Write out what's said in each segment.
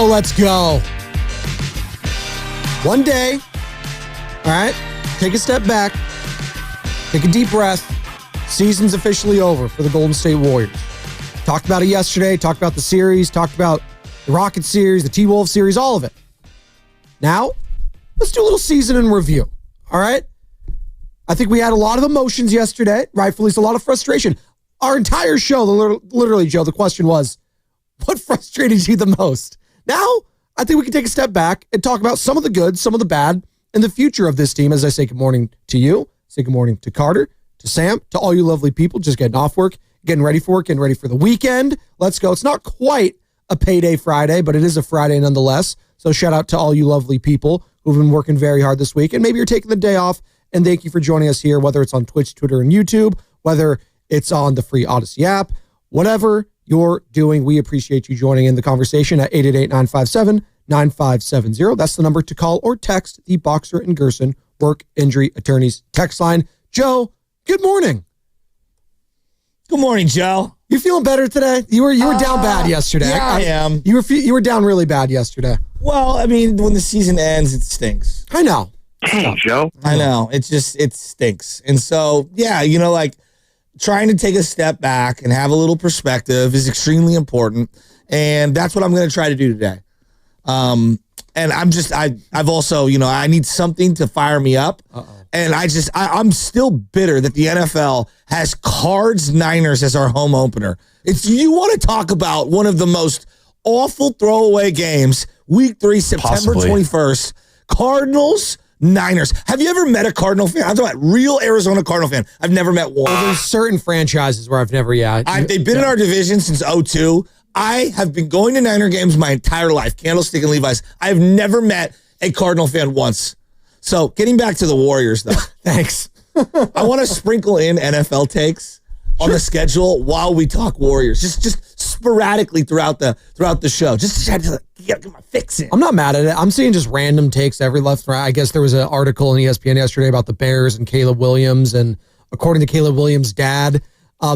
Joe, let's go. One day, all right, take a step back, take a deep breath. Season's officially over for the Golden State Warriors. Talked about it yesterday, talked about the series, talked about the Rocket series, the T-Wolves series, all of it. Now, let's do a little season in review, all right? I think we had a lot of emotions yesterday, rightfully, it's a lot of frustration. Our entire show, literally, Joe, the question was, what frustrated you the most? Now, I think we can take a step back and talk about some of the good, some of the bad, and the future of this team as I say good morning to you, say good morning to Carter, to Sam, to all you lovely people just getting off work, getting ready for work, getting ready for the weekend. Let's go. It's not quite a payday Friday, but it is a Friday nonetheless. So shout out to all you lovely people who've been working very hard this week. And maybe you're taking the day off, and thank you for joining us here, whether it's on Twitch, Twitter, and YouTube, whether it's on the free Odyssey app, whatever you're doing, we appreciate you joining in the conversation at 888-957-9570. That's the number to call or text the Boxer and Gerson Work Injury Attorneys text line. Joe, good morning. Good morning, Joe. You feeling better today? You were down bad yesterday. Yeah, I am. You were down really bad yesterday. Well, I mean, when the season ends, it stinks. I know. Hey, Joe. I know. It stinks. And so, yeah, like trying to take a step back and have a little perspective is extremely important. And that's what I'm going to try to do today. And I've also, I need something to fire me up. Uh-oh. And I'm still bitter that the NFL has Cards-Niners as our home opener. You want to talk about one of the most awful throwaway games, Week 3, September 21st, Cardinals-Niners. Have you ever met a Cardinal fan? I'm talking about real Arizona Cardinal fan. I've never met one. Well, there's certain franchises where I've never, they've been in our division since 2002. I have been going to Niner games my entire life, Candlestick and Levi's. I've never met a Cardinal fan once. So getting back to the Warriors, though. Thanks. I want to sprinkle in NFL takes on the schedule while we talk Warriors, just sporadically throughout the show, just to try to get my fix in. I'm not mad at it. I'm seeing just random takes every left and right. I guess there was an article in ESPN yesterday about the Bears and Caleb Williams, and according to Caleb Williams' dad,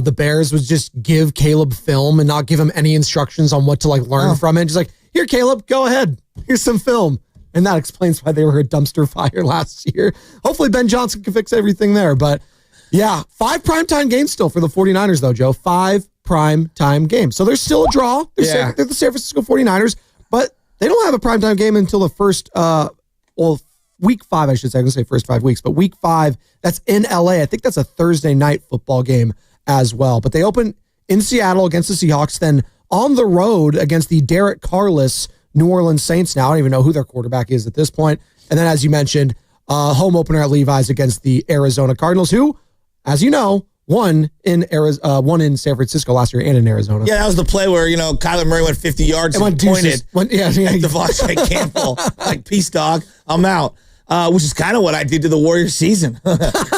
the Bears would just give Caleb film and not give him any instructions on what to learn from it. Just like, here, Caleb, go ahead. Here's some film. And that explains why they were a dumpster fire last year. Hopefully Ben Johnson can fix everything there. But yeah, 5 primetime games still for the 49ers, though, Joe. 5 primetime games. So there's still a draw. They're the San Francisco 49ers, but they don't have a primetime game until the first, week 5, I should say. I'm going to say first 5 weeks, but week 5, that's in LA. I think that's a Thursday night football game as well. But they open in Seattle against the Seahawks, then on the road against the Derek Carless New Orleans Saints. Now I don't even know who their quarterback is at this point. And then, as you mentioned, home opener at Levi's against the Arizona Cardinals, who, as you know, won in San Francisco last year and in Arizona. Yeah, that was the play where Kyler Murray went 50 yards and pointed at Devontae Campbell like, peace, dog, I'm out. Which is kind of what I did to the Warriors season.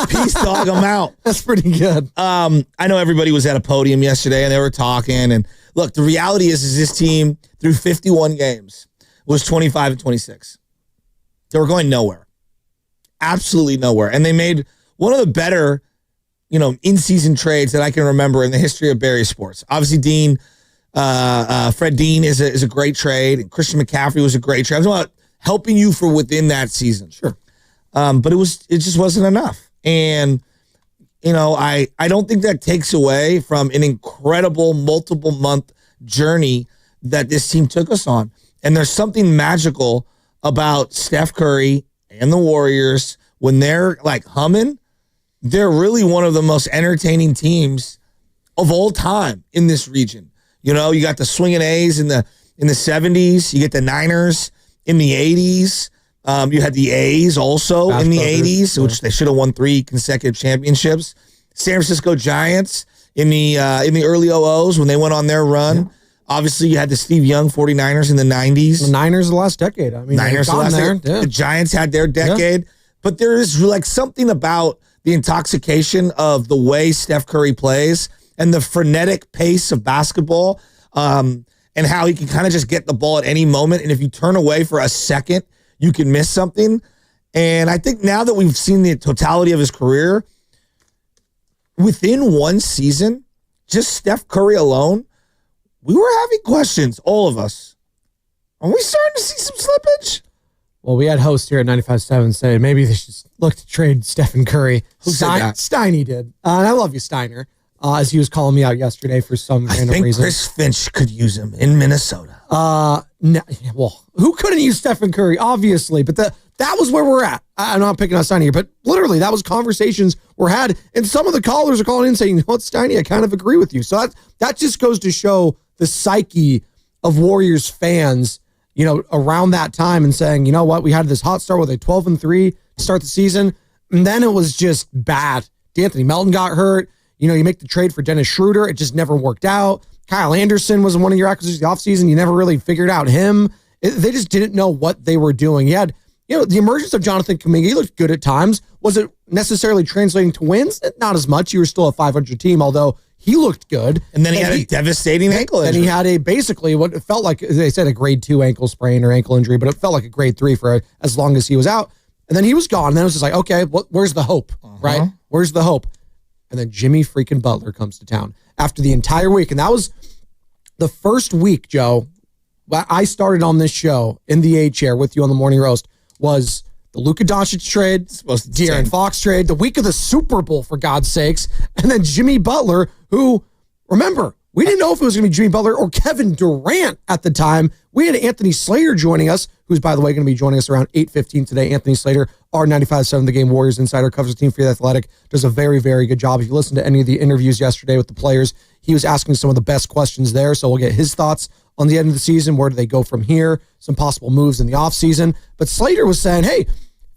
Peace, dog, I'm out. That's pretty good. I know everybody was at a podium yesterday and they were talking. And look, the reality is this team through 51 games was 25-26. They were going nowhere. Absolutely nowhere. And they made one of the better, in-season trades that I can remember in the history of Barry sports. Obviously, Fred Dean is a great trade, and Christian McCaffrey was a great trade. I'm talking about helping you for within that season. Sure. But it just wasn't enough. And, I don't think that takes away from an incredible multiple month journey that this team took us on. And there's something magical about Steph Curry and the Warriors when they're humming. They're really one of the most entertaining teams of all time in this region. You got the swinging A's in the 70s. You get the Niners in the 80s. You had the A's also in the 80s, which they should have won 3 consecutive championships. San Francisco Giants in the early 00s when they went on their run. Yeah. Obviously, you had the Steve Young 49ers in the 90s. The Niners the last decade. I mean, Niners the last decade. Yeah. The Giants had their decade. Yeah. But there is something about the intoxication of the way Steph Curry plays and the frenetic pace of basketball, and how he can kind of just get the ball at any moment. And if you turn away for a second, you can miss something. And I think now that we've seen the totality of his career, within one season, just Steph Curry alone, we were having questions, all of us, Are we starting to see some slippage? Well, we had hosts here at 95.7 say maybe they should look to trade Stephen Curry. Who said that? Steiny did. And I love you, Steiner, as he was calling me out yesterday for some random reason. Chris Finch could use him in Minnesota. No, well, who couldn't use Stephen Curry, obviously, but that was where we're at. I'm not picking on Steiny here, but literally that was conversations were had, and some of the callers are calling in saying, you know what, Steiny, I kind of agree with you. So that just goes to show the psyche of Warriors fans, you know, around that time and saying, you know what, we had this hot start with a 12-3 to start the season, and then it was just bad. D'Anthony Melton got hurt. You know, you make the trade for Dennis Schroeder. It just never worked out. Kyle Anderson was one of your acquisitions in the offseason. You never really figured out him. They just didn't know what they were doing. You had, you know, the emergence of Jonathan Kuminga. He looked good at times. Was it necessarily translating to wins? Not as much. You were still a 500 team, although he looked good. And then he had a devastating ankle injury. And he had a basically what it felt like, they said a grade 2 ankle sprain or ankle injury, but it felt like a grade 3 for as long as he was out. And then he was gone. And then it was just like, okay, where's the hope, right? Where's the hope? And then Jimmy freaking Butler comes to town after the entire week. And that was the first week, Joe, I started on this show in the A chair with you on the Morning Roast, was the Luka Doncic trade, De'Aaron Fox trade, the week of the Super Bowl, for God's sakes, and then Jimmy Butler, who, remember, we didn't know if it was going to be Jimmy Butler or Kevin Durant at the time. We had Anthony Slater joining us, who's, by the way, going to be joining us around 8:15 today. Anthony Slater, our 95.7 The Game Warriors insider, covers the team for The Athletic, does a very, very good job. If you listened to any of the interviews yesterday with the players, he was asking some of the best questions there, so we'll get his thoughts on the end of the season. Where do they go from here? Some possible moves in the offseason. But Slater was saying, hey,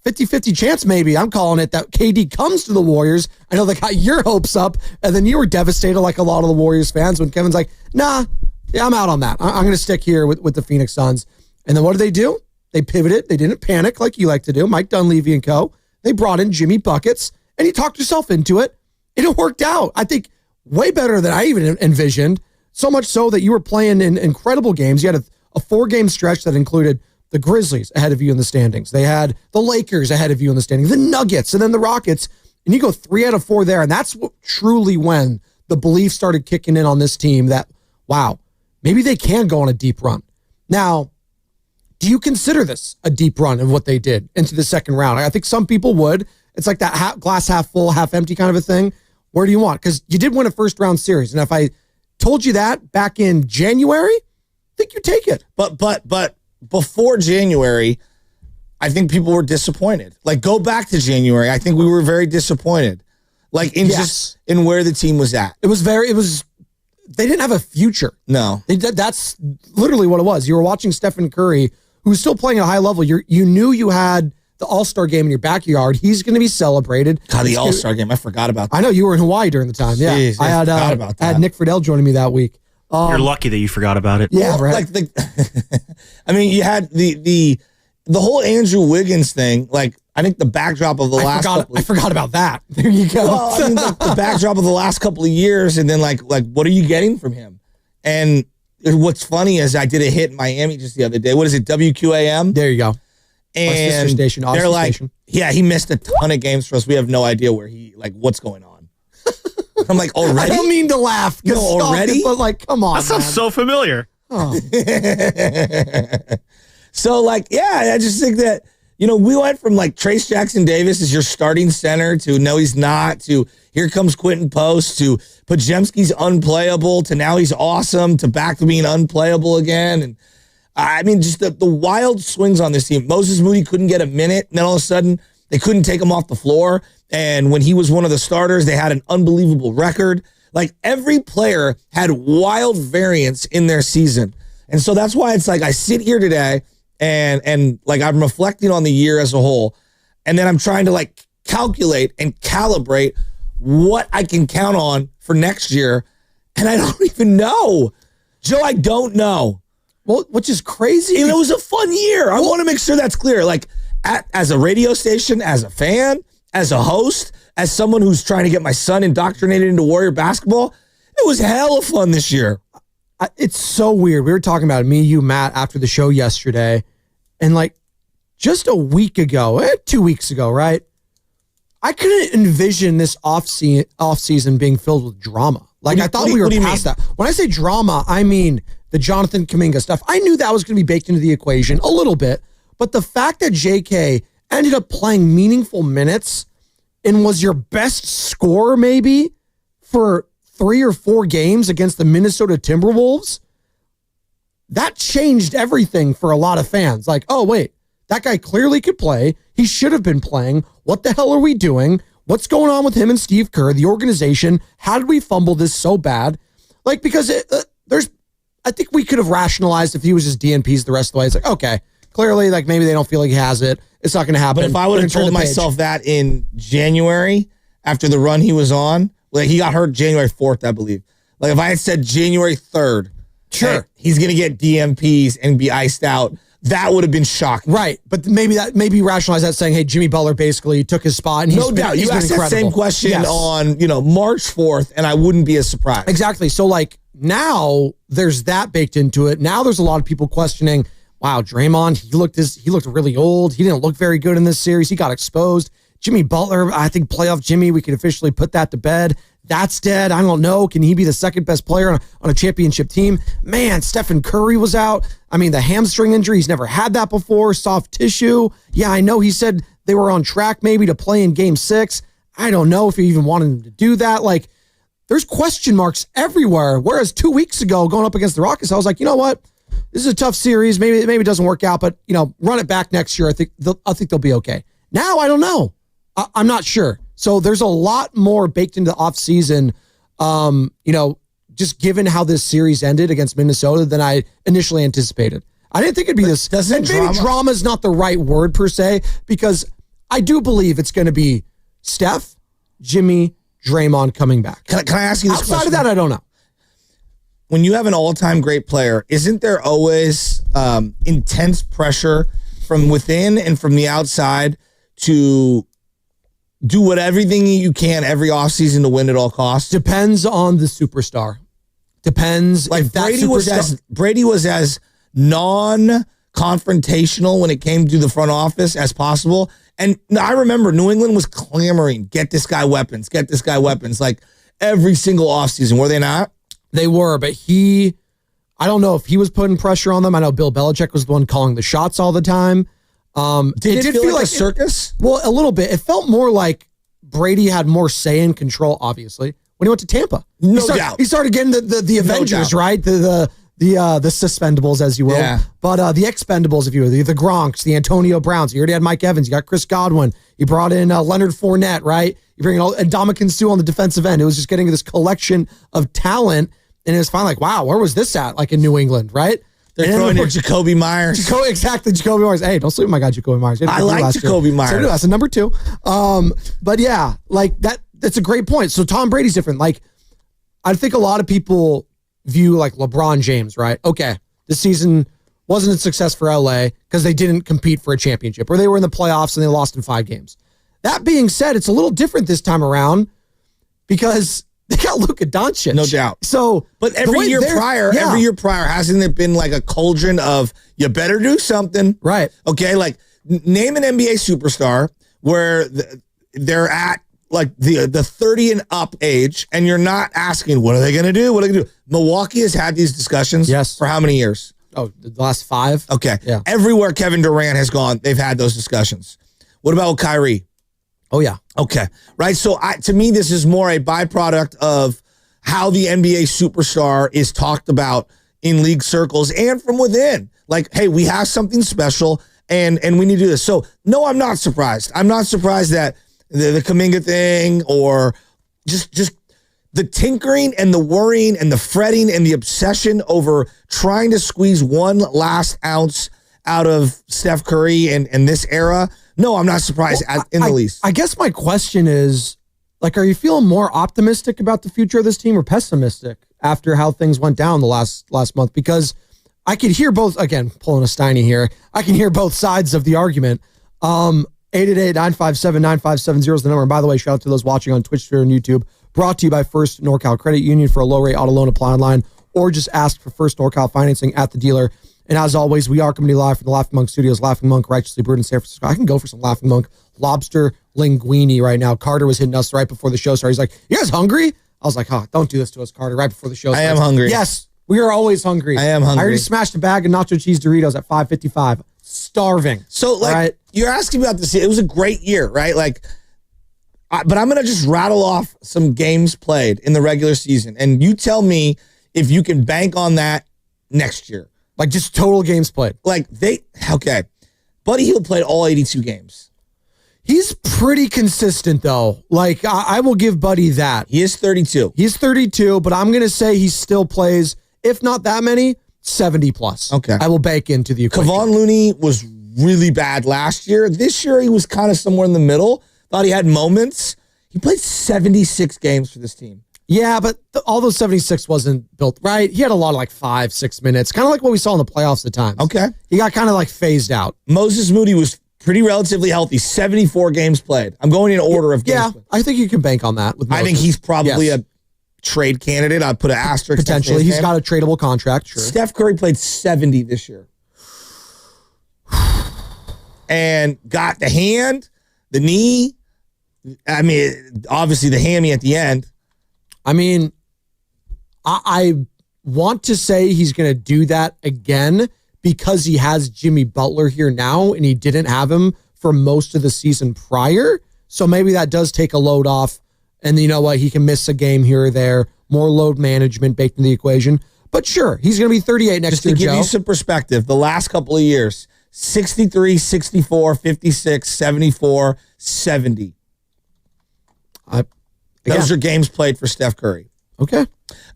50-50 chance maybe, I'm calling it, that KD comes to the Warriors. I know they got your hopes up, and then you were devastated like a lot of the Warriors fans when Kevin's like, nah, yeah, I'm out on that. I'm going to stick here with the Phoenix Suns. And then what do? They pivoted. They didn't panic like you like to do, Mike Dunleavy and co. They brought in Jimmy Buckets, and he talked yourself into it, and it worked out. I think way better than I even envisioned, so much so that you were playing in incredible games. You had a 4-game stretch that included the Grizzlies ahead of you in the standings. They had the Lakers ahead of you in the standings, the Nuggets, and then the Rockets, and you go 3 out of 4 there, and that's truly when the belief started kicking in on this team that, wow, maybe they can go on a deep run. Now, do you consider this a deep run of what they did into the second round? I think some people would. It's like that glass half full, half empty kind of a thing. Where do you want? Because you did win a first-round series, and if I told you that back in January, I think you take it. But before January, I think people were disappointed. Like, go back to January. I think we were very disappointed. Like, just in where the team was at. They didn't have a future. No. That's literally what it was. You were watching Stephen Curry, who's still playing at a high level. You knew you had the All-Star game in your backyard. He's going to be celebrated. God, the All-Star game. I forgot about that. I know you were in Hawaii during the time. Yeah. Jeez, I forgot about that. I had Nick Friedel joining me that week. You're lucky that you forgot about it. Yeah, right. Like I mean, you had the whole Andrew Wiggins thing. Like, I think the backdrop of I forgot about that. There you go. Well, I mean, the backdrop of the last couple of years, and then like what are you getting from him? And what's funny is I did a hit in Miami just the other day. What is it? WQAM. There you go. And station, they're like, station. yeah, he missed a ton of games for us. We have no idea what's going on. I'm like, already? I don't mean to laugh. No, already? But like, come on. That sounds so familiar. Oh. So like, yeah, I just think that, you know, we went from like Trace Jackson Davis as your starting center to no, he's not, to here comes Quentin Post, to Podziemski's unplayable, to now he's awesome, to back to being unplayable again. And I mean, just the wild swings on this team. Moses Moody couldn't get a minute, and then all of a sudden they couldn't take him off the floor. And when he was one of the starters, they had an unbelievable record. Like, every player had wild variance in their season. And so that's why it's like I sit here today and like I'm reflecting on the year as a whole, and then I'm trying to like calculate and calibrate what I can count on for next year. And I don't even know. Joe, I don't know. Well, which is crazy. And it was a fun year. I want to make sure that's clear. Like, as a radio station, as a fan, as a host, as someone who's trying to get my son indoctrinated into Warrior basketball, it was hella fun this year. It's so weird. We were talking about it, me, you, Matt, after the show yesterday, and like just a week ago, 2 weeks ago, right? I couldn't envision this off season being filled with drama. Like, I thought we were past that. When I say drama, I mean the Jonathan Kuminga stuff. I knew that was going to be baked into the equation a little bit, but the fact that JK ended up playing meaningful minutes and was your best scorer maybe for 3 or 4 games against the Minnesota Timberwolves, that changed everything for a lot of fans. Like, oh, wait, that guy clearly could play. He should have been playing. What the hell are we doing? What's going on with him and Steve Kerr, the organization? How did we fumble this so bad? Like, because I think we could have rationalized if he was just DNPs the rest of the way. It's like, okay, clearly, like maybe they don't feel like he has it. It's not going to happen. But if I would have told myself that in January after the run he was on, like he got hurt January 4th, I believe. Like if I had said January 3rd, sure, hey, he's going to get DMPs and be iced out, that would have been shocking. Right. But maybe rationalize that saying, hey, Jimmy Butler basically took his spot. And no doubt. You asked that same question on, March 4th, and I wouldn't be as surprised. Exactly. So like now there's that baked into it. Now there's a lot of people questioning, wow, Draymond, he looked really old. He didn't look very good in this series. He got exposed. Jimmy Butler, I think playoff Jimmy, we can officially put that to bed. That's dead. I don't know. Can he be the second best player on a championship team? Man, Stephen Curry was out. I mean, the hamstring injury, he's never had that before. Soft tissue. Yeah, I know he said they were on track maybe to play in game 6. I don't know if he even wanted him to do that. Like, there's question marks everywhere. Whereas 2 weeks ago, going up against the Rockets, I was like, you know what? This is a tough series. Maybe it doesn't work out, but run it back next year. I think they'll be okay. Now I don't know. I'm not sure. So there's a lot more baked into the offseason, just given how this series ended against Minnesota than I initially anticipated. I didn't think it'd be this. Maybe drama is not the right word per se, because I do believe it's going to be Steph, Jimmy, Draymond coming back. Can I ask you this question? Outside of that, I don't know. When you have an all-time great player, isn't there always intense pressure from within and from the outside to do everything you can every offseason to win at all costs? Depends on the superstar. Depends. Like Brady was as non-confrontational when it came to the front office as possible. And I remember New England was clamoring, get this guy weapons, like every single offseason. Were they not? They were, but I don't know if he was putting pressure on them. I know Bill Belichick was the one calling the shots all the time. Did it feel like a circus? Well, a little bit. It felt more like Brady had more say and control, obviously, when he went to Tampa. No doubt. He started getting the Avengers, right? The suspendables, as you will. Yeah. But the expendables, if you will, the Gronks, the Antonio Browns. You already had Mike Evans. You got Chris Godwin. You brought in Leonard Fournette, right? You bring in Ndamukong Suh on the defensive end. It was just getting this collection of talent, and it was finally like, wow, where was this at? Like in New England, right? They're throwing in Jacoby Myers. Exactly, Jacoby Myers. Hey, don't sleep with my guy, Jacoby Myers. I like Jacoby Myers. So that's a number 2. But yeah, like that's a great point. So Tom Brady's different. Like, I think a lot of people view like LeBron James, right? Okay, this season wasn't a success for LA because they didn't compete for a championship, or they were in the playoffs and they lost in 5 games. That being said, it's a little different this time around because they got Luka Doncic. No doubt. So, but every year prior, hasn't it been like a cauldron of you better do something? Right. Okay, like name an NBA superstar where they're at like the 30 and up age, and you're not asking, what are they going to do? What are they going to do? Milwaukee has had these discussions for how many years? Oh, the last 5? Okay. Yeah. Everywhere Kevin Durant has gone, they've had those discussions. What about Kyrie? Oh, yeah. Okay. Right. So to me, this is more a byproduct of how the NBA superstar is talked about in league circles and from within. Like, hey, we have something special and we need to do this. So, no, I'm not surprised. I'm not surprised that the Kuminga thing or just the tinkering and the worrying and the fretting and the obsession over trying to squeeze one last ounce out of Steph Curry and this era. No, I'm not surprised in the least. I guess my question is, like, are you feeling more optimistic about the future of this team or pessimistic after how things went down the last month? Because I could hear both, again, pulling a Steiny here, I can hear both sides of the argument. 888-957-9570 is the number. And by the way, shout out to those watching on Twitch, Twitter, and YouTube. Brought to you by First NorCal Credit Union for a low-rate auto loan. Apply online or just ask for First NorCal financing at the dealer. And as always, we are coming to you live from the Laughing Monk Studios, Laughing Monk, righteously brewed in San Francisco. I can go for some Laughing Monk lobster linguine right now. Carter was hitting us right before the show started. He's like, you guys hungry? I was like, oh, don't do this to us, Carter, right before the show starts. I am hungry. Yes, We are always hungry. I am hungry. I already smashed a bag of nacho cheese Doritos at $5.55. Starving. So, like, right? You're asking about this. It was a great year, right? Like, but I'm going to just rattle off some games played in the regular season. And you tell me if you can bank on that next year. Like, just total games played. Like, okay. Buddy Hield played all 82 games. He's pretty consistent, though. Like, I will give Buddy that. He is 32. He's 32, but I'm going to say he still plays, if not that many, 70 plus. Okay. I will bake into the equation. Kevon Looney was really bad last year. This year, he was kind of somewhere in the middle. Thought he had moments. He played 76 games for this team. Yeah, but all those 76 wasn't built, right? He had a lot of like 5-6 minutes, kind of like what we saw in the playoffs at times. Okay. He got kind of like phased out. Moses Moody was pretty relatively healthy. 74 games played. I'm going in order of games Yeah, played. I think you can bank on that. With I think Moses. he's probably Yes. a trade candidate. I'd put an asterisk. Potentially. He's got a tradable contract, sure. Steph Curry played 70 this year. And got the hand, the knee. I mean, obviously the hammy at the end. I mean, I want to say he's going to do that again because he has Jimmy Butler here now and he didn't have him for most of the season prior. So maybe that does take a load off. And you know what? He can miss a game here or there. More load management baked in the equation. But sure, he's going to be 38 next Just year, to give Joe. you some perspective, the last couple of years, 63, 64, 56, 74, 70. Those are games played for Steph Curry. Okay.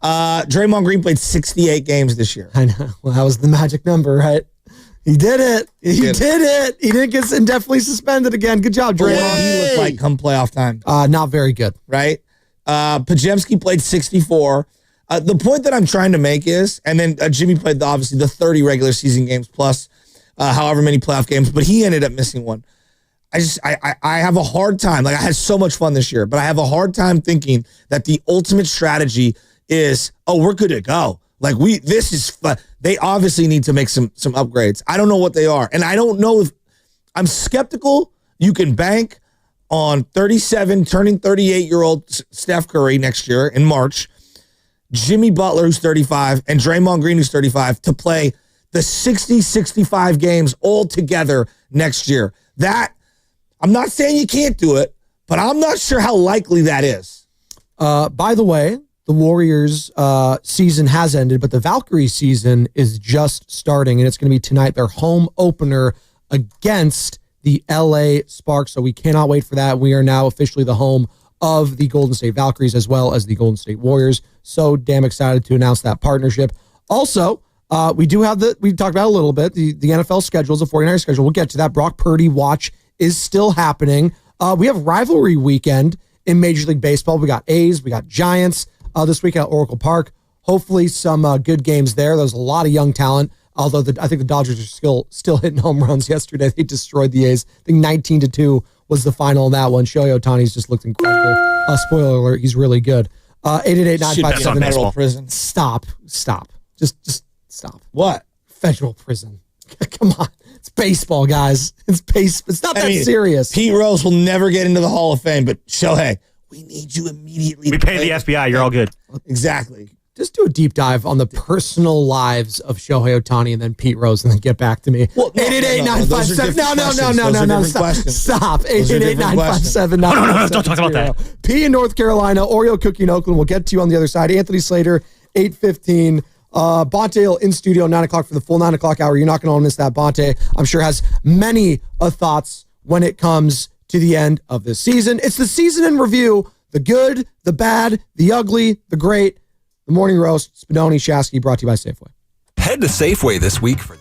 Draymond Green played 68 games this year. I know. Well, that was the magic number, right? He did it. He did it. He didn't get indefinitely suspended again. Good job, What Draymond. did he look like come playoff time? Not very good. Right? Pajemski played 64. The point that I'm trying to make is, and then Jimmy played obviously the 30 regular season games plus however many playoff games, but he ended up missing one. I have a hard time. Like, I had so much fun this year, but I have a hard time thinking that the ultimate strategy is, oh, we're good to go. Like, this is fun. They obviously need to make some upgrades. I don't know what they are. And I don't know if I'm skeptical you can bank on 37, turning 38-year-old Steph Curry next year in March, Jimmy Butler, who's 35, and Draymond Green, who's 35, to play the 60, 65 games all together next year. That, I'm not saying you can't do it, but I'm not sure how likely that is. By the way, the Warriors season has ended, but the Valkyries season is just starting, and it's going to be tonight, their home opener against the LA Sparks. So we cannot wait for that. We are now officially the home of the Golden State Valkyries as well as the Golden State Warriors. So damn excited to announce that partnership. Also, we talked about it a little bit, the NFL schedules, the 49ers schedule. We'll get to that. Brock Purdy watch is still happening. We have rivalry weekend in Major League Baseball. We got A's, we got Giants this week at Oracle Park. Hopefully some good games there. There's a lot of young talent, although I think the Dodgers are still hitting home runs yesterday. They destroyed the A's. I think 19-2 was the final in that one. Shohei Ohtani's just looked incredible. Spoiler alert, he's really good. 888-957. baseball. Prison. Stop. Just stop. What? Federal prison. Come on. It's baseball, guys. It's not that serious. Pete Rose will never get into the Hall of Fame, but Shohei, we need you immediately. We pay the FBI. You're all good. Exactly. Just do a deep dive on the personal lives of Shohei Ohtani and then Pete Rose and then get back to me. Well, no, 888-957. No. Stop. 888-957. No, don't talk about that. P in North Carolina, Oreo Cookie in Oakland. We'll get to you on the other side. Anthony Slater, 8:15. Bonte in studio, 9 o'clock for the full 9 o'clock hour. You're not going to miss that. Bonte, I'm sure, has many thoughts when it comes to the end of this season. It's the season in review, the good, the bad, the ugly, the great. The Morning Roast, Spadoni, Shasky, brought to you by Safeway. Head to Safeway this week for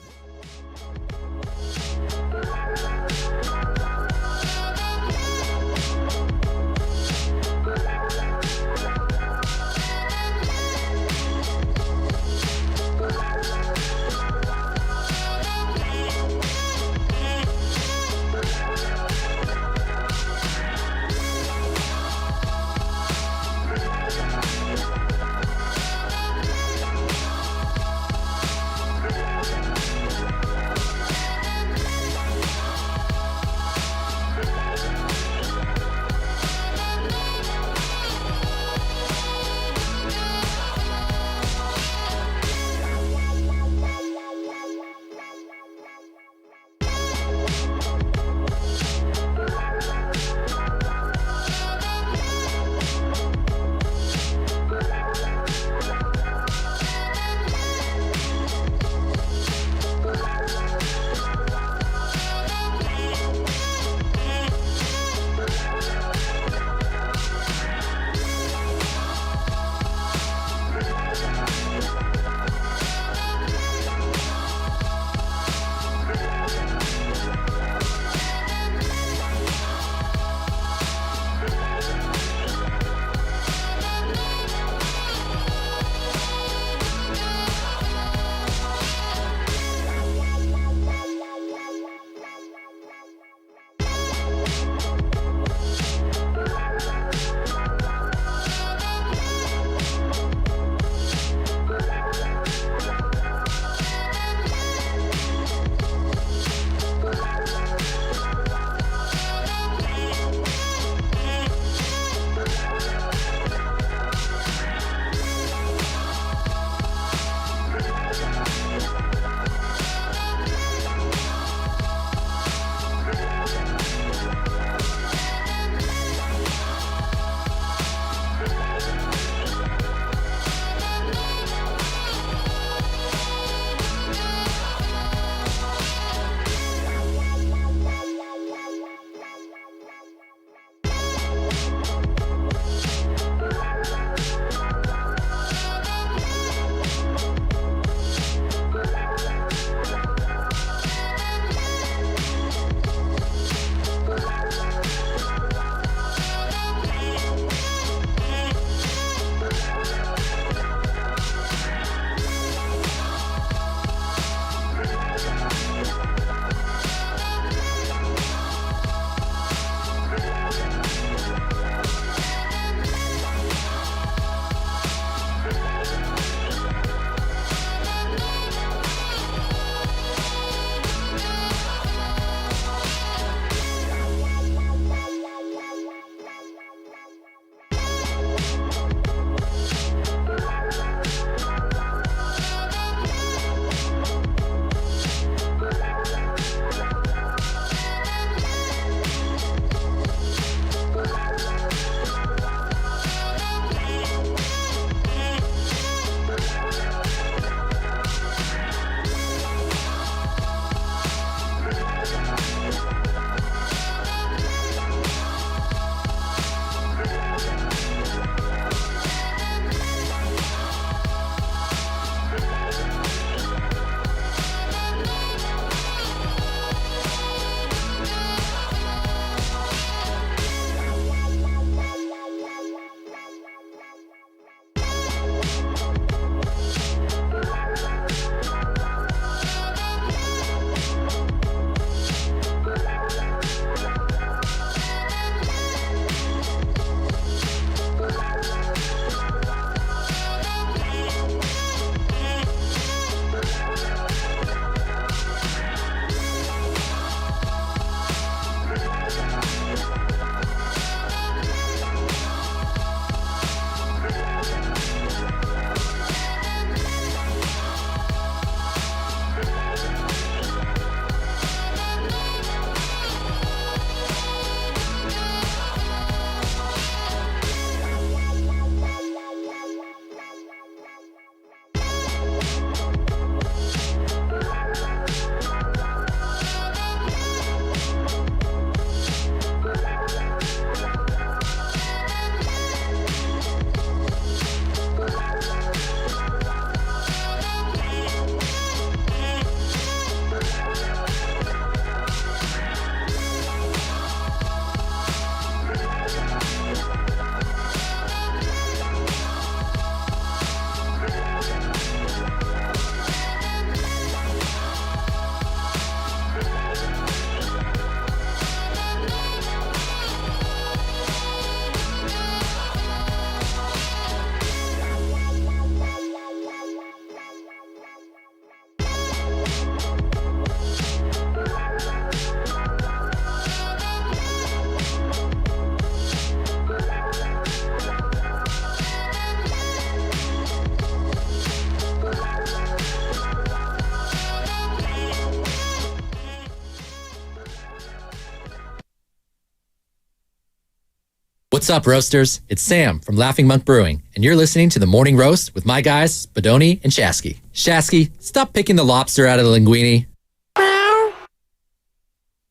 What's up, roasters? It's Sam from Laughing Monk Brewing, and you're listening to The Morning Roast with my guys, Spadoni and Shasky. Shasky, stop picking the lobster out of the linguine.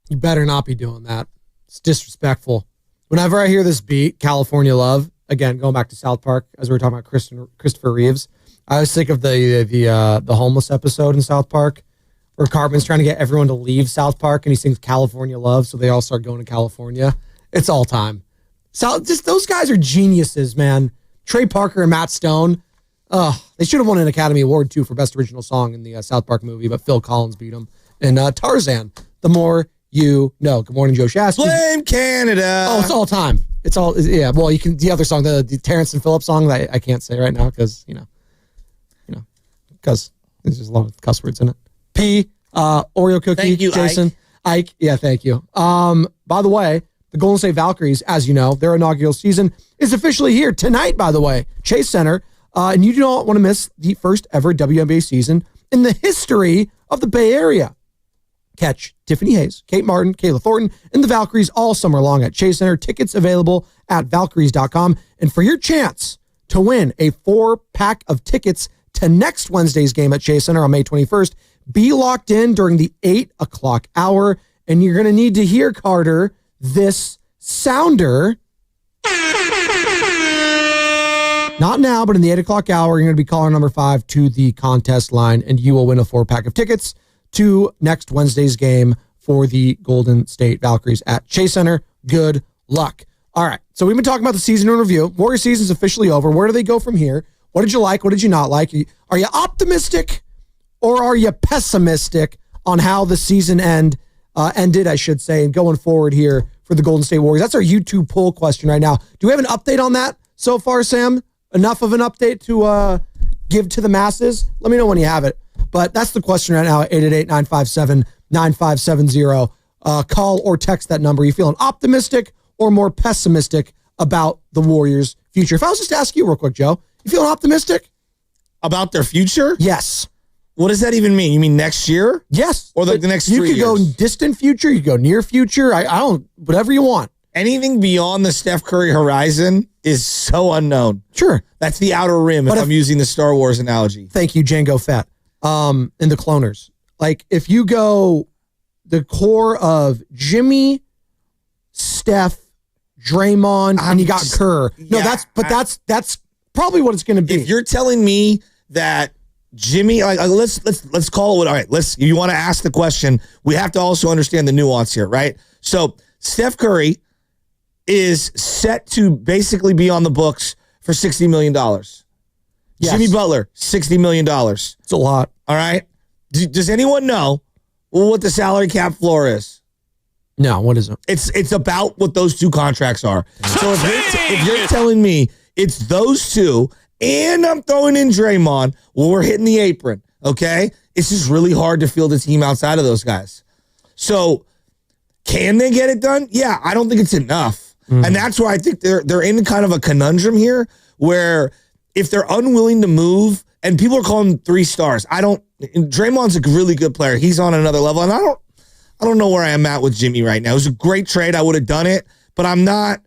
You better not be doing that. It's disrespectful. Whenever I hear this beat, California Love, again, going back to South Park, as we were talking about Christopher Reeves, I always think of the homeless episode in South Park, where Cartman's trying to get everyone to leave South Park, and he sings California Love, so they all start going to California. It's all time. So just those guys are geniuses, man. Trey Parker and Matt Stone. They should have won an Academy Award, too, for Best Original Song in the South Park movie, but Phil Collins beat them. And Tarzan, The More You Know. Good morning, Joe Shasky. Blame Canada. Oh, it's all time. It's all, yeah. Well, you can, the other song, the Terrence and Phillips song that I can't say right now because, because there's just a lot of cuss words in it. Oreo cookie. Thank you, Jason. Ike. Yeah, thank you. By the way, the Golden State Valkyries, as you know, their inaugural season is officially here tonight, by the way, Chase Center. And you do not want to miss the first ever WNBA season in the history of the Bay Area. Catch Tiffany Hayes, Kate Martin, Kayla Thornton, and the Valkyries all summer long at Chase Center. Tickets available at Valkyries.com. And for your chance to win a 4-pack of tickets to next Wednesday's game at Chase Center on May 21st, be locked in during the 8 o'clock hour. And you're going to need to hear, Carter, this sounder. Not now, but in the 8 o'clock hour, you're going to be caller number 5 to the contest line, and you will win a 4-pack of tickets to next Wednesday's game for the Golden State Valkyries at Chase Center. Good luck. All right, so we've been talking about the season in review. Warrior season's officially over. Where do they go from here? What did you like? What did you not like? Are you optimistic or are you pessimistic on how the season ended, I should say, and going forward here for the Golden State Warriors? That's our YouTube poll question right now. Do we have an update on that so far, Sam? Enough of an update to give to the masses? Let me know when you have it. But that's the question right now, 888-957-9570. Call or text that number. Are you feeling optimistic or more pessimistic about the Warriors' future? If I was just to ask you real quick, Joe, you feeling optimistic? About their future? Yes. What does that even mean? You mean next year? Yes. Or the next 3 years? You could go distant future. You could go near future. I don't, whatever you want. Anything beyond the Steph Curry horizon is so unknown. Sure. That's the outer rim, if I'm using the Star Wars analogy. Thank you, Django Fett. And the cloners. Like, if you go the core of Jimmy, Steph, Draymond, and you got Kerr. No, that's probably what it's going to be. If you're telling me that Jimmy, let's call it. All right, you want to ask the question, we have to also understand the nuance here, right? So Steph Curry is set to basically be on the books for $60 million. Yes. Jimmy Butler, $60 million. It's a lot. All right. Does anyone know what the salary cap floor is? No, what is it? It's about what those two contracts are. So if you're telling me it's those two, and I'm throwing in Draymond, well, we're hitting the apron, okay? It's just really hard to field a team outside of those guys. So can they get it done? Yeah, I don't think it's enough. And that's why I think they're in kind of a conundrum here where if they're unwilling to move, and people are calling them 3 stars. Draymond's a really good player. He's on another level. And I don't know where I am at with Jimmy right now. It was a great trade. I would have done it, but I'm not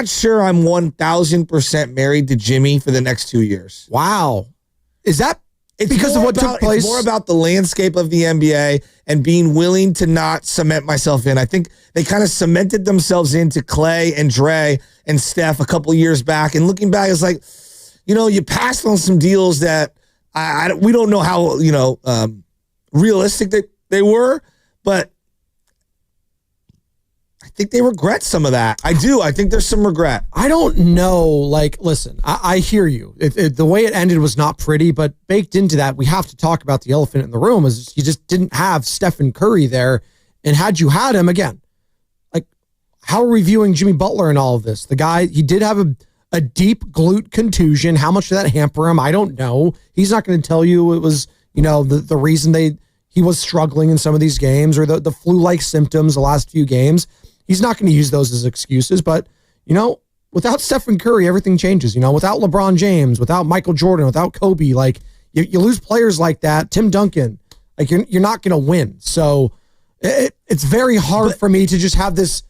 sure I'm 1,000% married to Jimmy for the next 2 years. Wow. Is that because of what took place? It's more about the landscape of the NBA and being willing to not cement myself in. I think they kind of cemented themselves into Clay and Dre and Steph a couple years back. And looking back, it's like, you passed on some deals that we don't know how, realistic that they were, but I think they regret some of that. I do. I think there's some regret. I don't know. Like, listen, I hear you. The way it ended was not pretty, but baked into that, we have to talk about the elephant in the room is you just didn't have Stephen Curry there. And had you had him, again, like, how are we viewing Jimmy Butler in all of this? The guy, he did have a deep glute contusion. How much did that hamper him? I don't know. He's not going to tell you it was, the reason he was struggling in some of these games or the flu-like symptoms the last few games. He's not going to use those as excuses, but, without Stephen Curry, everything changes. Without LeBron James, without Michael Jordan, without Kobe, like, you lose players like that, Tim Duncan, like, you're not going to win. So it's very hard for me to just have this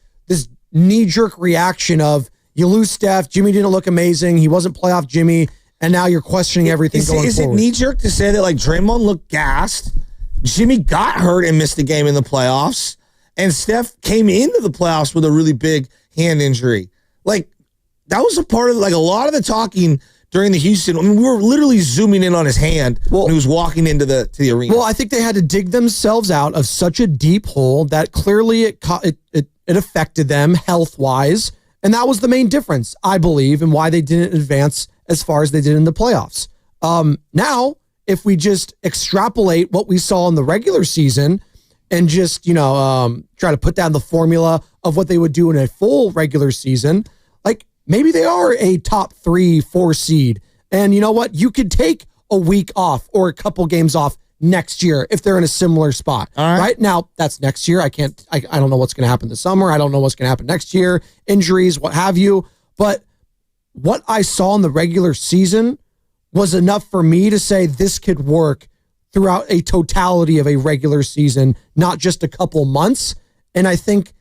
knee-jerk reaction of, You lose Steph. Jimmy didn't look amazing. He wasn't playoff Jimmy. And now you're questioning everything going forward. Is it knee-jerk to say that, like, Draymond looked gassed, Jimmy got hurt and missed a game in the playoffs, and Steph came into the playoffs with a really big hand injury? Like, that was a part of, like, a lot of the talking during the Houston. I mean, we were literally zooming in on his hand when he was walking into the arena. Well, I think they had to dig themselves out of such a deep hole that clearly it affected them health-wise, and that was the main difference, I believe, and why they didn't advance as far as they did in the playoffs. Now, if we just extrapolate what we saw in the regular season and just, try to put down the formula of what they would do in a full regular season, like maybe they are a top 3-4 seed. And you know what? You could take a week off or a couple games off next year if they're in a similar spot. All right. Now, that's next year. I don't know what's going to happen this summer. I don't know what's going to happen next year, injuries, what have you. But what I saw in the regular season was enough for me to say this could work throughout a totality of a regular season, not just a couple months. And I think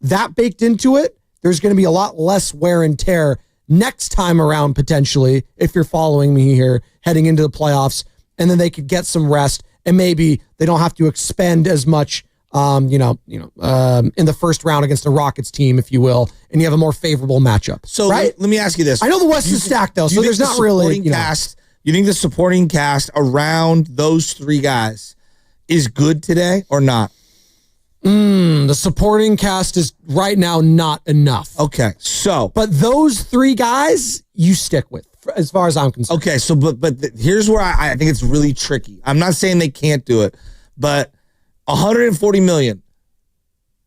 that baked into it, there's going to be a lot less wear and tear next time around, potentially, if you're following me here, heading into the playoffs. And then they could get some rest, and maybe they don't have to expend as much in the first round against the Rockets team, if you will, and you have a more favorable matchup. So right? let me ask you this. I know the West is stacked, though, so there's not really... You think the supporting cast around those three guys is good today or not? The supporting cast is right now not enough. Okay, so... But those three guys, you stick with, as far as I'm concerned. Okay, so here's where I think it's really tricky. I'm not saying they can't do it, but $140 million.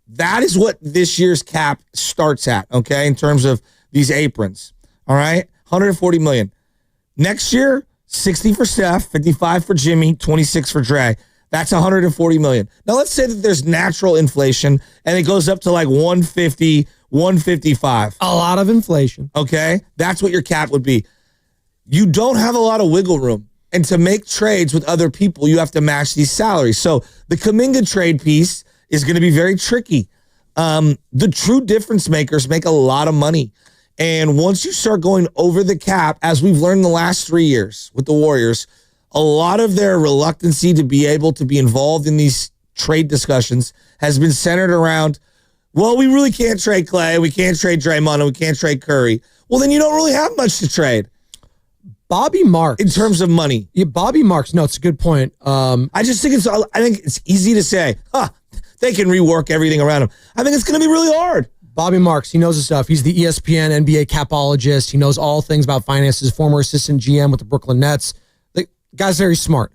That is what this year's cap starts at, okay, in terms of these aprons. All right? $140 million. Next year, 60 for Steph, 55 for Jimmy, 26 for Dre. That's $140 million. Now, let's say that there's natural inflation and it goes up to like 150, 155. A lot of inflation. Okay? That's what your cap would be. You don't have a lot of wiggle room. And to make trades with other people, you have to match these salaries. So the Kuminga trade piece is going to be very tricky. The true difference makers make a lot of money. And once you start going over the cap, as we've learned the last 3 years with the Warriors, a lot of their reluctancy to be able to be involved in these trade discussions has been centered around, well, we really can't trade Clay, we can't trade Draymond, and we can't trade Curry. Well, then you don't really have much to trade. Bobby Marks. In terms of money. Yeah, Bobby Marks. No, it's a good point. I think it's easy to say, they can rework everything around him. I think it's going to be really hard. Bobby Marks, he knows his stuff. He's the ESPN NBA capologist. He knows all things about finances, former assistant GM with the Brooklyn Nets. The guy's very smart.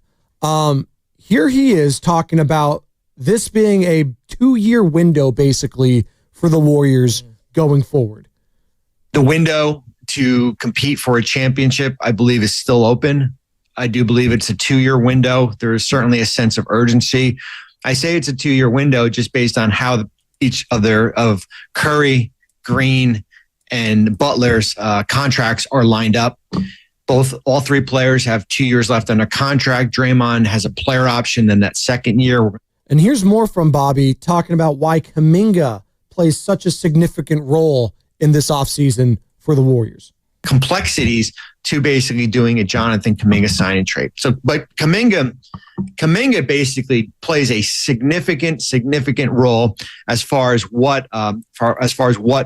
Here he is talking about this being a 2-year window, basically, for the Warriors going forward. The window to compete for a championship, I believe, is still open. I do believe it's a 2-year window. There is certainly a sense of urgency. I say it's a 2-year window just based on how each of Curry, Green, and Butler's contracts are lined up. All three players have 2 years left on their contract. Draymond has a player option in that second year. And here's more from Bobby talking about why Kuminga plays such a significant role in this offseason for the Warriors. Complexities to basically doing a Jonathan Kuminga sign and trade. But Kuminga basically plays a significant role as far as what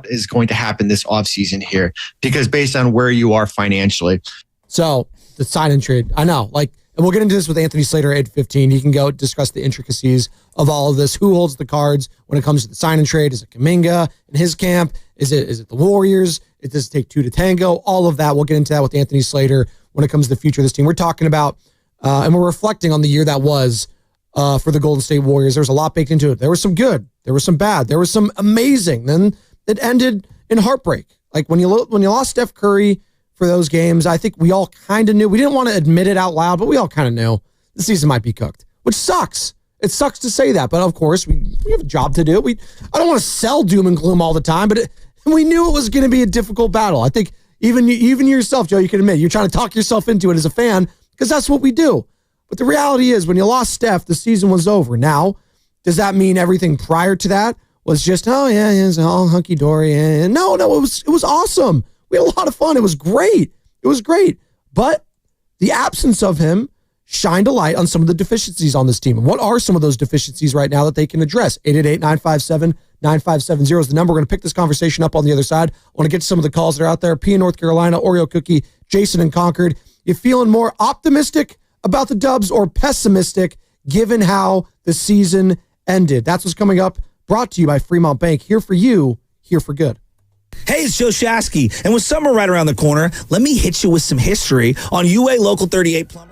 is going to happen this offseason here, because based on where you are financially. So the sign and trade, I know, and we'll get into this with Anthony Slater at 8:15. He can go discuss the intricacies of all of this. Who holds the cards when it comes to the sign and trade? Is it Kuminga in his camp? Is it the Warriors? Does it take two to tango? All of that. We'll get into that with Anthony Slater when it comes to the future of this team. We're talking about, and we're reflecting on the year that was for the Golden State Warriors. There was a lot baked into it. There was some good. There was some bad. There was some amazing. Then it ended in heartbreak. Like when you lost Steph Curry for those games, I think we all kind of knew. We didn't want to admit it out loud, but we all kind of knew the season might be cooked, which sucks. It sucks to say that, but of course we have a job to do. I don't want to sell doom and gloom all the time, but we knew it was going to be a difficult battle. I think even yourself, Joe, you can admit you're trying to talk yourself into it as a fan because that's what we do. But the reality is when you lost Steph, the season was over. Now, does that mean everything prior to that was just, oh yeah, it's all hunky dory. And no, it was awesome. We had a lot of fun. It was great. But the absence of him shined a light on some of the deficiencies on this team. And what are some of those deficiencies right now that they can address? 888-957-9570 is the number. We're going to pick this conversation up on the other side. I want to get to some of the calls that are out there. P in North Carolina, Oreo Cookie, Jason in Concord. You feeling more optimistic about the Dubs or pessimistic given how the season ended? That's what's coming up. Brought to you by Fremont Bank. Here for you, here for good. Hey, it's Joe Shasky, and with summer right around the corner, let me hit you with some history on UA Local 38 Plumbers.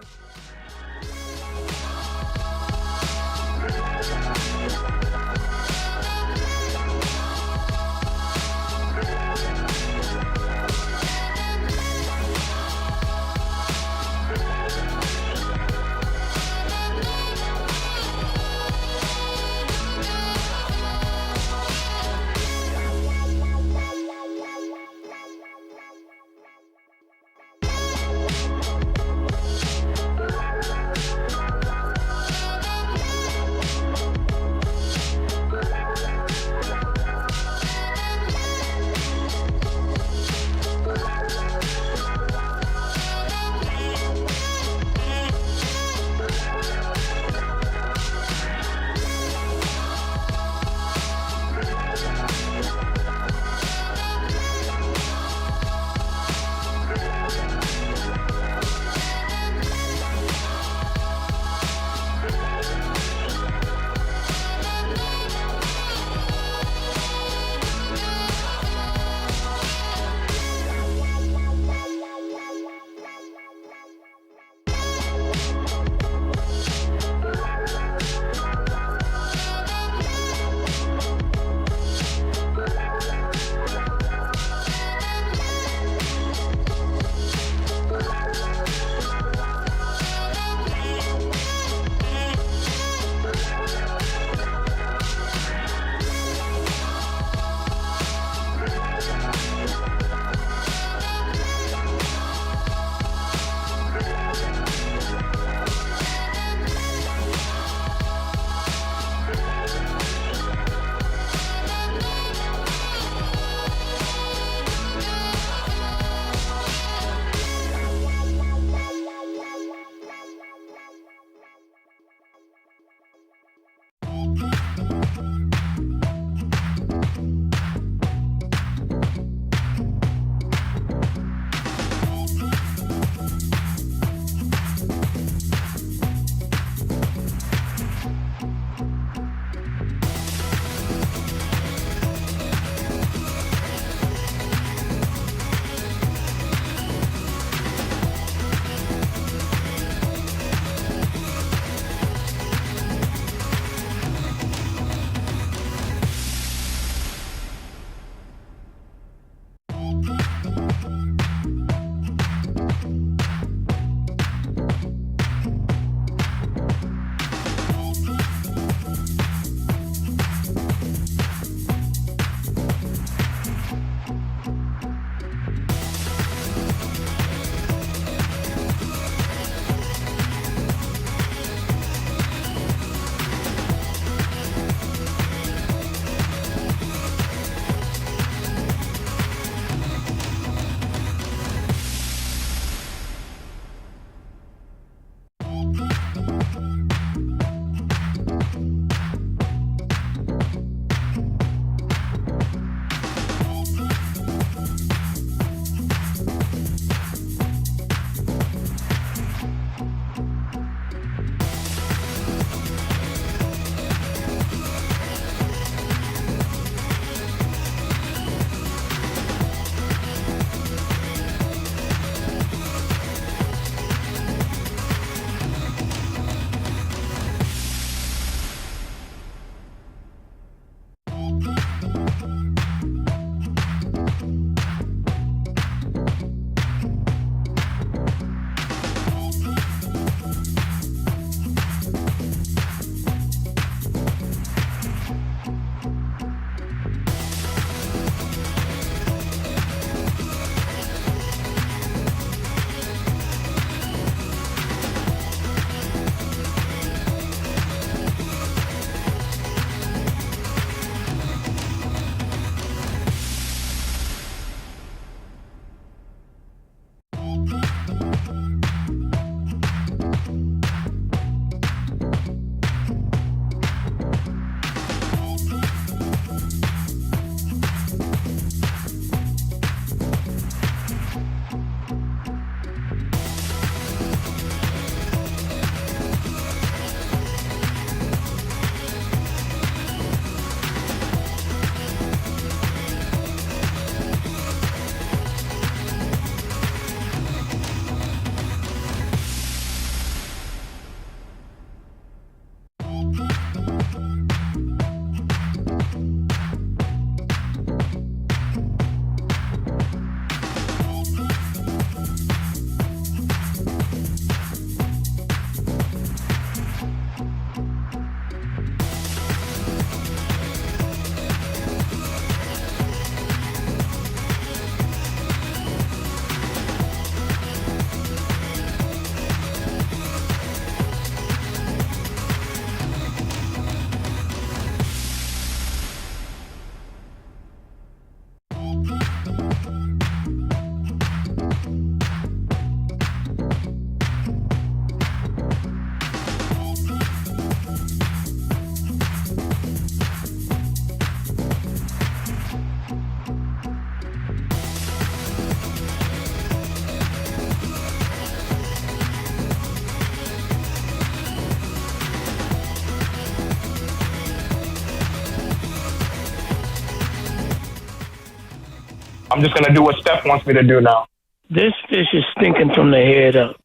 I'm just going to do what Steph wants me to do now. This fish is stinking from the head up.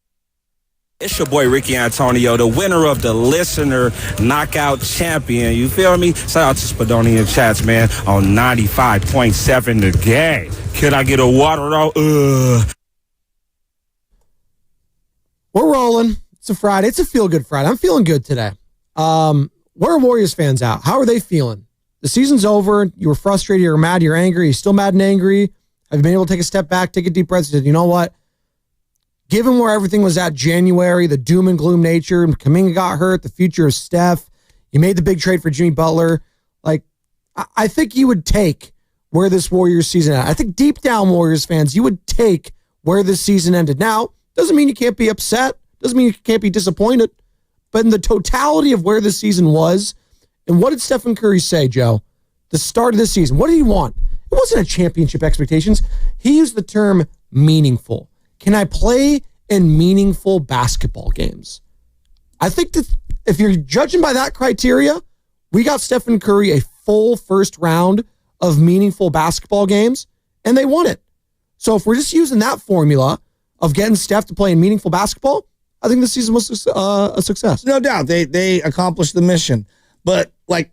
It's your boy Ricky Antonio, the winner of the Listener Knockout Champion. You feel me? Shout out to Spadoni and Chats, man, on 95.7 The Game. Can I get a water though? We're rolling. It's a Friday. It's a feel-good Friday. I'm feeling good today. Where are Warriors fans out? How are they feeling? The season's over. You were frustrated. You were mad. You're angry. You're still mad and angry. Have you been able to take a step back, take a deep breath, and say, you know what? Given where everything was at January, the doom and gloom nature, Kuminga got hurt, the future of Steph, you made the big trade for Jimmy Butler. Like, I think you would take where this Warriors season ended. I think deep down, Warriors fans, you would take where this season ended. Now, doesn't mean you can't be upset. Doesn't mean you can't be disappointed. But in the totality of where this season was, and what did Stephen Curry say, Joe? The start of this season, what did he want? It wasn't a championship expectations. He used the term meaningful. Can I play in meaningful basketball games? I think that if you're judging by that criteria, we got Stephen Curry a full first round of meaningful basketball games, and they won it. So if we're just using that formula of getting Steph to play in meaningful basketball, I think this season was a success. No doubt. They accomplished the mission. But, like,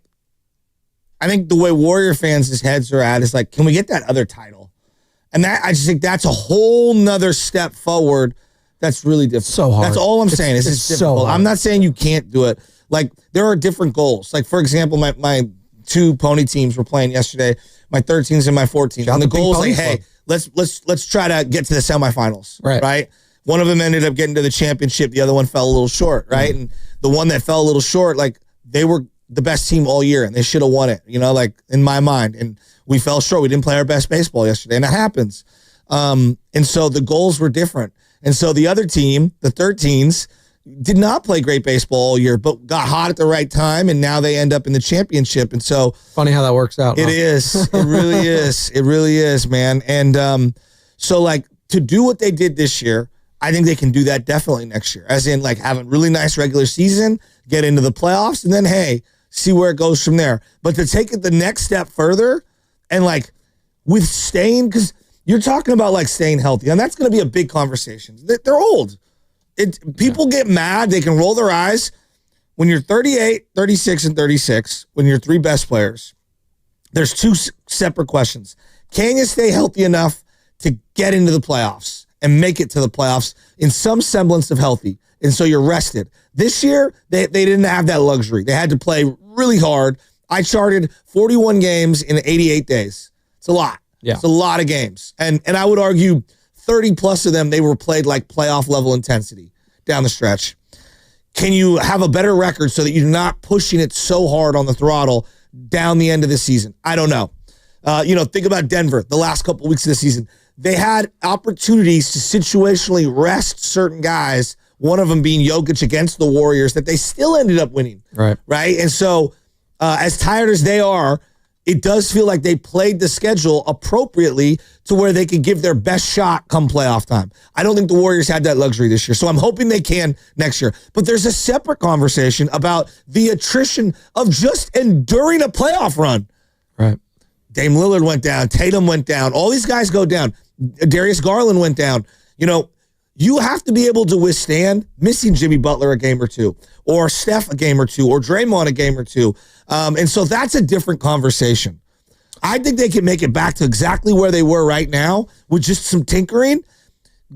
I think the way Warrior fans' heads are at is like, can we get that other title? And that I just think that's a whole nother step forward that's really difficult. So hard. That's all I'm saying. It's difficult. So hard. I'm not saying you can't do it. Like, there are different goals. Like, for example, my two pony teams were playing yesterday, my 13s and my 14s. And the goal is like, hey, let's try to get to the semifinals. Right? One of them ended up getting to the championship. The other one fell a little short, right? Mm-hmm. And the one that fell a little short, like, they were the best team all year, and they should have won it, like, in my mind. And we fell short. We didn't play our best baseball yesterday, and that happens. And so the goals were different. And so the other team, the 13s, did not play great baseball all year, but got hot at the right time, and now they end up in the championship. And so funny how that works out. It is. It really is. It really is, man. And so, like, to do what they did this year, I think they can do that definitely next year, as in, like, have a really nice regular season, get into the playoffs, and then, hey, see where it goes from there. But to take it the next step further and, like, with staying, because you're talking about, like, staying healthy, and that's going to be a big conversation. They're old. People get mad. They can roll their eyes. When you're 38, 36, and 36, when you're three best players, there's two separate questions. Can you stay healthy enough to get into the playoffs and make it to the playoffs in some semblance of healthy? And so you're rested. This year, they didn't have that luxury. They had to play really hard. I charted 41 games in 88 days. It's a lot. Yeah. It's a lot of games. And I would argue 30 plus of them, they were played like playoff level intensity down the stretch. Can you have a better record so that you're not pushing it so hard on the throttle down the end of the season? I don't know. Think about Denver the last couple weeks of the season. They had opportunities to situationally rest certain guys, one of them being Jokic against the Warriors, that they still ended up winning. Right. And so as tired as they are, it does feel like they played the schedule appropriately to where they could give their best shot come playoff time. I don't think the Warriors had that luxury this year, so I'm hoping they can next year. But there's a separate conversation about the attrition of just enduring a playoff run. Right. Dame Lillard went down. Tatum went down. All these guys go down. Darius Garland went down. You have to be able to withstand missing Jimmy Butler a game or two, or Steph a game or two, or Draymond a game or two. And so that's a different conversation. I think they can make it back to exactly where they were right now with just some tinkering.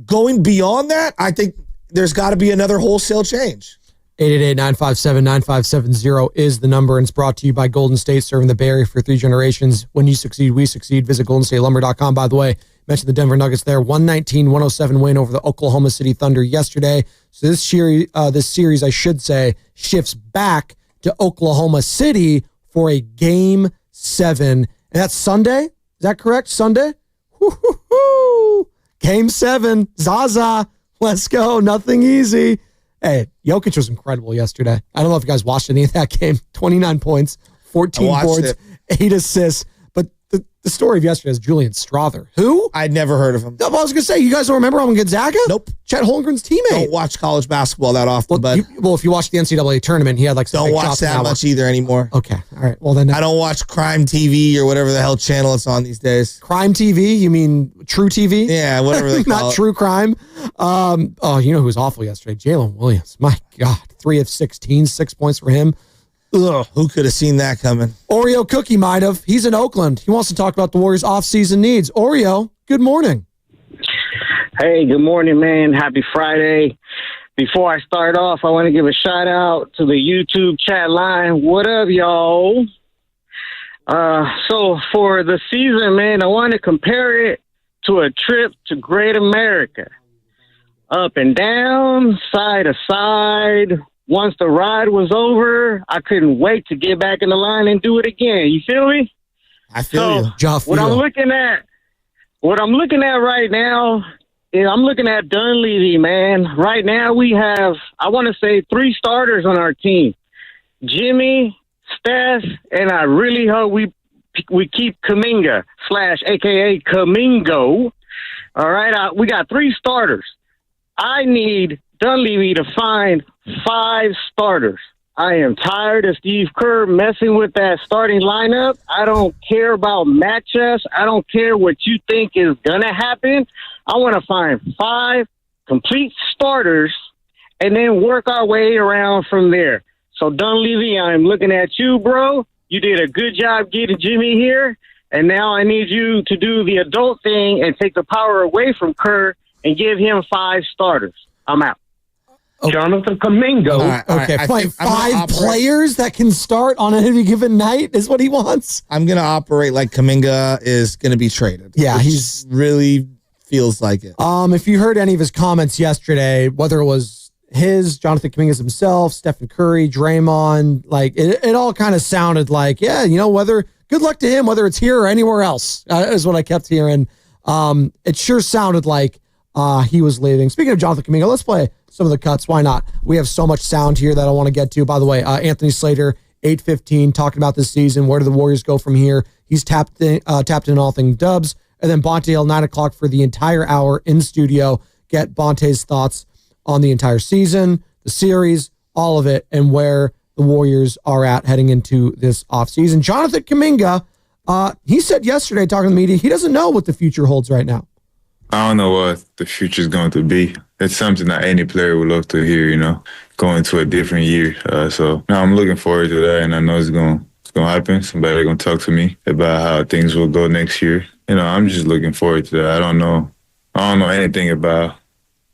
Going beyond that, I think there's got to be another wholesale change. 888-957-9570 is the number, and it's brought to you by Golden State, serving the Bay Area for 3 generations. When you succeed, we succeed. Visit goldenstatelumber.com. By the way, mentioned the Denver Nuggets there. 119-107 win over the Oklahoma City Thunder yesterday. So this series, I should say, shifts back to Oklahoma City for a Game 7. And that's Sunday? Is that correct? Sunday? Woo-hoo-hoo. Game 7. Zaza. Let's go. Nothing easy. Hey, Jokic was incredible yesterday. I don't know if you guys watched any of that game. 29 points, 14 boards, 8 assists. But the story of yesterday is Julian Strother. Who? I'd never heard of him. No, I was going to say, you guys don't remember him in Gonzaga? Nope. Chet Holmgren's teammate. Don't watch college basketball that often, Well, but if you watch the NCAA tournament, he had like some don't big watch shots an that hour. much either anymore. Okay. All right. Well, then I don't watch Crime TV or whatever the hell channel it's on these days. Crime TV, you mean True TV? Yeah, whatever they call Not it. True Crime. You know who was awful yesterday? Jalen Williams. My God. 3 of 16, 6 points for him. Ugh, who could have seen that coming? Oreo Cookie might have. He's in Oakland. He wants to talk about the Warriors' offseason needs. Oreo, good morning. Hey, good morning, man. Happy Friday. Before I start off, I want to give a shout out to the YouTube chat line. What up, y'all? So for the season, man, I want to compare it to a trip to Great America. Up and down, side to side. Once the ride was over, I couldn't wait to get back in the line and do it again. You feel me? I feel you. What I'm looking at right now is I'm looking at Dunleavy, man. Right now we have, I want to say, 3 starters on our team. Jimmy, Steph, and I really hope we keep Kuminga / AKA Kumingo. All right, we got 3 starters. I need Dunleavy to find 5 starters. I am tired of Steve Kerr messing with that starting lineup. I don't care about matchups. I don't care what you think is going to happen. I want to find 5 complete starters and then work our way around from there. So, Dunleavy, I'm looking at you, bro. You did a good job getting Jimmy here, and now I need you to do the adult thing and take the power away from Kerr and give him 5 starters. I'm out. Okay. Jonathan Kuminga. All right, Okay, I five think I'm gonna operate- players that can start on any given night is what he wants. I'm going to operate like Kuminga is going to be traded. Yeah, which he's really feels like it. If you heard any of his comments yesterday, whether it was Jonathan Kuminga himself, Stephen Curry, Draymond, like it all kind of sounded like, yeah, good luck to him, whether it's here or anywhere else, is what I kept hearing. It sure sounded like he was leaving. Speaking of Jonathan Kuminga, let's play some of the cuts. Why not? We have so much sound here that I want to get to. By the way, Anthony Slater, 8:15, talking about this season. Where do the Warriors go from here? He's tapped in all things Dubs. And then Bonte Hill, 9 o'clock for the entire hour in studio. Get Bonte's thoughts on the entire season, the series, all of it, and where the Warriors are at heading into this offseason. Jonathan Kuminga, he said yesterday, talking to the media, he doesn't know what the future holds right now. I don't know what the future is going to be. It's something that any player would love to hear, going to a different year. So I'm looking forward to that, and I know it's going to happen. Somebody going to talk to me about how things will go next year. I'm just looking forward to that. I don't know anything about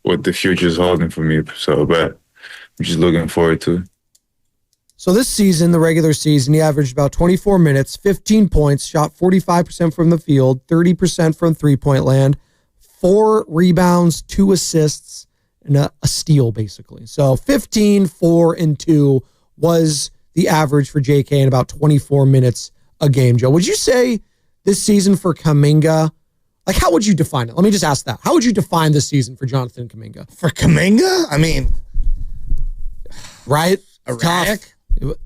what the future is holding for me. But I'm just looking forward to it. So this season, the regular season, he averaged about 24 minutes, 15 points, shot 45% from the field, 30% from three-point land, 4 rebounds, 2 assists, and a steal, basically. So 15, 4, and 2 was the average for JK in about 24 minutes a game, Joe. Would you say this season for Kuminga, like how would you define it? Let me just ask that. How would you define this season for Jonathan Kuminga? For Kuminga? I mean, right? erratic. Tough.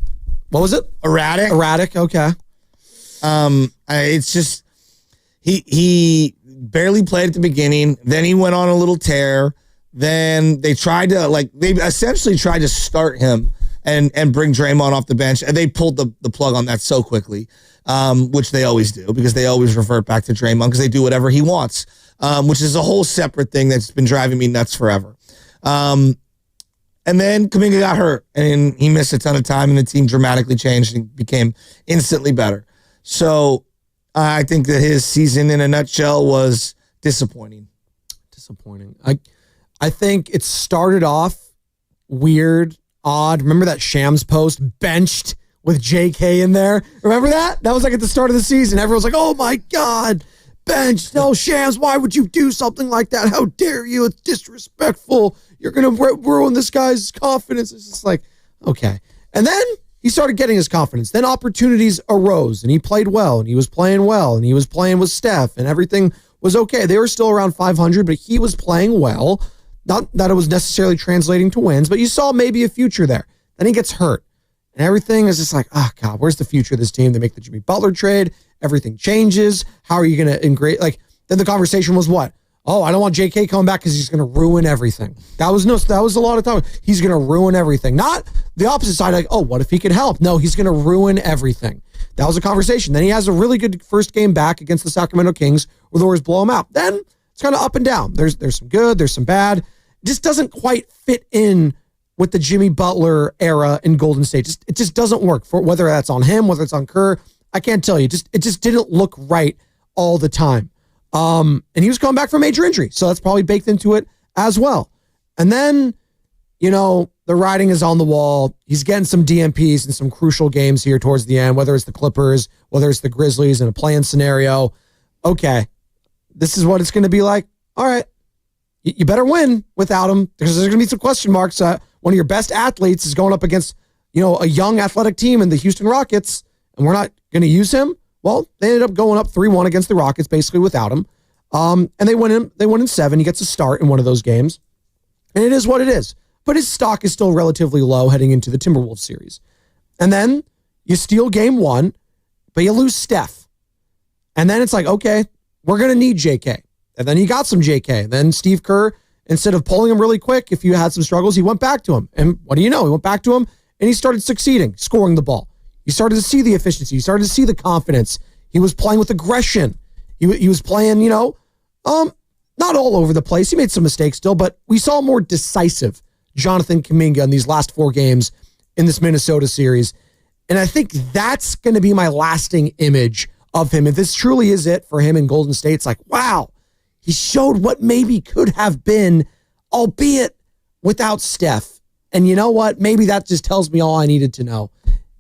What was it? Erratic. Erratic, okay. It's just he barely played at the beginning. Then he went on a little tear. Then they essentially tried to start him and bring Draymond off the bench, and they pulled the plug on that so quickly, which they always do because they always revert back to Draymond because they do whatever he wants, which is a whole separate thing that's been driving me nuts forever. And then Kuminga got hurt, and he missed a ton of time, and the team dramatically changed and became instantly better. So I think that his season in a nutshell was disappointing. I think it started off weird, odd. Remember that Shams post, benched with JK in there? Remember that? That was like at the start of the season. Everyone's like, oh my God, benched. No, Shams, why would you do something like that? How dare you? It's disrespectful. You're going to ruin this guy's confidence. It's just like, okay. And then he started getting his confidence. Then opportunities arose, and he played well, and he was playing well, and he was playing with Steph, and everything was okay. They were still around 500, but he was playing well. Not that it was necessarily translating to wins, but you saw maybe a future there. Then he gets hurt, and everything is just like, oh, God, where's the future of this team? They make the Jimmy Butler trade, everything changes. How are you going to integrate? Like, then the conversation was what? Oh, I don't want JK coming back because he's going to ruin everything. That was a lot of time. He's going to ruin everything. Not the opposite side, like, oh, what if he could help? No, he's going to ruin everything. That was a conversation. Then he has a really good first game back against the Sacramento Kings where the Warriors blow him out. Then it's kind of up and down. There's some good, there's some bad. It just doesn't quite fit in with the Jimmy Butler era in Golden State. It just doesn't work, for whether that's on him, whether it's on Kerr. I can't tell you. It just didn't look right all the time. And he was coming back from a major injury, so that's probably baked into it as well. And then, the writing is on the wall. He's getting some DMPs in some crucial games here towards the end, whether it's the Clippers, whether it's the Grizzlies in a play-in scenario. Okay, this is what it's going to be like. All right, you better win without him, because there's going to be some question marks. One of your best athletes is going up against, a young athletic team in the Houston Rockets, and we're not going to use him. Well, they ended up going up 3-1 against the Rockets, basically without him. And they win in 7. He gets a start in one of those games. And it is what it is. But his stock is still relatively low heading into the Timberwolves series. And then you steal game 1, but you lose Steph. And then it's like, okay, we're going to need JK. And then he got some JK. Then Steve Kerr, instead of pulling him really quick, if you had some struggles, he went back to him. And what do you know? He went back to him and he started succeeding, scoring the ball. You started to see the efficiency. You started to see the confidence. He was playing with aggression. He was playing, not all over the place. He made some mistakes still, but we saw more decisive Jonathan Kuminga in these last 4 games in this Minnesota series. And I think that's going to be my lasting image of him. If this truly is it for him in Golden State, it's like, wow, he showed what maybe could have been, albeit without Steph. And you know what? Maybe that just tells me all I needed to know.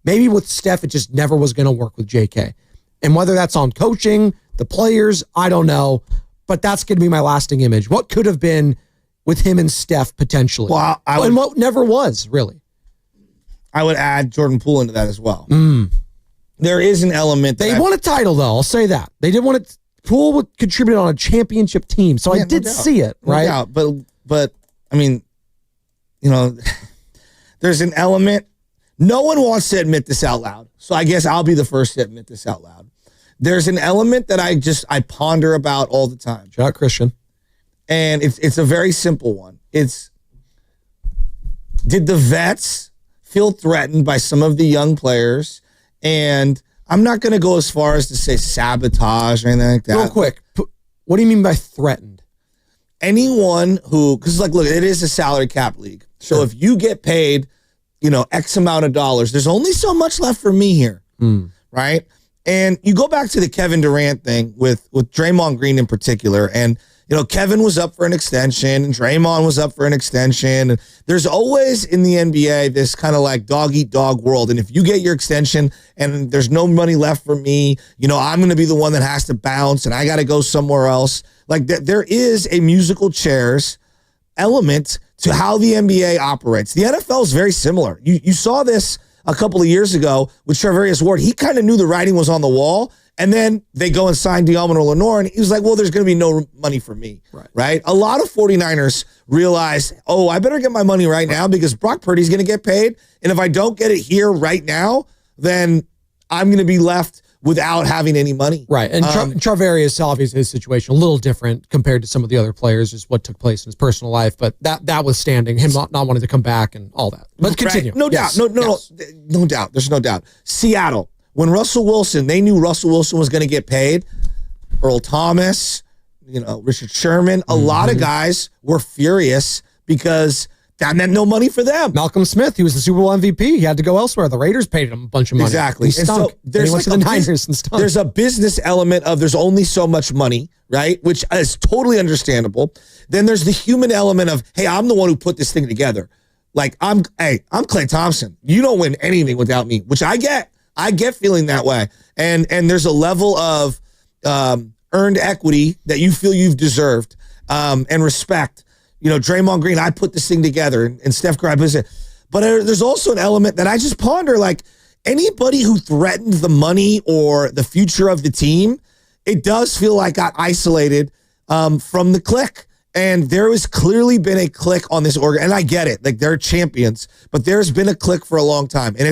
Maybe with Steph, it just never was going to work with JK. And whether that's on coaching, the players, I don't know. But that's going to be my lasting image. What could have been with him and Steph potentially? Well, and what never was, really. I would add Jordan Poole into that as well. There is an element. They won a title, though. I'll say that. They did want it. Poole would contribute on a championship team. So I did see it, right? No doubt. But I mean, there's an element. No one wants to admit this out loud. So I guess I'll be the first to admit this out loud. There's an element that I ponder about all the time. Shout out Christian. And it's a very simple one. Did the vets feel threatened by some of the young players? And I'm not going to go as far as to say sabotage or anything like that. Real quick, what do you mean by threatened? Anyone who, because look, it is a salary cap league. Sure. So if you get paid, X amount of dollars, there's only so much left for me here, right? And you go back to the Kevin Durant thing with Draymond Green in particular, and Kevin was up for an extension, and Draymond was up for an extension. And there's always in the NBA this kind of like dog eat dog world. And if you get your extension and there's no money left for me, I'm going to be the one that has to bounce, and I got to go somewhere else. Like there is a musical chairs element to how the NBA operates. The NFL is very similar. You saw this a couple of years ago with Charvarius Ward. He kind of knew the writing was on the wall, and then they go and sign Diamond Lenore, and he was like, well, there's going to be no money for me, right? A lot of 49ers realized, oh, I better get my money right now because Brock Purdy's going to get paid, and if I don't get it here right now, then I'm going to be left without having any money. Right. And Charvarius, obviously, his situation a little different compared to some of the other players, just what took place in his personal life. But that was standing, him not wanting to come back and all that. But continue. Right. No doubt. No doubt. There's no doubt. Seattle, when they knew Russell Wilson was going to get paid, Earl Thomas, Richard Sherman, a lot of guys were furious because that meant no money for them. Malcolm Smith, he was the Super Bowl MVP. He had to go elsewhere. The Raiders paid him a bunch of money. Exactly. He stunk. And so he went to the Niners and stunk. There's a business element of there's only so much money, right? Which is totally understandable. Then there's the human element of, hey, I'm the one who put this thing together. Like, I'm Klay Thompson. You don't win anything without me, which I get. I get feeling that way. And there's a level of earned equity that you feel you've deserved and respect. Draymond Green, I put this thing together, and Steph Curry, but there's also an element that I just ponder, like anybody who threatened the money or the future of the team, it does feel like got isolated from the clique. And there has clearly been a clique on this org, and I get it, like they're champions, but there's been a clique for a long time. And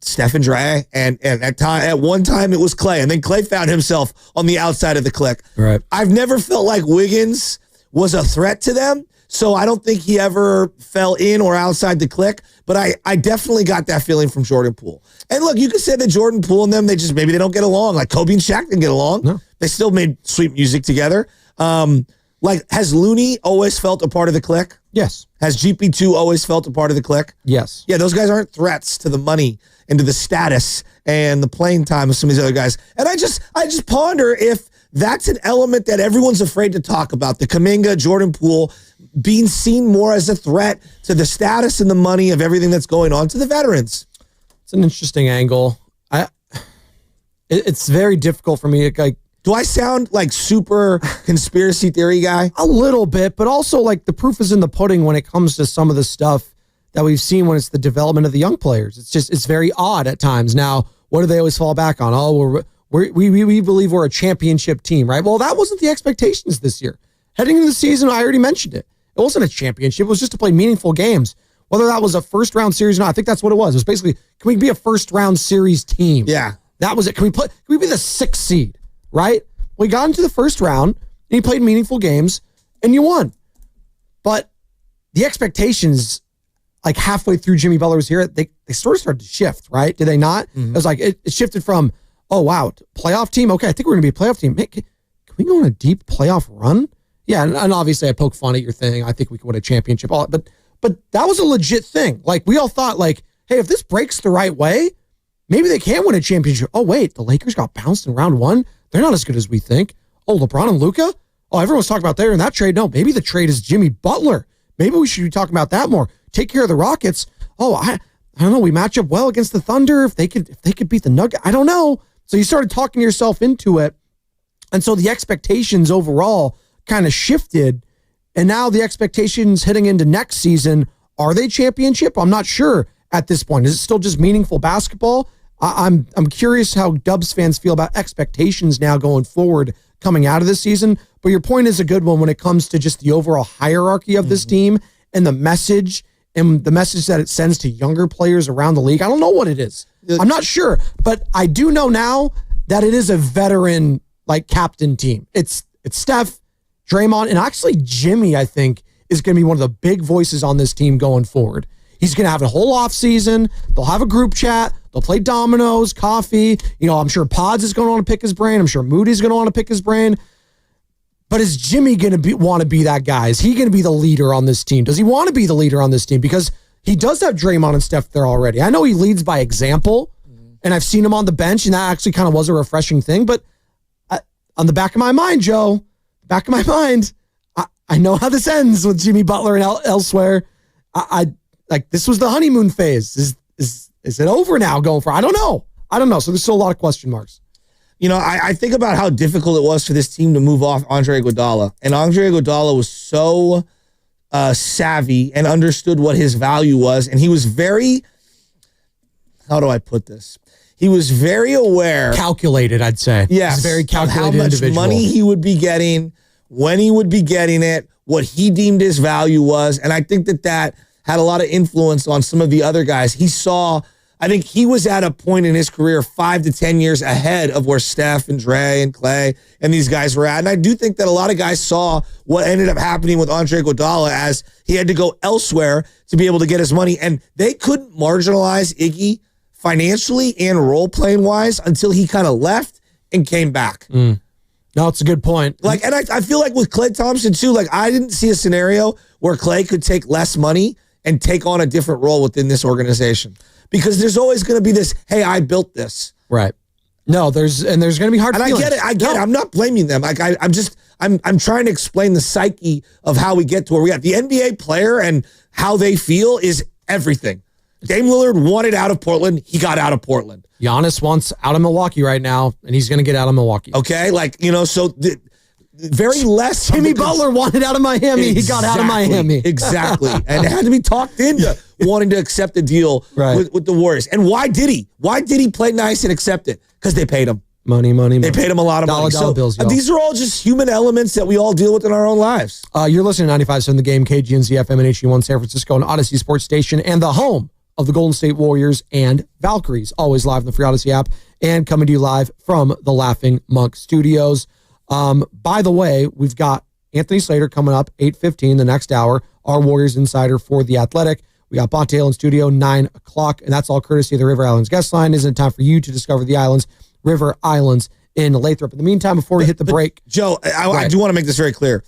Steph and Dre, and at one time it was Clay, and then Clay found himself on the outside of the clique. Right. I've never felt like Wiggins was a threat to them, so I don't think he ever fell in or outside the clique, but I definitely got that feeling from Jordan Poole. And look, you could say that Jordan Poole and them, maybe they don't get along. Like Kobe and Shaq didn't get along. No. They still made sweet music together. Like, has Looney always felt a part of the clique? Yes. Has GP2 always felt a part of the clique? Yes. Yeah, those guys aren't threats to the money and to the status and the playing time of some of these other guys. And I just ponder if that's an element that everyone's afraid to talk about. The Kuminga, Jordan Poole being seen more as a threat to the status and the money of everything that's going on to the veterans. It's an interesting angle. It's very difficult for me to do I sound like super conspiracy theory guy? A little bit, but also like the proof is in the pudding when it comes to some of the stuff that we've seen when it's the development of the young players. It's very odd at times. Now, what do they always fall back on? Oh, we believe we're a championship team, right? Well, that wasn't the expectations this year. Heading into the season, I already mentioned it. It wasn't a championship. It was just to play meaningful games. Whether that was a first round series or not, I think that's what it was. It was basically, can we be a first round series team? Yeah. That was it. Can we be the 6th seed? Right? We got into the first round, and you played meaningful games, and you won. But the expectations, like halfway through Jimmy Butler was here, they sort of started to shift, right? Did they not? Mm-hmm. It was like, it shifted from, oh, wow, playoff team? Okay, I think we're going to be a playoff team. Hey, can we go on a deep playoff run? Yeah, and obviously I poke fun at your thing. I think we can win a championship. But that was a legit thing. Like, we all thought, like, hey, if this breaks the right way, maybe they can win a championship. Oh, wait, the Lakers got bounced in round 1. They're not as good as we think. Oh, LeBron and Luka? Oh, everyone's talking about there in that trade. No, maybe the trade is Jimmy Butler. Maybe we should be talking about that more. Take care of the Rockets. Oh, I don't know. We match up well against the Thunder. If they could beat the Nuggets. I don't know. So you started talking yourself into it. And so the expectations overall kind of shifted. And now the expectations heading into next season, are they championship? I'm not sure at this point. Is it still just meaningful basketball? I'm curious how Dubs fans feel about expectations now going forward coming out of this season. But your point is a good one when it comes to just the overall hierarchy of this team and the message that it sends to younger players around the league. I don't know what it is. I'm not sure, but I do know now that it is a veteran like captain team. It's Steph, Draymond, and actually Jimmy, I think, is going to be one of the big voices on this team going forward. He's going to have a whole off season. They'll have a group chat. They'll play dominoes, coffee. You know, I'm sure Pods is going to want to pick his brain. I'm sure Moody's going to want to pick his brain. But is Jimmy going to want to be that guy? Is he going to be the leader on this team? Does he want to be the leader on this team? Because he does have Draymond and Steph there already. I know he leads by example, and I've seen him on the bench, and that actually kind of was a refreshing thing. But on the back of my mind, Joe, back of my mind, I know how this ends with Jimmy Butler and elsewhere. Like, this was the honeymoon phase. Is it over now going for? I don't know. So there's still a lot of question marks. You know, I think about how difficult it was for this team to move off Andre Iguodala. And Andre Iguodala was so savvy and understood what his value was. And he was very, how do I put this? He was very aware. Calculated, I'd say. Yes. He's very calculated how much individual. money he would be getting, when he would be getting it, what he deemed his value was. And I think that had a lot of influence on some of the other guys. I think he was at a point in his career 5 to 10 years ahead of where Steph and Dre and Clay and these guys were at. And I do think that a lot of guys saw what ended up happening with Andre Iguodala as he had to go elsewhere to be able to get his money. And they couldn't marginalize Iggy financially and role-playing wise until he kind of left and came back. No, it's a good point. Like, and I feel like with Klay Thompson too, like I didn't see a scenario where Klay could take less money and take on a different role within this organization. Because there's always going to be this, hey, I built this. Right. No, there's going to be hard feelings. I get it. I'm not blaming them. Like I'm trying to explain the psyche of how we get to where we got. The NBA player and how they feel is everything. Dame Lillard wanted out of Portland. He got out of Portland. Giannis wants out of Milwaukee right now, and he's going to get out of Milwaukee. Okay? Like, you know, so very less. Jimmy Butler wanted out of Miami. Exactly, he got out of Miami. Exactly. And it had to be talked into wanting to accept the deal with the Warriors. And why did he? Why did he play nice and accept it? Because they paid him. Money. They paid him a lot of money. Dollar bills, y'all. These are all just human elements that we all deal with in our own lives. You're listening to 95.7 The Game, KGNZ FM and HD1 San Francisco, and Odyssey Sports Station, and the home of the Golden State Warriors and Valkyries, always live in the Free Odyssey app and coming to you live from the Laughing Monk Studios. By the way, we've got Anthony Slater coming up 8:15 the next hour, our Warriors insider for The Athletic. We got Bonte Hill in studio 9 o'clock, and that's all courtesy of the River Islands guest line. Isn't it time for you to discover the islands, River Islands in Lathrop? In the meantime, before we hit the break. Joe, I do want to make this very clear.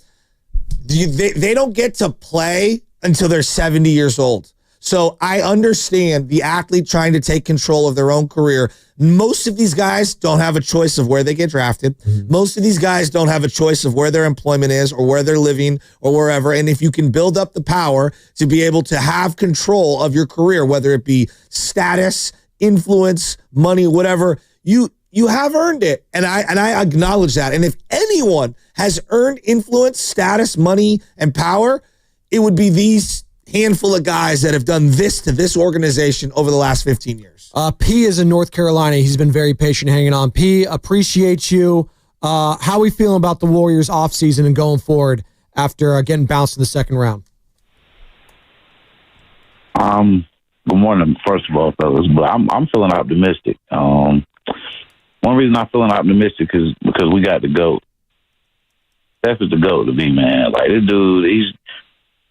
They don't get to play until they're 70 years old. So I understand the athlete trying to take control of their own career. Most of these guys don't have a choice of where they get drafted. Mm-hmm. Most of these guys don't have a choice of where their employment is or where they're living or wherever. And if you can build up the power to be able to have control of your career, whether it be status, influence, money, whatever, you have earned it. And I acknowledge that. And if anyone has earned influence, status, money, and power, it would be these handful of guys that have done this to this organization over the last 15 years. P is in North Carolina. He's been very patient hanging on. P, appreciate you. How are we feeling about the Warriors offseason and going forward after getting bounced in the second round? Good morning, first of all, fellas. But I'm feeling optimistic. One reason I'm feeling optimistic is because we got the GOAT. Steph is the GOAT to me, man. Like, this dude,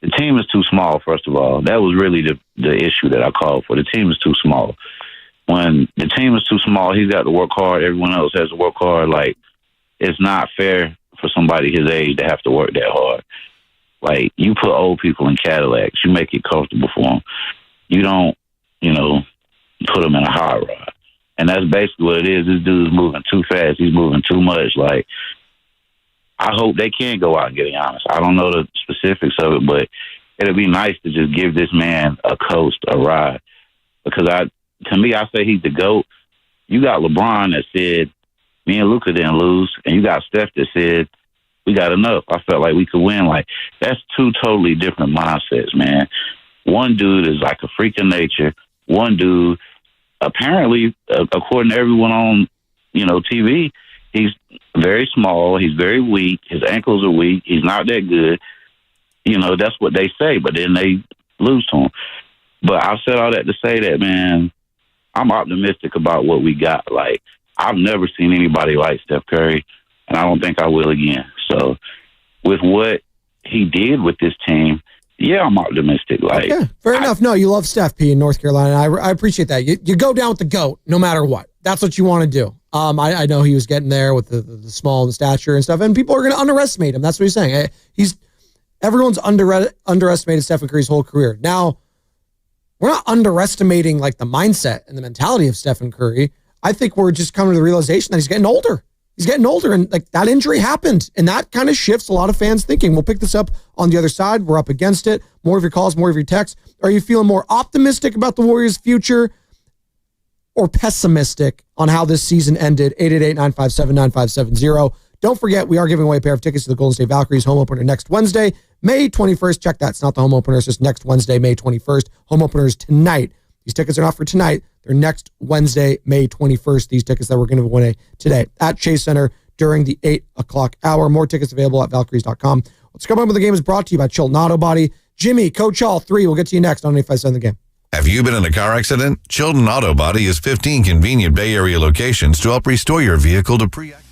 the team is too small, first of all. That was really the issue that I called for. The team is too small. When the team is too small, he's got to work hard. Everyone else has to work hard. Like, it's not fair for somebody his age to have to work that hard. Like, you put old people in Cadillacs. You make it comfortable for them. You don't, put them in a hot rod. And that's basically what it is. This dude's moving too fast. He's moving too much. Like, I hope they can go out and get Giannis. I don't know the specifics of it, but it'd be nice to just give this man a coast, a ride. Because to me, I say he's the GOAT. You got LeBron that said, me and Luka didn't lose, and you got Steph that said, we got enough. I felt like we could win. Like, that's two totally different mindsets, man. One dude is like a freak of nature. One dude, apparently, according to everyone on, TV, he's very small. He's very weak. His ankles are weak. He's not that good. That's what they say, but then they lose to him. But I've said all that to say that, man, I'm optimistic about what we got. Like, I've never seen anybody like Steph Curry, and I don't think I will again. So with what he did with this team, yeah, I'm optimistic. Like, okay, fair enough. No, you love Steph P in North Carolina. I appreciate that. You go down with the GOAT no matter what. That's what you want to do. I know he was getting there with the small and the stature and stuff, and people are going to underestimate him. That's what he's saying. Everyone's underestimated Stephen Curry's whole career. Now, we're not underestimating like the mindset and the mentality of Stephen Curry. I think we're just coming to the realization that he's getting older. He's getting older, and like that injury happened, and that kind of shifts a lot of fans' thinking. We'll pick this up on the other side. We're up against it. More of your calls, more of your texts. Are you feeling more optimistic about the Warriors' future or pessimistic on how this season ended? 888-957-9570. Don't forget, we are giving away a pair of tickets to the Golden State Valkyries home opener next Wednesday, May 21st. Check that. It's not the home opener. It's just next Wednesday, May 21st. Home opener is tonight. These tickets are not for tonight. They're next Wednesday, May 21st. These tickets that we're going to win today at Chase Center during the 8 o'clock hour. More tickets available at Valkyries.com. Let's come up with the game is brought to you by Chilton Auto Body. Jimmy, Coach Hall, 3. We'll get to you next on 857 The Game. Have you been in a car accident? Chilton Auto Body has 15 convenient Bay Area locations to help restore your vehicle to pre-accident.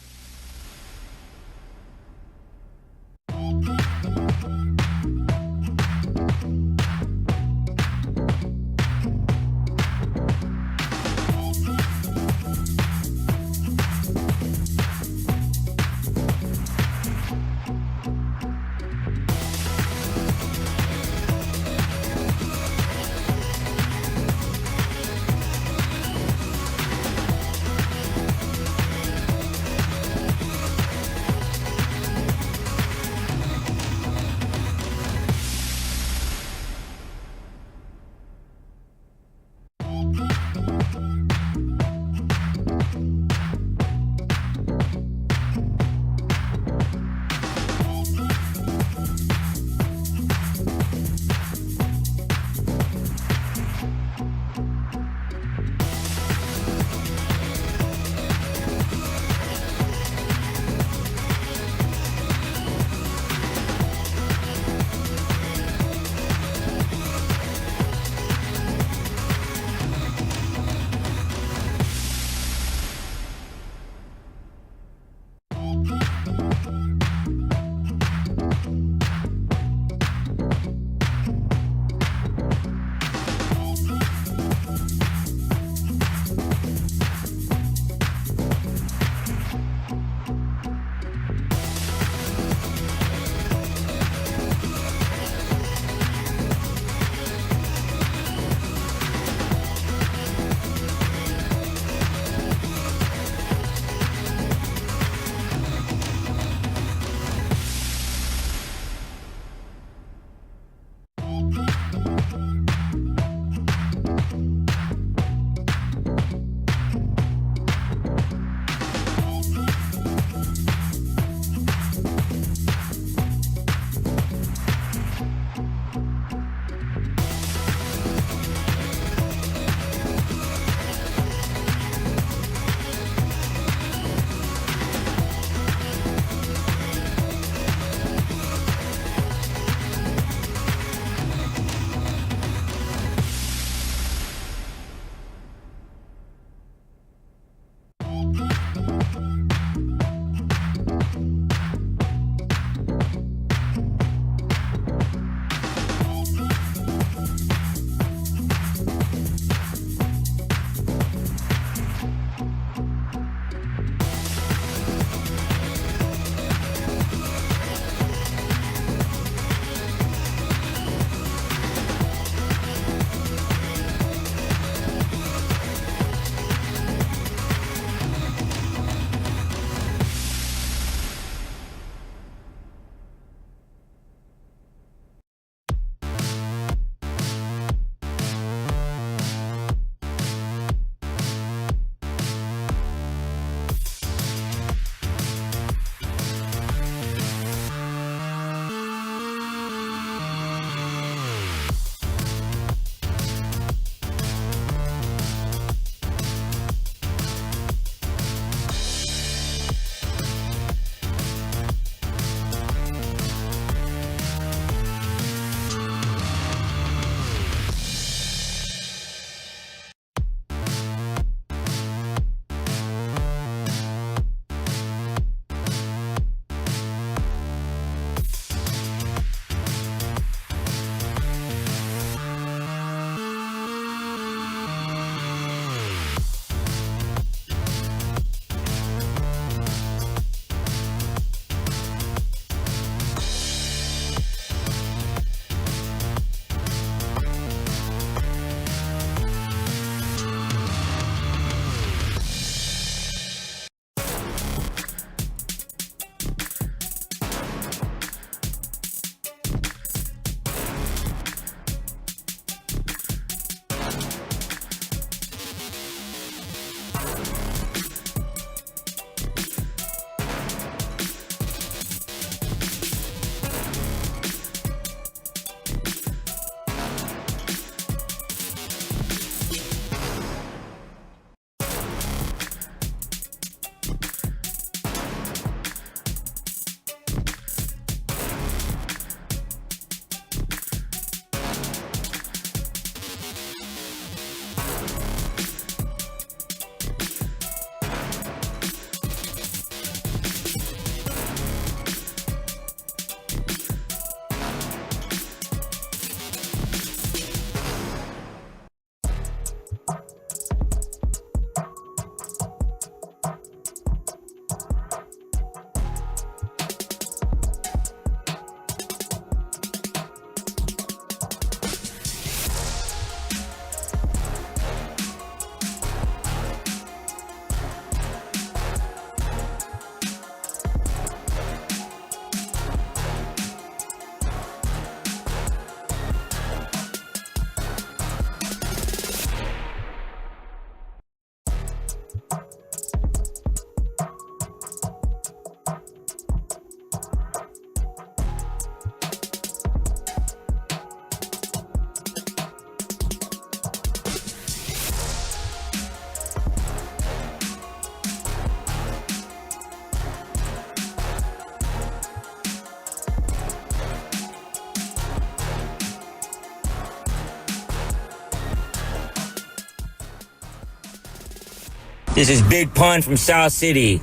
This is Big Pun from South City.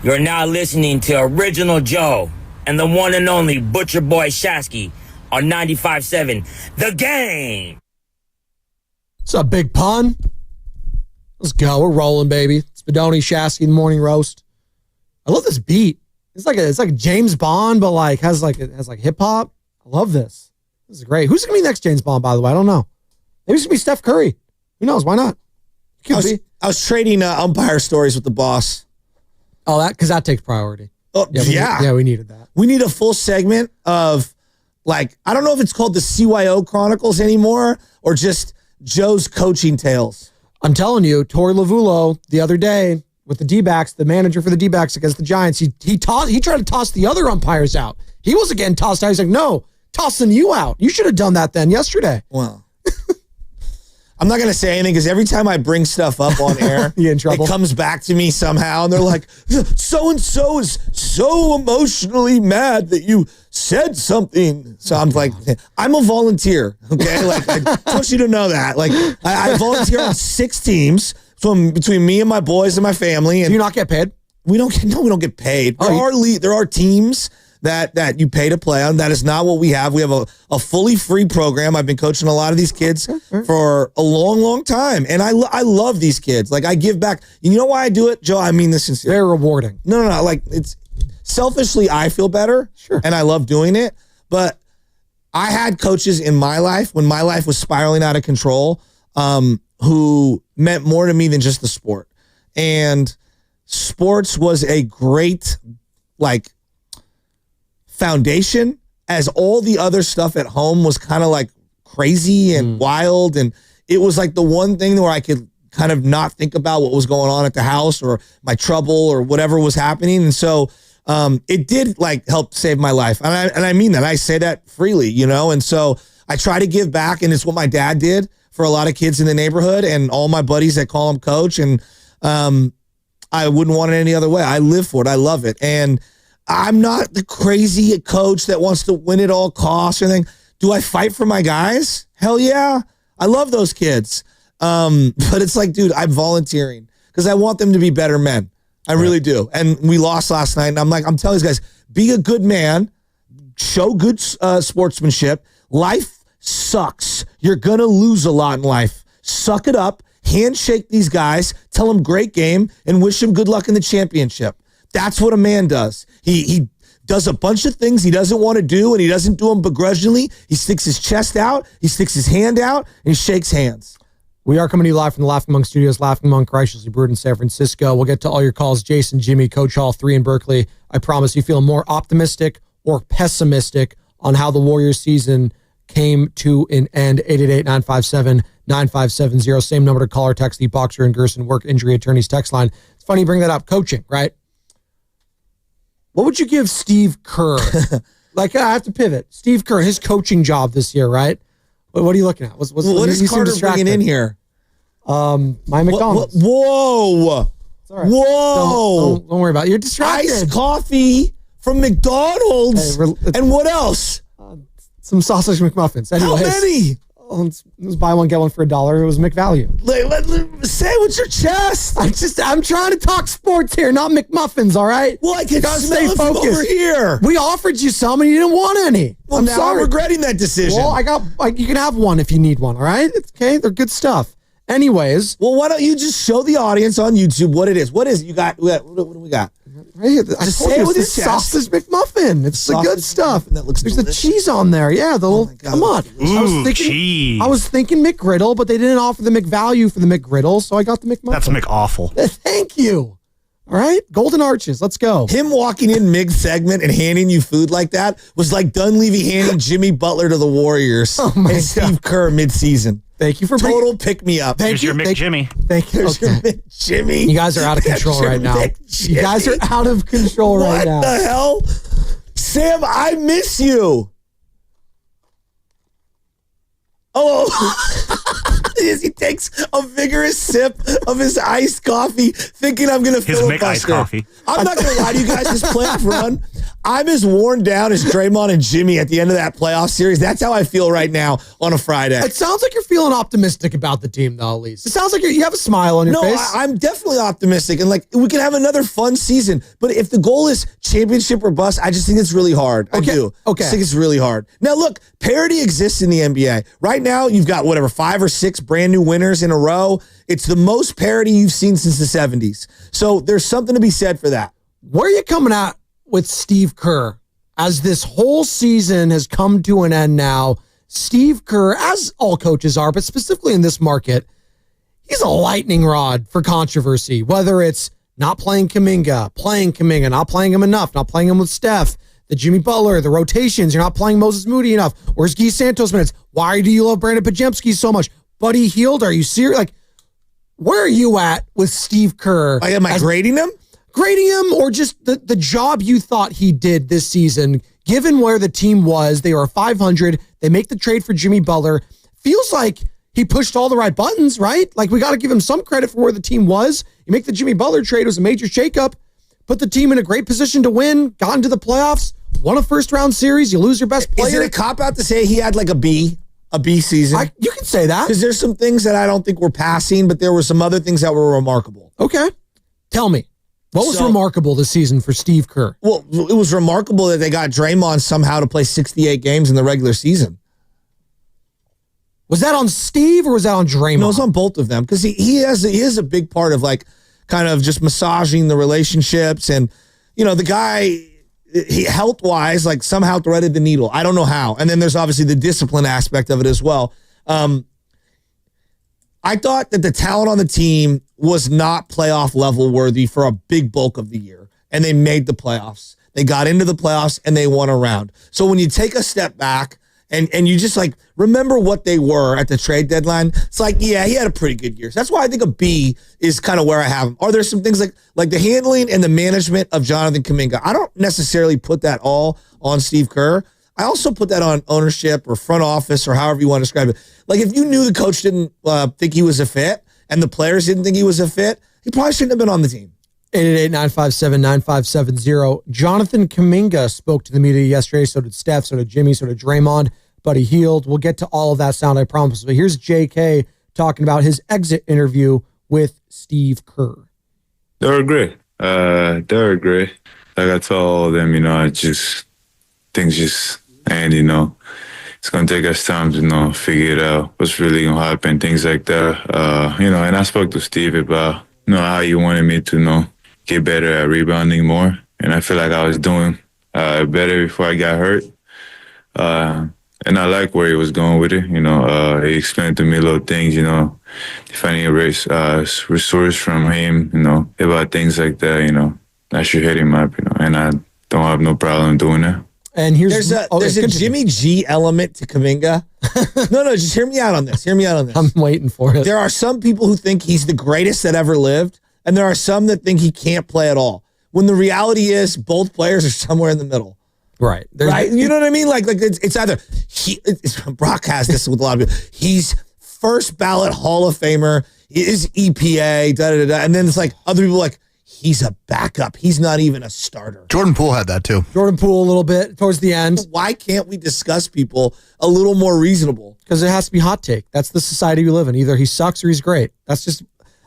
You're now listening to Original Joe and the one and only Butcher Boy Shasky on 95.7 The Game. What's up, Big Pun? Let's go. We're rolling, baby. It's Bedoni, Shasky, the morning roast. I love this beat. It's like James Bond, but has hip hop. I love this. This is great. Who's gonna be next James Bond, by the way? I don't know. Maybe it's gonna be Steph Curry. Who knows? Why not? I was trading umpire stories with the boss. Oh, because that takes priority. Oh, yeah. We needed that. We need a full segment of, I don't know if it's called the CYO Chronicles anymore or just Joe's coaching tales. I'm telling you, Torey Lavulo the other day with the D-backs, the manager for the D-backs against the Giants, he tried to toss the other umpires out. He wasn't getting tossed out. He's like, no, tossing you out. You should have done that then yesterday. Well, I'm not going to say anything because every time I bring stuff up on air, you in trouble? It comes back to me somehow. And they're like, so-and-so is so emotionally mad that you said something. So I'm like, I'm a volunteer, okay? I want you to know that. I volunteer on 6 teams between me and my boys and my family. And do you not get paid? We don't get paid. There are teams that you pay to play on. That is not what we have. We have a fully free program. I've been coaching a lot of these kids for a long, long time. And I love these kids. I give back. You know why I do it, Joe? I mean this sincerely. Very rewarding. No. It's selfishly, I feel better. Sure. And I love doing it. But I had coaches in my life when my life was spiraling out of control who meant more to me than just the sport. And sports was a great, foundation, as all the other stuff at home was kind of crazy and wild, and it was the one thing where I could kind of not think about what was going on at the house or my trouble or whatever was happening. And so it did help save my life, and I mean that. I say that freely, and so I try to give back, and it's what my dad did for a lot of kids in the neighborhood and all my buddies that call him coach, and I wouldn't want it any other way. I live for it. I love it. And I'm not the crazy coach that wants to win at all costs or anything. Do I fight for my guys? Hell yeah. I love those kids. But it's dude, I'm volunteering because I want them to be better men. I really do. And we lost last night. And I'm telling these guys, be a good man, show good sportsmanship. Life sucks. You're going to lose a lot in life. Suck it up, handshake these guys, tell them great game, and wish them good luck in the championship. That's what a man does. He does a bunch of things he doesn't want to do, and he doesn't do them begrudgingly. He sticks his chest out, he sticks his hand out, and he shakes hands. We are coming to you live from the Laughing Monk Studios, Laughing Monk, graciously brewed in San Francisco. We'll get to all your calls. Jason, Jimmy, Coach Hall, 3 in Berkeley. I promise you feel more optimistic or pessimistic on how the Warriors season came to an end. 888-957-9570. Same number to call or text the Boxer and Gerson Work Injury Attorneys text line. It's funny you bring that up. Coaching, right? What would you give Steve Kerr? I have to pivot. Steve Kerr, his coaching job this year, right? What are you looking at? What is Carter bringing in here? My McDonald's. Whoa. It's all right. Whoa. Don't worry about it. You're distracted. Iced coffee from McDonald's. And what else? Some sausage McMuffins. Anyways, how many? It was buy one, get one for $1. It was McValue. Say it with your chest. I'm trying to talk sports here, not McMuffins, all right? Well, I can smell it from over here. We offered you some and you didn't want any. Well, now I'm regretting that decision. Well, you can have one if you need one, all right? It's okay. They're good stuff. Anyways. Well, why don't you just show the audience on YouTube what it is? What is it? You got, what do we got? Right here. I told you it's the sausage McMuffin. It's the good stuff. That looks There's delicious. the cheese on there. Yeah, come on. Ooh, cheese. I was thinking McGriddle, but they didn't offer the McValue for the McGriddle, so I got the McMuffin. That's McAwful. Thank you. All right, Golden Arches. Let's go. Him walking in mid-segment and handing you food like that was like Dunleavy handing Jimmy Butler to the Warriors and Steve Kerr mid-season. Thank you for total pick-me-up. Here's your McJimmy. Thank you. There's your McJimmy. You guys are out of control right now. You guys are out of control right now. What the hell? Sam, I miss you. Oh, as he takes a vigorous sip of his iced coffee, thinking I'm going to filibuster. His Mick iced coffee. I'm not going to lie to you guys. This playoff run, I'm as worn down as Draymond and Jimmy at the end of that playoff series. That's how I feel right now on a Friday. It sounds like you're feeling optimistic about the team, though, at least. It sounds like you have a smile on your face. No, I'm definitely optimistic. And, we can have another fun season. But if the goal is championship or bust, I just think it's really hard. I do. Okay. I think it's really hard. Now, look, parity exists in the NBA. Right now, you've got, 5 or 6 brand new winners in a row. It's the most parity you've seen since the 70s. So there's something to be said for that. Where are you coming at with Steve Kerr? As this whole season has come to an end now, Steve Kerr, as all coaches are, but specifically in this market, he's a lightning rod for controversy, whether it's not playing Kuminga, not playing him enough, not playing him with Steph, the Jimmy Butler, the rotations, you're not playing Moses Moody enough. Where's Guy Santos minutes? Why do you love Brandon Pajemski so much? Buddy Hield, are you serious? Where are you at with Steve Kerr? Am I grading him? Grading him, or just the job you thought he did this season, given where the team was? They were 500. They make the trade for Jimmy Butler. Feels like he pushed all the right buttons, right? We got to give him some credit for where the team was. You make the Jimmy Butler trade. It was a major shakeup. Put the team in a great position to win. Got into the playoffs. Won a first-round series. You lose your best player. Is it a cop-out to say he had a B season? You can say that. Because there's some things that I don't think were passing, but there were some other things that were remarkable. Okay. Tell me. What was remarkable this season for Steve Kerr? Well, it was remarkable that they got Draymond somehow to play 68 games in the regular season. Was that on Steve or was that on Draymond? No, it was on both of them because he is a big part of kind of just massaging the relationships. And, the guy, he health-wise, somehow threaded the needle. I don't know how. And then there's obviously the discipline aspect of it as well. I thought that the talent on the team was not playoff level worthy for a big bulk of the year. And they made the playoffs. They got into the playoffs and they won a round. So when you take a step back and you just remember what they were at the trade deadline, it's yeah, he had a pretty good year. So that's why I think a B is kind of where I have him. Are there some things like the handling and the management of Jonathan Kuminga? I don't necessarily put that all on Steve Kerr. I also put that on ownership or front office or however you want to describe it. If you knew the coach didn't think he was a fit and the players didn't think he was a fit, he probably shouldn't have been on the team. 888-957-9570. Jonathan Kuminga spoke to the media yesterday. So did Steph, so did Jimmy, so did Draymond. Buddy Hield. We'll get to all of that sound, I promise. But here's JK talking about his exit interview with Steve Kerr. They were great. Like I told them, things and it's going to take us time to, figure it out, what's really going to happen, things like that. And I spoke to Steve about, how he wanted me to, get better at rebounding more. And I feel like I was doing better before I got hurt. And I like where he was going with it. He explained to me little things, if I need a resource from him, about things like that, I should hit him up, and I don't have no problem doing that. And there's a Jimmy G element to Kuminga. No, just hear me out on this. I'm waiting for it. There are some people who think he's the greatest that ever lived, and there are some that think he can't play at all. When the reality is both players are somewhere in the middle. Right. Right? You know what I mean? It's either Brock has this with a lot of people. He's first ballot Hall of Famer, is EPA, and then it's other people he's a backup. He's not even a starter. Jordan Poole had that too. Jordan Poole a little bit towards the end. Why can't we discuss people a little more reasonable? Because it has to be hot take. That's the society we live in. Either he sucks or he's great. That's just,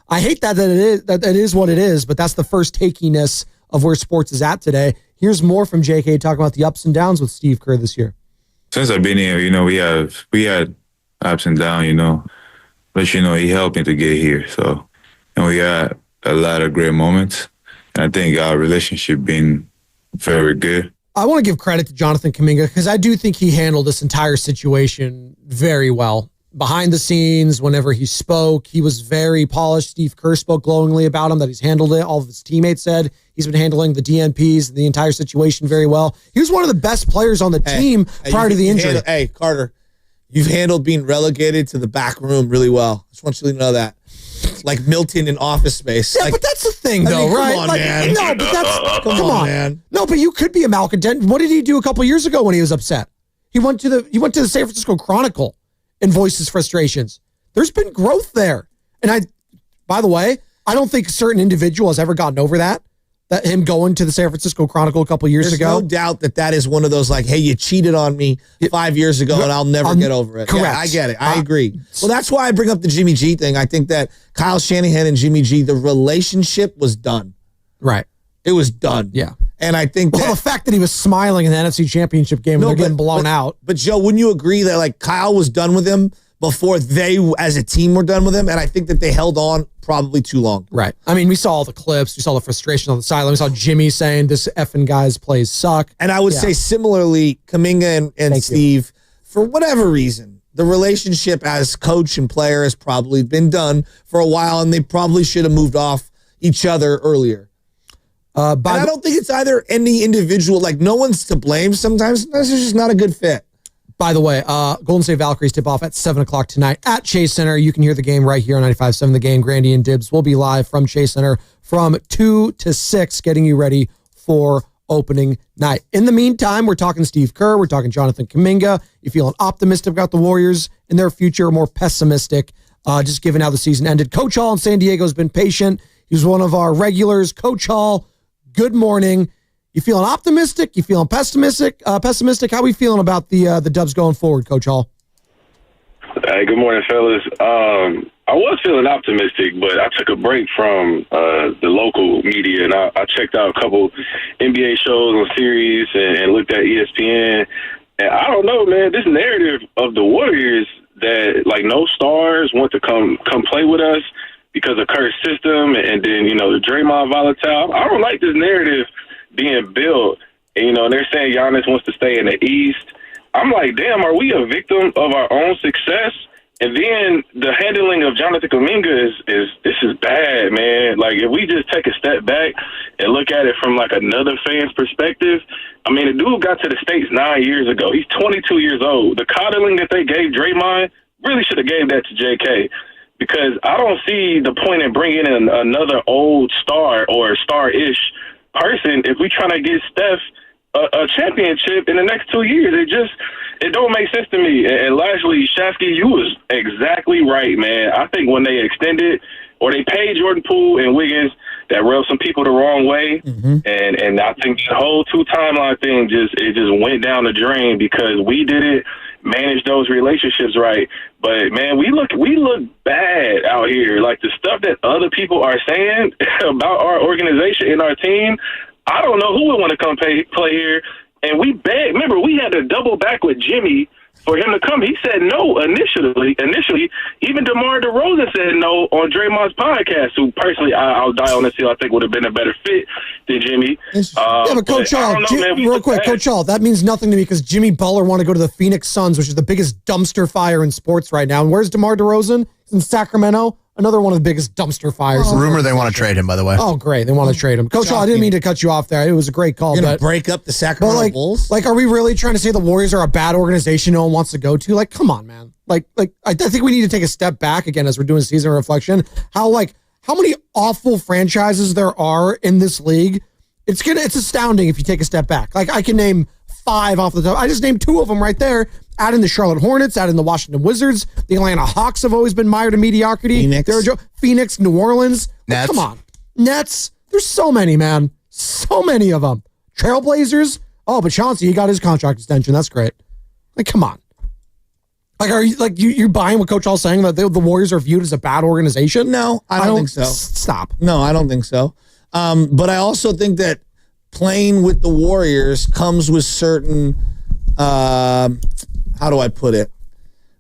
I hate that it is what it is, but that's the first takiness of where sports is at today. Here's more from JK talking about the ups and downs with Steve Kerr this year. Since I've been here, we had ups and downs, but he helped me to get here. So, and we got a lot of great moments. And I think our relationship been very good. I want to give credit to Jonathan Kuminga because I do think he handled this entire situation very well. Behind the scenes, whenever he spoke, he was very polished. Steve Kerr spoke glowingly about him, that he's handled it. All of his teammates said he's been handling the DNPs and the entire situation very well. He was one of the best players on the team prior to the injury. Carter, you've handled being relegated to the back room really well. I just want you to know that. Like Milton in Office Space. Yeah, but that's the thing, though, right? Come on, man. No, but that's come on, man. No, but you could be a malcontent. What did he do a couple years ago when he was upset? He went to the San Francisco Chronicle and voiced his frustrations. There's been growth there, and by the way, I don't think a certain individual has ever gotten over that That him going to the San Francisco Chronicle a couple years ago. There's no doubt that is one of those like, hey, you cheated on me 5 years ago and I'll never get over it. Correct. Yeah, I get it. I agree. Well, that's why I bring up the Jimmy G thing. I think that Kyle Shanahan and Jimmy G, the relationship was done. Right. It was done. Yeah. And I think the fact that he was smiling in the NFC Championship game when they're getting blown out. But Joe, wouldn't you agree that like Kyle was done with him before they as a team were done with him? And I think that they held on probably too long. Right. I mean, we saw all the clips. We saw the frustration on the sideline. We saw Jimmy saying this effing guy's plays suck. And I would say similarly, Kuminga and Steve, for whatever reason, the relationship as coach and player has probably been done for a while, and they probably should have moved off each other earlier. And I don't think it's either any individual, like no one's to blame sometimes. Sometimes it's just not a good fit. By the way, Golden State Valkyries tip off at 7 o'clock tonight at Chase Center. You can hear the game right here on 95.7 The Game. Grandy and Dibbs will be live from Chase Center from 2 to 6, getting you ready for opening night. In the meantime, we're talking Steve Kerr. We're talking Jonathan Kuminga. You feeling optimistic about the Warriors and their future, or more pessimistic, just given how the season ended? Coach Hall in San Diego has been patient. He was one of our regulars. Coach Hall, good morning. You feeling optimistic? You feeling pessimistic? Pessimistic? How are we feeling about the Dubs going forward, Coach Hall? Hey, good morning, fellas. I was feeling optimistic, but I took a break from the local media, and I checked out a couple NBA shows on series and looked at ESPN. And I don't know, man, this narrative of the Warriors that, like, no stars want to come play with us because of Kerr's system, and then, you know, the Draymond volatile. I don't like this narrative being built. And, you know, they're saying Giannis wants to stay in the East. I'm like, damn, are we a victim of our own success? And then the handling of Jonathan Kuminga is bad, man. Like, if we just take a step back and look at it from, like, another fan's perspective, I mean, the dude got to the States 9 years ago. He's 22 years old. The coddling that they gave Draymond really should have gave that to JK, because I don't see the point in bringing in another old star or star-ish person if we trying to get Steph a championship in the next 2 years. It don't make sense to me. And lastly, Shasky, you was exactly right, man. I think when they extended or they paid Jordan Poole and Wiggins, that rubbed some people the wrong way. And I think the whole two timeline thing just went down the drain because we didn't manage those relationships right. But man, we look bad out here. Like the stuff that other people are saying about our organization and our team, I don't know who would want to come play here. And we begged. Remember, we had to double back with Jimmy for him to come. He said no initially. Even DeMar DeRozan said no on Draymond's podcast, who personally I'll die on this hill, I think would have been a better fit than Jimmy. But Coach Hall, real quick, Coach Hall, that means nothing to me because Jimmy Butler wanted to go to the Phoenix Suns, which is the biggest dumpster fire in sports right now. And where's DeMar DeRozan? He's in Sacramento. Another one of the biggest dumpster fires. Rumor they want to trade him, by the way. Oh, great. They want to trade him. Coach Hall, I didn't mean to cut you off there. It was a great call. You're going to break up the Sacramento Bulls? Like, are we really trying to say the Warriors are a bad organization no one wants to go to? Like, come on, man. Like I think we need to take a step back again as we're doing season reflection. How many awful franchises there are in this league. It's astounding if you take a step back. Like, I can name 5 off the top. I just named 2 of them right there. Add in the Charlotte Hornets, add in the Washington Wizards. The Atlanta Hawks have always been mired in mediocrity. Phoenix, New Orleans. Nets. Come on. Nets. There's so many, man. So many of them. Trailblazers. Oh, but Chauncey, he got his contract extension. That's great. Like, come on. Like, are you you're buying what Coach Hall's saying that the Warriors are viewed as a bad organization? No, I don't think so. Stop. No, I don't think so. But I also think that playing with the Warriors comes with certain, how do I put it?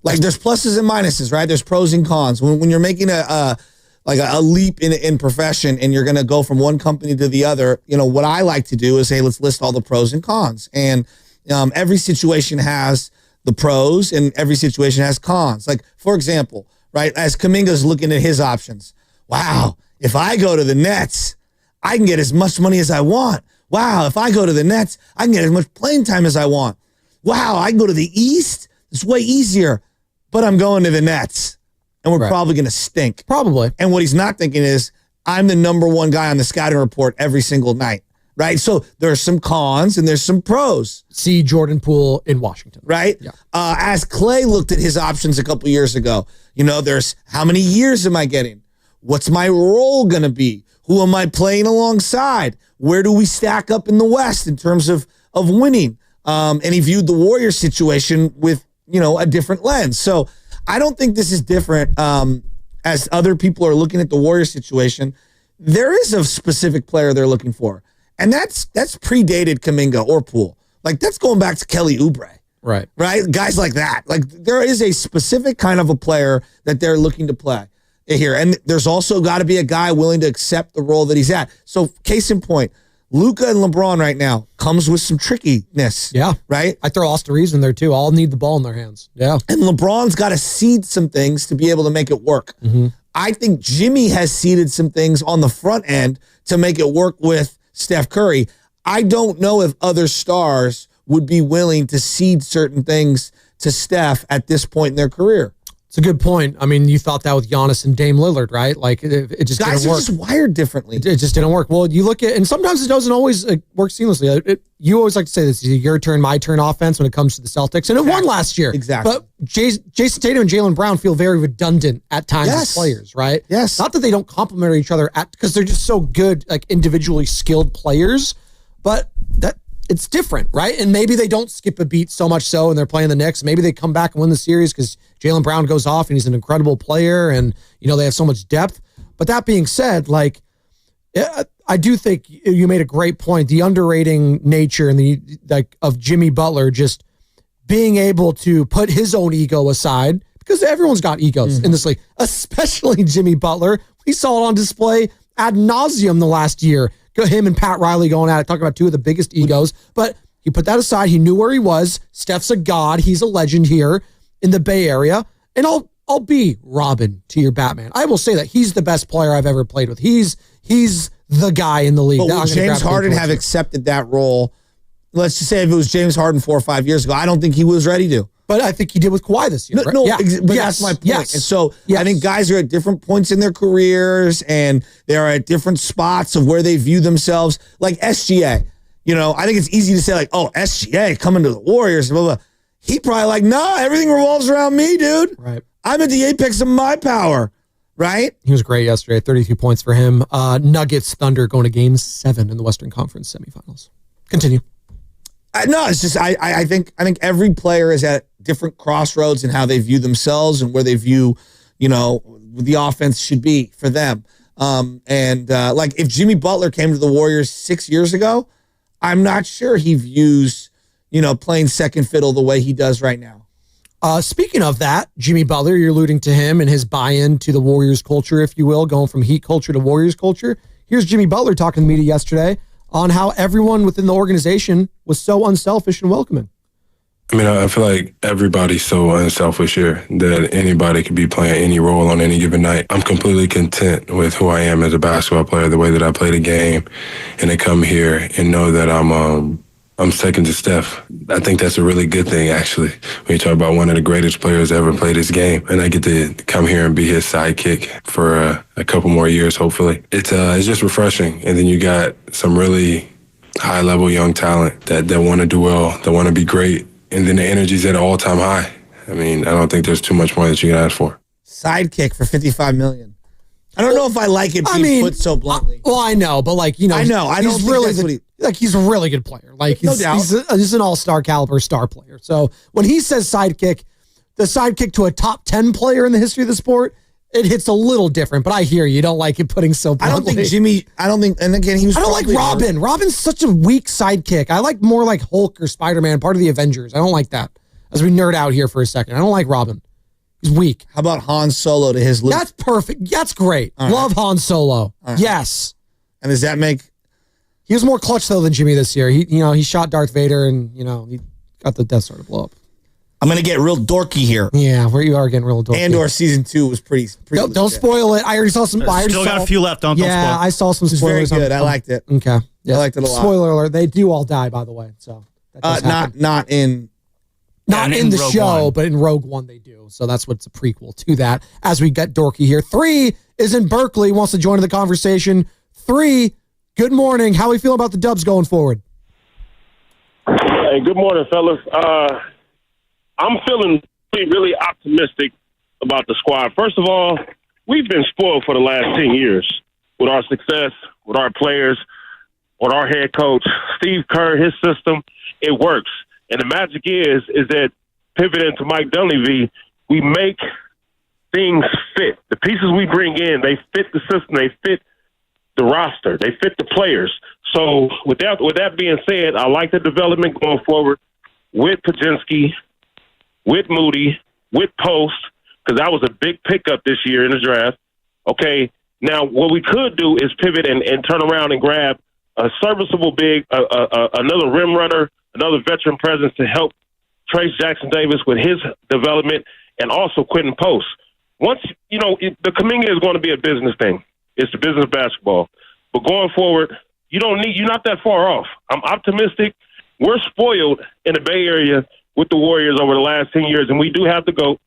Like, there's pluses and minuses, right? There's pros and cons. When you're making a leap in profession and you're going to go from one company to the other, you know, what I like to do is, hey, let's list all the pros and cons. And every situation has the pros and every situation has cons. Like, for example, right, as Kuminga's looking at his options, wow, if I go to the Nets, I can get as much money as I want. Wow, if I go to the Nets, I can get as much playing time as I want. Wow, I can go to the East. It's way easier, but I'm going to the Nets, and we're probably going to stink. Probably. And what he's not thinking is, I'm the number one guy on the scouting report every single night, right? So there's some cons and there's some pros. See Jordan Poole in Washington. Right? Yeah. As Clay looked at his options a couple years ago, you know, there's how many years am I getting? What's my role going to be? Who am I playing alongside? Where do we stack up in the West in terms of winning? And he viewed the Warriors situation with, a different lens. So I don't think this is different as other people are looking at the Warriors situation. There is a specific player they're looking for, and that's predated Kuminga or Poole. Like, that's going back to Kelly Oubre. Right. Guys like that. Like, there is a specific kind of a player that they're looking to play here. And there's also got to be a guy willing to accept the role that he's at. So, case in point, Luka and LeBron right now comes with some trickiness. Yeah. Right? I throw Austin Reeves in there, too. All need the ball in their hands. Yeah. And LeBron's got to seed some things to be able to make it work. Mm-hmm. I think Jimmy has seeded some things on the front end to make it work with Steph Curry. I don't know if other stars would be willing to cede certain things to Steph at this point in their career. It's a good point. I mean, you thought that with Giannis and Dame Lillard, right? Like, it just guys didn't work. Guys are just wired differently. It just didn't work. Well, you look at, and sometimes it doesn't always work seamlessly. You always like to say this is your turn, my turn offense when it comes to the Celtics, and it won last year. Exactly. But Jason Tatum and Jaylen Brown feel very redundant at times as players, right? Yes. Not that they don't complement each other because they're just so good, like individually skilled players, but that it's different, right? And maybe they don't skip a beat so much so, and they're playing the Knicks. Maybe they come back and win the series because Jaylen Brown goes off and he's an incredible player, and they have so much depth. But that being said, like, I do think you made a great point. The underrating nature and of Jimmy Butler just being able to put his own ego aside, because everyone's got egos in this league, especially Jimmy Butler. We saw it on display ad nauseum the last year. Him and Pat Riley going at it, talking about two of the biggest egos. But he put that aside. He knew where he was. Steph's a god. He's a legend here in the Bay Area. And I'll be Robin to your Batman. I will say that he's the best player I've ever played with. He's the guy in the league. But would James Harden have accepted that role? Let's just say if it was James Harden 4 or 5 years ago, I don't think he was ready to. But I think he did with Kawhi this year. No, but that's my point. Yes. And so I think guys are at different points in their careers, and they're at different spots of where they view themselves. Like SGA, I think it's easy to say like, oh, SGA coming to the Warriors, blah, blah. He probably like, nah, everything revolves around me, dude. Right. I'm at the apex of my power. Right? He was great yesterday. 32 points for him. Nuggets Thunder going to Game 7 in the Western Conference semifinals. Continue. No, it's just I think every player is at different crossroads in how they view themselves and where they view, the offense should be for them. Like if Jimmy Butler came to the Warriors 6 years ago, I'm not sure he views, playing second fiddle the way he does right now. Speaking of that, Jimmy Butler, you're alluding to him and his buy-in to the Warriors culture, if you will, going from Heat culture to Warriors culture. Here's Jimmy Butler talking to the media yesterday on how everyone within the organization was so unselfish and welcoming. I mean, I feel like everybody's so unselfish here that anybody could be playing any role on any given night. I'm completely content with who I am as a basketball player, the way that I play the game, and to come here and know that I'm second to Steph. I think that's a really good thing, actually, when you talk about one of the greatest players to ever play this game. And I get to come here and be his sidekick for a couple more years, hopefully. It's just refreshing. And then you got some really high-level young talent that want to do well, that want to be great. And then the energy's at an all-time high. I mean, I don't think there's too much more that you can ask for. Sidekick for $55 million. I don't know if I like it being put so bluntly. I know, but I know. I don't he's a really good player. Like no doubt. He's an all-star caliber star player. So when he says sidekick, the sidekick to a top 10 player in the history of the sport, it hits a little different. But I hear you don't like it putting so bluntly. I don't think Jimmy. And again, he was. I don't like Robin. Robin's such a weak sidekick. I like more like Hulk or Spider-Man, part of the Avengers. I don't like that. As we nerd out here for a second, I don't like Robin. He's weak. How about Han Solo to his Luke? That's perfect. That's great. Love Han Solo. Yes. And does that make? He was more clutch though than Jimmy this year. He shot Darth Vader and he got the Death Star to blow up. I'm gonna get real dorky here. Yeah, where you are getting real dorky. Andor season 2 was pretty. Don't spoil it. I already saw some. Still got a few left. Don't spoil. I saw some spoilers. Very good. I liked it. Okay. Yeah. I liked it a lot. Spoiler alert: they do all die, by the way. So not in the show, but in Rogue One they do. So that's what's a prequel to that. As we get dorky here, 3 is in Berkeley. Wants to join the conversation. 3. Good morning. How are we feeling about the Dubs going forward? Hey, good morning, fellas. I'm feeling really optimistic about the squad. First of all, we've been spoiled for the last 10 years with our success, with our players, with our head coach, Steve Kerr, his system, it works. And the magic is that pivoting to Mike Dunleavy, we make things fit. The pieces we bring in, they fit the system, they fit the roster, they fit the players. So with that being said, I like the development going forward with Pajinski, with Moody, with Post, because that was a big pickup this year in the draft. Okay, now what we could do is pivot and turn around and grab a serviceable big, another rim runner, another veteran presence to help Trace Jackson-Davis with his development, and also Quentin Post. Once, the Kuminga is going to be a business thing. It's the business of basketball. But going forward, you're not that far off. I'm optimistic. We're spoiled in the Bay Area with the Warriors over the last 10 years, and we do have the GOAT.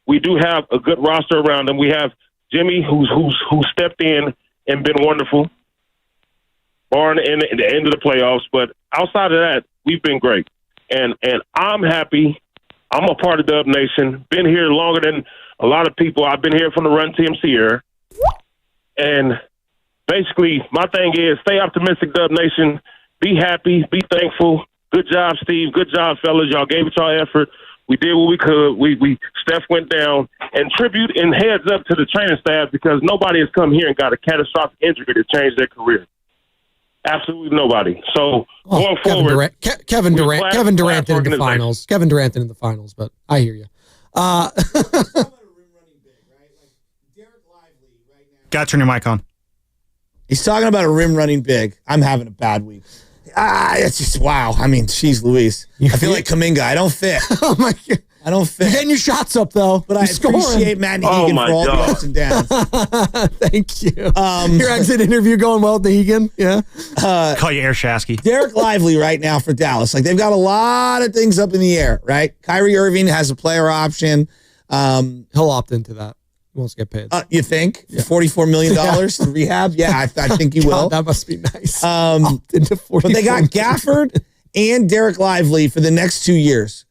We do have a good roster around them. We have Jimmy, who stepped in and been wonderful, barring in the end of the playoffs. But outside of that, we've been great. And I'm happy. I'm a part of Dub Nation. Been here longer than a lot of people. I've been here from the Run TMC era. And basically, my thing is stay optimistic, Dub Nation. Be happy. Be thankful. Good job, Steve. Good job, fellas. Y'all gave it y'all effort. We did what we could. We Steph went down. And tribute and heads up to the training staff, because nobody has come here and got a catastrophic injury to change their career. Absolutely nobody. So going forward, Kevin Durant in the finals. Kevin Durant in the finals, but I hear you. Got to turn your mic on. He's talking about a rim running big. I'm having a bad week. It's just, wow. I mean, geez Louise. I feel like Kuminga. I don't fit. Oh, my God. I don't fit. You're getting your shots up, though. But I appreciate Matt Egan for all the ups and downs. Thank you. Your exit interview going well with the Egan? Yeah. Call you Air Shasky. Derek Lively right now for Dallas. Like, they've got a lot of things up in the air, right? Kyrie Irving has a player option. He'll opt into that. He won't get paid. You think? Yeah. $44 million to rehab? Yeah, I think he will. That must be nice. But they got Gafford and Derek Lively for the next 2 years.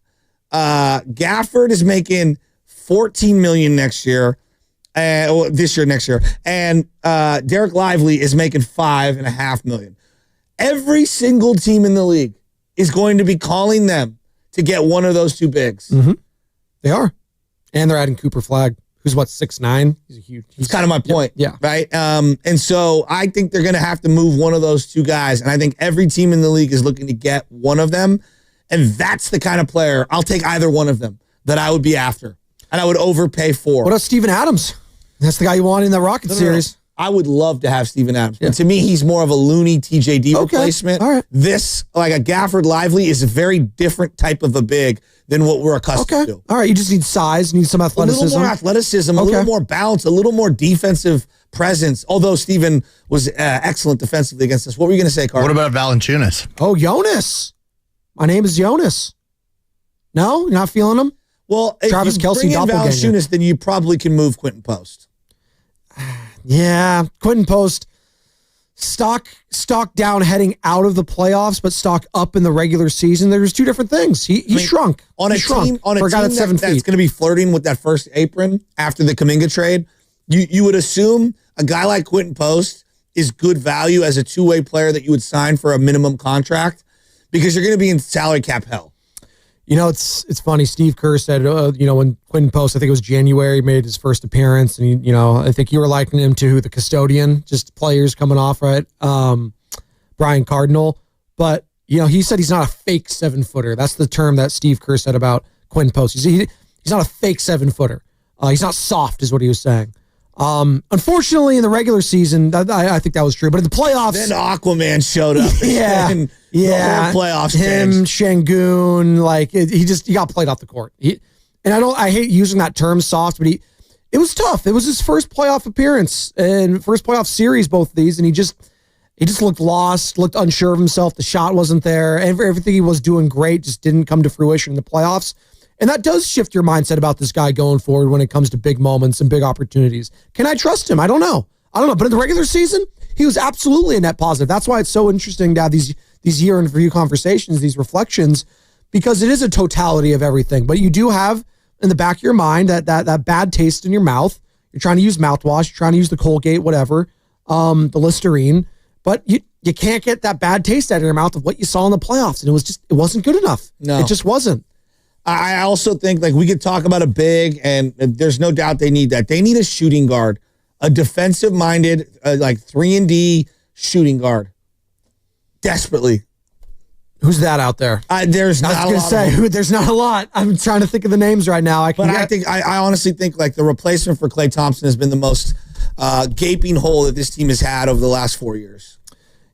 Gafford is making $14 million next year. Next year. And Derek Lively is making $5.5 million. Every single team in the league is going to be calling them to get one of those two bigs. Mm-hmm. They are. And they're adding Cooper Flagg, who's 6'9". He's a huge. That's kind of my point. Yeah. Right. And so I think they're going to have to move one of those two guys. And I think every team in the league is looking to get one of them. And that's the kind of player, I'll take either one of them, that I would be after. And I would overpay for. What about Steven Adams? That's the guy you want in the Rocket series. I would love to have Steven Adams. Yeah. And to me, he's more of a loony TJD replacement. All right. This, like a Gafford Lively, is a very different type of a big than what we're accustomed to. All right. You just need size, need some athleticism. A little more athleticism, a little more balance, a little more defensive presence. Although Steven was excellent defensively against us. What were you going to say, Carl? What about Valanciunas? Oh, Jonas. My name is Jonas. No? You're not feeling him? Well, if Travis you Kelce bring in doppelganger. Valanciunas, then you probably can move Quentin Post. Yeah. Quentin Post, stock down heading out of the playoffs, but stock up in the regular season. There's two different things. He shrunk. On a team that's 7 feet. That's going to be flirting with that first apron after the Kuminga trade, you would assume a guy like Quentin Post is good value as a two-way player that you would sign for a minimum contract, because you're going to be in salary cap hell. It's funny. Steve Kerr said, when Quentin Post, I think it was January, made his first appearance, and I think you were likening him to the custodian, just players coming off, right? Brian Cardinal, but he said he's not a fake 7-footer. That's the term that Steve Kerr said about Quentin Post. He's not a fake 7-footer. He's not soft, is what he was saying. Unfortunately, in the regular season, I think that was true. But in the playoffs, then Aquaman showed up. Yeah, the whole playoffs. Him, Şengün, he got played off the court. I hate using that term, soft, but it was tough. It was his first playoff appearance and first playoff series, both of these, and he just looked lost, looked unsure of himself. The shot wasn't there, and everything he was doing great just didn't come to fruition in the playoffs. And that does shift your mindset about this guy going forward when it comes to big moments and big opportunities. Can I trust him? I don't know. But in the regular season, he was absolutely a net positive. That's why it's so interesting to have these year in review conversations, these reflections, because it is a totality of everything. But you do have in the back of your mind that bad taste in your mouth. You're trying to use mouthwash. You're trying to use the Colgate, whatever. the Listerine, but you can't get that bad taste out of your mouth of what you saw in the playoffs. And it wasn't good enough. No. It just wasn't. I also think like we could talk about a big, and there's no doubt they need that. They need a shooting guard, a defensive-minded, like 3-and-D shooting guard. Desperately. Who's that out there? There's not a lot. There's not a lot. I'm trying to think of the names right now. I honestly think like the replacement for Klay Thompson has been the most gaping hole that this team has had over the last 4 years.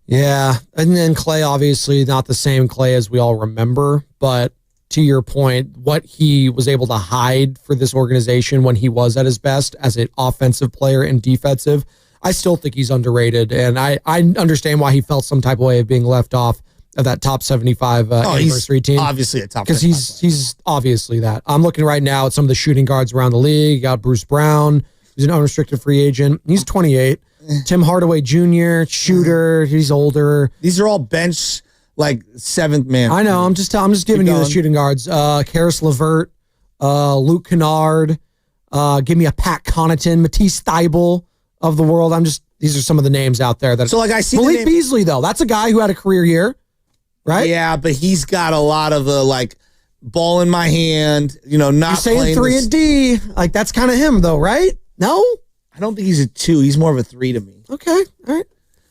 Yeah, and then Klay, obviously not the same Klay as we all remember, but to your point, what he was able to hide for this organization when he was at his best as an offensive player and defensive, I still think he's underrated, and I understand why he felt some type of way of being left off of that top 75 anniversary team. Obviously a top 75. Because he's obviously that. I'm looking right now at some of the shooting guards around the league. You got Bruce Brown, who's an unrestricted free agent. He's 28. Tim Hardaway Jr., shooter. He's older. These are all bench, like, seventh man. I know. I'm just giving you the shooting guards. Karis LeVert, Luke Kennard. Give me a Pat Connaughton, Matisse Thybulle of the world. These are some of the names out there. So, like, I see Malik Beasley, though. That's a guy who had a career year, right? Yeah, but he's got a lot of the, like, ball in my hand, not You're saying playing 3-and-D. Like, that's kind of him, though, right? No? I don't think he's a 2. He's more of a 3 to me. Okay, all right.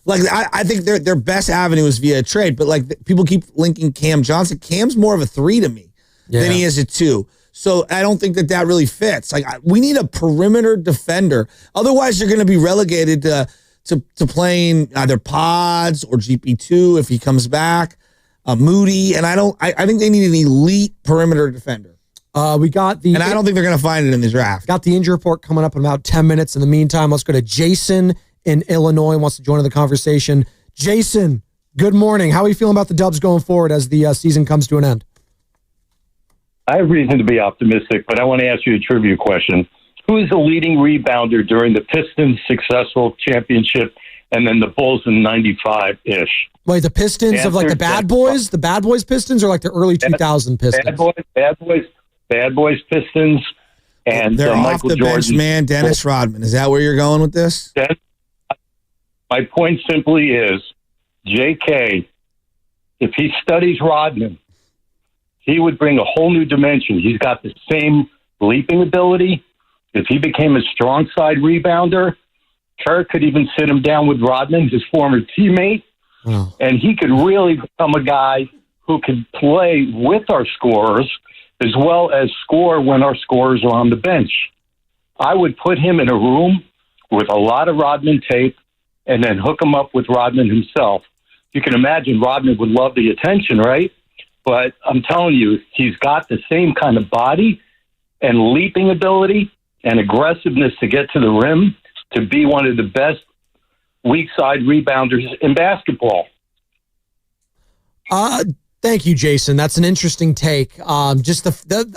Like, I think their best avenue is via a trade, but, like, people keep linking Cam Johnson. Cam's more of a 3 to me than he is a 2. So I don't think that really fits. Like, we need a perimeter defender. Otherwise, you're going to be relegated to playing either Pods or GP2 if he comes back, Moody. And I think they need an elite perimeter defender. We got and I don't think they're going to find it in the draft. Got the injury report coming up in about 10 minutes. In the meantime, let's go to Jason in Illinois, wants to join the conversation. Jason, good morning. How are you feeling about the Dubs going forward as the season comes to an end? I have reason to be optimistic, but I want to ask you a trivia question. Who is the leading rebounder during the Pistons' successful championship and then the Bulls in 95-ish? Wait, the Pistons of like the Bad Boys? The Bad Boys Pistons or like the early 2000 Pistons? Bad Boys Pistons and they're off Michael the Jordan. bench, man. Dennis Rodman. Is that where you're going with this? My point simply is, J.K., if he studies Rodman, he would bring a whole new dimension. He's got the same leaping ability. If he became a strong side rebounder, Kerr could even sit him down with Rodman, his former teammate, and he could really become a guy who could play with our scorers as well as score when our scorers are on the bench. I would put him in a room with a lot of Rodman tape and then hook him up with Rodman himself. You can imagine Rodman would love the attention, right? But I'm telling you, he's got the same kind of body and leaping ability and aggressiveness to get to the rim to be one of the best weak side rebounders in basketball. Thank you, Jason. That's an interesting take. I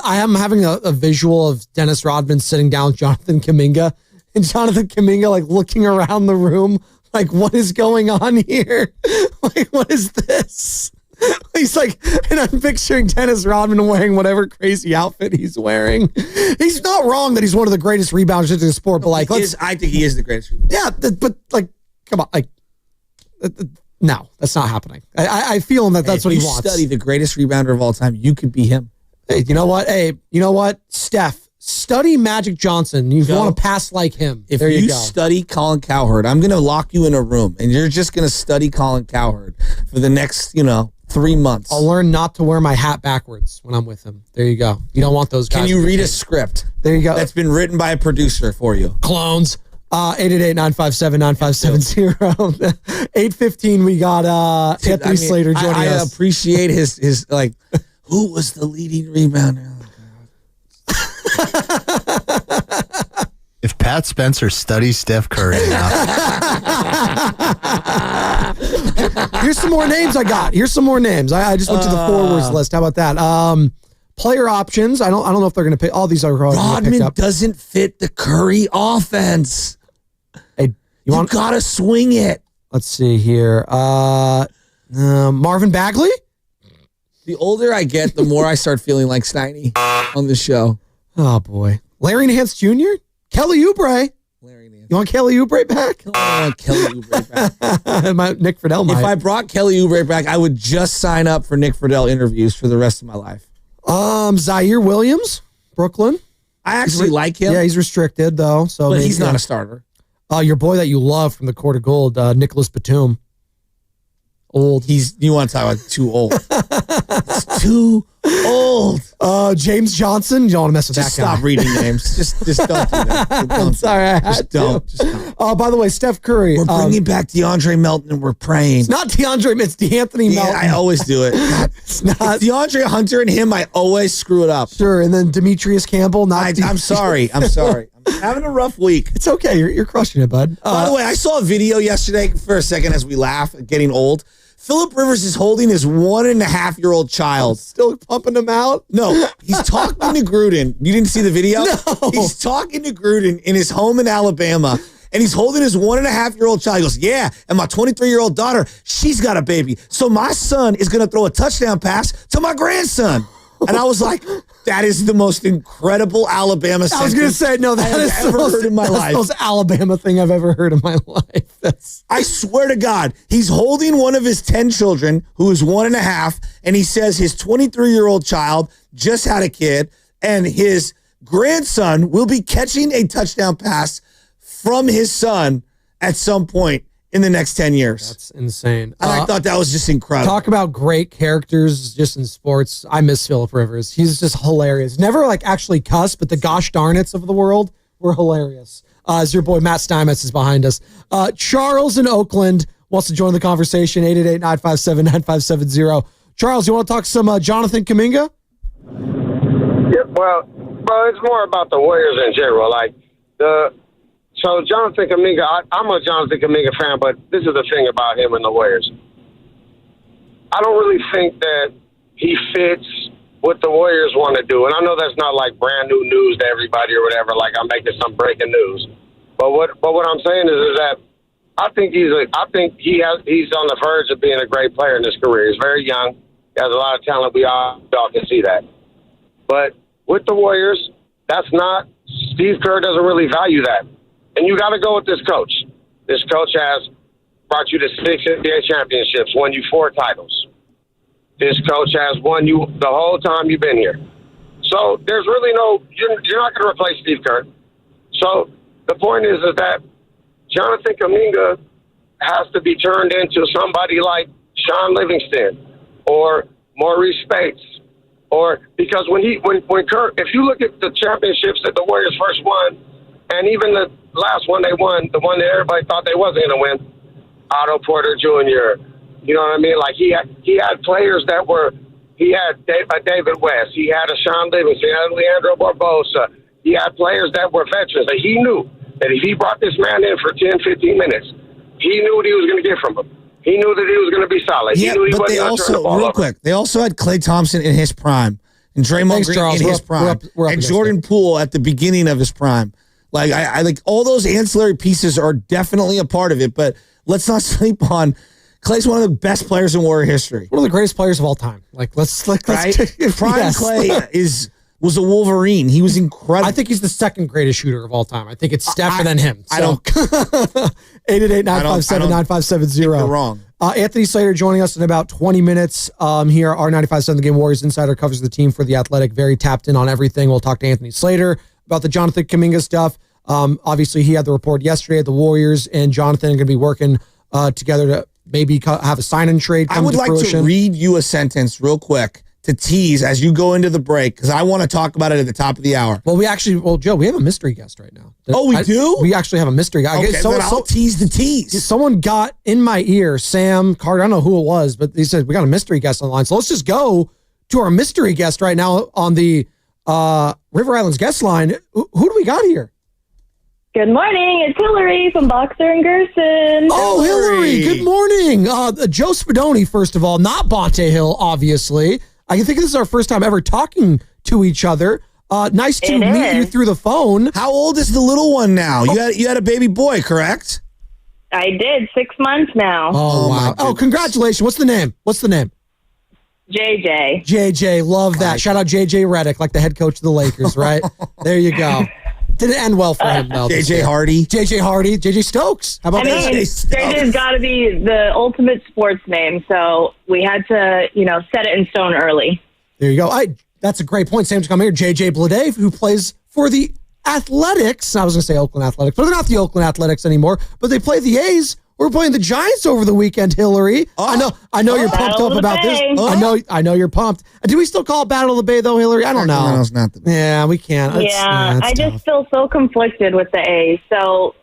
am having a visual of Dennis Rodman sitting down with Jonathan Kuminga, and Jonathan Kuminga like looking around the room, like, what is going on here? Like, what is this? He's like, and I'm picturing Dennis Rodman wearing whatever crazy outfit he's wearing. He's not wrong that he's one of the greatest rebounders in the sport, but like, I think he is the greatest rebounder. Yeah, but like, come on, like, no, that's not happening. I feel him that's what he wants. If you study the greatest rebounder of all time, you could be him. Hey, you know what? Steph, study Magic Johnson. You want to pass like him. If there you go. Study Colin Cowherd, I'm going to lock you in a room, and you're just going to study Colin Cowherd for the next, 3 months. I'll learn not to wear my hat backwards when I'm with him. There you go. You don't want those guys. Can you read a script? There you go. That's been written by a producer for you. Clones. 888-957-9570. 8:15. We got Anthony Slater joining us. I appreciate his like. Who was the leading rebounder? If Pat Spencer studies Steph Curry enough. Here's some more names I got. I just went to the forwards list. How about that? Player options. I don't know if they're going to pick. All these are Rodman doesn't fit the Curry offense. Hey, you gotta swing it. Let's see here. Marvin Bagley. The older I get, the more I start feeling like Steiny on the show. Oh boy, Larry Nance Jr., Kelly Oubre. Larry Nance. You want Kelly Oubre back? I want Kelly Oubre back. Nick Friedel might. If I brought Kelly Oubre back, I would just sign up for Nick Friedel interviews for the rest of my life. Zaire Williams, Brooklyn. I actually like him. Yeah, he's restricted though, so but he's not a starter. Your boy that you love from the Court of Gold, Nicholas Batum. Old. You want to talk about too old? It's too old. James Johnson. You don't want to mess with Just that guy. stop reading names. Just don't do that. I'm sorry. I had to. Just don't. By the way, Steph Curry. We're bringing back DeAndre Melton and we're praying. It's not DeAndre. It's DeAnthony Melton. I always do it. It's not DeAndre Hunter and him. I always screw it up. Sure. And then Demetrius Campbell. I'm sorry. I'm sorry. I'm having a rough week. It's okay. You're crushing it, bud. By the way, I saw a video yesterday for a second as we laugh at getting old. Phillip Rivers is holding his 1.5-year-old child. Still pumping him out? No, he's talking to Gruden. You didn't see the video? No. He's talking to Gruden in his home in Alabama, and he's holding his 1.5-year-old child. He goes, yeah, and my 23-year-old daughter, she's got a baby. So my son is going to throw a touchdown pass to my grandson. And I was like, that is the most incredible Alabama sentence I was going to say, no, that is I've ever heard in my life. the most Alabama thing I've ever heard in my life. I swear to God, he's holding one of his 10 children, who is 1.5, and he says his 23-year-old child just had a kid, and his grandson will be catching a touchdown pass from his son at some point in the next 10 years. That's insane. And I thought that was just incredible. Talk about great characters just in sports. I miss Phillip Rivers. He's just hilarious. Never like actually cuss, but the gosh darn it's of the world were hilarious. As your boy Matt Steinmetz is behind us. Charles in Oakland wants to join the conversation. 888-957-9570. Charles, you want to talk some Jonathan Kuminga? Yeah, well, it's more about the Warriors in general. So Jonathan Kuminga, I'm a Jonathan Kuminga fan, but this is the thing about him and the Warriors. I don't really think that he fits what the Warriors want to do. And I know that's not like brand new news to everybody or whatever, like I'm making some breaking news. But what I'm saying is that I think he's on the verge of being a great player in his career. He's very young. He has a lot of talent. We all can see that. But with the Warriors, Steve Kerr doesn't really value that. And you got to go with this coach. This coach has brought you to 6 NBA championships, won you 4 titles. This coach has won you the whole time you've been here. So there's really you're not going to replace Steve Kerr. So the point is that Jonathan Kuminga has to be turned into somebody like Sean Livingston or Maurice Spates. Because when Kerr, if you look at the championships that the Warriors first won, and even the last one they won, the one that everybody thought they wasn't going to win, Otto Porter Jr., you know what I mean? Like he had players that he had a David West, he had a Sean Livingston, he had Leandro Barbosa, he had players that were veterans that he knew that if he brought this man in for 10, 15 minutes, he knew what he was going to get from him. He knew that he was going to be solid. Yeah, he knew he but wasn't they going to turn the also, ball real over. quick, they also had Klay Thompson in his prime, and Draymond Green Charles. in his prime, we're up and against Jordan Poole at the beginning of his prime. Like I like all those ancillary pieces are definitely a part of it, but let's not sleep on Klay's one of the best players in Warrior history. One of the greatest players of all time. Right? Prime Klay was a Wolverine. He was incredible. I think he's the second greatest shooter of all time. I think it's Steph and then him. I don't. 888-957-9570. You're wrong. Anthony Slater joining us in about 20 minutes here. Our 95.7 The Game Warriors insider covers the team for The Athletic. Very tapped in on everything. We'll talk to Anthony Slater about the Jonathan Kuminga stuff. Obviously, he had the report yesterday. The Warriors and Jonathan are going to be working together to maybe have a sign-and trade come I would to like fruition. to read you a sentence real quick to tease as you go into the break, because I want to talk about it at the top of the hour. Well, Joe, we have a mystery guest right now. Oh, we do? We actually have a mystery guy. Okay, then I'll tease the tease. Someone got in my ear, Sam Carter, I don't know who it was, but he said, we got a mystery guest on the line. So let's just go to our mystery guest right now on the River Islands guest line. Who do we got here? Good morning. It's Hillary from Boxer and Gerson. Oh, Hillary. Good morning. Joe Spadoni, first of all, not Bonte Hill, obviously. I think this is our first time ever talking to each other. Nice to meet you through the phone. How old is the little one now? You had a baby boy, correct? I did. 6 months now. Oh, wow. Oh, congratulations. What's the name? JJ. JJ. Love that. Shout out JJ Redick, like the head coach of the Lakers, right? There you go. Didn't end well for him, though. JJ Hardy. JJ Stokes. How about that? JJ's got to be the ultimate sports name, so we had to, set it in stone early. There you go. That's a great point. Sam to come here. JJ Bleday, who plays for the Athletics. I was going to say Oakland Athletics, but they're not the Oakland Athletics anymore. But they play the A's. We're playing the Giants over the weekend, Hillary. I know you're pumped up about this. I know you're pumped. Do we still call it Battle of the Bay, though, Hillary? I don't know. No, it's not. Yeah, we can't. I just feel so conflicted with the A's. So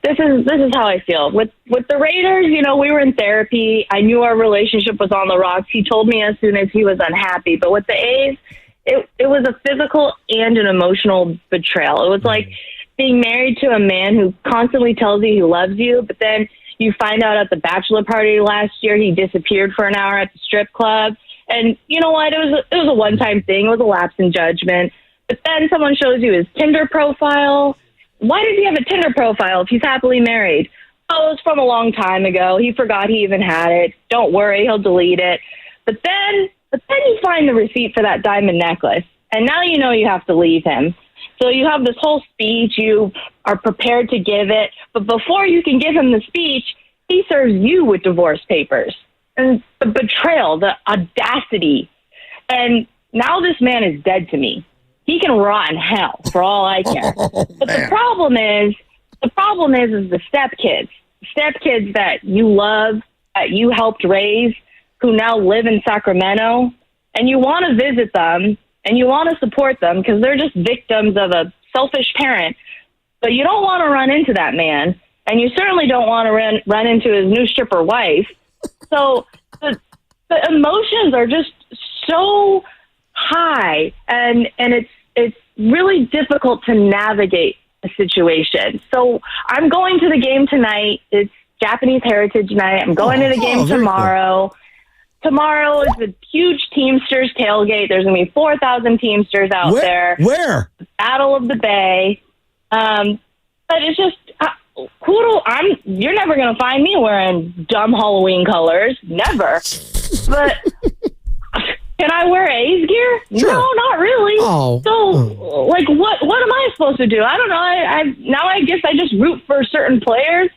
this is how I feel. With the Raiders, we were in therapy. I knew our relationship was on the rocks. He told me as soon as he was unhappy. But with the A's, it was a physical and an emotional betrayal. It was like being married to a man who constantly tells you he loves you, but then you find out at the bachelor party last year he disappeared for an hour at the strip club. And you know what? It was a one-time thing. It was a lapse in judgment. But then someone shows you his Tinder profile. Why does he have a Tinder profile if he's happily married? Oh, it was from a long time ago. He forgot he even had it. Don't worry, he'll delete it. But then you find the receipt for that diamond necklace, and now you know you have to leave him. So you have this whole speech. You are prepared to give it. But before you can give him the speech, he serves you with divorce papers. And the betrayal, the audacity. And now this man is dead to me. He can rot in hell for all I care. But the problem is the stepkids that you love, that you helped raise, who now live in Sacramento, and you want to visit them and you want to support them because they're just victims of a selfish parent, but you don't want to run into that man, and you certainly don't want to run into his new stripper wife. So the emotions are just so high, and it's really difficult to navigate a situation. So I'm going to the game tonight. It's Japanese Heritage Night. I'm going to the game tomorrow. Cool. Tomorrow is a huge Teamsters tailgate. There's going to be 4,000 Teamsters out there. Where? Battle of the Bay. But it's just, you're never going to find me wearing dumb Halloween colors. Never. But can I wear A's gear? Sure. No, not really. Oh. So, what am I supposed to do? I don't know. I guess I just root for certain players.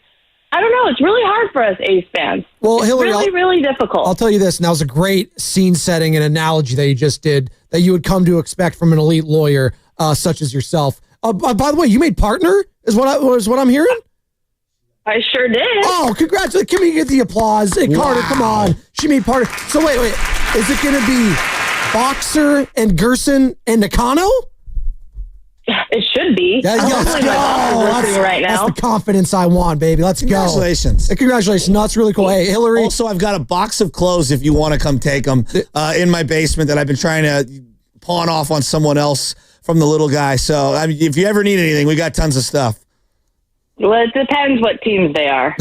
I don't know. It's really hard for us A's fans. Well, Hillary, it's really difficult. I'll tell you this, and that was a great scene setting and analogy that you just did that you would come to expect from an elite lawyer such as yourself. By the way, you made partner is what I'm hearing? I sure did. Oh, congratulations. Can we get the applause? Hey, Carter, come on. She made partner. So wait. Is it going to be Boxer and Gerson and Nakano? It should be. Yeah, let's go. Right now. That's the confidence I want, baby. Let's Congratulations. go. Congratulations. No, it's really cool. Hey, Hillary. Also, I've got a box of clothes if you want to come take them in my basement that I've been trying to pawn off on someone else from the little guy. So if you ever need anything, we got tons of stuff. Well, it depends what teams they are.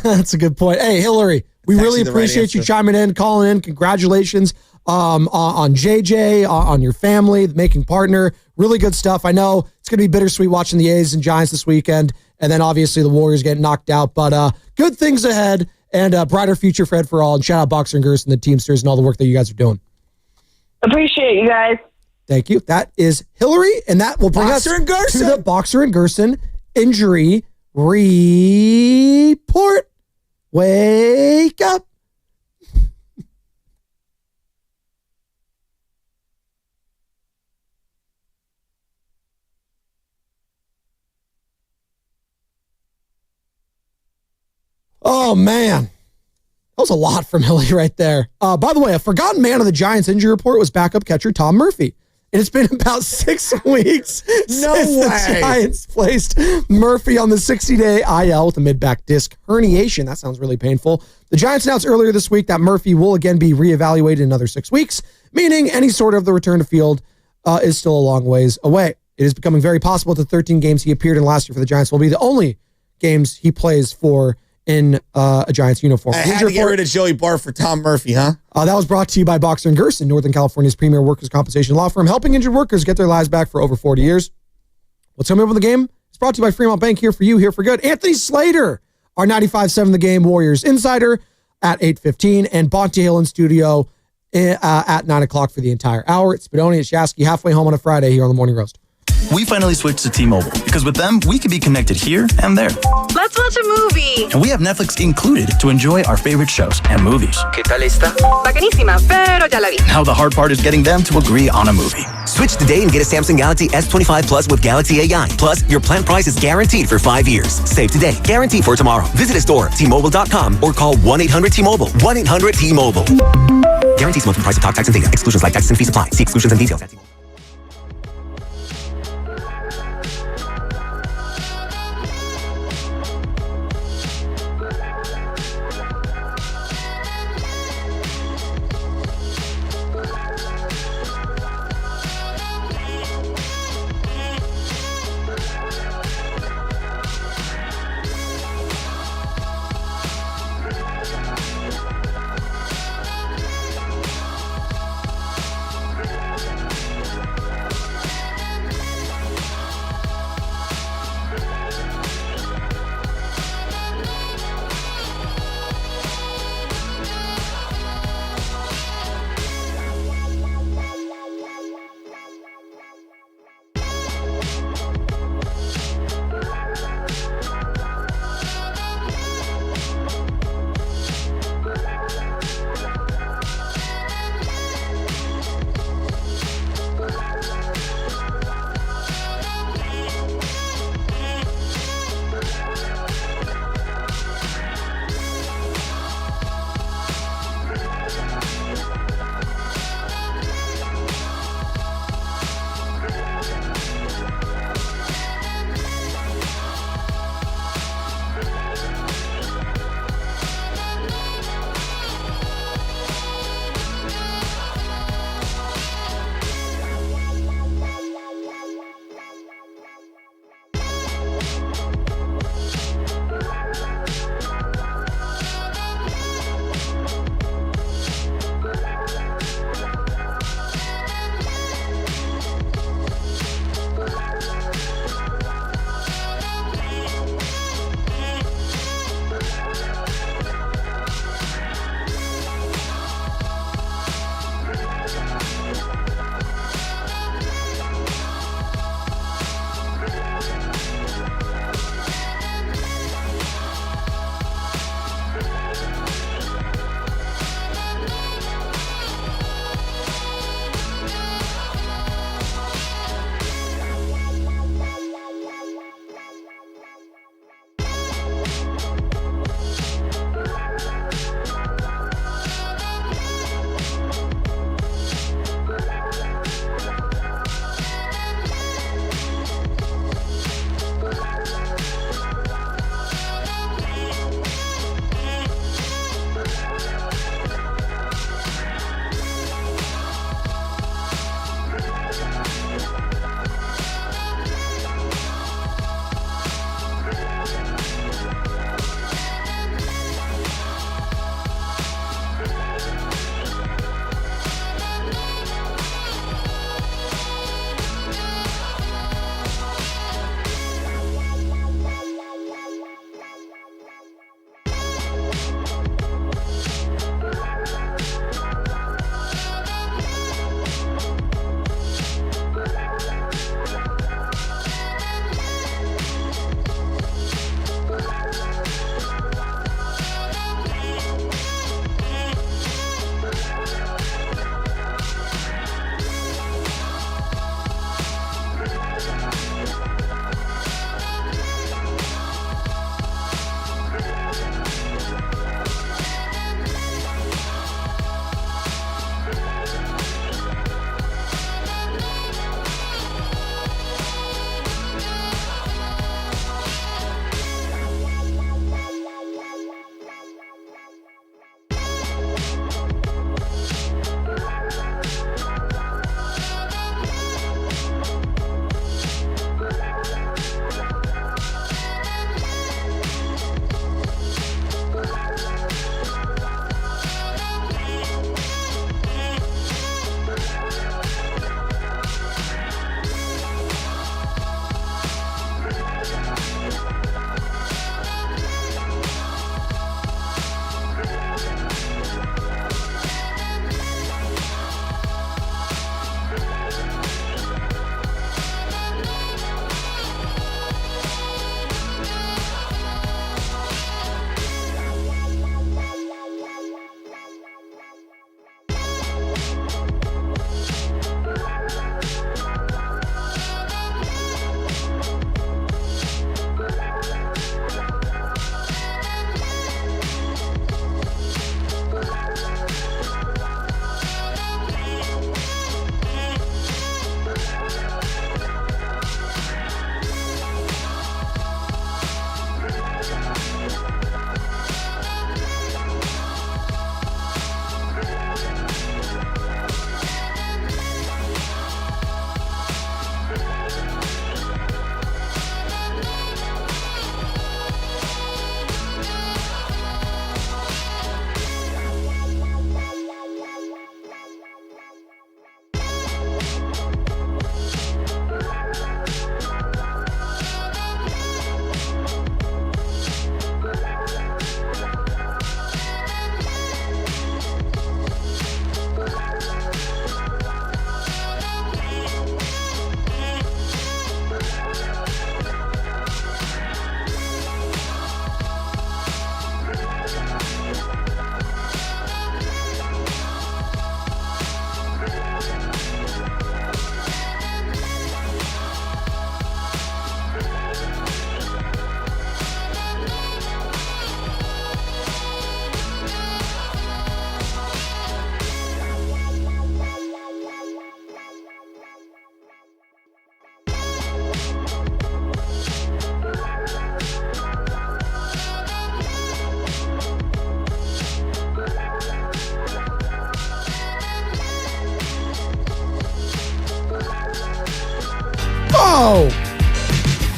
That's a good point. Hey, Hillary, we really appreciate you chiming in, calling in. Congratulations on JJ, on your family, making partner. Really good stuff. I know it's going to be bittersweet watching the A's and Giants this weekend, and then obviously the Warriors getting knocked out. But good things ahead and a brighter future for Ed for all. And shout out Boxer and Gerson, the Teamsters, and all the work that you guys are doing. Appreciate you guys. Thank you. That is Hillary, and that will bring us to the Boxer and Gerson injury report. Wake up. Oh, man. That was a lot from Hilly right there. By the way, a forgotten man of the Giants injury report was backup catcher Tom Murphy. And it's been about 6 weeks since the Giants placed Murphy on the 60-day IL with a mid-back disc herniation. That sounds really painful. The Giants announced earlier this week that Murphy will again be reevaluated in another 6 weeks, meaning any sort of the return to field is still a long ways away. It is becoming very possible that the 13 games he appeared in last year for the Giants will be the only games he plays for in a Giants uniform. I had to get rid of Joey Barr for Tom Murphy, huh? That was brought to you by Boxer & Gerson, Northern California's premier workers' compensation law firm, helping injured workers get their lives back for over 40 years. What's coming up in the game? It's brought to you by Fremont Bank, here for you, here for good. Anthony Slater, our 95.7 The Game Warriors insider at 8:15, and Bonte Hill in studio at 9 o'clock for the entire hour. It's Spadoni, it's Shasky, halfway home on a Friday here on the Morning Roast. We finally switched to T-Mobile because with them, we can be connected here and there. Let's watch a movie. And we have Netflix included to enjoy our favorite shows and movies. ¿Qué tal está? Bacanísima, pero ya la vi. Now the hard part is getting them to agree on a movie. Switch today and get a Samsung Galaxy S25 Plus with Galaxy AI. Plus, your plan price is guaranteed for 5 years. Save today, guarantee for tomorrow. Visit a store, T-Mobile.com, or call 1-800-T-Mobile. 1-800-T-Mobile. Guarantees monthly price of talk, text, and data. Exclusions like taxes and fees apply. See exclusions and details at T-Mobile.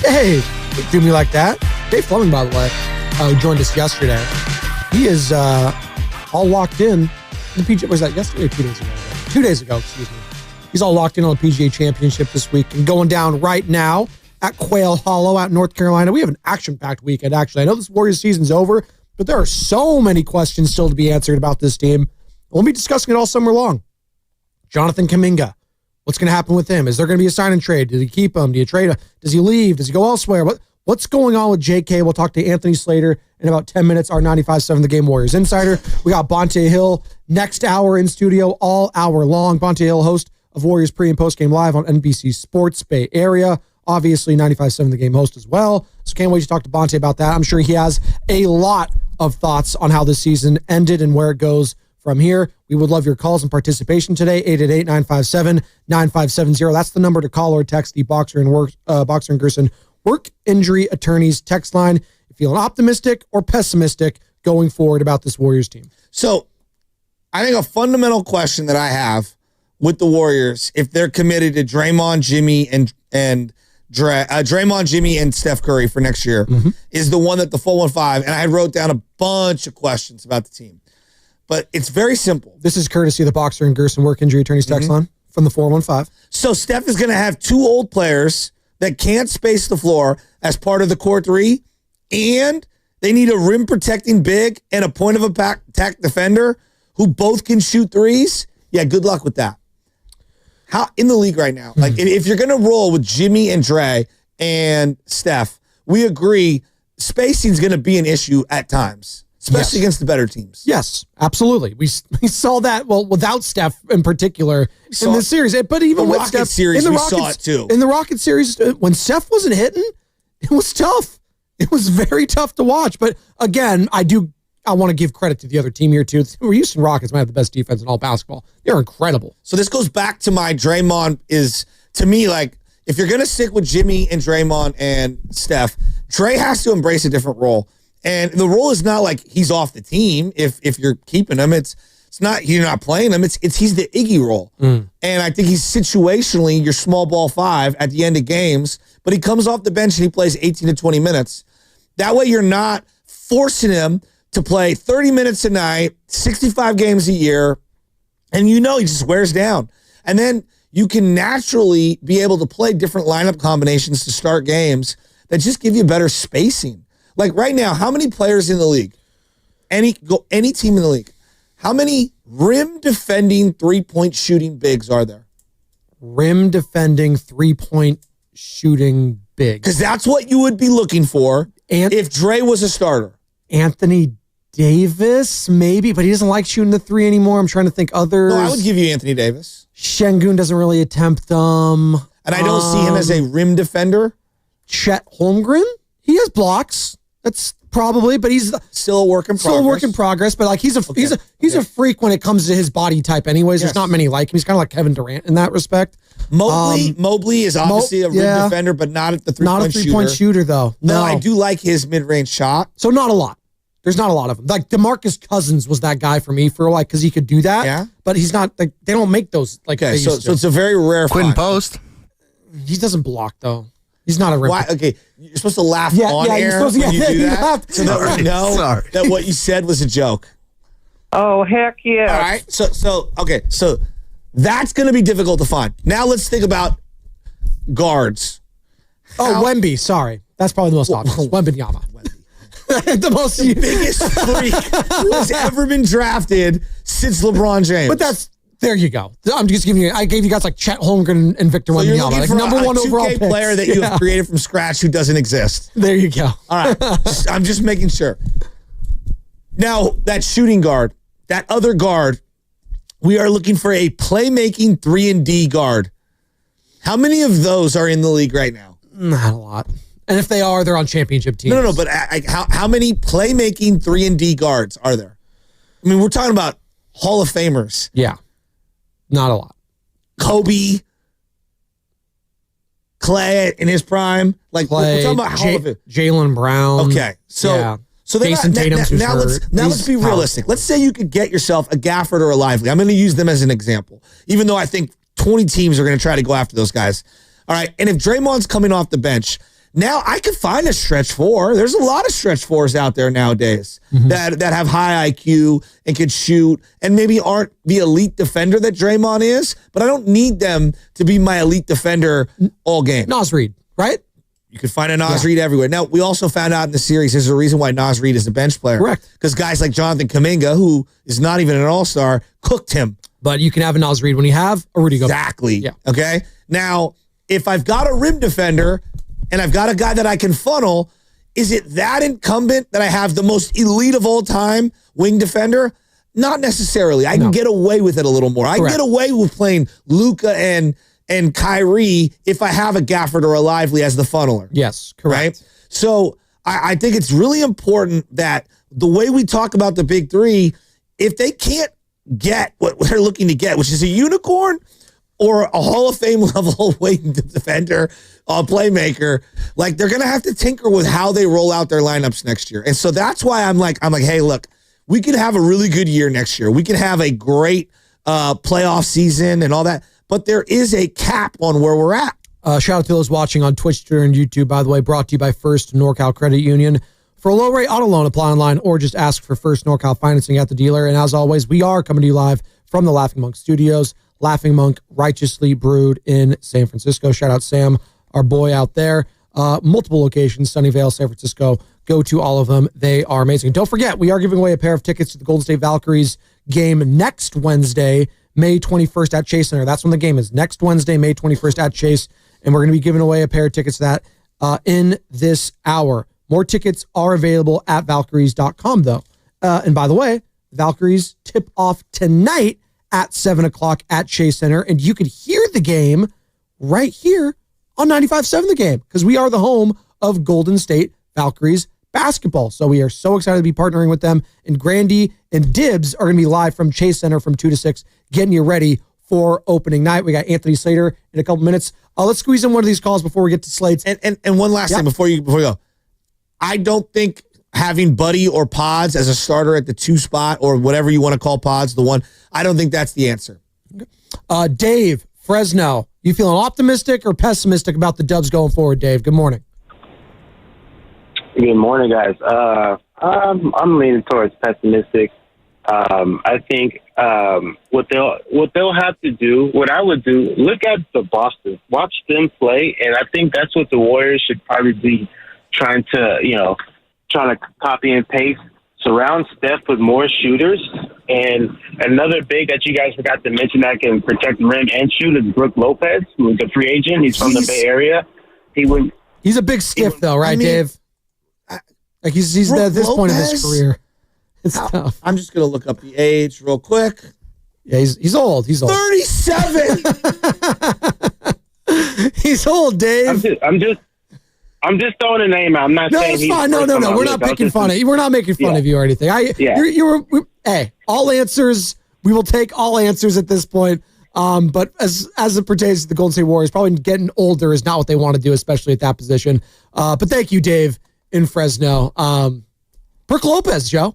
Hey, don't do me like that. Dave Fleming, by the way, who joined us yesterday. He is all locked in. The PGA, was that yesterday or 2 days ago? 2 days ago, excuse me. He's all locked in on the PGA Championship this week and going down right now at Quail Hollow out in North Carolina. We have an action-packed weekend, actually. I know this Warriors season's over, but there are so many questions still to be answered about this team. We'll be discussing it all summer long. Jonathan Kuminga. What's going to happen with him? Is there going to be a sign and trade? Do you keep him? Do you trade him? Does he leave? Does he go elsewhere? What's going on with JK? We'll talk to Anthony Slater in about 10 minutes, our 95.7 The Game Warriors insider. We got Bonte Hill next hour in studio all hour long. Bonte Hill, host of Warriors pre- and post-game live on NBC Sports Bay Area. Obviously, 95.7 The Game host as well. So can't wait to talk to Bonte about that. I'm sure he has a lot of thoughts on how the season ended and where it goes from here. We would love your calls and participation today. 888-957-9570. That's the number to call or text the Boxer and Gerson Work Injury Attorneys text line. If you're feeling optimistic or pessimistic going forward about this Warriors team. So I think a fundamental question that I have with the Warriors, if they're committed to Draymond, Jimmy, and Draymond, Jimmy, and Steph Curry for next year, is the one that the 415, and I wrote down a bunch of questions about the team. But it's very simple. This is courtesy of the Boxer and Gerson Work Injury Attorneys text line from the 415. So Steph is going to have two old players that can't space the floor as part of the core three, and they need a rim-protecting big and a point of attack defender who both can shoot threes. Yeah, good luck with that. How in the league right now, like if you're going to roll with Jimmy and Dre and Steph, we agree spacing is going to be an issue at times. Especially against the better teams. Yes, absolutely. We saw that, well, without Steph in particular in this series. But even with Steph, series, we saw it too. In the Rocket series, when Steph wasn't hitting, it was tough. It was very tough to watch. But again, I want to give credit to the other team here too. The Houston Rockets might have the best defense in all basketball. They're incredible. So this goes back to my Draymond is, to me, like, if you're going to stick with Jimmy and Draymond and Steph, Dre has to embrace a different role. And the role is not like he's off the team if you're keeping him. It's not you're not playing him. It's he's the Iggy role. And I think he's situationally your small ball five at the end of games, but he comes off the bench and he plays 18 to 20 minutes. That way you're not forcing him to play 30 minutes a night, 65 games a year, and he just wears down. And then you can naturally be able to play different lineup combinations to start games that just give you better spacing. Like right now, how many players in the league, any team in the league, how many rim defending 3-point shooting bigs are there? Rim defending 3-point shooting bigs. Because that's what you would be looking for if Dre was a starter. Anthony Davis, maybe, but he doesn't like shooting the three anymore. I'm trying to think others. No, I would give you Anthony Davis. Şengün doesn't really attempt them. And I don't see him as a rim defender. Chet Holmgren, he has blocks. That's probably, but he's still a work in progress. Still a work in progress, but like he's a freak when it comes to his body type. Anyways, there's not many like him. He's kind of like Kevin Durant in that respect. Mobley is obviously a rim defender, but not at the 3-point shooter. Not a 3-point shooter though. No, I do like his mid-range shot. So not a lot. There's not a lot of them. Like DeMarcus Cousins was that guy for me for like because he could do that. Yeah, but he's not like they don't make those like. Okay, so it's a very rare. Quinn Post. He doesn't block though. He's not a rim. Why? Okay, you're supposed to laugh on air when you do that, so that we know that what you said was a joke. Oh, heck yeah. All right, so that's going to be difficult to find. Now let's think about guards. Wemby, sorry. That's probably the most obvious. Wembanyama. The biggest freak who has ever been drafted since LeBron James. But there you go. I'm just giving you. I gave you guys like Chet Holmgren and Victor Wembanyama, like number one overall picks. Player that you have created from scratch who doesn't exist. There you go. All right, I'm just making sure. Now that shooting guard, that other guard, we are looking for a playmaking 3-and-D guard. How many of those are in the league right now? Not a lot. And if they are, they're on championship teams. No. But how many playmaking 3-and-D guards are there? I mean, we're talking about Hall of Famers. Yeah. Not a lot. Kobe, Clay in his prime, like Clay, we're talking about Hall of Fame. Jaylen Brown. Okay, so Jason Tatum's now let's be realistic. Let's say you could get yourself a Gafford or a Lively. I'm going to use them as an example, even though I think 20 teams are going to try to go after those guys. All right, and if Draymond's coming off the bench, Now I could find a stretch four. There's a lot of stretch fours out there nowadays that have high IQ and can shoot and maybe aren't the elite defender that Draymond is, but I don't need them to be my elite defender all game. Naz Reid, right? You could find a Naz Reid everywhere. Now, we also found out in the series there's a reason why Naz Reid is a bench player. Correct. Because guys like Jonathan Kuminga, who is not even an all-star, cooked him. But you can have a Naz Reid when you have a Rudy Gobert. Exactly. Yeah. Okay? Now, if I've got a rim defender and I've got a guy that I can funnel, is it that incumbent that I have the most elite of all time wing defender? Not necessarily. I can get away with it a little more. I can get away with playing Luka and Kyrie if I have a Gafford or a Lively as the funneler. Yes, correct. Right? So I think it's really important that the way we talk about the big three, if they can't get what they're looking to get, which is a unicorn or a Hall of Fame level wing defender, playmaker, like they're going to have to tinker with how they roll out their lineups next year. And so that's why I'm like, hey, look, we could have a really good year next year. We can have a great playoff season and all that. But there is a cap on where we're at. Shout out to those watching on Twitch, Twitter, and YouTube, by the way, brought to you by First NorCal Credit Union. For a low-rate auto loan, apply online or just ask for First NorCal financing at the dealer. And as always, we are coming to you live from the Laughing Monk Studios. Laughing Monk, righteously brewed in San Francisco. Shout out Sam, our boy out there. Multiple locations, Sunnyvale, San Francisco. Go to all of them. They are amazing. Don't forget, we are giving away a pair of tickets to the Golden State Valkyries game next Wednesday, May 21st at Chase Center. That's when the game is. Next Wednesday, May 21st at Chase. And we're going to be giving away a pair of tickets to that in this hour. More tickets are available at Valkyries.com, though. And by the way, Valkyries tip off tonight at 7 o'clock at Chase Center. And you could hear the game right here on 95.7 The Game, because we are the home of Golden State Valkyries basketball. So we are so excited to be partnering with them. And Grandy and Dibs are going to be live from Chase Center from 2 to 6, getting you ready for opening night. We got Anthony Slater in a couple minutes. Let's squeeze in one of these calls before we get to slates. And one last thing before you go. I don't think having Buddy or Pods as a starter at the 2 spot, or whatever you want to call Pods, the 1, I don't think that's the answer. Dave, Fresno, you feeling optimistic or pessimistic about the Dubs going forward, Dave? Good morning. Good morning, guys. I'm leaning towards pessimistic. I think what they'll have to do, what I would do, look at the Boston, watch them play, and I think that's what the Warriors should probably be trying to copy and paste. Surround Steph with more shooters, and another big that you guys forgot to mention that can protect the rim and shoot is Brook Lopez, who's a free agent. He's from the Bay Area. He's a big stiff, though, right, Dave? Like he's at this point in his career. It's tough. I'm just gonna look up the age real quick. Yeah, he's old. He's old. 37. He's old, Dave. I'm just throwing a name out. I'm not saying it's he's fine. No. We're not picking fun of you. We're not making fun of you or anything. Hey, all answers. We will take all answers at this point. But as it pertains to the Golden State Warriors, probably getting older is not what they want to do, especially at that position. But thank you, Dave, in Fresno. Brook Lopez, Joe.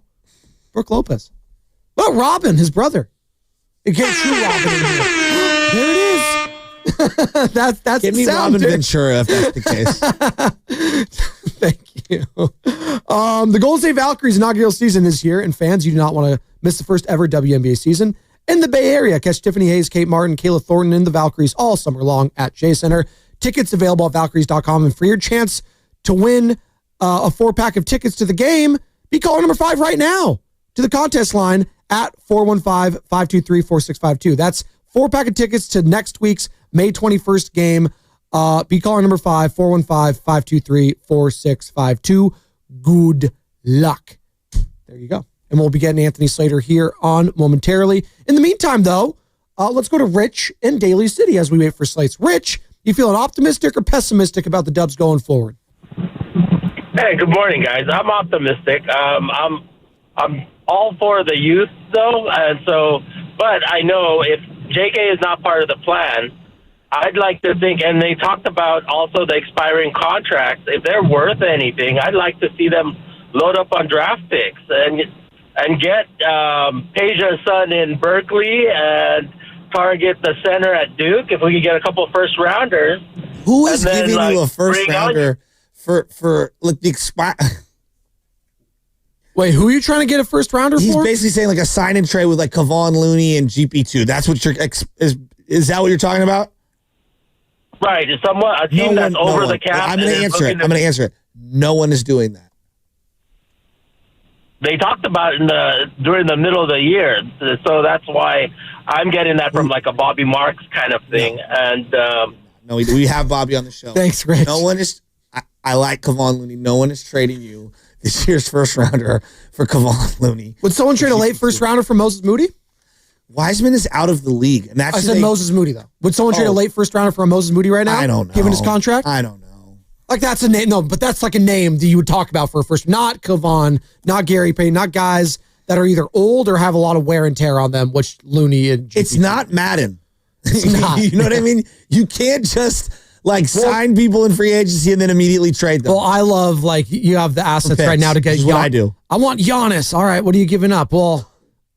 Brook Lopez. Well, Robin, his brother. It can't shoot Robin in here. There it is. that's Give me sound, Robin dude. Ventura if that's the case. Thank you. The Golden State Valkyries inaugural season is here, and fans, you do not want to miss the first ever WNBA season in the Bay Area. Catch Tiffany Hayes, Kate Martin, Kayla Thornton, and the Valkyries all summer long at Chase Center. Tickets available at Valkyries.com, and for your chance to win a 4-pack of tickets to the game, be caller number 5 right now to the contest line at 415-523-4652. That's 4-pack of tickets to next week's May 21st game. Be caller number 5, 415-523-4652. Good luck. There you go. And we'll be getting Anthony Slater here on momentarily. In the meantime, though, let's go to Rich in Daly City as we wait for slates. Rich, you feeling optimistic or pessimistic about the Dubs going forward? Hey, good morning, guys. I'm optimistic. I'm all for the youth, though, but I know if JK is not part of the plan, I'd like to think, and they talked about also the expiring contracts. If they're worth anything, I'd like to see them load up on draft picks and get Peja's son in Berkeley and target the center at Duke. If we could get a couple first rounders. Who is giving you a first rounder for like the expire. Wait, who are you trying to get a first rounder for? He's basically saying like a sign and trade with like Kevon Looney and GP2. That's what you're is that what you're talking about? Right. It's somewhat a team that's over the cap. I'm going to answer it. I'm going to answer it. No one is doing that. They talked about it during the middle of the year, so that's why I'm getting that from like a Bobby Marks kind of thing. And no, we have Bobby on the show. Thanks, Rich. No one is. I like Kevon Looney. No one is trading you this year's first rounder for Kevon Looney. Would someone trade a late first rounder for Moses Moody? Wiseman is out of the league, and that's I said Moses Moody though. Would someone trade a late first rounder for a Moses Moody right now? I don't know. Given his contract, I don't know. Like that's a name. No, but that's like a name that you would talk about for a first. Not Kevon, not Gary Payton, not guys that are either old or have a lot of wear and tear on them. Which Looney and it's not Madden. It's not. You know what I mean? You can't just sign people in free agency and then immediately trade them. Well, I love you have the assets right now to get. What I do. I want Giannis. All right, what are you giving up? Well,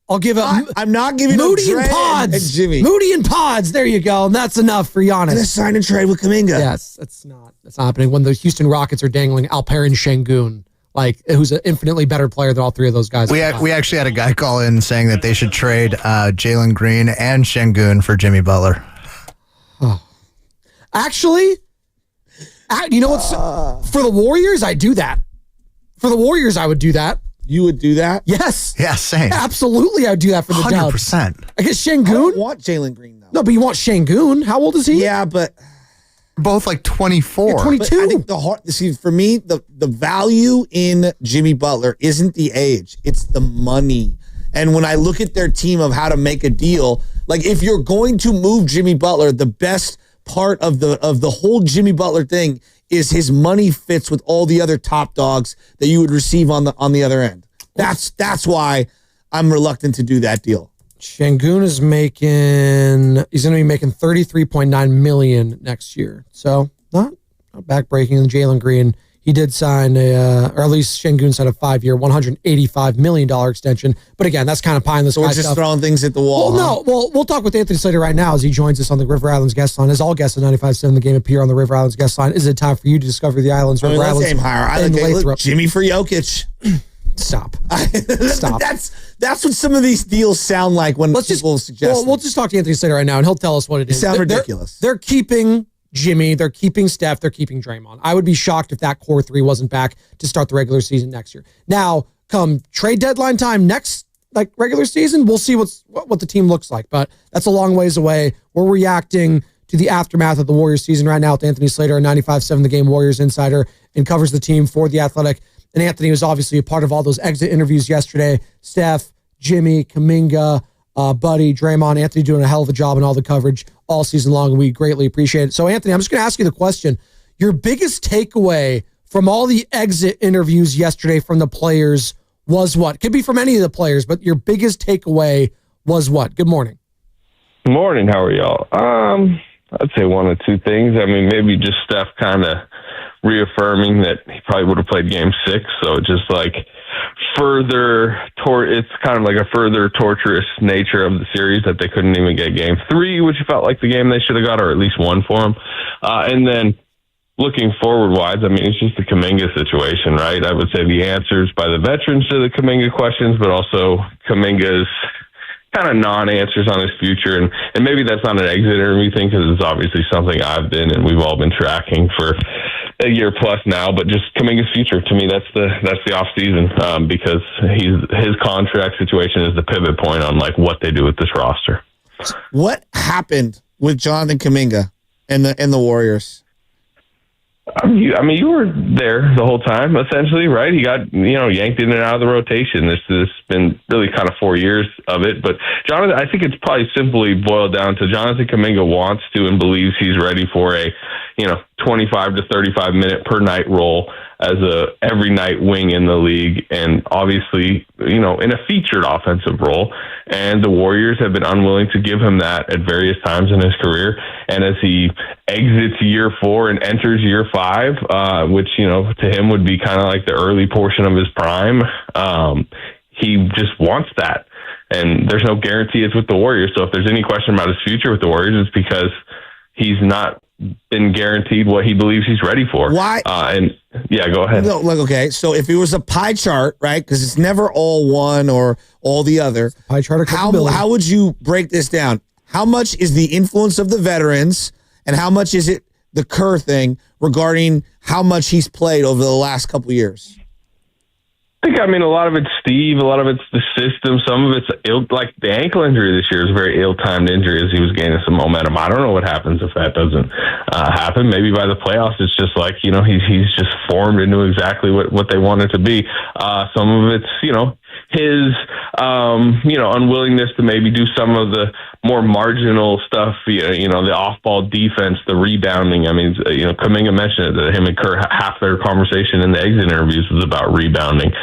I'll give up. I'm not giving Moody up and Pods. And Jimmy. Moody and Pods. There you go. And that's enough for Giannis. And a sign and trade with Kuminga. Yes, that's not happening. When the Houston Rockets are dangling Alperen Şengün, who's an infinitely better player than all three of those guys. We actually had a guy call in saying that they should trade Jalen Green and Şengün for Jimmy Butler. Oh. Actually, you know what's for the Warriors? I do that. For the Warriors, I would do that. You would do that? Yes. Yeah, same. Absolutely, I'd do that for the Dubs. 100%. I guess Şengün. I don't want Jalen Green though. No, but you want Şengün. How old is he? Yeah, but both like 24. Yeah, 22. I think for me, the value in Jimmy Butler isn't the age; it's the money. And when I look at their team of how to make a deal, like if you're going to move Jimmy Butler, the best part of the whole Jimmy Butler thing is his money fits with all the other top dogs that you would receive on the other end. That's why I'm reluctant to do that deal. Şengün is he's going to be making $33.9 million next year. So not backbreaking. And Jalen Green, he did sign or at least Şengün signed a 5-year, $185 million extension. But again, that's kind of pie in the sky So we're just stuff. throwing things at the wall. Well, no. We'll talk with Anthony Slater right now as he joins us on the River Islands guest line. As all guests at 95.7 The Game appear on the River Islands guest line. Is it time for you to discover the islands, River let's Islands? aim higher. and Look, Lathrop? Jimmy for Jokic. Stop. Stop. That's what some of these deals sound like when people suggest. Well, we'll just talk to Anthony Slater right now, and he'll tell us what it is. Sound ridiculous. They're keeping Jimmy. They're keeping Steph. They're keeping Draymond. I would be shocked if that core three wasn't back to start the regular season next year. Now, come trade deadline time next, regular season, we'll see what the team looks like. But that's a long ways away. We're reacting to the aftermath of the Warriors season right now with Anthony Slater, 95.7 The Game Warriors insider, and covers the team for The Athletic. And Anthony was obviously a part of all those exit interviews yesterday. Steph, Jimmy, Kuminga, Buddy, Draymond, Anthony doing a hell of a job in all the coverage all season long, and we greatly appreciate it. So, Anthony, I'm just going to ask you the question. Your biggest takeaway from all the exit interviews yesterday from the players was what? Could be from any of the players, but your biggest takeaway was what? Good morning. Good morning. How are y'all? I'd say one or two things. I mean, maybe just Steph kind of reaffirming that he probably would have played game 6. So just it's kind of like a further torturous nature of the series that they couldn't even get game 3, which felt like the game they should have got, or at least one for them. And then looking forward-wise, I mean, it's just the Kuminga situation, right? I would say the answers by the veterans to the Kuminga questions, but also Kuminga's kind of non-answers on his future. And maybe that's not an exit interview thing because it's obviously something I've been and we've all been tracking for a year plus now, but just Kuminga's future, to me, that's the off season because his contract situation is the pivot point on what they do with this roster. What happened with Jonathan Kuminga and the Warriors? I mean, you were there the whole time, essentially, right? He got, yanked in and out of the rotation. This has been really kind of 4 years of it. But Jonathan, I think it's probably simply boiled down to Jonathan Kuminga wants to and believes he's ready for a, 25 to 35 minute per night role as a every night wing in the league. And obviously, in a featured offensive role. And the Warriors have been unwilling to give him that at various times in his career. And as he exits year 4 and enters year 5, which, to him would be kind of like the early portion of his prime, he just wants that. And there's no guarantee it's with the Warriors. So if there's any question about his future with the Warriors, it's because he's not been guaranteed what he believes he's ready for. Why? Go ahead. No, okay. So if it was a pie chart, right? Because it's never all one or all the other. Pie chart of how would you break this down? How much is the influence of the veterans, and how much is it the Kerr thing regarding how much he's played over the last couple of years? I mean, a lot of it's Steve, a lot of it's the system, some of it's like the ankle injury this year is a very ill-timed injury as he was gaining some momentum. I don't know what happens if that doesn't happen. Maybe by the playoffs, it's just like, he's just formed into exactly what they want it to be. Some of it's, his, unwillingness to maybe do some of the more marginal stuff, the off-ball defense, the rebounding. I mean, Kuminga mentioned it, that him and Kerr, half their conversation in the exit interviews was about rebounding.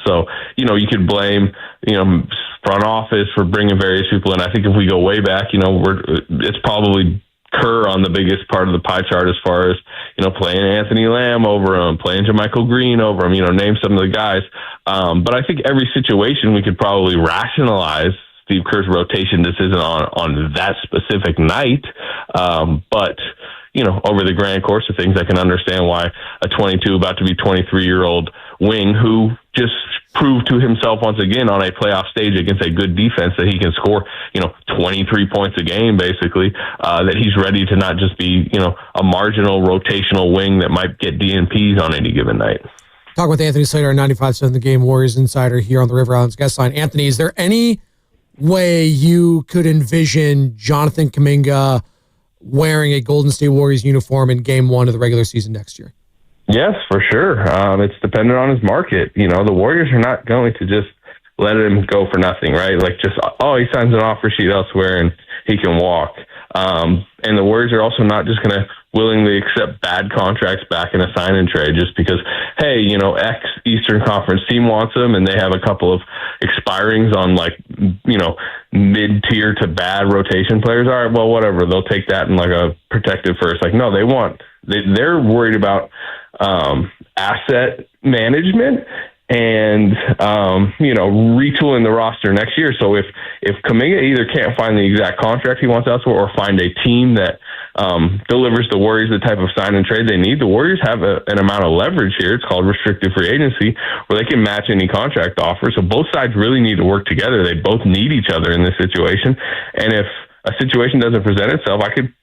So, you could blame, front office for bringing various people in. I think if we go way back, it's probably Kerr on the biggest part of the pie chart as far as, playing Anthony Lamb over him, playing JaMychal Green over him, name some of the guys. But I think every situation we could probably rationalize Steve Kerr's rotation decision on that specific night. But over the grand course of things, I can understand why a 22, about to be 23-year-old wing who just proved to himself once again on a playoff stage against a good defense that he can score, 23 points a game, basically, that he's ready to not just be, a marginal rotational wing that might get DNPs on any given night. Talk with Anthony Slater, 95.7 The Game, Warriors Insider here on the River Islands guest line. Anthony, is there any way you could envision Jonathan Kuminga wearing a Golden State Warriors uniform in Game 1 of the regular season next year? Yes, for sure. It's dependent on his market. The Warriors are not going to just let him go for nothing, right? Like just, he signs an offer sheet elsewhere and he can walk. And the Warriors are also not just going to willingly accept bad contracts back in a sign and trade just because, hey, X Eastern Conference team wants them and they have a couple of expirings on mid-tier to bad rotation players. All right, well, whatever. They'll take that in like a protected first. Like, no, they're worried about asset management and retooling the roster next year. So if Kuminga either can't find the exact contract he wants elsewhere or find a team that delivers the Warriors the type of sign and trade they need, the Warriors have an amount of leverage here. It's called restricted free agency, where they can match any contract offer. So both sides really need to work together. They both need each other in this situation. And if a situation doesn't present itself, I could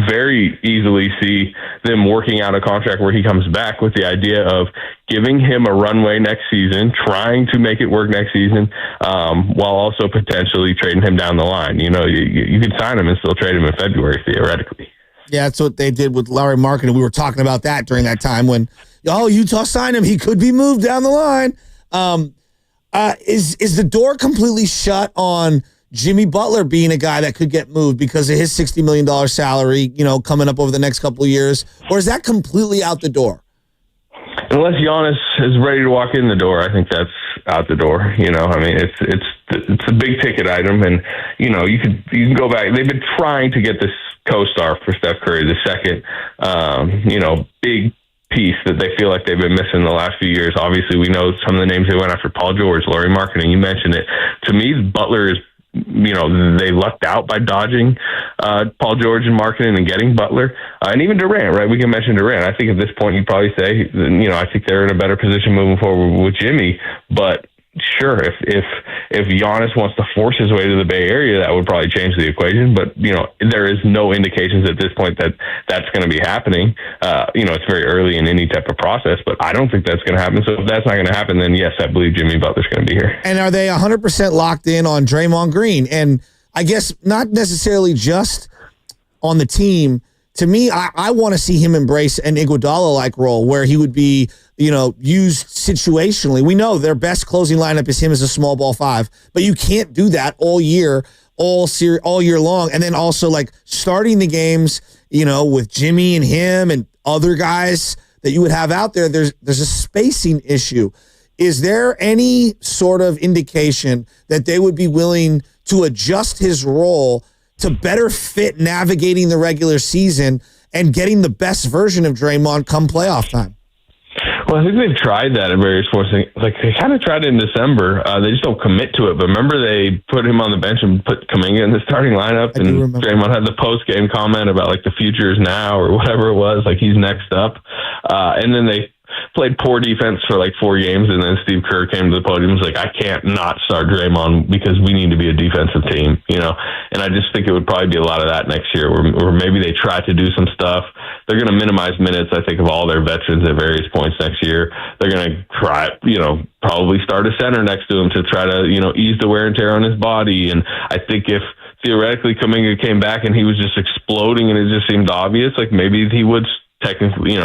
very easily see them working out a contract where he comes back with the idea of giving him a runway next season, trying to make it work next season, while also potentially trading him down the line. You can sign him and still trade him in February, theoretically. Yeah, that's what they did with Larry Markkinen. We were talking about that during that time when, Utah signed him. He could be moved down the line. Is the door completely shut on Jimmy Butler being a guy that could get moved because of his $60 million salary, coming up over the next couple of years? Or is that completely out the door? Unless Giannis is ready to walk in the door, I think that's out the door. I mean, it's a big ticket item, and you can go back. They've been trying to get this co-star for Steph Curry, the second, big piece that they feel like they've been missing the last few years. Obviously, we know some of the names they went after: Paul George, Larry Markkinen. You mentioned it. To me, Butler is. They lucked out by dodging Paul George and Markkinen and getting Butler, and even Durant, right? We can mention Durant. I think at this point you'd probably say, I think they're in a better position moving forward with Jimmy. But sure, if Giannis wants to force his way to the Bay Area, that would probably change the equation. But there is no indications at this point that that's going to be happening. It's very early in any type of process, but I don't think that's going to happen. So if that's not going to happen, then yes, I believe Jimmy Butler's going to be here. And are they 100% locked in on Draymond Green? And I guess not necessarily just on the team. To me, I want to see him embrace an Iguodala-like role where he would be, used situationally. We know their best closing lineup is him as a small ball five, but you can't do that all year, all year long. And then also like starting the games, with Jimmy and him and other guys that you would have out there. There's a spacing issue. Is there any sort of indication that they would be willing to adjust his role to better fit navigating the regular season and getting the best version of Draymond come playoff time? Well, I think they've tried that at various points. Like they kind of tried it in December. They just don't commit to it. But remember, they put him on the bench and put Kuminga in the starting lineup, and Draymond had the post-game comment about like the future is now or whatever it was, like he's next up. And then they played poor defense for like 4 games, and then Steve Kerr came to the podium and was like, I can't not start Draymond because we need to be a defensive team, you know? And I just think it would probably be a lot of that next year where maybe they try to do some stuff. They're going to minimize minutes, I think, of all their veterans at various points next year. They're going to try, probably start a center next to him to try to, ease the wear and tear on his body. And I think if theoretically Kuminga came back and he was just exploding and it just seemed obvious, like maybe he would technically,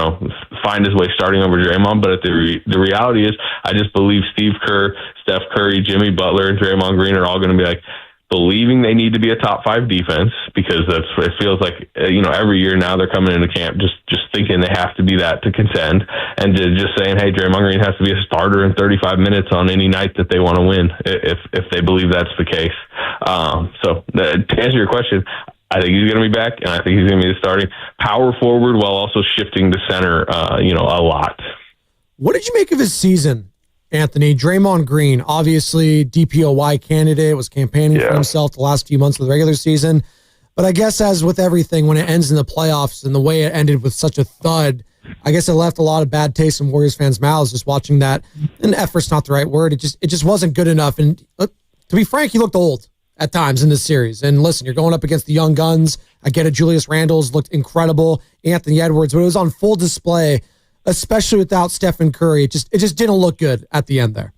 find his way starting over Draymond. But the reality is, I just believe Steve Kerr, Steph Curry, Jimmy Butler, and Draymond Green are all going to be like believing they need to be a top 5 defense, because it feels like, every year now they're coming into camp just thinking they have to be that to contend, and to just saying, hey, Draymond Green has to be a starter in 35 minutes on any night that they want to win, if they believe that's the case. So to answer your question, I think he's going to be back, and I think he's going to be the starting power forward while also shifting to center, a lot. What did you make of his season, Anthony? Draymond Green, obviously DPOY candidate, was campaigning for himself the last few months of the regular season. But I guess as with everything, when it ends in the playoffs and the way it ended with such a thud, I guess it left a lot of bad taste in Warriors fans' mouths just watching that. And effort's not the right word. It just wasn't good enough. And to be frank, he looked old at times in this series. And listen, you're going up against the young guns. I get it. Julius Randle's looked incredible. Anthony Edwards, but it was on full display, especially without Stephen Curry. It just didn't look good at the end there.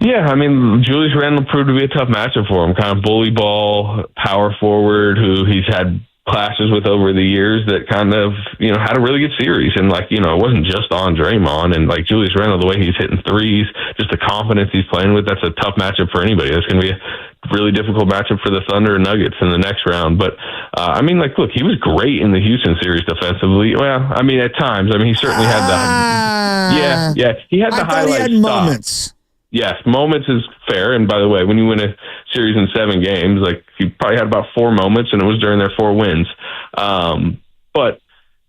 Yeah, I mean, Julius Randle proved to be a tough matchup for him. Kind of bully ball, power forward who he's had clashes with over the years that kind of, had a really good series. And it wasn't just on Draymond, and Julius Randle, the way he's hitting threes, just the confidence he's playing with, that's a tough matchup for anybody. That's going to be a really difficult matchup for the Thunder and Nuggets in the next round. But look, he was great in the Houston series defensively. Well, at times, he certainly had the, he had the highlight moments. Yes, moments is fair. And by the way, when you win a series in 7 games, he probably had about 4 moments, and it was during their 4 wins. But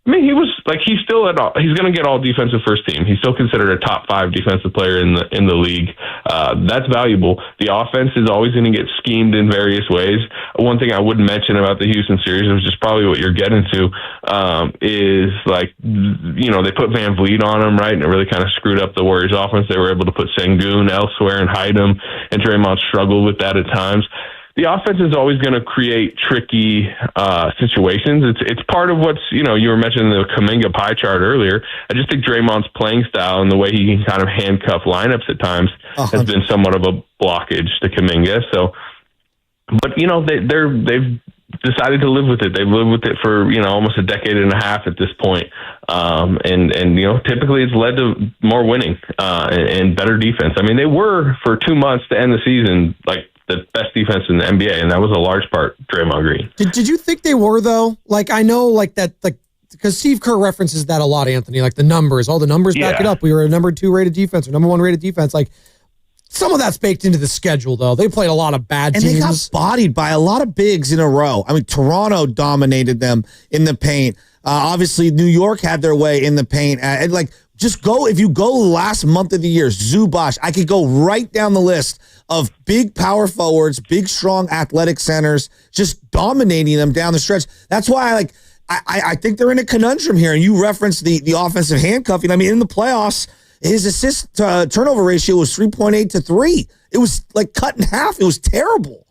he was he's still he's going to get all defensive first team. He's still considered a top 5 defensive player in the league. That's valuable. The offense is always going to get schemed in various ways. One thing I wouldn't mention about the Houston series, which is probably what you're getting to, is they put Van Vliet on him, right? And it really kind of screwed up the Warriors offense. They were able to put Sengun elsewhere and hide him, and Draymond struggled with that at times. The offense is always going to create tricky situations. It's part of what's, you were mentioning the Kuminga pie chart earlier. I just think Draymond's playing style and the way he can kind of handcuff lineups at times has been somewhat of a blockage to Kuminga. So, but, they've decided to live with it. They've lived with it for, almost a decade and a half at this point. And typically it's led to more winning and better defense. They were for 2 months to end the season, the best defense in the NBA, and that was a large part Draymond Green. Did you think they were, though? I know, that, because Steve Kerr references that a lot, Anthony, the numbers. All the numbers back it up. We were a number 2 rated defense or number 1 rated defense. Some of that's baked into the schedule, though. They played a lot of bad teams. And they got bodied by a lot of bigs in a row. Toronto dominated them in the paint. Obviously, New York had their way in the paint. If you go last month of the year, Zubac, I could go right down the list of big power forwards, big, strong, athletic centers, just dominating them down the stretch. That's why I think they're in a conundrum here. And you referenced the offensive handcuffing. In the playoffs, his assist turnover ratio was 3.8 to 3. It was cut in half. It was terrible.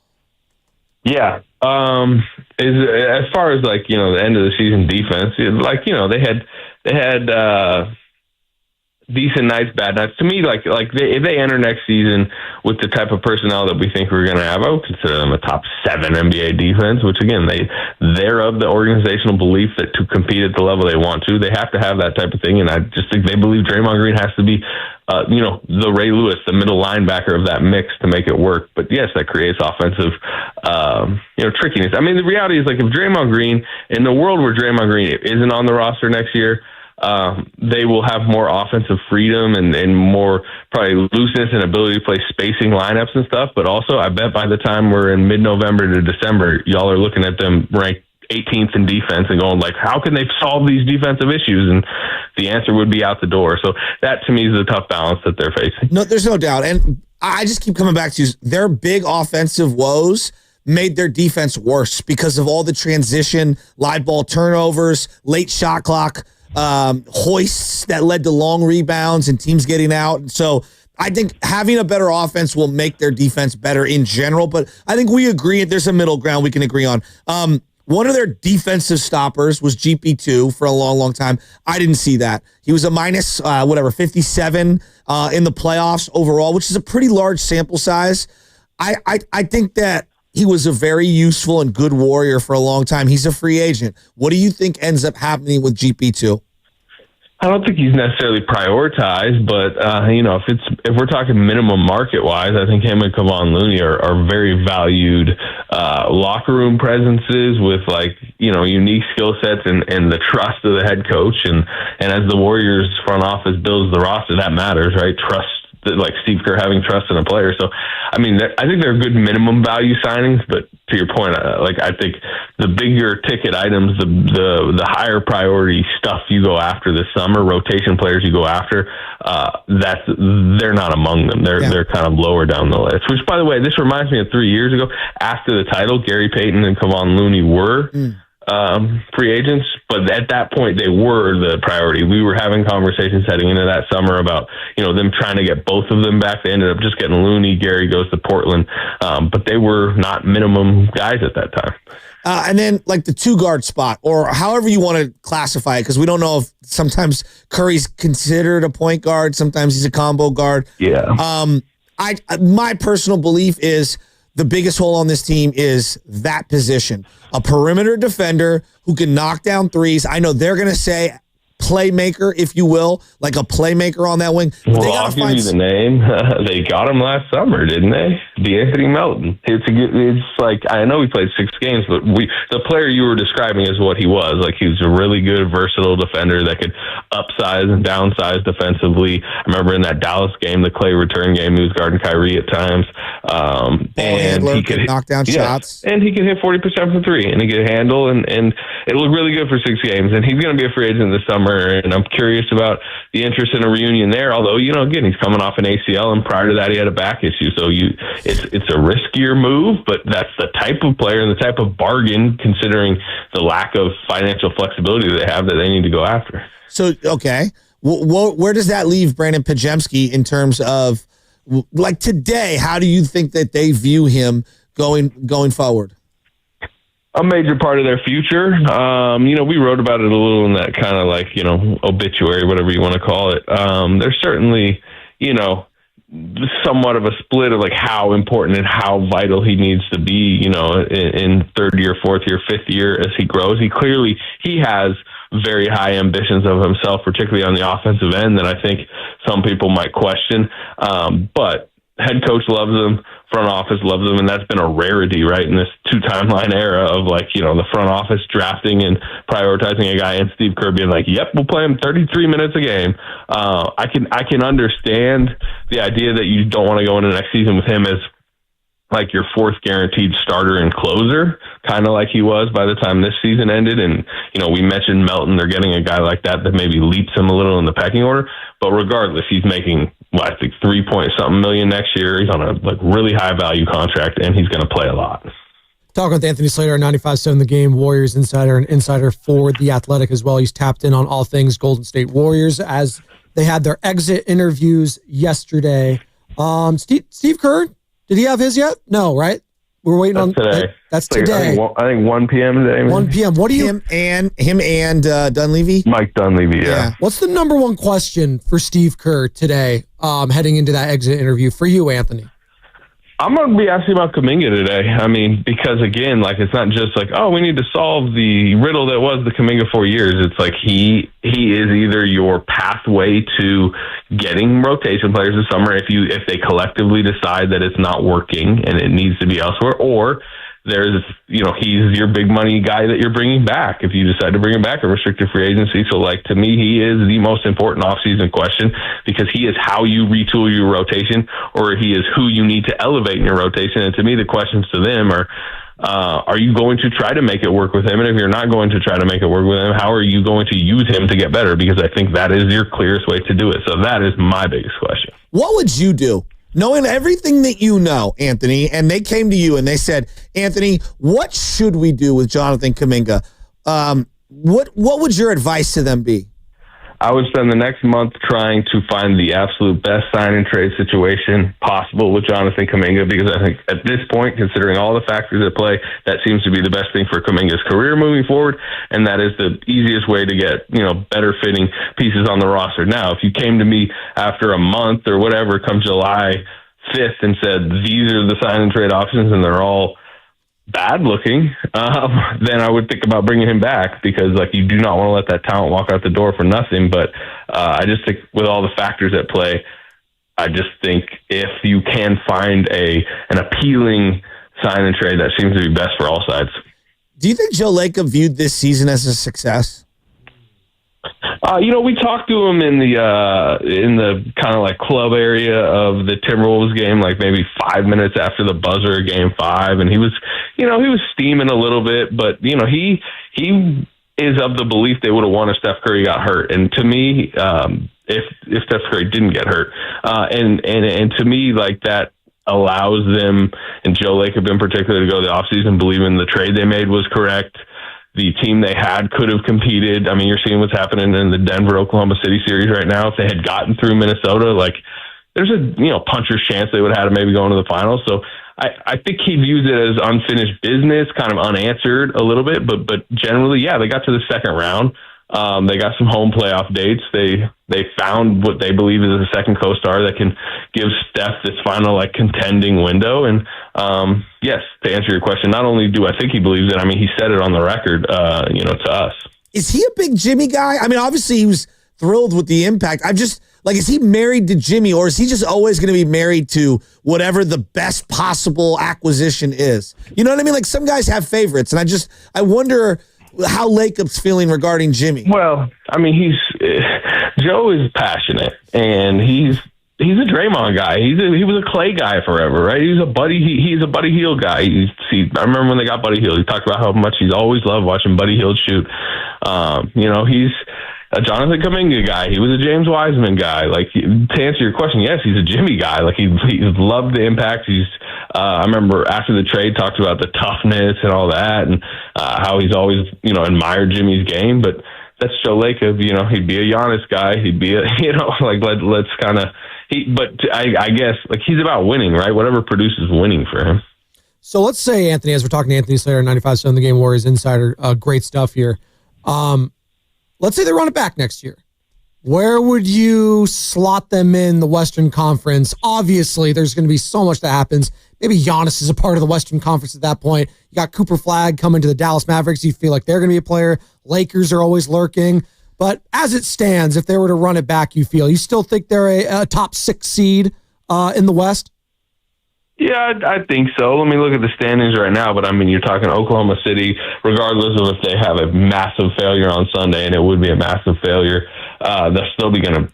Yeah. As far as the end of the season defense, they had decent nights, bad nights. To me, if they enter next season with the type of personnel that we think we're going to have, I would consider them a top 7 NBA defense, which again, they're of the organizational belief that to compete at the level they want to, they have to have that type of thing. And I just think they believe Draymond Green has to be, the Ray Lewis, the middle linebacker of that mix to make it work. But yes, that creates offensive, trickiness. The reality is if Draymond Green, in the world where Draymond Green isn't on the roster next year, they will have more offensive freedom and more probably looseness and ability to play spacing lineups and stuff. But also, I bet by the time we're in mid-November to December, y'all are looking at them ranked 18th in defense and going like, how can they solve these defensive issues? And the answer would be out the door. So that to me is a tough balance that they're facing. No, there's no doubt. And I just keep coming back to their big offensive woes made their defense worse because of all the transition, live ball turnovers, late shot clock hoists that led to long rebounds and teams getting out. So I think having a better offense will make their defense better in general, but I think we agree there's a middle ground we can agree on. One of their defensive stoppers was GP2 for a long, long time. I didn't see that. He was a minus, 57 in the playoffs overall, which is a pretty large sample size. I think that he was a very useful and good warrior for a long time. He's a free agent. What do you think ends up happening with GP2? I don't think he's necessarily prioritized, but if we're talking minimum market wise, I think him and Kevon Looney are very valued locker room presences with unique skill sets and the trust of the head coach. And as the Warriors front office builds the roster, that matters, right? Trust, like Steve Kerr having trust in a player. So, I mean, I think they're good minimum value signings, but to your point, I think the bigger ticket items, the higher priority stuff you go after this summer, rotation players you go after, they're not among them. They're kind of lower down the list, which, by the way, this reminds me of 3 years ago after the title, Gary Payton and Kevon Looney were free agents, but at that point they were the priority. We were having conversations heading into that summer about them trying to get both of them back. They ended up just getting Looney. Gary goes to Portland, but they were not minimum guys at that time. And then like the 2-guard spot, or however you want to classify it, because we don't know if sometimes Curry's considered a point guard, sometimes he's a combo guard. Yeah. My personal belief is the biggest hole on this team is that position. A perimeter defender who can knock down threes. I know they're going to say playmaker, if you will, like a playmaker on that wing. Well, I'll give you the name. They got him last summer, didn't they? DeAnthony Melton. It's like, I know he played 6 games, but the player you were describing is what he was. Like, he was a really good, versatile defender that could upsize and downsize defensively. I remember in that Dallas game, the Clay return game, he was guarding Kyrie at times. And he could knock down shots. And he could hit 40% from 3, and he could handle, and it looked really good for 6 games. And he's going to be a free agent this summer. And I'm curious about the interest in a reunion there. Although, again, he's coming off an ACL, and prior to that, he had a back issue. So it's a riskier move, but that's the type of player and the type of bargain, considering the lack of financial flexibility they have, that they need to go after. So, okay, where does that leave Brandon Pajemski in terms of, like, today? How do you think that they view him going forward? A major part of their future. We wrote about it a little in that kind of like, obituary, whatever you want to call it. There's certainly, somewhat of a split of like how important and how vital he needs to be, in third year, fourth year, fifth year as he grows. He has very high ambitions of himself, particularly on the offensive end, that I think some people might question. But head coach loves him. Front office loves him, and that's been a rarity, right, in this 2-timeline era of, like, the front office drafting and prioritizing a guy, and Steve Kerr being like, yep, we'll play him 33 minutes a game. I can understand the idea that you don't want to go into next season with him as like your fourth guaranteed starter and closer, kind of like he was by the time this season ended. And, we mentioned Melton. They're getting a guy like that maybe leaps him a little in the pecking order. But regardless, he's making, I think 3-point-something million next year. He's on a really high value contract, and he's going to play a lot. Talking with Anthony Slater, 95.7 The Game, Warriors insider and insider for The Athletic as well. He's tapped in on all things Golden State Warriors as they had their exit interviews yesterday. Steve Kerr, did he have his yet? No, right? We're waiting on today. That's today. I think 1 p.m. today. 1 p.m. What do you? Him and Dunleavy? Mike Dunleavy, yeah. What's the number one question for Steve Kerr today, heading into that exit interview for you, Anthony? I'm going to be asking about Kuminga today. I mean, because again, like, it's not just like, we need to solve the riddle that was the Kuminga 4 years. It's like he is either your pathway to getting rotation players this summer if they collectively decide that it's not working and it needs to be elsewhere, or there's, he's your big money guy that you're bringing back if you decide to bring him back, a restricted free agency. So, like, to me, he is the most important offseason question, because he is how you retool your rotation, or he is who you need to elevate in your rotation. And to me, the questions to them are, Are you going to try to make it work with him? And if you're not going to try to make it work with him, how are you going to use him to get better? Because I think that is your clearest way to do it. So that is my biggest question. What would you do? Knowing everything that you know, Anthony, and they came to you and they said, Anthony, what should we do with Jonathan Kuminga? What would your advice to them be? I would spend the next month trying to find the absolute best sign and trade situation possible with Jonathan Kuminga, because I think at this point, considering all the factors at play, that seems to be the best thing for Kuminga's career moving forward, and that is the easiest way to get, better fitting pieces on the roster. Now, if you came to me after a month or whatever, come July 5th, and said, these are the sign and trade options and they're all bad looking, then I would think about bringing him back, because you do not want to let that talent walk out the door for nothing. But I just think with all the factors at play, I just think if you can find an appealing sign and trade, that seems to be best for all sides. Do you think Joe Lacob viewed this season as a success? We talked to him in the kind of club area of the Timberwolves game, maybe 5 minutes after the buzzer of Game 5, and he was steaming a little bit, but he is of the belief they would have won if Steph Curry got hurt. And to me, if Steph Curry didn't get hurt, and to me, that allows them, and Joe Lacob in particular, to go the offseason believing the trade they made was correct. The team they had could have competed. I mean, you're seeing what's happening in the Denver-Oklahoma City series right now. If they had gotten through Minnesota, there's a puncher's chance they would have had to maybe go into the finals. So I think he views it as unfinished business, kind of unanswered a little bit. But generally, yeah, they got to the second round. They got some home playoff dates. They found what they believe is a second co-star that can give Steph this final contending window. And yes, to answer your question, not only do I think he believes it, I mean, he said it on the record, to us. Is he a big Jimmy guy? I mean, obviously he was thrilled with the impact. I'm just is he married to Jimmy, or is he just always going to be married to whatever the best possible acquisition is? You know what I mean? Some guys have favorites, and I wonder how Lacob's feeling regarding Jimmy. Well, I mean, Joe is passionate, and he's a Draymond guy. He was a Clay guy forever, right? He's a Buddy Hield guy. I remember when they got Buddy Hield, he talked about how much he's always loved watching Buddy Hield shoot. He's a Jonathan Kuminga guy. He was a James Wiseman guy. To answer your question, yes, he's a Jimmy guy. He loved the impact. I remember after the trade talked about the toughness and all that, and how he's always, admired Jimmy's game. But that's Joe Lacob. He'd be a Giannis guy. He'd be let's kind of, but I guess he's about winning, right? Whatever produces winning for him. So let's say, Anthony, as we're talking to Anthony Slater, 95.7 The Game Warriors insider, great stuff here. Let's say they run it back next year. Where would you slot them in the Western Conference? Obviously, there's going to be so much that happens. Maybe Giannis is a part of the Western Conference at that point. You got Cooper Flagg coming to the Dallas Mavericks. You feel like they're going to be a player. Lakers are always lurking. But as it stands, if they were to run it back, you still think they're a top 6 seed in the West? Yeah, I think so. Let me look at the standings right now. But, I mean, you're talking Oklahoma City, regardless of if they have a massive failure on Sunday, and it would be a massive failure, they'll still be going to,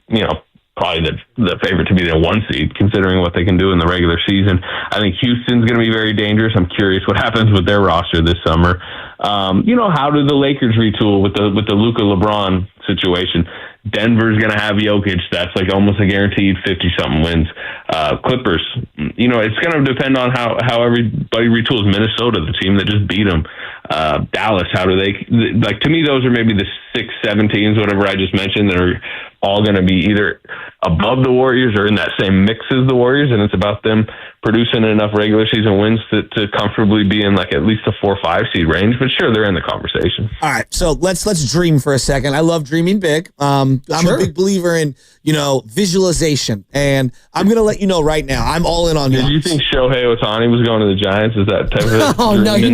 probably the favorite to be the 1 seed, considering what they can do in the regular season. I think Houston's going to be very dangerous. I'm curious what happens with their roster this summer. How do the Lakers retool with the Luka LeBron situation? Denver's going to have Jokic. That's almost a guaranteed 50-something wins. Clippers, it's going to depend on how everybody retools. Minnesota, the team that just beat them. Dallas, how do they, to me, those are maybe the 6-7 teams, whatever I just mentioned, that are all going to be either above the Warriors or in that same mix as the Warriors, and it's about them producing enough regular season wins to comfortably be in at least a 4 or 5 seed range. But sure, they're in the conversation. All right, so let's dream for a second. I love dreaming big. I'm a big believer in visualization, and I'm going to let you know right now, I'm all in on Giannis. Did you think Shohei Ohtani was going to the Giants? Is that type of Oh no, he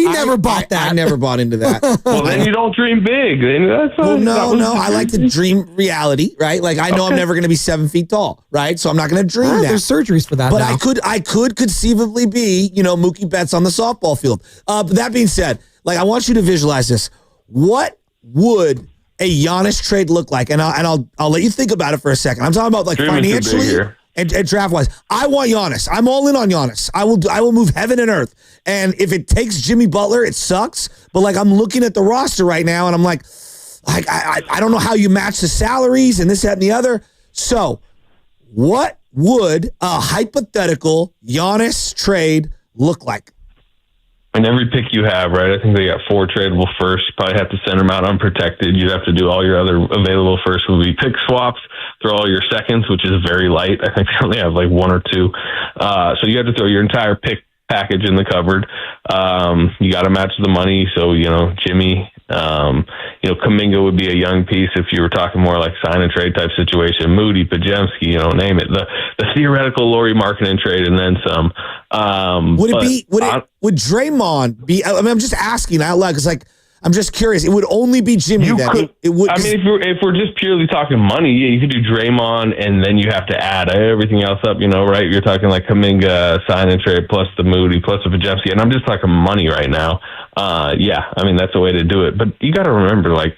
never bought that. I never bought into that. Well, then you don't dream big. That's no. I like to dream reality, right? I know I'm never going to be 7 feet tall, right? So I'm not going to dream that. There's surgeries for that. But now. I could conceivably be, Mookie Betts on the softball field. But that being said, I want you to visualize this. What would a Giannis trade look like? And I'll let you think about it for a second. I'm talking about financially. and draft-wise. I want Giannis. I'm all in on Giannis. I will move heaven and earth. And if it takes Jimmy Butler, it sucks. But, like, I'm looking at the roster right now, and I'm like, I don't know how you match the salaries and this, that, and the other. So what would a hypothetical Giannis trade look like? And every pick you have, right? I think they got 4 tradable firsts. You probably have to send them out unprotected. You'd have to do all your other available firsts would be pick swaps, throw all your seconds, which is very light. I think they only have like 1 or 2. So you have to throw your entire pick package in the cupboard. You got to match the money. So, Jimmy, Kuminga would be a young piece if you were talking more like sign and trade type situation. Moody, Pajemski, name it. The theoretical Lauri Markkanen trade and then some. Would Draymond be? I mean, I'm just asking out loud because, like, I'm just curious. It would only be Jimmy. It would. I mean, if we're just purely talking money, yeah, you could do Draymond, and then you have to add everything else up. Right? You're talking like Kuminga, sign and trade, plus the Moody, plus the Pajemski, and I'm just talking money right now. Yeah, I mean that's a way to do it. But you got to remember, like,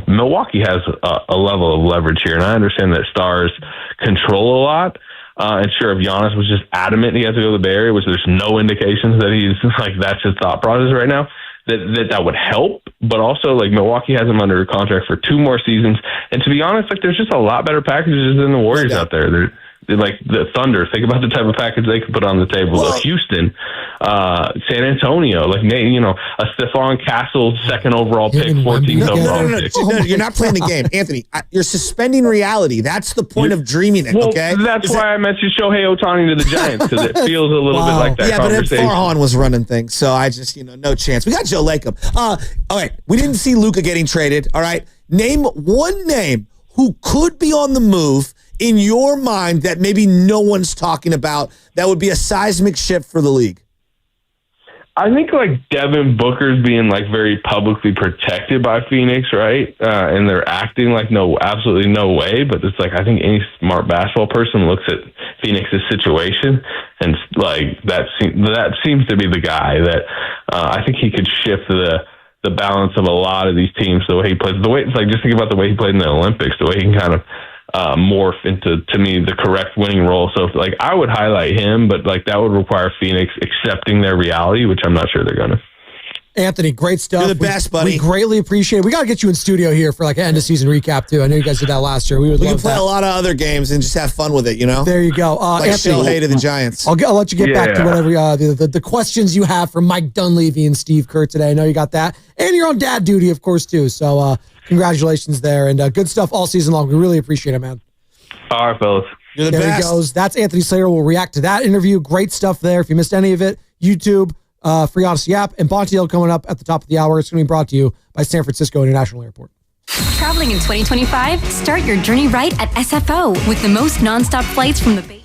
Milwaukee has a level of leverage here, and I understand that stars control a lot. And sure, if Giannis was just adamant he has to go to the Bay Area, which there's no indications that he's like that's his thought process right now, that would help. But also, like, Milwaukee has him under contract for 2 more seasons. And to be honest, like, there's just a lot better packages than the Warriors out there. They're like the Thunder. Think about the type of package they could put on the table. Houston, San Antonio, like, a Stephon Castle 2nd overall pick, 14th overall pick. No, you're not playing the game, Anthony. You're suspending reality. That's the point of dreaming it. Okay, that's why I mentioned Shohei Ohtani to the Giants, because it feels a little bit like that conversation. But Farhan was running things, so I just no chance. We got Joe Lacob. All right, we didn't see Luka getting traded. All right, name one name who could be on the move in your mind that maybe no one's talking about that would be a seismic shift for the league. I think like Devin Booker's being like very publicly protected by Phoenix, right? And they're acting like absolutely no way. But it's like I think any smart basketball person looks at Phoenix's situation and like that seems to be the guy that I think he could shift the balance of a lot of these teams the way he plays. The way it's like just think about the way he played in the Olympics, the way he can kind of morph into, to me, the correct winning role. So, like, I would highlight him, but, like, that would require Phoenix accepting their reality, which I'm not sure they're going to. Anthony, great stuff. You're the best, buddy. We greatly appreciate it. We got to get you in studio here for, like, an end-of-season recap, too. I know you guys did that last year. We can play a lot of other games and just have fun with it, There you go. Like Anthony, Shohei to the Giants. I'll let you get back to whatever the questions you have from Mike Dunleavy and Steve Kerr today. I know you got that. And you're on dad duty, of course, too. So, congratulations there. And good stuff all season long. We really appreciate it, man. All right, fellas. You're the there best. He goes. That's Anthony Slater. We'll react to that interview. Great stuff there. If you missed any of it, YouTube, free Odyssey app, and Bontiel coming up at the top of the hour. It's going to be brought to you by San Francisco International Airport. Traveling in 2025? Start your journey right at SFO with the most nonstop flights from the Bay.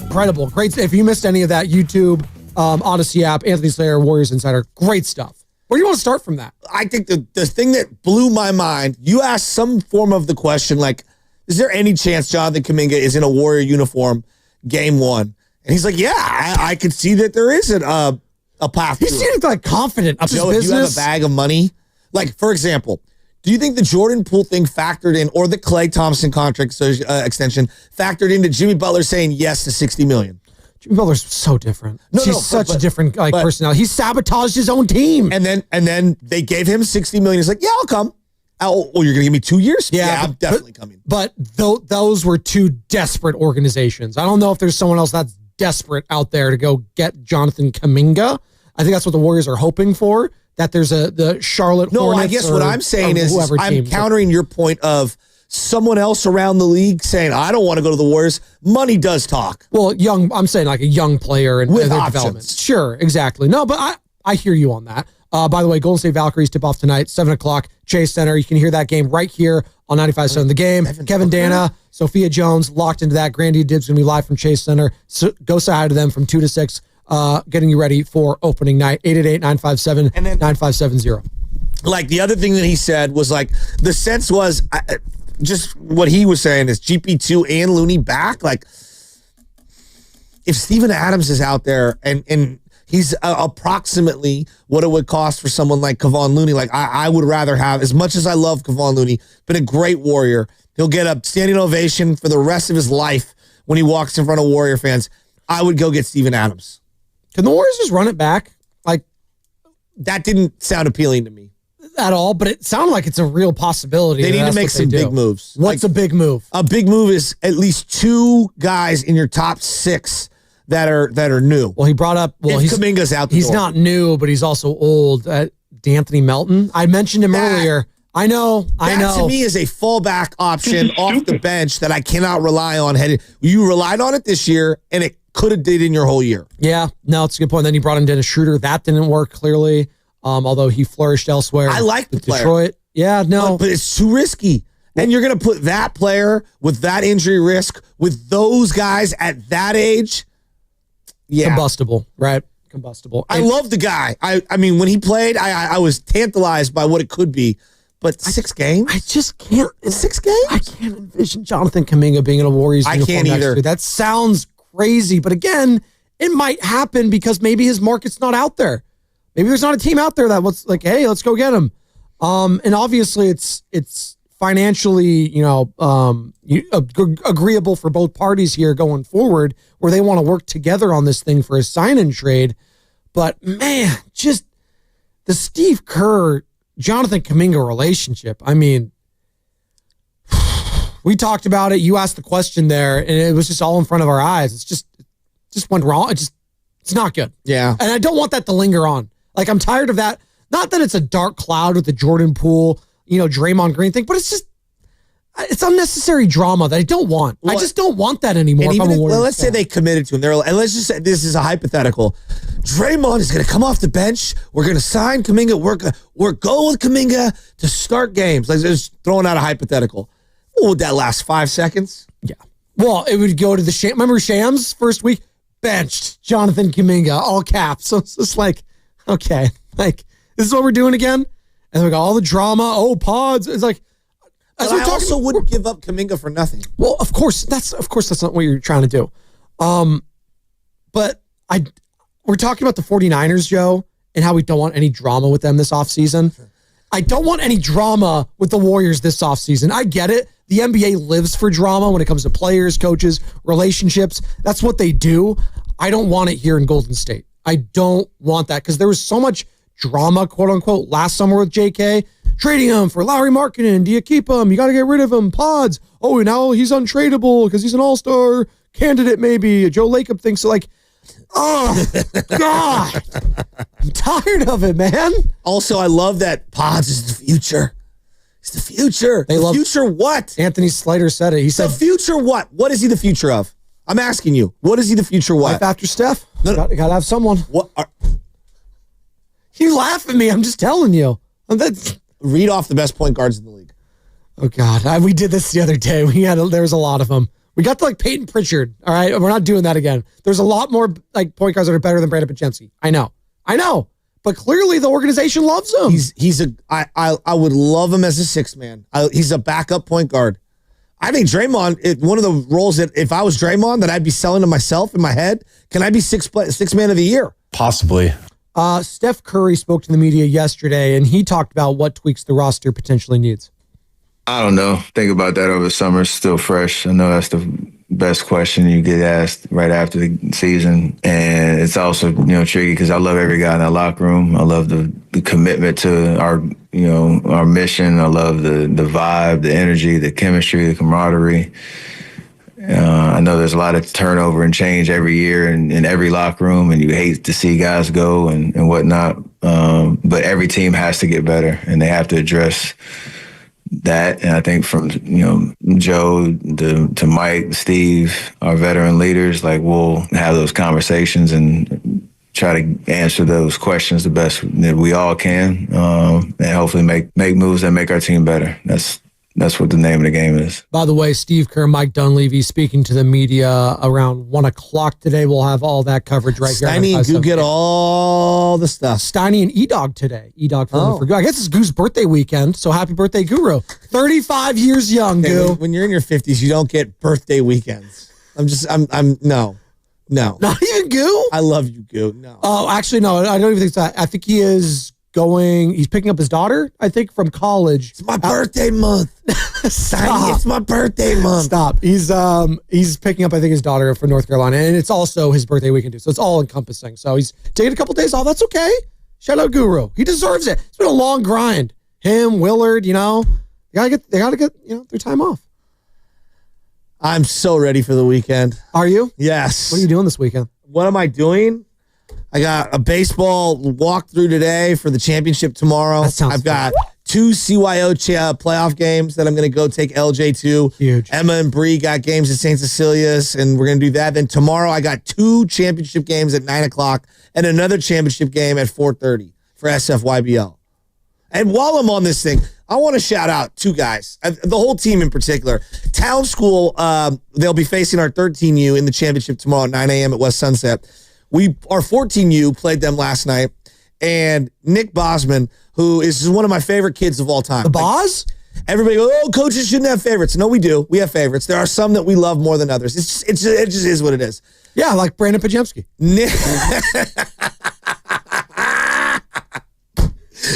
incredible. Great. If you missed any of that, YouTube, Odyssey app, Anthony Slayer, Warriors Insider, great stuff. Where do you want to start from that? I think the thing that blew my mind, you asked some form of the question, like, is there any chance Jonathan Kuminga is in a Warrior uniform game one? And he's like, yeah, I could see that there isn't a path. He seemed like confident of his business. If you have a bag of money, like, for example, do you think the Jordan Poole thing factored in, or the Klay Thompson contract extension factored into Jimmy Butler saying yes to $60 million? Jimmy Butler's so different. He's such a different personality. He sabotaged his own team. And then they gave him $60 million. He's like, yeah, I'll come. Oh, you're going to give me 2 years? Yeah, I'm definitely coming. But those were two desperate organizations. I don't know if there's someone else that's desperate out there to go get Jonathan Kuminga. I think that's what the Warriors are hoping for, that there's the Charlotte Hornets. No, I guess what I'm saying is I'm countering your point of someone else around the league saying, I don't want to go to the Warriors. Money does talk. Well, I'm saying like a young player and their development. Sure, exactly. No, but I hear you on that. By the way, Golden State Valkyries tip off tonight, 7 o'clock, Chase Center. You can hear that game right here on 95.7 The Game. Kevin Dana, Sophia Jones locked into that. Grandy Dibbs going to be live from Chase Center. So go say hi to them from 2 to 6, getting you ready for opening night, 888-957-9570. Like, the other thing that he said was, like, the sense was, just what he was saying is GP2 and Looney back. Like, if Steven Adams is out there and he's approximately what it would cost for someone like Kevon Looney. Like, I would rather have, as much as I love Kevon Looney, been a great Warrior. He'll get a standing ovation for the rest of his life when he walks in front of Warrior fans. I would go get Steven Adams. Can the Warriors just run it back? Like, that didn't sound appealing to me at all, but it sounded like it's a real possibility. They need to make some big moves. What's a big move? A big move is at least 2 guys in your top 6 that are new. Well, he brought up, Kuminga's out the he's door. not new, but he's also old. D'Anthony Melton. I mentioned him earlier. I know. That to me is a fallback option off the bench that I cannot rely on. You relied on it this year, and it could have did in your whole year. Yeah, no, it's a good point. Then he brought in Dennis Schroeder. That didn't work, clearly, although he flourished elsewhere. I like the player. Detroit. Yeah, no. But it's too risky. And you're going to put that player with that injury risk with those guys at that age. Yeah. Combustible, right? Combustible. I love the guy. I mean, when he played, I was tantalized by what it could be. But 6 games? I just can't. 6 games? I can't envision Jonathan Kuminga being in a Warriors uniform. I can't either. That sounds crazy. But again, it might happen because maybe his market's not out there. Maybe there's not a team out there that was like, hey, let's go get him. And obviously it's financially, agreeable for both parties here going forward, where they want to work together on this thing for a sign-in trade. But man, just the Steve Kerr, Jonathan Kuminga relationship. I mean, we talked about it. You asked the question there, and it was just all in front of our eyes. It's just went wrong. It's not good. Yeah. And I don't want that to linger on. Like, I'm tired of that. Not that it's a dark cloud with the Jordan Poole, Draymond Green thing, but it's unnecessary drama that I don't want. I just don't want that anymore. Let's say they committed to him. And let's just say this is a hypothetical. Draymond is going to come off the bench. We're going to sign Kuminga. We're going with Kuminga to start games. Like, just throwing out a hypothetical. What would that last? 5 seconds? Yeah. Well, it would go to the Shams. Remember Shams first week? Benched Jonathan Kuminga, all caps. So it's just like, okay, like, this is what we're doing again? And we got all the drama. Oh, pods. It's like, but I also wouldn't give up Kuminga for nothing. Well, of course that's not what you're trying to do. But we're talking about the 49ers, Joe, and how we don't want any drama with them this offseason. Sure. I don't want any drama with the Warriors this offseason. I get it. The NBA lives for drama when it comes to players, coaches, relationships. That's what they do. I don't want it here in Golden State. I don't want that because there was so much drama, quote unquote, last summer with JK. Trading him for Lauri Markkanen. Do you keep him? You got to get rid of him. Pods. Oh, now he's untradeable because he's an all-star candidate maybe. Joe Lacob thinks so. Like, oh, God. I'm tired of it, man. Also, I love that Pods is the future. It's the future. Future what? Anthony Slater said it. He said, the future what? What is he the future of? I'm asking you. What is he the future what? Life after Steph. No. Got to have someone. What? You laugh at me. I'm just telling you. Read off the best point guards in the league. Oh, God. We did this the other day. There was a lot of them. We got to like Peyton Pritchard. All right. We're not doing that again. There's a lot more like point guards that are better than Brandon Podziemski. I know. But clearly the organization loves him. I would love him as a six man. He's a backup point guard. I think Draymond, one of the roles that if I was Draymond that I'd be selling to myself in my head, can I be six man of the year? Possibly. Steph Curry spoke to the media yesterday, and he talked about what tweaks the roster potentially needs. I don't know. Think about that over the summer. It's still fresh. I know that's the best question you get asked right after the season. And it's also, tricky because I love every guy in that locker room. I love the commitment to our mission. I love the vibe, the energy, the chemistry, the camaraderie. I know there's a lot of turnover and change every year in every locker room, and you hate to see guys go and whatnot. But every team has to get better, and they have to address that. And I think from Joe to Mike, Steve, our veteran leaders, like we'll have those conversations and try to answer those questions the best that we all can, and hopefully make moves that make our team better. That's what the name of the game is. By the way, Steve Kerr, Mike Dunleavy speaking to the media around 1 o'clock today. We'll have all that coverage right here. Steiny and Goo get all the stuff. Steiny and E-Dog today. E-Dog for Goo. I guess it's Goo's birthday weekend, so happy birthday, Guru. 35 years young, Goo. When you're in your 50s, you don't get birthday weekends. No. Not even Goo? I love you, Goo. No. Oh, actually, no. I don't even think so. I think he's picking up his daughter, I think, from college. It's my birthday month. Steiny, it's my birthday month. Stop. He's picking up, I think, his daughter from North Carolina, and it's also his birthday weekend too. So it's all encompassing. So he's taking a couple days off. That's okay. Shout out Guru. He deserves it. It's been a long grind. Him, Willard, they gotta get their time off. I'm so ready for the weekend. Are you? Yes. What are you doing this weekend? What am I doing? I got a baseball walkthrough today for the championship tomorrow. I've got 2 CYO playoff games that I'm going to go take LJ to. Huge. Emma and Bree got games at St. Cecilia's, and we're going to do that. Then tomorrow I got 2 championship games at 9 o'clock and another championship game at 4:30 for SFYBL. And while I'm on this thing, I want to shout out 2 guys, the whole team in particular. Town School, they'll be facing our 13U in the championship tomorrow at 9 a.m. at West Sunset. Our 14U played them last night, and Nick Bosman, who is one of my favorite kids of all time. The Boz? Everybody goes, oh, coaches shouldn't have favorites. No, we do. We have favorites. There are some that we love more than others. It just is what it is. Yeah, like Brandon Podziemski. Nick.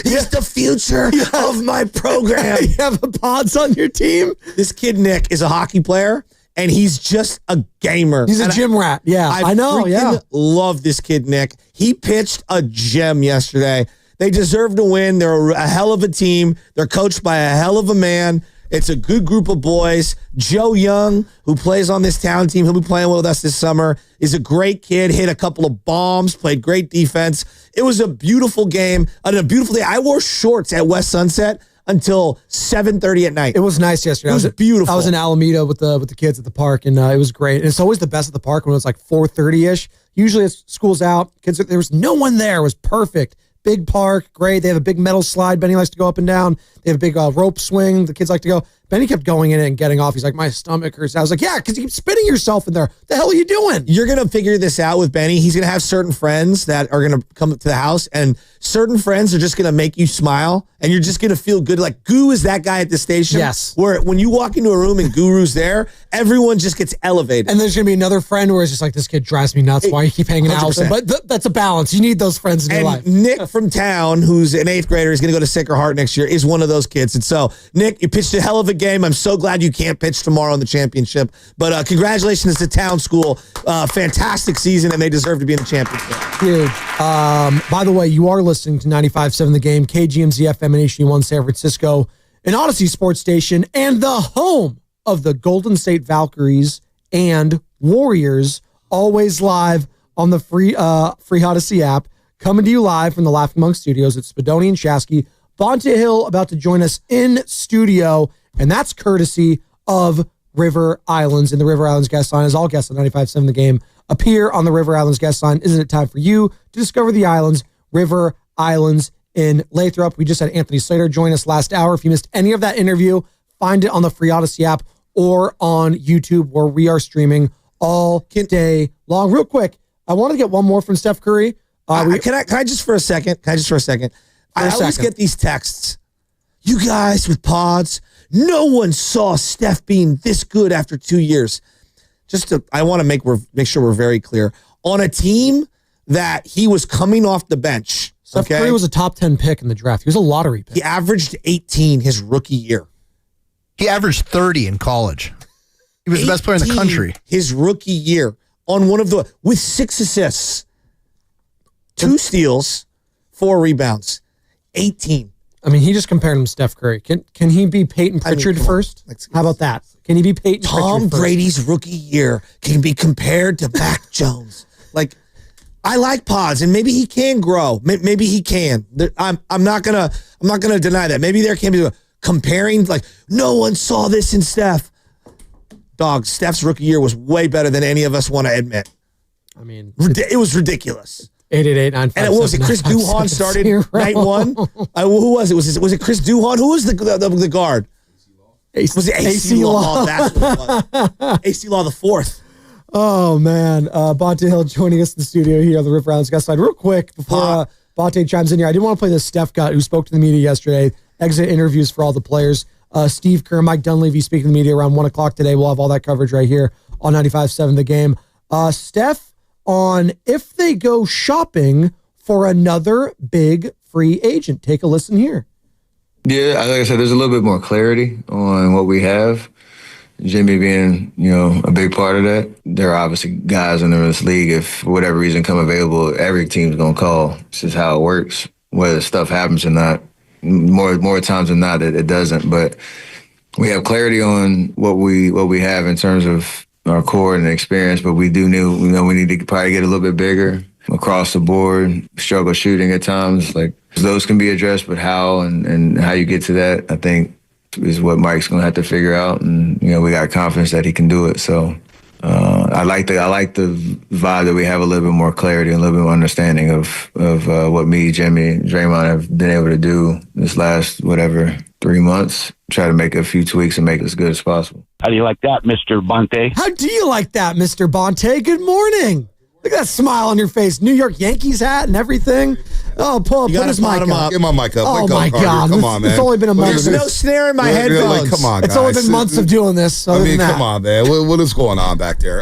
He's the future of my program. You have a Pods on your team? This kid, Nick, is a hockey player. And he's just a gamer. He's a gym rat. Yeah, I know. Yeah, love this kid, Nick. He pitched a gem yesterday. They deserve to win. They're a hell of a team. They're coached by a hell of a man. It's a good group of boys. Joe Young, who plays on this town team, he'll be playing with us this summer, is a great kid, hit a couple of bombs, played great defense. It was a beautiful game and a beautiful day. I wore shorts at West Sunset until 7:30 at night. It was nice yesterday. It was beautiful. I was in Alameda with the kids at the park, and it was great. And it's always the best at the park when it was like 4:30ish. Usually it's school's out, there was no one there. It was perfect. Big park, great. They have a big metal slide Benny likes to go up and down. They have a big rope swing the kids like to go. Benny kept going in it and getting off. He's like, my stomach hurts. I was like, yeah, because you keep spinning yourself in there. The hell are you doing? You're going to figure this out with Benny. He's going to have certain friends that are going to come to the house, and certain friends are just going to make you smile, and you're just going to feel good. Like Goo is that guy at the station. Yes. Where when you walk into a room and Guru's there, everyone just gets elevated. And there's going to be another friend where it's just like, this kid drives me nuts. Why you keep hanging 100%. Out with him? But that's a balance. You need those friends in your life. Nick from town, who's an 8th grader, is going to go to Sacred Heart next year, is one of those kids. And so, Nick, you pitched a hell of a game. I'm so glad you can't pitch tomorrow in the championship. But congratulations to Town School. Fantastic season, and they deserve to be in the championship. Huge. By the way, you are listening to 95.7 The Game, KGMZ FM and HD1 San Francisco, an Odyssey sports station, and the home of the Golden State Valkyries and Warriors, always live on the free Odyssey app, coming to you live from the Laughing Monk Studios. It's Spadoni and Shasky. Bonta Hill about to join us in studio, and that's courtesy of River Islands. And the River Islands guest line is all guests on 95.7 The Game appear on the River Islands guest line. Isn't it time for you to discover the islands? River Islands in Lathrop. We just had Anthony Slater join us last hour. If you missed any of that interview, find it on the free Odyssey app or on YouTube, where we are streaming all day long. Real quick, I want to get one more from Steph Curry. Can I just for a second? I always get these texts. You guys with pods, no one saw Steph being this good after 2 years. I want to make sure we're very clear. On a team that he was coming off the bench. Steph Curry was a top 10 pick in the draft. He was a lottery pick. He averaged 18 his rookie year. He averaged 30 in college. He was the best player in the country. His rookie year with 6 assists, 2 steals, 4 rebounds, 18. I mean, he just compared him to Steph Curry. Can he be Peyton Pritchard first? How about that? Can he be Peyton Pritchard Tom first? Brady's rookie year can be compared to Mac Jones. I like pods, and maybe he can grow. Maybe he can. I'm not gonna deny that. Maybe there can be comparing. No one saw this in Steph. Dog, Steph's rookie year was way better than any of us want to admit. I mean, it was ridiculous. 888-957. And what was it? Chris Duhon started night one. Who was it? Was it Chris Duhon? Who was the guard? Was it AC Law? That's what it was. AC Law the fourth. Oh, man. Bonte Hill joining us in the studio here on the Rip Rounds guest side. Real quick, before Bonte chimes in here, I did want to play this Steph Gut, who spoke to the media yesterday. Exit interviews for all the players. Steve Kerr, Mike Dunleavy speaking to the media around 1 o'clock today. We'll have all that coverage right here on 95.7 The Game. Steph, on if they go shopping for another big free agent. Take a listen here. Yeah, like I said, there's a little bit more clarity on what we have. Jimmy being, a big part of that. There are obviously guys in this league, if for whatever reason come available, every team's going to call. It's just how it works, whether stuff happens or not. More times than not, it doesn't. But we have clarity on what we have in terms of our core and experience, but we do we need to probably get a little bit bigger across the board, struggle shooting at times. Those can be addressed, but how and how you get to that, I think, is what Mike's going to have to figure out. And, we got confidence that he can do it. So I like the vibe that we have a little bit more clarity and a little bit more understanding of what me, Jimmy, Draymond have been able to do this last, 3 months. Try to make a few tweaks and make it as good as possible. How do you like that, Mr. Bonte? How do you like that, Mr. Bonte? Good morning. Look at that smile on your face. New York Yankees hat and everything. Oh, put his mic up. Get my mic up. Oh, my God. Come on, man. It's only been a month. There's no snare in my headphones. Come on, guys. It's only been months of doing this. Come on, man. What is going on back there?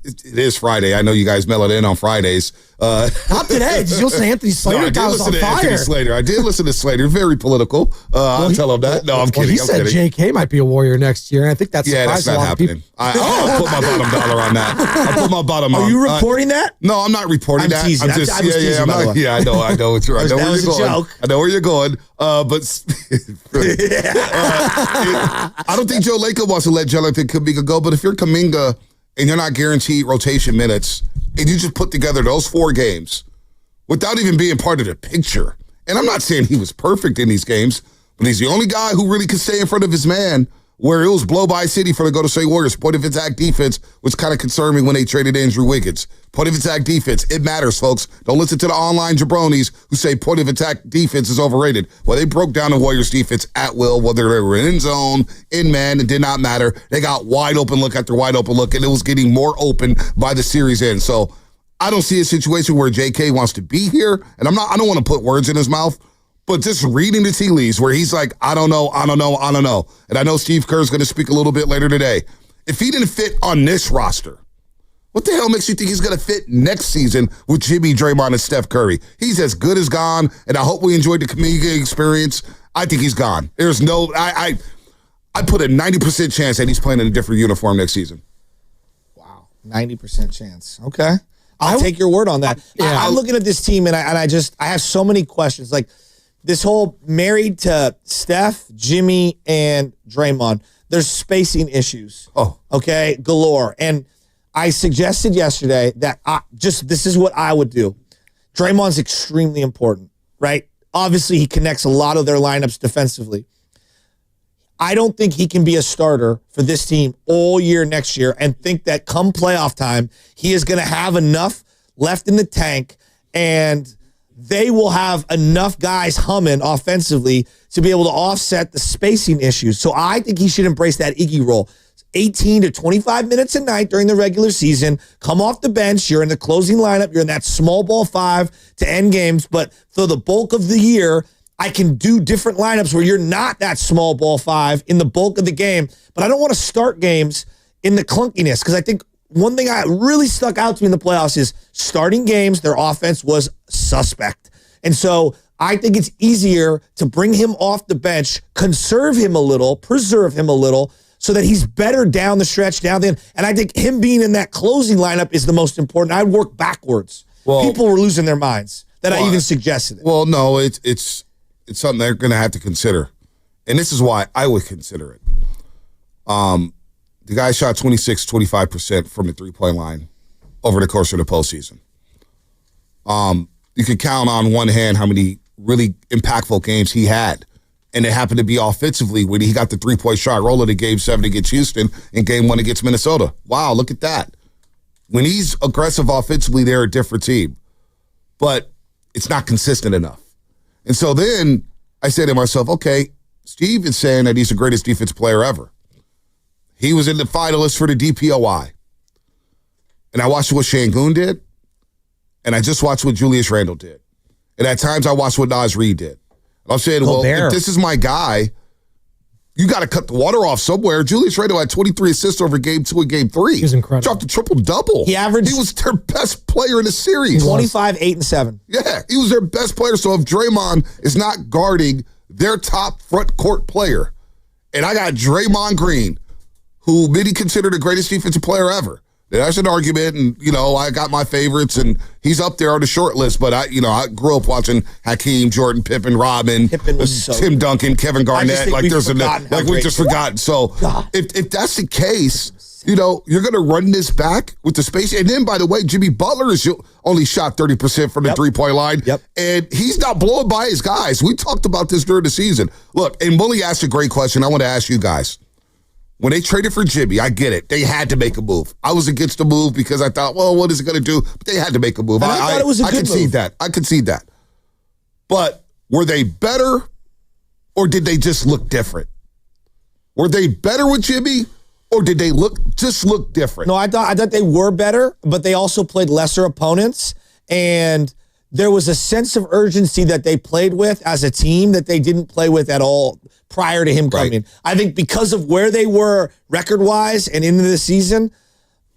It is Friday. I know you guys mail it in on Fridays. Not today. Did you listen to Anthony Slater? No, I did listen to Anthony Slater. I did listen to Slater. Very political. I'll tell him that. No, I'm kidding. He said JK might be a Warrior next year. And I think that's that's not happening. I'll put my bottom dollar on that. I'll put my bottom. Are you reporting that? No, I'm not reporting that. Teasing. I'm just I was teasing, by the way. I know. I know where you're going. I know where you're going. But I don't think Joe Lacob wants to let Jonathan Kuminga go. But if you're Kuminga and you're not guaranteed rotation minutes, and you just put together those 4 games without even being part of the picture, and I'm not saying he was perfect in these games, but he's the only guy who really could stay in front of his man, where it was blow-by city for the Golden State Warriors. Point of attack defense was kind of concerned me when they traded Andrew Wiggins. Point of attack defense, it matters, folks. Don't listen to the online jabronis who say point of attack defense is overrated. Well, they broke down the Warriors defense at will, whether they were in zone, in man, it did not matter. They got wide open look after wide open look, and it was getting more open by the series end. So I don't see a situation where JK wants to be here, and I don't want to put words in his mouth, but just reading the tea leaves where he's like, I don't know. And I know Steve Kerr's going to speak a little bit later today. If he didn't fit on this roster, what the hell makes you think he's going to fit next season with Jimmy, Draymond, and Steph Curry? He's as good as gone, and I hope we enjoyed the Kuminga experience. I think he's gone. There's no, I put a 90% chance that he's playing in a different uniform next season. Wow, 90% chance. Okay. I'll take your word on that. Yeah. I'm looking at this team, and I have so many questions. Like, this whole married to Steph, Jimmy, and Draymond, there's spacing issues. Oh. Okay, galore. And I suggested yesterday that this is what I would do. Draymond's extremely important, right? Obviously, he connects a lot of their lineups defensively. I don't think he can be a starter for this team all year next year and think that come playoff time, he is going to have enough left in the tank and they will have enough guys humming offensively to be able to offset the spacing issues. So I think he should embrace that Iggy role. 18 to 25 minutes a night during the regular season, come off the bench, you're in the closing lineup, you're in that small ball 5 to end games, but for the bulk of the year, I can do different lineups where you're not that small ball 5 in the bulk of the game, but I don't want to start games in the clunkiness, because I think one thing that really stuck out to me in the playoffs is starting games, their offense was suspect. And so I think it's easier to bring him off the bench, conserve him a little, preserve him a little, so that he's better down the stretch, down the end. And I think him being in that closing lineup is the most important. I'd work backwards. Well, people were losing their minds that I even suggested it. Well, no, it's something they're going to have to consider. And this is why I would consider it. The guy shot 25% from the three-point line over the course of the postseason. You could count on one hand how many really impactful games he had. And it happened to be offensively when he got the three-point shot roller to Game 7 against Houston and Game 1 against Minnesota. Wow, look at that. When he's aggressive offensively, they're a different team. But it's not consistent enough. And so then I said to myself, okay, Steve is saying that he's the greatest defensive player ever. He was in the finalists for the DPOI. And I watched what Şengün did. And I just watched what Julius Randle did. And at times I watched what Naz Reid did. I'm saying, if this is my guy, you got to cut the water off somewhere. Julius Randle had 23 assists over Game 2 and Game 3. He was incredible. Dropped a triple-double. He was their best player in the series. 25, 8, and 7. Yeah, he was their best player. So if Draymond is not guarding their top front court player, and I got Draymond Green, who many consider the greatest defensive player ever. That's an argument, and, I got my favorites, and he's up there on the short list, but I grew up watching Hakeem, Jordan, Pippen, Robin, Tim Duncan, Kevin Garnett, we just forgotten. So if that's the case, you're going to run this back with the space. And then, by the way, Jimmy Butler is only shot 30% from the three-point line, and he's not blowing by his guys. We talked about this during the season. Look, and Willie asked a great question. I want to ask you guys. When they traded for Jimmy, I get it. They had to make a move. I was against the move because I thought, well, what is it going to do? But they had to make a move. I thought it was a good move. I concede that. But were they better or did they just look different? Were they better with Jimmy or did they just look different? No, I thought they were better, but they also played lesser opponents. And there was a sense of urgency that they played with as a team that they didn't play with at all prior to him coming in. I think because of where they were record-wise and into the season,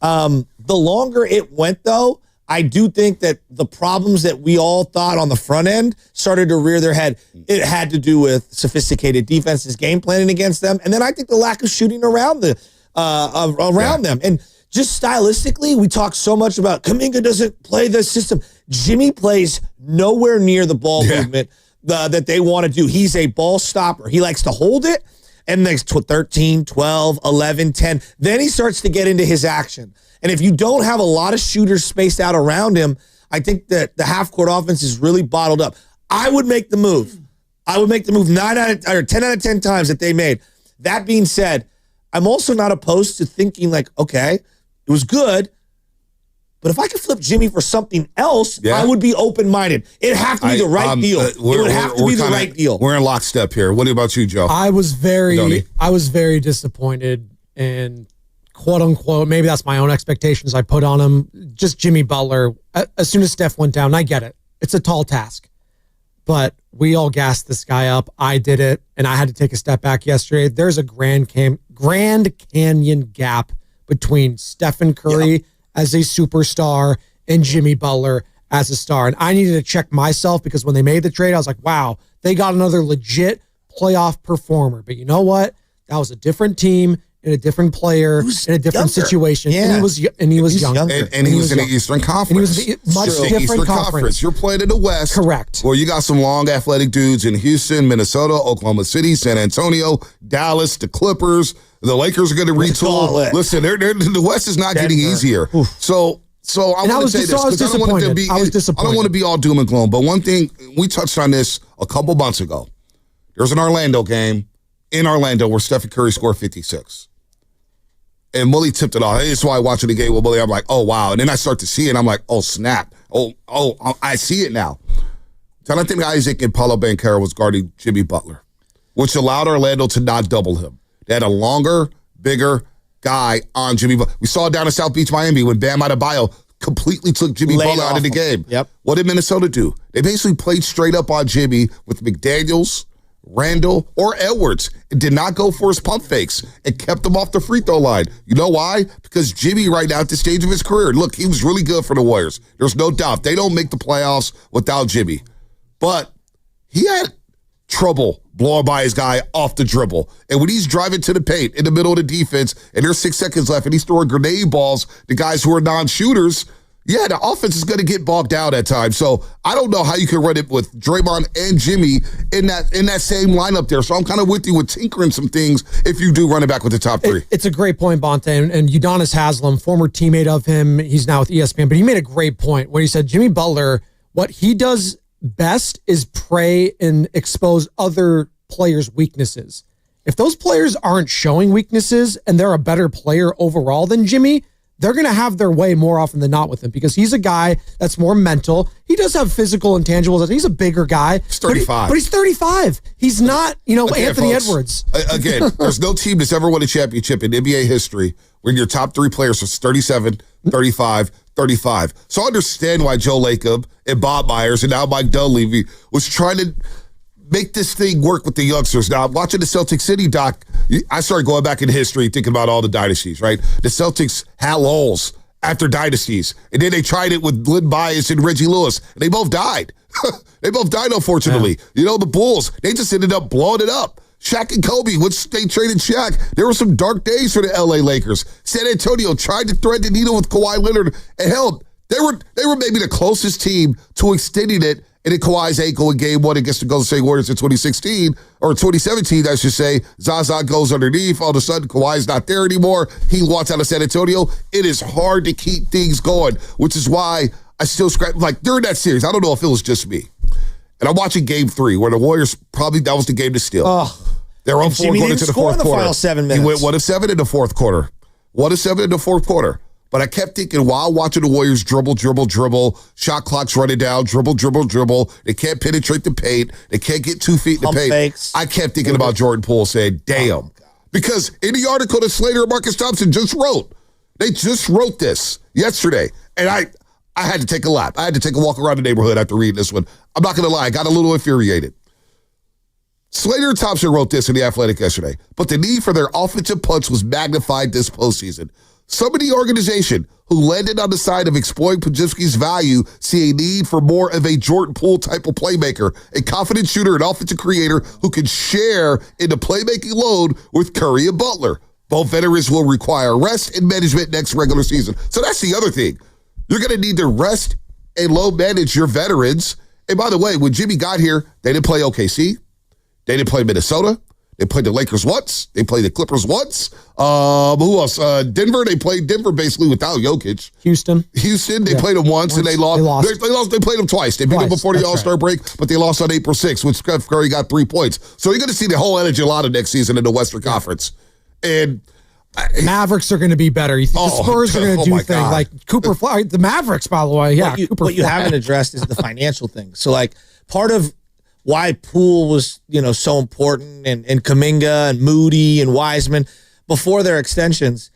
the longer it went, though, I do think that the problems that we all thought on the front end started to rear their head. It had to do with sophisticated defenses, game planning against them, and then I think the lack of shooting around them. And just stylistically, we talk so much about Kuminga doesn't play the system. Jimmy plays nowhere near the ball movement that they want to do. He's a ball stopper. He likes to hold it, and next 13, 12, 11, 10. Then he starts to get into his action. And if you don't have a lot of shooters spaced out around him, I think that the half-court offense is really bottled up. I would make the move. 10 out of 10 times that they made. That being said, I'm also not opposed to thinking like, okay, it was good, but if I could flip Jimmy for something else, I would be open-minded. It'd have to be the right deal. It would have to be the right deal. We're in lockstep here. What about you, Joe? I was very disappointed and quote-unquote, maybe that's my own expectations I put on him. Just Jimmy Butler, as soon as Steph went down, I get it. It's a tall task. But we all gassed this guy up. I did it, and I had to take a step back yesterday. There's a Grand Canyon gap between Stephen Curry as a superstar and Jimmy Butler as a star. And I needed to check myself because when they made the trade, I was like, wow, they got another legit playoff performer. But you know what? That was a different team and a different player in a different situation. Yeah. And he was younger. And he was in the Eastern Conference. And he was much different conference. You're playing in the West. Correct. Well, you got some long athletic dudes in Houston, Minnesota, Oklahoma City, San Antonio, Dallas, the Clippers. The Lakers are going to retool. Listen, the West is not getting easier. So I want to say this because I don't want it to be. I don't want to be all doom and gloom. But one thing, we touched on this a couple months ago. There's an Orlando game in Orlando where Stephen Curry scored 56. And Willie tipped it off. That's why watching the game with Willie, I'm like, oh, wow. And then I start to see it, and I'm like, oh, snap. Oh, I see it now. Jonathan Isaac and Paolo Banchero was guarding Jimmy Butler, which allowed Orlando to not double him. They had a longer, bigger guy on Jimmy Butler. We saw it down in South Beach, Miami, when Bam Adebayo completely took Jimmy Butler out of the game. Yep. What did Minnesota do? They basically played straight up on Jimmy with McDaniels, Randall, or Edwards. It did not go for his pump fakes. It kept him off the free throw line. You know why? Because Jimmy right now at the stage of his career, look, he was really good for the Warriors. There's no doubt. They don't make the playoffs without Jimmy. But he had trouble blowing by his guy off the dribble. And when he's driving to the paint in the middle of the defense and there's 6 seconds left and he's throwing grenade balls to guys who are non-shooters, yeah, the offense is going to get bogged down at times. So I don't know how you can run it with Draymond and Jimmy in that same lineup there. So I'm kind of with you with tinkering some things if you do run it back with the top three. It's a great point, Bonte. And Udonis Haslem, former teammate of him, he's now with ESPN, but he made a great point where he said Jimmy Butler, what he does best is prey and expose other players' weaknesses. If those players aren't showing weaknesses and they're a better player overall than Jimmy, they're going to have their way more often than not with him because he's a guy that's more mental. He does have physical intangibles. He's a bigger guy. He's 35. But he's 35. He's not, Anthony folks, Edwards. Again, there's no team that's ever won a championship in NBA history when your top three players are 37, 35, 35. So I understand why Joe Lacob and Bob Myers and now Mike Dunleavy was trying to make this thing work with the youngsters. Now, I'm watching the Celtic City doc. I started going back in history thinking about all the dynasties, right? The Celtics had lulls after dynasties. And then they tried it with Lynn Bias and Reggie Lewis. And they both died. They both died, unfortunately. Yeah. The Bulls, they just ended up blowing it up. Shaq and Kobe, which they traded Shaq. There were some dark days for the LA Lakers. San Antonio tried to thread the needle with Kawhi Leonard. And hell, they were maybe the closest team to extending it. And in Kawhi's ankle in game one against the Golden State Warriors in 2016, or 2017, I should say, Zaza goes underneath. All of a sudden, Kawhi's not there anymore. He wants out of San Antonio. It is hard to keep things going, which is why I still scratch. Like, during that series, I don't know if it was just me. And I'm watching game 3, where the Warriors that was the game to steal. They're on 4 going into the fourth quarter. Final 7 minutes. He went 1 of 7 in the fourth quarter. 1 of 7 in the fourth quarter. But I kept thinking while watching the Warriors dribble, shot clock's running down, dribble. They can't penetrate the paint. They can't get 2 feet in the paint. Fakes. I kept thinking about Jordan Poole saying, damn. Because in the article that Slater and Marcus Thompson just wrote, they just wrote this yesterday. And I had to take a lap. I had to take a walk around the neighborhood after reading this one. I'm not going to lie. I got a little infuriated. Slater and Thompson wrote this in The Athletic yesterday. But the need for their offensive punch was magnified this postseason. Some of the organization who landed on the side of exploiting Podziemski's value see a need for more of a Jordan Poole type of playmaker, a confident shooter and offensive creator who can share in the playmaking load with Curry and Butler. Both veterans will require rest and management next regular season. So that's the other thing. You're going to need to rest and load manage your veterans. And by the way, when Jimmy got here, they didn't play OKC. They didn't play Minnesota. They played the Lakers once. They played the Clippers once. Who else? Denver. They played Denver basically without Jokic. Houston. They played them once and they lost. They played them twice. They beat them before the All-Star break, but they lost on April 6th when Steph Curry got 3 points. So you're going to see the whole energy a lot of next season in the Western Conference. And Mavericks are going to be better. The Spurs are going to do things like Cooper Fly. The Mavericks, by the way. Yeah. What you haven't addressed is the financial thing. So, like, part of why Poole was, so important and Kuminga and Moody and Wiseman before their extensions,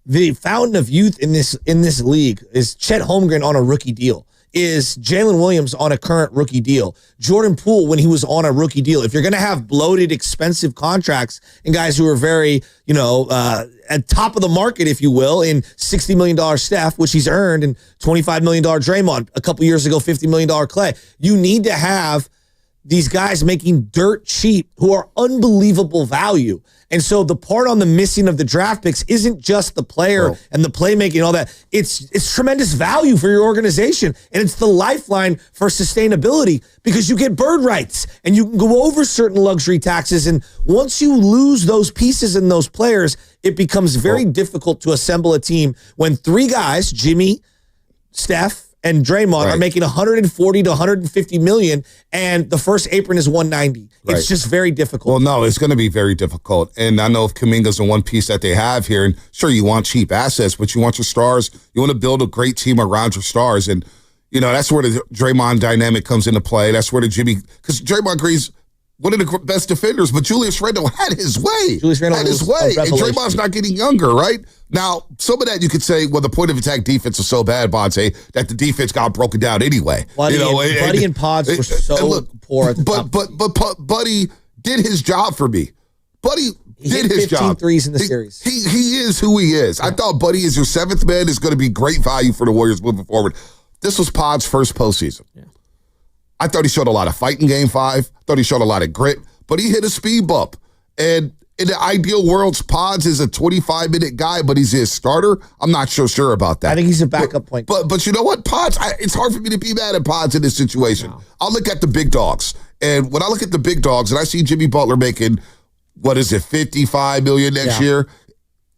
the fountain of youth in this league is Chet Holmgren on a rookie deal, is Jalen Williams on a current rookie deal, Jordan Poole when he was on a rookie deal. If you're going to have bloated, expensive contracts and guys who are very, at top of the market, if you will, in $60 million Steph, which he's earned, and $25 million Draymond, a couple years ago, $50 million Clay, you need to have these guys making dirt cheap who are unbelievable value. And so the part on the missing of the draft picks isn't just the player and the playmaking and all that. It's tremendous value for your organization. And it's the lifeline for sustainability because you get bird rights and you can go over certain luxury taxes. And once you lose those pieces and those players, it becomes very difficult to assemble a team when 3 guys, Jimmy, Steph, and Draymond are making 140 to 150 million, and the first apron is 190. It's just very difficult. Well, no, it's going to be very difficult. And I know if Kuminga's the one piece that they have here, and sure, you want cheap assets, but you want your stars. You want to build a great team around your stars. And, that's where the Draymond dynamic comes into play. That's where the Jimmy, because Draymond Green's one of the best defenders, but Julius Randle had his way. Julius Randle had his was way. a And revelation. Draymond's not getting younger, right? Now, some of that you could say, well, the point of attack defense was so bad, Bonte, that the defense got broken down anyway. Buddy, Buddy and Pods were so poor at the top. But Buddy did his job for me. Buddy did his 15 job. threes in the series. He is who he is. I thought Buddy is your seventh man is going to be great value for the Warriors moving forward. This was Pod's first postseason. Yeah. I thought he showed a lot of fight in Game 5. I thought he showed a lot of grit, but he hit a speed bump. And in the ideal world, Pods is a 25-minute guy, but he's his starter. I'm not so sure about that. I think he's a backup point. But you know what, Pods? It's hard for me to be mad at Pods in this situation. No. I'll look at the big dogs, and when I look at the big dogs, and I see Jimmy Butler making $55 million next year,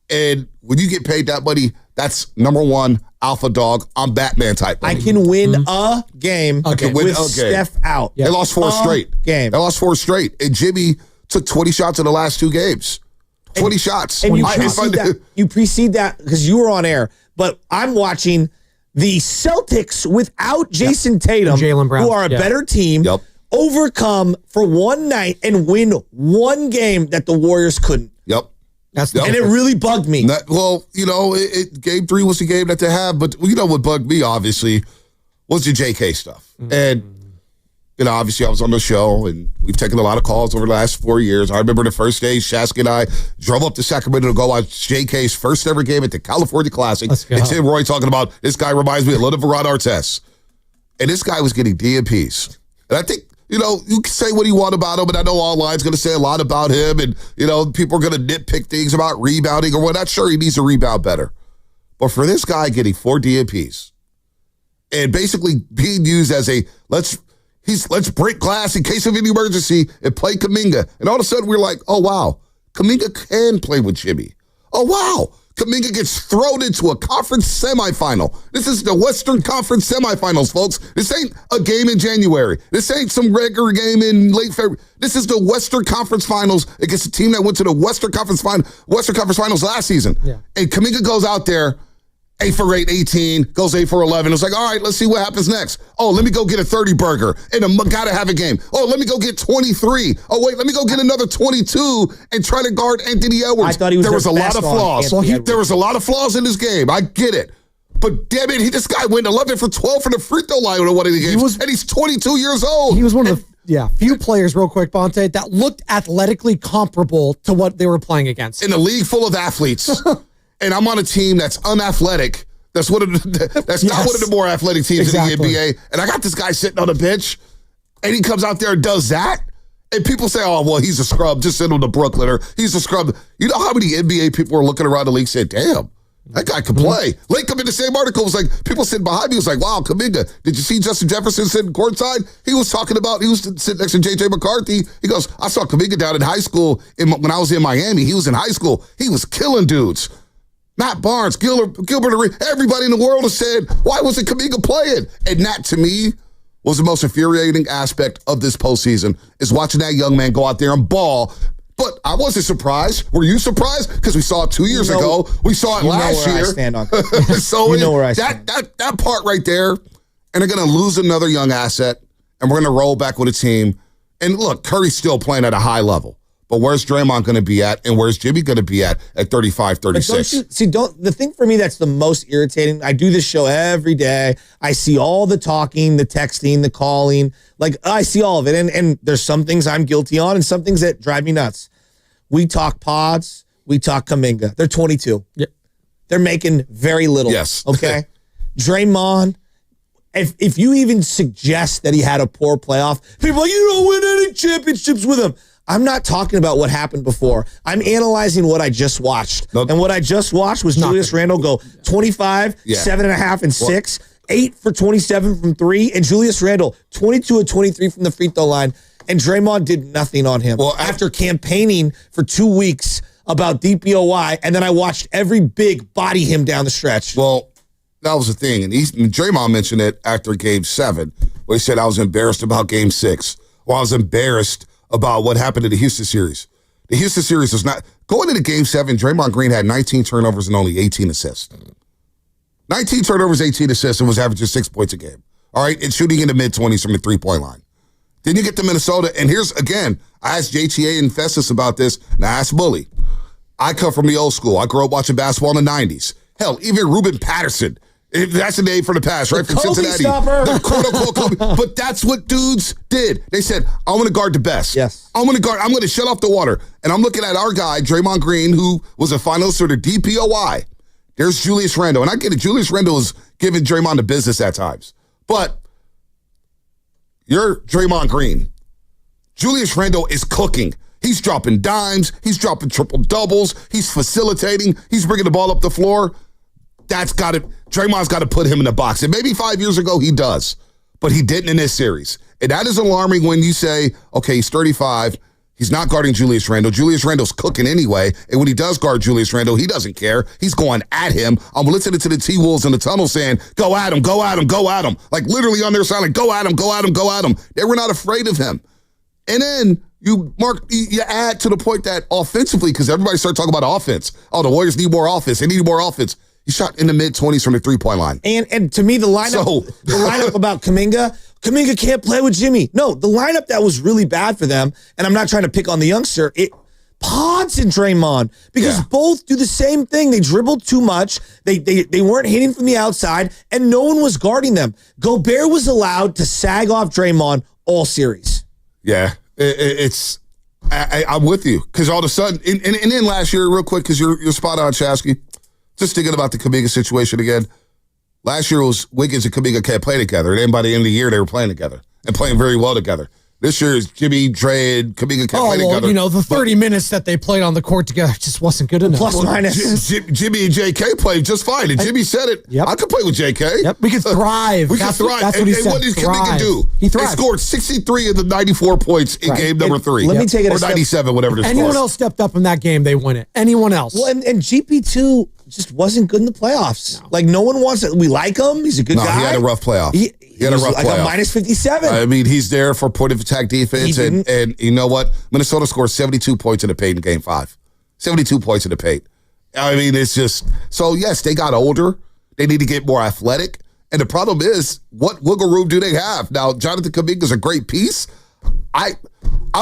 and when you get paid that money, that's number one alpha dog. I'm Batman type. I can win a game with Steph out. They lost 4 straight. Game. They lost 4 straight, and Jimmy took 20 shots in the last 2 games. 20 shots. And you precede that because you were on air, but I'm watching the Celtics without Jason Tatum, Jaylen Brown, who are a better team, overcome for one night and win one game that the Warriors couldn't. Yep. And it really bugged me. Well, you know, Game 3 was the game that they had, but you know what bugged me, obviously, was the JK stuff. Mm-hmm. And, you know, obviously I was on the show, and we've taken a lot of calls over the last 4 years. I remember the first day, Shasky and I drove up to Sacramento to go watch JK's first ever game at the California Classic. And Tim Roy talking about, this guy reminds me a little of Ron Artest. And this guy was getting DMPs. And I think, you know, you can say what you want about him, and I know online's going to say a lot about him, and, you know, people are going to nitpick things about rebounding or whatnot. Sure, he needs to rebound better. But for this guy getting 4 DMPs and basically being used as let's break glass in case of any emergency and play Kuminga. And all of a sudden we're like, oh, wow, Kuminga can play with Jimmy. Oh, wow. Kuminga gets thrown into a conference semifinal. This is the Western Conference semifinals, folks. This ain't a game in January. This ain't some regular game in late February. This is the Western Conference Finals against a team that went to the Western Conference Finals last season. Yeah. And Kuminga goes out there, 8 for 8, 18, goes 8 for 11. It's like, all right, let's see what happens next. Oh, let me go get a 30 burger and gotta have a game. Oh, let me go get 23. Oh, wait, let me go get another 22 and try to guard Anthony Edwards. I thought he was there was a lot of flaws. There was a lot of flaws in this game. I get it. But damn it, this guy went 11 for 12 from the free throw line in one of the games, and he's 22 years old. He was one of the few players, real quick, Bonte, that looked athletically comparable to what they were playing against. In a league full of athletes. And I'm on a team that's unathletic. That's not one of the more athletic teams in the NBA. And I got this guy sitting on the bench, and he comes out there and does that. And people say, oh, well, he's a scrub. Just send him to Brooklyn, or he's a scrub. You know how many NBA people are looking around the league saying, damn, that guy can play. Lakem in the same article was like, people sitting behind me was like, wow, Kuminga, did you see Justin Jefferson sitting courtside? He was sitting next to J.J. McCarthy. He goes, I saw Kuminga down in high school when I was in Miami. He was in high school. He was killing dudes. Matt Barnes, Gilbert Arenas, everybody in the world has said, why wasn't Kuminga playing? And that, to me, was the most infuriating aspect of this postseason, is watching that young man go out there and ball. But I wasn't surprised. Were you surprised? Because we saw it 2 years ago. We saw it last year. I stand on. So that part right there, and they're going to lose another young asset, and we're going to roll back with a team. And look, Curry's still playing at a high level. But where's Draymond going to be at, and where's Jimmy going to be at 35, 36? The thing for me that's the most irritating, I do this show every day. I see all the talking, the texting, the calling. Like, I see all of it. And there's some things I'm guilty on and some things that drive me nuts. We talk Pods. We talk Kuminga. They're 22. Yep. They're making very little. Yes. Okay? Draymond, if you even suggest that he had a poor playoff, people are like, you don't win any championships with him. I'm not talking about what happened before. I'm analyzing what I just watched. And what I just watched was Julius Randle go 25, 7.5, and 6, 8 for 27 from 3, and Julius Randle 22 of 23 from the free throw line. And Draymond did nothing on him. Well, after campaigning for 2 weeks about DPOY, and then I watched every big body him down the stretch. Well, that was the thing. And Draymond mentioned it after Game 7, where he said, I was embarrassed about Game 6. Well, I was embarrassed about what happened in the Houston series. The Houston series was not... Going into Game 7, Draymond Green had 19 turnovers and only 18 assists. 19 turnovers, 18 assists, and was averaging 6 points a game. All right? And shooting in the mid-20s from the three-point line. Then you get to Minnesota, and here's, again, I asked JTA and Festus about this, and I asked Bully. I come from the old school. I grew up watching basketball in the 90s. Hell, even Ruben Patterson. That's the name for the past, right? The From Kobe Cincinnati. stopper. The quote-unquote Kobe. But that's what dudes did. They said, I'm going to guard the best. Yes. I'm going to shut off the water. And I'm looking at our guy, Draymond Green, who was a finalist for the DPOI. There's Julius Randle. And I get it. Julius Randle is giving Draymond the business at times. But you're Draymond Green. Julius Randle is cooking. He's dropping dimes. He's dropping triple doubles. He's facilitating. He's bringing the ball up the floor. Draymond's got to put him in the box. And maybe 5 years ago he does, but he didn't in this series. And that is alarming when you say, okay, he's 35. He's not guarding Julius Randle. Julius Randle's cooking anyway. And when he does guard Julius Randle, he doesn't care. He's going at him. I'm listening to the T-Wolves in the tunnel saying, go at him, go at him, go at him. Like literally on their side, like, go at him, go at him, go at him. They were not afraid of him. And then you add to the point that offensively, because everybody started talking about offense. Oh, the Warriors need more offense. They need more offense. He shot in the mid-20s from the three-point line. And to me, the lineup about Kuminga can't play with Jimmy. No, the lineup that was really bad for them, and I'm not trying to pick on the youngster, Pods and Draymond, because both do the same thing. They dribbled too much. They weren't hitting from the outside, and no one was guarding them. Gobert was allowed to sag off Draymond all series. Yeah, I'm with you, because all of a sudden, and then last year, real quick, because you're spot on, Chasky. Just thinking about the Kuminga situation again. Last year was Wiggins and Kuminga can't play together. And then by the end of the year, they were playing together and playing very well together. This year is Jimmy, Dre, and Kuminga can't play together. The 30 minutes that they played on the court together just wasn't good enough. Plus minus. Jimmy and JK played just fine. And Jimmy said it. Yep. I could play with JK. Yep, we could thrive. We could thrive. That's what he said. What did Kuminga do? He thrived. They scored 63 of the 94 points in game number 3. Let me take it or 97, whatever it is. Anyone else stepped up in that game, they win it. Anyone else. Well, and GP2 just wasn't good in the playoffs. No. Like, no one wants it. We like him. He's a good guy. He had a rough playoff. He had a rough like playoff. A minus 57. I mean, he's there for point of attack defense. And you know what? Minnesota scored 72 points in the paint in game 5. 72 points in the paint. I mean, it's just, so yes, they got older. They need to get more athletic. And the problem is, what wiggle room do they have? Now, Jonathan Kuminga is a great piece. I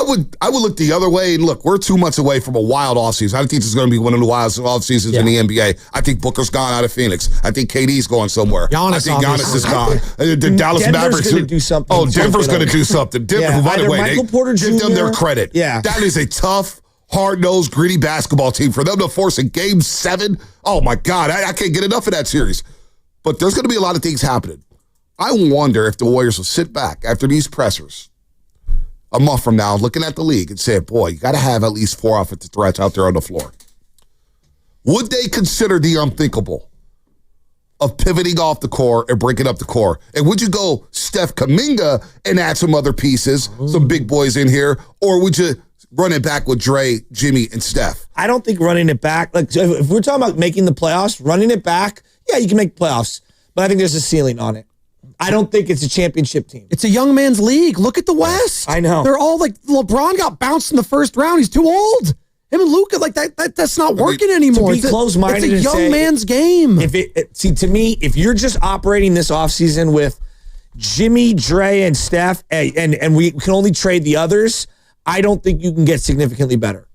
would look the other way. And look, we're 2 months away from a wild offseason. I think this is going to be one of the wildest offseasons in the NBA. I think Booker's gone out of Phoenix. I think KD's going somewhere. I think Giannis is gone. The Dallas Denver's Mavericks going to do something. Oh, Denver's going to do something. Denver, by the way, Michael Porter Jr. give them their credit. Yeah. That is a tough, hard-nosed, gritty basketball team. For them to force a game 7, oh my God, I can't get enough of that series. But there's going to be a lot of things happening. I wonder if the Warriors will sit back after these pressers a month from now, looking at the league and say, boy, you got to have at least 4 offensive threats out there on the floor. Would they consider the unthinkable of pivoting off the core and breaking up the core? And would you go Steph Kuminga and add some other pieces, some big boys in here? Or would you run it back with Dre, Jimmy, and Steph? I don't think running it back, like if we're talking about making the playoffs, running it back, yeah, you can make playoffs. But I think there's a ceiling on it. I don't think it's a championship team. It's a young man's league. Look at the West. I know. They're all like, LeBron got bounced in the first round. He's too old. Him and Luka, like that's not working anymore. To be close-minded, it's a young man's game. See, to me, if you're just operating this offseason with Jimmy, Dre, and Steph, and we can only trade the others, I don't think you can get significantly better.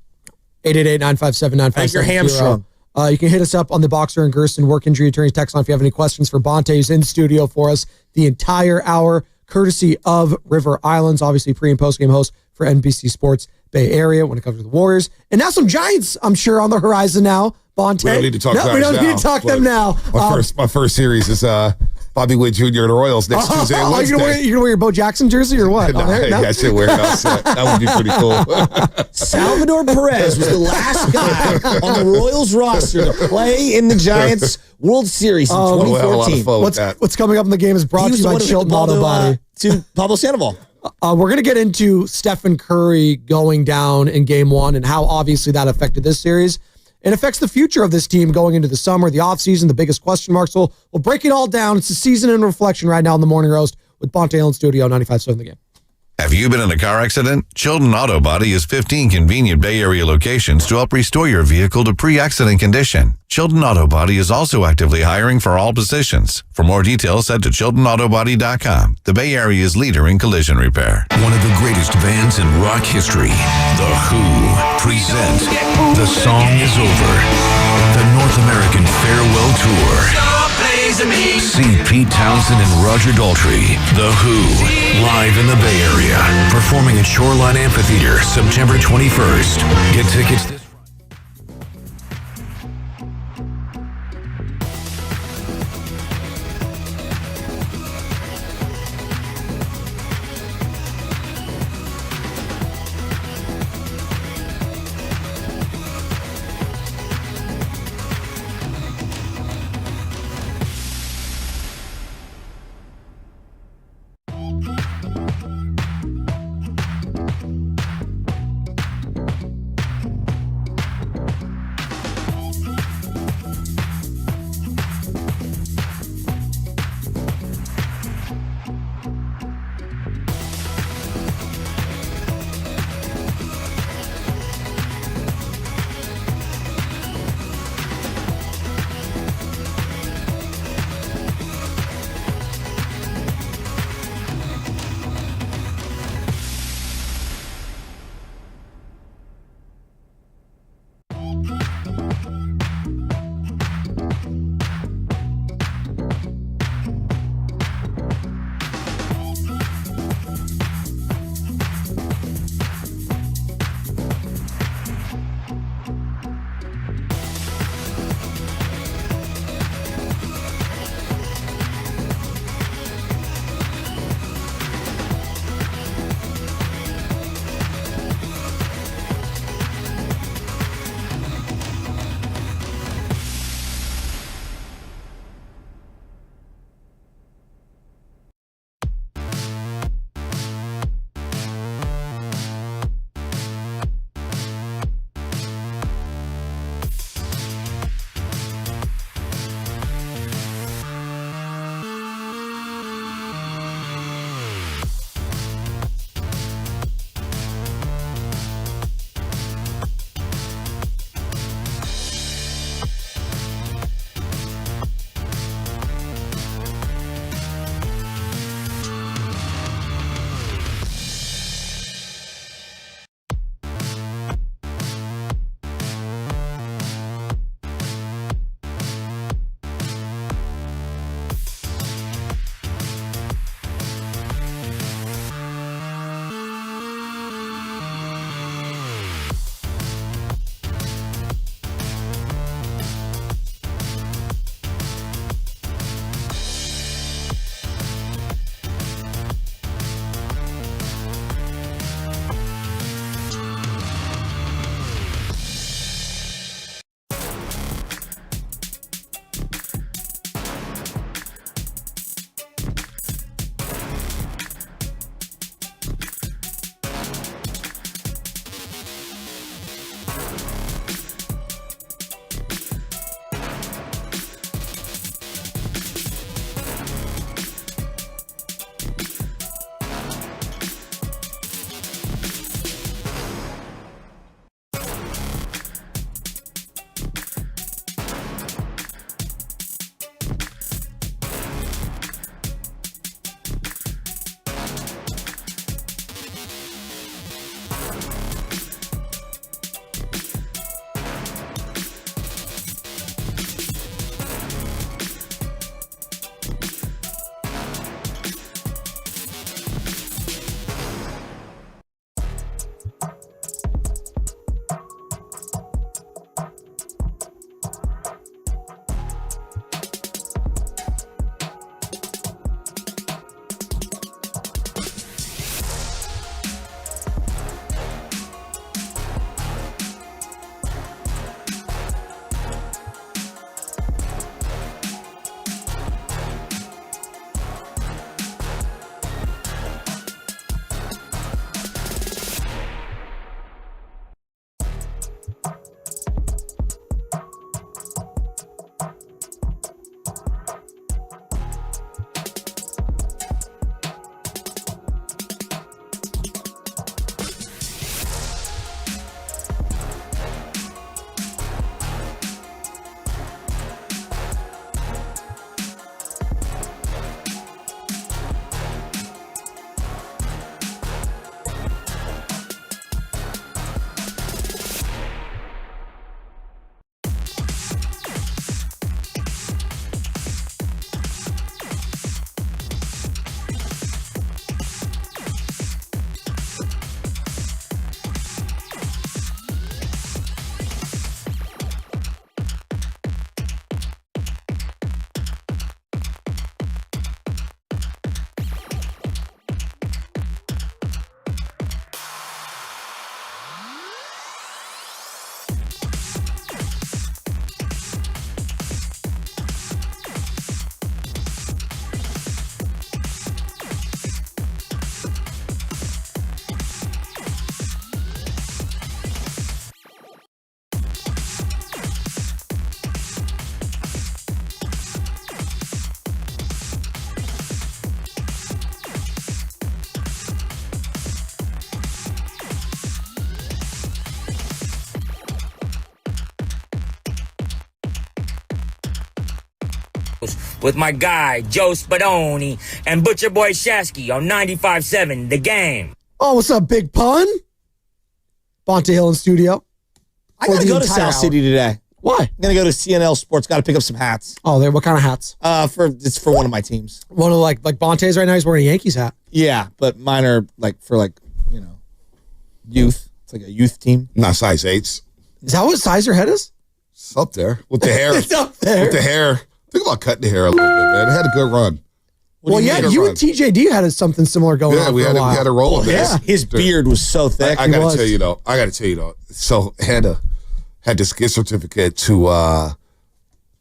888-957-9570. Like you're hamstrung. You can hit us up on the Boxer and Gersten Work Injury Attorneys text line if you have any questions for Bonte, who's in studio for us the entire hour, courtesy of River Islands, obviously pre- and post-game host for NBC Sports Bay Area when it comes to the Warriors. And now some Giants, I'm sure, on the horizon now. Bonte. We don't need to talk we don't need to talk them now. My first series is Bobby Witt Jr. and the Royals next Tuesday and Wednesday. You're going to wear your Bo Jackson jersey or what? No, I should wear it outside. That would be pretty cool. Salvador Perez was the last guy on the Royals roster to play in the Giants World Series in 2014. What's coming up in the game is brought to you by Chilton Auto Body. To Pablo Sandoval. We're going to get into Stephen Curry going down in game 1 and how obviously that affected this series. It affects the future of this team going into the summer, the offseason, the biggest question marks. So we'll break it all down. It's a season in reflection right now in the Morning Roast with Bonte Allen Studio, 95.7 The Game. Have you been in a car accident? Chilton Auto Body has 15 convenient Bay Area locations to help restore your vehicle to pre-accident condition. Chilton Auto Body is also actively hiring for all positions. For more details, head to chiltonautobody.com. The Bay Area's leader in collision repair. One of the greatest bands in rock history, The Who, present The Song Is Over, the North American Farewell Tour. See Pete Townsend and Roger Daltrey, The Who, live in the Bay Area, performing at Shoreline Amphitheater September 21st. Get tickets this with my guy, Joe Spadoni, and Butcher Boy Shasky on 95.7 The Game. Oh, what's up, Big Pun? Bonte Hill in studio. I got to go to South City today. Why? I'm going to go to CNL Sports. Got to pick up some hats. Oh, there. What kind of hats? It's for one of my teams. One of like Bonte's right now. He's wearing a Yankees hat. Yeah, but mine are for youth. It's like a youth team. Not size 8s. Is that what size your head is? It's up there with the hair. It's up there. With the hair. Think about cutting the hair a little bit, man. It had a good run. Well, yeah, you and TJD had something similar going on. We had a roll of this. His beard was so thick. I got to tell you though. So had this gift certificate to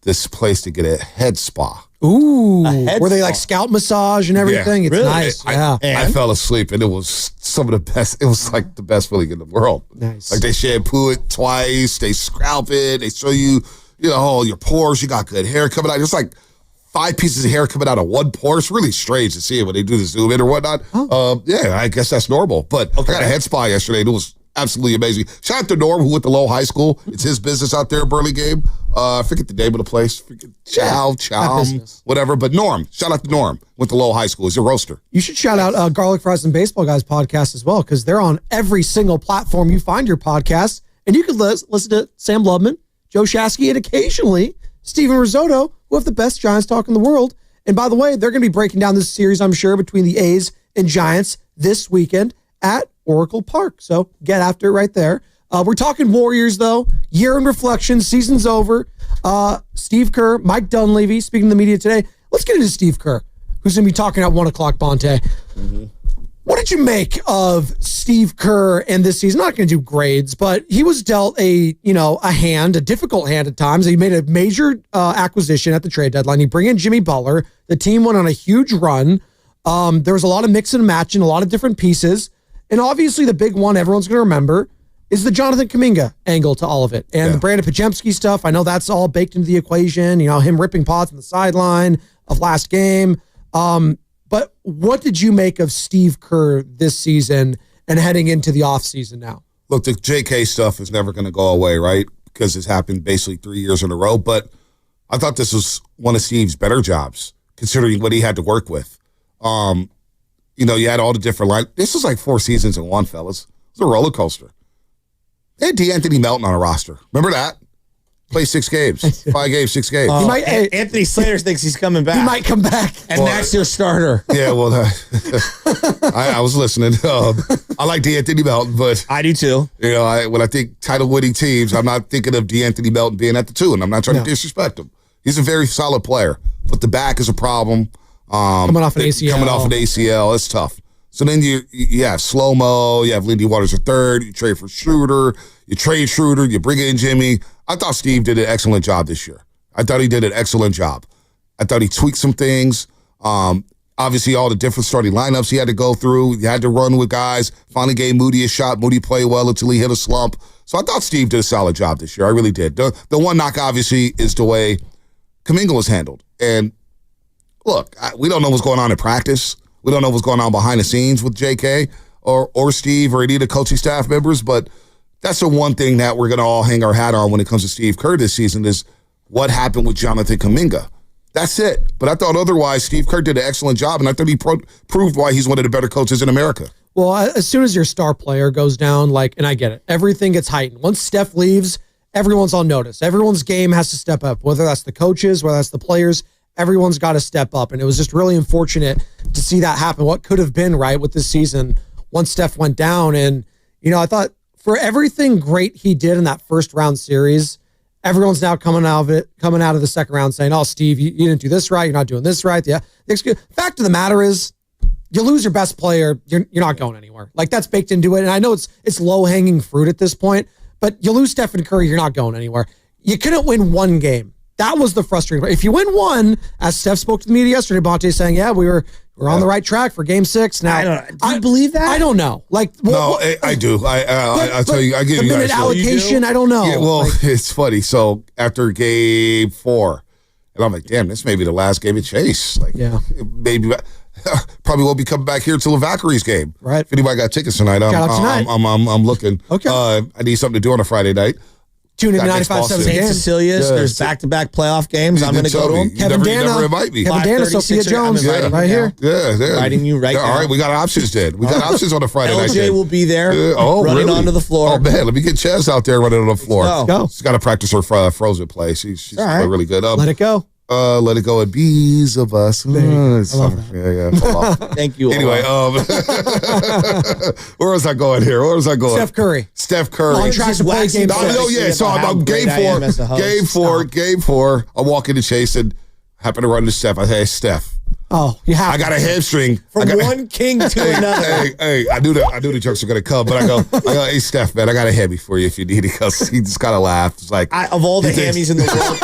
this place to get a head spa. Ooh, where they like scalp massage and everything. Yeah. It's Really? nice. I fell asleep and it was some of the best. It was like the best feeling in the world. Nice. Like they shampoo it twice, they scalp it, they show you, your pores. You got good hair coming out. There's like 5 pieces of hair coming out of one pore. It's really strange to see it when they do the zoom in or whatnot. Yeah, I guess that's normal. But I got a head spa yesterday and it was absolutely amazing. Shout out to Norm, who went to Low High School. It's his business out there in Burlingame. I forget the name of the place. Chow, whatever. But Norm, shout out to Norm. Went to Low High School. He's a roaster. You should shout out Garlic Fries and Baseball Guys podcast as well, because they're on every single platform you find your podcast. And you can listen to Sam Lubman, Joe Shasky, and occasionally Steven Risotto, who have the best Giants talk in the world. And by the way, they're going to be breaking down this series, I'm sure, between the A's and Giants this weekend at Oracle Park. So get after it right there. We're talking Warriors, though. Year in reflection. Season's over. Steve Kerr, Mike Dunleavy, speaking to the media today. Let's get into Steve Kerr, who's going to be talking at 1 o'clock, Bonte. Mm-hmm. What did you make of Steve Kerr in this season? I'm not going to do grades, but he was dealt a difficult hand at times. He made a major acquisition at the trade deadline. He bring in Jimmy Butler. The team went on a huge run. There was a lot of mix and matching, a lot of different pieces. And obviously the big one everyone's going to remember is the Jonathan Kuminga angle to all of it. And the Brandon Pajemski stuff, I know that's all baked into the equation, him ripping pods on the sideline of last game. But what did you make of Steve Kerr this season and heading into the offseason now? Look, the JK stuff is never going to go away, right? Because it's happened basically 3 years in a row. But I thought this was one of Steve's better jobs, considering what he had to work with. You had all the different lines. This was like 4 seasons in one, fellas. It was a roller coaster. They had D'Anthony Melton on a roster. Remember that? Play 6 games. 5 games, 6 games. Anthony Slater thinks he's coming back. He might come back. And that's your starter. Yeah, well, I was listening. I like D'Anthony Melton, but I do too. When I think title-winning teams, I'm not thinking of D'Anthony Melton being at the 2, and I'm not trying to disrespect him. He's a very solid player, but the back is a problem. Coming off an ACL. It's tough. So then you have slow-mo, you have Lindy Waters III, you trade for Schroeder, you bring in Jimmy. I thought Steve did an excellent job this year. I thought he did an excellent job. I thought he tweaked some things. Obviously, all the different starting lineups he had to go through. He had to run with guys. Finally gave Moody a shot. Moody played well until he hit a slump. So I thought Steve did a solid job this year. I really did. The one knock, obviously, is the way Kuminga was handled. And look, we don't know what's going on in practice. We don't know what's going on behind the scenes with JK or Steve or any of the coaching staff members, but that's the one thing that we're going to all hang our hat on when it comes to Steve Kerr this season is what happened with Jonathan Kuminga. That's it. But I thought otherwise Steve Kerr did an excellent job, and I thought he proved why he's one of the better coaches in America. Well, as soon as your star player goes down, and I get it, everything gets heightened. Once Steph leaves, everyone's on notice. Everyone's game has to step up, whether that's the coaches, whether that's the players. Everyone's got to step up, and it was just really unfortunate to see that happen. What could have been, right, with this season once Steph went down. And, I thought for everything great he did in that first round series, everyone's now coming out of the second round saying, oh, Steve, you didn't do this right. You're not doing this right. Yeah. The fact of the matter is you lose your best player, you're not going anywhere. That's baked into it. And I know it's low-hanging fruit at this point, but you lose Stephen Curry, you're not going anywhere. You couldn't win one game. That was the frustrating part. If you win one, as Steph spoke to the media yesterday, Bonte saying, yeah, we're on the right track for game 6. Now, I don't know. Do you believe that? I don't know. I do. I'll tell you. I give the you minute guys. allocation, I don't know. Yeah, well, it's funny. So after game 4, and I'm like, damn, this may be the last game of Chase. Maybe probably won't be coming back here till the Valkyries game. Right. If anybody got tickets tonight, I'm looking. Okay. I need something to do on a Friday night. tune in to That makes 95.7 St. game. Cecilia's. Yeah. There's back-to-back playoff games. You I'm going to did go to tell them. me. Kevin You never Dana. invite me. Kevin Dana, 5:30, Sophia 6:30. Jones, I'm inviting right you here. now. Yeah. Inviting you right Yeah, now. all right, we got options, then. We got options on the Friday night. LJ then. will be there running running onto the floor. Oh, man, let me get Chaz out there running on the floor. Let's go. She's got to practice her frozen play. She's All right. really good. Let it go. Let it go and bees of us. I love that. Yeah. Thank you. Anyway, where was I going here? Where was I going? Steph On Curry. track to play game six. Oh, yeah. So I'm game four. I walk into Chase and happen to run to Steph. I say, hey, Steph. Oh, you have I got a hamstring. From one king to another. Hey, I knew the jokes were gonna come, but I go, hey Steph, man, I got a hammy for you if you need it. Because he just kind of laughed. It's like Of all the hammies in the world,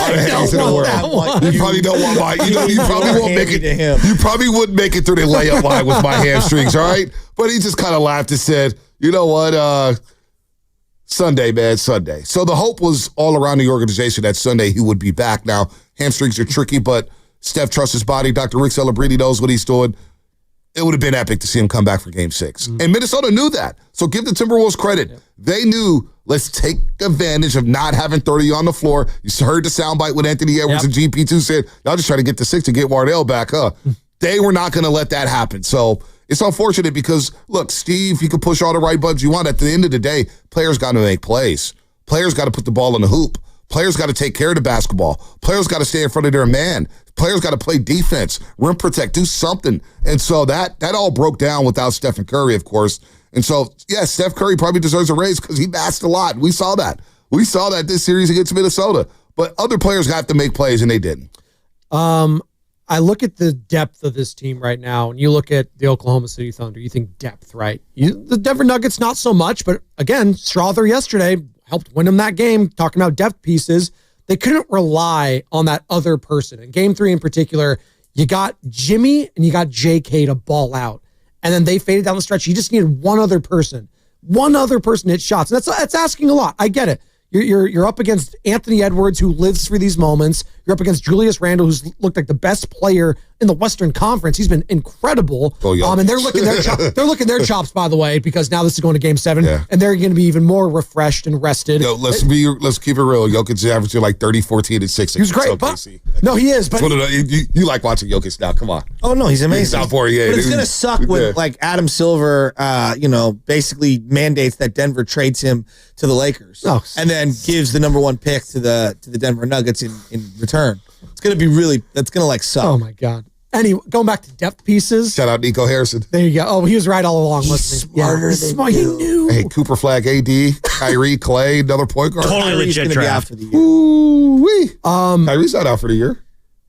you probably don't want my. You probably won't make it. To him. You probably wouldn't make it through the layup line with my hamstrings. All right, but he just kind of laughed and said, you know what? Sunday, man, Sunday. So the hope was all around the organization that Sunday he would be back. Now hamstrings are tricky, but Steph trusts his body. Dr. Rick Celebrini knows what he's doing. It would have been epic to see him come back for game 6. And Minnesota knew that. So give the Timberwolves credit. Yeah. They knew, let's take advantage of not having 30 on the floor. You heard the soundbite when Anthony Edwards and GP2 said, y'all just trying to get to 6 to get Wardell back, huh? They were not going to let that happen. So it's unfortunate because, look, Steve, you can push all the right buttons you want. At the end of the day, players got to make plays. Players got to put the ball in the hoop. Players got to take care of the basketball. Players got to stay in front of their man. Players got to play defense, rim protect, do something. And so that all broke down without Stephen Curry, of course. And so, yeah, Steph Curry probably deserves a raise because he masked a lot. We saw that. We saw that this series against Minnesota. But other players have to make plays, and they didn't. I look at the depth of this team right now, and you look at the Oklahoma City Thunder, you think depth, right? The Denver Nuggets, not so much, but again, Strother yesterday helped win them that game, talking about depth pieces. They couldn't rely on that other person. In game 3 in particular, you got Jimmy and you got JK to ball out. And then they faded down the stretch. You just needed one other person to hit shots. And that's asking a lot. I get it. You're up against Anthony Edwards, who lives for these moments. You're up against Julius Randle, who's looked like the best player in the Western Conference. He's been incredible. And they're looking their chops, by the way, because now this is going to Game 7, and they're going to be even more refreshed and rested. Let's keep it real. Jokic is averaging like 30, 14, and 6. He was great. No, he is. But you like watching Jokic now. Come on. Oh, no, he's amazing. He's out for you. But it's going to suck when like Adam Silver, basically mandates that Denver trades him to the Lakers. And then gives the number 1 pick to the Denver Nuggets in return. It's going to be that's going to like suck. Oh my God. Anyway, going back to depth pieces. Shout out Nico Harrison. There you go. Oh, he was right all along. He's smarter than He knew. Hey, Cooper Flag, AD, Kyrie, Clay, another point guard. Totally legit draft. For the year. Ooh-wee. Kyrie's not out for the year.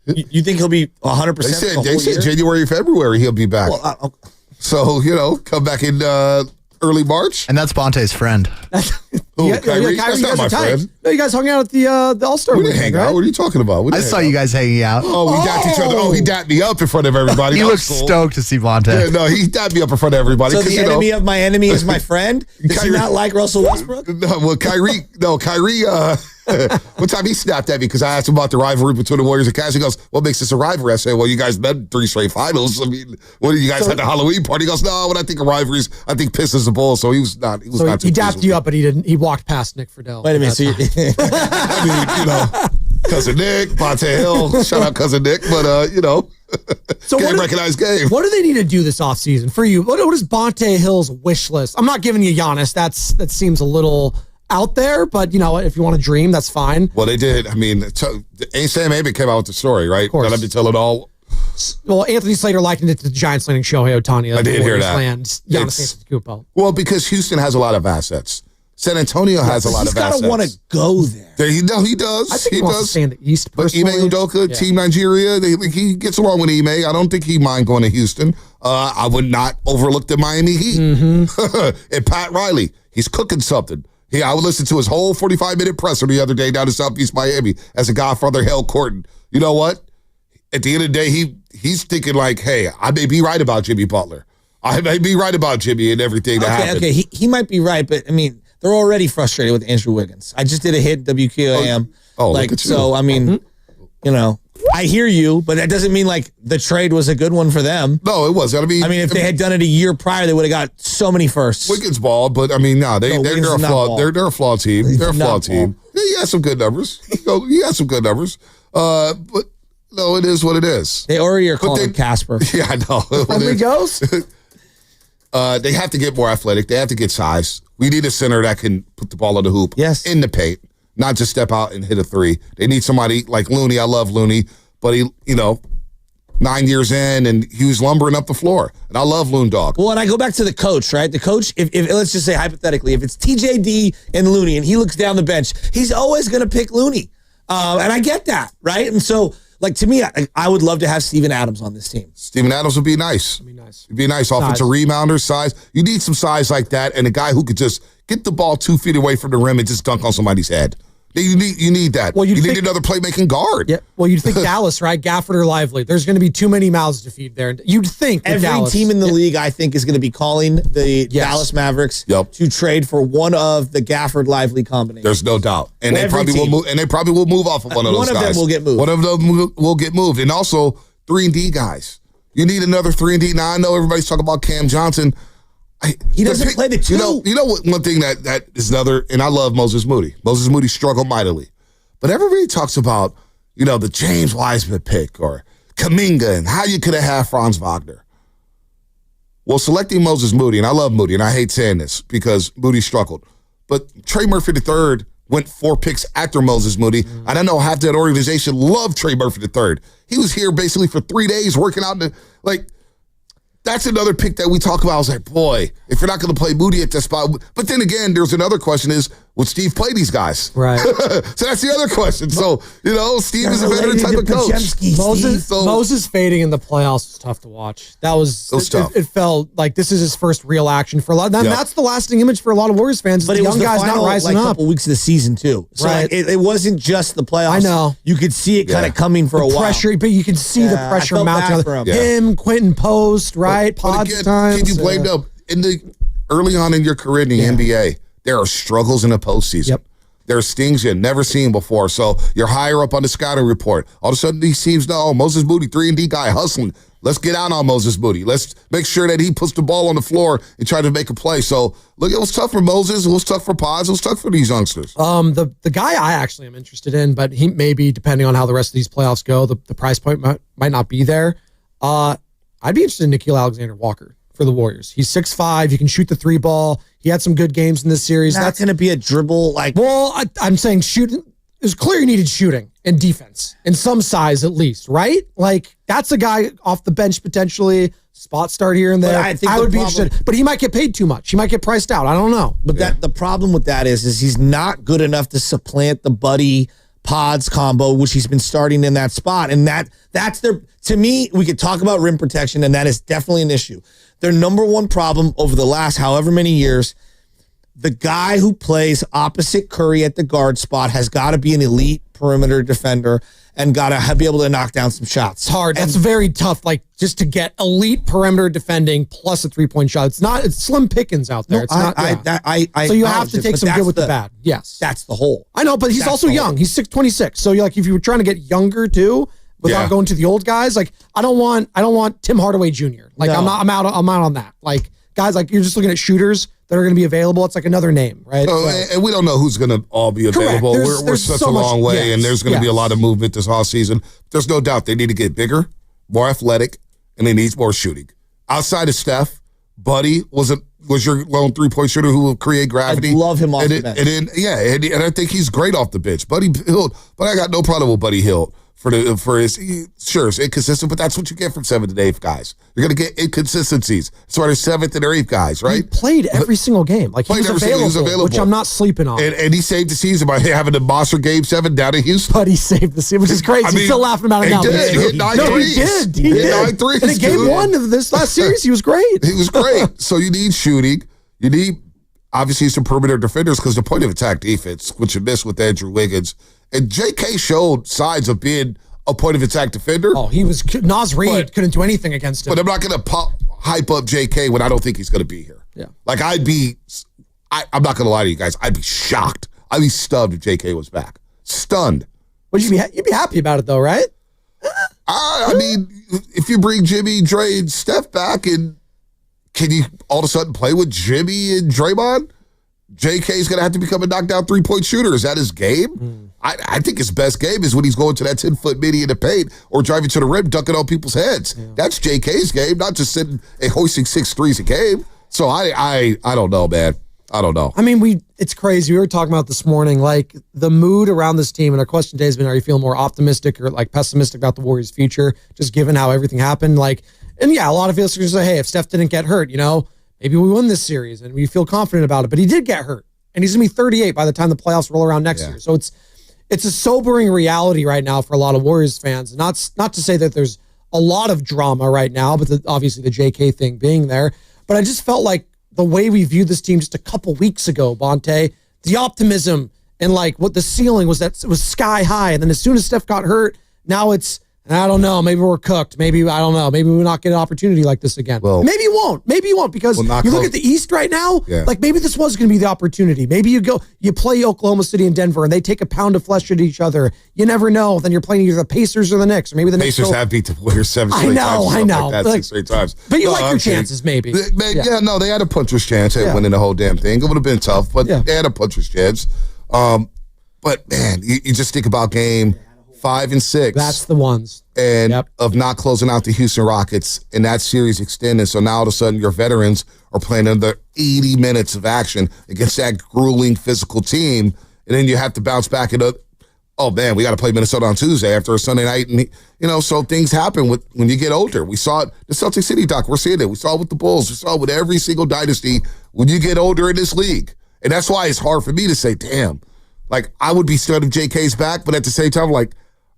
You think he'll be 100%? They said January, February he'll be back. Well, so, come back in early March. And that's Bonte's friend. Kyrie? That's not my friend. No, you guys hung out at the All-Star We didn't hang out. What are you talking about? I saw you guys hanging out. Oh, we dapped each other. Oh, he dapped me up in front of everybody. He looks stoked to see Bonte. Yeah, no, he dapped me up in front of everybody. So the enemy of my enemy is my friend? Does he not like Russell Westbrook? No, well, Kyrie, one time he snapped at me because I asked him about the rivalry between the Warriors and Cavs. He goes, what makes this a rivalry? I said, well, you guys met 3 straight finals. I mean, what did you guys had the Halloween party? He goes, no, when I think of rivalries, I think Pistons and Bulls. So he was not too he dapped you up, but he didn't. He walked past Nick Friedel. Wait a minute. So I mean, Cousin Nick, Bonte Hill, shout out Cousin Nick, but so game recognized game. What do they need to do this offseason for you? What is Bonte Hill's wish list? I'm not giving you Giannis. That seems a little out there, but if you want to dream, that's fine. Well, they did. I mean, Sam Amick came out with the story, right? Of course. Let me tell it all. Well, Anthony Slater likened it to the Giants landing Shohei Ohtani. I did hear that. Giannis Antetokounmpo. Well, because Houston has a lot of assets. San Antonio has a lot of assets. He's got to want to go there. He does. I think he wants to stay in the East, personally. But Ime Udoka, Team Nigeria, he gets along with Ime. I don't think he'd mind going to Houston. I would not overlook the Miami Heat. And Pat Riley, he's cooking something. I would listen to his whole 45-minute presser the other day down in Southeast Miami as a Godfather held court. And you know what? At the end of the day, he's thinking like, hey, I may be right about Jimmy Butler. I may be right about Jimmy and everything that happened. Okay, he might be right, but I mean, they're already frustrated with Andrew Wiggins. I just did a hit WQAM. Look at you. So I mean, I hear you, but that doesn't mean like the trade was a good one for them. No, it wasn't. I mean, if they had done it a year prior, they would have got so many firsts. Wiggins balled, but I mean, they're a flawed. They're a flawed team. They're a flawed team. Yeah, he has some good numbers. He has some good numbers. But no, it is what it is. They already are calling him Casper. Yeah, I know. Friendly ghost. They have to get more athletic. They have to get size. We need a center that can put the ball in the hoop. Yes. In the paint, not just step out and hit a three. They need somebody like Looney. I love Looney, but he, 9 years in and he was lumbering up the floor. And I love Loon Dog. Well, and I go back to the coach, right? The coach, if let's just say hypothetically, if it's TJD and Looney and he looks down the bench, he's always going to pick Looney. And I get that, right? And so, like, to me, I would love to have Steven Adams on this team. Steven Adams would be nice. It'd be a nice offensive rebounder, size. You need some size like that and a guy who could just get the ball 2 feet away from the rim and just dunk on somebody's head. You need that. Well, you need another playmaking guard. Yeah. Well, you'd think Dallas, right? Gafford or Lively. There's going to be too many mouths to feed there. You'd think every team in the league, I think, is going to be calling the Dallas Mavericks to trade for one of the Gafford Lively combinations. There's no doubt, and they probably will move. And they probably will move off of one of those guys. One of them will get moved. One of them will get moved, and also 3-and-D guys. You need another 3-and-D. Now I know everybody's talking about Cam Johnson. He doesn't play the two. You know what? One thing that is another, and I love Moses Moody. Moses Moody struggled mightily. But everybody talks about, the James Wiseman pick or Kuminga and how you could have had Franz Wagner. Well, selecting Moses Moody, and I love Moody, and I hate saying this because Moody struggled. But Trey Murphy III went 4 picks after Moses Moody, and I know half that organization loved Trey Murphy III. He was here basically for 3 days working out. That's another pick that we talk about. I was like, boy, if you're not going to play Moody at that spot. But then again, there's another question is, would Steve play these guys? Right. So that's the other question. So, Steve is a veteran type of coach. Moses fading in the playoffs was tough to watch. That was tough. It felt like this is his first real action for a lot. That's the lasting image for a lot of Warriors fans. But the young guys not rising up. A couple weeks of the season, too. So right. It wasn't just the playoffs. I know. You could see it kind of coming for a while. Pressure, but you can see the pressure mounting on him, Quentin Post, right? Pods again, times. Can you blame them? Early on in your career in the NBA, there are struggles in the postseason. Yep. There are stings you've never seen before. So you're higher up on the scouting report. All of a sudden, these teams know, Moses Moody, 3-and-D guy, hustling. Let's get out on Moses Moody. Let's make sure that he puts the ball on the floor and try to make a play. So, look, it was tough for Moses. It was tough for Pods. It was tough for these youngsters. The guy I actually am interested in, but he may be, depending on how the rest of these playoffs go, the price point might not be there. I'd be interested in Nickeil Alexander-Walker for the Warriors. He's 6'5". He can shoot the 3 ball. He had some good games in this series. That's going to be a dribble. Well, I'm saying shooting. It was clear you needed shooting and defense and some size at least, right? That's a guy off the bench potentially, spot start here and there. I would be interested, but he might get paid too much. He might get priced out. I don't know. But the problem with that is he's not good enough to supplant the Buddy Pods combo, which he's been starting in that spot. And that's to me, we could talk about rim protection, and that is definitely an issue. Their number one problem over the last however many years, the guy who plays opposite Curry at the guard spot has got to be an elite perimeter defender and got to be able to knock down some shots. It's hard. That's very tough, just to get elite perimeter defending plus a 3-point shot. It's slim pickings out there. So you have to take some good with the bad. Yes. That's the whole. I know, but he's also young. He's 26. So if you were trying to get younger too, without going to the old guys, I don't want Tim Hardaway Jr. I'm out on that. Guys, you're just looking at shooters that are going to be available. It's another name, right? And we don't know who's going to all be available. We're such a long way, and there's going to be a lot of movement this offseason. There's no doubt they need to get bigger, more athletic, and they need more shooting. Outside of Steph, Buddy was your lone 3-point shooter who will create gravity. I love him off the bench. And I think he's great off the bench. Buddy Hield, but I got no problem with Buddy Hield. It's inconsistent, but that's what you get from 7th and 8th guys. You're going to get inconsistencies. That's why they're 7th and 8th guys, right? He played every single game. He was available, which I'm not sleeping on. And he saved the season by having a monster Game 7 down in Houston. But he saved the season, which is crazy. I'm still laughing about it now. He did. He hit 9 threes. He did. 9 threes. And in game 1 of this last series, he was great. He was great. So you need shooting. You need, obviously, some perimeter defenders because the point of attack defense, which you miss with Andrew Wiggins. And J.K. showed signs of being a point of attack defender. Oh, he was. Naz Reid couldn't do anything against him. But I'm not going to hype up JK when I don't think he's going to be here. Yeah. I'm not going to lie to you guys. I'd be shocked. I'd be stunned if JK was back. Stunned. Would you'd be happy about it though, right? I mean, if you bring Jimmy, Dre, and Steph back, and can you all of a sudden play with Jimmy and Draymond? JK's going to have to become a knockdown three-point shooter. Is that his game? I think his best game is when he's going to that 10-foot midi in the paint or driving to the rim, dunking on people's heads. Yeah. That's JK's game, not just sitting and hoisting 6 threes a game. So I don't know, man. I don't know. I mean, it's crazy. We were talking about this morning, like the mood around this team, and our question today has been, are you feeling more optimistic or like pessimistic about the Warriors' future, just given how everything happened? Like, and yeah, a lot of us are going to say, hey, if Steph didn't get hurt, maybe we win this series and we feel confident about it. But he did get hurt, and he's going to be 38 by the time the playoffs roll around next year. So it's a sobering reality right now for a lot of Warriors fans. Not to say that there's a lot of drama right now, but obviously the JK thing being there. But I just felt like the way we viewed this team just a couple weeks ago, Bonte, the optimism and like what the ceiling was, that it was sky high. And then as soon as Steph got hurt, now it's, I don't know, maybe we're cooked. Maybe, I don't know, maybe we'll not get an opportunity like this again. Well, maybe you won't. Maybe you won't, because you look at the East right now, like maybe this was going to be the opportunity. Maybe you play Oklahoma City and Denver and they take a pound of flesh at each other. You never know. Then you're playing either the Pacers or the Knicks, or maybe the Pacers have beat the Warriors 7 straight times. I know. Like that, 6 straight times. But you like your chances, maybe. They had a puncher's chance at winning the whole damn thing. It would have been tough, but they had a puncher's chance. But man, you just think about game 5 and 6. That's the ones. And of not closing out the Houston Rockets and that series extended. So now all of a sudden your veterans are playing another 80 minutes of action against that grueling physical team. And then you have to bounce back and oh man, we got to play Minnesota on Tuesday after a Sunday night. And, so things happen when you get older. We saw it, the Celtic City doc, we're seeing it. We saw it with the Bulls. We saw it with every single dynasty when you get older in this league. And that's why it's hard for me to say, damn, like I would be stunned if JK's back, but at the same time, like,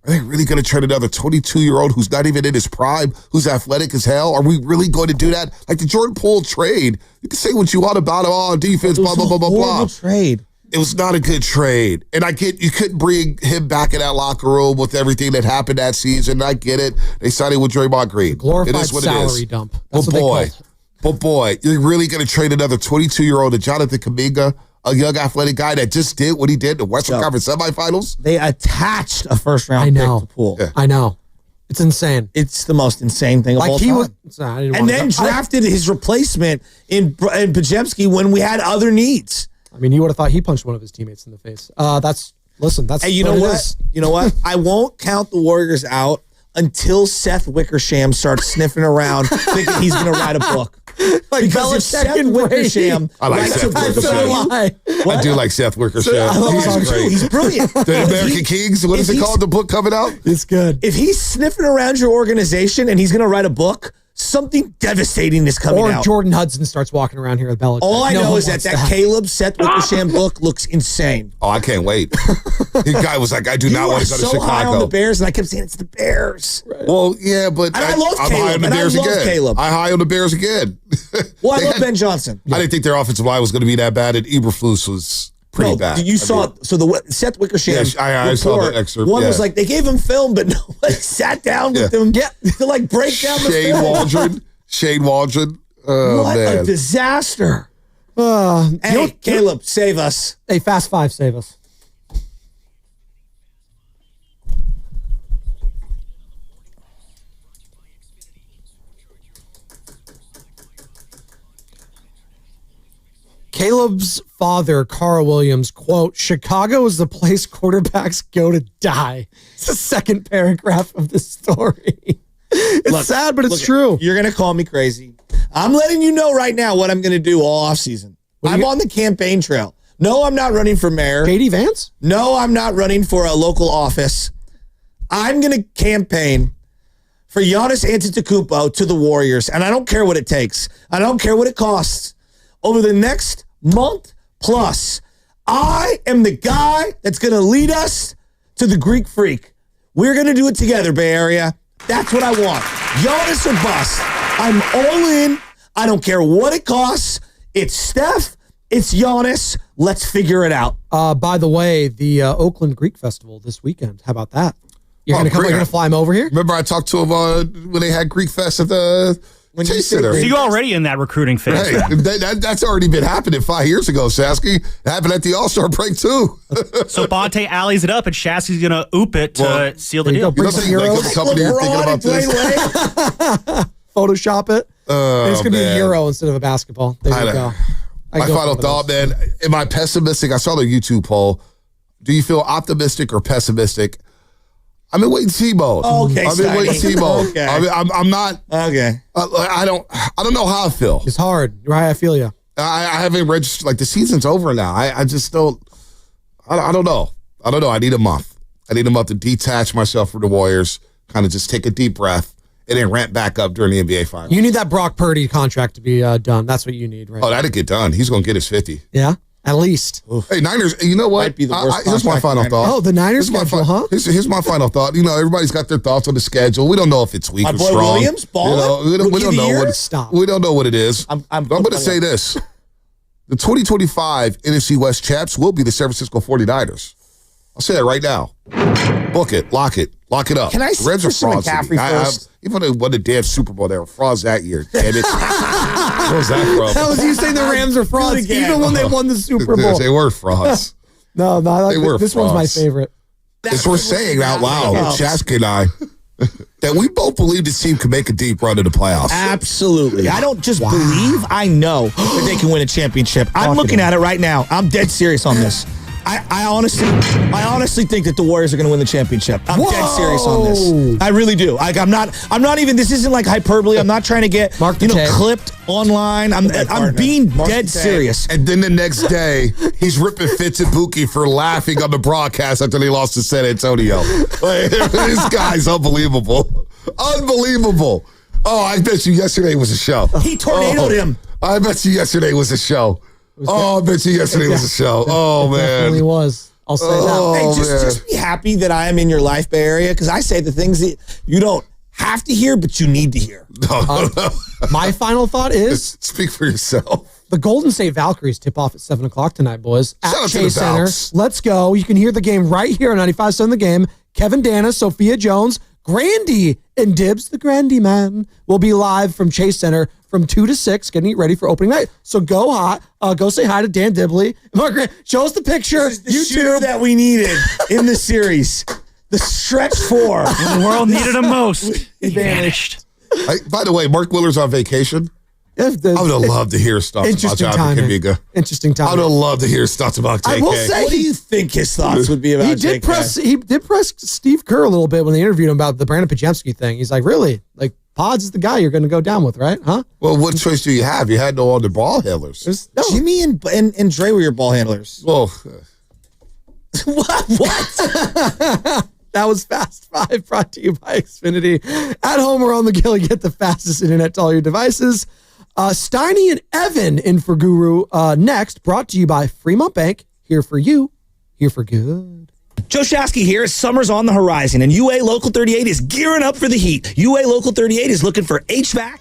are they really going to trade another 22-year-old who's not even in his prime, who's athletic as hell? Are we really going to do that? Like the Jordan Poole trade, you can say what you want about him on defense, blah, blah, blah, blah, blah. Trade. It was not a good trade. And I get you couldn't bring him back in that locker room with everything that happened that season. I get it. They signed it with Draymond Green. Glorified it is what salary it is. dump. That's what they call it. But boy, you're really going to trade another 22-year-old to Jonathan Kuminga, a young athletic guy that just did what he did in the Western Conference semifinals. They attached a first-round pick to Poole. Yeah. I know. It's insane. It's the most insane thing of all time. And then drafted his replacement in Podziemski when we had other needs. I mean, you would have thought he punched one of his teammates in the face. That's Hey, you know what? You know what? I won't count the Warriors out until Seth Wickersham starts sniffing around thinking he's going to write a book. Like because if Seth Wickersham I like Seth Wickersham. I do like Seth Wickersham. He's great. He's brilliant. The American Kings, what is it called? The book coming out? It's good. If he's sniffing around your organization and he's going to write a book, something devastating is coming out. Or Jordan Hudson starts walking around here with Belichick. All I know is that Caleb Seth Wickersham book looks insane. Oh, I can't wait. The guy was like, I do not want to go to Chicago. High on the Bears, and I kept saying it's the Bears. Right. Well, yeah, but and I love Caleb. High on the Bears again. Caleb. I'm high on the Bears again. Well, I love Ben Johnson. I didn't think their offensive line was going to be that bad, and Eberflus was pretty bad. You saw the Seth Wickersham. Yes, I saw the excerpt. One was like they gave him film, but nobody sat down with him to like break down the film. Shane Waldron. Oh, what man. a disaster. Hey, Caleb, save us. Hey, Fast Five, save us. Caleb's father, Carl Williams, quote, Chicago is the place quarterbacks go to die. It's the second paragraph of this story. It's sad, but it's true. You're going to call me crazy. I'm letting you know right now what I'm going to do all offseason. I'm on the campaign trail. No, I'm not running for mayor. JD Vance? No, I'm not running for a local office. I'm going to campaign for Giannis Antetokounmpo to the Warriors, and I don't care what it takes. I don't care what it costs. Over the next month plus, I am the guy that's going to lead us to the Greek Freak. We're going to do it together, Bay Area. That's what I want. Giannis or bust. I'm all in. I don't care what it costs. It's Steph. It's Giannis. Let's figure it out. By the way, the Oakland Greek Festival this weekend. How about that? You're going to come. You're going to fly him over here. Remember, I talked to him when they had Greek Fest at the When you Chase say Center. So you're already in that recruiting phase. Hey, that's already been happening 5 years ago, Sasky. It happened at the All-Star break, too. So Bonte alleys it up, and Shasky's going to oop it to seal the deal. You don't think like a company you're thinking about this? Photoshop it. And it's going to be a man. Euro instead of a basketball. There you go. My final thought, man. Am I pessimistic? I saw the YouTube poll. Do you feel optimistic or pessimistic? I'm in wait-and-see mode. Okay, I'm in wait-and-see mode. Okay. I'm not. Okay. I don't know how I feel. It's hard, right? I feel you. I haven't registered. Like, the season's over now. I just don't. I don't know. I need a month. I need a month to detach myself from the Warriors, kind of just take a deep breath, and then ramp back up during the NBA Finals. You need that Brock Purdy contract to be done. That's what you need, right? Oh, that'll get done. He's going to get his 50. Yeah, at least. Hey, Niners, you know what? Might be the worst Here's my contract final in thought. Oh, the Niners Here's my schedule, huh? Here's my final thought. You know, everybody's got their thoughts on the schedule. We don't know if it's weak My or boy strong. Williams, balling? we don't Rookie of the know year? what Stop. We don't know what it is. I'm going to say this. The 2025 NFC West champs will be the San Francisco 49ers. I'll say that right now. Book it. Lock it up. Can I see Reds are Christian frauds. McCaffrey first? Even though they won the damn Super Bowl, they were frauds that year. Damn it. Where was that from? That was you saying the Rams are frauds, even when they won the Super Bowl. They were frauds. No, They were this one's my frauds. favorite. As we're saying out loud, Chaska and I, that we both believe this team can make a deep run in the playoffs. Absolutely. I don't just believe, I know that they can win a championship. I'm looking at it right now. I'm dead serious on this. I honestly think that the Warriors are going to win the championship. I'm dead serious on this. I really do. Like, I'm not even. This isn't like hyperbole. I'm not trying to get clipped online. I'm being dead serious. And then the next day, he's ripping fits at Buki for laughing on the broadcast after they lost to San Antonio. Like, this guy's unbelievable. Unbelievable. Oh, I bet you yesterday was a show. He tornadoed him. I bet you yesterday was a show. I bet you yesterday was a show. Oh, man. It definitely was. I'll say that. Hey, just be happy that I am in your life, Bay Area, because I say the things that you don't have to hear, but you need to hear. My final thought is... Speak for yourself. The Golden State Valkyries tip off at 7 o'clock tonight, boys. Shout At out to Chase the Center. Valks. Let's go. You can hear the game right here on 95.7 The Game. Kevin Dana, Sophia Jones, Grandy, and Dibbs, the Grandy man, will be live from Chase Center from 2 to 6, getting ready for opening night. So go say hi to Dan Dibley. Margaret, show us the picture. This is the shooter that we needed in the series. The stretch four. When the world needed him most, he vanished. By the way, Mark Willer's on vacation. I would have loved to hear stuff about Interesting Jonathan timing. Kuminga. Interesting time. I would have loved to hear thoughts about JK. I will say, What do you think his thoughts would be about he did JK? He did press Steve Kerr a little bit when they interviewed him about the Brandon Pajemski thing. He's like, really? Like, Pods is the guy you're going to go down with, right? Huh? Well, what choice do you have? You had no other ball handlers. No. Jimmy and Dre were your ball handlers. Well, what? That was Fast 5 brought to you by Xfinity. At home or on the go, you get the fastest internet to all your devices. Steiny and Evan in for Guru next, brought to you by Fremont Bank. Here for you, here for good. Joe Shasky here. Summer's on the horizon, and UA Local 38 is gearing up for the heat. UA Local 38 is looking for HVAC,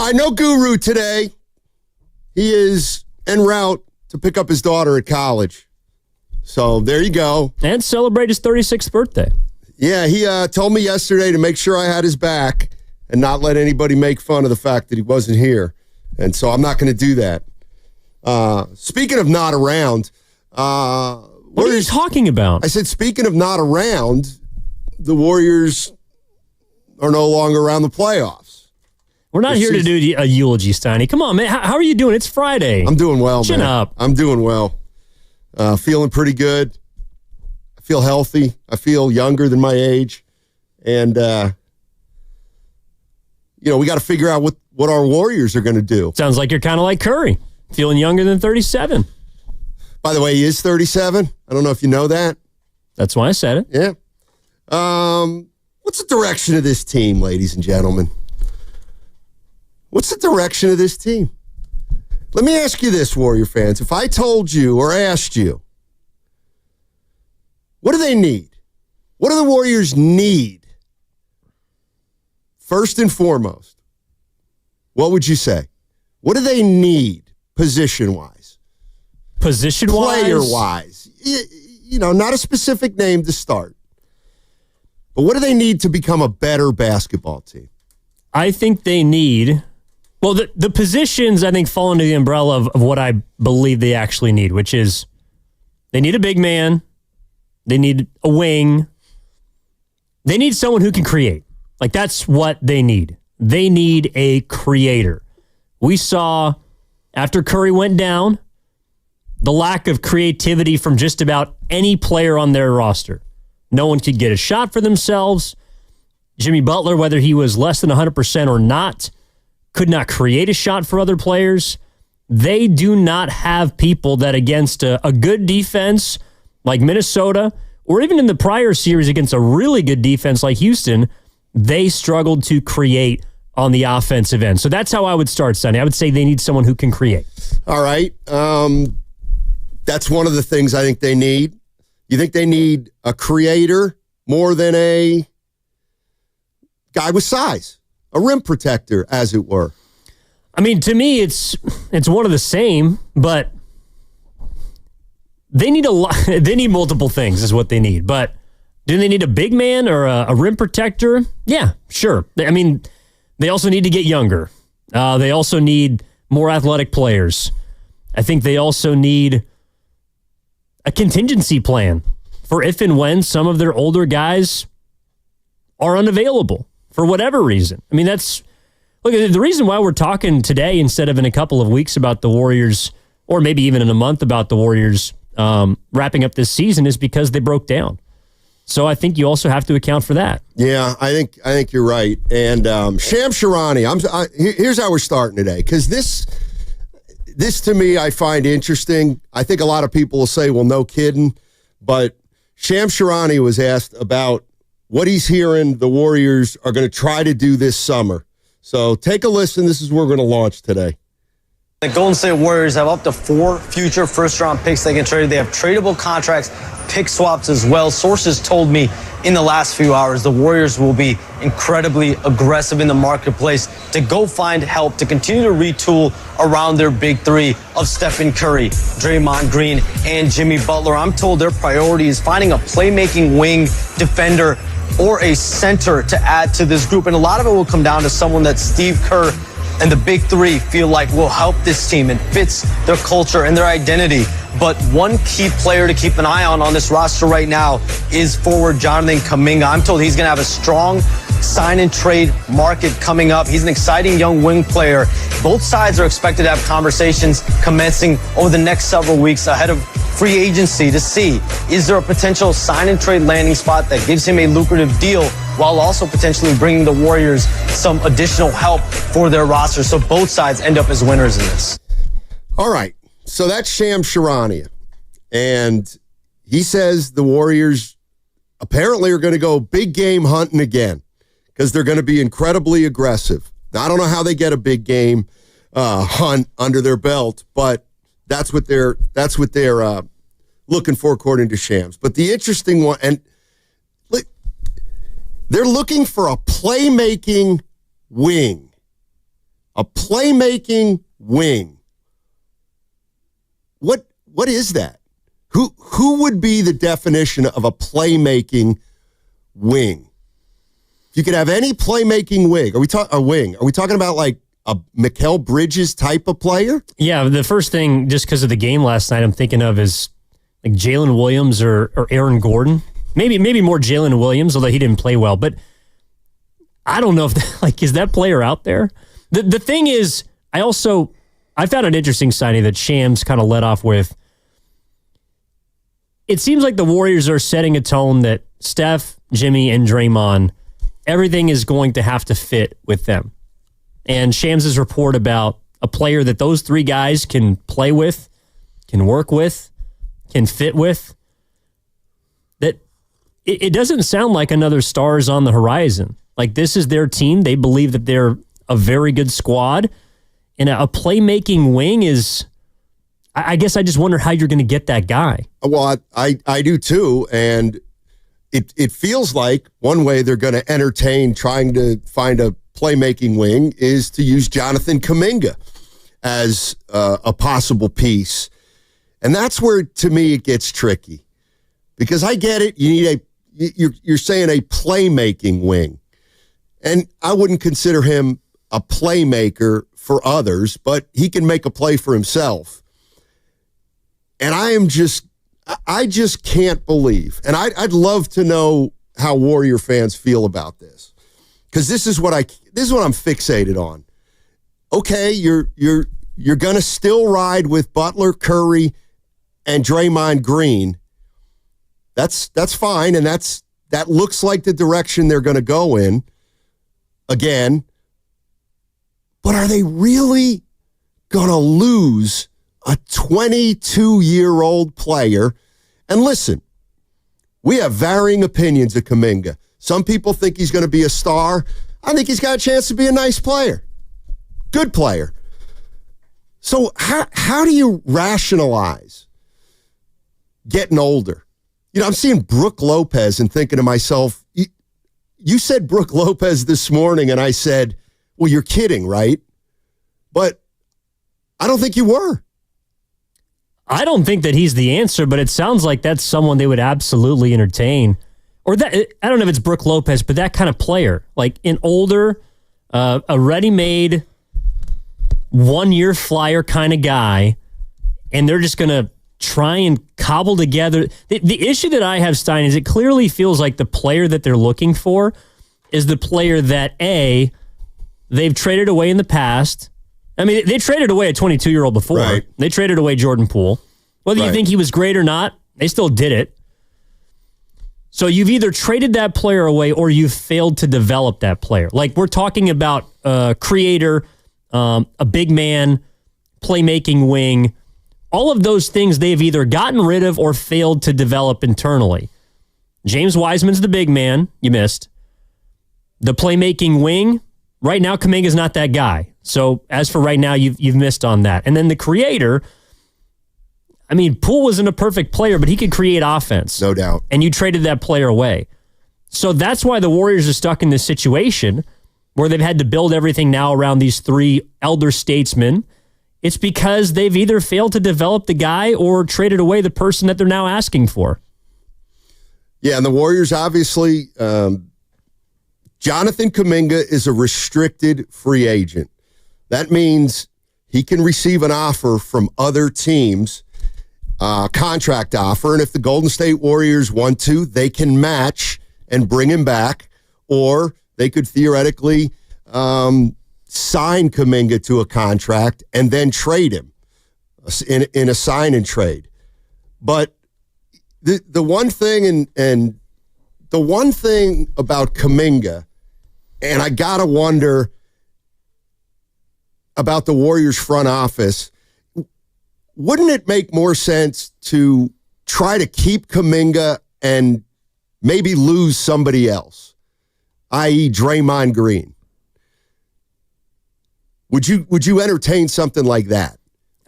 All right, no guru today. He is en route to pick up his daughter at college. So there you go. And celebrate his 36th birthday. Yeah, he told me yesterday to make sure I had his back and not let anybody make fun of the fact that he wasn't here. And so I'm not going to do that. Speaking of not around. What are you talking about? I said, speaking of not around, the Warriors are no longer around the playoffs. We're not here to do a eulogy, Steiny. Come on, man. How are you doing? It's Friday. I'm doing well, Chin man. up. I'm doing well. Feeling pretty good. I feel healthy. I feel younger than my age. And, we got to figure out what our Warriors are going to do. Sounds like you're kind of like Curry, feeling younger than 37. By the way, he is 37. I don't know if you know that. That's why I said it. Yeah. What's the direction of this team, ladies and gentlemen? What's the direction of this team? Let me ask you this, Warrior fans. If I told you or asked you, what do they need? What do the Warriors need? First and foremost, what would you say? What do they need position-wise? Position-wise? Player-wise. Not a specific name to start. But what do they need to become a better basketball team? I think they need... Well, the positions, I think, fall under the umbrella of what I believe they actually need, which is they need a big man, they need a wing, they need someone who can create. Like, that's what they need. They need a creator. We saw, after Curry went down, the lack of creativity from just about any player on their roster. No one could get a shot for themselves. Jimmy Butler, whether he was less than 100% or not, could not create a shot for other players. They do not have people that against a good defense like Minnesota, or even in the prior series against a really good defense like Houston, they struggled to create on the offensive end. So that's how I would start, Sonny. I would say they need someone who can create. All right. That's one of the things I think they need. You think they need a creator more than a guy with size? A rim protector, as it were. I mean, to me, it's one of the same, but they need a lot. They need multiple things, is what they need. But do they need a big man or a rim protector? Yeah, sure. I mean, they also need to get younger. They also need more athletic players. I think they also need a contingency plan for if and when some of their older guys are unavailable. For whatever reason. I mean, the reason why we're talking today instead of in a couple of weeks about the Warriors, or maybe even in a month about the Warriors wrapping up this season, is because they broke down. So I think you also have to account for that. Yeah, I think you're right. And Shams Charania, here's how we're starting today, because this to me I find interesting. I think a lot of people will say, well, no kidding. But Shams Charania was asked about what he's hearing the Warriors are going to try to do this summer. So take a listen. This is where we're going to launch today. The Golden State Warriors have up to 4 future first-round picks they can trade. They have tradable contracts, pick swaps as well. Sources told me in the last few hours the Warriors will be incredibly aggressive in the marketplace to go find help, to continue to retool around their big three of Stephen Curry, Draymond Green, and Jimmy Butler. I'm told their priority is finding a playmaking wing defender or a center to add to this group. And a lot of it will come down to someone that Steve Kerr and the big three feel like will help this team and fits their culture and their identity. But one key player to keep an eye on this roster right now is forward Jonathan Kuminga. I'm told he's going to have a strong sign and trade market coming up. He's an exciting young wing player. Both sides are expected to have conversations commencing over the next several weeks ahead of free agency to see, is there a potential sign and trade landing spot that gives him a lucrative deal while also potentially bringing the Warriors some additional help for their roster, so both sides end up as winners in this. All right, so that's Shams Charania, and he says the Warriors apparently are going to go big game hunting again because they're going to be incredibly aggressive. Now, I don't know how they get a big game hunt under their belt, but that's what they're looking for, according to Shams. But the interesting one, and they're looking for a playmaking wing. A playmaking wing. What is that? Who would be the definition of a playmaking wing? If you could have any playmaking wing, are we talking about like a Mikal Bridges type of player? Yeah, the first thing, just because of the game last night, I'm thinking of is like Jalen Williams or Aaron Gordon. Maybe more Jalen Williams, although he didn't play well. But I don't know if is that player out there? The thing is, I found an interesting signing that Shams kind of led off with. It seems like the Warriors are setting a tone that Steph, Jimmy, and Draymond, everything is going to have to fit with them. And Shams' report about a player that those three guys can play with, can work with, can fit with, that it doesn't sound like another stars on the horizon. Like, this is their team. They believe that they're a very good squad. And a playmaking wing is, I guess I just wonder how you're going to get that guy. Well, I do too. And it feels like one way they're going to entertain trying to find a playmaking wing is to use Jonathan Kuminga as a possible piece. And that's where, to me, it gets tricky. Because I get it. You're saying a playmaking wing. And I wouldn't consider him a playmaker for others, but he can make a play for himself. And I just can't believe, and I'd love to know how Warrior fans feel about this, because this is what I'm fixated on. Okay, you're gonna still ride with Butler, Curry, and Draymond Green. That's fine, and that looks like the direction they're gonna go in. Again, but are they really gonna lose a 22-year-old player? And listen, we have varying opinions of Kuminga. Some people think he's going to be a star. I think he's got a chance to be a nice player. Good player. So how do you rationalize getting older? I'm seeing Brooke Lopez and thinking to myself, you said Brooke Lopez this morning, and I said, well, you're kidding, right? But I don't think you were. I don't think that he's the answer, but it sounds like that's someone they would absolutely entertain. Or that, I don't know if it's Brooke Lopez, but that kind of player, like an older, a ready-made, one-year flyer kind of guy, and they're just going to try and cobble together. The issue that I have, Stein, is it clearly feels like the player that they're looking for is the player that, A, they've traded away in the past. I mean, they traded away a 22-year-old before. Right. They traded away Jordan Poole. Whether you think he was great or not, they still did it. So you've either traded that player away or you've failed to develop that player. Like, we're talking about a creator, a big man, playmaking wing. All of those things they've either gotten rid of or failed to develop internally. James Wiseman's the big man. You missed. The playmaking wing, right now, Kuminga's not that guy. So as for right now, you've missed on that. And then the creator, I mean, Poole wasn't a perfect player, but he could create offense. No doubt. And you traded that player away. So that's why the Warriors are stuck in this situation where they've had to build everything now around these three elder statesmen. It's because they've either failed to develop the guy or traded away the person that they're now asking for. Yeah, and the Warriors, obviously, Jonathan Kuminga is a restricted free agent. That means he can receive an offer from other teams, contract offer, and if the Golden State Warriors want to, they can match and bring him back, or they could theoretically sign Kuminga to a contract and then trade him in a sign and trade. But the one thing and the one thing about Kuminga, and I gotta wonder about the Warriors front office, wouldn't it make more sense to try to keep Kuminga and maybe lose somebody else, i.e. Draymond Green? Would you entertain something like that?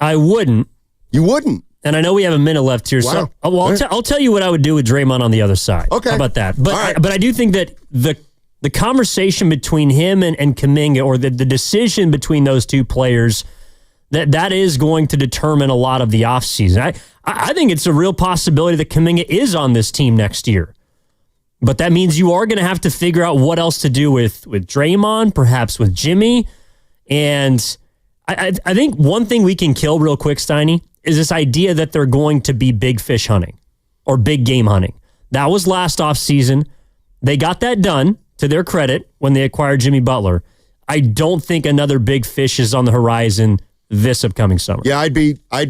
I wouldn't. You wouldn't? And I know we have a minute left here, Wow. so I'll tell you what I would do with Draymond on the other side. Okay. How about that? But All right. but I do think that the conversation between him and Kuminga, or the decision between those two players, that is going to determine a lot of the offseason. I think it's a real possibility that Kuminga is on this team next year. But that means you are going to have to figure out what else to do with Draymond, perhaps with Jimmy. And I think one thing we can kill real quick, Steiny, is this idea that they're going to be big fish hunting or big game hunting. That was last offseason. They got that done, to their credit, when they acquired Jimmy Butler. I don't think another big fish is on the horizon this upcoming summer. Yeah, I'd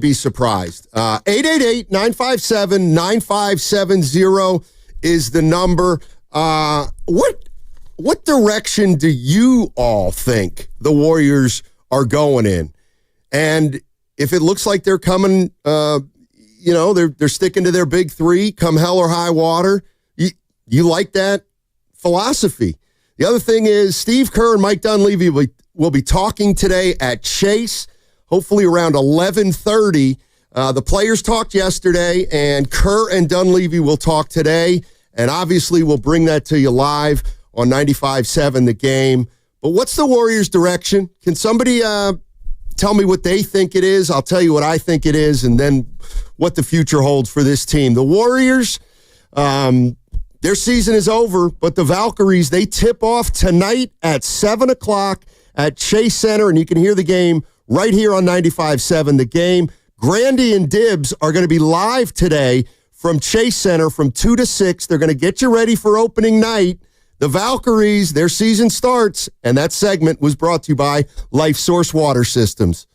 be surprised. 888-957-9570 is the number. What direction do you all think the Warriors are going in? And if it looks like they're coming, they're sticking to their big three, come hell or high water, you like that philosophy. The other thing is Steve Kerr and Mike Dunleavy will be talking today at Chase, hopefully around 11:30. The players talked yesterday, and Kerr and Dunleavy will talk today. And obviously, we'll bring that to you live on 95.7 The Game. But what's the Warriors' direction? Can somebody tell me what they think it is? I'll tell you what I think it is, and then what the future holds for this team. The Warriors, their season is over, but the Valkyries, they tip off tonight at 7 o'clock at Chase Center, and you can hear the game right here on 95.7 The Game. Grandy and Dibbs are going to be live today from Chase Center from 2 to 6. They're going to get you ready for opening night. The Valkyries, their season starts, and that segment was brought to you by Life Source Water Systems.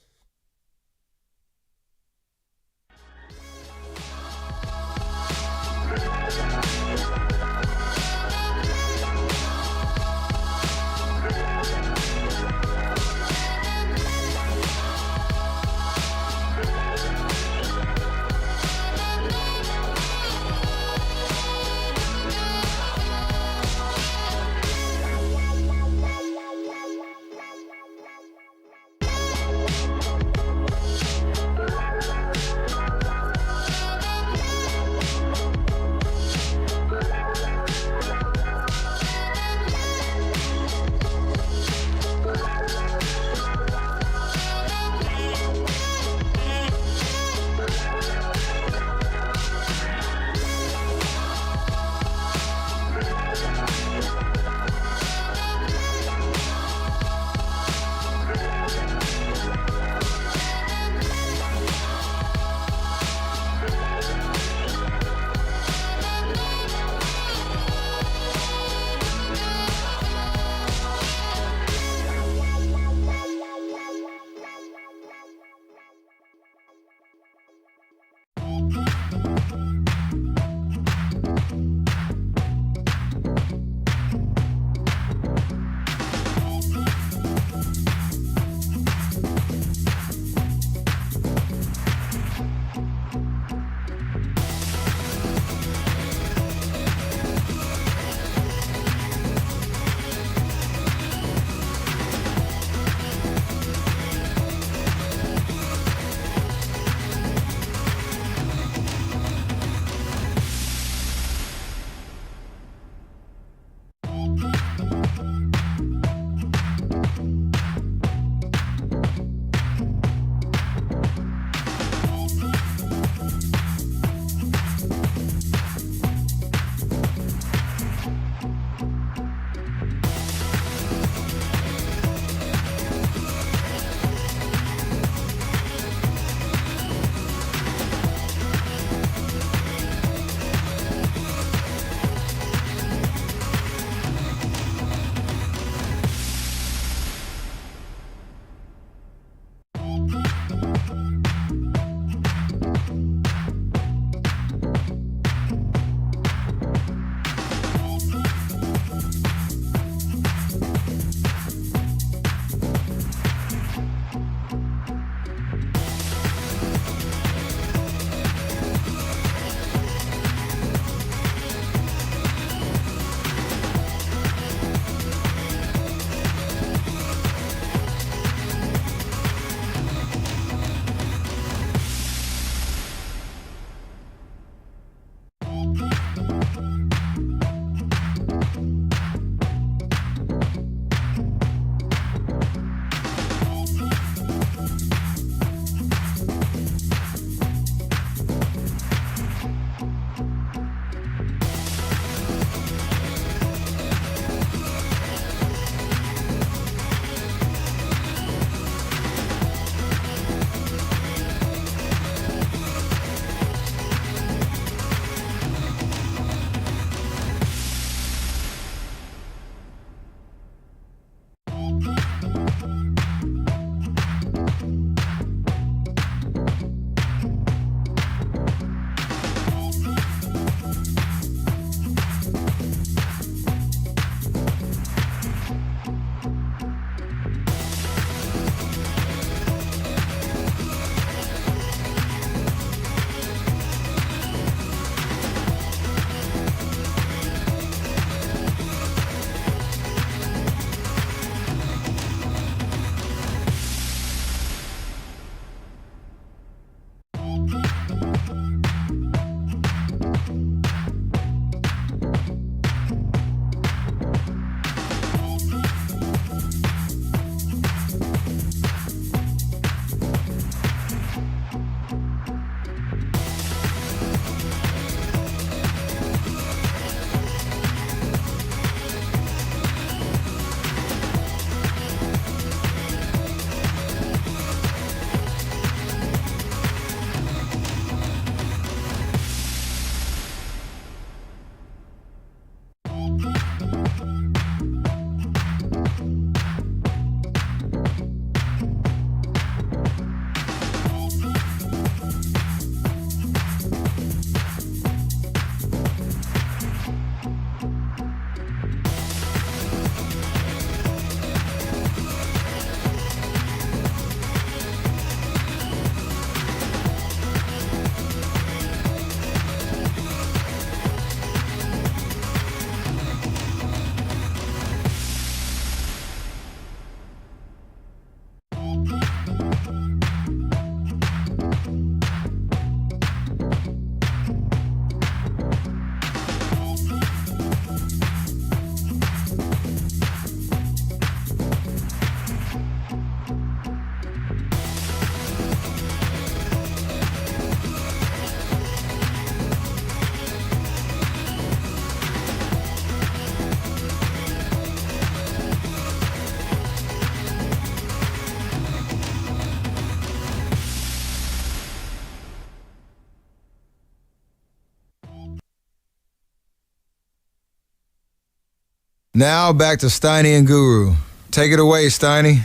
Now back to Steiny and Guru. Take it away, Steiny.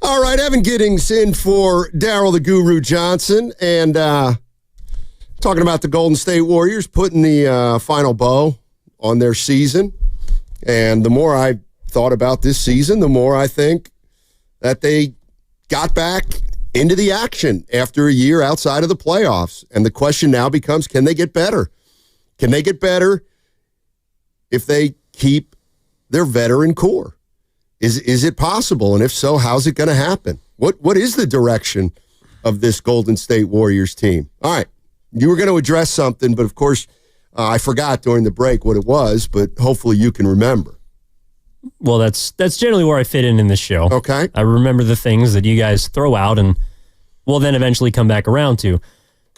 All right, Evan Giddings in for Daryl the Guru Johnson, and talking about the Golden State Warriors putting the final bow on their season. And the more I thought about this season, the more I think that they got back into the action after a year outside of the playoffs. And the question now becomes, can they get better? Can they get better if they keep their veteran core? Is it possible? And if so, how's it going to happen? What is the direction of this Golden State Warriors team? All right. You were going to address something, but of course, I forgot during the break what it was, but hopefully you can remember. Well, that's generally where I fit in this show. Okay. I remember the things that you guys throw out and we'll then eventually come back around to.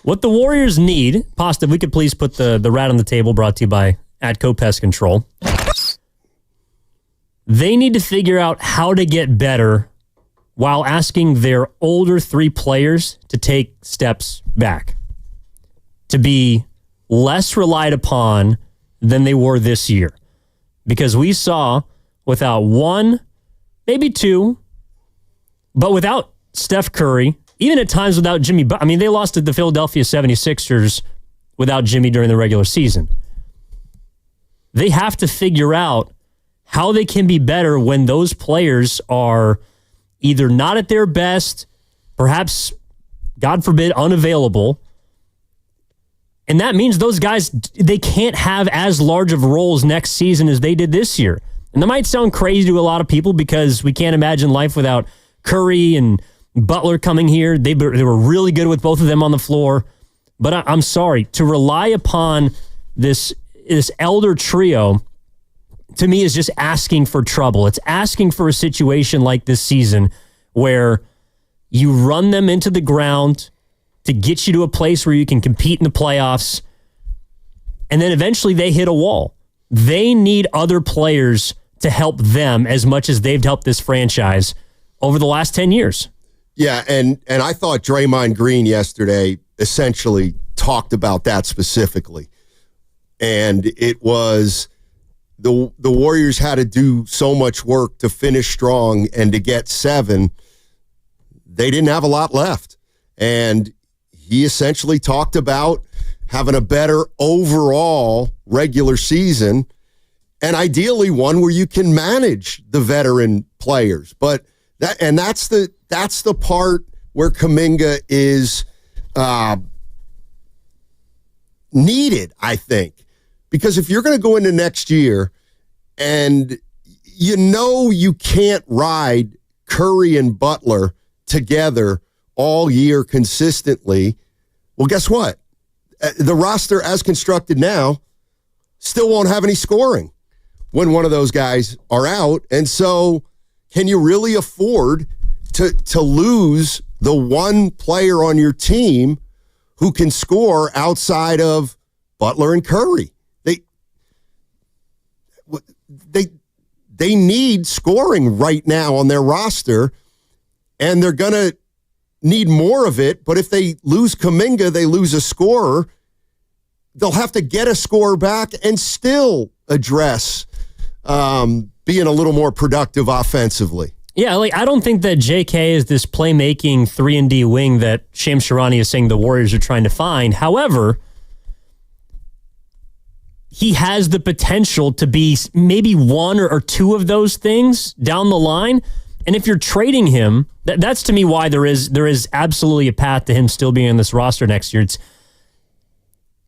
What the Warriors need, Pasta, if we could please put the rat on the table, brought to you by Atco Pest Control. They need to figure out how to get better while asking their older three players to take steps back, to be less relied upon than they were this year. Because we saw without one, maybe two, but without Steph Curry, even at times without Jimmy, I mean, they lost to the Philadelphia 76ers without Jimmy during the regular season. They have to figure out how they can be better when those players are either not at their best, perhaps, God forbid, unavailable. And that means those guys, they can't have as large of roles next season as they did this year. And that might sound crazy to a lot of people because we can't imagine life without Curry and Butler coming here. They were really good with both of them on the floor. But I'm sorry, to rely upon this elder trio, to me, is just asking for trouble. It's asking for a situation like this season where you run them into the ground to get you to a place where you can compete in the playoffs, and then eventually they hit a wall. They need other players to help them as much as they've helped this franchise over the last 10 years. Yeah, and I thought Draymond Green yesterday essentially talked about that specifically. And it was the Warriors had to do so much work to finish strong and to get 7. They didn't have a lot left. And he essentially talked about having a better overall regular season and ideally one where you can manage the veteran players. But that's the part where Kuminga is needed, I think. Because if you're going to go into next year and you can't ride Curry and Butler together all year consistently, well, guess what? The roster as constructed now still won't have any scoring when one of those guys are out. And so can you really afford to lose the one player on your team who can score outside of Butler and Curry? They need scoring right now on their roster, and they're going to need more of it. But if they lose Kuminga, they lose a scorer. They'll have to get a scorer back and still address being a little more productive offensively. Yeah, I don't think that JK is this playmaking 3-and-D wing that Shams Charania is saying the Warriors are trying to find. However, he has the potential to be maybe one or two of those things down the line. And if you're trading him, that's to me why there is absolutely a path to him still being on this roster next year.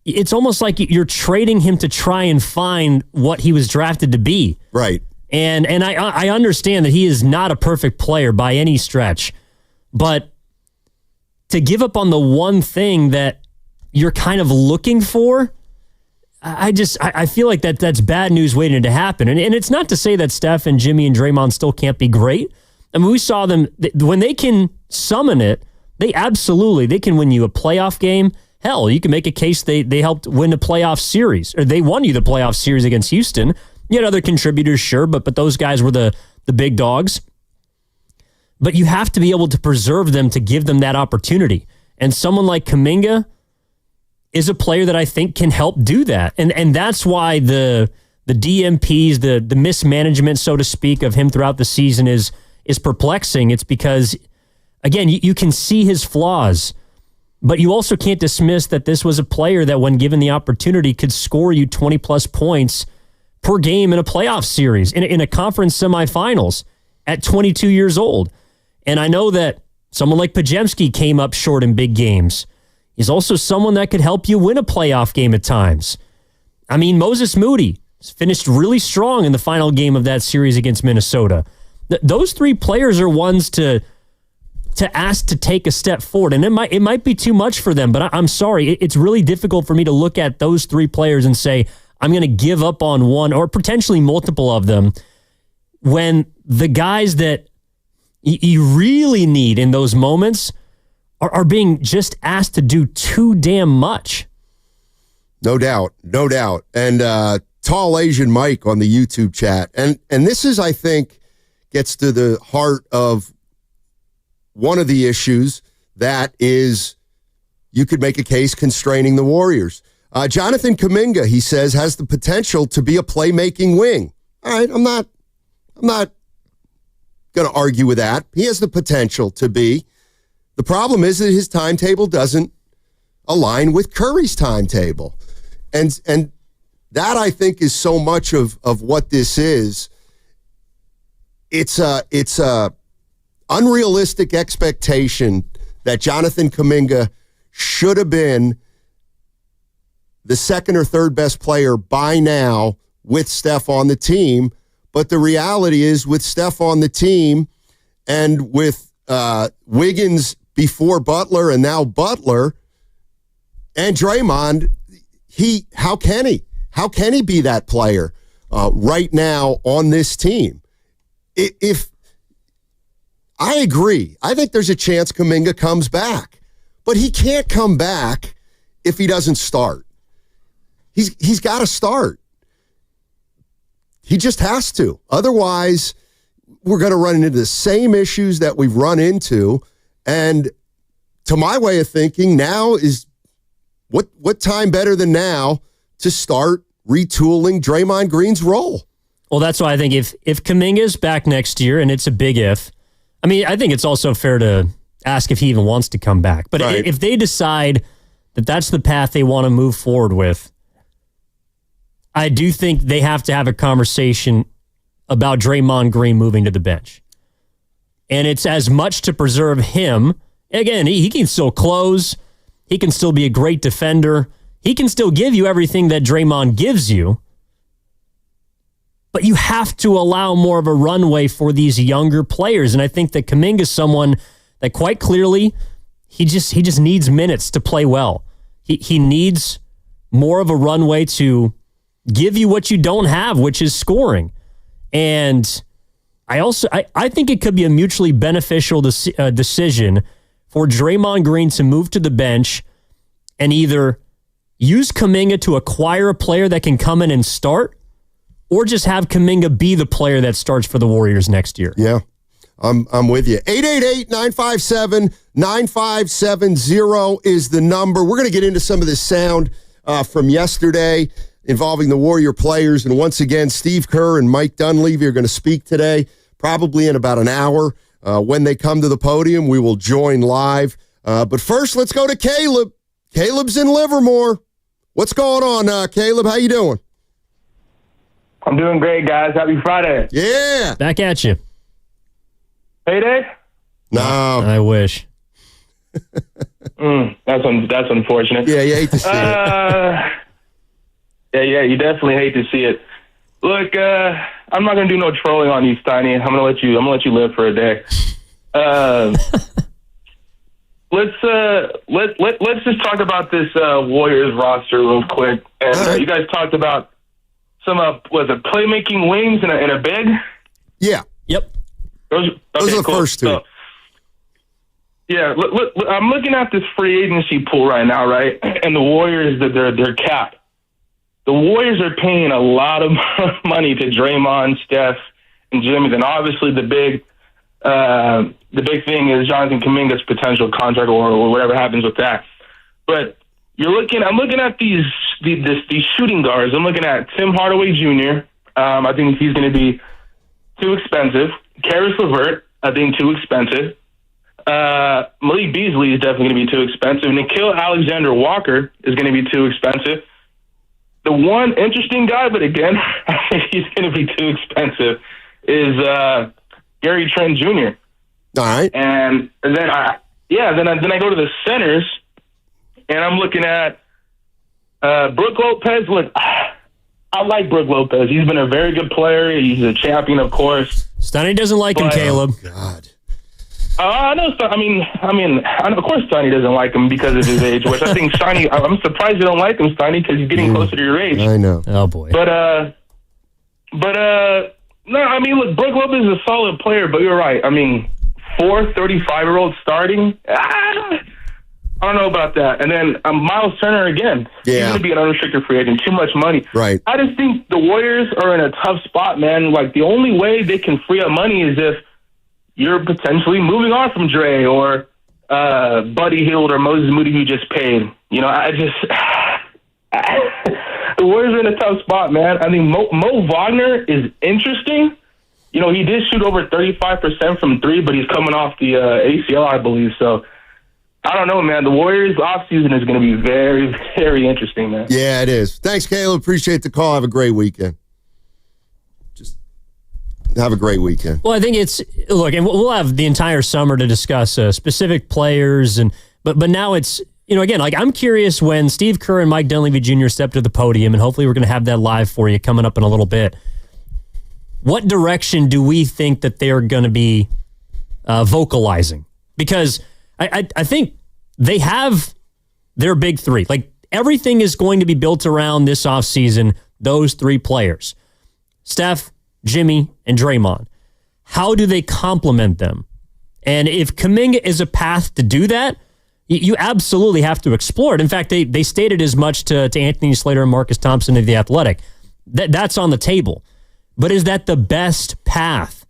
It's almost like you're trading him to try and find what he was drafted to be. Right. And I understand that he is not a perfect player by any stretch, but to give up on the one thing that you're kind of looking for, I feel like that's bad news waiting to happen. And it's not to say that Steph and Jimmy and Draymond still can't be great. I mean, we saw them, when they can summon it, they can win you a playoff game. Hell, you can make a case they helped win a playoff series, or they won you the playoff series against Houston. You had other contributors, sure, but those guys were the big dogs. But you have to be able to preserve them to give them that opportunity. And someone like Kuminga is a player that I think can help do that. And that's why the the DMPs, the mismanagement, so to speak, of him throughout the season is perplexing. It's because, again, you can see his flaws, but you also can't dismiss that this was a player that, when given the opportunity, could score you 20-plus points per game in a playoff series, in a conference semifinals at 22 years old. And I know that someone like Pajemski came up short in big games. He's also someone that could help you win a playoff game at times. I mean, Moses Moody finished really strong in the final game of that series against Minnesota. Those three players are ones to ask to take a step forward. And it might be too much for them, but I'm sorry. It's really difficult for me to look at those three players and say, I'm going to give up on one or potentially multiple of them, when the guys that you really need in those moments are being just asked to do too damn much. No doubt. And Tall Asian Mike on the YouTube chat. And this is, I think, gets to the heart of one of the issues that is, you could make a case constraining the Warriors. Jonathan Kuminga, he says, has the potential to be a playmaking wing. All right, I'm not going to argue with that. He has the potential to be. The problem is that his timetable doesn't align with Curry's timetable. And that, I think, is so much of what this is. It's a unrealistic expectation that Jonathan Kuminga should have been the second or third best player by now with Steph on the team. But the reality is, with Steph on the team and with Wiggins before Butler and now Butler and Draymond, how can he be that player right now on this team? If I agree, I think there's a chance Kuminga comes back, but he can't come back if he doesn't start. He's got to start. He just has to. Otherwise, we're going to run into the same issues that we've run into. And to my way of thinking, now is what time better than now to start retooling Draymond Green's role? Well, that's why I think if Kuminga's back next year, and it's a big if, I mean, I think it's also fair to ask if he even wants to come back. But right. If they decide that that's the path they want to move forward with, I do think they have to have a conversation about Draymond Green moving to the bench. And it's as much to preserve him. Again, he can still close. He can still be a great defender. He can still give you everything that Draymond gives you. But you have to allow more of a runway for these younger players. And I think that Kuminga's someone that quite clearly, he just needs minutes to play well. He needs more of a runway to give you what you don't have, which is scoring. And I think it could be a mutually beneficial decision for Draymond Green to move to the bench and either use Kuminga to acquire a player that can come in and start, or just have Kuminga be the player that starts for the Warriors next year. Yeah, I'm with you. 888-957-9570 is the number. We're going to get into some of this sound from yesterday involving the Warrior players. And once again, Steve Kerr and Mike Dunleavy are going to speak today, probably in about an hour. When they come to the podium, we will join live. But first, let's go to Caleb. Caleb's in Livermore. What's going on, Caleb? How you doing? I'm doing great, guys. Happy Friday. Yeah. Back at you. Payday? No. I wish. That's unfortunate. Yeah, you hate to see it. Yeah, you definitely hate to see it. Look, I'm not gonna do no trolling on you, Steiny. I'm gonna let you live for a day. Let's just talk about this Warriors roster real quick. And you guys talked about some was it playmaking wings and a big? Yeah. Yep. Those are the first two. So, yeah, look, I'm looking at this free agency pool right now, right? And the Warriors, they're capped. The Warriors are paying a lot of money to Draymond, Steph, and Jimmy. And obviously the big thing is Jonathan Kuminga's potential contract or whatever happens with that. But I'm looking at these shooting guards. I'm looking at Tim Hardaway Jr. I think he's going to be too expensive. Karis LeVert, I think too expensive. Malik Beasley is definitely going to be too expensive. Nickeil Alexander-Walker is going to be too expensive. The one interesting guy, but again, I think he's going to be too expensive, is Gary Trent Jr. All right. And then I go to the centers, and I'm looking at Brook Lopez. Look, I like Brook Lopez. He's been a very good player. He's a champion, of course. Stoney doesn't like him, Caleb. Oh, God. I know. I mean, of course, Stoney doesn't like him because of his age. Which I think Stoney. I'm surprised you don't like him, Stoney, because he's getting closer to your age. I know. Oh boy. But no. I mean, look, Brook Lopez is a solid player, but you're right. I mean, 4 35-year-olds starting. I don't know about that. And then Miles Turner again. Yeah. He's going to be an unrestricted free agent. Too much money. Right. I just think the Warriors are in a tough spot, man. Like, the only way they can free up money is if you're potentially moving on from Dre or Buddy Hield or Moses Moody, who just paid. You know, the Warriors are in a tough spot, man. I think Mo Wagner is interesting. You know, he did shoot over 35% from three, but he's coming off the ACL, I believe. So, I don't know, man. The Warriors' offseason is going to be very, very interesting, man. Yeah, it is. Thanks, Caleb. Appreciate the call. Have a great weekend. Have a great weekend. Well, I think look, and we'll have the entire summer to discuss specific players, but now it's, you know, again, like I'm curious when Steve Kerr and Mike Dunleavy Jr. step to the podium, and hopefully we're going to have that live for you coming up in a little bit. What direction do we think that they're going to be vocalizing? Because I think they have their big three. Like everything is going to be built around this offseason, those three players. Steph, Jimmy, and Draymond. How do they complement them? And if Kuminga is a path to do that, you absolutely have to explore it. In fact, they stated as much to Anthony Slater and Marcus Thompson of The Athletic. That's on the table. But is that the best path?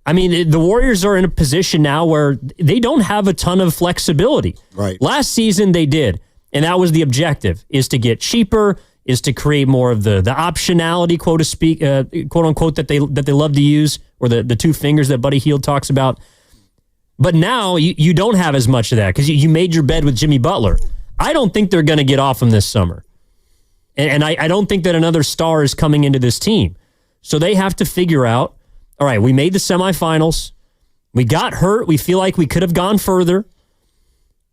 I mean, the Warriors are in a position now where they don't have a ton of flexibility. Right. Last season they did, and that was the objective, is to get cheaper, is to create more of the optionality, quote unquote, that they love to use, or the two fingers that Buddy Hield talks about. But now you don't have as much of that because you made your bed with Jimmy Butler. I don't think they're going to get off him this summer. And I don't think that another star is coming into this team. So they have to figure out, all right, we made the semifinals. We got hurt. We feel like we could have gone further.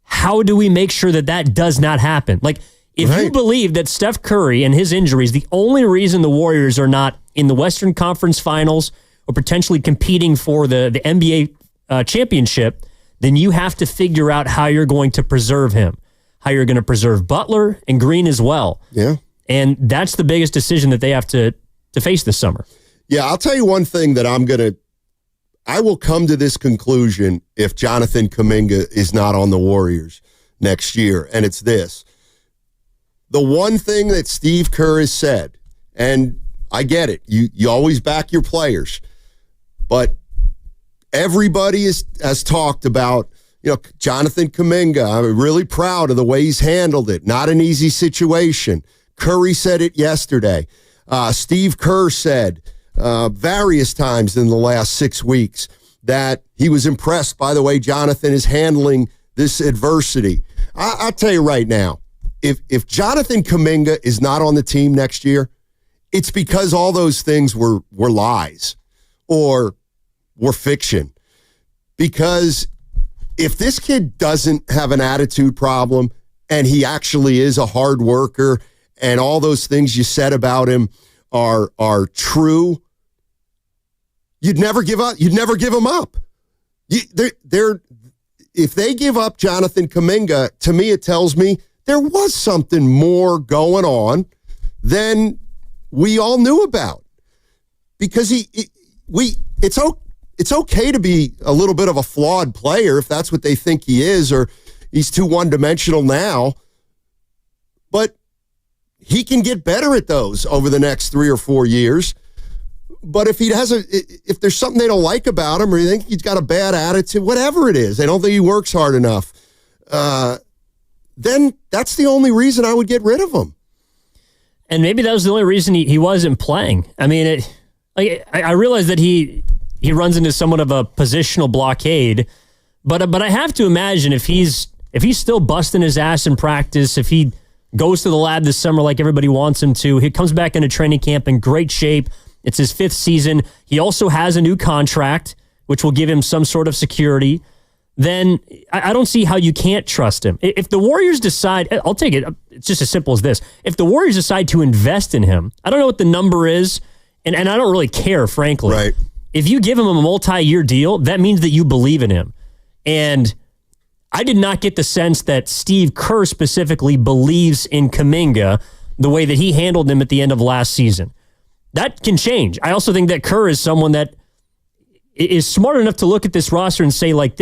How do we make sure that does not happen? Like, if you believe that Steph Curry and his injury is the only reason the Warriors are not in the Western Conference Finals or potentially competing for the NBA championship, then you have to figure out how you're going to preserve him, how you're going to preserve Butler and Green as well. Yeah. And that's the biggest decision that they have to face this summer. Yeah, I'll tell you one thing that I will come to this conclusion if Jonathan Kuminga is not on the Warriors next year, and it's this. The one thing that Steve Kerr has said, and I get it, you always back your players, but everybody has talked about, you know, Jonathan Kuminga. I'm really proud of the way he's handled it. Not an easy situation. Curry said it yesterday. Steve Kerr said various times in the last 6 weeks that he was impressed by the way Jonathan is handling this adversity. I'll tell you right now, if Jonathan Kuminga is not on the team next year, it's because all those things were lies or were fiction. Because if this kid doesn't have an attitude problem and he actually is a hard worker and all those things you said about him are true, you'd never give up. You'd never give him up. If they give up Jonathan Kuminga, to me, it tells me there was something more going on than we all knew about. Because it's okay to be a little bit of a flawed player if that's what they think he is, or he's too one-dimensional now. But he can get better at those over the next 3 or 4 years. But if if there's something they don't like about him, or you think he's got a bad attitude, whatever it is, they don't think he works hard enough, then that's the only reason I would get rid of him. And maybe that was the only reason he wasn't playing. I mean, I realize that he runs into somewhat of a positional blockade, but I have to imagine if he's still busting his ass in practice, if he goes to the lab this summer like everybody wants him to, he comes back into training camp in great shape. It's his 5th season. He also has a new contract, which will give him some sort of security. Then I don't see how you can't trust him. If the Warriors decide, I'll take it, it's just as simple as this. If the Warriors decide to invest in him, I don't know what the number is, and I don't really care, frankly. Right. If you give him a multi-year deal, that means that you believe in him. And I did not get the sense that Steve Kerr specifically believes in Kuminga the way that he handled him at the end of last season. That can change. I also think that Kerr is someone that is smart enough to look at this roster and say, like,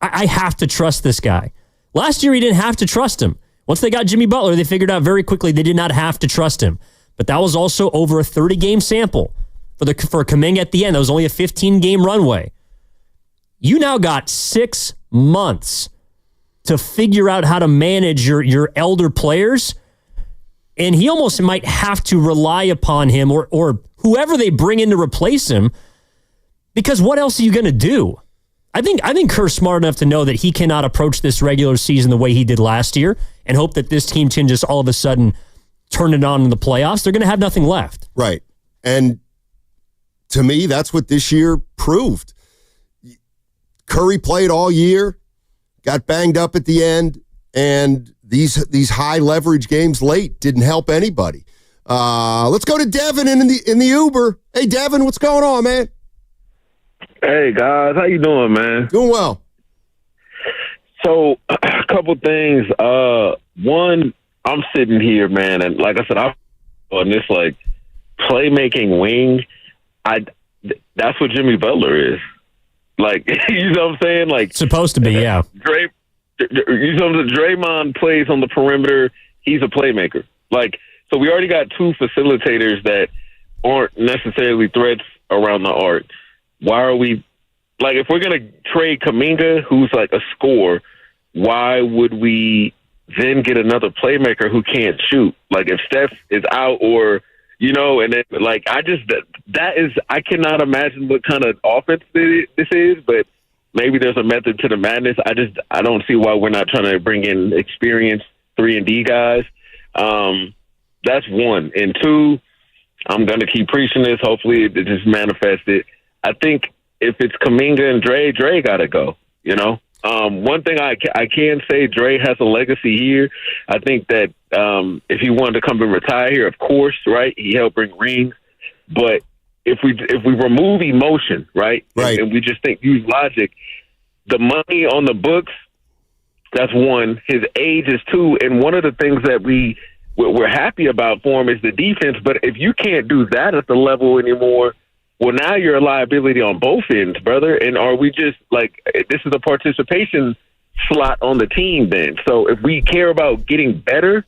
I have to trust this guy. Last year, he didn't have to trust him. Once they got Jimmy Butler, they figured out very quickly they did not have to trust him. But that was also over a 30-game sample for Kuminga at the end. That was only a 15-game runway. You now got 6 months to figure out how to manage your elder players, and he almost might have to rely upon him or whoever they bring in to replace him, because what else are you going to do? I think Kerr's smart enough to know that he cannot approach this regular season the way he did last year and hope that this team can just all of a sudden turn it on in the playoffs. They're going to have nothing left. Right. And to me, that's what this year proved. Curry played all year, got banged up at the end, and these high leverage games late didn't help anybody. Let's go to Devin in the Uber. Hey, Devin, what's going on, man? Hey, guys. How you doing, man? Doing well. So, a couple things. One, I'm sitting here, man, and like I said, I'm on this, like, playmaking wing. That's what Jimmy Butler is. Like, you know what I'm saying? Like, supposed to be, yeah. You know, Draymond plays on the perimeter. He's a playmaker. Like, so we already got 2 facilitators that aren't necessarily threats around the arc. Why are we, like, if we're going to trade Kuminga, who's like a scorer, why would we then get another playmaker who can't shoot? Like, if Steph is out or, you know, and then, like, I cannot imagine what kind of offense this is, but maybe there's a method to the madness. I don't see why we're not trying to bring in experienced 3-and-D guys. That's one. And 2, I'm going to keep preaching this. Hopefully it just manifested. I think if it's Kuminga and Dre got to go, you know? One thing I can say, Dre has a legacy here. I think that if he wanted to come and retire here, of course, right, he helped bring rings. But if we remove emotion, right, and we just use logic, the money on the books, that's one. His age is 2, and one of the things that we're happy about for him is the defense. But if you can't do that at the level anymore, well, now you're a liability on both ends, brother. And are we just like, this is a participation slot on the team then? So if we care about getting better,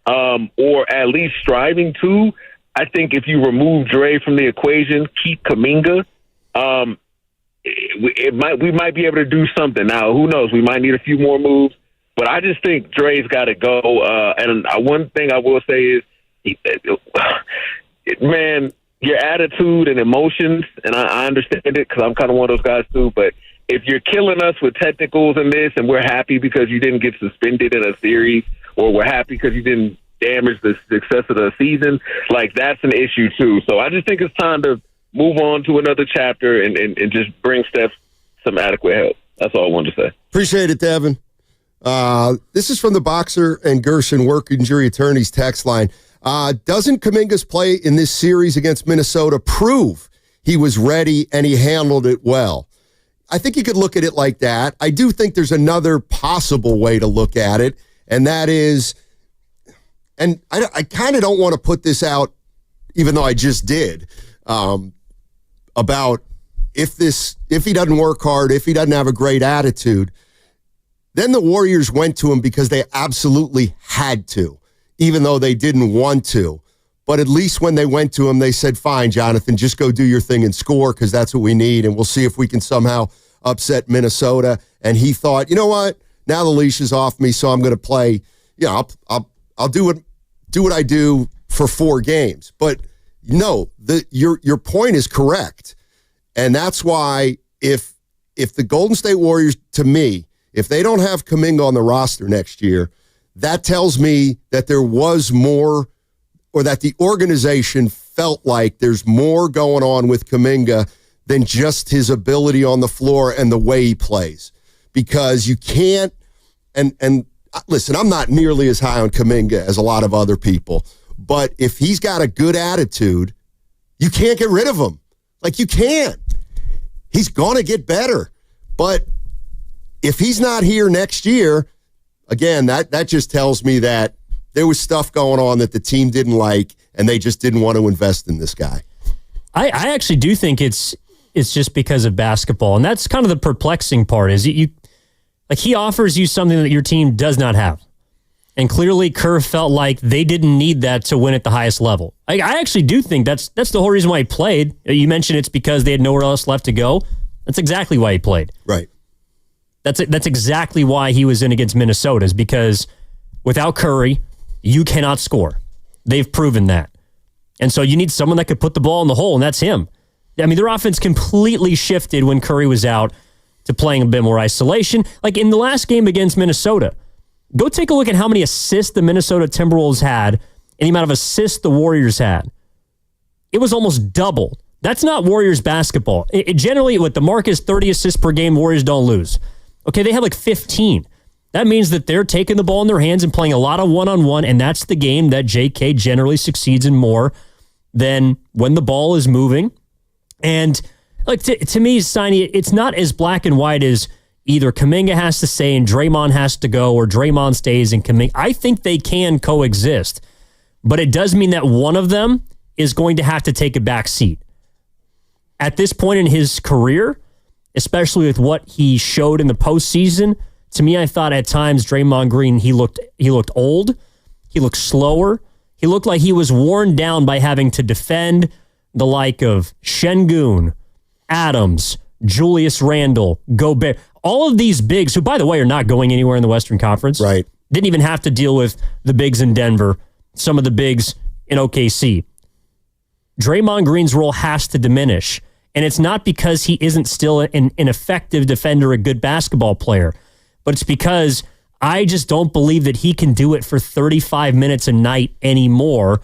or at least striving to, I think if you remove Dre from the equation, keep Kuminga, we might be able to do something. Now, who knows? We might need a few more moves, but I just think Dre's got to go. And one thing I will say is, man, your attitude and emotions, and I understand it because I'm kind of one of those guys too, but if you're killing us with technicals in this and we're happy because you didn't get suspended in a series, or we're happy because you didn't damage the success of the season, like, that's an issue too. So I just think it's time to move on to another chapter and just bring Steph some adequate help. That's all I wanted to say. Appreciate it, Devin. This is from the Boxer and Gershon Work Injury Attorneys text line. Doesn't Kuminga's play in this series against Minnesota prove he was ready and he handled it well? I think you could look at it like that. I do think there's another possible way to look at it, and that is, and I kind of don't want to put this out, even though I just did, about if he doesn't work hard, if he doesn't have a great attitude, then the Warriors went to him because they absolutely had to, even though they didn't want to. But at least when they went to him, they said, fine, Jonathan, just go do your thing and score because that's what we need, and we'll see if we can somehow upset Minnesota. And he thought, you know what? now the leash is off me, so I'm going to play. I'll do what I do for 4 games. But no, your point is correct, and that's why if the Golden State Warriors, to me, if they don't have Kuminga on the roster next year, that tells me that there was more, or that the organization felt like there's more going on with Kuminga than just his ability on the floor and the way he plays. Because you can't, and listen, I'm not nearly as high on Kuminga as a lot of other people, but if he's got a good attitude, you can't get rid of him. Like, you can't. He's going to get better. But if he's not here next year, again, that just tells me that there was stuff going on that the team didn't like, and they just didn't want to invest in this guy. I actually do think it's just because of basketball, and that's kind of the perplexing part. Is he offers you something that your team does not have, and clearly Kerr felt like they didn't need that to win at the highest level. I actually do think that's the whole reason why he played. You mentioned it's because they had nowhere else left to go. That's exactly why he played. Right. That's exactly why he was in against Minnesota, is because without Curry, you cannot score. They've proven that. And so you need someone that could put the ball in the hole, and that's him. I mean, their offense completely shifted when Curry was out to playing a bit more isolation. Like in the last game against Minnesota, go take a look at how many assists the Minnesota Timberwolves had and the amount of assists the Warriors had. It was almost double. That's not Warriors basketball. It generally, with the mark is 30 assists per game, Warriors don't lose. Okay, they had like 15. That means that they're taking the ball in their hands and playing a lot of one-on-one, and that's the game that JK generally succeeds in more than when the ball is moving. And like to me, Steiny, it's not as black and white as either Kuminga has to stay and Draymond has to go, or Draymond stays and Kuminga. I think they can coexist, but it does mean that one of them is going to have to take a back seat. At this point in his career, especially with what he showed in the postseason, to me, I thought at times Draymond Green, he looked old. He looked slower. He looked like he was worn down by having to defend the like of Şengün, Adams, Julius Randle, Gobert. All of these bigs, who, by the way, are not going anywhere in the Western Conference. Right. Didn't even have to deal with the bigs in Denver, some of the bigs in OKC. Draymond Green's role has to diminish. And it's not because he isn't still an effective defender, a good basketball player, but it's because I just don't believe that he can do it for 35 minutes a night anymore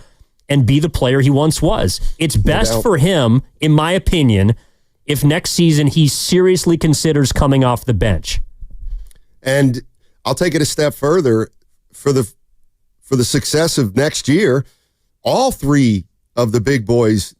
and be the player he once was. It's best for him, in my opinion, if next season he seriously considers coming off the bench. And I'll take it a step further. For the success of next year, all 3 of the big boys'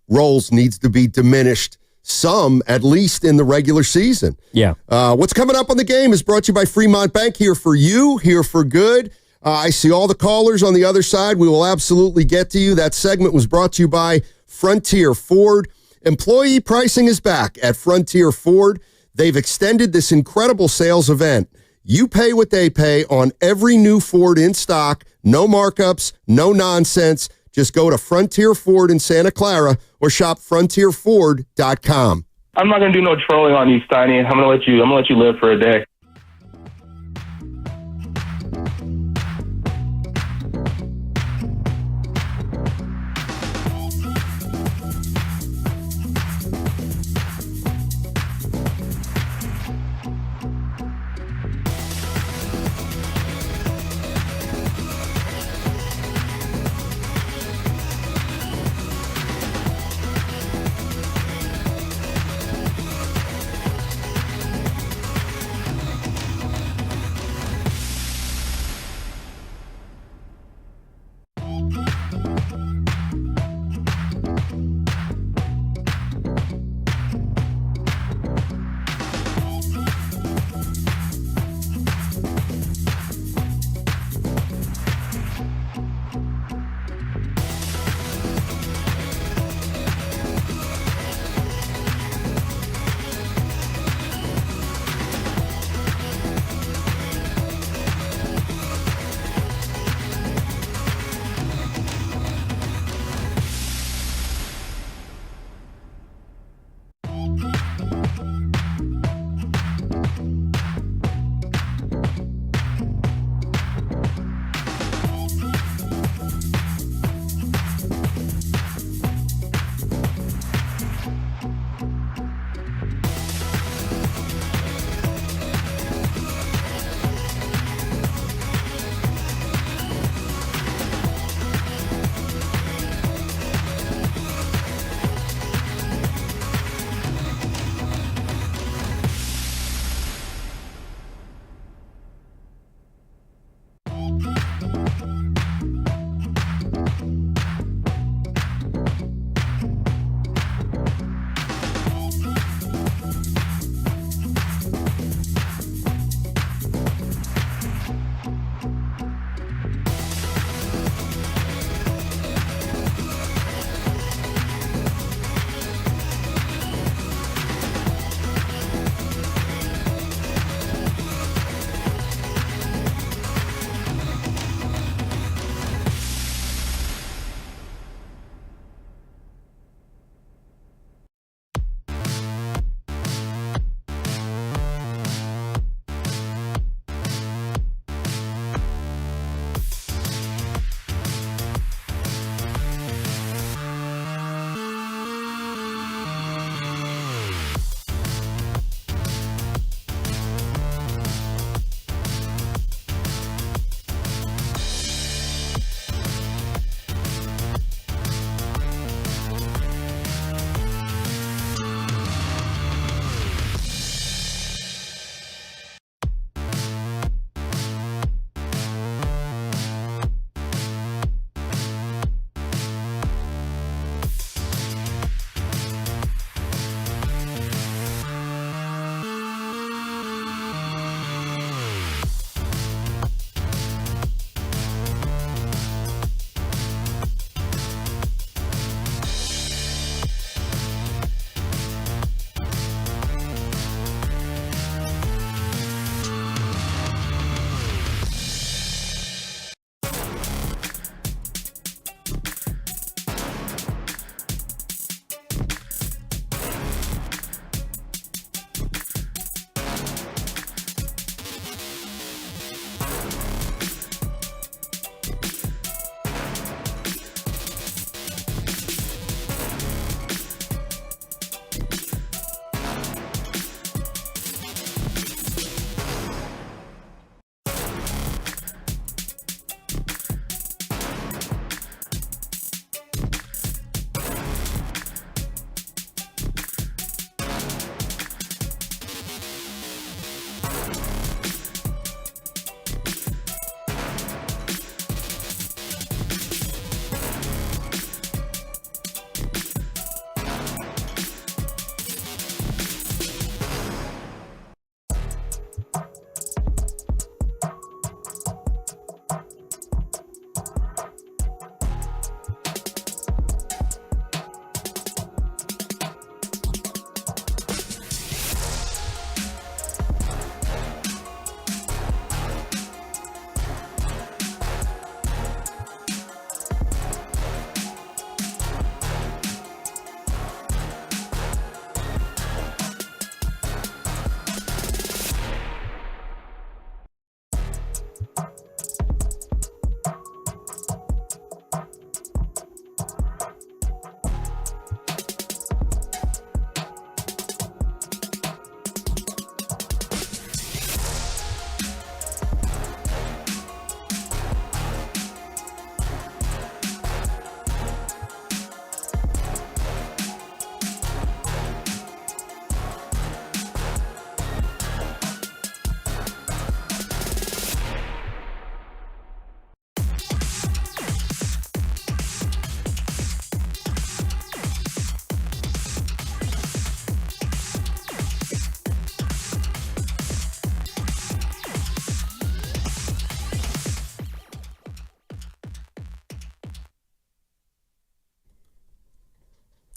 roles needs to be diminished some, at least in the regular season. Yeah. What's coming up on the game is brought to you by Fremont Bank. Here for you, here for good. I see all the callers on the other side. We will absolutely get to you. That segment was brought to you by Frontier Ford. Employee pricing is back at Frontier Ford. They've extended this incredible sales event. You pay what they pay on every new Ford in stock. No markups, no nonsense. Just go to Frontier Ford in Santa Clara or shop frontierford.com. I'm not going to do no trolling on you, Steiny. I'm going to let you live for a day.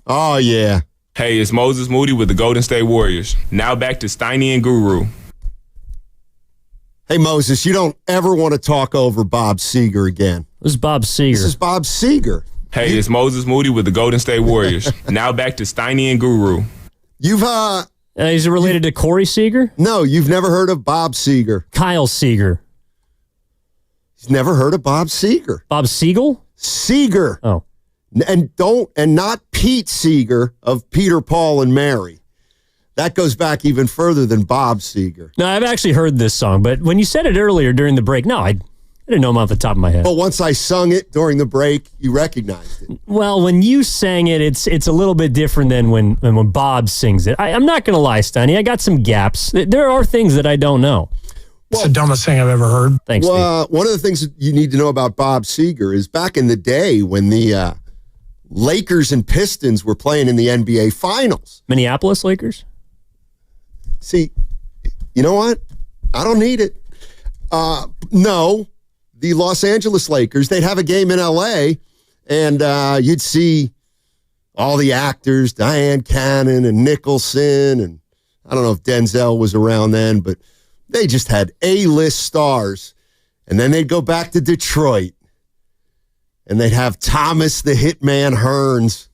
Oh, yeah. Hey, it's Moses Moody with the Golden State Warriors. Now back to Steiny and Guru. Hey, Moses, you don't ever want to talk over Bob Seger again. This is Bob Seger. This is Bob Seger. Hey, it's Moses Moody with the Golden State Warriors. Now back to Steiny and Guru. You've is it related to Corey Seager? No, you've never heard of Bob Seger. Kyle Seager. He's never heard of Bob Seger. Bob Siegel? Seger. Oh. And not Pete Seeger of Peter, Paul, and Mary. That goes back even further than Bob Seger. No, I've actually heard this song, but when you said it earlier during the break, no, I didn't know him off the top of my head. But once I sung it during the break, you recognized it. Well, when you sang it, it's a little bit different than when Bob sings it. I'm not going to lie, Steiny. I got some gaps. There are things that I don't know. It's the dumbest thing I've ever heard. Thanks, Well, one of the things that you need to know about Bob Seger is back in the day when the Lakers and Pistons were playing in the NBA Finals. Minneapolis Lakers? See, you know what? I don't need it. No, the Los Angeles Lakers, they'd have a game in L.A., and you'd see all the actors, Diane Cannon and Nicholson, and I don't know if Denzel was around then, but they just had A-list stars. And then they'd go back to Detroit, and they'd have Thomas the Hitman Hearns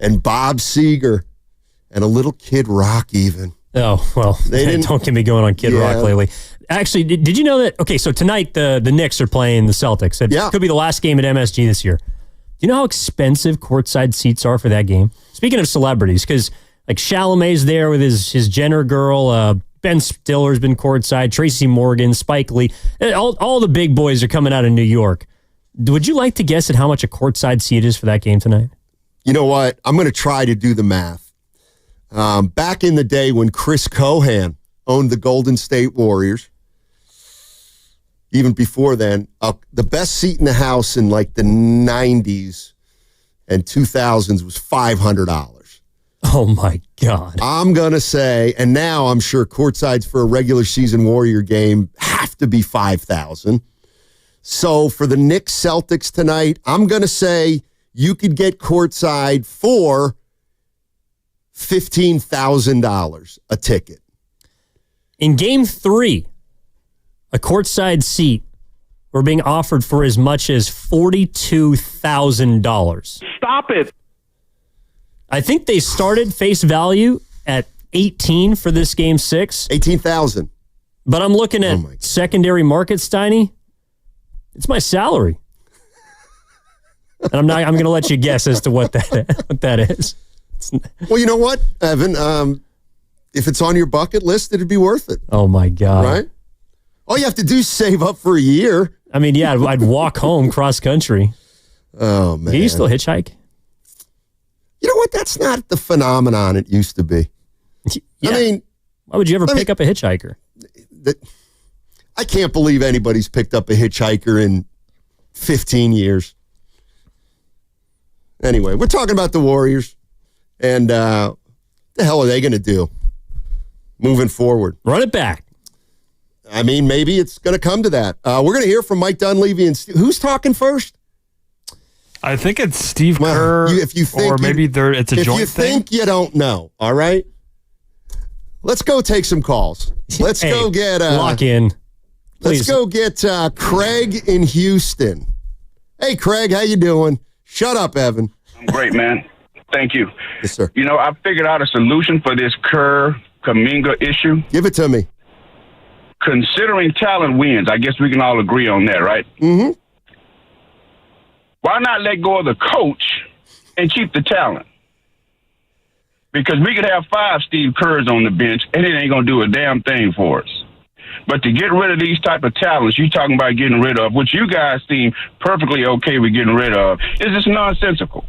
and Bob Seger and a little Kid Rock even. Oh, well, don't get me going on Kid Rock lately. Actually, did you know that? Okay, so tonight the Knicks are playing the Celtics. It could be the last game at MSG this year. Do you know how expensive courtside seats are for that game? Speaking of celebrities, because like Chalamet's there with his Jenner girl, Ben Stiller's been courtside, Tracy Morgan, Spike Lee. All the big boys are coming out of New York. Would you like to guess at how much a courtside seat is for that game tonight? You know what? I'm going to try to do the math. Back in the day when Chris Cohan owned the Golden State Warriors, even before then, the best seat in the house in like the 90s and 2000s was $500. Oh, my God. I'm going to say, and now I'm sure courtsides for a regular season Warrior game have to be $5,000. So for the Knicks Celtics tonight, I'm going to say you could get courtside for $15,000 a ticket. In Game 3, a courtside seat were being offered for as much as $42,000. Stop it. I think they started face value at 18 for this Game 6. 18,000. But I'm looking at secondary market, Steiny. It's my salary. And I'm going to let you guess as to what that is. Well, you know what, Evan? If it's on your bucket list, it'd be worth it. Oh, my God. Right? All you have to do is save up for a year. I mean, yeah, I'd walk home cross country. Oh, man. Do you still hitchhike? You know what? That's not the phenomenon it used to be. Yeah. I mean, why would you ever pick up a hitchhiker? I can't believe anybody's picked up a hitchhiker in 15 years. Anyway, we're talking about the Warriors. And the hell are they going to do moving forward? Run it back. I mean, maybe it's going to come to that. We're going to hear from Mike Dunleavy and who's talking first? I think it's Steve Kerr, or maybe it's a joint thing. If you think you don't know, all right? Let's go take some calls. Let's go get... lock in. Let's Please. go get Craig in Houston. Hey, Craig, how you doing? Shut up, Evan. I'm great, man. Thank you. Yes, sir. You know, I figured out a solution for this Kerr-Kuminga issue. Give it to me. Considering talent wins, I guess we can all agree on that, right? Mm-hmm. Why not let go of the coach and keep the talent? Because we could have 5 Steve Kerrs on the bench, and it ain't going to do a damn thing for us. But to get rid of these type of talents you're talking about getting rid of, which you guys seem perfectly okay with getting rid of, is just nonsensical.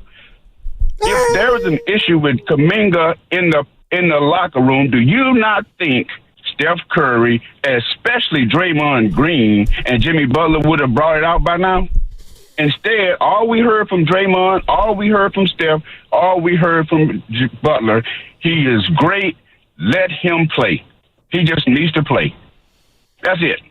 If there was an issue with Kuminga in the locker room, do you not think Steph Curry, especially Draymond Green and Jimmy Butler, would have brought it out by now? Instead, all we heard from Draymond, all we heard from Steph, all we heard from Butler, he is great. Let him play. He just needs to play. That's it.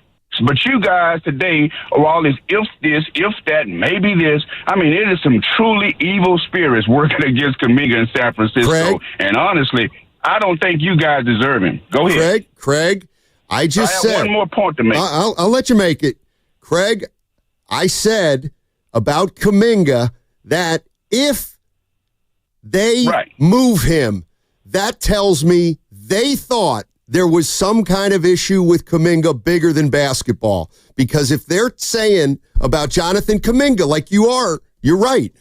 But you guys today are all this, if that, maybe this. I mean, it is some truly evil spirits working against Kuminga in San Francisco. Craig? And honestly, I don't think you guys deserve him. Go ahead. Craig, I have said one more point to make. I'll let you make it. Craig, I said about Kuminga that if they move him, that tells me they thought there was some kind of issue with Kuminga bigger than basketball. Because if they're saying about Jonathan Kuminga like you are, you're right.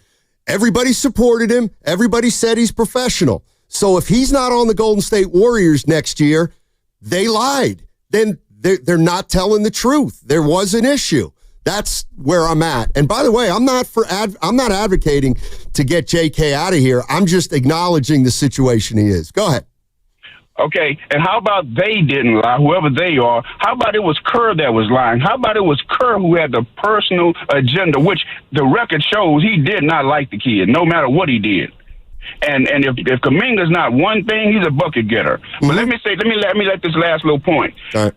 Everybody supported him. Everybody said he's professional. So if he's not on the Golden State Warriors next year, they lied. Then they're not telling the truth. There was an issue. That's where I'm at. And by the way, I'm not advocating to get JK out of here. I'm just acknowledging the situation he is. Go ahead. Okay, and how about they didn't lie, whoever they are? How about it was Kerr that was lying? How about it was Kerr who had the personal agenda, which the record shows he did not like the kid, no matter what he did. And if Kuminga's not one thing, he's a bucket getter. But let me let this last little point. All right.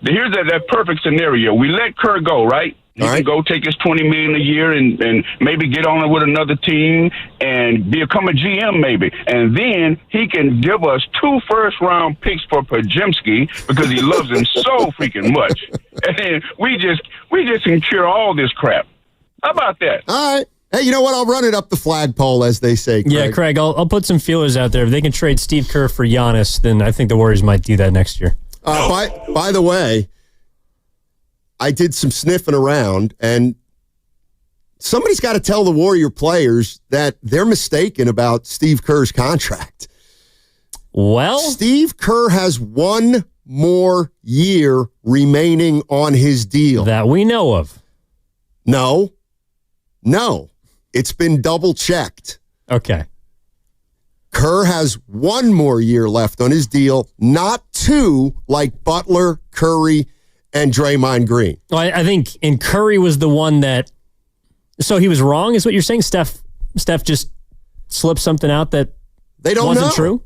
Here's that perfect scenario. We let Kerr go, right? He can go take his $20 million a year and maybe get on it with another team and become a GM maybe. And then he can give us 2 first-round picks for Podziemski because he loves him so freaking much. And then we just can cure all this crap. How about that? All right. Hey, you know what? I'll run it up the flagpole, as they say, Craig. Yeah, Craig, I'll put some feelers out there. If they can trade Steve Kerr for Giannis, then I think the Warriors might do that next year. By the way, I did some sniffing around, and somebody's got to tell the Warrior players that they're mistaken about Steve Kerr's contract. Well, Steve Kerr has 1 more year remaining on his deal. That we know of. No. It's been double-checked. Okay. Kerr has 1 more year left on his deal, not 2 like Butler, Curry, and Draymond Green. Well, I think, and Curry was the one that, so he was wrong, is what you're saying? Steph just slipped something out that they don't wasn't know. True?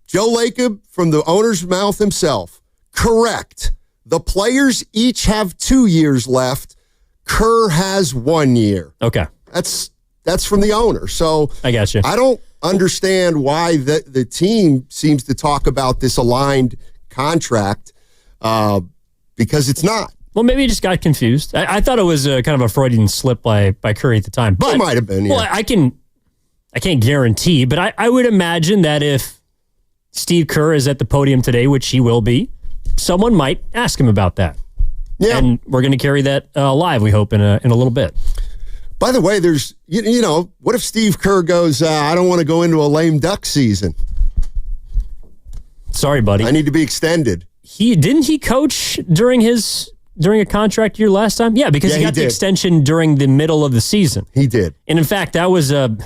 Joe Lacob, from the owner's mouth himself, correct. The players each have 2 years left. Kerr has 1 year. Okay. That's from the owner. So I got you. I don't understand why the team seems to talk about this aligned contract because it's not. Well, maybe he just got confused. I thought it was kind of a Freudian slip by Curry at the time. But it might have been, yeah. Well, I can't guarantee, but I would imagine that if Steve Kerr is at the podium today, which he will be, someone might ask him about that. Yeah. And we're going to carry that live, we hope, in a little bit. By the way, there's, you know, what if Steve Kerr goes, I don't want to go into a lame duck season? Sorry, buddy. I need to be extended. Didn't he coach during a contract year last time? Yeah, because he got the extension during the middle of the season. He did. And in fact, that was a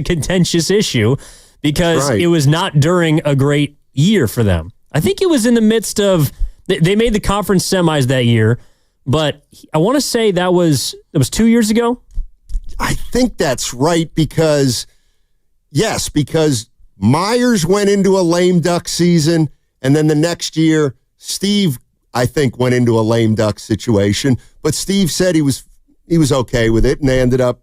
contentious issue because it was not during a great year for them. I think it was in the midst of, they made the conference semis that year, but I want to say that was 2 years ago. I think that's right because Myers went into a lame duck season, and then the next year, Steve, I think, went into a lame duck situation. But Steve said he was okay with it, and they ended up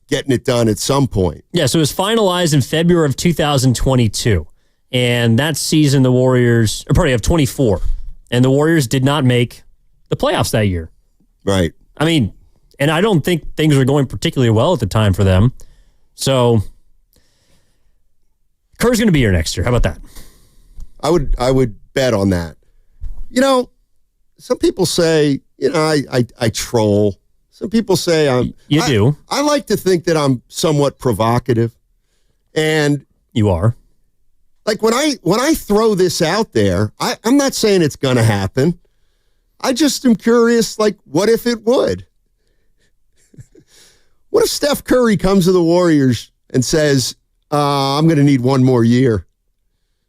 getting it done at some point. Yeah, so it was finalized in February of 2022. And that season, the Warriors, or probably of 24, and the Warriors did not make the playoffs that year. Right. I mean, and I don't think things were going particularly well at the time for them. So Kerr's going to be here next year. How about that? I would bet on that. You know, some people say, you know, I troll. Some people say You do. I like to think that I'm somewhat provocative. And you are. Like when I throw this out there, I'm not saying it's going to happen. I just am curious, like, what if it would? What if Steph Curry comes to the Warriors and says, I'm going to need 1 more year.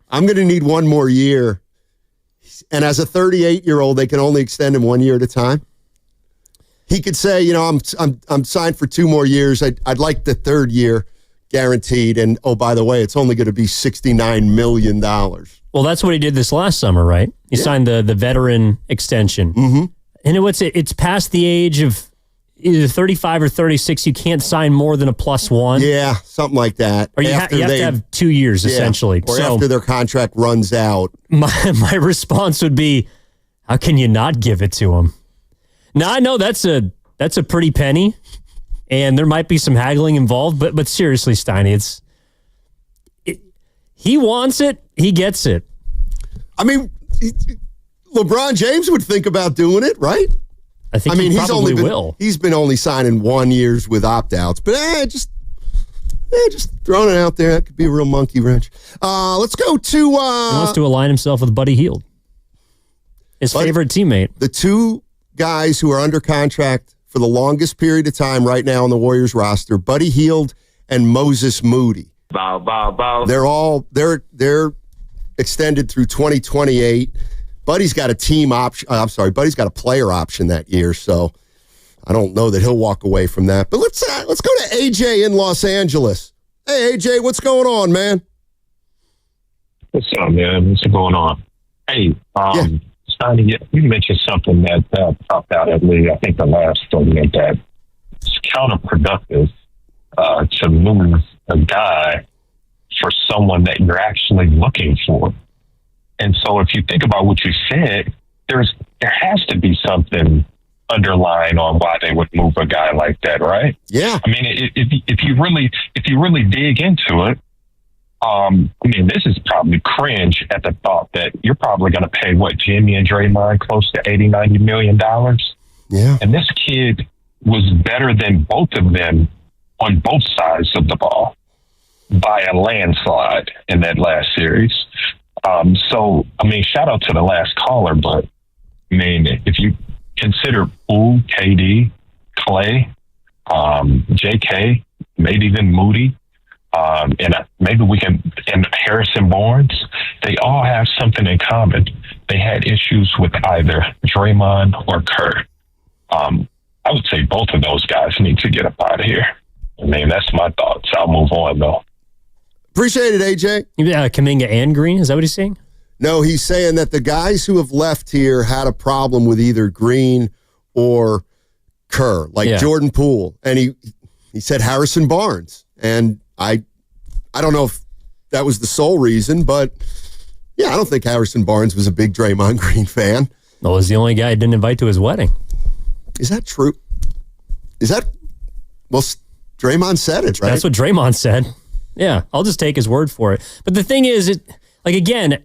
I'm going to need 1 more year. And as a 38-year-old, they can only extend him 1 year at a time. He could say, you know, I'm signed for 2 more years. I'd like the 3rd year. guaranteed. And, oh, by the way, it's only going to be $69 million. Well, that's what he did this last summer, right? He signed the veteran extension. Mm-hmm. And it's past the age of either 35 or 36. You can't sign more than a +1. Yeah, something like that. Or you have to have 2 years, essentially. Or after their contract runs out. My response would be, how can you not give it to him? Now, I know that's a pretty penny, and there might be some haggling involved, but seriously, Steiny, he wants it, he gets it. I mean, LeBron James would think about doing it, right? I think he probably will. He's been only signing 1 year with opt-outs, but just throwing it out there. That could be a real monkey wrench. Let's go to... he wants to align himself with Buddy Hield, his favorite teammate. The two guys who are under contract for the longest period of time right now on the Warriors roster, Buddy Hield and Moses Moody. Bow, bow, bow. They're extended through 2028. Buddy's got a team option. Buddy's got a player option that year, so I don't know that he'll walk away from that. But let's go to AJ in Los Angeles. Hey, AJ, what's going on, man? What's up, man? What's going on? Hey, Steiny, you mentioned something that popped out at me. I think the last segment that it's counterproductive to lose a guy for someone that you're actually looking for. And so if you think about what you said, there has to be something underlying on why they would move a guy like that, right? Yeah. I mean, if you really dig into it, I mean, this is probably cringe at the thought that you're probably going to pay Jimmy and Draymond close to $80-90 million. Yeah. And this kid was better than both of them on both sides of the ball by a landslide in that last series. So, I mean, shout out to the last caller, but I mean, if you consider KD, Clay, JK, maybe even Moody, and maybe and Harrison Barnes, they all have something in common. They had issues with either Draymond or Kerr. I would say both of those guys need to get up out of here. I mean, that's my thoughts. I'll move on, though. Appreciate it, AJ. Kuminga and Green, is that what he's saying? No, he's saying that the guys who have left here had a problem with either Green or Kerr, like Jordan Poole. And he said Harrison Barnes. And I don't know if that was the sole reason, but yeah, I don't think Harrison Barnes was a big Draymond Green fan. Well, was the only guy he didn't invite to his wedding. Is that true? Well, Draymond said it, right? That's what Draymond said. Yeah, I'll just take his word for it. But the thing is, again,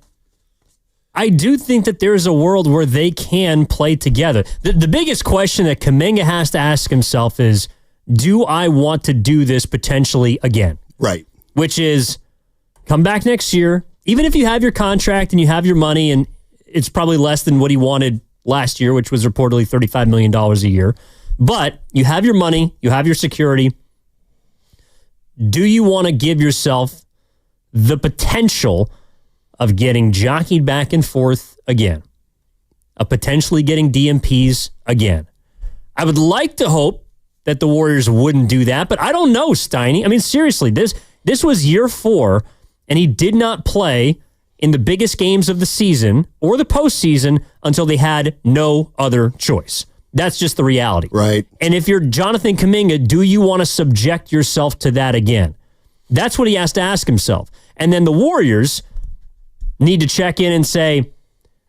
I do think that there is a world where they can play together. The biggest question that Kuminga has to ask himself is, do I want to do this potentially again? Right. Which is, come back next year, even if you have your contract and you have your money, and it's probably less than what he wanted last year, which was reportedly $35 million a year. But you have your money, you have your security. Do you want to give yourself the potential of getting jockeyed back and forth again? Of potentially getting DMPs again? I would like to hope that the Warriors wouldn't do that, but I don't know, Steiny. I mean, seriously, this was year 4, and he did not play in the biggest games of the season or the postseason until they had no other choice. That's just the reality. Right. And if you're Jonathan Kuminga, do you want to subject yourself to that again? That's what he has to ask himself. And then the Warriors need to check in and say,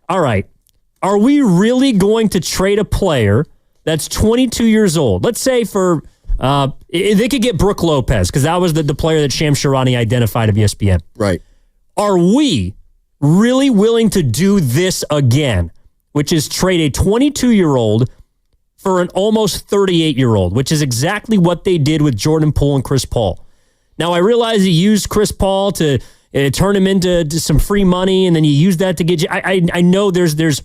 all right, are we really going to trade a player that's 22 years old? Let's say they could get Brook Lopez, because that was the player that Shams Charania identified of ESPN. Right. Are we really willing to do this again, which is trade a 22-year-old for an almost 38-year-old, which is exactly what they did with Jordan Poole and Chris Paul. Now, I realize you used Chris Paul to turn him into some free money, and then you used that to get you. I know there was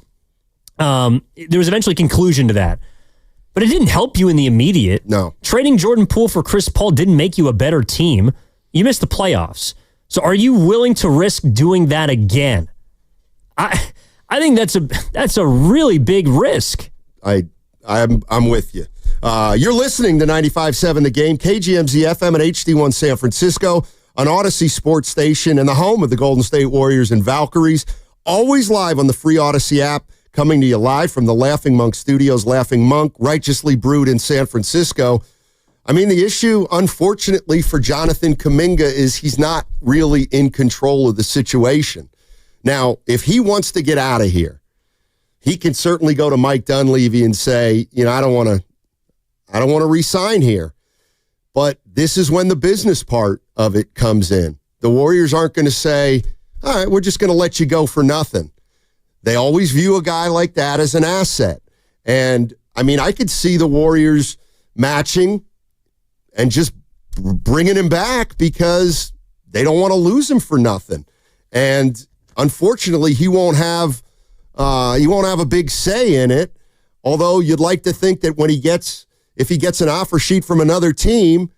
eventually conclusion to that, but it didn't help you in the immediate. No. Trading Jordan Poole for Chris Paul didn't make you a better team. You missed the playoffs. So are you willing to risk doing that again? I think that's a really big risk. I'm with you. You're listening to 95.7 The Game, KGMZ FM and HD1 San Francisco, an Odyssey sports station and the home of the Golden State Warriors and Valkyries. Always live on the free Odyssey app, coming to you live from the Laughing Monk Studios. Laughing Monk, righteously brewed in San Francisco. I mean, the issue, unfortunately, for Jonathan Kuminga is he's not really in control of the situation. Now, if he wants to get out of here, he can certainly go to Mike Dunleavy and say, I don't want to re-sign here. But this is when the business part of it comes in. The Warriors aren't going to say, all right, we're just going to let you go for nothing. They always view a guy like that as an asset. And, I mean, I could see the Warriors matching and just bringing him back because they don't want to lose him for nothing. And unfortunately, he won't have a big say in it. Although you'd like to think that if he gets an offer sheet from another team,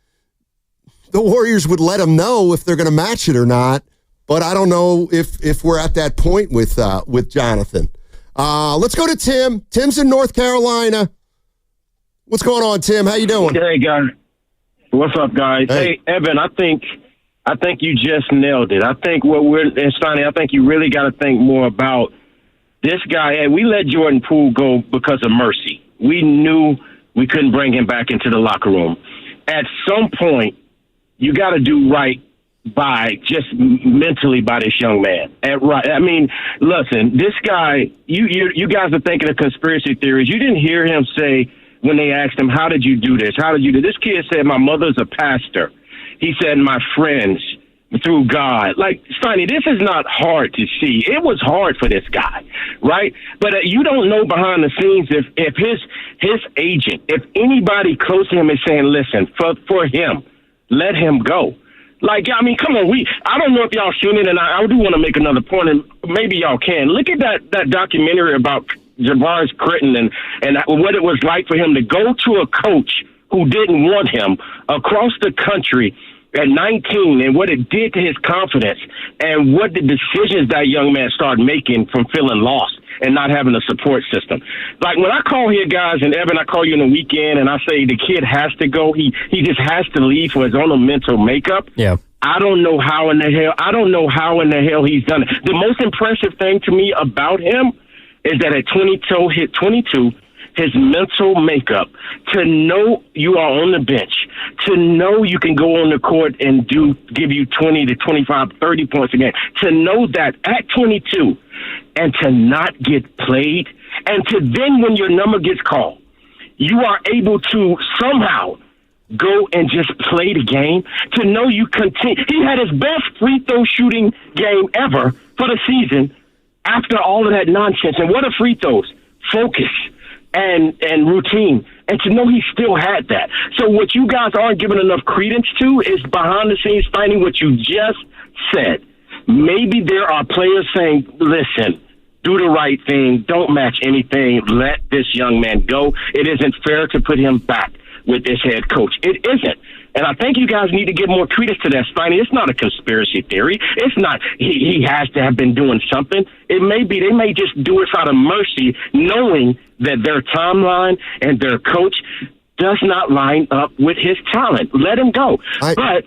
the Warriors would let him know if they're going to match it or not. But I don't know if we're at that point with Jonathan. Let's go to Tim. Tim's in North Carolina. What's going on, Tim? How you doing? Hey, guys. What's up, guys? Hey, Evan, I think you just nailed it. I think I think you really got to think more about this guy. Hey, we let Jordan Poole go because of mercy. We knew we couldn't bring him back into the locker room. At some point, you got to do right by just mentally by this young man. I mean, listen, this guy, you guys are thinking of conspiracy theories. You didn't hear him say, when they asked him, how did you do this? How did you do this? This kid said, my mother's a pastor. He said, my friends, through God. Like, Steiny, this is not hard to see. It was hard for this guy, right? But you don't know behind the scenes if his agent, if anybody close to him is saying, listen, for him, let him go. Like, I mean, come on. I don't know if y'all seen it, and I do want to make another point, and maybe y'all can. Look at that documentary about Javaris Critton and what it was like for him to go to a coach who didn't want him across the country at 19 and what it did to his confidence and what the decisions that young man started making from feeling lost and not having a support system. Like when I call here, guys, and Evan, I call you on the weekend and I say the kid has to go. He just has to leave for his own mental makeup. Yeah. I don't know how in the hell he's done it. The most impressive thing to me about him is that at 22, his mental makeup, to know you are on the bench, to know you can go on the court and give you 20 to 25, 30 points a game, to know that at 22 and to not get played, and to then when your number gets called, you are able to somehow go and just play the game, to know you continue. He had his best free throw shooting game ever for the season after all of that nonsense. And what are free throws? Focus and routine. And to know he still had that. So what you guys aren't giving enough credence to is behind the scenes finding what you just said. Maybe there are players saying, listen, do the right thing. Don't match anything. Let this young man go. It isn't fair to put him back with this head coach. It isn't. And I think you guys need to give more credence to that, Steiny. It's not a conspiracy theory. It's not he has to have been doing something. It may be they may just do it out of mercy, knowing that their timeline and their coach does not line up with his talent. Let him go. But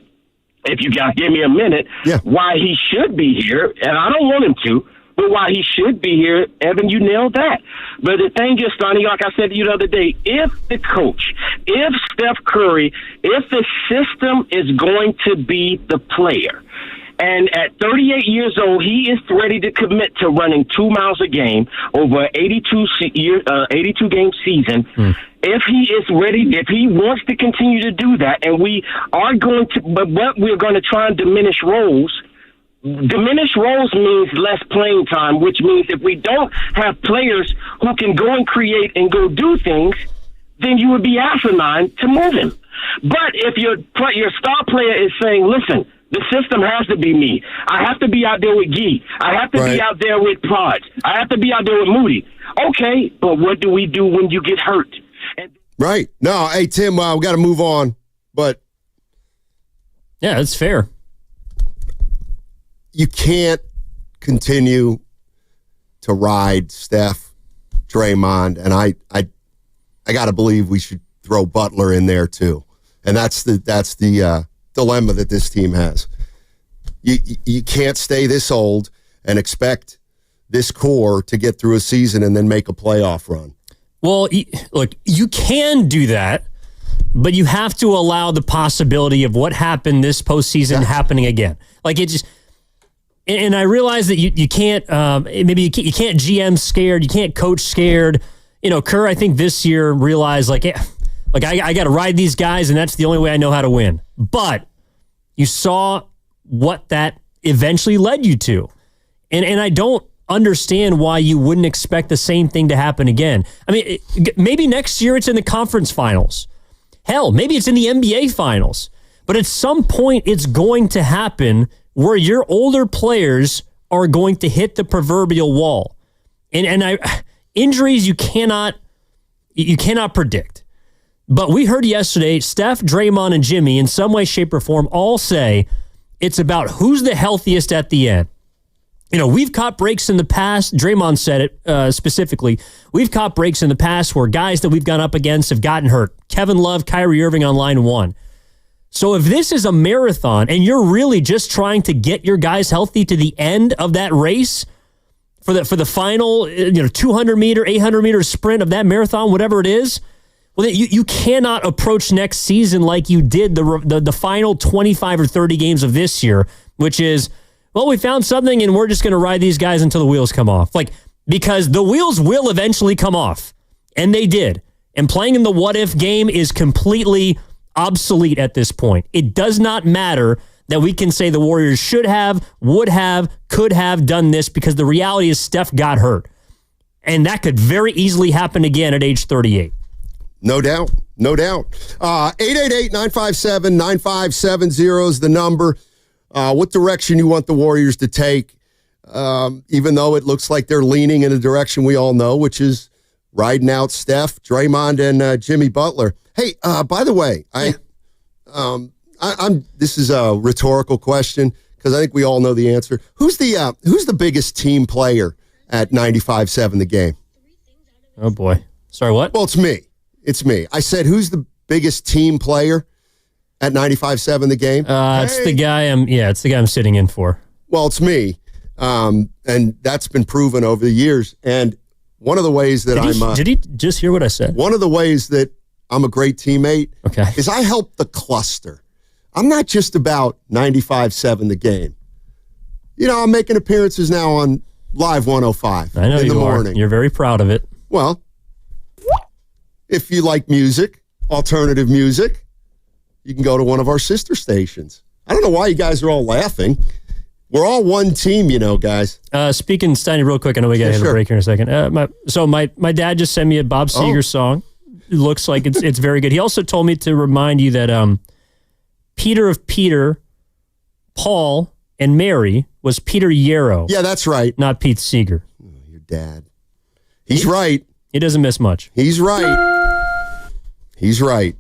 if you guys give me a minute, why he should be here, and I don't want him to, but why he should be here, Evan, you nailed that. But the thing is, Sonny, like I said to you the other day, if the coach, if Steph Curry, if the system is going to be the player, and at 38 years old, he is ready to commit to running 2 miles a game over an 82-game season, if he is ready, if he wants to continue to do that, and we are going to, but we're going to try and diminish roles. Diminish roles means less playing time, which means if we don't have players who can go and create and go do things, then you would be asinine to move him. But if your star player is saying, listen, the system has to be me. I have to be out there with Gee. I have to be out there with Pods. I have to be out there with Moody. Okay, but what do we do when you get hurt? Right. No, hey, Tim, we got to move on. But yeah, it's fair. You can't continue to ride Steph, Draymond, and I got to believe we should throw Butler in there too. And that's the dilemma that this team has. You can't stay this old and expect this core to get through a season and then make a playoff run. Well, look, you can do that, but you have to allow the possibility of what happened this postseason happening again. Like it just, and I realize that you can't, maybe you can't GM scared, you can't coach scared. You know, Kerr, I think this year realized I got to ride these guys, and that's the only way I know how to win. But you saw what that eventually led you to, and I don't understand why you wouldn't expect the same thing to happen again. I mean, maybe next year it's in the conference finals. Hell, maybe it's in the NBA finals. But at some point, it's going to happen where your older players are going to hit the proverbial wall. And injuries you cannot predict. But we heard yesterday, Steph, Draymond, and Jimmy, in some way, shape, or form, all say it's about who's the healthiest at the end. You know, we've caught breaks in the past. Draymond said it specifically. We've caught breaks in the past where guys that we've gone up against have gotten hurt. Kevin Love, Kyrie Irving on line one. So if this is a marathon and you're really just trying to get your guys healthy to the end of that race for the final 200-meter, 800-meter sprint of that marathon, whatever it is, well, you cannot approach next season like you did the final 25 or 30 games of this year, which is, well, we found something and we're just going to ride these guys until the wheels come off. Because the wheels will eventually come off. And they did. And playing in the what-if game is completely obsolete at this point. It does not matter that we can say the Warriors should have, would have, could have done this, because the reality is Steph got hurt. And that could very easily happen again at age 38. No doubt. No doubt. 888-957-9570 is the number. What direction you want the Warriors to take, even though it looks like they're leaning in a direction we all know, which is riding out Steph, Draymond, and Jimmy Butler. Hey, by the way, this is a rhetorical question because I think we all know the answer. Who's the biggest team player at 95.7 The Game? Oh, boy. Sorry, what? Well, it's me. It's me. I said, who's the biggest team player at 95.7 The Game? It's the guy I'm sitting in for. Well, it's me. And that's been proven over the years. And one of the ways that did he just hear what I said? One of the ways that I'm a great teammate is I help the cluster. I'm not just about 95.7 The Game. You know, I'm making appearances now on Live 105 I know in the you morning. You're very proud of it. Well, if you like music, alternative music, you can go to one of our sister stations. I don't know why you guys are all laughing. We're all one team, you know, guys. Speaking, Steiny, real quick, I know we got to hit a break here in a second. My dad just sent me a Bob Seger song. It looks like it's very good. He also told me to remind you that Peter of Peter, Paul, and Mary was Peter Yarrow. Yeah, that's right. Not Pete Seeger. Oh, your dad. He's right. He doesn't miss much. He's right. He's right.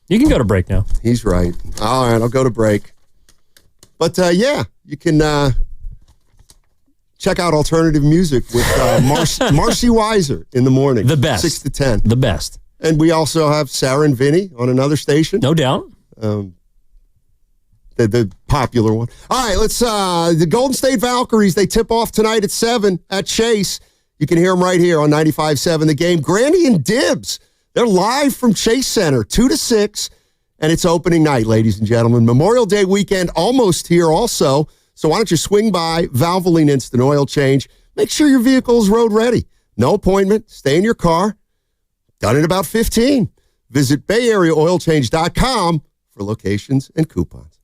You can go to break now. He's right. All right, I'll go to break. But, you can check out alternative music with Marcy Weiser in the morning. The best. 6 to 10. The best. And we also have Sarah and Vinny on another station. No doubt. The popular one. All right, let's, the Golden State Valkyries, they tip off tonight at 7 at Chase. You can hear them right here on 95.7 The Game. Grandy and Dibbs, they're live from Chase Center, 2 to 6. And it's opening night, ladies and gentlemen. Memorial Day weekend almost here also. So why don't you swing by Valvoline Instant Oil Change. Make sure your vehicle is road ready. No appointment. Stay in your car. Done in about 15. Visit BayAreaOilChange.com for locations and coupons.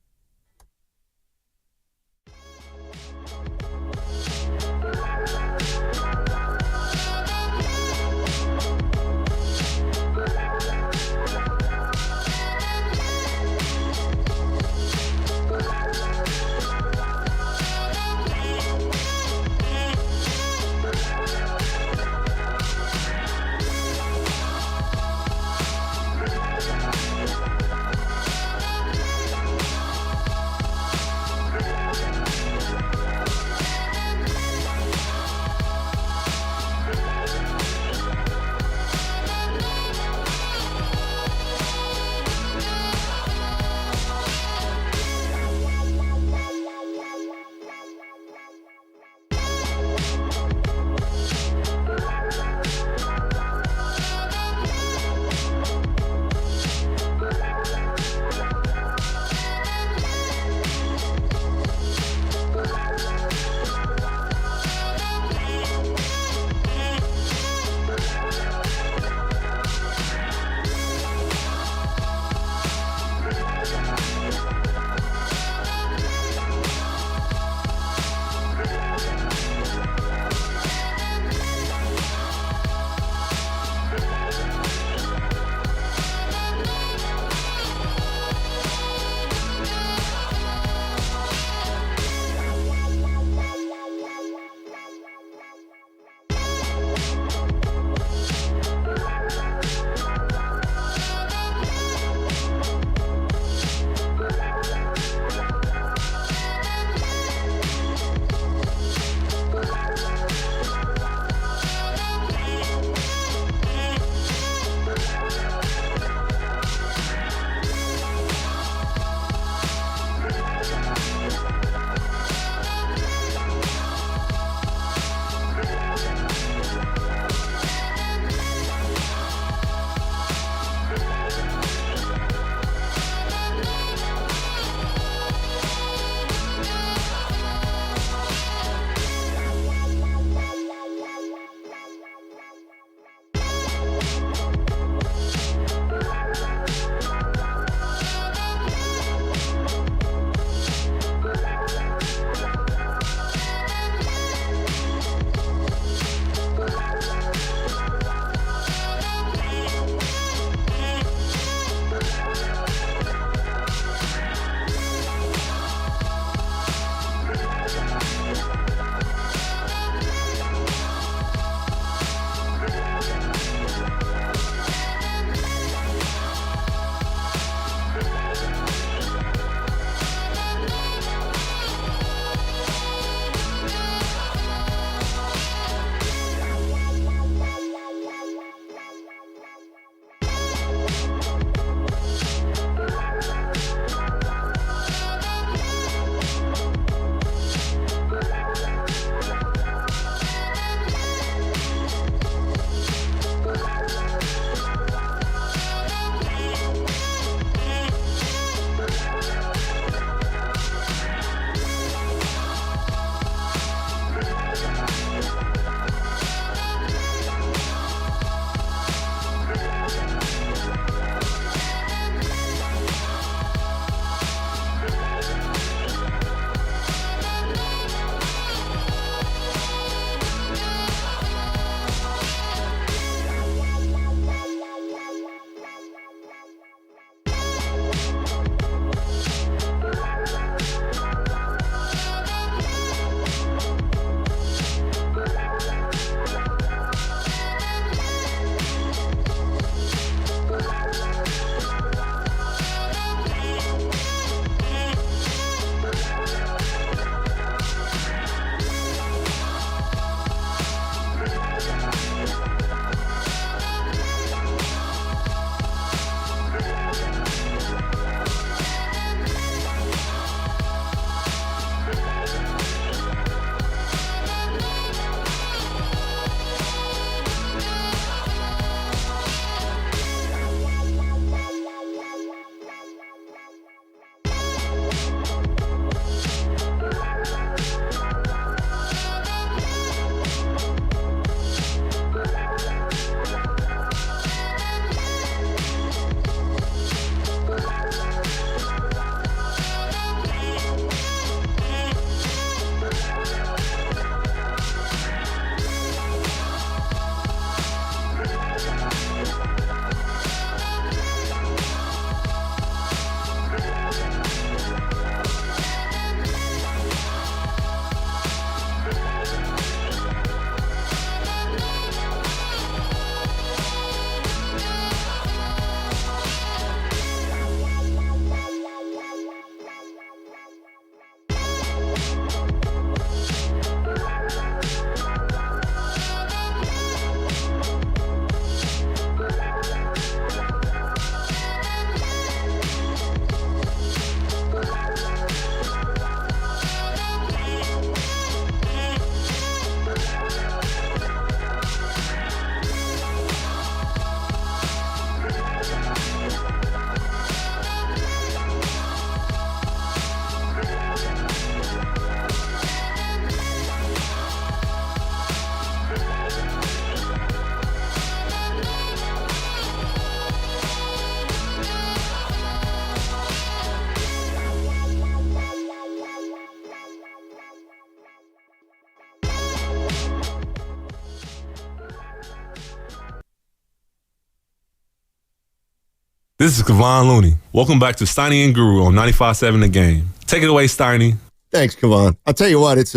This is Kevon Looney. Welcome back to Steiny and Guru on 95.7 The Game. Take it away, Steiny. Thanks, Kevon. I'll tell you what, it's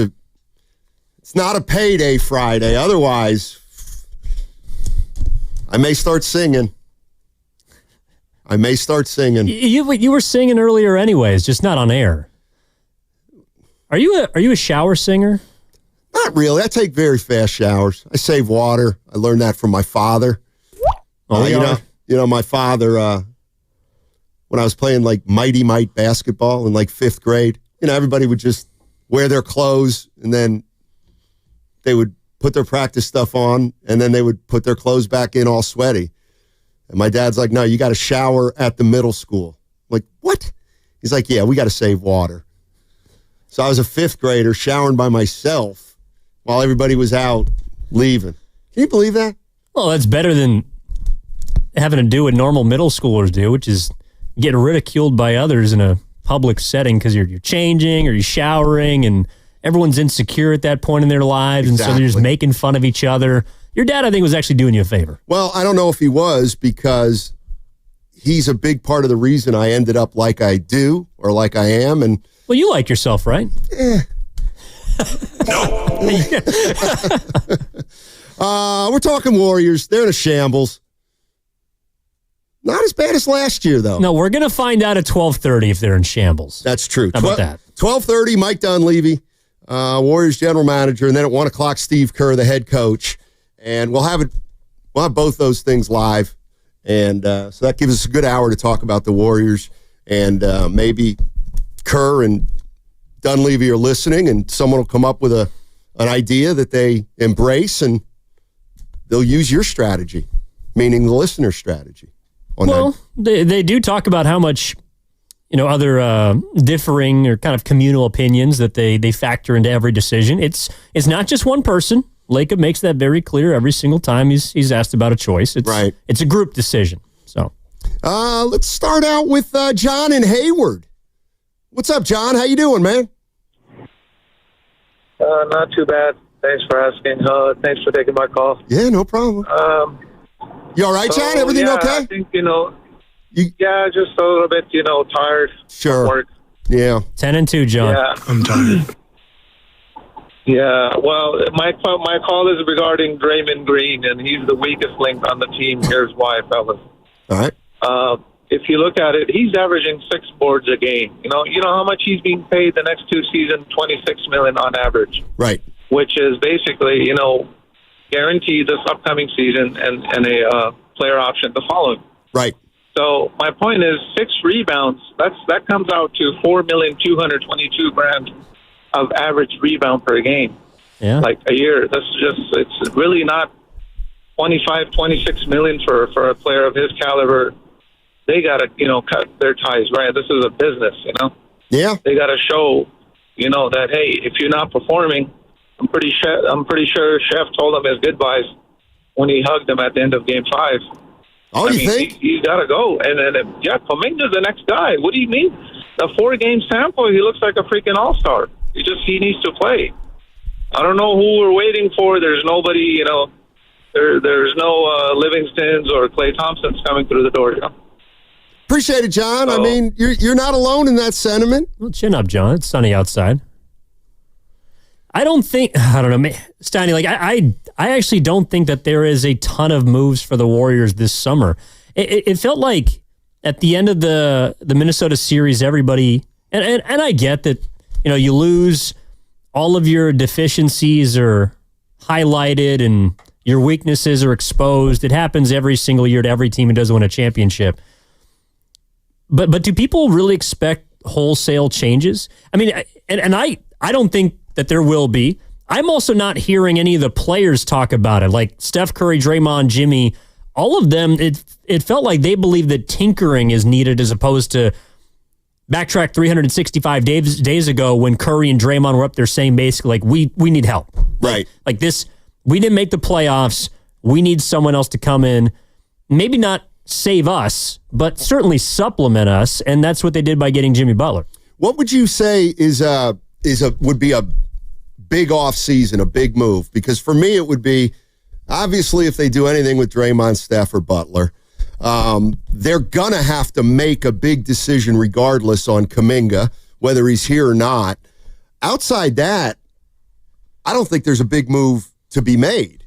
not a payday Friday. Otherwise, I may start singing. You were singing earlier anyways, just not on air. Are you a shower singer? Not really. I take very fast showers. I save water. I learned that from my father. My father, when I was playing like Mighty Might basketball in like 5th grade, everybody would just wear their clothes and then they would put their practice stuff on and then they would put their clothes back in all sweaty. And my dad's like, no, you got to shower at the middle school. I'm like, what? He's like, yeah, we got to save water. So I was a 5th grader showering by myself while everybody was out leaving. Can you believe that? Well, that's better than having to do what normal middle schoolers do, which is get ridiculed by others in a public setting because you're changing or you're showering and everyone's insecure at that point in their lives. Exactly. And so they're just making fun of each other. Your dad, I think, was actually doing you a favor. Well, I don't know if he was because he's a big part of the reason I ended up like I do or like I am. And well, you like yourself, right? We're talking Warriors. They're in a shambles. Not as bad as last year, though. No, we're going to find out at 12:30 if they're in shambles. That's true. How about that? 12:30, Mike Dunleavy, Warriors general manager, and then at 1 o'clock, Steve Kerr, the head coach. And we'll have both those things live. And so that gives us a good hour to talk about the Warriors. And maybe Kerr and Dunleavy are listening, and someone will come up with an idea that they embrace, and they'll use your strategy, meaning the listener's strategy. Well, they do talk about how much, other differing or kind of communal opinions that they factor into every decision. It's not just one person. Lacob makes that very clear every single time he's asked about a choice. It's a group decision. So, let's start out with John in Hayward. What's up, John? How you doing, man? Not too bad. Thanks for asking. Thanks for taking my call. Yeah, no problem. You all right, John? Everything okay? I think, just a little bit, tired. Sure. From work. Yeah. 10-2, John. Yeah. I'm tired. Yeah, well, my call is regarding Draymond Green, and he's the weakest link on the team. Here's why, fellas. All right. If you look at it, he's averaging 6 boards a game. You know how much he's being paid the next 2 seasons? $26 million on average. Right. Which is basically, guaranteed this upcoming season and a player option the following. Right. So my point is 6 rebounds. That comes out to $4,222,000 of average rebound per game. Yeah. Like a year. It's really not 25, 26 million for a player of his caliber. They got to, cut their ties, right? This is a business, Yeah. They got to show, that, hey, if you're not performing, I'm pretty sure Chef told him his goodbyes when he hugged him at the end of Game 5. Oh, you think? He's got to go. And then, Kuminga's the next guy. What do you mean? The 4-game sample, he looks like a freaking all-star. He needs to play. I don't know who we're waiting for. There's nobody, there's no Livingstons or Klay Thompsons coming through the door, Appreciate it, John. I mean, you're not alone in that sentiment. Well, chin up, John. It's sunny outside. I don't know, Steiny, I actually don't think that there is a ton of moves for the Warriors this summer. It felt like at the end of the Minnesota series, everybody, and I get that, you lose, all of your deficiencies are highlighted and your weaknesses are exposed. It happens every single year to every team who doesn't win a championship. But do people really expect wholesale changes? I mean, and I don't think that there will be. I'm also not hearing any of the players talk about it, like Steph Curry, Draymond, Jimmy, all of them. It felt like they believe that tinkering is needed as opposed to backtrack 365 days ago when Curry and Draymond were up there saying basically like, we need help. Right. Like this, we didn't make the playoffs. We need someone else to come in, maybe not save us, but certainly supplement us. And that's what they did by getting Jimmy Butler. What would you say would be a big off season, a big move? Because for me, it would be obviously if they do anything with Draymond, Steph, or Butler. They're going to have to make a big decision regardless on Kuminga, whether he's here or not. Outside that, I don't think there's a big move to be made.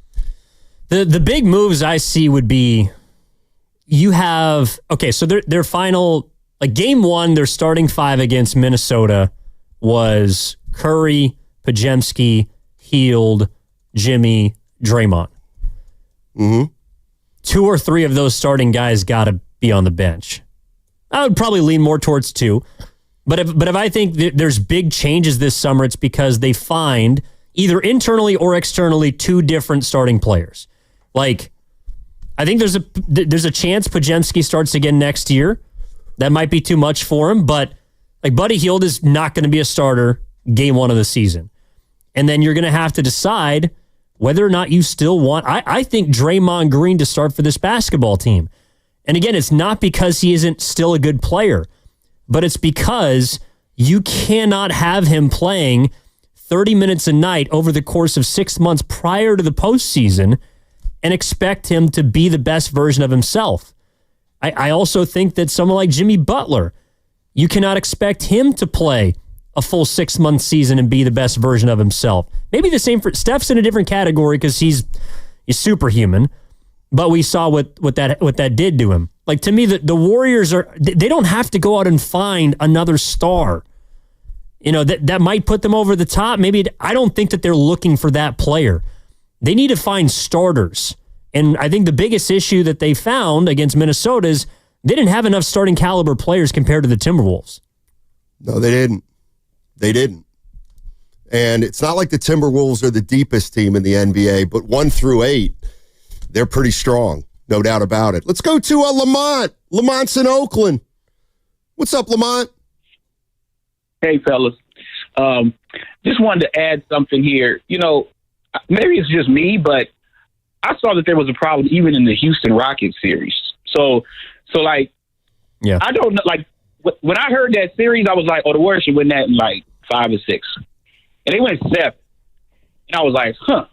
The big moves I see would be you have, so their final, like game one, their starting five against Minnesota was Curry, Podziemski, Hield, Jimmy, Draymond. Mm-hmm. 2 or 3 of those starting guys got to be on the bench. I would probably lean more towards 2. But if I think there's big changes this summer, it's because they find either internally or externally 2 different starting players. Like, I think there's a chance Podziemski starts again next year. That might be too much for him, but like Buddy Hield is not going to be a starter game 1 of the season. And then you're going to have to decide whether or not you still want, I think Draymond Green to start for this basketball team. And again, it's not because he isn't still a good player, but it's because you cannot have him playing 30 minutes a night over the course of 6 months prior to the postseason and expect him to be the best version of himself. I also think that someone like Jimmy Butler, you cannot expect him to play a full 6-month season and be the best version of himself. Maybe the same for Steph's in a different category because he's superhuman, but we saw what that did to him. Like, to me, the Warriors they don't have to go out and find another star. You know, that might put them over the top. Maybe I don't think that they're looking for that player. They need to find starters. And I think the biggest issue that they found against Minnesota is they didn't have enough starting caliber players compared to the Timberwolves. No, they didn't. They didn't. And it's not like the Timberwolves are the deepest team in the NBA, but 1 through 8, they're pretty strong. No doubt about it. Let's go to Lamont. Lamont's in Oakland. What's up, Lamont? Hey, fellas. Just wanted to add something here. You know, maybe it's just me, but I saw that there was a problem even in the Houston Rockets series. So like, yeah, I don't know. Like, when I heard that series, I was like, oh, the Warriors should win that in like 5 or 6. And they went 7. And I was like, huh.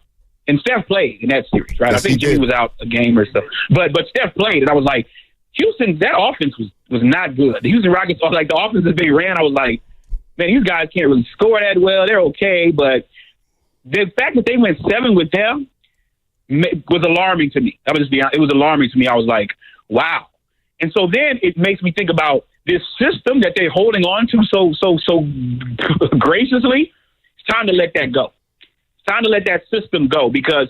And Steph played in that series, right? Yes, I think Jimmy was out a game or so. But Steph played, and I was like, Houston, that offense was not good. The Houston Rockets, like the offense that they ran, I was like, man, these guys can't really score that well. They're okay. But the fact that they went 7 with them was alarming to me. It was alarming to me. I was like, wow. And so then it makes me think about this system that they're holding on to so graciously. It's time to let that go. It's time to let that system go because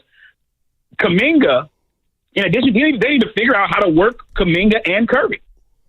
Kuminga, in addition, they need to figure out how to work Kuminga and Curry.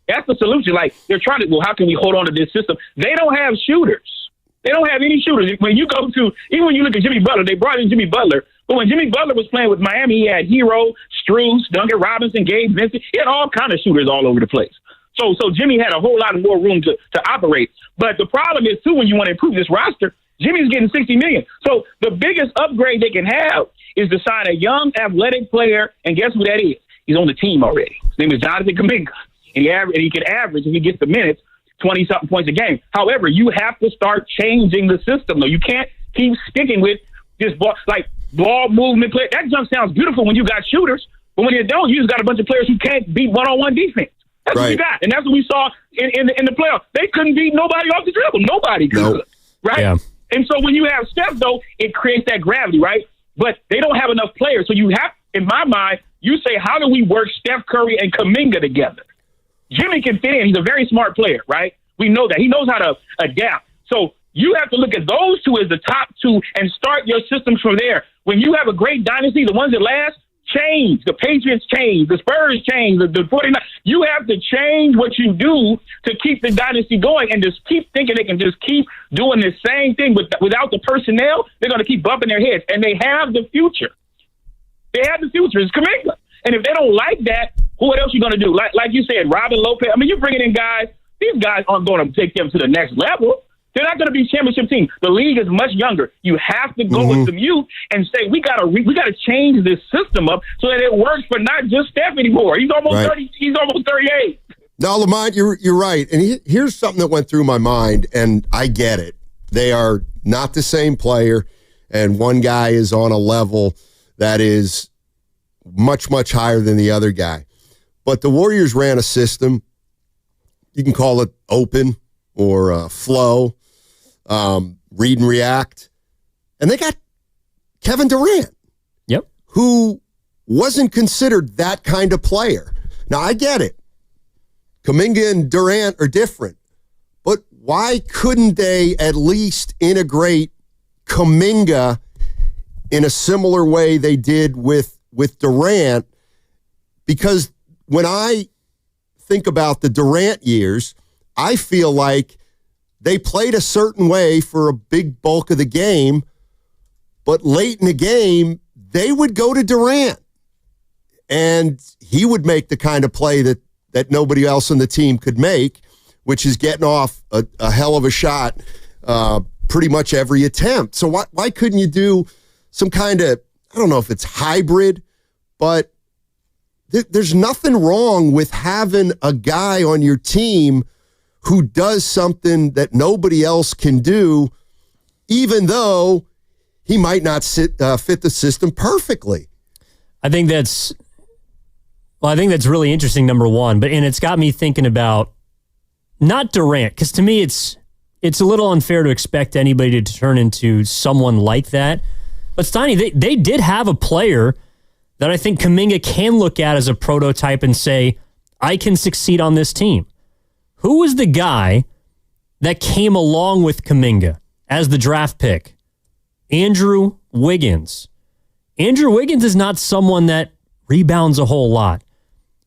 That's the solution. Like, they're trying to, how can we hold on to this system? They don't have shooters. They don't have any shooters. When you go to, even when you look at Jimmy Butler, they brought in Jimmy Butler. But when Jimmy Butler was playing with Miami, he had Hero, Strus, Duncan Robinson, Gabe Vincent. He had all kind of shooters all over the place. So Jimmy had a whole lot more room to operate. But the problem is, too, when you want to improve this roster, Jimmy's getting $60 million. So the biggest upgrade they can have is to sign a young, athletic player, and guess who that is? He's on the team already. His name is Jonathan Kuminga, and he can average, if he gets the minutes, 20-something points a game. However, you have to start changing the system, though. You can't keep sticking with this ball movement play. That jump sounds beautiful when you got shooters, but when you don't, you just got a bunch of players who can't beat one-on-one defense. That's what you got, and that's what we saw in the playoffs. They couldn't beat nobody off the dribble. Nobody could, right? Yeah. And so when you have Steph, though, it creates that gravity, right? But they don't have enough players. So you have, in my mind, you say, how do we work Steph Curry and Kuminga together? Jimmy can fit in. He's a very smart player, right? We know that. He knows how to adapt. So you have to look at those 2 as the top 2 and start your systems from there. When you have a great dynasty, the ones that last, change. The Patriots change. The Spurs change. The 49ers. You have to change what you do to keep the dynasty going and just keep thinking they can just keep doing the same thing without the personnel. They're going to keep bumping their heads. And they have the future. They have the future. It's Kuminga. And if they don't like that, what else are you going to do? Like you said, Robin Lopez. I mean, you're bringing in guys. These guys aren't going to take them to the next level. They're not going to be championship team. The league is much younger. You have to go with some youth and say we got to change this system up so that it works for not just Steph anymore. He's almost 30. He's almost 38. No, Lamont, you're right. And here's something that went through my mind, and I get it. They are not the same player, and one guy is on a level that is much, much higher than the other guy. But the Warriors ran a system. You can call it open or flow, read and react. And they got Kevin Durant. Yep. Who wasn't considered that kind of player. Now, I get it. Kuminga and Durant are different. But why couldn't they at least integrate Kuminga in a similar way they did with Durant? Because when I think about the Durant years, I feel like they played a certain way for a big bulk of the game, but late in the game, they would go to Durant, and he would make the kind of play that nobody else on the team could make, which is getting off a hell of a shot pretty much every attempt. So why couldn't you do some kind of, I don't know if it's hybrid, but there's nothing wrong with having a guy on your team who does something that nobody else can do, even though he might not fit the system perfectly. I think that's really interesting, number one. And it's got me thinking about not Durant, because to me it's a little unfair to expect anybody to turn into someone like that. But Steiny, they did have a player that I think Kuminga can look at as a prototype and say, I can succeed on this team. Who was the guy that came along with Kuminga as the draft pick? Andrew Wiggins. Andrew Wiggins is not someone that rebounds a whole lot.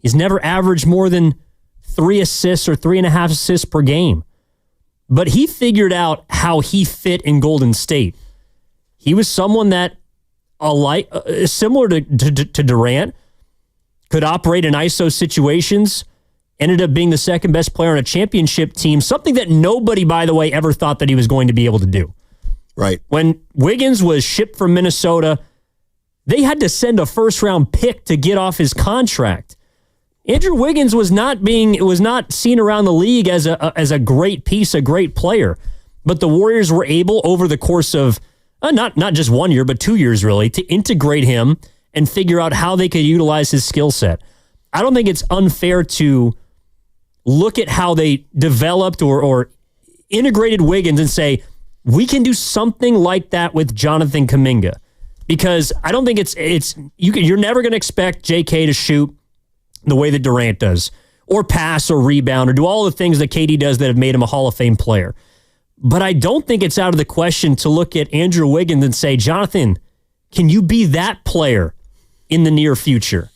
He's never averaged more than 3 assists or 3.5 assists per game. But he figured out how he fit in Golden State. He was someone that, similar to Durant, could operate in ISO situations, ended up being the second best player on a championship team, something that nobody, by the way, ever thought that he was going to be able to do. Right. When Wiggins was shipped from Minnesota, they had to send a first-round pick to get off his contract. Andrew Wiggins was not seen around the league as a great piece, a great player. But the Warriors were able, over the course of not just 1 year, but 2 years really, to integrate him and figure out how they could utilize his skill set. I don't think it's unfair to look at how they developed or integrated Wiggins and say, we can do something like that with Jonathan Kuminga. Because I don't think you're never going to expect JK to shoot the way that Durant does, or pass or rebound, or do all the things that KD does that have made him a Hall of Fame player. But I don't think it's out of the question to look at Andrew Wiggins and say, Jonathan, can you be that player in the near future?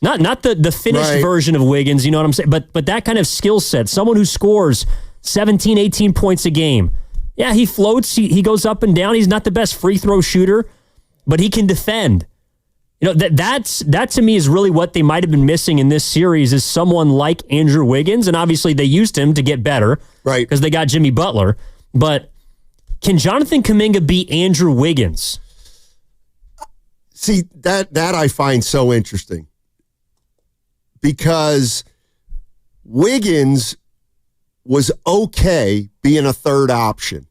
Not the finished version of Wiggins, you know what I'm saying? But that kind of skill set, someone who scores 17, 18 points a game. Yeah, he floats, he goes up and down. He's not the best free throw shooter, but he can defend. You know, that to me is really what they might have been missing in this series, is someone like Andrew Wiggins. And obviously they used him to get better, right? Because they got Jimmy Butler. But can Jonathan Kuminga be Andrew Wiggins? See, that I find so interesting, because Wiggins was okay being a third option.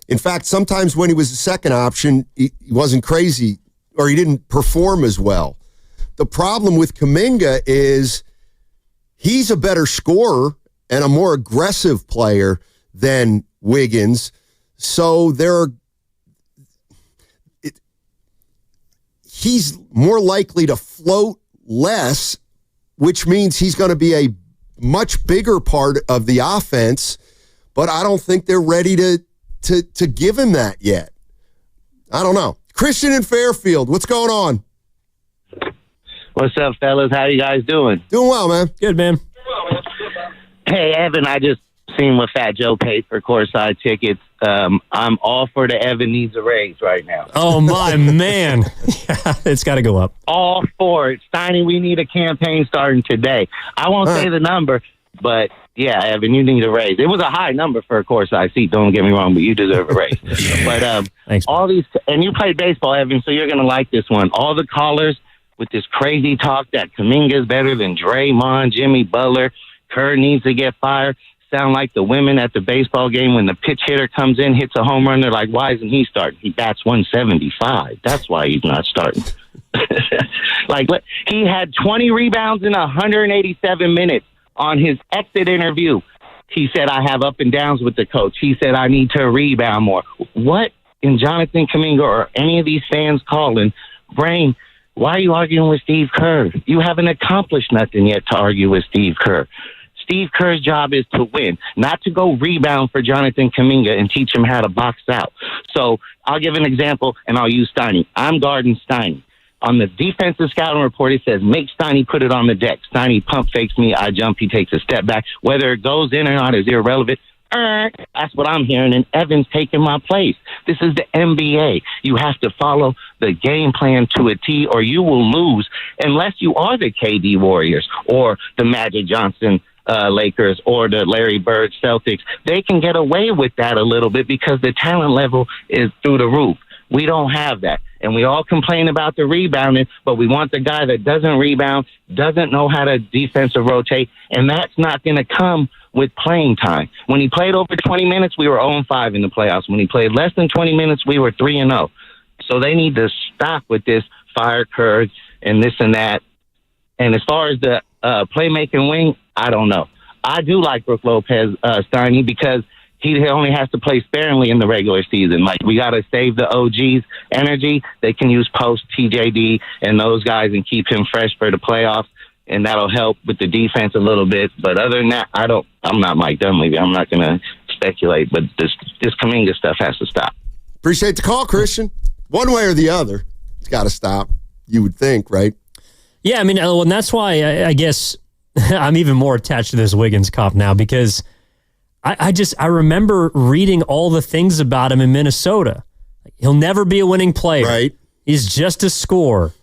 In fact, sometimes when he was the second option, he wasn't crazy, or he didn't perform as well. The problem with Kuminga is he's a better scorer and a more aggressive player than Wiggins. So he's more likely to float less, which means he's going to be a much bigger part of the offense, but I don't think they're ready to give him that yet. I don't know. Christian in Fairfield, what's going on? What's up, fellas? How you guys doing? Doing well, man. Good, man. Hey, Evan, I just seen what Fat Joe paid for courtside tickets. I'm all for the Evan needs a raise right now. Oh, my man. Yeah, it's got to go up. All for it. Steiny, we need a campaign starting today. I won't say the number, but yeah, Evan, you need a raise. It was a high number for a courtside seat, don't get me wrong, but you deserve a raise. But thanks, all these, and you played baseball, Evan, so you're going to like this one. All the callers with this crazy talk that Kuminga is better than Draymond, Jimmy Butler, Kerr needs to get fired, sound like the women at the baseball game when the pitch hitter comes in, hits a home run. They're like, why isn't he starting? He bats 175. That's why he's not starting. He had 20 rebounds in 187 minutes on his exit interview. He said, I have up and downs with the coach. He said, I need to rebound more. What in Jonathan Kuminga or any of these fans calling, Brain, why are you arguing with Steve Kerr? You haven't accomplished nothing yet to argue with Steve Kerr. Steve Kerr's job is to win, not to go rebound for Jonathan Kuminga and teach him how to box out. So I'll give an example, and I'll use Steiny. I'm guarding Steiny. On the defensive scouting report, it says, make Steiny put it on the deck. Steiny pump fakes me. I jump. He takes a step back. Whether it goes in or not is irrelevant. That's what I'm hearing, and Evan's taking my place. This is the NBA. You have to follow the game plan to a T, or you will lose unless you are the KD Warriors or the Magic Johnson Lakers or the Larry Bird Celtics. They can get away with that a little bit because the talent level is through the roof. We don't have that. And we all complain about the rebounding, but we want the guy that doesn't rebound, doesn't know how to defensive rotate, and that's not going to come with playing time. When he played over 20 minutes, we were 0-5 in the playoffs. When he played less than 20 minutes, we were 3-0. So they need to stop with this fire curve and this and that. And as far as the playmaking wing, I don't know. I do like Brook Lopez, Steiny, because he only has to play sparingly in the regular season. Like, we got to save the OG's energy. They can use post TJD and those guys and keep him fresh for the playoffs, and that'll help with the defense a little bit. But other than that, I'm not Mike Dunleavy. I'm not going to speculate, but this Kuminga stuff has to stop. Appreciate the call, Christian. One way or the other, it's got to stop, you would think, right? Yeah, I mean, and that's why I guess I'm even more attached to this Wiggins cop now, because I remember reading all the things about him in Minnesota. He'll never be a winning player. Right. He's just a scorer.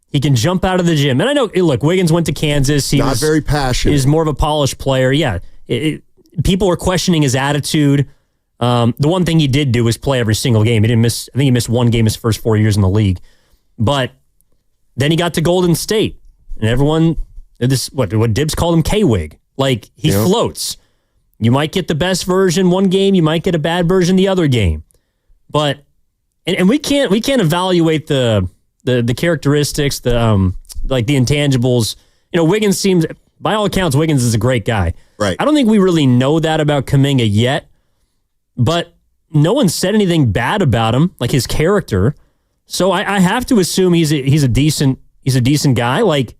He can jump out of the gym. And I know, look, Wiggins went to Kansas. He was very passionate. He's more of a polished player. Yeah. People were questioning his attitude. The one thing he did do was play every single game. I think he missed one game his first 4 years in the league. But then he got to Golden State. And everyone, what Dibs called him, K-Wig. Like, he floats. You might get the best version one game, you might get a bad version the other game. But and we can't evaluate the characteristics, the intangibles. Wiggins seems, by all accounts, Wiggins is a great guy. Right. I don't think we really know that about Kuminga yet, but no one said anything bad about him, like his character. So I have to assume he's a decent guy. Like,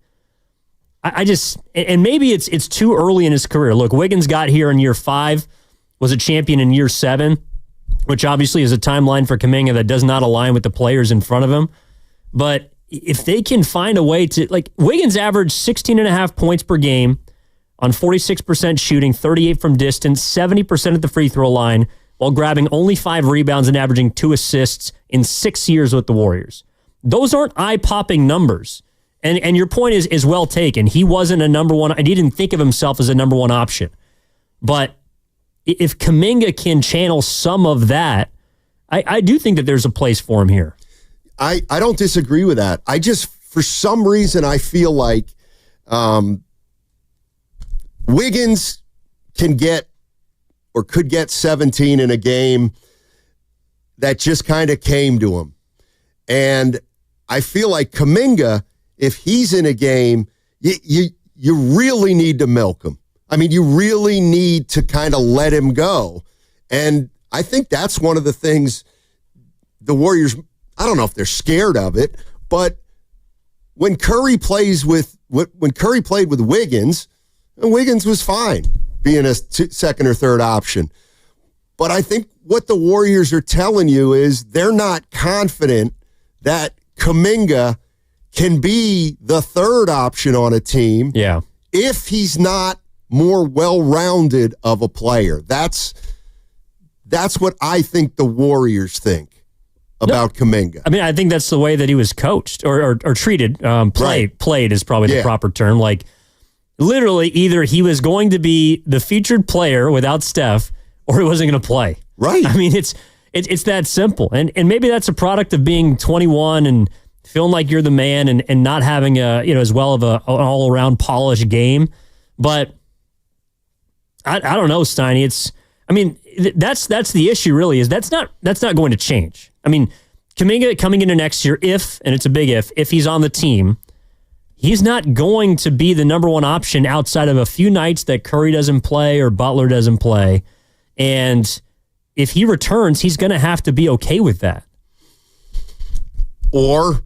I just, and maybe it's too early in his career. Look, Wiggins got here in year 5, was a champion in year 7, which obviously is a timeline for Kuminga that does not align with the players in front of him. But if they can find a way to, like, Wiggins averaged 16.5 points per game on 46% shooting, 38 from distance, 70% at the free throw line, while grabbing only 5 rebounds and averaging 2 assists in 6 years with the Warriors. Those aren't eye-popping numbers. And your point is well taken. He wasn't a number one. He didn't think of himself as a number one option. But if Kuminga can channel some of that, I do think that there's a place for him here. I don't disagree with that. I just, for some reason, I feel like Wiggins can get or could get 17 in a game that just kind of came to him. And I feel like Kuminga, if he's in a game, you really need to milk him. I mean, you really need to kind of let him go. And I think that's one of the things the Warriors, I don't know if they're scared of it, but when Curry played with Wiggins, Wiggins was fine being a second or third option. But I think what the Warriors are telling you is they're not confident that Kuminga can be the third option on a team if he's not more well-rounded of a player. That's what I think the Warriors think about Kuminga. I mean, I think that's the way that he was coached or treated. Played is probably the proper term. Like, literally, either he was going to be the featured player without Steph, or he wasn't going to play. Right. I mean, it's that simple. And maybe that's a product of being 21 and feeling like you're the man and not having as well of an all-around polished game. But I don't know, Steiny. That's the issue really, is that's not going to change. I mean, Kuminga coming into next year, if it's a big if he's on the team, he's not going to be the number one option outside of a few nights that Curry doesn't play or Butler doesn't play. And if he returns, he's going to have to be okay with that. Or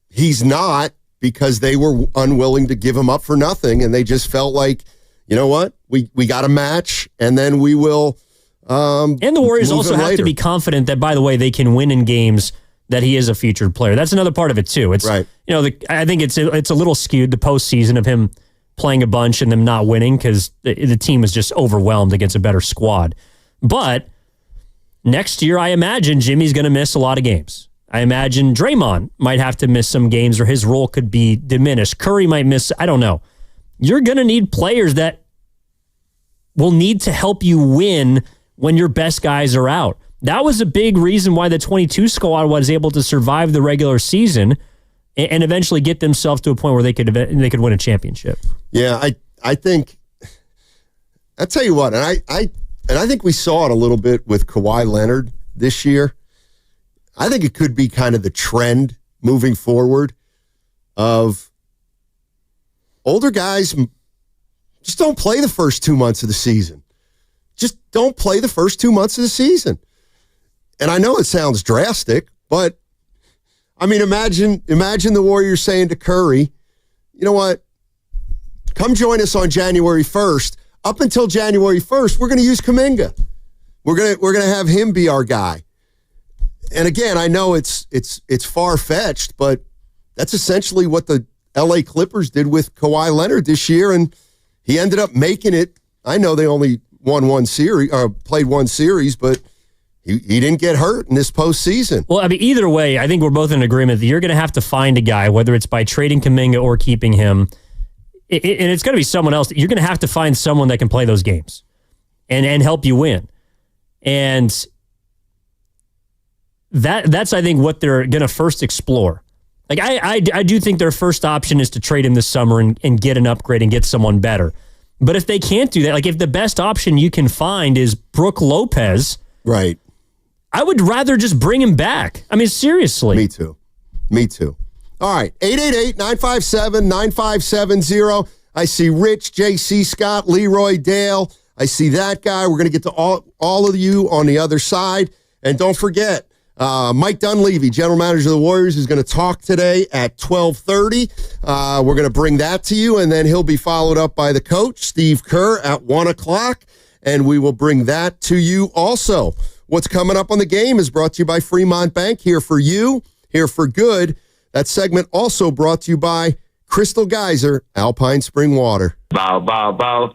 he's not, because they were unwilling to give him up for nothing, and they just felt like, you know what, we got a match, and then we will. And the Warriors also have to be confident that, by the way, they can win in games that he is a featured player. That's another part of it too. It's right. I think it's a little skewed, the postseason of him playing a bunch and them not winning because the team is just overwhelmed against a better squad. But next year, I imagine Jimmy's going to miss a lot of games. I imagine Draymond might have to miss some games or his role could be diminished. Curry might miss, I don't know. You're going to need players that will need to help you win when your best guys are out. That was a big reason why the 22 squad was able to survive the regular season and eventually get themselves to a point where they could win a championship. Yeah, I think, I'll tell you what, and I think we saw it a little bit with Kawhi Leonard this year. I think it could be kind of the trend moving forward of older guys just don't play the first 2 months of the season. Just don't play the first 2 months of the season. And I know it sounds drastic, but I mean, imagine the Warriors saying to Curry, you know what? Come join us on January 1st. Up until January 1st, we're going to use Kuminga. We're going to have him be our guy. And again, I know it's far-fetched, but that's essentially what the LA Clippers did with Kawhi Leonard this year, and he ended up making it. I know they only won one series or played one series, but he didn't get hurt in this postseason. Well, I mean, either way, I think we're both in agreement that you're going to have to find a guy, whether it's by trading Kuminga or keeping him, and it's going to be someone else. You're going to have to find someone that can play those games and help you win. And that's I think what they're going to first explore. Like I do think their first option is to trade him this summer and get an upgrade and get someone better. But if they can't do that, like if the best option you can find is Brook Lopez, right? I would rather just bring him back. I mean, seriously. Me too. All right, 888-957-9570. I see Rich, JC Scott, Leroy Dale. I see that guy. We're going to get to all of you on the other side. And don't forget, Mike Dunleavy, general manager of the Warriors, is going to talk today at 12:30. We're going to bring that to you, and then he'll be followed up by the coach, Steve Kerr, at 1 o'clock, and we will bring that to you also. What's coming up on the game is brought to you by Fremont Bank, here for you, here for good. That segment also brought to you by Crystal Geyser, Alpine Spring Water. Bow, bow, bow.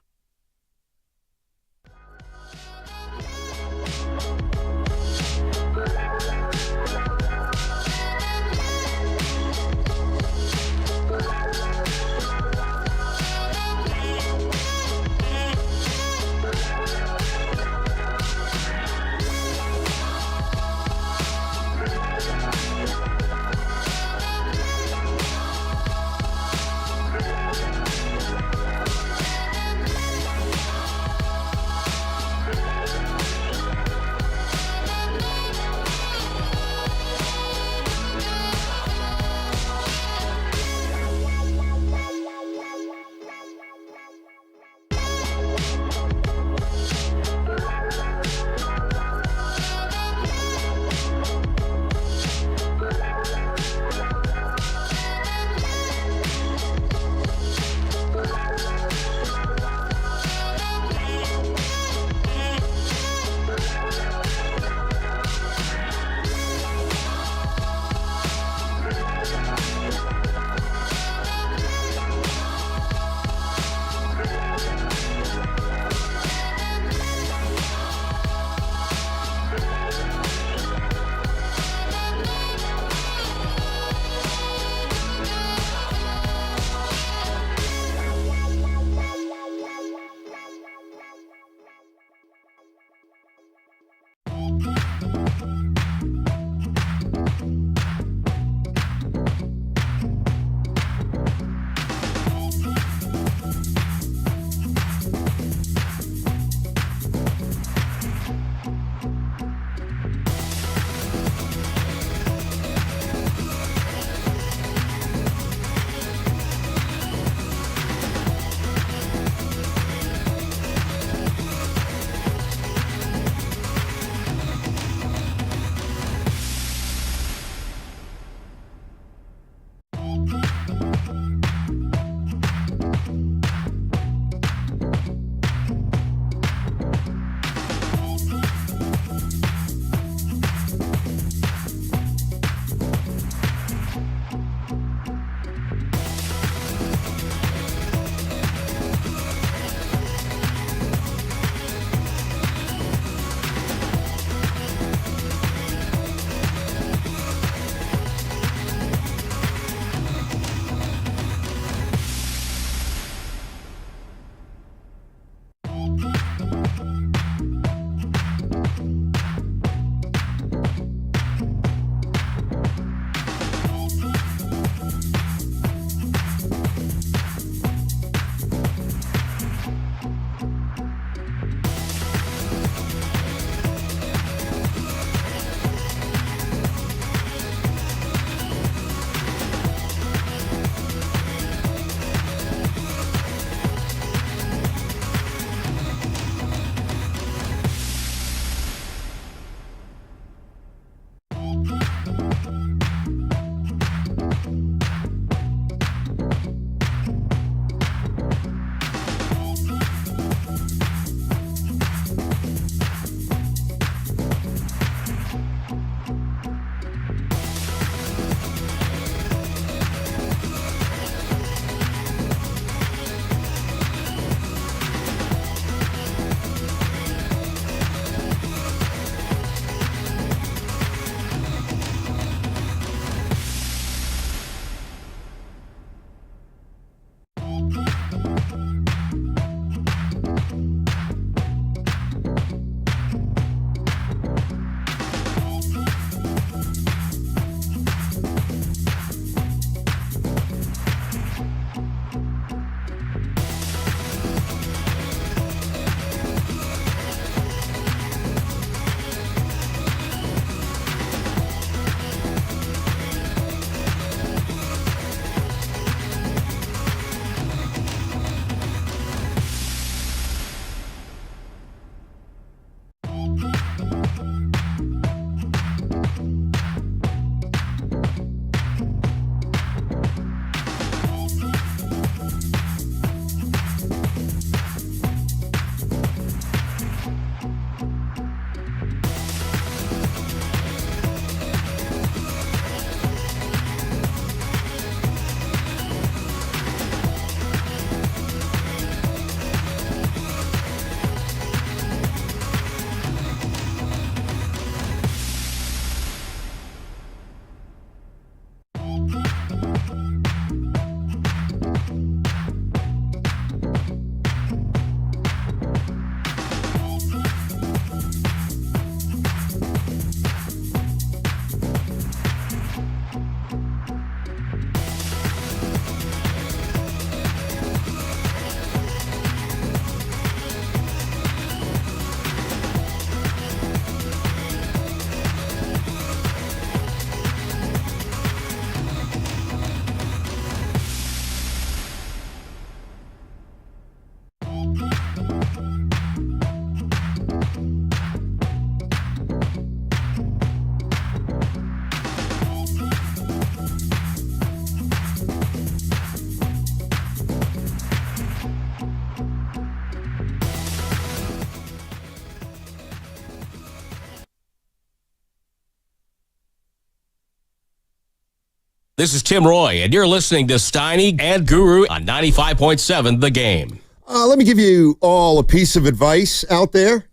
This is Tim Roy, and you're listening to Steiny and Guru on 95.7 The Game. Let me give you all a piece of advice out there.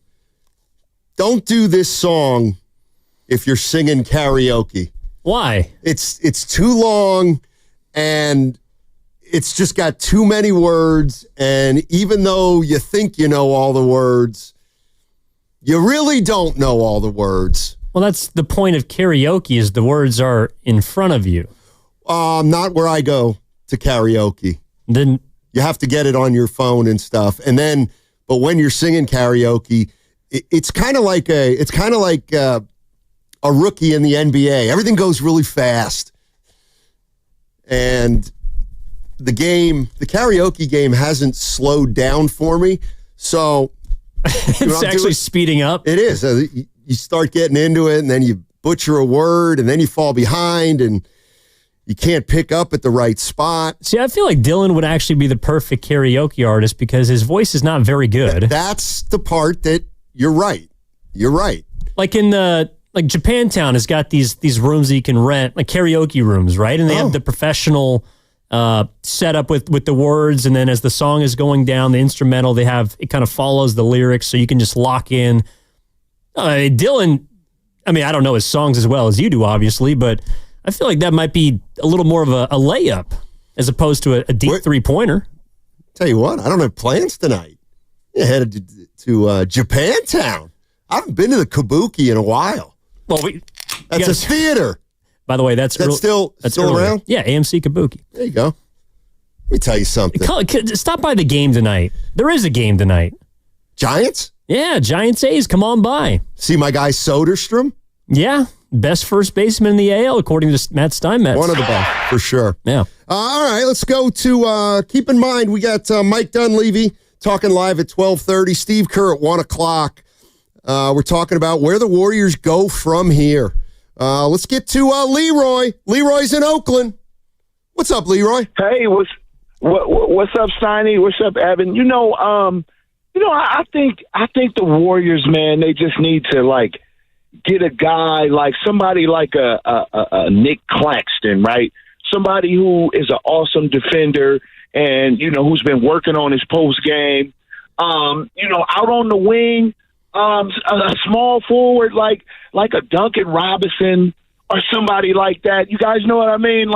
Don't do this song if you're singing karaoke. Why? It's too long, and it's just got too many words, and even though you think you know all the words, you really don't know all the words. Well, that's the point of karaoke, is the words are in front of you. Not where I go to karaoke. Then you have to get it on your phone and stuff. And then, but when you're singing karaoke, it's kind of like a rookie in the NBA. Everything goes really fast. And the karaoke game hasn't slowed down for me. So it's actually speeding up. It is. You start getting into it, and then you butcher a word, and then you fall behind, and you can't pick up at the right spot. See, I feel like Dylan would actually be the perfect karaoke artist because his voice is not very good. That's the part that you're right. You're right. Like Japantown has got these rooms that you can rent, like karaoke rooms, right? And they have the professional setup with the words, and then as the song is going down, the instrumental, it kind of follows the lyrics, so you can just lock in. Dylan, I mean, I don't know his songs as well as you do, obviously, but I feel like that might be a little more of a layup as opposed to a deep three-pointer. Tell you what, I don't have plans tonight. I headed to Japantown. I haven't been to the Kabuki in a while. Well, that's a theater. By the way, that's still around? Yeah, AMC Kabuki. There you go. Let me tell you something. Stop by the game tonight. There is a game tonight. Giants? Yeah, Giants A's. Come on by. See my guy Soderstrom? Yeah, best first baseman in the AL, according to Matt Steinmetz. One of the best, for sure. Yeah. All right, let's go to, keep in mind, we got Mike Dunleavy talking live at 12:30, Steve Kerr at 1 o'clock. We're talking about where the Warriors go from here. Let's get to Leroy. Leroy's in Oakland. What's up, Leroy? Hey, what's up, Steiny? What's up, Evan? I think the Warriors, man, they just need to get a guy like somebody like a Nick Claxton, right? Somebody who is an awesome defender and who's been working on his post game. Out on the wing, a small forward like a Duncan Robinson or somebody like that. You guys know what I mean?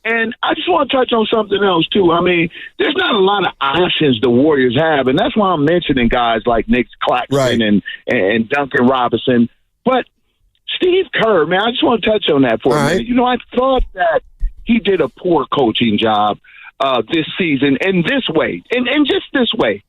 And I just want to touch on something else, too. I mean, there's not a lot of options the Warriors have, and that's why I'm mentioning guys like Nick Claxton and Duncan Robinson. But Steve Kerr, man, I just want to touch on that for a minute. I thought that he did a poor coaching job this season in this way, and just this way.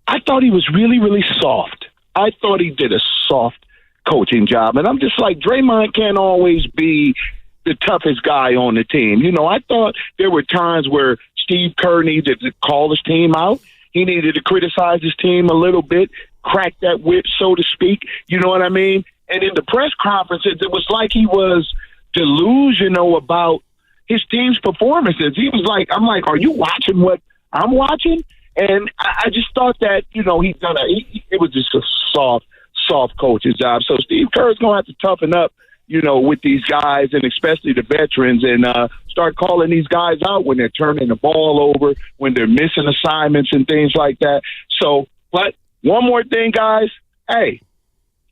I thought he was really, really soft. I thought he did a soft coaching job. And I'm just like, Draymond can't always be the toughest guy on the team. I thought there were times where Steve Kerr needed to call his team out. He needed to criticize his team a little bit, crack that whip, so to speak. You know what I mean? And in the press conference, it was like he was delusional about his team's performances. He was like, I'm like, are you watching what I'm watching? And I just thought that, it was just a soft coaching job. So Steve Kerr's going to have to toughen up, with these guys and especially the veterans and start calling these guys out when they're turning the ball over, when they're missing assignments and things like that. So, but one more thing, guys. Hey,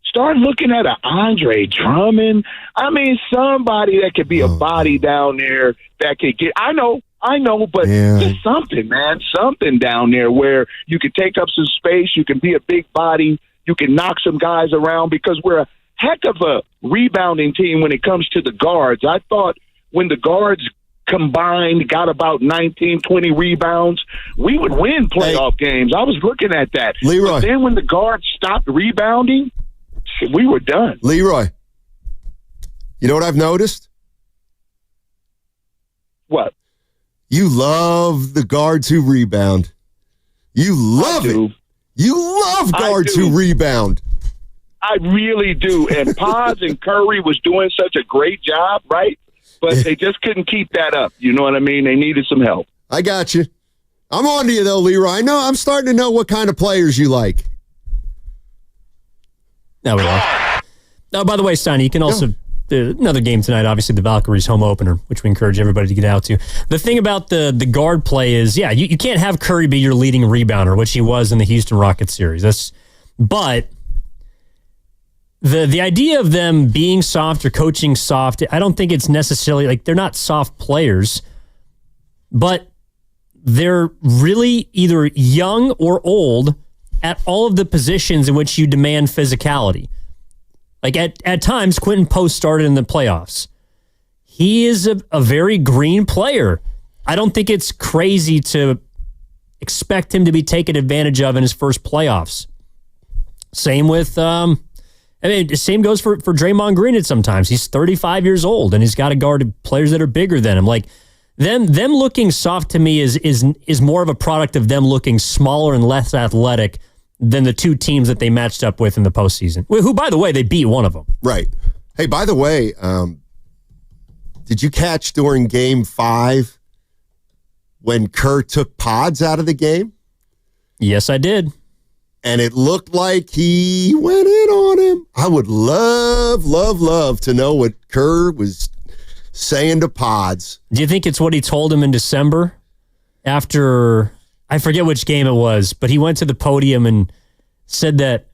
start looking at an Andre Drummond. I mean, somebody that could be a body down there that could get, I know, but just something, man, something down there where you can take up some space, you can be a big body, you can knock some guys around because we're a heck of a rebounding team when it comes to the guards. I thought when the guards combined got about 19, 20 rebounds, we would win playoff games. I was looking at that. Leroy. But then when the guards stopped rebounding, we were done. Leroy, you know what I've noticed? What? You love the guards who rebound. You love it. You love guards who rebound. I really do. And Pods and Curry was doing such a great job, right? But they just couldn't keep that up. You know what I mean? They needed some help. I got you. I'm on to you, though, Leroy. I know I'm starting to know what kind of players you like. Now we are. Oh, by the way, Steiny, you can also another game tonight, obviously the Valkyries home opener, which we encourage everybody to get out to. The thing about the guard play is, you can't have Curry be your leading rebounder, which he was in the Houston Rockets series. But the idea of them being soft or coaching soft, I don't think it's necessarily like they're not soft players, but they're really either young or old at all of the positions in which you demand physicality. Like at times, Quentin Post started in the playoffs. He is a very green player. I don't think it's crazy to expect him to be taken advantage of in his first playoffs. Same with, same goes for Draymond Green at sometimes. He's 35 years old and he's got to guard players that are bigger than him. Like them looking soft to me is more of a product of them looking smaller and less athletic than the two teams that they matched up with in the postseason, who, by the way, they beat one of them. Right. Hey, by the way, did you catch during Game 5 when Kerr took Pods out of the game? Yes, I did. And it looked like he went in on him. I would love to know what Kerr was saying to Pods. Do you think it's what he told him in December after, I forget which game it was, but he went to the podium and said that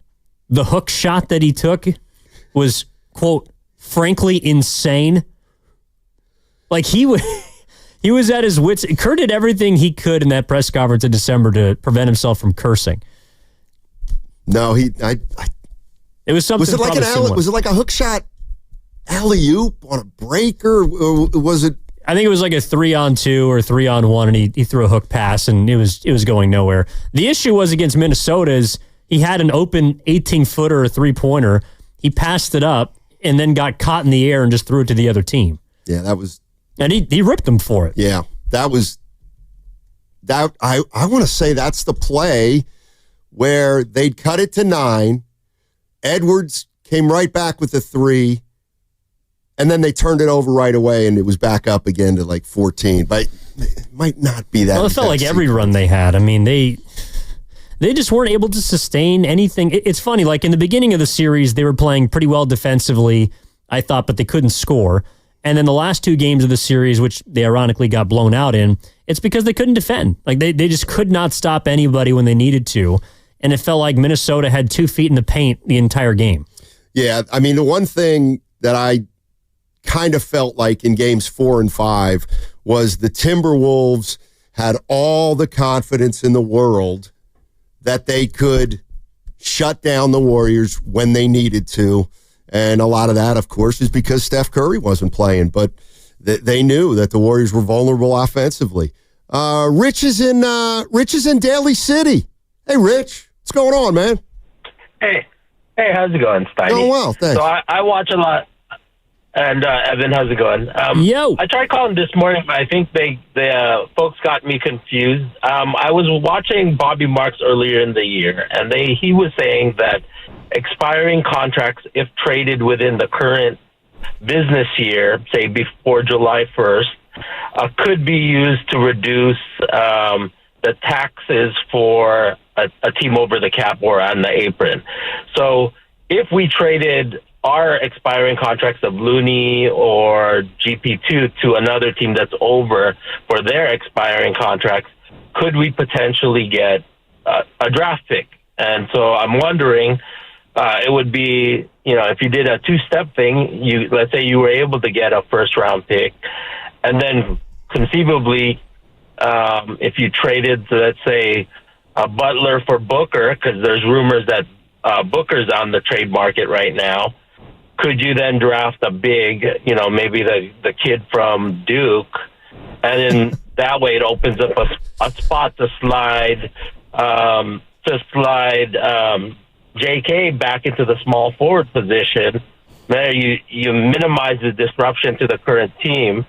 the hook shot that he took was, quote, frankly insane? Like he was at his wits. Kerr did everything he could in that press conference in December to prevent himself from cursing. No, it was something. Was it like was it like a hook shot alley-oop on a break, or was it? I think it was like a 3-on-2 or 3-on-1, and he threw a hook pass, and it was going nowhere. The issue was against Minnesota is he had an open 18-footer or three-pointer. He passed it up and then got caught in the air and just threw it to the other team. Yeah, that was. And he ripped them for it. Yeah, that was. That I want to say that's the play where they'd cut it to 9. Edwards came right back with the 3, and then they turned it over right away, and it was back up again to like 14. But it might not be that. Well, it felt like every run they had. I mean, they just weren't able to sustain anything. It's funny, like in the beginning of the series, they were playing pretty well defensively, I thought, but they couldn't score. And then the last 2 games of the series, which they ironically got blown out in, it's because they couldn't defend. Like they just could not stop anybody when they needed to. And it felt like Minnesota had 2 feet in the paint the entire game. Yeah, I mean, the one thing that I kind of felt like in games 4 and 5 was the Timberwolves had all the confidence in the world that they could shut down the Warriors when they needed to. And a lot of that, of course, is because Steph Curry wasn't playing. But they knew that the Warriors were vulnerable offensively. Rich is in Daly City. Hey, Rich. What's going on, man? Hey, how's it going, Steiny? Going well, thanks. So I watch a lot. And Evan, how's it going? Yo. I tried calling this morning, but I think the folks got me confused. I was watching Bobby Marks earlier in the year, and he was saying that expiring contracts, if traded within the current business year, say before July 1st, could be used to reduce the taxes for a team over the cap or on the apron. So if we traded our expiring contracts of Looney or GP2 to another team that's over for their expiring contracts, could we potentially get a draft pick? And so I'm wondering, it would be, if you did a 2-step thing, let's say you were able to get a first-round pick, and then conceivably, if you traded, let's say, a Butler for Booker, because there's rumors that Booker's on the trade market right now, could you then draft a big, maybe the kid from Duke, and then that way it opens up a spot to slide JK back into the small forward position. There you minimize the disruption to the current team,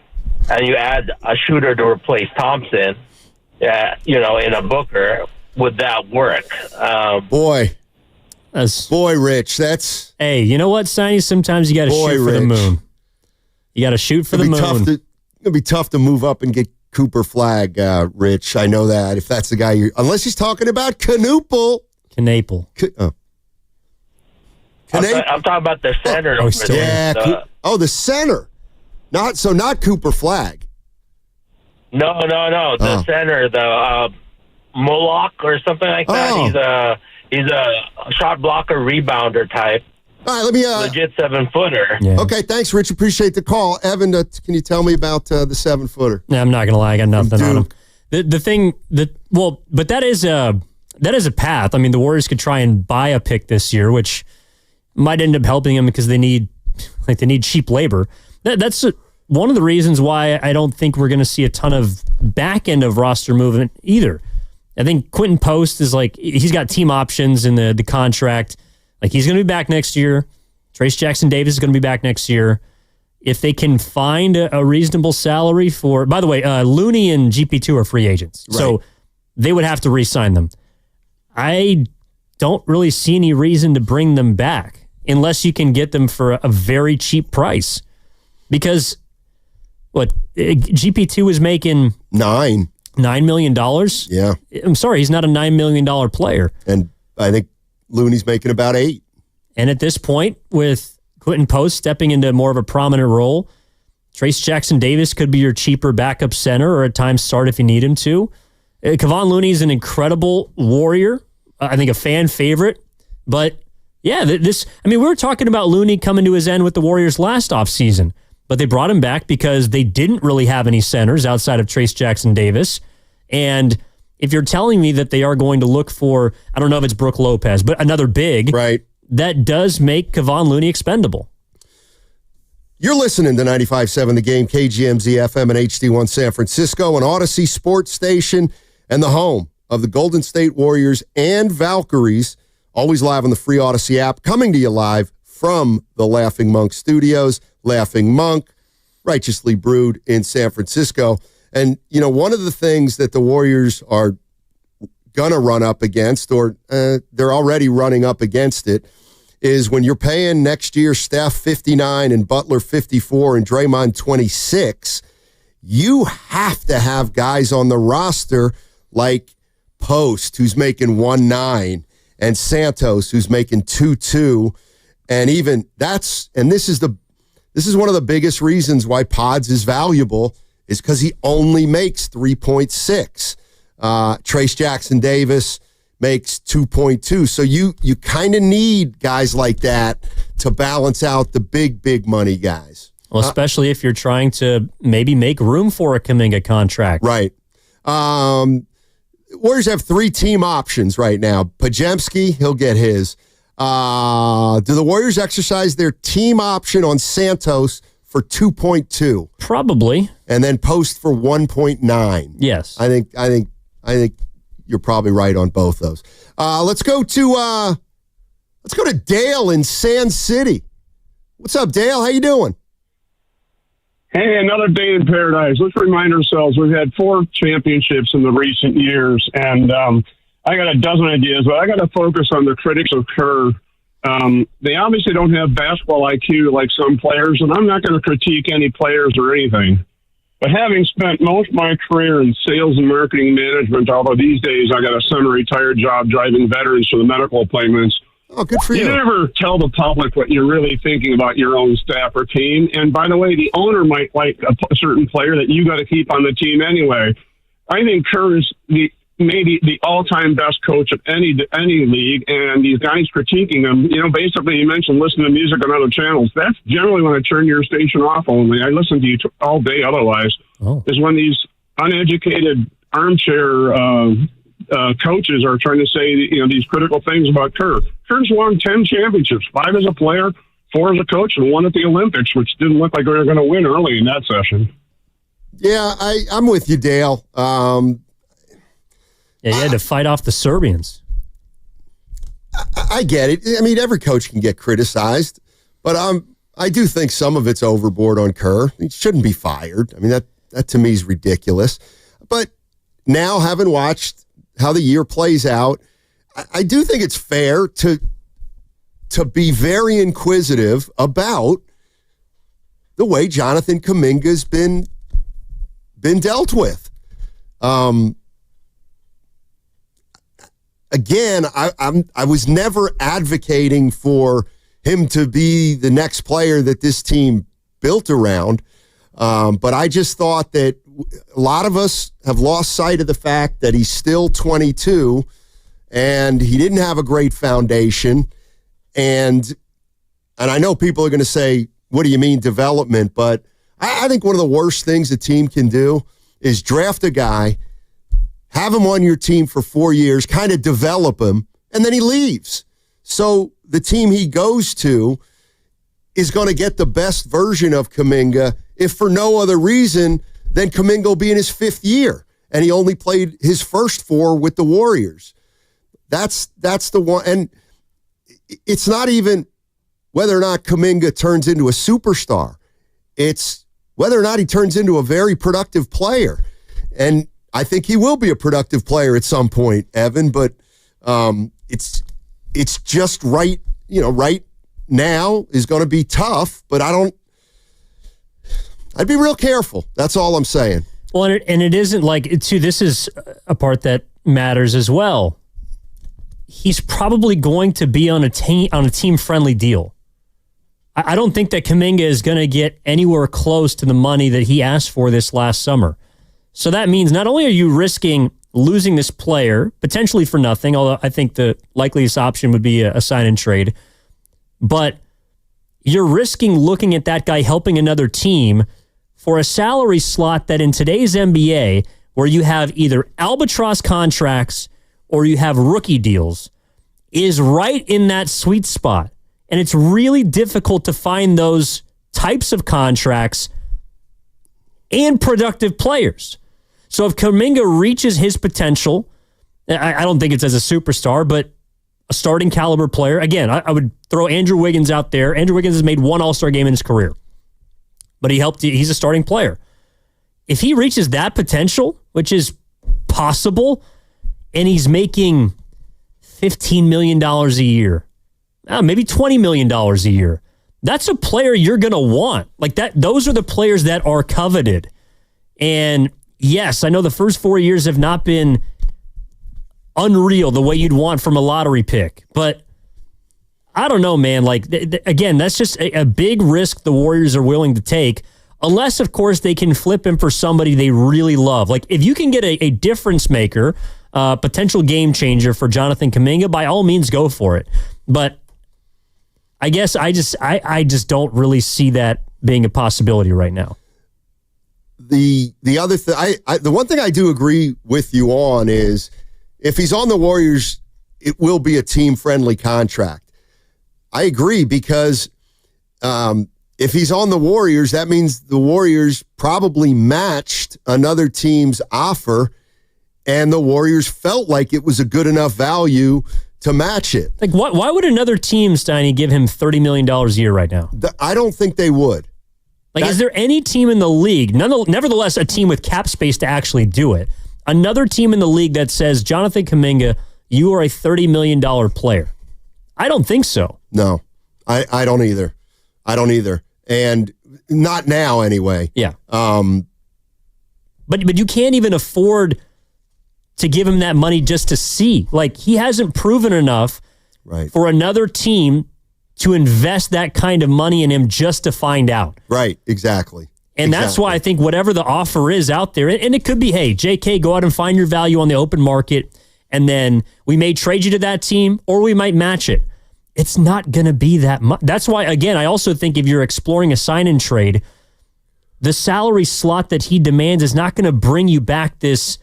and you add a shooter to replace Thompson, in a Booker. Would that work? Boy, Rich, that's... Hey, you know what, Steiny? Sometimes you got to shoot for the moon. You got to shoot for the moon. It'll be tough to move up and get Cooper Flag, Rich. I know that. If that's the guy unless he's talking about Knuple. Knaple. I'm talking about the center. over there. The center. Not Cooper Flagg. No. The center, the Moloch or something like that. He's a shot blocker, rebounder type. All right, let me legit 7-footer. Yeah. Okay, thanks, Rich. Appreciate the call. Evan, can you tell me about the 7-footer? Yeah, I'm not gonna lie, I got nothing on him. The thing but that is a path. I mean, the Warriors could try and buy a pick this year, which might end up helping them because they need cheap labor. That's one of the reasons why I don't think we're going to see a ton of back end of roster movement either. I think Quentin Post is he's got team options in the contract. He's going to be back next year. Trace Jackson Davis is going to be back next year. If they can find a reasonable salary for, by the way, Looney and GP2 are free agents. Right. So they would have to re-sign them. I don't really see any reason to bring them back unless you can get them for a very cheap price. Because GP2 is making $9 million. Yeah. I'm sorry, he's not a $9 million player. And I think Looney's making about $8 million. And at this point, with Quentin Post stepping into more of a prominent role, Trace Jackson Davis could be your cheaper backup center or at times start if you need him to. Kevon Looney is an incredible Warrior. I think a fan favorite. But yeah, we were talking about Looney coming to his end with the Warriors last offseason. But they brought him back because they didn't really have any centers outside of Trace Jackson Davis. And if you're telling me that they are going to look for, I don't know if it's Brook Lopez, but another big, right, that does make Kevon Looney expendable. You're listening to 95.7 The Game, KGMZ FM and HD1 San Francisco, an Odyssey sports station and the home of the Golden State Warriors and Valkyries, always live on the free Odyssey app, coming to you live from the Laughing Monk Studios. Laughing Monk, righteously brewed in San Francisco. And, one of the things that the Warriors are going to run up against, or they're already running up against it, is when you're paying next year Steph 59 and Butler 54 and Draymond 26, you have to have guys on the roster like Post, who's making 1.9, and Santos, who's making 2.2. And even this is one of the biggest reasons why Pods is valuable, is because he only makes 3.6. Trace Jackson Davis makes 2.2. So you kind of need guys like that to balance out the big money guys. Well, especially if you're trying to maybe make room for a Kuminga contract. Right. Warriors have 3 team options right now. Pajemski, he'll get his. Do the Warriors exercise their team option on Santos for 2.2? Probably. And then Post for 1.9. Yes. I think you're probably right on both those. Let's go to Dale in Sand City. What's up, Dale? How you doing? Hey, another day in paradise. Let's remind ourselves we've had 4 championships in the recent years, and I got a dozen ideas, but I got to focus on the critics of Kerr. They obviously don't have basketball IQ like some players, and I'm not going to critique any players or anything. But having spent most of my career in sales and marketing management, although these days I got a semi-retired job driving veterans to the medical appointments, oh, good for you. You never tell the public what you're really thinking about your own staff or team. And by the way, the owner might like a certain player that you got to keep on the team anyway. I think Kerr is maybe the all-time best coach of any league, and these guys critiquing him, basically you mentioned listening to music on other channels. That's generally when I turn your station off only. I listen to you all day otherwise. Is when these uneducated armchair coaches are trying to say, these critical things about Kerr. Kerr's won 10 championships, 5 as a player, 4 as a coach, and 1 at the Olympics, which didn't look like they were going to win early in that session. Yeah, I'm with you, Dale. Yeah, you had to fight off the Serbians. I get it. I mean, every coach can get criticized, but I do think some of it's overboard on Kerr. He shouldn't be fired. I mean, that to me is ridiculous. But now, having watched how the year plays out, I do think it's fair to be very inquisitive about the way Jonathan Kuminga's been dealt with. Again, I was never advocating for him to be the next player that this team built around. But I just thought that a lot of us have lost sight of the fact that he's still 22 and he didn't have a great foundation. And I know people are going to say, what do you mean development? But I think one of the worst things a team can do is draft a guy, have him on your team for 4 years, kind of develop him, and then he leaves. So the team he goes to is going to get the best version of Kuminga, if for no other reason than Kuminga will be in his 5th year, and he only played his first 4 with the Warriors. That's the one. And it's not even whether or not Kuminga turns into a superstar. It's whether or not he turns into a very productive player. And I think he will be a productive player at some point, Evan, but it's just right, right now is going to be tough, but I'd be real careful. That's all I'm saying. Well, and it isn't like, too, this is a part that matters as well. He's probably going to be on a team-friendly deal. I don't think that Kuminga is going to get anywhere close to the money that he asked for this last summer. So that means not only are you risking losing this player, potentially for nothing, although I think the likeliest option would be a sign and trade, but you're risking looking at that guy helping another team for a salary slot that in today's NBA, where you have either albatross contracts or you have rookie deals, is right in that sweet spot. And it's really difficult to find those types of contracts and productive players. So if Kuminga reaches his potential, I don't think it's as a superstar, but a starting caliber player. Again, I would throw Andrew Wiggins out there. Andrew Wiggins has made 1 All-Star game in his career, but he's a starting player. If he reaches that potential, which is possible, and he's making $15 million a year, maybe $20 million a year, that's a player you're going to want. Like that, those are the players that are coveted. And yes, I know the first 4 years have not been unreal the way you'd want from a lottery pick, but I don't know, man. Like, again, that's just a big risk the Warriors are willing to take, unless, of course, they can flip him for somebody they really love. Like, if you can get a difference maker, potential game changer for Jonathan Kuminga, by all means, go for it. But I guess I just don't really see that being a possibility right now. The other thing, the one thing I do agree with you on is if he's on the Warriors, it will be a team-friendly contract. I agree, because if he's on the Warriors, that means the Warriors probably matched another team's offer, and the Warriors felt like it was a good enough value to match it. Like, why would another team, Steiny, give him $30 million a year right now? I don't think they would. Like, is there any team in the league, nevertheless a team with cap space to actually do it, another team in the league that says, Jonathan Kuminga, you are a $30 million player? I don't think so. No, I don't either. I don't either. And not now anyway. Yeah. But you can't even afford to give him that money just to see. Like, he hasn't proven enough for another team to invest that kind of money in him just to find out. Right, exactly. And that's why I think whatever the offer is out there, and it could be, hey, JK, go out and find your value on the open market, and then we may trade you to that team, or we might match it. It's not going to be that much. That's why, again, I also think if you're exploring a sign-and trade, the salary slot that he demands is not going to bring you back the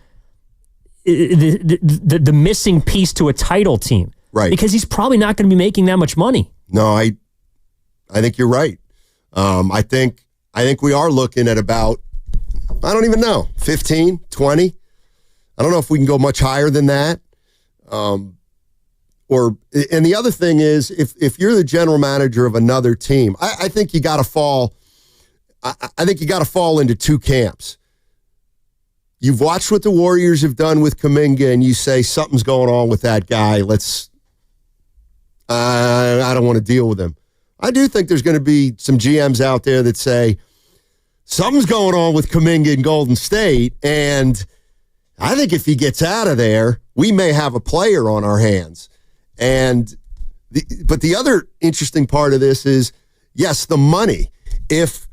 missing piece to a title team. Right. Because he's probably not going to be making that much money. No, I think you're right. I think we are looking at about, I don't even know, 15, 20. I don't know if we can go much higher than that. And the other thing is, if you're the general manager of another team, I think you got to fall. I think you got to fall into two camps. You've watched what the Warriors have done with Kuminga, and you say something's going on with that guy. I don't want to deal with him. I do think there's going to be some GMs out there that say something's going on with Kuminga in Golden State, and I think if he gets out of there, we may have a player on our hands. And But the other interesting part of this is, yes, the money. If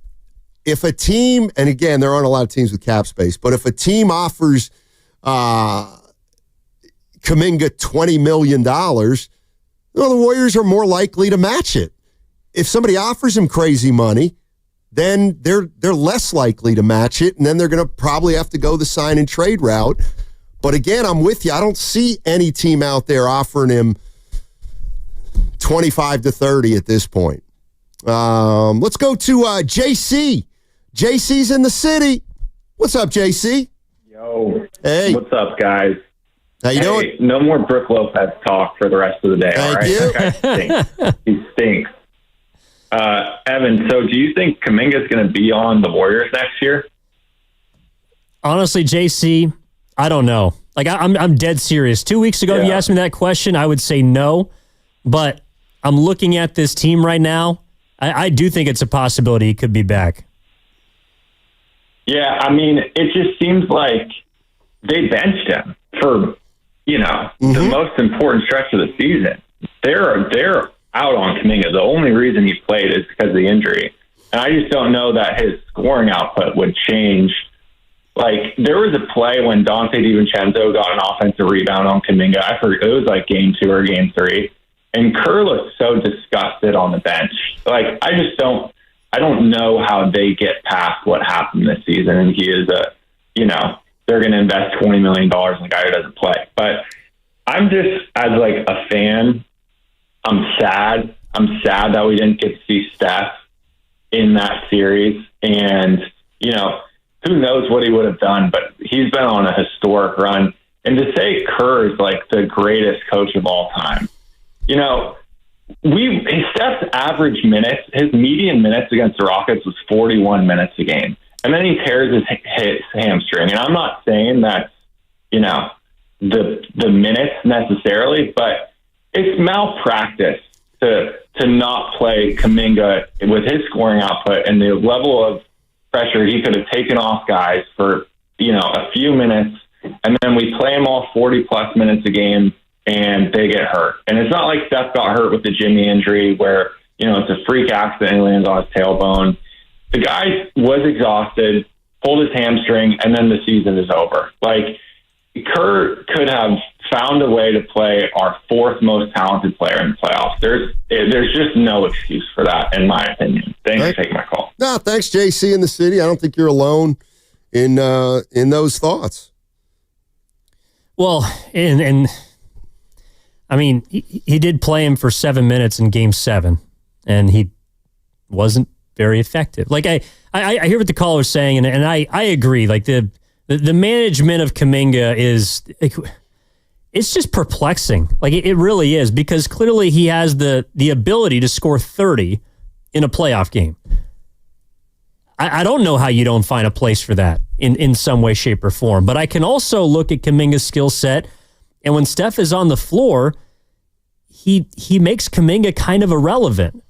a team, and again, there aren't a lot of teams with cap space, but if a team offers Kuminga $20 million, well, the Warriors are more likely to match it. If somebody offers him crazy money, then they're less likely to match it, and then they're going to probably have to go the sign and trade route. But again, I'm with you. I don't see any team out there offering him 25 to 30 at this point. Let's go to JC. JC's in the city. What's up, JC? Yo. Hey. What's up, guys? How you doing? No more Brook Lopez talk for the rest of the day. Thank all right? you. That guy stinks. He stinks. Evan, so do you think Kuminga's going to be on the Warriors next year? Honestly, JC, I don't know. Like, I'm dead serious. 2 weeks ago, if you asked me that question, I would say no. But I'm looking at this team right now. I do think it's a possibility he could be back. Yeah, I mean, it just seems like they benched him for, the most important stretch of the season. They're out on Kuminga. The only reason he played is because of the injury. And I just don't know that his scoring output would change. Like, there was a play when Dante DiVincenzo got an offensive rebound on Kuminga. I forget, it was like game 2 or game 3. And Kerr looked so disgusted on the bench. Like, I don't know how they get past what happened this season. And he is they're going to invest $20 million in a guy who doesn't play. But I'm just, as like a fan, I'm sad. I'm sad that we didn't get to see Steph in that series. And, who knows what he would have done, but he's been on a historic run. And to say Kerr is like the greatest coach of all time, Steph's average minutes, his median minutes against the Rockets was 41 minutes a game. And then he tears his hamstring. And I'm not saying that's, the minutes necessarily, but it's malpractice to not play Kuminga with his scoring output and the level of pressure he could have taken off guys for, a few minutes. And then we play him all 40-plus minutes a game, and they get hurt. And it's not like Steph got hurt with the Jimmy injury where, it's a freak accident and he lands on his tailbone. The guy was exhausted, pulled his hamstring, and then the season is over. Like, Kerr could have found a way to play our 4th most talented player in the playoffs. There's just no excuse for that, in my opinion. Thanks for taking my call. No, thanks, JC in the city. I don't think you're alone in those thoughts. Well, and I mean, he did play him for 7 minutes in Game 7, and he wasn't very effective. Like, I hear what the caller's saying, and I agree. Like, the management of Kuminga is, it's just perplexing. Like, it really is, because clearly he has the ability to score 30 in a playoff game. I don't know how you don't find a place for that in some way, shape, or form. But I can also look at Kuminga's skill set, and when Steph is on the floor, he makes Kuminga kind of irrelevant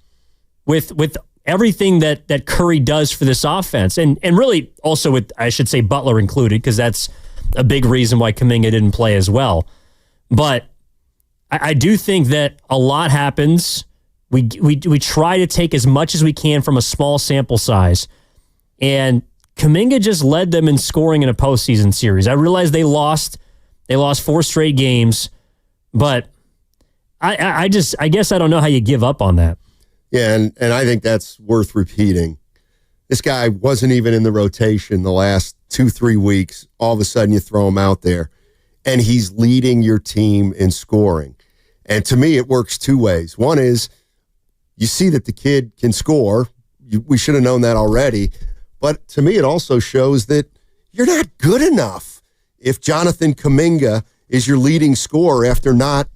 with everything that Curry does for this offense. And really also with, I should say, Butler included, because that's a big reason why Kuminga didn't play as well. But I do think that a lot happens. We try to take as much as we can from a small sample size. And Kuminga just led them in scoring in a postseason series. I realize they lost 4 straight games, but I guess I don't know how you give up on that. Yeah, and I think that's worth repeating. This guy wasn't even in the rotation the last 2-3 weeks. All of a sudden you throw him out there, and he's leading your team in scoring. And to me, it works 2 ways. One is you see that the kid can score. We should have known that already. But to me, it also shows that you're not good enough if Jonathan Kuminga is your leading scorer after not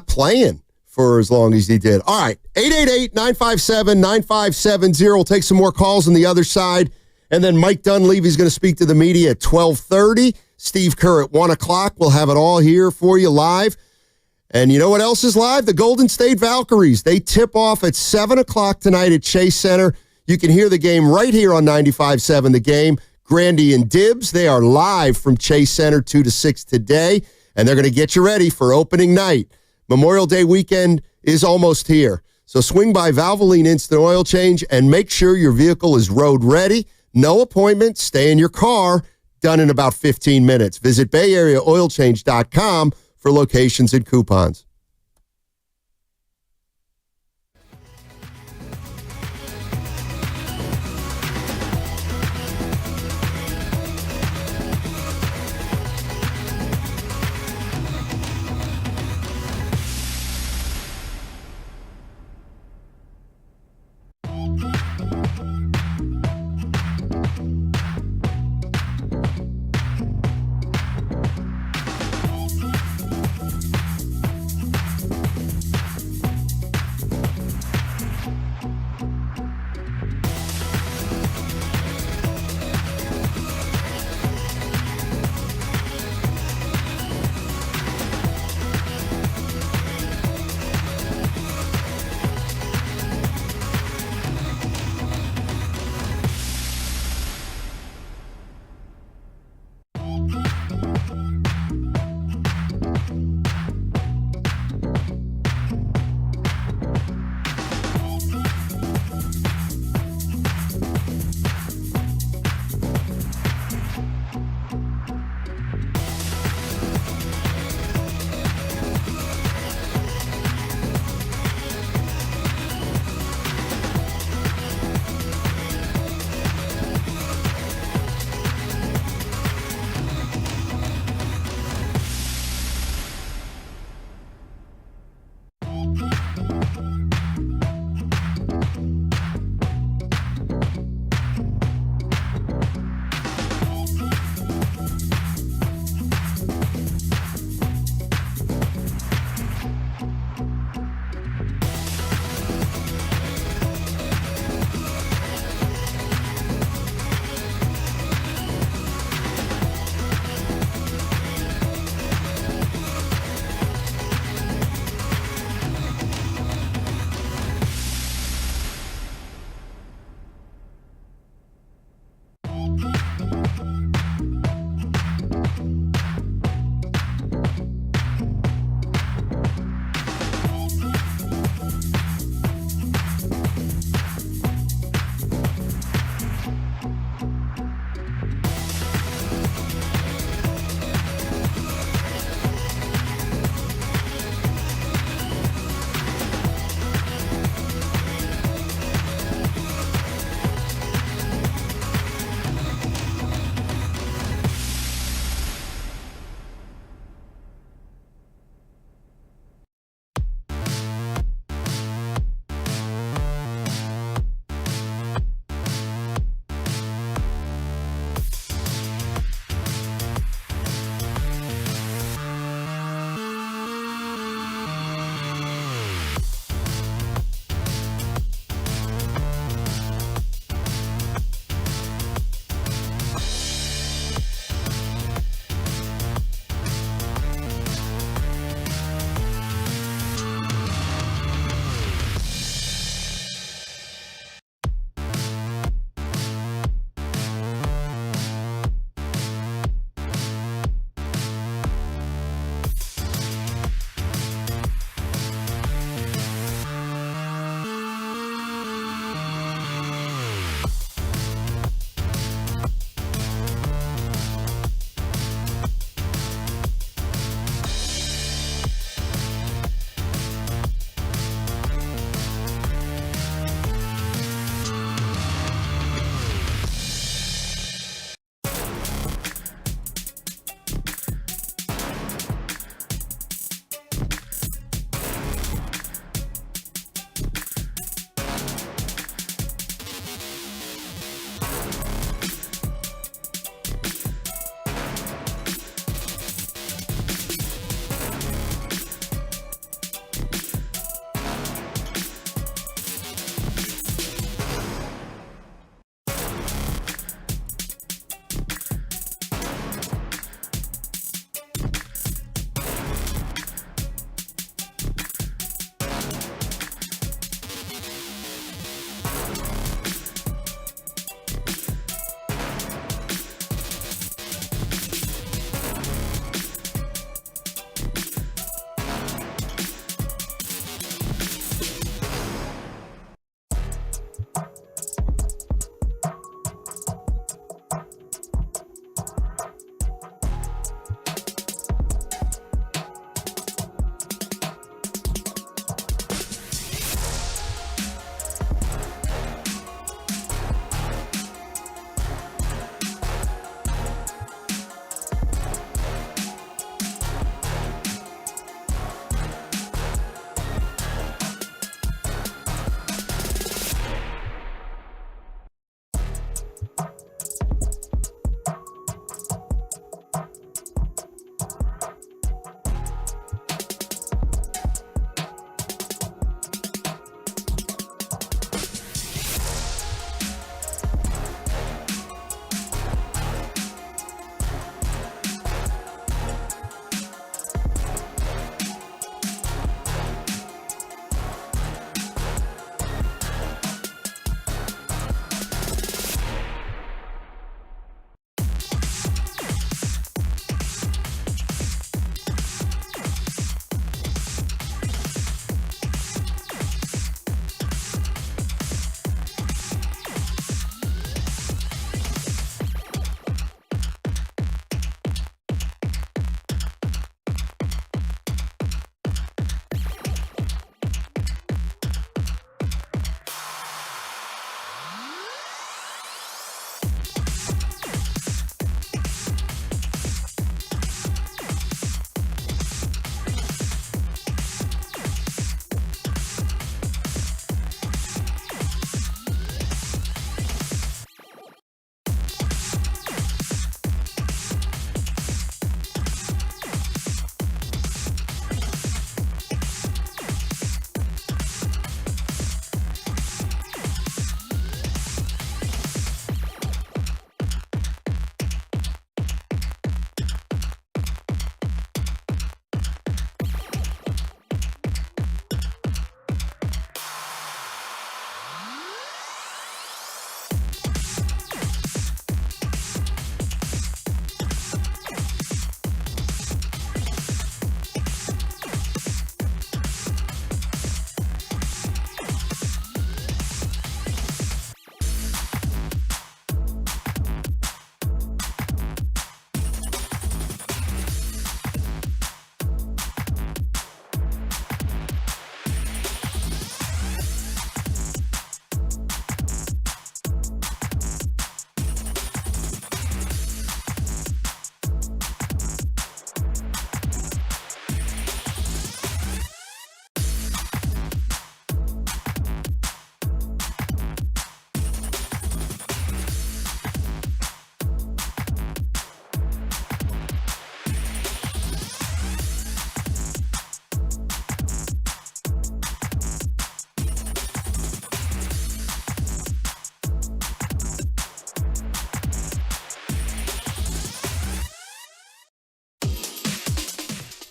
playing for as long as he did. All right, 888-957-9570. We'll take some more calls on the other side. And then Mike Dunleavy's going to speak to the media at 12:30. Steve Kerr at 1 o'clock. We'll have it all here for you live. And you know what else is live? The Golden State Valkyries. They tip off at 7 o'clock tonight at Chase Center. You can hear the game right here on 95.7 The Game. Grandy and Dibbs, they are live from Chase Center 2 to 6 today, and they're going to get you ready for opening night. Memorial Day weekend is almost here. So swing by Valvoline Instant Oil Change and make sure your vehicle is road ready. No appointment. Stay in your car. Done in about 15 minutes. Visit BayAreaOilChange.com for locations and coupons.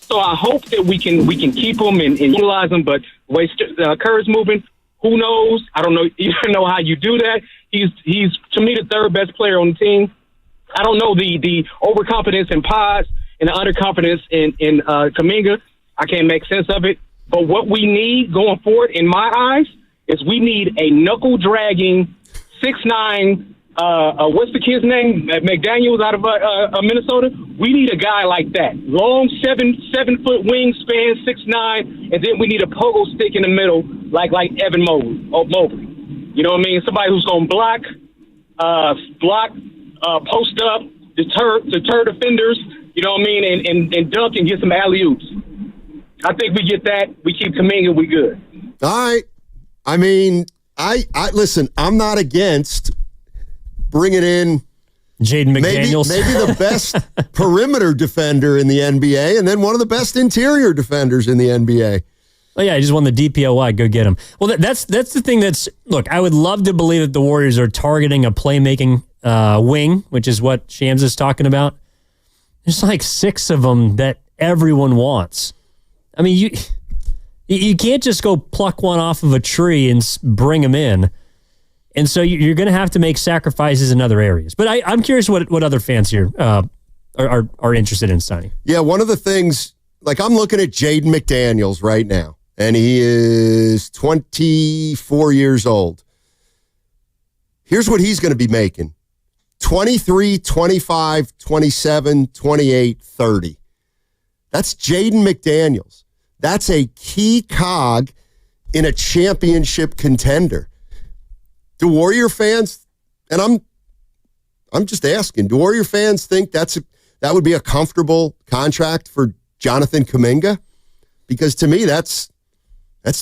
So I hope that we can keep him and utilize him. But the way Kerr's moving, who knows? I don't know even know how you do that. He's to me the third best player on the team. I don't know the overconfidence in Pods and the underconfidence in Kuminga. I can't make sense of it. But what we need going forward, in my eyes, is we need a knuckle dragging 6'9". What's the kid's name? McDaniels out of Minnesota. We need a guy like that, long 7-foot wingspan, 6'9", and then we need a pogo stick in the middle, like Evan Mobley. You know what I mean? Somebody who's gonna block, post up, deter defenders. You know what I mean? And dunk and get some alley-oops. I think we get that. We keep Kuminga, we good. All right. I mean, I listen. I'm not against bringing in Jaden McDaniels, maybe the best perimeter defender in the NBA, and then one of the best interior defenders in the NBA. Oh yeah, he just won the DPOY. Go get him. Well, that's the thing. Look, I would love to believe that the Warriors are targeting a playmaking wing, which is what Shams is talking about. There's like 6 of them that everyone wants. I mean, you can't just go pluck one off of a tree and bring them in. And so you're going to have to make sacrifices in other areas. But I'm curious what other fans here are interested in signing. Yeah, one of the things, like I'm looking at Jaden McDaniels right now, and he is 24 years old. Here's what he's going to be making. 23, 25, 27, 28, 30. That's Jaden McDaniels. That's a key cog in a championship contender. Do Warrior fans, and I'm just asking, do Warrior fans think that would be a comfortable contract for Jonathan Kuminga? Because to me, that's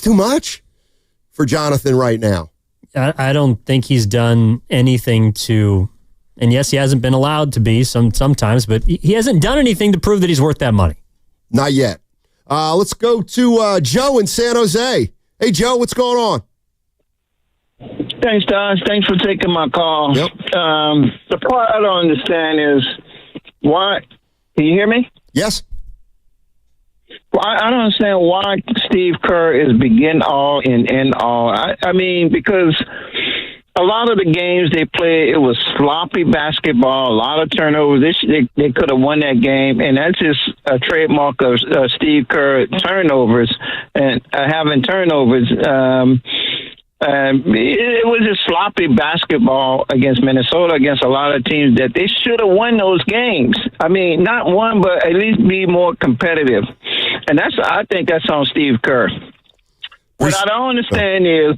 too much for Jonathan right now. I don't think he's done anything to, and yes, he hasn't been allowed to be sometimes, but he hasn't done anything to prove that he's worth that money. Not yet. Let's go to Joe in San Jose. Hey, Joe, what's going on? Thanks, Don. Thanks for taking my call. Yep. The part I don't understand is why. Can you hear me? Yes. Well, I don't understand why Steve Kerr is begin all and end all. I mean, because a lot of the games they played, it was sloppy basketball, a lot of turnovers. They could have won that game, and that's just a trademark of Steve Kerr, turnovers and having turnovers. It was just sloppy basketball against Minnesota, against a lot of teams that they should have won those games. I mean, not won, but at least be more competitive. And I think that's on Steve Kerr. What I don't understand is,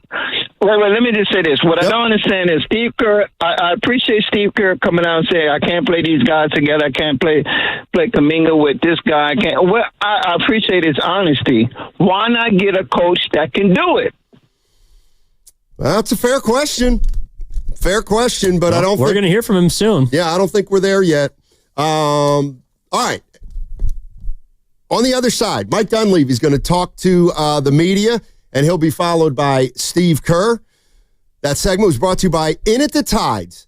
wait, let me just say this. What I don't understand is Steve Kerr, I appreciate Steve Kerr coming out and saying, I can't play these guys together. I can't play Kuminga with this guy. I appreciate his honesty. Why not get a coach that can do it? Well, that's a fair question. Fair question, but I don't think we're going to hear from him soon. Yeah, I don't think we're there yet. All right. On the other side, Mike Dunleavy is going to talk to the media, and he'll be followed by Steve Kerr. That segment was brought to you by Inn at the Tides.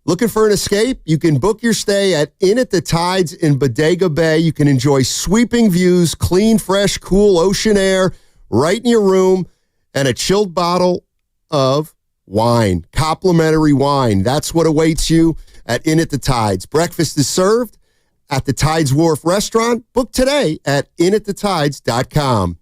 Looking for an escape? You can book your stay at Inn at the Tides in Bodega Bay. You can enjoy sweeping views, clean, fresh, cool ocean air right in your room, and a chilled bottle of wine, complimentary wine. That's what awaits you at Inn at the Tides. Breakfast is served at the Tides Wharf Restaurant. Book today at inatthethides.com.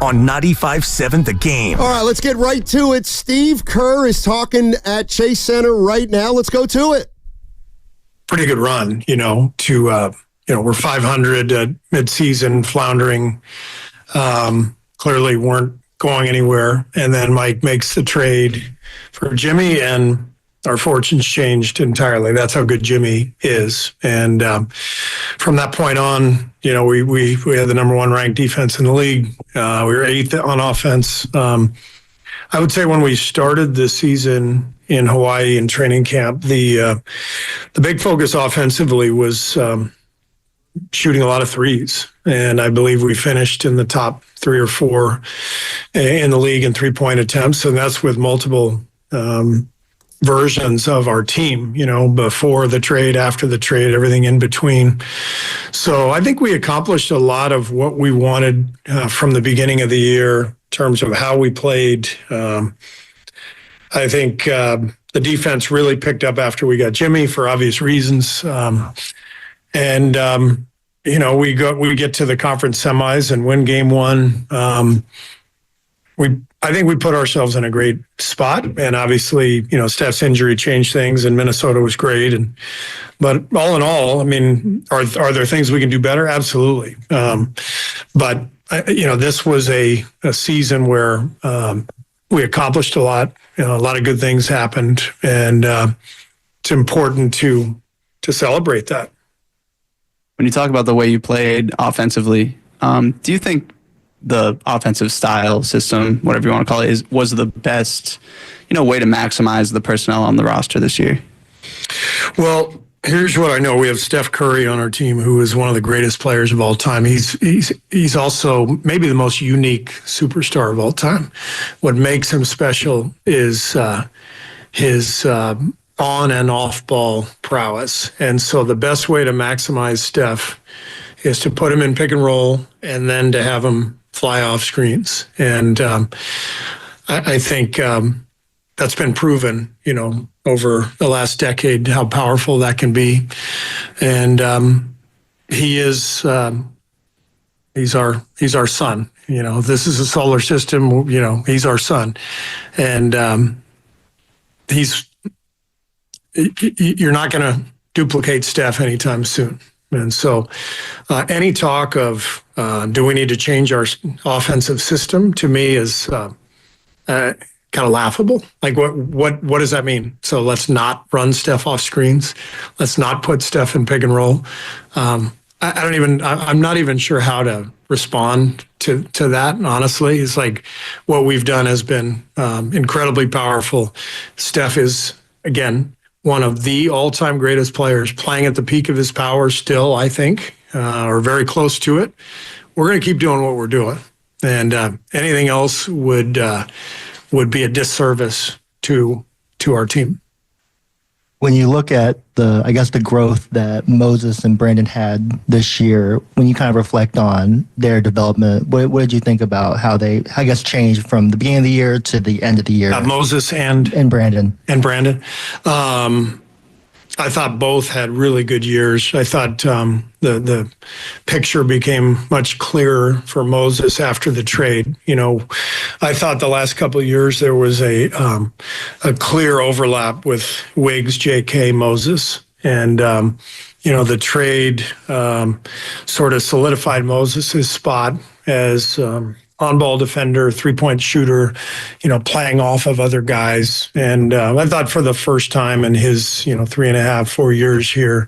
on 95.7 The Game. All right, let's get right to it. Steve Kerr is talking at Chase Center right now. Let's go to it. Pretty good run, we're 500 at midseason, floundering, clearly weren't going anywhere. And then Mike makes the trade for Jimmy, and our fortunes changed entirely. That's how good Jimmy is. And from that point on, we had the number one ranked defense in the league. We were 8th on offense. I would say when we started the season in Hawaii in training camp, the big focus offensively was shooting a lot of threes. And I believe we finished in the top 3 or 4 in the league in 3-point attempts. And that's with multiple versions of our team, before the trade, after the trade, everything in between. So I think we accomplished a lot of what we wanted from the beginning of the year in terms of how we played. I think the defense really picked up after we got Jimmy for obvious reasons. We get to the conference semis and win game 1. I think we put ourselves in a great spot, and obviously, Steph's injury changed things, and Minnesota was great. But all in all, are there things we can do better? Absolutely. But this was a season where we accomplished a lot. A lot of good things happened, and it's important to celebrate that. When you talk about the way you played offensively, do you think the offensive style, system, whatever you want to call it, was the best, way to maximize the personnel on the roster this year? Well, here's what I know. We have Steph Curry on our team, who is one of the greatest players of all time. He's also maybe the most unique superstar of all time. What makes him special is his on and off ball prowess. And so the best way to maximize Steph is to put him in pick and roll and then to have him fly off screens. And I think that's been proven, over the last decade, how powerful that can be. And he's our son. This is a solar system. He's our son, and you're not going to duplicate Steph anytime soon. And so any talk of do we need to change our offensive system, to me is kind of laughable. Like, what does that mean? So let's not run Steph off screens. Let's not put Steph in pick and roll. I'm not even sure how to respond to that, honestly. It's like what we've done has been incredibly powerful. Steph is, again, one of the all-time greatest players, playing at the peak of his power still, I think, or very close to it. We're going to keep doing what we're doing. And anything else would be a disservice to our team. When you look at the growth that Moses and Brandon had this year, when you kind of reflect on their development, what did you think about how they, changed from the beginning of the year to the end of the year? Moses and Brandon. I thought both had really good years. I thought the picture became much clearer for Moses after the trade. I thought the last couple of years there was a clear overlap with Wiggs, J.K., Moses. And, the trade sort of solidified Moses' spot as on-ball defender, 3-point shooter, playing off of other guys. And I thought for the first time in his, 3.5, 4 years here,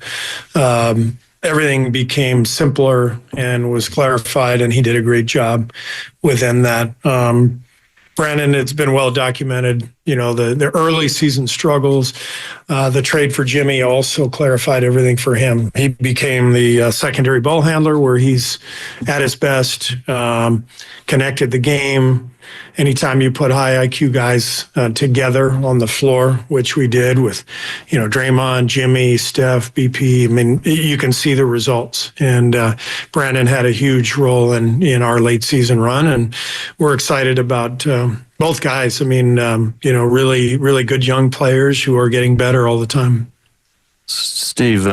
everything became simpler and was clarified, and he did a great job within that. Brandon, it's been well documented, the early season struggles. The trade for Jimmy also clarified everything for him. He became the secondary ball handler where he's at his best, connected the game. Anytime you put high IQ guys together on the floor, which we did with, Draymond, Jimmy, Steph, BP, you can see the results. And Brandon had a huge role in our late season run, and we're excited about both guys. Really, really good young players who are getting better all the time. Steve,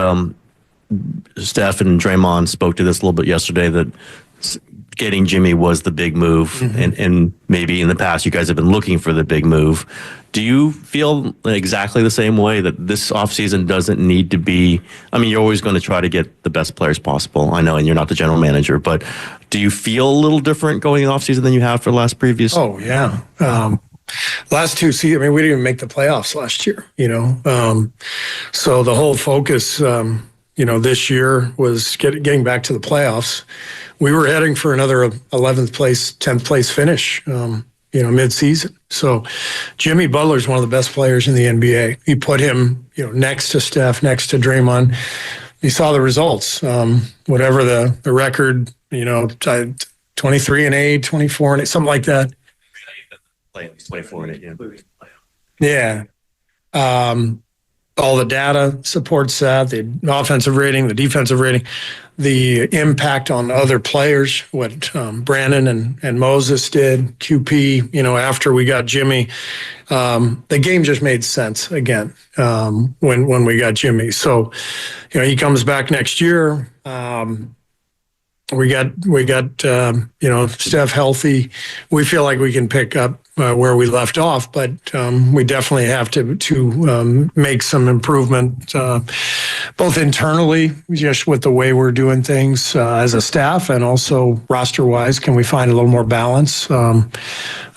Steph and Draymond spoke to this a little bit yesterday, that getting Jimmy was the big move, and maybe in the past you guys have been looking for the big move. Do you feel exactly the same way that this offseason doesn't need to be? I mean, you're always going to try to get the best players possible. I know, and you're not the general manager, but do you feel a little different going offseason than you have for the last previous? Oh, yeah. Last two seasons, I mean, we didn't even make the playoffs last year, so the whole focus, this year was getting back to the playoffs. We were heading for another 11th place, 10th place finish, mid-season. So Jimmy Butler's one of the best players in the NBA. He put him, next to Steph, next to Draymond. You saw the results. Whatever the record, 23-8, 24-8, something like that. 24-8, yeah. All the data supports that, the offensive rating, the defensive rating, the impact on other players, what Brandon and Moses did, QP, after we got Jimmy. The game just made sense again when we got Jimmy. So, he comes back next year. We got Steph healthy. We feel like we can pick up where we left off, but we definitely have to make some improvement, both internally, just with the way we're doing things as a staff, and also roster-wise. Can we find a little more balance? I'm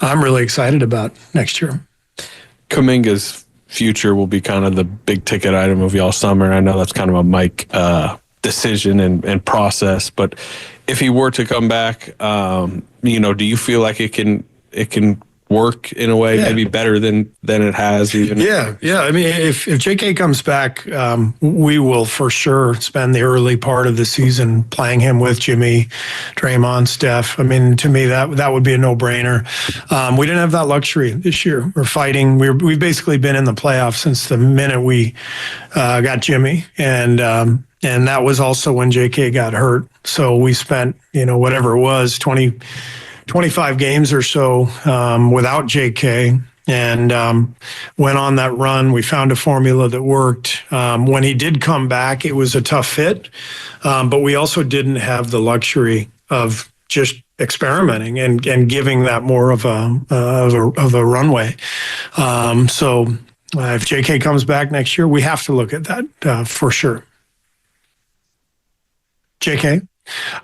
really excited about next year. Kuminga's future will be kind of the big ticket item of y'all summer. I know that's kind of a Mike decision and process, but if he were to come back, do you feel like it can work in a way maybe better than it has even? Yeah. I mean, if JK comes back, we will for sure spend the early part of the season playing him with Jimmy, Draymond, Steph. I mean, to me, that would be a no-brainer. We didn't have that luxury this year. We're fighting. We've basically been in the playoffs since the minute we got Jimmy, and that was also when JK got hurt. So we spent, whatever it was, 25 games or so without JK, and went on that run. We found a formula that worked. When he did come back, it was a tough fit, but we also didn't have the luxury of just experimenting and giving that more of a runway. So if JK comes back next year, we have to look at that for sure. JK?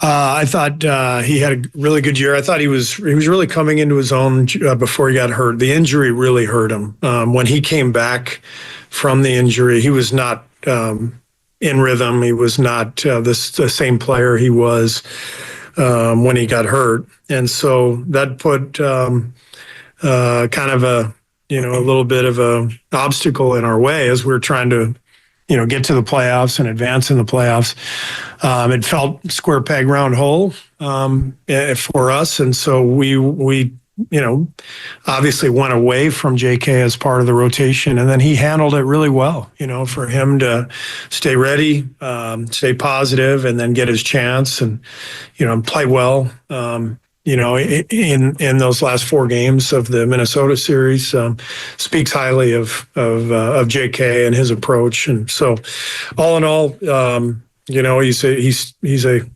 I thought he had a really good year. I thought he was really coming into his own before he got hurt. The injury really hurt him. When he came back from the injury, he was not in rhythm. He was not the same player he was when he got hurt, and so that put kind of a little bit of a obstacle in our way as we're trying to get to the playoffs and advance in the playoffs. It felt square peg round hole for us, and so we obviously went away from JK as part of the rotation, and then he handled it really well. For him to stay ready, stay positive, and then get his chance and play well. In those last 4 games of the Minnesota series, speaks highly of JK and his approach. And so, all in all, he's a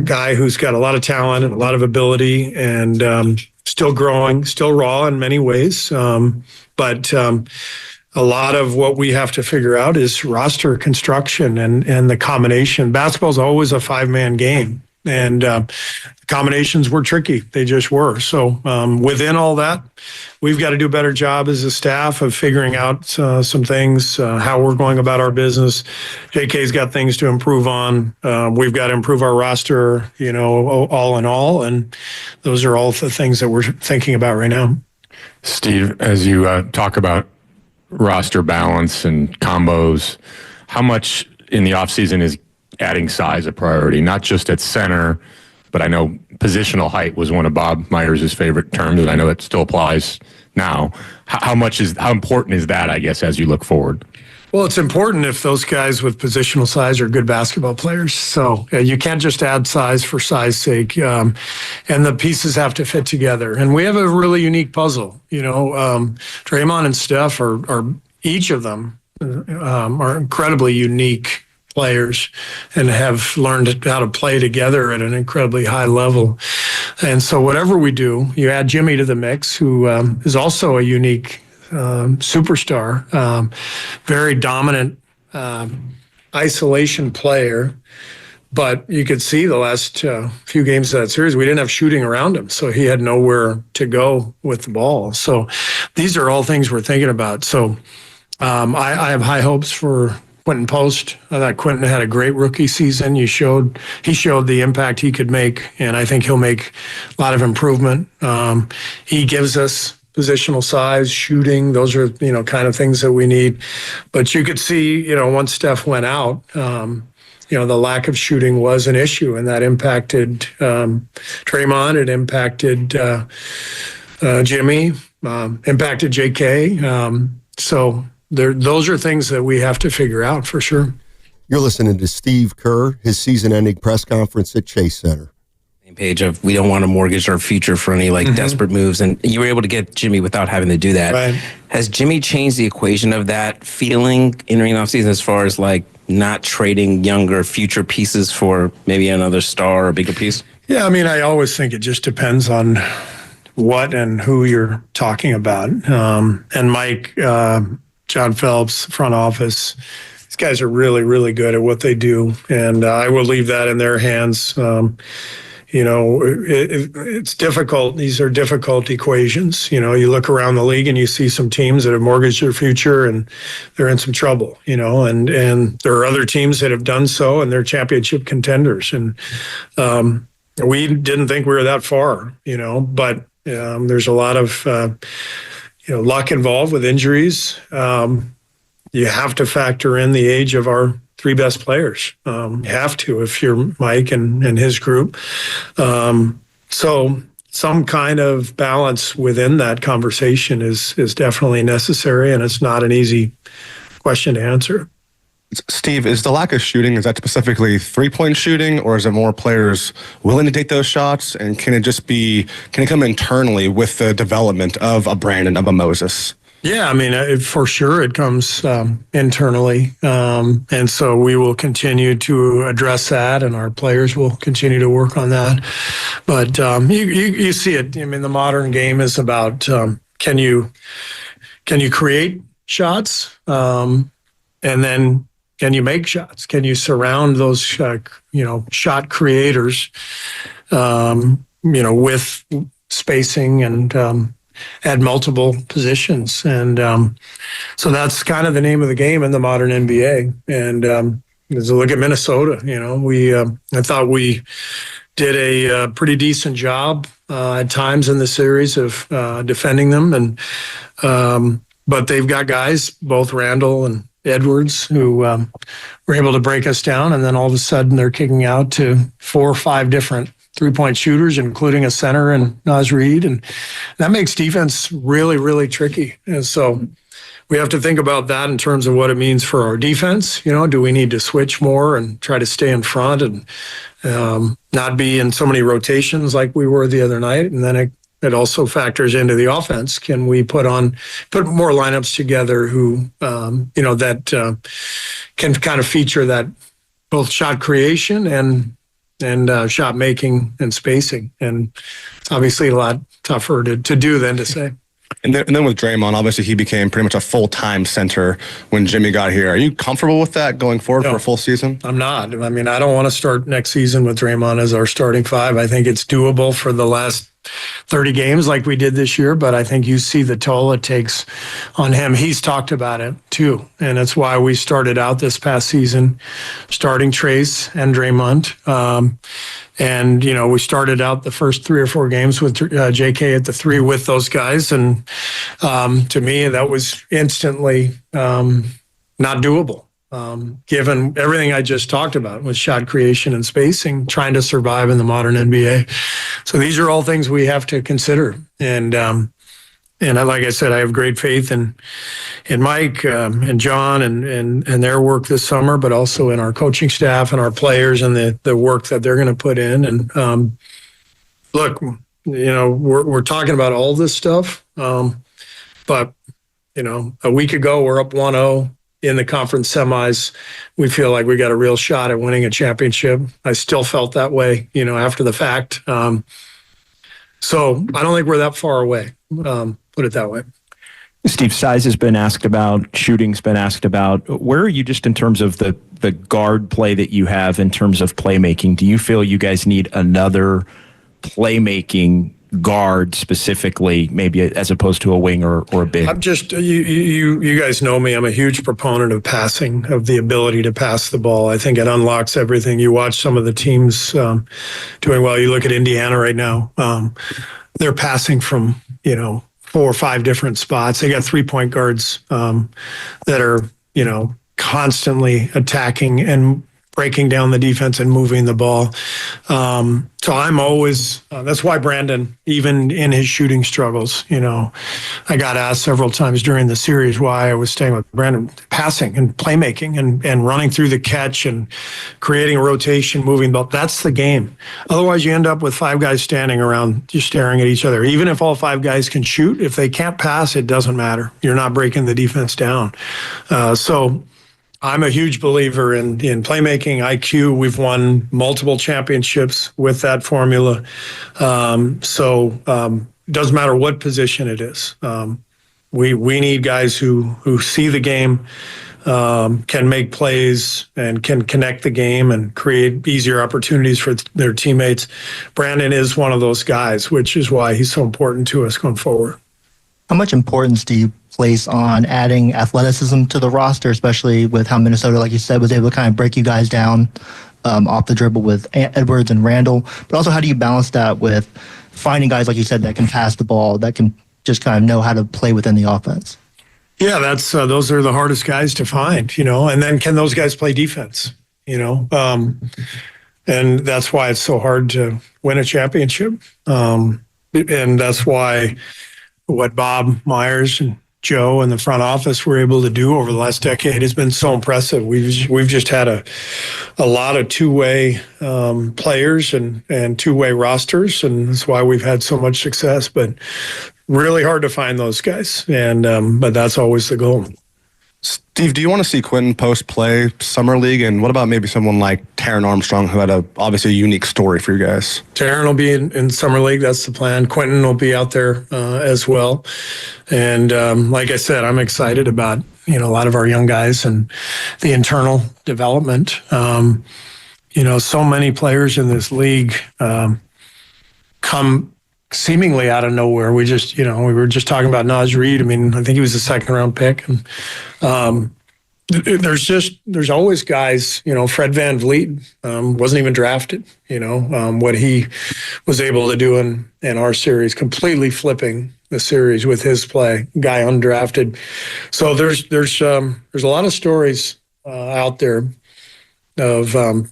guy who's got a lot of talent and a lot of ability, and still growing, still raw in many ways. But a lot of what we have to figure out is roster construction and the combination. Basketball's always a 5-man game. And the combinations were tricky. They just were. So within all that, we've got to do a better job as a staff of figuring out some things, how we're going about our business. JK's got things to improve on. We've got to improve our roster, all in all. And those are all the things that we're thinking about right now. Steve, as you talk about roster balance and combos, how much in the offseason is adding size a priority, not just at center, but I know positional height was one of Bob Myers' favorite terms, and I know it still applies now. How important is that, I guess, as you look forward? Well, it's important if those guys with positional size are good basketball players. So you can't just add size for size sake, and the pieces have to fit together. And we have a really unique puzzle. Draymond and Steph are each of them are incredibly unique players and have learned how to play together at an incredibly high level. And so whatever we do, you add Jimmy to the mix, who is also a unique superstar, very dominant isolation player. But you could see the last few games of that series, we didn't have shooting around him, so he had nowhere to go with the ball. So these are all things we're thinking about. So I have high hopes for Quentin Post. I thought Quentin had a great rookie season. He showed the impact he could make, and I think he'll make a lot of improvement. He gives us positional size, shooting. Those are, kind of things that we need. But you could see, once Steph went out, the lack of shooting was an issue, and that impacted Draymond. It impacted Jimmy, impacted JK. So those are things that we have to figure out for sure. You're listening to Steve Kerr, his season-ending press conference at Chase Center. Page of we don't want to mortgage our future for any desperate moves, and you were able to get Jimmy without having to do that. Right. Has Jimmy changed the equation of that feeling entering off season as far as not trading younger future pieces for maybe another star or a bigger piece? Yeah, I always think it just depends on what and who you're talking about. And Mike, John Phelps, front office, these guys are really, really good at what they do, and I will leave that in their hands. It's difficult. These are difficult equations. You look around the league and you see some teams that have mortgaged their future and they're in some trouble, and there are other teams that have done so and they're championship contenders. And we didn't think we were that far, but there's a lot of, luck involved with injuries. You have to factor in the age of our three best players. You have to if you're Mike and his group. So some kind of balance within that conversation is definitely necessary, and it's not an easy question to answer. Steve, is the lack of shooting, is that specifically three-point shooting, or is it more players willing to take those shots? And can it come internally with the development of a Brandon, of a Moses? Yeah, for sure it comes internally. And so we will continue to address that, and our players will continue to work on that. But you see it. The modern game is about can you create shots, and then can you make shots? Can you surround those shot creators, with spacing and at multiple positions. And so that's kind of the name of the game in the modern NBA. And as I look at Minnesota, I thought we did a pretty decent job at times in the series of defending them. And but they've got guys, both Randall and Edwards, who were able to break us down. And then all of a sudden they're kicking out to 4 or 5 different three-point shooters, including a center and Naz Reid. And that makes defense really, really tricky. And so we have to think about that in terms of what it means for our defense. Do we need to switch more and try to stay in front and not be in so many rotations like we were the other night? And then it also factors into the offense. Can we put more lineups together who, that can kind of feature that both shot creation and shot making and spacing? And it's obviously a lot tougher to do than to say. And then with Draymond, obviously he became pretty much a full-time center when Jimmy got here. Are you comfortable with that going forward for a full season? I'm not. I don't want to start next season with Draymond as our starting 5. I think it's doable for the last 30 games like we did this year, but I think you see the toll it takes on him. He's talked about it too, and it's why we started out this past season starting Trace and Draymond. And we started out the first 3 or 4 games with JK at the 3 with those guys, and to me that was instantly not doable. Given everything I just talked about with shot creation and spacing, trying to survive in the modern NBA. So these are all things we have to consider. And like I said, I have great faith in Mike and John and their work this summer, but also in our coaching staff and our players and the work that they're going to put in. And look, we're talking about all this stuff, but a week ago we're up 1-0. in the conference semis, we feel like we got a real shot at winning a championship. I still felt that way, after the fact. So I don't think we're that far away. Put it that way. Steve, size has been asked about, shooting's been asked about. Where are you just in terms of the guard play that you have in terms of playmaking? Do you feel you guys need another playmaking guard specifically, maybe as opposed to a wing or a big? I'm just, you guys know me. I'm a huge proponent of passing, of the ability to pass the ball. I think it unlocks everything. You watch some of the teams doing well. You look at Indiana right now. They're passing from, 4 or 5 different spots. They got 3-point guards that are, constantly attacking and breaking down the defense and moving the ball. So I'm always, that's why Brandon, even in his shooting struggles, I got asked several times during the series why I was staying with Brandon, passing and playmaking and running through the catch and creating a rotation, moving the ball. That's the game. Otherwise, you end up with 5 guys standing around just staring at each other. Even if all 5 guys can shoot, if they can't pass, it doesn't matter. You're not breaking the defense down. So I'm a huge believer in playmaking, IQ. We've won multiple championships with that formula. So it doesn't matter what position it is. We need guys who see the game, can make plays, and can connect the game and create easier opportunities for their teammates. Brandon is one of those guys, which is why he's so important to us going forward. How much importance do you place on adding athleticism to the roster, especially with how Minnesota, like you said, was able to kind of break you guys down off the dribble with Edwards and Randall? But also, how do you balance that with finding guys, like you said, that can pass the ball, that can just kind of know how to play within the offense? Yeah, that's those are the hardest guys to find, and then can those guys play defense, and that's why it's so hard to win a championship. And that's why what Bob Myers and Joe and the front office were able to do over the last decade has been so impressive. We've just had a lot of two-way players and two-way rosters, and that's why we've had so much success. But really hard to find those guys, and but that's always the goal. Steve, do you want to see Quentin Post play Summer League? And what about maybe someone like Taron Armstrong, who had obviously a unique story for you guys? Taron will be in Summer League. That's the plan. Quentin will be out there as well. And like I said, I'm excited about, a lot of our young guys and the internal development. So many players in this league come seemingly out of nowhere. We just, we were just talking about Naz Reid. I mean, I think he was a 2nd-round pick. And there's always guys, Fred VanVleet wasn't even drafted, what he was able to do in our series, completely flipping the series with his play, guy undrafted. So there's a lot of stories out there of,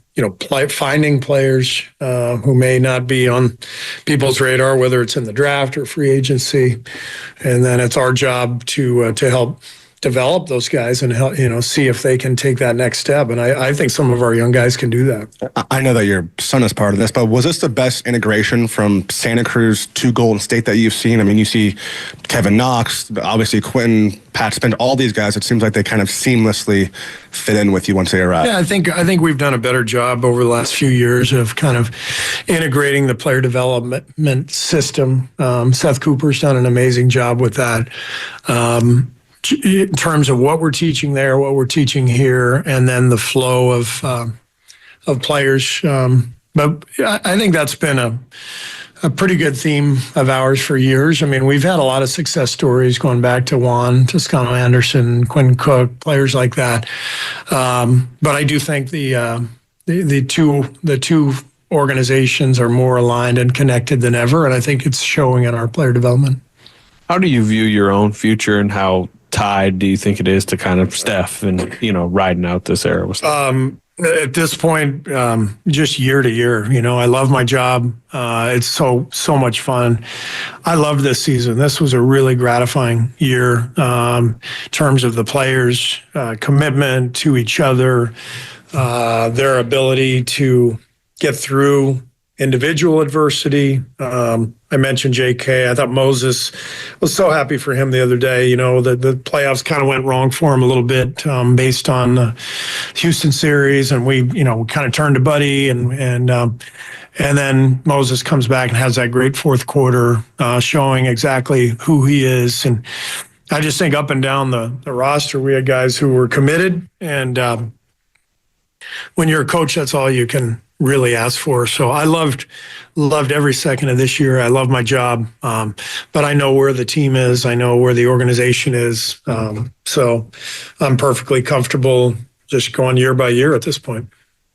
finding players who may not be on people's radar, whether it's in the draft or free agency. And then it's our job to help develop those guys and help, see if they can take that next step. And I think some of our young guys can do that. I know that your son is part of this, but was this the best integration from Santa Cruz to Golden State that you've seen? I mean, you see Kevin Knox, obviously Quentin, Pat Spence, all these guys, it seems like they kind of seamlessly fit in with you once they arrive. Yeah, I think we've done a better job over the last few years of kind of integrating the player development system. Seth Cooper's done an amazing job with that. In terms of what we're teaching there, what we're teaching here, and then the flow of players. But I think that's been a pretty good theme of ours for years. I mean, we've had a lot of success stories going back to Juan, Toscano Anderson, Quinn Cook, players like that. But I do think the two organizations are more aligned and connected than ever, and I think it's showing in our player development. How do you view your own future, and how tied do you think it is to kind of Steph and, riding out this era with Steph? At this point, just year to year, I love my job. It's so much fun. I loved this season. This was a really gratifying year in terms of the players' commitment to each other, their ability to get through individual adversity. I mentioned JK. I thought Moses was so happy for him the other day. You know, the playoffs kind of went wrong for him a little bit based on the Houston series, and we kind of turned to Buddy, and then Moses comes back and has that great fourth quarter, showing exactly who he is. And I just think up and down the roster, we had guys who were committed, and when you're a coach, that's all you can really ask for. So I loved every second of this year. I love my job, but I know where the team is. I know where the organization is. So I'm perfectly comfortable just going year by year at this point.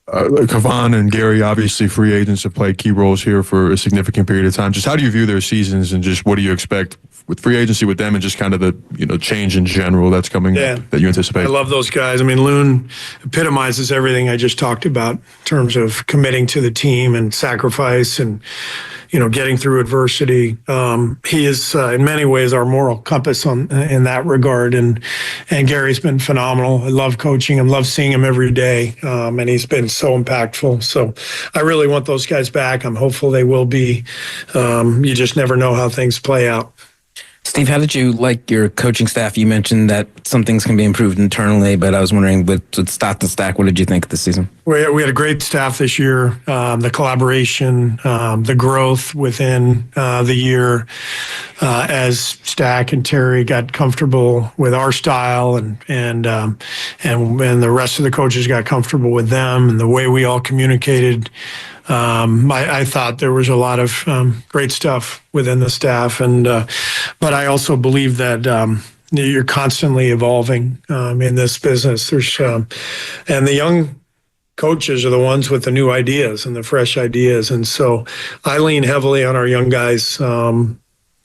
Kevon and Gary, obviously free agents, have played key roles here for a significant period of time. Just how do you view their seasons, and just what do you expect with free agency with them, and just kind of the change in general that's coming that you anticipate? I love those guys. I mean, Loon epitomizes everything I just talked about in terms of committing to the team and sacrifice and getting through adversity. He is in many ways our moral compass in that regard, and Gary's been phenomenal. I love coaching him, love seeing him every day, and he's been so impactful. So I really want those guys back. I'm hopeful they will be. You just never know how things play out. Steve, how did you like your coaching staff? You mentioned that some things can be improved internally, but I was wondering with Stock to Stack, what did you think of the season? We had a great staff this year. The collaboration, the growth within the year, as Stack and Terry got comfortable with our style, and the rest of the coaches got comfortable with them, and the way we all communicated. I thought there was a lot of great stuff within the staff, but I also believe that you're constantly evolving in this business. And the young coaches are the ones with the new ideas and the fresh ideas, and so I lean heavily on our young guys.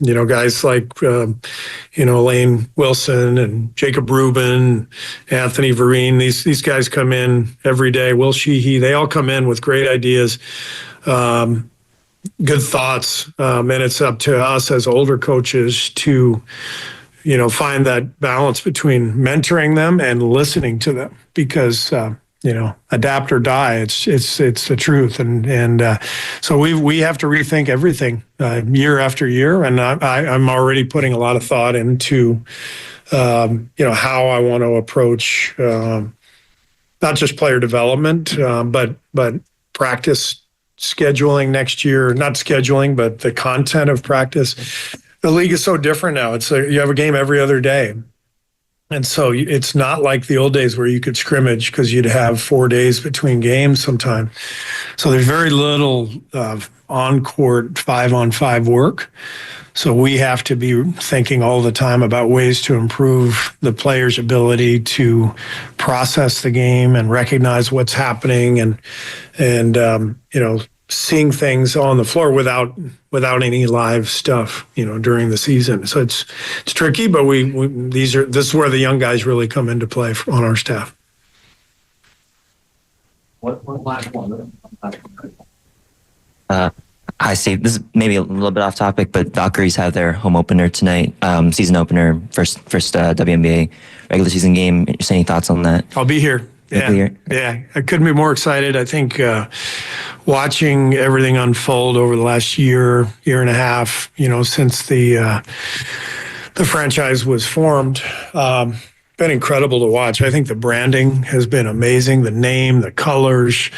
Guys like, Lane Wilson and Jacob Rubin, Anthony Vereen, these guys come in every day. Will Sheehy, they all come in with great ideas, good thoughts, and it's up to us as older coaches to, find that balance between mentoring them and listening to them, because adapt or die. It's the truth, and so we have to rethink everything year after year. And I'm already putting a lot of thought into how I want to approach not just player development, but practice scheduling next year. Not scheduling, but the content of practice. The league is so different now. It's you have a game every other day. And so it's not like the old days where you could scrimmage because you'd have 4 days between games sometime. So there's very little on-court 5-on-5 work. So we have to be thinking all the time about ways to improve the player's ability to process the game and recognize what's happening, and seeing things on the floor without any live stuff, during the season. So it's tricky, but this is where the young guys really come into play on our staff. Hi, Steve. This is maybe a little bit off topic, but Valkyries have their home opener tonight, season opener, first WNBA regular season game. Any thoughts on that? I'll be here. Yeah, I couldn't be more excited. I think watching everything unfold over the last year and a half, since the franchise was formed, been incredible to watch. I think the branding has been amazing. The name, the colors,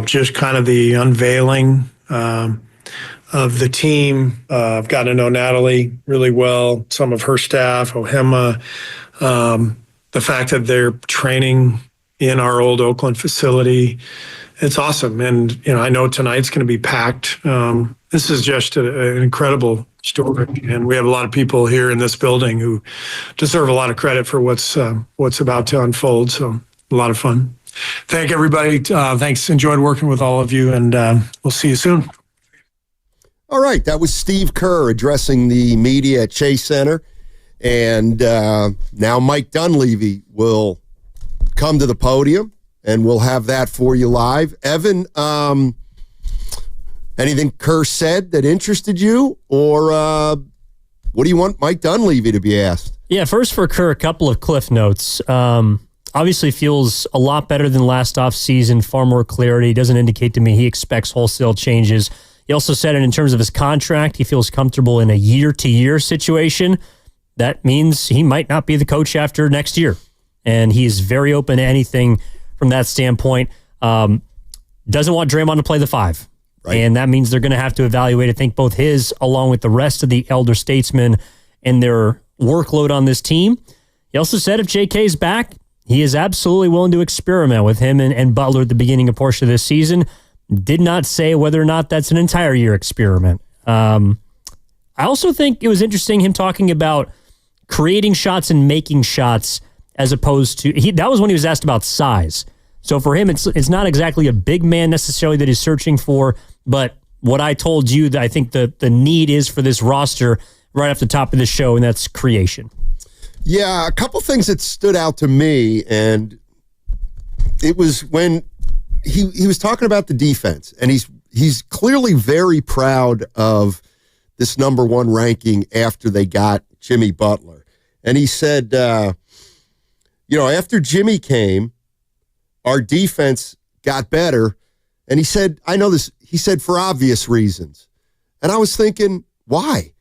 just kind of the unveiling of the team. I've gotten to know Natalie really well, some of her staff, Ohema. The fact that they're training in our old Oakland facility, it's awesome. And, I know tonight's going to be packed. This is just an incredible story. And we have a lot of people here in this building who deserve a lot of credit for what's about to unfold. So a lot of fun. Thank everybody. Thanks. Enjoyed working with all of you, and we'll see you soon. All right. That was Steve Kerr addressing the media at Chase Center. And now Mike Dunleavy will come to the podium, and we'll have that for you live. Evan, anything Kerr said that interested you, or what do you want Mike Dunleavy to be asked? Yeah, first for Kerr, a couple of cliff notes. obviously feels a lot better than last offseason, far more clarity. Doesn't indicate to me he expects wholesale changes. He also said in terms of his contract, he feels comfortable in a year-to-year situation. That means he might not be the coach after next year. And he is very open to anything from that standpoint. Doesn't want Draymond to play the 5. Right. And that means they're going to have to evaluate, I think, both his along with the rest of the elder statesmen and their workload on this team. He also said if JK's back, he is absolutely willing to experiment with him and Butler at the beginning of portion of this season. Did not say whether or not that's an entire year experiment. I also think it was interesting him talking about creating shots and making shots as opposed to that was when he was asked about size. So for him, it's not exactly a big man necessarily that he's searching for, but what I told you that I think the need is for this roster right off the top of the show, and that's creation. Yeah, a couple things that stood out to me, and it was when he was talking about the defense, and he's clearly very proud of this number 1 ranking after they got Jimmy Butler. And he said, after Jimmy came, our defense got better. And he said, I know this, he said, for obvious reasons. And I was thinking, why?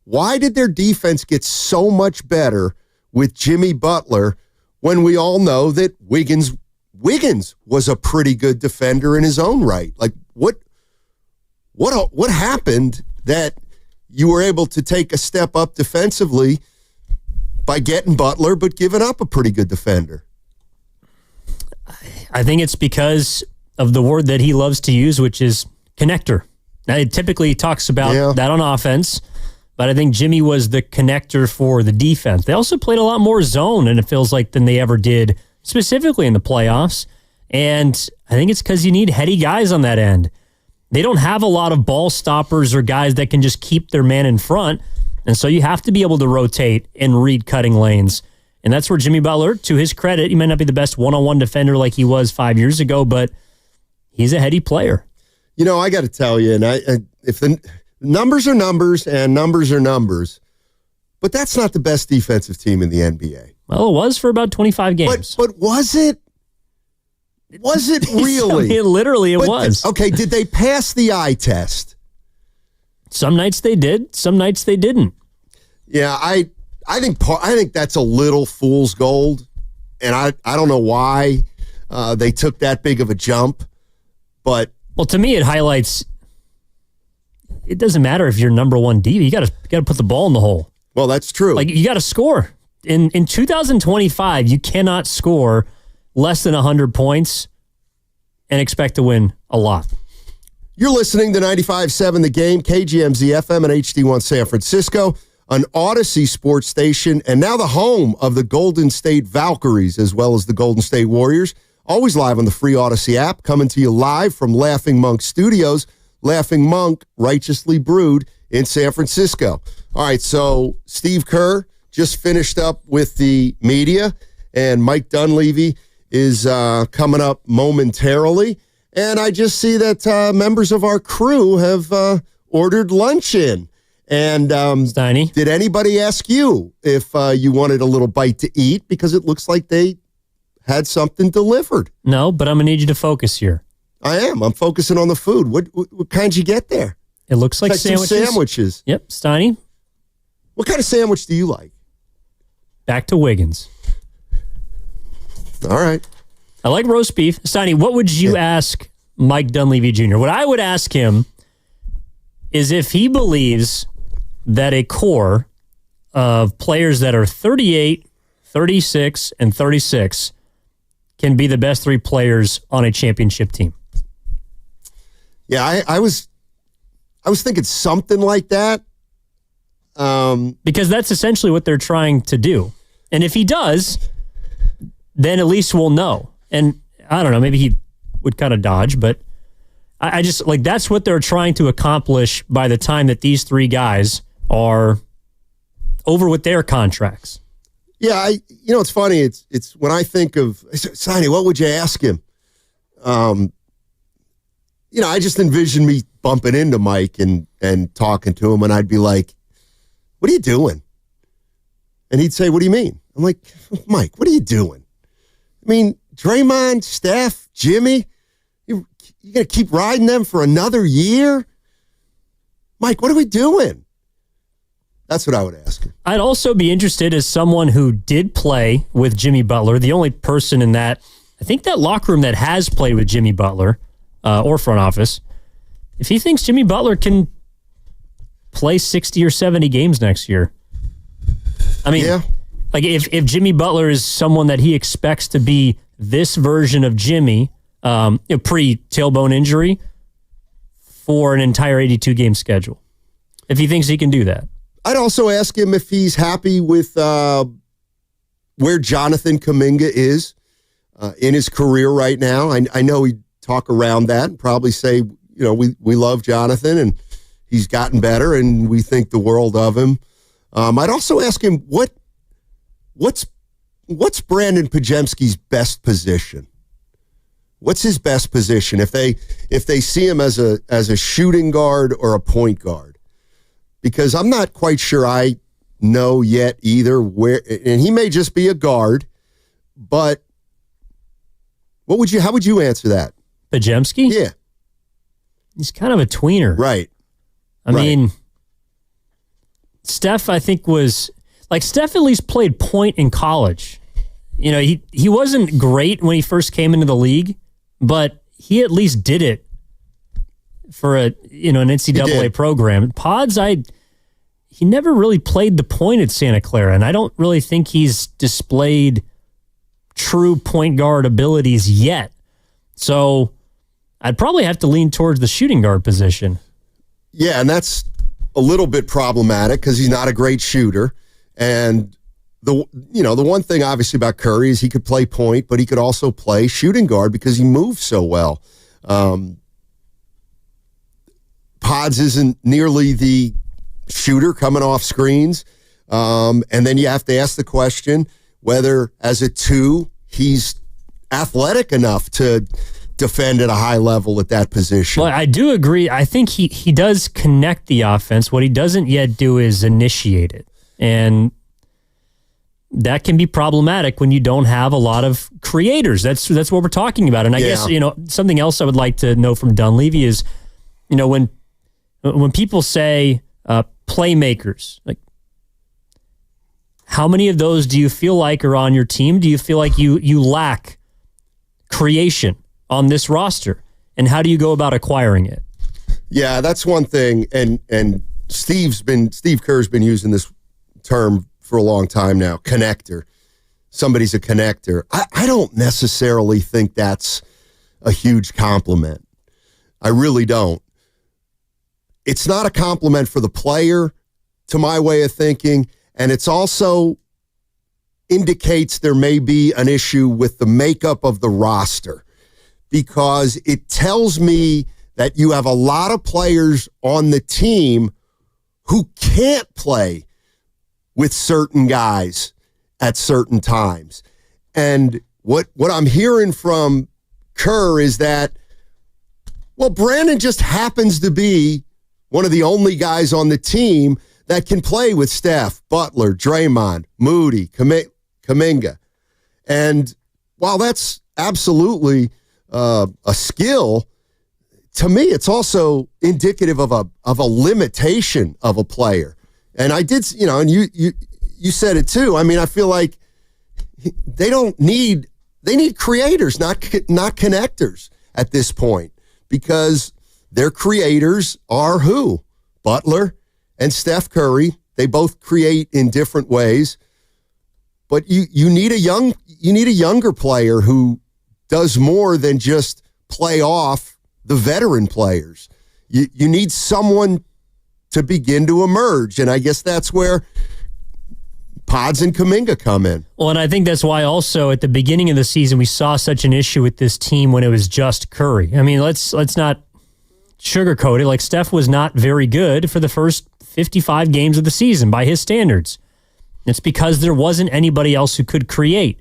Why did their defense get so much better with Jimmy Butler when we all know that Wiggins was a pretty good defender in his own right? Like, what happened that you were able to take a step up defensively by getting Butler but giving up a pretty good defender? I think it's because of the word that he loves to use, which is connector. Now, it typically talks about that on offense, but I think Jimmy was the connector for the defense. They also played a lot more zone, and it feels like, than they ever did, specifically in the playoffs. And I think it's because you need heady guys on that end. They don't have a lot of ball stoppers or guys that can just keep their man in front, and so you have to be able to rotate and read cutting lanes. And that's where Jimmy Butler, to his credit, he might not be the best one-on-one defender like he was 5 years ago, but he's a heady player. I got to tell you, and if the numbers are numbers and numbers are numbers, but that's not the best defensive team in the NBA. Well, it was for about 25 games. But was it? Was it really? Literally, it was. Okay, did they pass the eye test? Some nights they did. Some nights they didn't. Yeah, I think that's a little fool's gold, and I don't know why they took that big of a jump. But to me, it highlights. It doesn't matter if you're number 1 D. You got to put the ball in the hole. Well, that's true. Like, you got to score in 2025. You cannot score less than 100 points and expect to win a lot. You're listening to 95.7 The Game, KGMZ FM and HD1 San Francisco, an Odyssey sports station, and now the home of the Golden State Valkyries, as well as the Golden State Warriors. Always live on the free Odyssey app, coming to you live from Laughing Monk Studios. Laughing Monk, righteously brewed in San Francisco. All right, so Steve Kerr just finished up with the media, and Mike Dunleavy is coming up momentarily. And I just see that members of our crew have ordered lunch in. And Steiny, did anybody ask you if you wanted a little bite to eat? Because it looks like they had something delivered. No, but I'm going to need you to focus here. I am. I'm focusing on the food. What kind you get there? It looks like sandwiches. Yep, Steiny. What kind of sandwich do you like? Back to Wiggins. All right. I like roast beef. Steiny, what would you ask Mike Dunleavy Jr.? What I would ask him is if he believes that a core of players that are 38, 36, and 36 can be the best 3 players on a championship team. Yeah, I was thinking something like that. Because that's essentially what they're trying to do. And if he does, then at least we'll know. And I don't know, maybe he would kind of dodge, but I just, like, that's what they're trying to accomplish by the time that these 3 guys are over with their contracts. Yeah, it's funny. It's when I think of Sonny, what would you ask him? I just envision me bumping into Mike and talking to him, and I'd be like, "What are you doing?" And he'd say, "What do you mean?" I'm like, "Mike, what are you doing?" I mean, Draymond, Steph, Jimmy, you going to keep riding them for another year? Mike, what are we doing? That's what I would ask him. I'd also be interested as someone who did play with Jimmy Butler, the only person in that, I think that locker room that has played with Jimmy Butler or front office, if he thinks Jimmy Butler can play 60 or 70 games next year. I mean, like if Jimmy Butler is someone that he expects to be this version of Jimmy, pre-tailbone injury, for an entire 82-game schedule, if he thinks he can do that. I'd also ask him if he's happy with where Jonathan Kuminga is in his career right now. I know he'd talk around that and probably say, we love Jonathan and he's gotten better and we think the world of him. I'd also ask him what's Brandon Pajemski's best position? What's his best position if they see him as a shooting guard or a point guard? Because I'm not quite sure I know yet either where, and he may just be a guard, but how would you answer that? Pajemski? Yeah. He's kind of a tweener. Right. I mean, Steph, I think Steph at least played point in college. He wasn't great when he first came into the league, but he at least did it for an NCAA program. Pods, he never really played the point at Santa Clara, and I don't really think he's displayed true point guard abilities yet. So I'd probably have to lean towards the shooting guard position. Yeah, and that's a little bit problematic because he's not a great shooter. And the one thing obviously about Curry is he could play point, but he could also play shooting guard because he moves so well. Pods isn't nearly the shooter coming off screens. And then you have to ask the question whether as a 2, he's athletic enough to defend at a high level at that position. Well, I do agree. I think he does connect the offense. What he doesn't yet do is initiate it. And that can be problematic when you don't have a lot of creators. That's what we're talking about. And I guess, something else I would like to know from Dunleavy is, when people say playmakers, like how many of those do you feel like are on your team? Do you feel like you lack creation on this roster? And how do you go about acquiring it? Yeah, that's one thing. And Steve Kerr's been using this term for a long time now, connector. Somebody's a connector. I don't necessarily think that's a huge compliment. I really don't. It's not a compliment for the player, to my way of thinking, and it's also indicates there may be an issue with the makeup of the roster because it tells me that you have a lot of players on the team who can't play with certain guys at certain times. And what I'm hearing from Kerr is that, well, Brandon just happens to be one of the only guys on the team that can play with Steph, Butler, Draymond, Moody, Kuminga. And while that's absolutely a skill, to me, it's also indicative of a limitation of a player. And I did, and you said it too. I mean, I feel like they need creators, not connectors at this point, because their creators are who? Butler and Steph Curry. They both create in different ways. But you need a younger player who does more than just play off the veteran players. You need someone to begin to emerge. And I guess that's where Pods and Kuminga come in. Well, and I think that's why also at the beginning of the season we saw such an issue with this team when it was just Curry. I mean, let's not sugarcoat it. Like, Steph was not very good for the first 55 games of the season by his standards. It's because there wasn't anybody else who could create.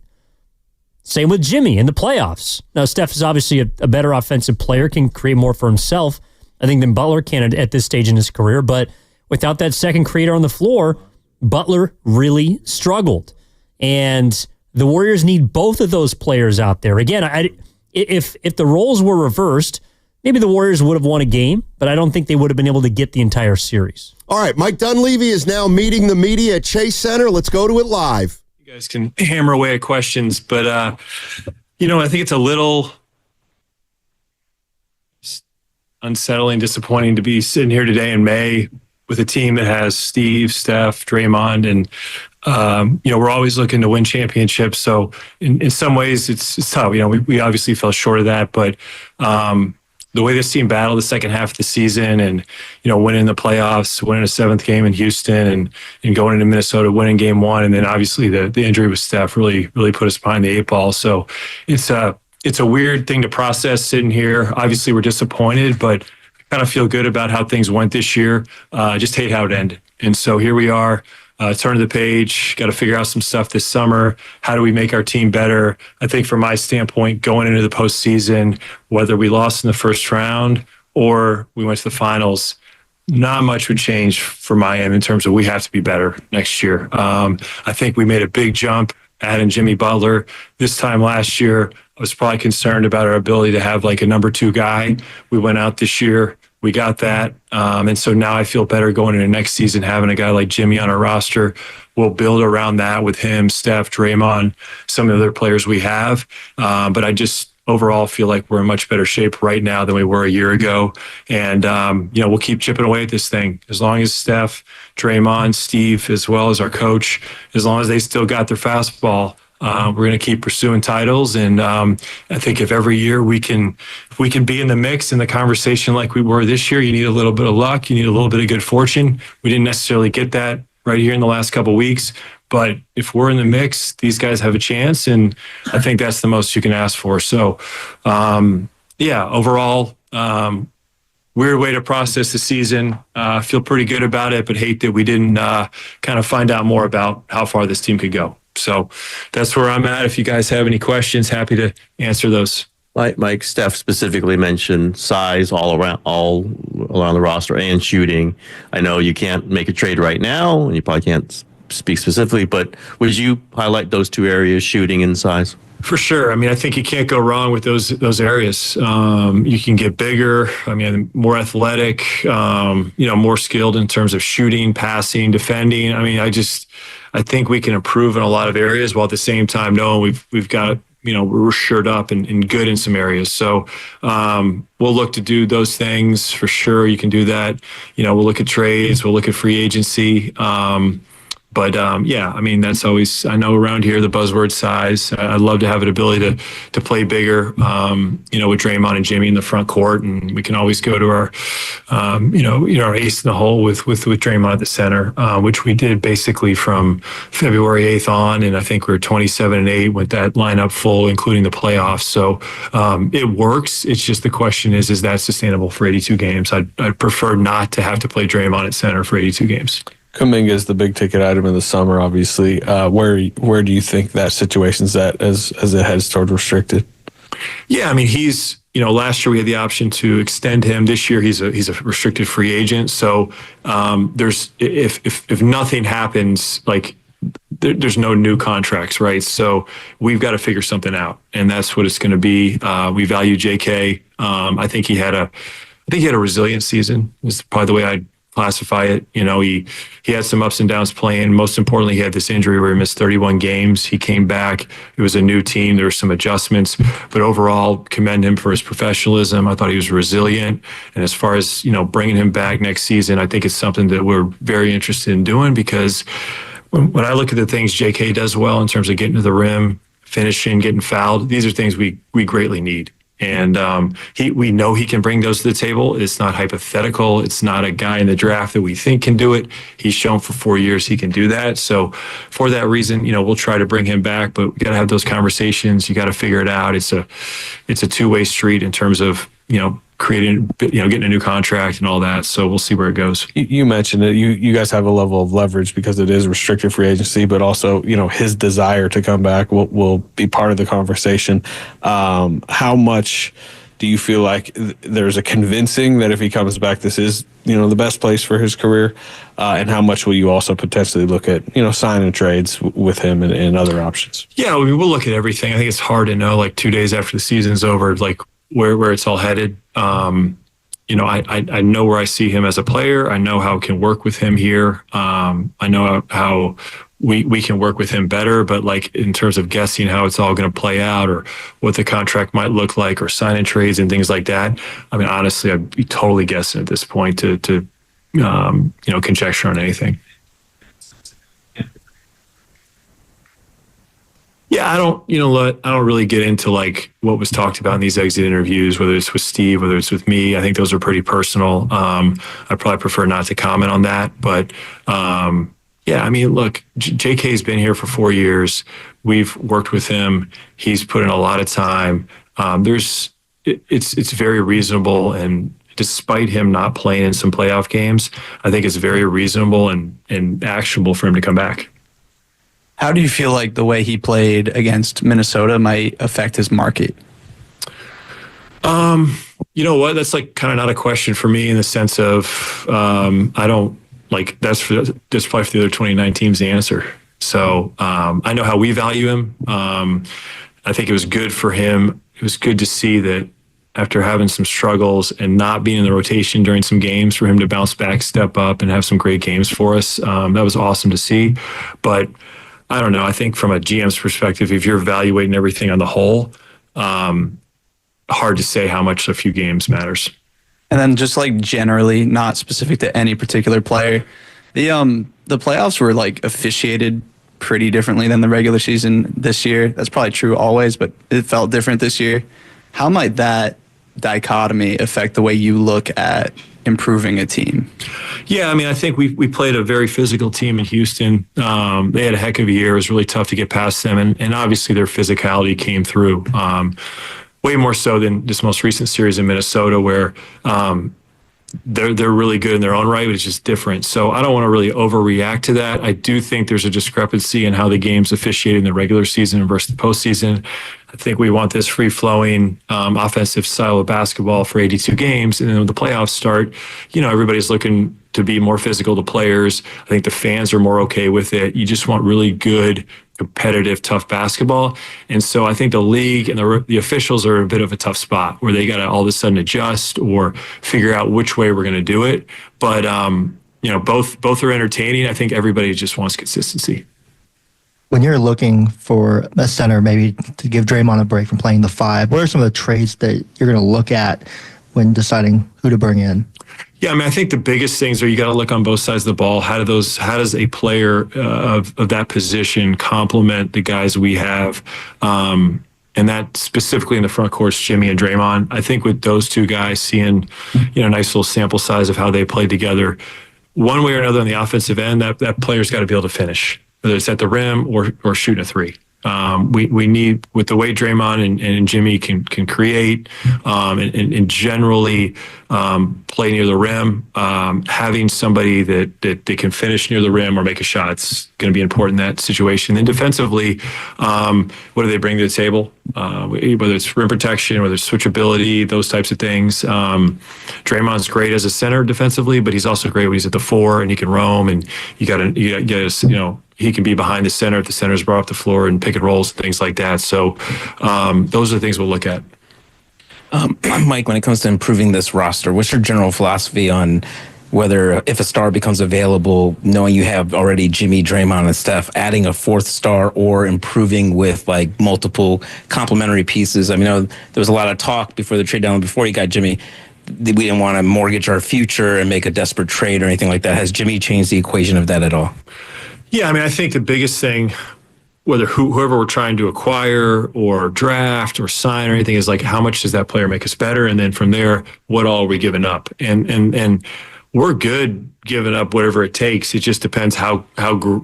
Same with Jimmy in the playoffs. Now, Steph is obviously a better offensive player, can create more for himself, I think, than Butler can at this stage in his career. But without that second creator on the floor, Butler really struggled. And the Warriors need both of those players out there. Again, if the roles were reversed, maybe the Warriors would have won a game, but I don't think they would have been able to get the entire series. All right, Mike Dunleavy is now meeting the media at Chase Center. Let's go to it live. You guys can hammer away at questions, but, I think it's a little unsettling, disappointing to be sitting here today in May with a team that has Steve, Steph, Draymond, and we're always looking to win championships. So in some ways it's tough. We obviously fell short of that, but the way this team battled the second half of the season and, winning the playoffs, winning a 7th game in Houston and going into Minnesota, winning game 1. And then obviously the injury with Steph really put us behind the 8 ball. So it's a weird thing to process sitting here. Obviously we're disappointed, but kind of feel good about how things went this year. Just hate how it ended. And so here we are, turn to the page, got to figure out some stuff this summer. How do we make our team better? I think from my standpoint, going into the postseason, whether we lost in the first round or we went to the finals, not much would change for my end in terms of we have to be better next year. I think we made a big jump adding Jimmy Butler. This time last year, I was probably concerned about our ability to have like a number 2 guy. We went out this year. We got that. And so now I feel better going into next season, having a guy like Jimmy on our roster. We'll build around that with him, Steph, Draymond, some of the other players we have. But I just overall feel like we're in much better shape right now than we were a year ago. And, we'll keep chipping away at this thing. As long as Steph, Draymond, Steve, as well as our coach, as long as they still got their fastball, we're going to keep pursuing titles. And I think if every year we can be in the mix in the conversation like we were this year, you need a little bit of luck. You need a little bit of good fortune. We didn't necessarily get that right here in the last couple of weeks. But if we're in the mix, these guys have a chance. And I think that's the most you can ask for. So, overall, weird way to process the season. Feel pretty good about it, but hate that we didn't kind of find out more about how far this team could go. So that's where I'm at. If you guys have any questions, happy to answer those. Mike, Steph specifically mentioned size all around the roster and shooting. I know you can't make a trade right now, and you probably can't speak specifically, but would you highlight those 2 areas, shooting and size? For sure. I mean, I think you can't go wrong with those areas. You can get bigger. I mean, more athletic. More skilled in terms of shooting, passing, defending. I mean, I think we can improve in a lot of areas while at the same time knowing we've got, we're shored up and good in some areas. So we'll look to do those things for sure. You can do that. We'll look at trades. We'll look at free agency. That's always, I know around here, the buzzword size. I'd love to have an ability to play bigger, with Draymond and Jimmy in the front court. And we can always go to our, our ace in the hole with Draymond at the center, which we did basically from February 8th on. And I think we're 27-8 with that lineup full, including the playoffs. So it works. It's just the question is that sustainable for 82 games? I'd prefer not to have to play Draymond at center for 82 games. Kuminga is the big ticket item in the summer, obviously. Where do you think that situation's at as it heads toward restricted? Yeah, I mean, he's, last year we had the option to extend him. This year he's a restricted free agent. So there's if nothing happens, like there's no new contracts, right? So we've got to figure something out, and that's what it's going to be. We value JK. I think he had a resilient season. Is probably the way I'd classify it. He had some ups and downs playing. Most importantly, he had this injury where he missed 31 games. He came back. It was a new team. There were some adjustments, but overall, commend him for his professionalism. I thought he was resilient. And as far as, bringing him back next season, I think it's something that we're very interested in doing, because when I look at the things JK does well in terms of getting to the rim, finishing, getting fouled, these are things we greatly need. And we know he can bring those to the table. It's not hypothetical. It's not a guy in the draft that we think can do it. He's shown for 4 years he can do that. So for that reason, we'll try to bring him back, but we got to have those conversations. You got to figure it out. It's a two-way street in terms of, creating, getting a new contract and all that. So we'll see where it goes. You mentioned it. You guys have a level of leverage because it is restricted free agency, but also, his desire to come back will be part of the conversation. How much Do you feel like there's a convincing that if he comes back, this is, the best place for his career? And how much will you also potentially look at, signing trades with him and other options? Yeah, we'll look at everything. I think it's hard to know, like 2 days after the season's over, like where it's all headed. I know where I see him as a player. I know how I can work with him here. I know how we can work with him better, but like in terms of guessing how it's all going to play out or what the contract might look like or sign-in trades and things like that, I mean, honestly, I'd be totally guessing at this point to conjecture on anything. Yeah, I don't really get into like what was talked about in these exit interviews, whether it's with Steve, whether it's with me. I think those are pretty personal. I'd probably prefer not to comment on that, but yeah, I mean, look, JK's been here for 4 years. We've worked with him. He's put in a lot of time. It's very reasonable, and despite him not playing in some playoff games, I think it's very reasonable and actionable for him to come back. How do you feel like the way he played against Minnesota might affect his market? You know what? That's like kind of not a question for me in the sense of I don't. Like that's probably for the other 29 teams the answer. So I know how we value him. I think it was good for him. It was good to see that after having some struggles and not being in the rotation during some games, for him to bounce back, step up, and have some great games for us. That was awesome to see. But I don't know. I think from a GM's perspective, if you're evaluating everything on the whole, hard to say how much a few games matters. And then just like generally, not specific to any particular player, the playoffs were like officiated pretty differently than the regular season this year. That's probably true always, but it felt different this year. How might that dichotomy affect the way you look at improving a team? Yeah, I mean, I think we played a very physical team in Houston. They had a heck of a year. It was really tough to get past them, and obviously their physicality came through. Way more so than this most recent series in Minnesota, where they're really good in their own right, but it's just different. So I don't want to really overreact to that. I do think there's a discrepancy in how the game's officiated in the regular season versus the postseason. I think we want this free-flowing offensive style of basketball for 82 games, and then when the playoffs start, everybody's looking to be more physical to players. I think the fans are more okay with it. You just want really good, competitive, tough basketball. And so I think the league and the officials are a bit of a tough spot where they got to all of a sudden adjust or figure out which way we're going to do it. But, both are entertaining. I think everybody just wants consistency. When you're looking for a center, maybe to give Draymond a break from playing the five, what are some of the traits that you're going to look at when deciding who to bring in? Yeah, I mean, I think the biggest things are you got to look on both sides of the ball. How does a player of that position complement the guys we have? And that specifically in the front court, Jimmy and Draymond. I think with those two guys, seeing a nice little sample size of how they played together, one way or another on the offensive end, that player's got to be able to finish, whether it's at the rim or shooting a three. We need, with the way Draymond and Jimmy can create and generally play near the rim, having somebody that they can finish near the rim or make a shot, it's going to be important in that situation. And defensively, what do they bring to the table? Whether it's rim protection, whether it's switchability, those types of things. Draymond's great as a center defensively, but he's also great when he's at the four and he can roam, and you got to he can be behind the center if the center's brought up the floor and pick and rolls and things like that. So those are the things we'll look at. Mike, when it comes to improving this roster, what's your general philosophy on whether if a star becomes available, knowing you have already Jimmy, Draymond, and Steph, adding a fourth star or improving with like multiple complementary pieces? I mean, there was a lot of talk before the trade deadline, before you got Jimmy. We didn't want to mortgage our future and make a desperate trade or anything like that. Has Jimmy changed the equation of that at all? Yeah, I mean, I think the biggest thing, whether whoever we're trying to acquire or draft or sign or anything, is like, how much does that player make us better? And then from there, what all are we giving up? And we're good giving up whatever it takes. It just depends how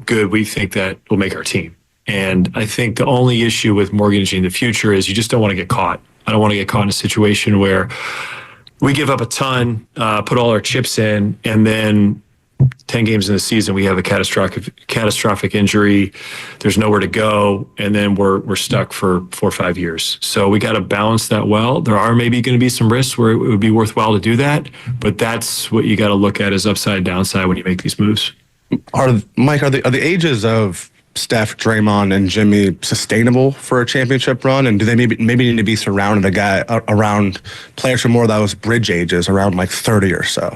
good we think that will make our team. And I think the only issue with mortgaging the future is you just don't want to get caught. I don't want to get caught in a situation where we give up a ton, put all our chips in, and then 10 games in the season, we have a catastrophic injury. There's nowhere to go. And then we're stuck for 4 or 5 years. So we got to balance that well. There are maybe going to be some risks where it would be worthwhile to do that. But that's what you got to look at as upside, downside when you make these moves. Mike, are the ages of Steph, Draymond, and Jimmy sustainable for a championship run? And do they maybe need to be surrounded around players from more of those bridge ages, around like 30 or so?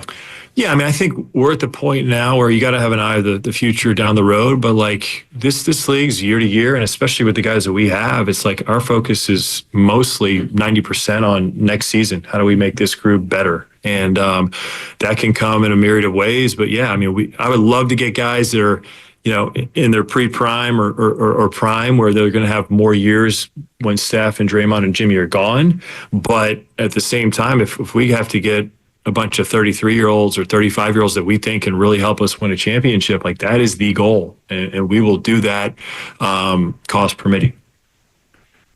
Yeah, I mean, I think we're at the point now where you got to have an eye of the future down the road. But like this league's year to year, and especially with the guys that we have, it's like our focus is mostly 90% on next season. How do we make this group better? And that can come in a myriad of ways. But yeah, I mean, I would love to get guys that are, you know, in their pre-prime or prime, where they're going to have more years when Steph and Draymond and Jimmy are gone. But at the same time, if we have to get a bunch of 33-year-olds or 35-year-olds that we think can really help us win a championship, like that is the goal. And we will do that, cost permitting.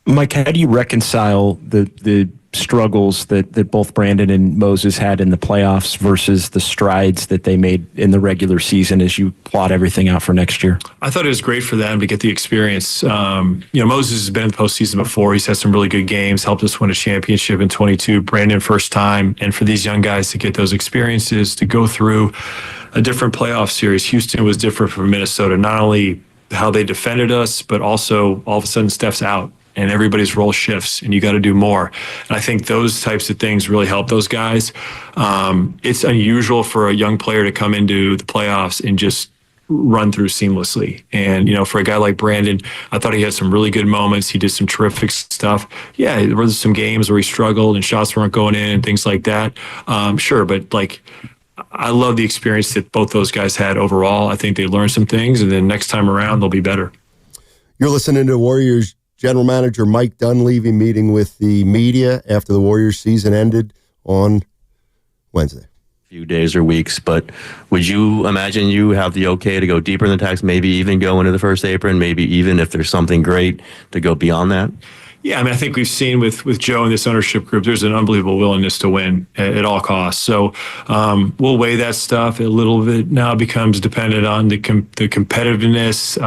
Mike, how do you reconcile the struggles that both Brandon and Moses had in the playoffs versus the strides that they made in the regular season as you plot everything out for next year? I thought it was great for them to get the experience. Moses has been in the postseason before. He's had some really good games, helped us win a championship in 22. Brandon, first time. And for these young guys to get those experiences, to go through a different playoff series. Houston was different from Minnesota, not only how they defended us, but also all of a sudden Steph's out. And everybody's role shifts, and you got to do more. And I think those types of things really help those guys. It's unusual for a young player to come into the playoffs and just run through seamlessly. And, you know, for a guy like Brandon, I thought he had some really good moments. He did some terrific stuff. Yeah, there were some games where he struggled and shots weren't going in and things like that. Sure, but like, I love the experience that both those guys had overall. I think they learned some things, and then next time around, they'll be better. You're listening to Warriors General Manager Mike Dunleavy meeting with the media after the Warriors season ended on Wednesday. Few days or weeks, but would you imagine you have the okay to go deeper in the tax, maybe even go into the first apron, maybe even if there's something great to go beyond that? Yeah, I mean, I think we've seen with Joe and this ownership group, there's an unbelievable willingness to win at all costs. So we'll weigh that stuff. A little bit now becomes dependent on the competitiveness,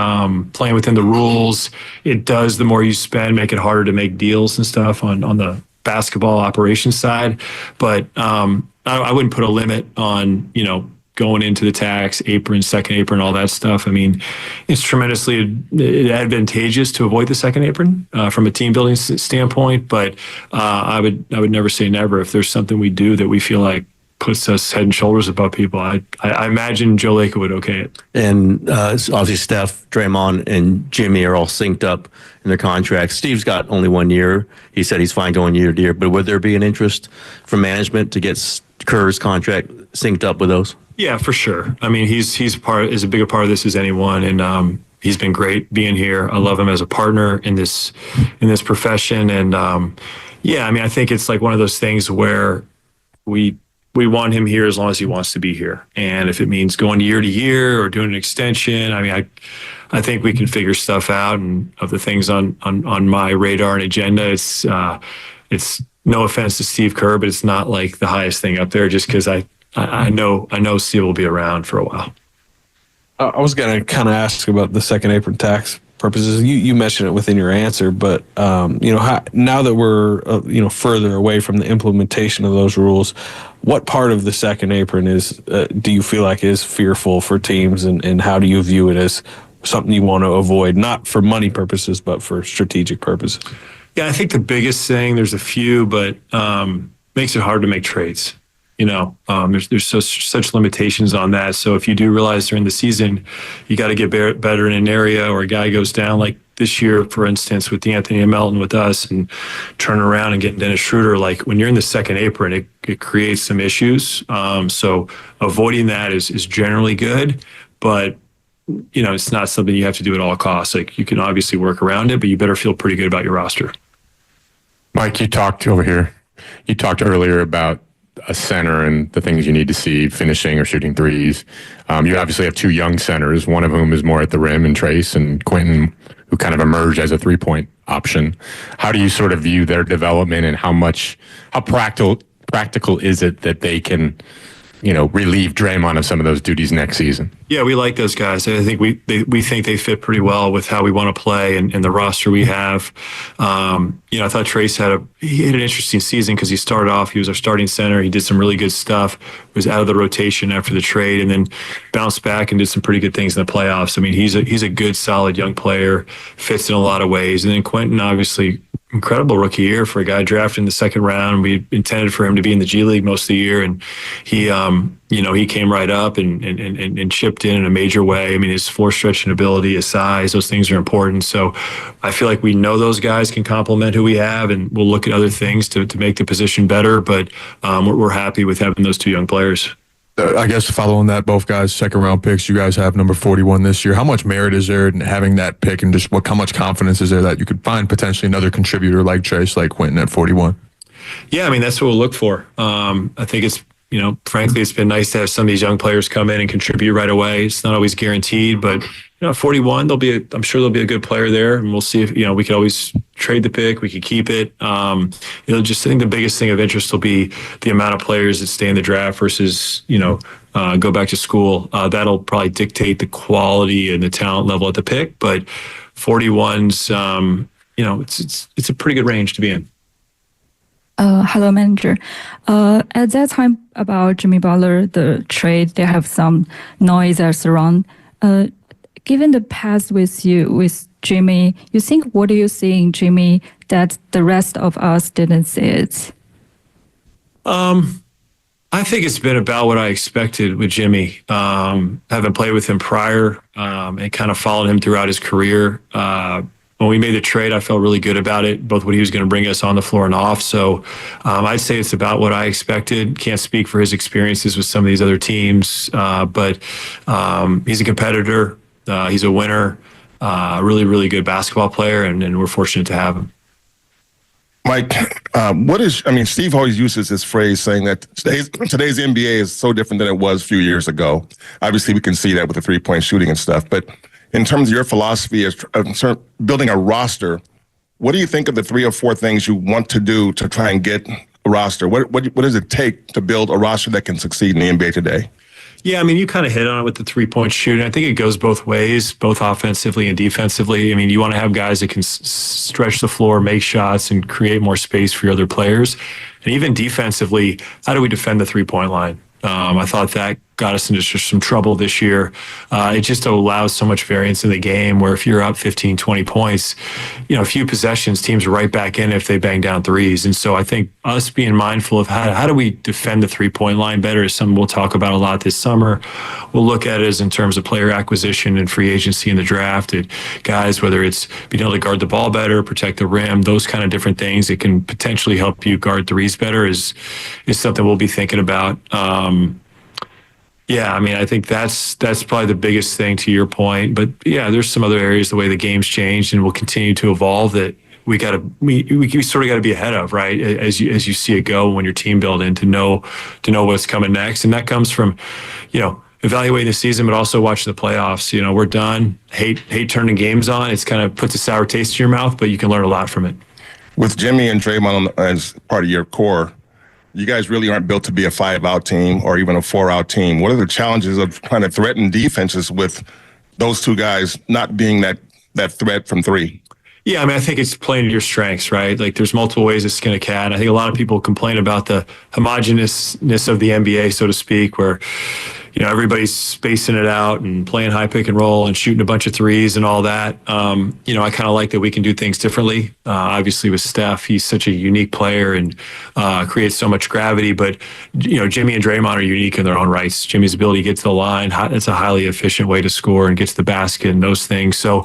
playing within the rules. It does, the more you spend, make it harder to make deals and stuff on the basketball operations side. But I wouldn't put a limit on, you know, going into the tax, apron, second apron, all that stuff. I mean, it's tremendously advantageous to avoid the second apron from a team building standpoint. But I would never say never. If there's something we do that we feel like puts us head and shoulders above people, I imagine Joe Lacob would okay it. And obviously Steph, Draymond, and Jimmy are all synced up in their contracts. Steve's got only 1 year. He said he's fine going year to year. But would there be an interest from management to get Kerr's contract synced up with those? Yeah, for sure. I mean, he's a bigger part of this as anyone, and he's been great being here. I love him as a partner in this profession, and yeah, I mean, I think it's like one of those things where we want him here as long as he wants to be here, and if it means going year to year or doing an extension, I mean, I think we can figure stuff out. And of the things on my radar and agenda, it's no offense to Steve Kerr, but it's not like the highest thing up there, just because I know Steve will be around for a while. I was going to kind of ask about the second apron tax purposes. You mentioned it within your answer, but now that we're further away from the implementation of those rules, what part of the second apron do you feel like is fearful for teams, and how do you view it as something you want to avoid, not for money purposes, but for strategic purposes? Yeah, I think the biggest thing, there's a few, but makes it hard to make trades. You know, there's such limitations on that. So if you do realize during the season, you got to get better in an area, or a guy goes down, like this year, for instance, with D'Anthony and Melton with us, and turn around and getting Dennis Schroeder, like when you're in the second apron, it creates some issues. So avoiding that is generally good, but you know, it's not something you have to do at all costs. Like, you can obviously work around it, but you better feel pretty good about your roster. Mike, you talked earlier about a center and the things you need to see finishing or shooting threes. You obviously have two young centers, one of whom is more at the rim, and Trace and Quentin, who kind of emerged as a three-point option. How do you sort of view their development, and how practical is it that they can relieve Draymond of some of those duties next season? Yeah, we like those guys. I think we think they fit pretty well with how we want to play and the roster we have. I thought Trace had an interesting season because he started off, he was our starting center. He did some really good stuff, was out of the rotation after the trade, and then bounced back and did some pretty good things in the playoffs. I mean, he's a good, solid young player, fits in a lot of ways. And then Quentin, obviously, incredible rookie year for a guy drafted in the second round. We intended for him to be in the G League most of the year, and he came right up and chipped in a major way. I mean, his floor stretching ability, his size, those things are important. So I feel like we know those guys can complement who we have, and we'll look at other things to make the position better. But we're happy with having those two young players. I guess following that, both guys, second round picks, you guys have number 41 this year. How much merit is there in having that pick, and just how much confidence is there that you could find potentially another contributor like Trace, like Quentin at 41? Yeah, I mean, that's what we'll look for. I think it's, frankly, it's been nice to have some of these young players come in and contribute right away. It's not always guaranteed, but 41, I'm sure there'll be a good player there, and we'll see if we could always trade the pick, we could keep it. I think the biggest thing of interest will be the amount of players that stay in the draft versus go back to school. That'll probably dictate the quality and the talent level at the pick. But 41's, it's a pretty good range to be in. Hello, manager. At that time about Jimmy Butler, the trade, they have some noise that's around. Given the past with Jimmy, what do you see in Jimmy that the rest of us didn't see it? I think it's been about what I expected with Jimmy. Having played with him prior and kind of followed him throughout his career. When we made the trade, I felt really good about it, both what he was going to bring us on the floor and off. So I'd say it's about what I expected. Can't speak for his experiences with some of these other teams, but he's a competitor. He's a winner, really, really good basketball player, and we're fortunate to have him. Mike, Steve always uses this phrase saying that today's NBA is so different than it was a few years ago. Obviously, we can see that with the three-point shooting and stuff, but in terms of your philosophy as building a roster, what do you think of the 3 or 4 things you want to do to try and get a roster? What does it take to build a roster that can succeed in the NBA today? Yeah, I mean, you kind of hit on it with the three-point shooting. I think it goes both ways, both offensively and defensively. I mean, you want to have guys that can stretch the floor, make shots, and create more space for your other players. And even defensively, how do we defend the three-point line? I thought that got us into some trouble this year. It just allows so much variance in the game where if you're up 15, 20 points, a few possessions, teams are right back in if they bang down threes. And so I think us being mindful of how do we defend the three-point line better is something we'll talk about a lot this summer. We'll look at it as in terms of player acquisition and free agency in the draft. Guys, whether it's being able to guard the ball better, protect the rim, those kind of different things that can potentially help you guard threes better is something we'll be thinking about. Yeah, I mean, I think that's probably the biggest thing to your point. But yeah, there's some other areas the way the game's changed and will continue to evolve that we sort of got to be ahead of, right? As you see it go when you're team building to know what's coming next, and that comes from, evaluating the season, but also watching the playoffs. We're done. Hate turning games on. It's kind of puts a sour taste in your mouth, but you can learn a lot from it. With Jimmy and Draymond as part of your core, you guys really aren't built to be a 5-out team or even a 4-out team. What are the challenges of trying to threaten defenses with those two guys not being that threat from 3? Yeah, I mean, I think it's playing to your strengths, right? Like there's multiple ways to skin a cat. I think a lot of people complain about the homogeneousness of the NBA, so to speak, where everybody's spacing it out and playing high pick and roll and shooting a bunch of threes and all that. I kind of like that we can do things differently. Obviously with Steph, he's such a unique player and creates so much gravity. But, Jimmy and Draymond are unique in their own rights. Jimmy's ability to get to the line, it's a highly efficient way to score and get to the basket and those things. So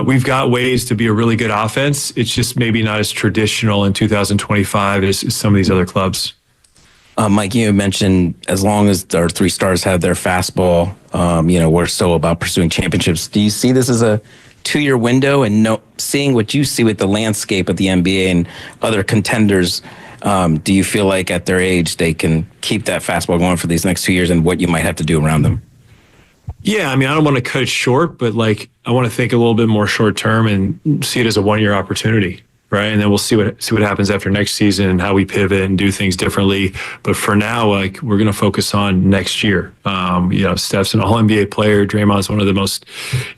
we've got ways to be a really good offense. It's just maybe not as traditional in 2025 as some of these other clubs. Mike, you mentioned as long as our 3 stars have their fastball, we're so about pursuing championships. Do you see this as a 2-year window and seeing what you see with the landscape of the NBA and other contenders? Do you feel like at their age they can keep that fastball going for these next 2 years and what you might have to do around them? Yeah, I mean, I don't want to cut it short, but I want to think a little bit more short term and see it as a 1-year opportunity. right? And then we'll see what happens after next season and how we pivot and do things differently. But for now, like, we're going to focus on next year. Steph's an All-NBA player. Draymond's one of the most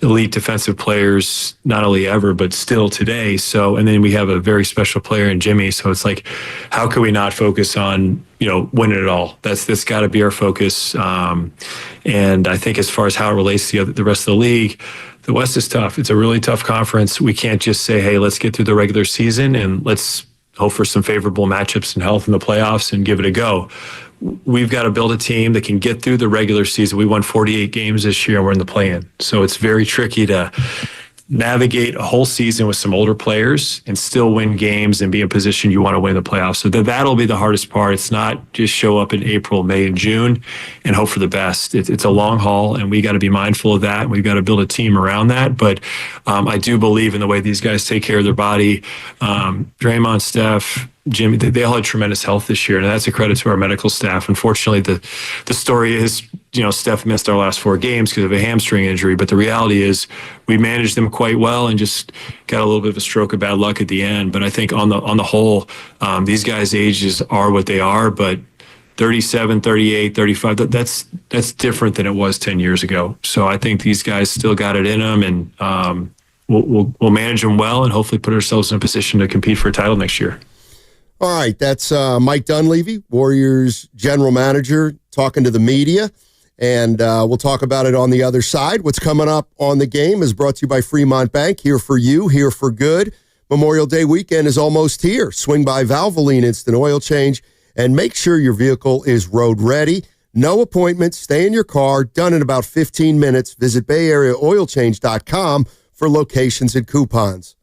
elite defensive players, not only ever, but still today. So, and then we have a very special player in Jimmy. So it's like, how can we not focus on, winning it all? That's got to be our focus. And I think as far as how it relates to the rest of the league, the West is tough. It's a really tough conference. We can't just say, hey, let's get through the regular season and let's hope for some favorable matchups and health in the playoffs and give it a go. We've got to build a team that can get through the regular season. We won 48 games this year and we're in the play-in. So it's very tricky to navigate a whole season with some older players and still win games and be in position you want to win the playoffs. So that'll be the hardest part. It's not just show up in April, May, and June and hope for the best. It's a long haul, and we got to be mindful of that. We've got to build a team around that. But I do believe in the way these guys take care of their body. Draymond, Steph, Jimmy, they all had tremendous health this year, and that's a credit to our medical staff. Unfortunately, the story is, Steph missed our last 4 games because of a hamstring injury, but the reality is we managed them quite well and just got a little bit of a stroke of bad luck at the end. But I think on the whole, these guys' ages are what they are, but 37, 38, 35, that's different than it was 10 years ago. So I think these guys still got it in them, and we'll manage them well and hopefully put ourselves in a position to compete for a title next year. All right, that's Mike Dunleavy, Warriors general manager, talking to the media, and we'll talk about it on the other side. What's coming up on the game is brought to you by Fremont Bank, here for you, here for good. Memorial Day weekend is almost here. Swing by Valvoline Instant Oil Change and make sure your vehicle is road ready. No appointments, stay in your car, done in about 15 minutes. Visit BayAreaOilChange.com for locations and coupons.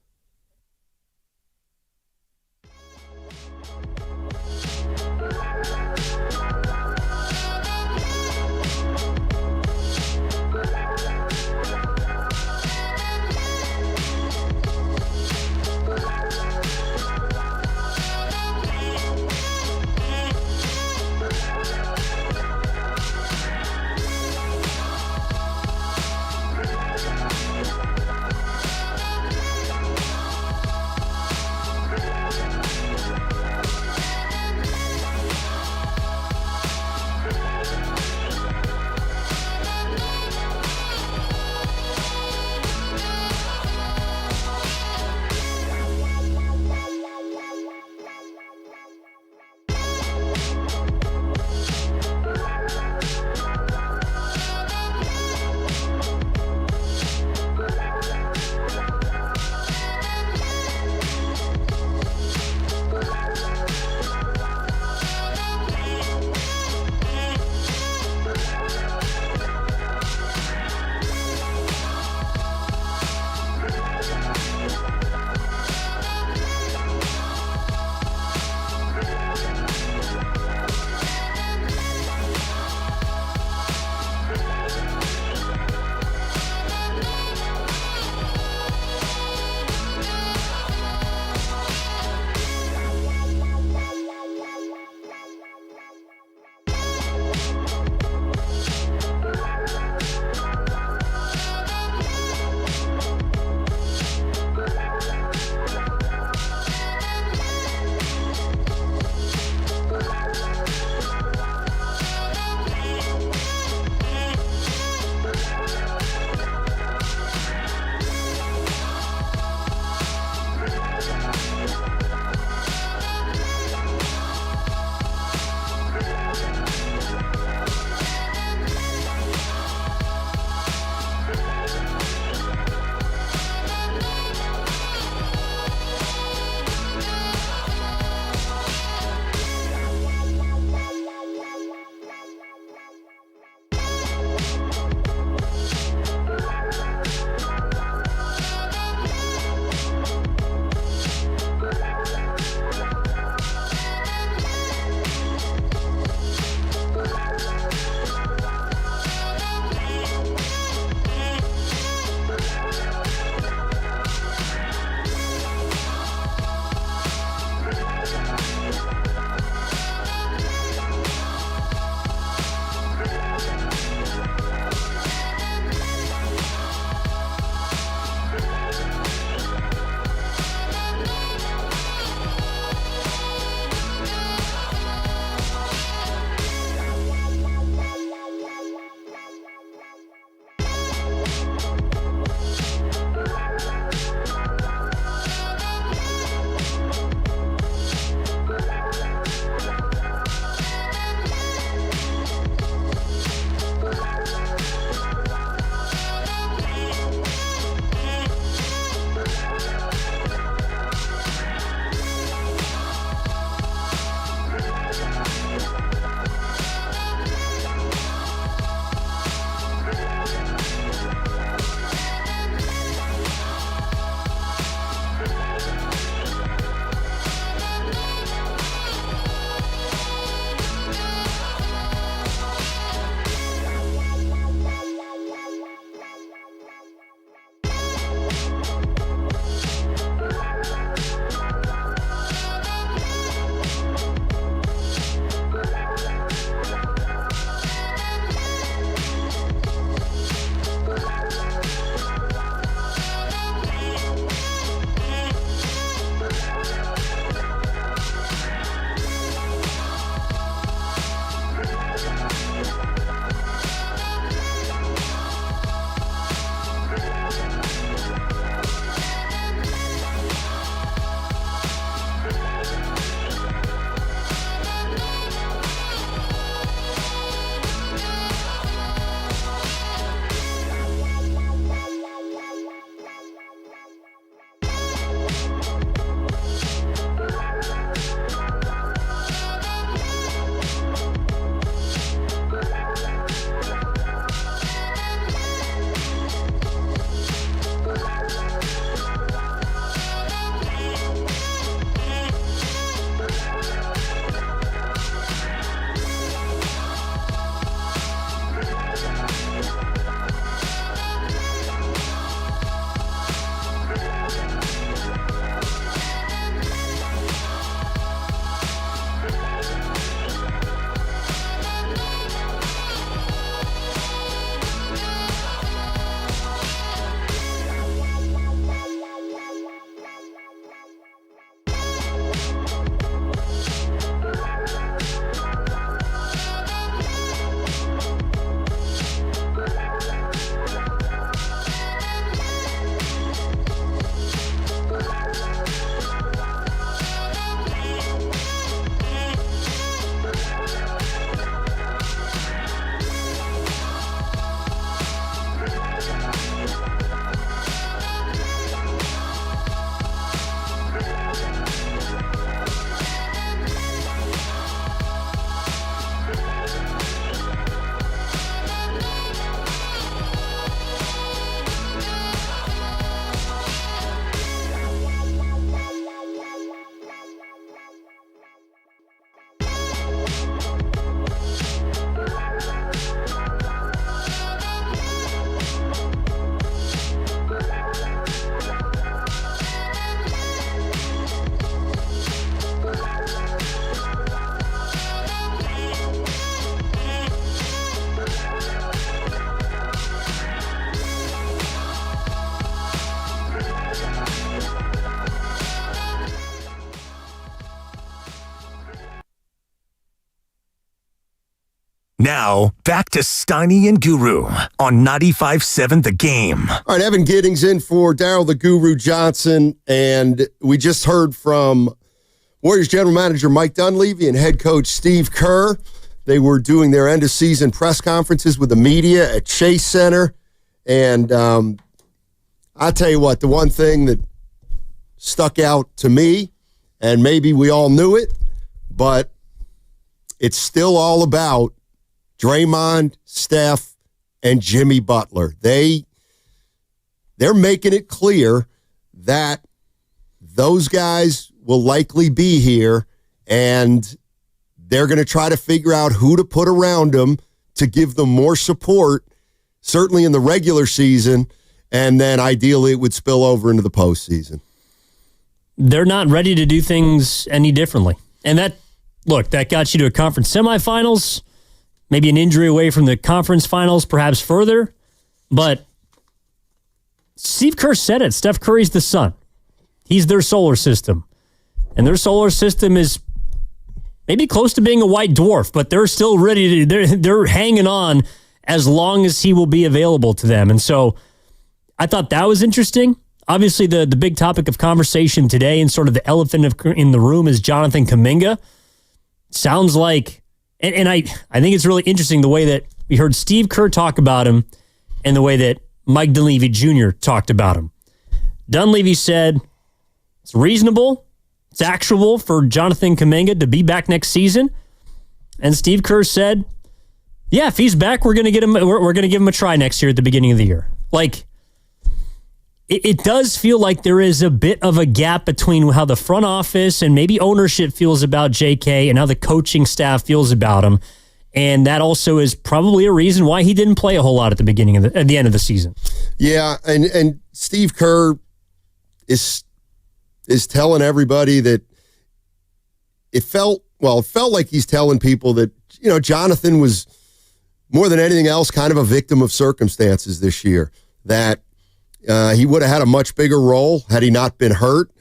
Now, back to Steiny and Guru on 95.7 The Game. All right, Evan Giddings in for Daryl the Guru Johnson, and we just heard from Warriors general manager Mike Dunleavy and head coach Steve Kerr. They were doing their end-of-season press conferences with the media at Chase Center, and I'll tell you what, the one thing that stuck out to me, and maybe we all knew it, but it's still all about Draymond, Steph, and Jimmy Butler. They're making it clear that those guys will likely be here, and they're going to try to figure out who to put around them to give them more support, certainly in the regular season, and then ideally it would spill over into the postseason. They're not ready to do things any differently. And that got you to a conference semifinals, maybe an injury away from the conference finals, perhaps further. But Steve Kerr said it. Steph Curry's the sun. He's their solar system. And their solar system is maybe close to being a white dwarf, but they're still ready to, they're hanging on as long as he will be available to them. And so I thought that was interesting. Obviously, the big topic of conversation today and sort of the elephant in the room is Jonathan Kuminga. Sounds like, and I think it's really interesting the way that we heard Steve Kerr talk about him and the way that Mike Dunleavy Jr. talked about him. Dunleavy said it's reasonable, it's actual for Jonathan Kuminga to be back next season. And Steve Kerr said, yeah, if he's back, we're going to get him. We're going to give him a try next year at the beginning of the year. Like, it does feel like there is a bit of a gap between how the front office and maybe ownership feels about JK and how the coaching staff feels about him. And that also is probably a reason why he didn't play a whole lot at the end of the season. Yeah, and Steve Kerr is telling everybody that it felt like he's telling people that, Jonathan was more than anything else kind of a victim of circumstances this year, that he would have had a much bigger role had he not been hurt,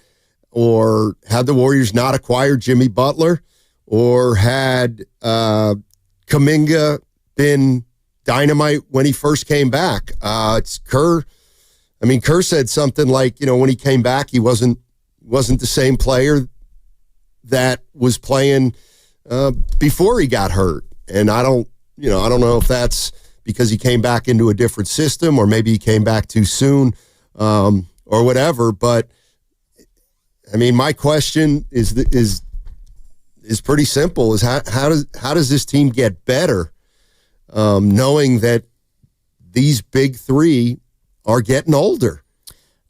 or had the Warriors not acquired Jimmy Butler, or had Kuminga been dynamite when he first came back. It's Kerr. I mean, Kerr said something like, when he came back, he wasn't the same player that was playing before he got hurt. And I don't know if that's because he came back into a different system, or maybe he came back too soon, or whatever. But I mean, my question is pretty simple: is how does this team get better, knowing that these big three are getting older?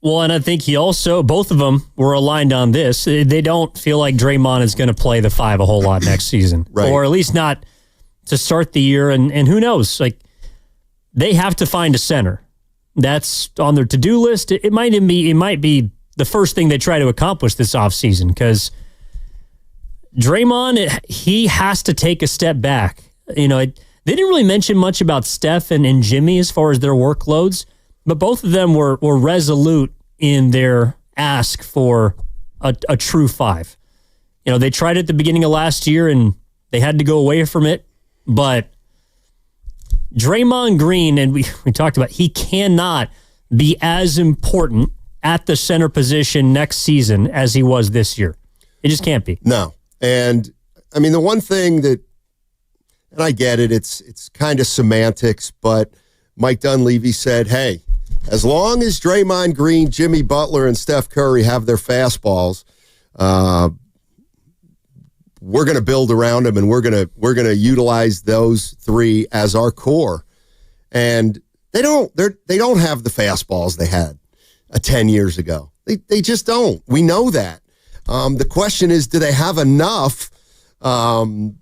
Well, and I think both of them were aligned on this. They don't feel like Draymond is going to play the five a whole lot next season, right? Or at least not to start the year. And who knows? Like, they have to find a center. That's on their to-do list. It might be the first thing they try to accomplish this offseason, because Draymond, he has to take a step back. They didn't really mention much about Steph and Jimmy as far as their workloads, but both of them were resolute in their ask for a true five. They tried it at the beginning of last year and they had to go away from it, but Draymond Green, and we talked about, he cannot be as important at the center position next season as he was this year. It just can't be. No. And I mean, the one thing that, and I get it, it's kind of semantics, but Mike Dunleavy said, hey, as long as Draymond Green, Jimmy Butler, and Steph Curry have their fastballs, we're going to build around them, and we're going to utilize those three as our core. And they don't have the fastballs they had 10 years ago. They just don't. We know that. The question is, do they have enough to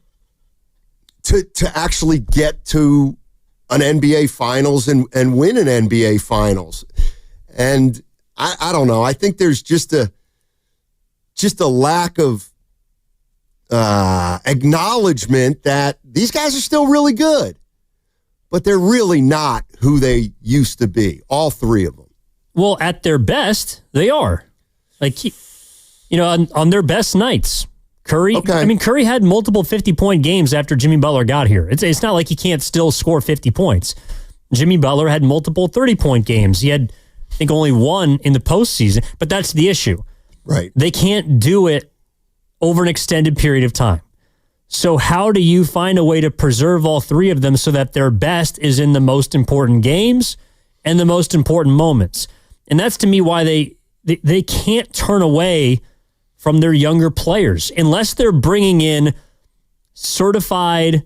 actually get to an NBA Finals and win an NBA Finals? And I don't know. I think there's just a lack of acknowledgement that these guys are still really good, but they're really not who they used to be, all three of them. Well, at their best, they are. Like, on their best nights, Curry, I mean, Curry had multiple 50-point games after Jimmy Butler got here. It's not like he can't still score 50 points. Jimmy Butler had multiple 30-point games. He had, I think, only one in the postseason, but that's the issue. Right. They can't do it over an extended period of time. So how do you find a way to preserve all three of them so that their best is in the most important games and the most important moments? And that's, to me, why they can't turn away from their younger players unless they're bringing in certified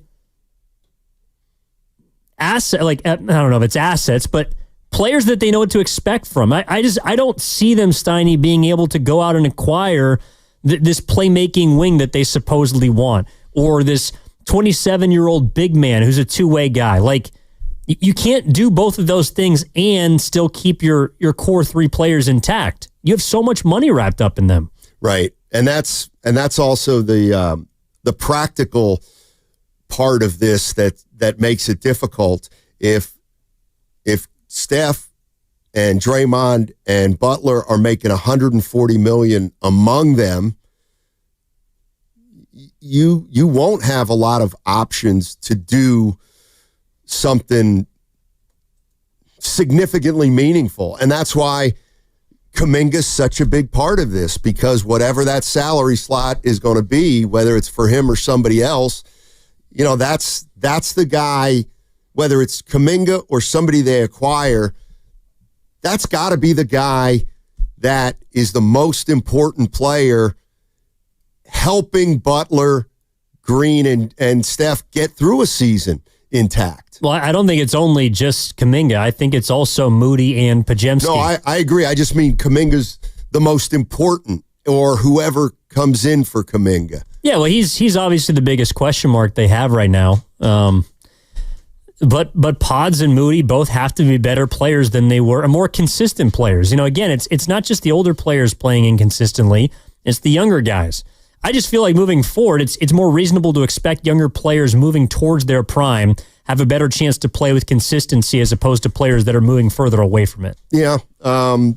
asset, like, I don't know if it's assets, but players that they know what to expect from. I don't see them, Steiny, being able to go out and acquire this playmaking wing that they supposedly want, or this 27-year-old big man who's a two-way guy. Like, you can't do both of those things and still keep your core three players intact. You have so much money wrapped up in them. Right. And that's also the practical part of this that makes it difficult. If Steph and Draymond and Butler are making $140 million among them, you won't have a lot of options to do something significantly meaningful. And that's why Kuminga's such a big part of this, because whatever that salary slot is going to be, whether it's for him or somebody else, that's the guy, whether it's Kuminga or somebody they acquire, that's got to be the guy that is the most important player helping Butler, Green, and Steph get through a season intact. Well, I don't think it's only just Kuminga. I think it's also Moody and Podziemski. No, I agree. I just mean Kuminga's the most important, or whoever comes in for Kuminga. Yeah, well, he's obviously the biggest question mark they have right now. But Pods and Moody both have to be better players than they were, and more consistent players. Again, it's not just the older players playing inconsistently; it's the younger guys. I just feel like moving forward, it's more reasonable to expect younger players moving towards their prime have a better chance to play with consistency as opposed to players that are moving further away from it. Yeah. The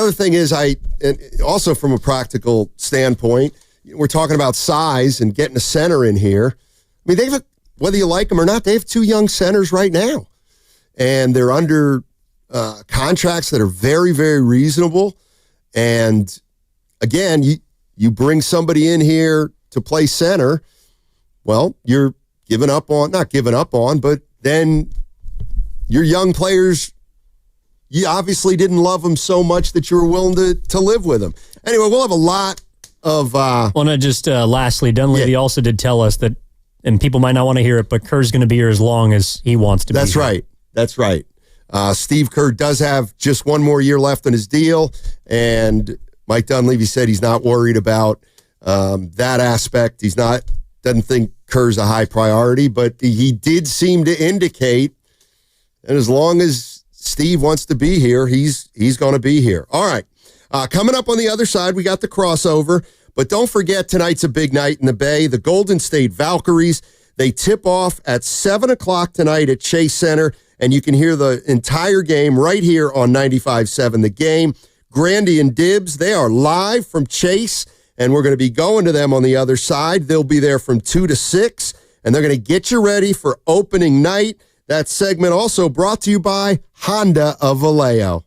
other thing is, and also from a practical standpoint, we're talking about size and getting a center in here. I mean, whether you like them or not, they have two young centers right now, and they're under contracts that are very, very reasonable. And again, you bring somebody in here to play center, well, you're not giving up on, but then your young players, you obviously didn't love them so much that you were willing to live with them. Anyway, we'll have a lot of... lastly, Dunleavy also did tell us that, and people might not want to hear it, but Kerr's going to be here as long as he wants to be. That's right. That's right. Steve Kerr does have just one more year left on his deal, and Mike Dunleavy said he's not worried about that aspect. Doesn't think Kerr's a high priority, but he did seem to indicate, and as long as Steve wants to be here, he's going to be here. All right. Coming up on the other side, we got the crossover, but don't forget tonight's a big night in the Bay. The Golden State Valkyries, they tip off at 7 o'clock tonight at Chase Center, and you can hear the entire game right here on 95.7 The Game. Grandy and Dibbs, they are live from Chase, and we're going to be going to them on the other side. They'll be there from 2 to 6, and they're going to get you ready for opening night. That segment also brought to you by Honda of Vallejo.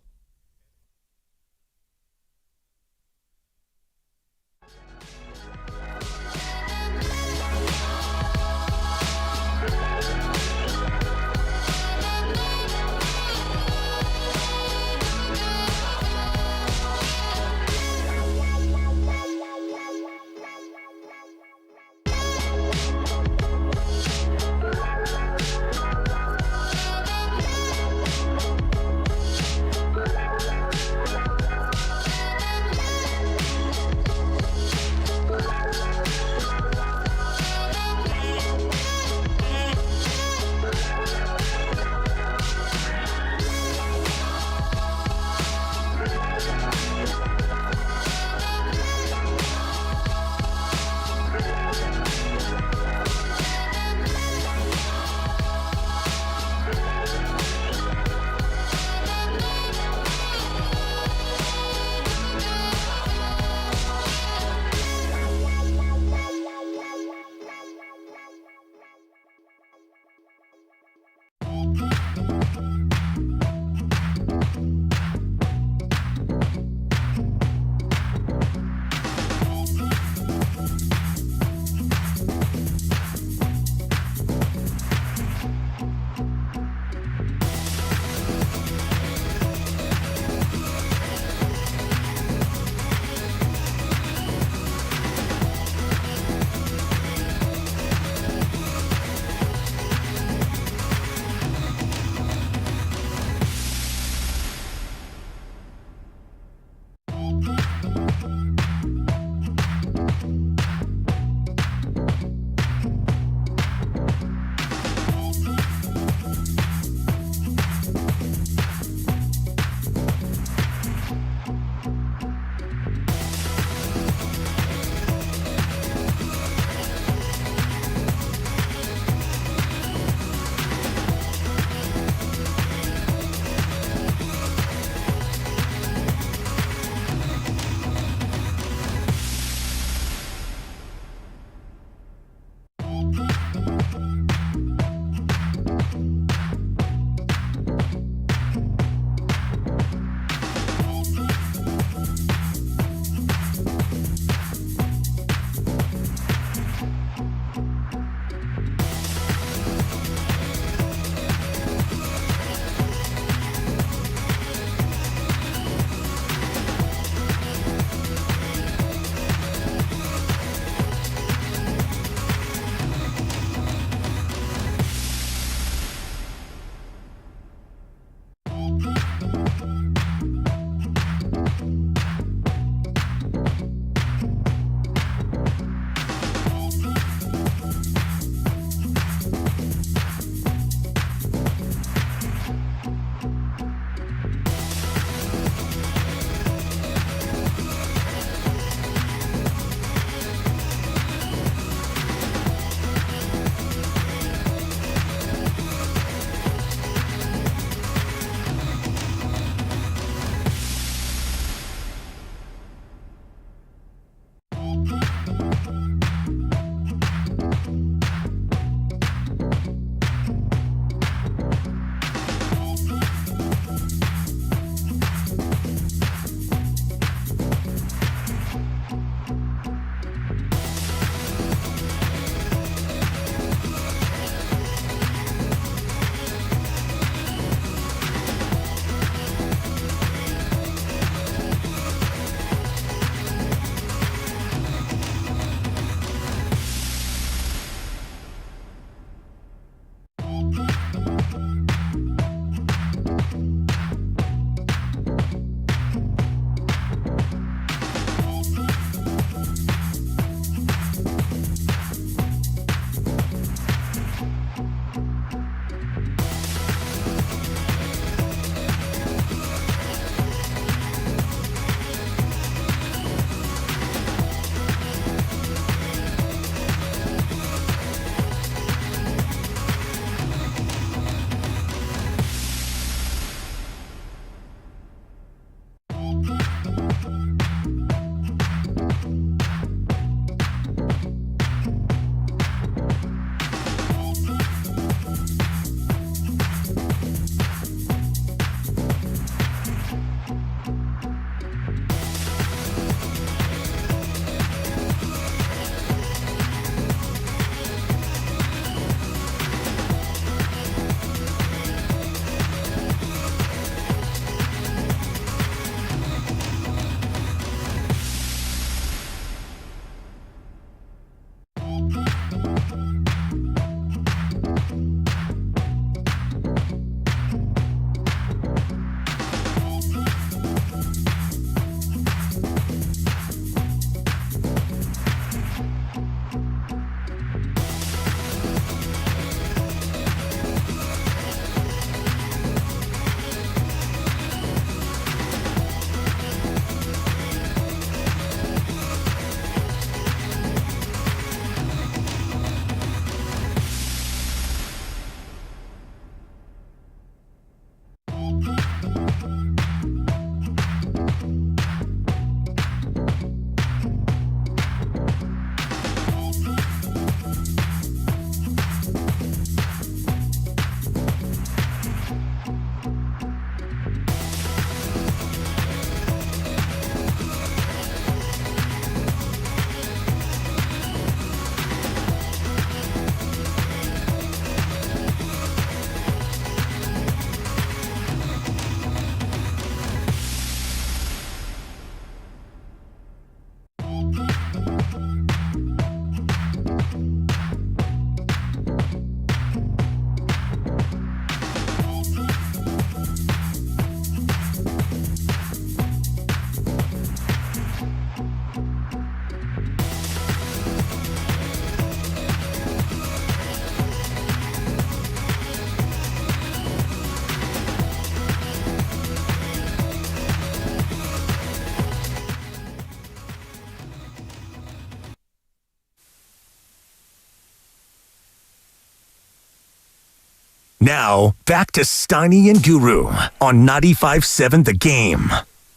Now, back to Steiny and Guru on 95.7 The Game.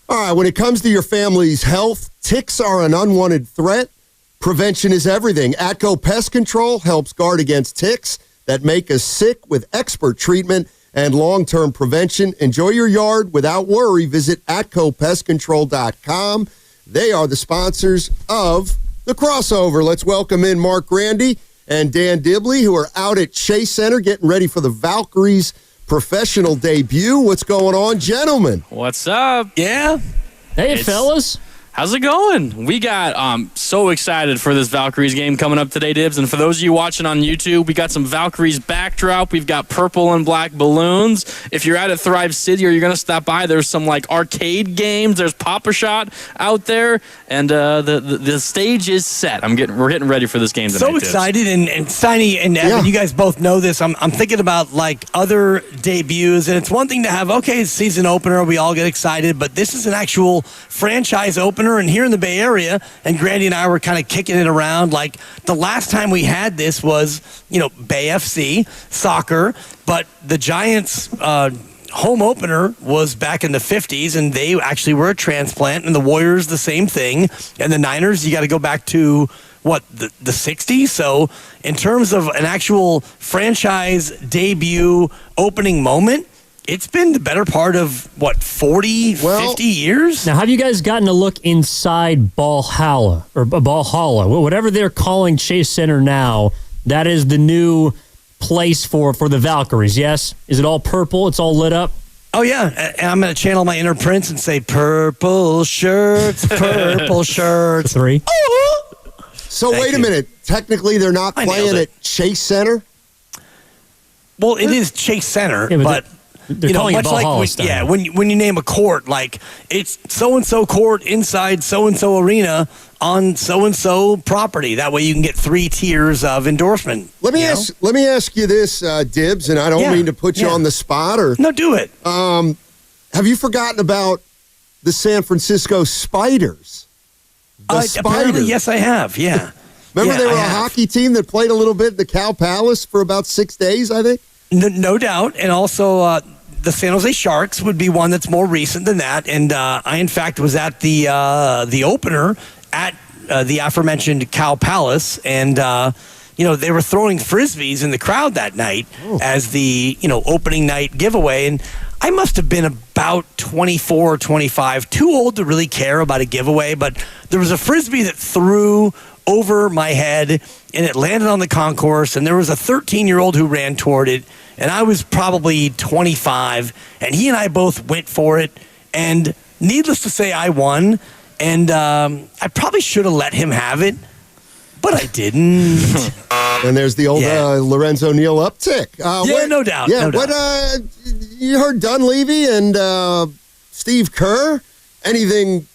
All right, when it comes to your family's health, ticks are an unwanted threat. Prevention is everything. Atco Pest Control helps guard against ticks that make us sick with expert treatment and long-term prevention. Enjoy your yard without worry. Visit AtcoPestControl.com. They are the sponsors of the crossover. Let's welcome in Mark Grandy and Dan Dibley, who are out at Chase Center getting ready for the Valkyries professional debut. What's going on, gentlemen? What's up? Yeah. Hey, fellas. How's it going? We got so excited for this Valkyries game coming up today, Dibs. And for those of you watching on YouTube, we got some Valkyries backdrop. We've got purple and black balloons. If you're out at Thrive City or you're going to stop by, there's some like arcade games. There's Pop-A-Shot out there. And the stage is set. We're getting ready for this game tonight. So excited. And Steiny and Evan, you guys both know this. I'm thinking about like other debuts. And it's one thing to have, okay, it's season opener. We all get excited. But this is an actual franchise opener. And here in the Bay Area, and Grandy and I were kind of kicking it around. Like the last time we had this was, Bay FC soccer, but the Giants' home opener was back in the 50s, and they actually were a transplant. And the Warriors, the same thing, and the Niners, you got to go back to the 60s. So in terms of an actual franchise debut opening moment, it's been the better part of, 40, 50 years? Now, have you guys gotten a look inside Valhalla, or Valhalla, whatever they're calling Chase Center now? That is the new place for the Valkyries, yes? Is it all purple? It's all lit up? Oh, yeah. And I'm going to channel my inner Prince and say, purple shirts, purple shirts. 3. So wait a minute. Technically, they're not playing at Chase Center? Well, it is Chase Center, Yeah, but they're calling it much like Valhalla style. when you name a court, like it's so-and-so court inside so-and-so arena on so-and-so property. That way you can get 3 tiers of endorsement. Let me ask you this, Dibs, and I don't mean to put you on the spot. No, do it. Have you forgotten about the San Francisco Spiders? Apparently, yes, I have, yeah. Remember they were I a have. hockey team that played a little bit at the Cow Palace for about 6 days, I think? No doubt. And also the San Jose Sharks would be one that's more recent than that. And I, in fact, was at the opener at the aforementioned Cow Palace. And, they were throwing Frisbees in the crowd that night as the, opening night giveaway. And I must have been about 24 or 25, too old to really care about a giveaway. But there was a Frisbee that threw over my head, and it landed on the concourse, and there was a 13-year-old who ran toward it, and I was probably 25, and he and I both went for it, and needless to say, I won, and I probably should have let him have it, but I didn't. And there's the old Lorenzo Neal uptick. No doubt. Yeah, no doubt. You heard Dunleavy and Steve Kerr? Anything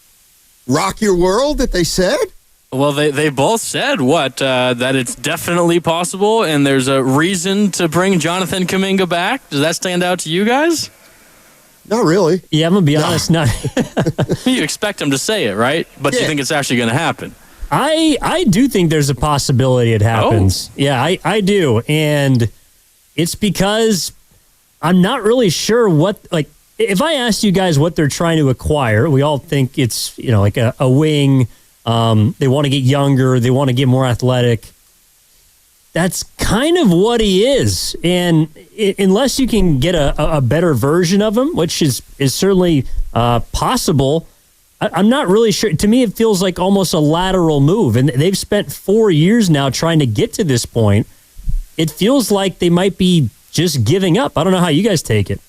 rock your world that they said? Well, they both said that it's definitely possible, and there's a reason to bring Jonathan Kuminga back. Does that stand out to you guys? Not really. Yeah, I'm going to be honest. Not. You expect him to say it, right? But you think it's actually going to happen? I do think there's a possibility it happens. Yeah, I do. And it's because I'm not really sure if I asked you guys what they're trying to acquire, we all think it's, like a wing. They want to get younger. They want to get more athletic. That's kind of what he is. And unless you can get a better version of him, which is certainly possible, I'm not really sure. To me, it feels like almost a lateral move. And they've spent 4 years now trying to get to this point. It feels like they might be just giving up. I don't know how you guys take it.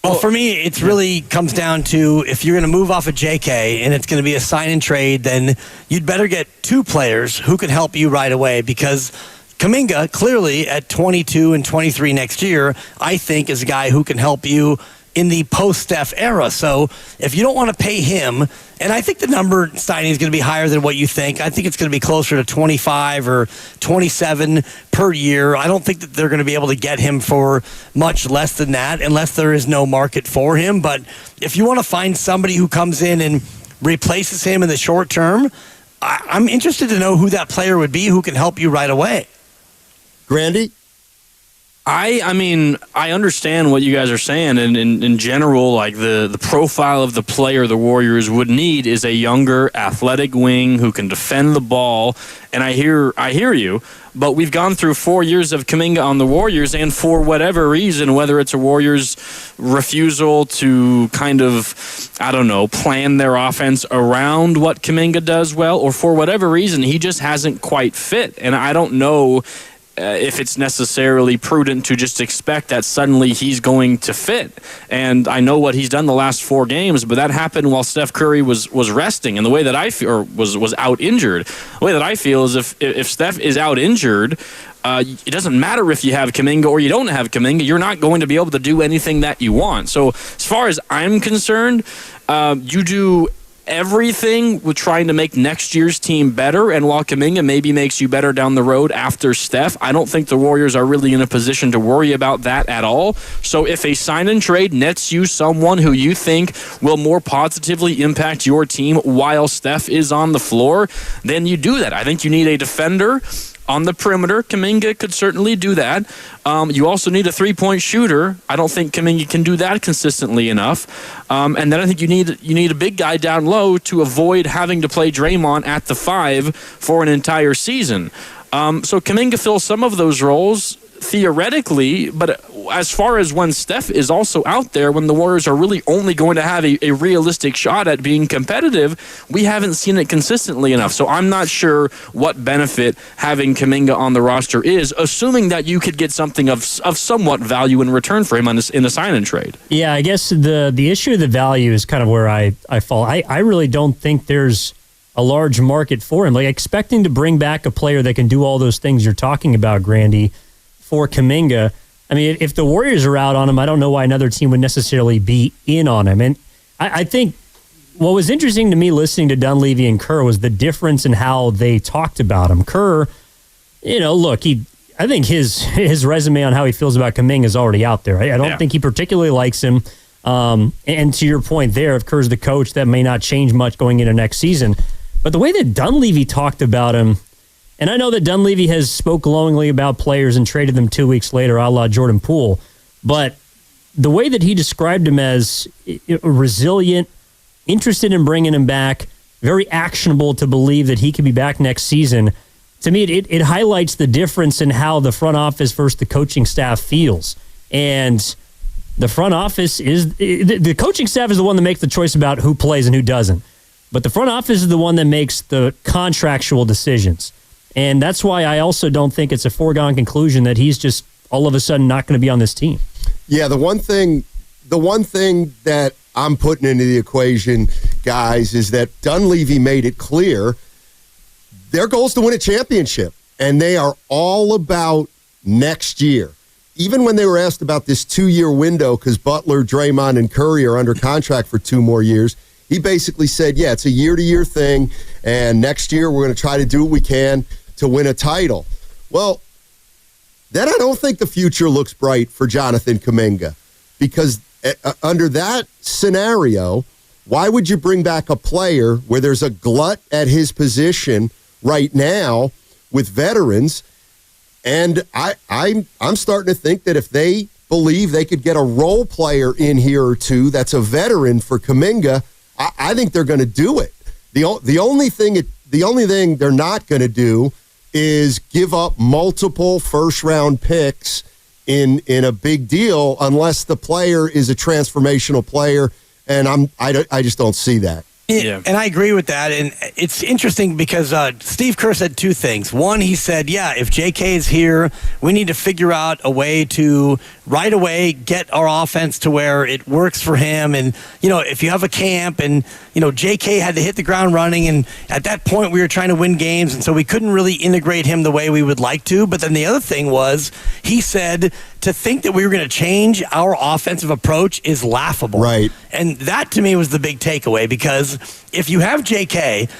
Well, for me, it really comes down to if you're going to move off of JK and it's going to be a sign and trade, then you'd better get 2 players who can help you right away, because Kuminga, clearly at 22 and 23 next year, I think is a guy who can help you in the post-Steph era. So if you don't want to pay him, and I think the number, Steiny, is going to be higher than what you think. I think it's going to be closer to 25 or 27 per year. I don't think that they're going to be able to get him for much less than that unless there is no market for him. But if you want to find somebody who comes in and replaces him in the short term, I'm interested to know who that player would be who can help you right away. Grandy? I mean, I understand what you guys are saying, and in general, like the profile of the player the Warriors would need is a younger, athletic wing who can defend the ball. And I hear you, but we've gone through 4 years of Kuminga on the Warriors, and for whatever reason, whether it's a Warriors refusal to kind of, I don't know, plan their offense around what Kuminga does well, or for whatever reason, he just hasn't quite fit. And I don't know if it's necessarily prudent to just expect that suddenly he's going to fit. And I know what he's done the last 4 games, but that happened while Steph Curry was resting. And the way that I feel, or was out injured, the way that I feel is if Steph is out injured, it doesn't matter if you have Kuminga or you don't have Kuminga, you're not going to be able to do anything that you want. So as far as I'm concerned, you do everything with trying to make next year's team better, and while Kuminga maybe makes you better down the road after Steph, I don't think the Warriors are really in a position to worry about that at all. So if a sign and trade nets you someone who you think will more positively impact your team while Steph is on the floor, then you do that. I think you need a defender on the perimeter. Kuminga could certainly do that. You also need a three-point shooter. I don't think Kuminga can do that consistently enough. And then I think you need a big guy down low to avoid having to play Draymond at the 5 for an entire season. So Kuminga fills some of those roles theoretically, but as far as when Steph is also out there, when the Warriors are really only going to have a realistic shot at being competitive, we haven't seen it consistently enough. So I'm not sure what benefit having Kuminga on the roster is, assuming that you could get something of somewhat value in return for him in a sign-and trade. Yeah, I guess the issue of the value is kind of where I fall. I really don't think there's a large market for him. Like, expecting to bring back a player that can do all those things you're talking about, Grandy, for Kuminga. I mean, if the Warriors are out on him, I don't know why another team would necessarily be in on him. And I think what was interesting to me listening to Dunleavy and Kerr was the difference in how they talked about him. Kerr, look, I think his resume on how he feels about Kuminga is already out there. I don't think he particularly likes him. And to your point there, if Kerr's the coach, that may not change much going into next season. But the way that Dunleavy talked about him, and I know that Dunleavy has spoke glowingly about players and traded them 2 weeks later, a la Jordan Poole, but the way that he described him as resilient, interested in bringing him back, very actionable to believe that he could be back next season, to me, it highlights the difference in how the front office versus the coaching staff feels. And the front office is, the coaching staff is the one that makes the choice about who plays and who doesn't. But the front office is the one that makes the contractual decisions. And that's why I also don't think it's a foregone conclusion that he's just all of a sudden not going to be on this team. Yeah, the one thing that I'm putting into the equation, guys, is that Dunleavy made it clear their goal is to win a championship, and they are all about next year. Even when they were asked about this 2-year window, because Butler, Draymond, and Curry are under contract for 2 more years, he basically said, yeah, it's a year-to-year thing, and next year we're going to try to do what we can to win a title. Well, then I don't think the future looks bright for Jonathan Kuminga, because under that scenario, why would you bring back a player where there's a glut at his position right now with veterans? And I'm starting to think that if they believe they could get a role player in here or two that's a veteran for Kuminga, I think they're going to do it. The only thing they're not going to do is give up multiple first-round picks in a big deal unless the player is a transformational player, and I just don't see that. Yeah. And I agree with that. And it's interesting because Steve Kerr said 2 things. One, he said, yeah, if JK is here, we need to figure out a way to right away get our offense to where it works for him. And, if you have a camp and, JK had to hit the ground running, and at that point we were trying to win games, and so we couldn't really integrate him the way we would like to. But then the other thing was, he said, to think that we were going to change our offensive approach is laughable. Right. And that to me was the big takeaway, because if you have JK,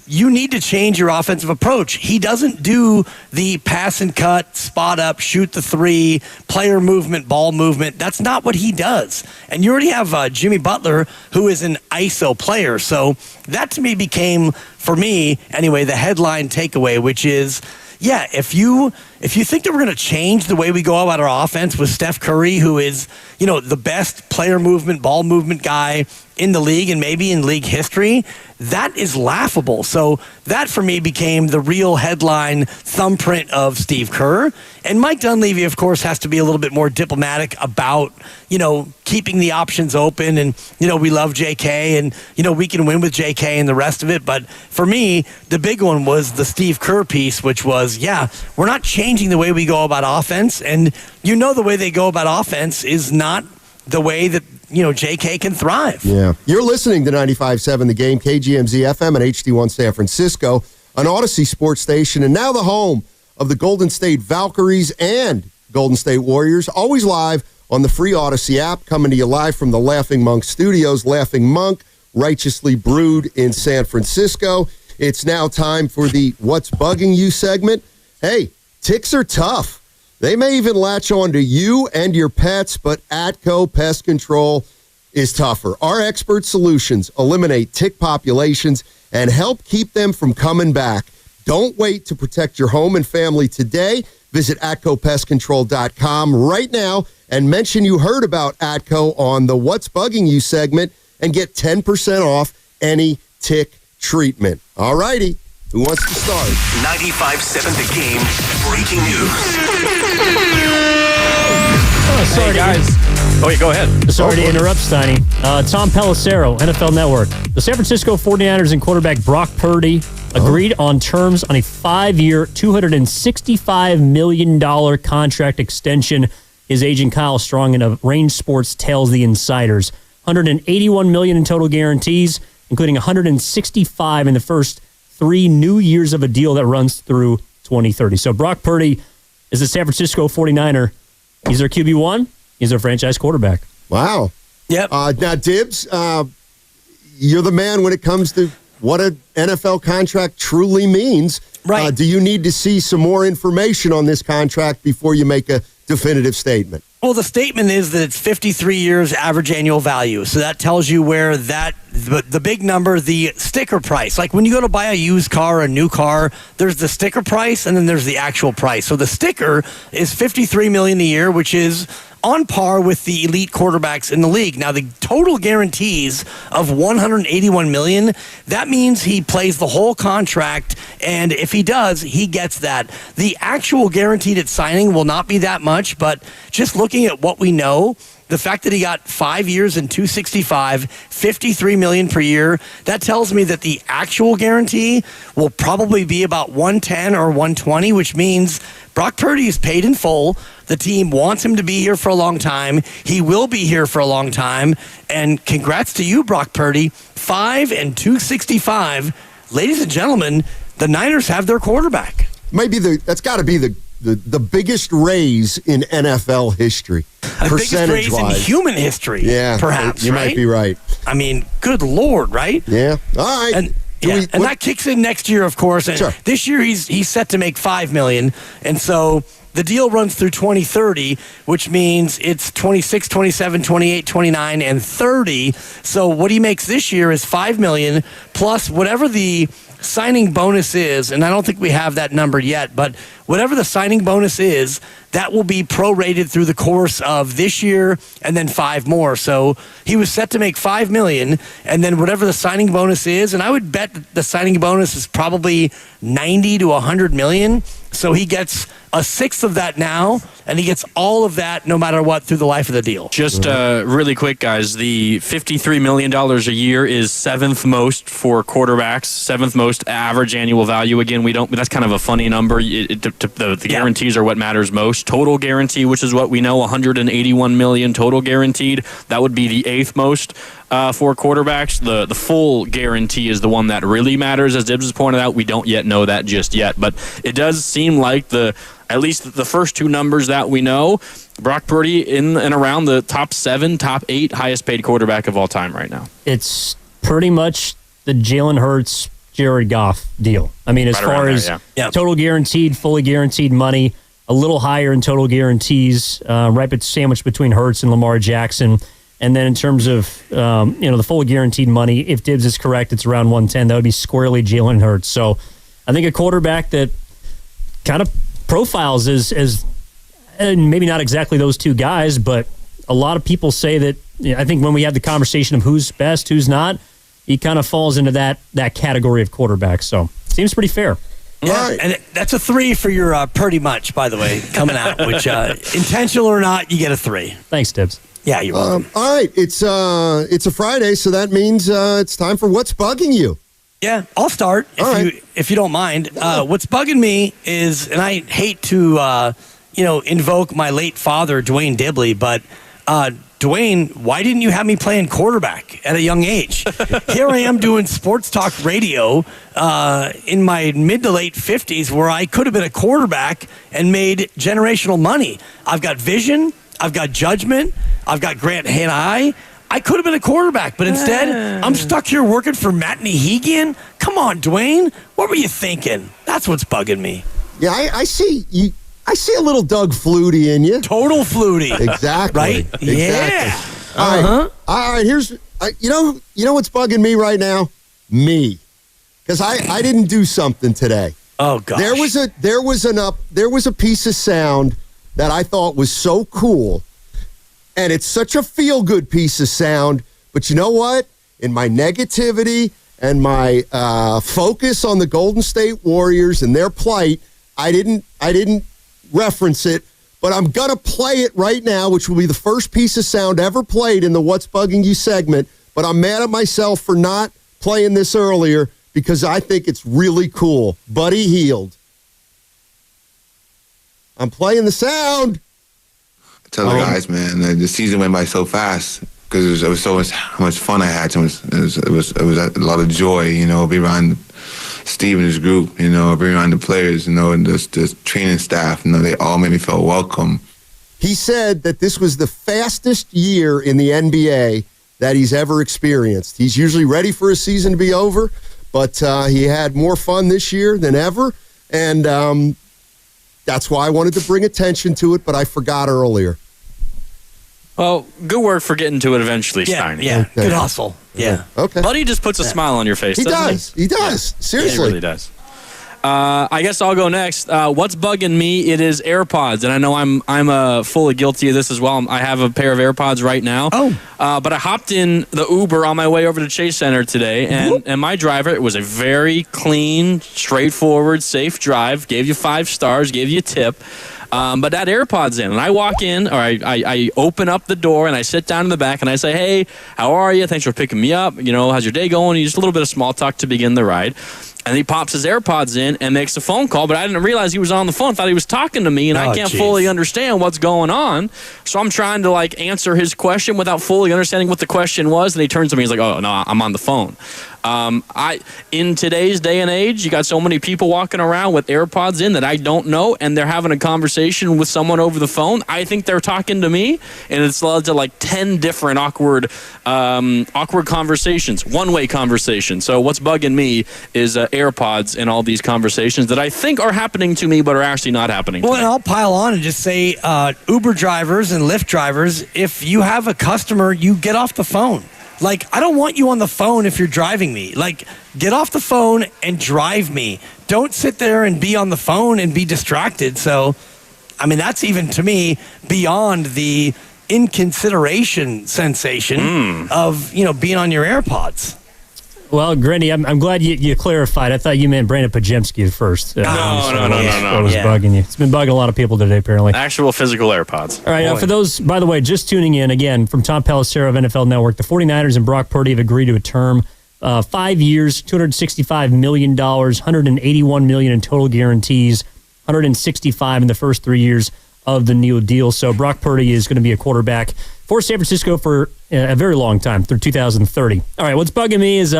you need to change your offensive approach. He doesn't do the pass and cut, spot up, shoot the 3, player movement, ball movement. That's not what he does. And you already have Jimmy Butler, who is an ISO player. So that to me became, for me anyway, the headline takeaway, which is, yeah, if you if you think that we're going to change the way we go about our offense with Steph Curry, who is, the best player movement, ball movement guy in the league and maybe in league history, that is laughable. So that for me became the real headline thumbprint of Steve Kerr. And Mike Dunleavy, of course, has to be a little bit more diplomatic about, keeping the options open. And, we love JK and, we can win with JK and the rest of it. But for me, the big one was the Steve Kerr piece, which was, we're not changing the way we go about offense. And the way they go about offense is not the way that, JK can thrive. Yeah. You're listening to 95.7 The Game, KGMZ FM and HD1 San Francisco, an Odyssey sports station, and now the home of the Golden State Valkyries and Golden State Warriors, always live on the free Odyssey app, coming to you live from the Laughing Monk Studios. Laughing Monk, righteously brewed in San Francisco. It's now time for the What's Bugging You segment. Hey, ticks are tough. They may even latch on to you and your pets, but Atco Pest Control is tougher. Our expert solutions eliminate tick populations and help keep them from coming back. Don't wait to protect your home and family today. Visit AtcoPestControl.com right now and mention you heard about Atco on the What's Bugging You segment and get 10% off any tick treatment. All righty. Who wants to start? 95.7 The Game breaking news. Sorry, guys. Oh, yeah, go ahead. Sorry to interrupt, Steiny. Tom Pelissero, NFL Network. The San Francisco 49ers and quarterback Brock Purdy agreed on terms on a 5-year, $265 million contract extension. His agent Kyle Strong in Range Sports tells the insiders. $181 million in total guarantees, including $165 in the first 3 new years of a deal that runs through 2030. So Brock Purdy is the San Francisco 49er. He's their QB1. He's their franchise quarterback. Wow. Yep. Now, Dibs, you're the man when it comes to what an NFL contract truly means. Right. Do you need to see some more information on this contract before you make a definitive statement? Well, the statement is that it's 53 years average annual value. So that tells you where the big number, the sticker price. Like when you go to buy a used car or a new car, there's the sticker price and then there's the actual price. So the sticker is $53 million a year, which is on par with the elite quarterbacks in the league. Now, the total guarantees of $181 million, that means he plays the whole contract, and if he does, he gets that. The actual guaranteed at signing will not be that much, but just looking at what we know, the fact that he got 5 years and $265, $53 million per year, that tells me that the actual guarantee will probably be about $110 or $120, which means Brock Purdy is paid in full. The team wants him to be here for a long time. He will be here for a long time. And congrats to you, Brock Purdy. 5 and $265. Ladies and gentlemen, the Niners have their quarterback. That's got to be the biggest raise in NFL history. The biggest raise in human history, perhaps. You might be right. I mean, good Lord, right? Yeah. All right. And that kicks in next year, of course. And sure. This year he's set to make $5 million. And so the deal runs through 2030, which means it's 26, 27, 28, 29, and 30. So what he makes this year is $5 million plus whatever the signing bonus is, and I don't think we have that number yet, but whatever the signing bonus is, that will be prorated through the course of this year and then 5 more. So he was set to make $5 million, and then whatever the signing bonus is, and I would bet that the signing bonus is probably 90 to 100 million. So he gets a sixth of that now, and he gets all of that no matter what through the life of the deal. Just really quick, guys, the $53 million a year is 7th most for quarterbacks, 7th most average annual value. Again, that's kind of a funny number. The guarantees are what matters most. Total guarantee, which is what we know, $181 million total guaranteed. That would be the 8th most for quarterbacks. The full guarantee is the one that really matters. As Dibs has pointed out, we don't yet know that just yet. But it does seem like at least the first 2 numbers that we know, Brock Purdy in and around the top 7, top 8 highest paid quarterback of all time right now. It's pretty much the Jalen Hurts, Jared Goff deal. I mean, as Right far around as there, yeah. total guaranteed, fully guaranteed money, a little higher in total guarantees, right sandwiched between Hurts and Lamar Jackson. And then in terms of the full guaranteed money, if Dibs is correct, it's around 110. That would be squarely Jalen Hurts. So I think a quarterback that kind of profiles as and maybe not exactly those two guys, but a lot of people say that. I think when we have the conversation of who's best, who's not, he kind of falls into that category of quarterback. So seems pretty fair. Yeah, and that's a 3 for your pretty much, by the way, coming out. Which intentional or not, you get a 3. Thanks, Tibbs. Yeah, you're welcome. All right, it's a Friday, so that means it's time for What's Bugging You. Yeah, I'll start if you don't mind. What's bugging me is, and I hate to invoke my late father, Dwayne Dibley, but Dwayne, why didn't you have me playing quarterback at a young age? Here I am doing sports talk radio in my mid to late 50s where I could have been a quarterback and made generational money. I've got vision. I've got judgment. I've got Grant Hanai. I could have been a quarterback, but instead, I'm stuck here working for Matt Nahigian. Come on, Dwayne. What were you thinking? That's what's bugging me. Yeah, I see you. I see a little Doug Flutie in you. Total Flutie. Exactly. Right? Exactly. Yeah. All right. Here's you know what's bugging me right now? Me, because I didn't do something today. Oh gosh. There was a piece of sound that I thought was so cool, and it's such a feel good piece of sound. But you know what? In my negativity and my focus on the Golden State Warriors and their plight, I didn't reference it, but I'm going to play it right now, which will be the first piece of sound ever played in the What's Bugging You segment. But I'm mad at myself for not playing this earlier because I think it's really cool. Buddy Hield. I'm playing the sound. Tell the guys, man, the season went by so fast because it was so much fun I had. It was a lot of joy, be around Steve and his group, be around the players, and the training staff, they all made me feel welcome. He said that this was the fastest year in the NBA that he's ever experienced. He's usually ready for a season to be over, but he had more fun this year than ever, and that's why I wanted to bring attention to it, but I forgot earlier. Well, good work for getting to it eventually, Stein. Yeah, okay. Good hustle. Yeah. Okay. Buddy just puts a smile on your face, He doesn't does. He does. Seriously. Yeah, he really does. I guess I'll go next. What's bugging me? It is AirPods, and I know I'm fully guilty of this as well. I have a pair of AirPods right now. But I hopped in the Uber on my way over to Chase Center today, and my driver, it was a very clean, straightforward, safe drive. Gave you 5 stars, gave you a tip. But that AirPods in, and I walk in, or I open up the door, and I sit down in the back, and I say, hey, how are you? Thanks for picking me up. How's your day going? Just a little bit of small talk to begin the ride. And he pops his AirPods in and makes a phone call, but I didn't realize he was on the phone. Thought he was talking to me, and I can't fully understand what's going on. So I'm trying to answer his question without fully understanding what the question was. And he turns to me, he's like, "Oh no, I'm on the phone." In today's day and age, you got so many people walking around with AirPods in that I don't know, and they're having a conversation with someone over the phone. I think they're talking to me, and it's led to 10 different awkward conversations, one-way conversations. So what's bugging me is AirPods in all these conversations that I think are happening to me, but are actually not happening. Well, and I'll pile on and just say, Uber drivers and Lyft drivers, if you have a customer, you get off the phone. I don't want you on the phone if you're driving me. Get off the phone and drive me. Don't sit there and be on the phone and be distracted. So, that's even, to me, beyond the inconsideration sensation of, being on your AirPods. Well, Granny, I'm glad you clarified. I thought you meant Brandon Pajemski at first. No. What was bugging you? It's been bugging a lot of people today, apparently. Actual physical AirPods. All right, for those, by the way, just tuning in, again, from Tom Pelissero of NFL Network, the 49ers and Brock Purdy have agreed to a term, 5 years, $265 million, $181 million in total guarantees, $165 in the first 3 years of the new deal. So Brock Purdy is going to be a quarterback for San Francisco for a very long time, through 2030. All right, what's bugging me is,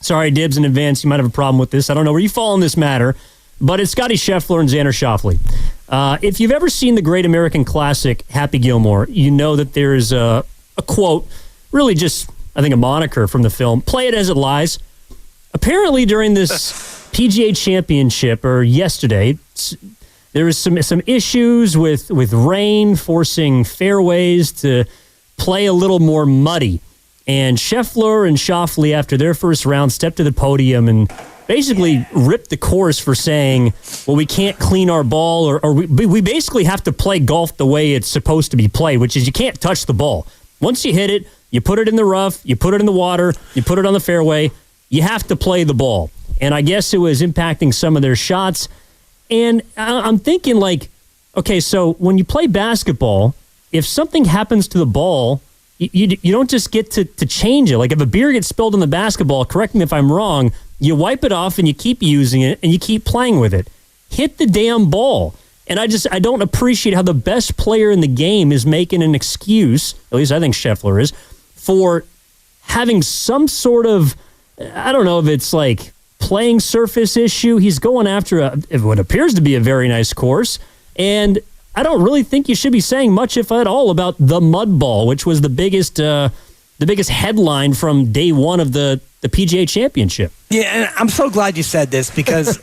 sorry, Dibs, in advance, you might have a problem with this. I don't know where you fall in this matter, but it's Scotty Scheffler and Xander Schauffele. If you've ever seen the Great American Classic, Happy Gilmore, you know that there is a quote, really just, I think, a moniker from the film, play it as it lies. Apparently during this PGA Championship, or yesterday, there was some issues with rain forcing fairways to play a little more muddy. And Scheffler and Schauffele, after their first round, stepped to the podium and basically ripped the course for saying, well, we can't clean our ball, or we basically have to play golf the way it's supposed to be played, which is you can't touch the ball. Once you hit it, you put it in the rough, you put it in the water, you put it on the fairway, you have to play the ball. And I guess it was impacting some of their shots. And I'm thinking, like, okay, so when you play basketball, if something happens to the ball, you don't just get to change it. Like if a beer gets spilled on the basketball, correct me if I'm wrong, you wipe it off and you keep using it and you keep playing with it. Hit the damn ball. And I don't appreciate how the best player in the game is making an excuse, at least I think Scheffler is, for having some sort of, I don't know if it's like playing surface issue. He's going after what appears to be a very nice course. And I don't really think you should be saying much, if at all, about the mud ball, which was the biggest headline from day one of the PGA Championship. Yeah, and I'm so glad you said this because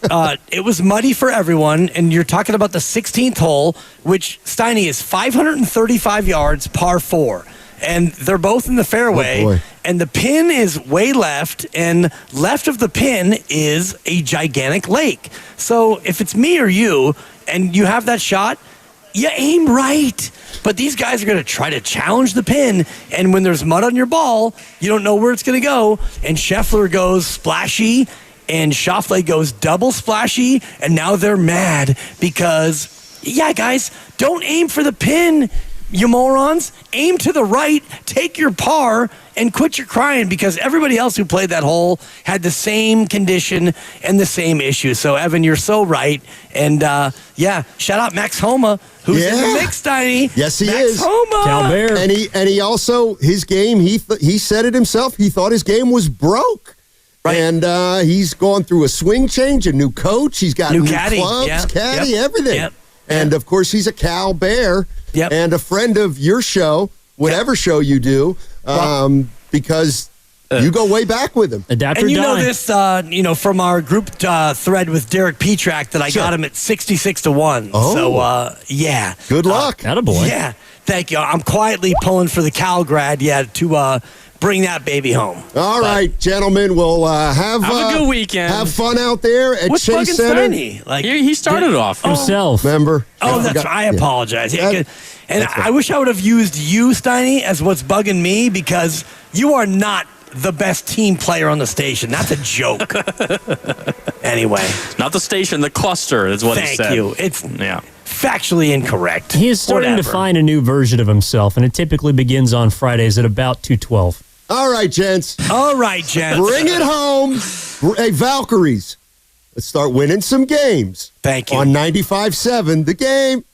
it was muddy for everyone, and you're talking about the 16th hole, which, Steiny, is 535 yards, par 4. And they're both in the fairway, and the pin is way left, and left of the pin is a gigantic lake. So if it's me or you, and you have that shot, you aim right. But these guys are going to try to challenge the pin, and when there's mud on your ball, you don't know where it's going to go. And Scheffler goes splashy, and Schauffele goes double splashy, and now they're mad because, yeah, guys, don't aim for the pin, you morons. Aim to the right, take your par, and quit your crying because everybody else who played that hole had the same condition and the same issue. So, Evan, you're so right. And, shout out Max Homa, who's in the mix, Steiny. Yes, he Max is. Homa. Cal Bear. And he also, his game, he said it himself, he thought his game was broke. Right. And he's gone through a swing change, a new coach. He's got new caddy. clubs, caddy, everything. Yep. And, of course, he's a Cal Bear and a friend of your show, whatever show you do, because you go way back with him. Adapt and or you know die. this, from our group thread with Derek Petrak that I got him at 66-1. Oh. So, yeah. Good luck. Attaboy. Yeah. Thank you. I'm quietly pulling for the Cal grad, to bring that baby home. All right, gentlemen, we'll have a good weekend. Have fun out there at What's Chase Center. Steiny? Like, He started it off himself. Remember? Oh, that's right. I apologize. And I wish I would have used you, Steiny, as what's bugging me because you are not the best team player on the station. That's a joke. Anyway. Not the station, the cluster is what he said. Thank you. It's factually incorrect. He is starting to find a new version of himself, and it typically begins on Fridays at about 2:12. All right, gents. Bring it home. Hey, Valkyries. Let's start winning some games. Thank you. On 95.7, The Game.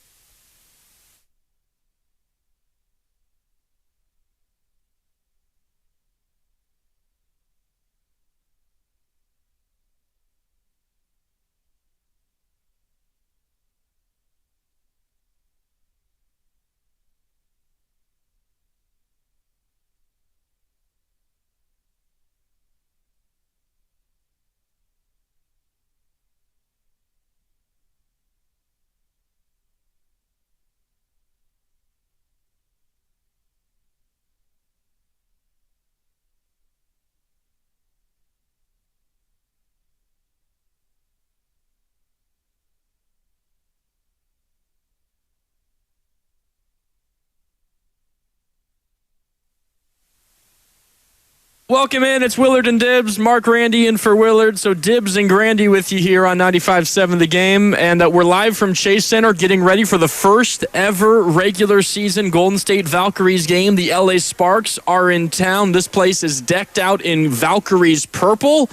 Welcome in. It's Willard and Dibbs. Mark Randy in for Willard. So Dibbs and Grandy with you here on 95.7 The Game. And we're live from Chase Center getting ready for the first ever regular season Golden State Valkyries game. The LA Sparks are in town. This place is decked out in Valkyries purple.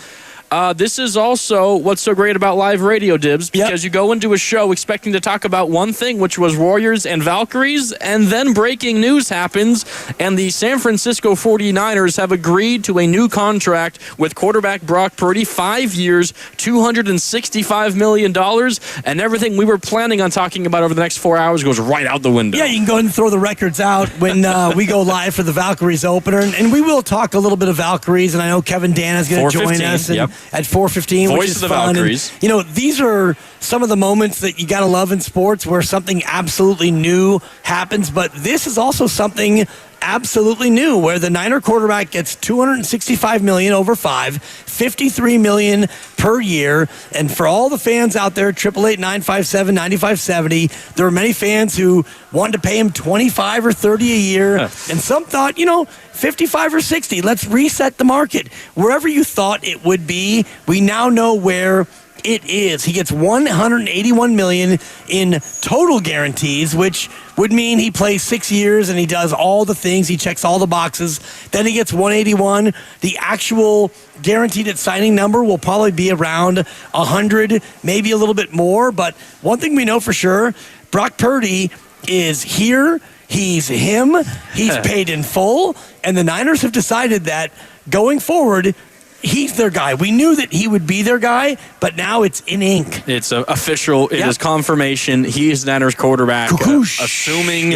This is also what's so great about live radio, Dibbs, because you go into a show expecting to talk about one thing, which was Warriors and Valkyries, and then breaking news happens, and the San Francisco 49ers have agreed to a new contract with quarterback Brock Purdy, 5 years, $265 million, and everything we were planning on talking about over the next 4 hours goes right out the window. Yeah, you can go ahead and throw the records out when we go live for the Valkyries opener, and we will talk a little bit of Valkyries, and I know Kevin Dan is going to join us. And at 4:15, which is fun. Valkyries. And, these are some of the moments that you got to love in sports where something absolutely new happens, but this is also something absolutely new, where the Niner quarterback gets $265 million over 5, $53 million per year. And for all the fans out there, 888-957-9570, there were many fans who wanted to pay him $25 or $30 a year, and some thought, 55 or 60. Let's reset the market. Wherever you thought it would be, we now know where it is. He gets $181 million in total guarantees, which would mean he plays 6 years and he does all the things. He checks all the boxes. Then he gets $181. The actual guaranteed at signing number will probably be around $100, maybe a little bit more. But one thing we know for sure, Brock Purdy is here. He's him. He's paid in full. And the Niners have decided that going forward, he's their guy. We knew that he would be their guy, but now it's in ink. It's official. It is confirmation. He is Niners quarterback, assuming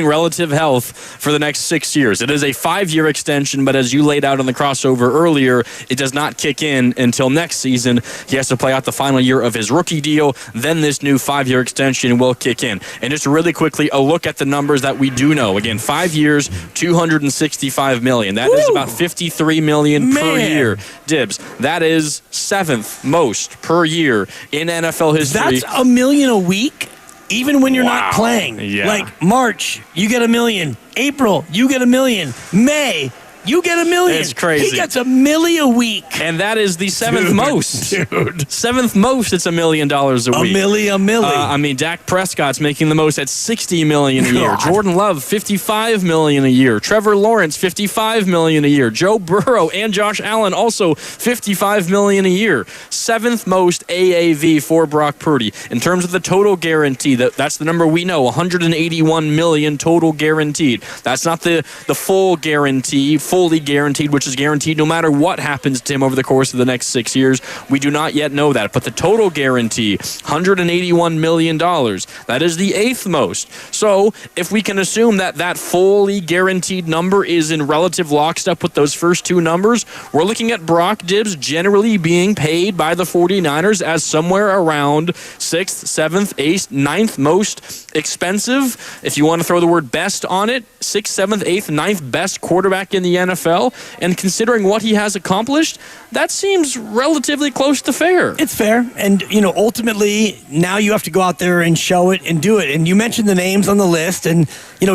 relative health for the next 6 years. It is a 5-year extension, but as you laid out on the crossover earlier, it does not kick in until next season. He has to play out the final year of his rookie deal. Then this new 5-year extension will kick in. And just really quickly, a look at the numbers that we do know. Again, 5 years, $265 million. That is about $53 million per year. Dibs. That is 7th most per year in NFL history. That's $1 million a week, even when you're not playing. Yeah. Like March, you get $1 million. April, you get $1 million. May, you get $1 million. It's crazy. He gets $1 million a week. And that is the 7th most. Dude. 7th most, it's $1 million a week. $1 million. Dak Prescott's making the most at $60 million a year. Jordan Love, $55 million a year. Trevor Lawrence, $55 million a year. Joe Burrow and Josh Allen, also $55 million a year. 7th most AAV for Brock Purdy. In terms of the total guarantee, that's the number we know, $181 million total guaranteed. That's not the full guarantee, fully guaranteed, which is guaranteed no matter what happens to him over the course of the next 6 years. We do not yet know that. But the total guarantee, $181 million. That is the 8th most. So if we can assume that fully guaranteed number is in relative lockstep with those first two numbers, we're looking at Brock Dibs generally being paid by the 49ers as somewhere around 6th, 7th, 8th, 9th most expensive. If you want to throw the word best on it, 6th, 7th, 8th, 9th best quarterback in the NFL, and considering what he has accomplished, that seems relatively close to fair. It's fair, and ultimately now you have to go out there and show it and do it. And you mentioned the names on the list, and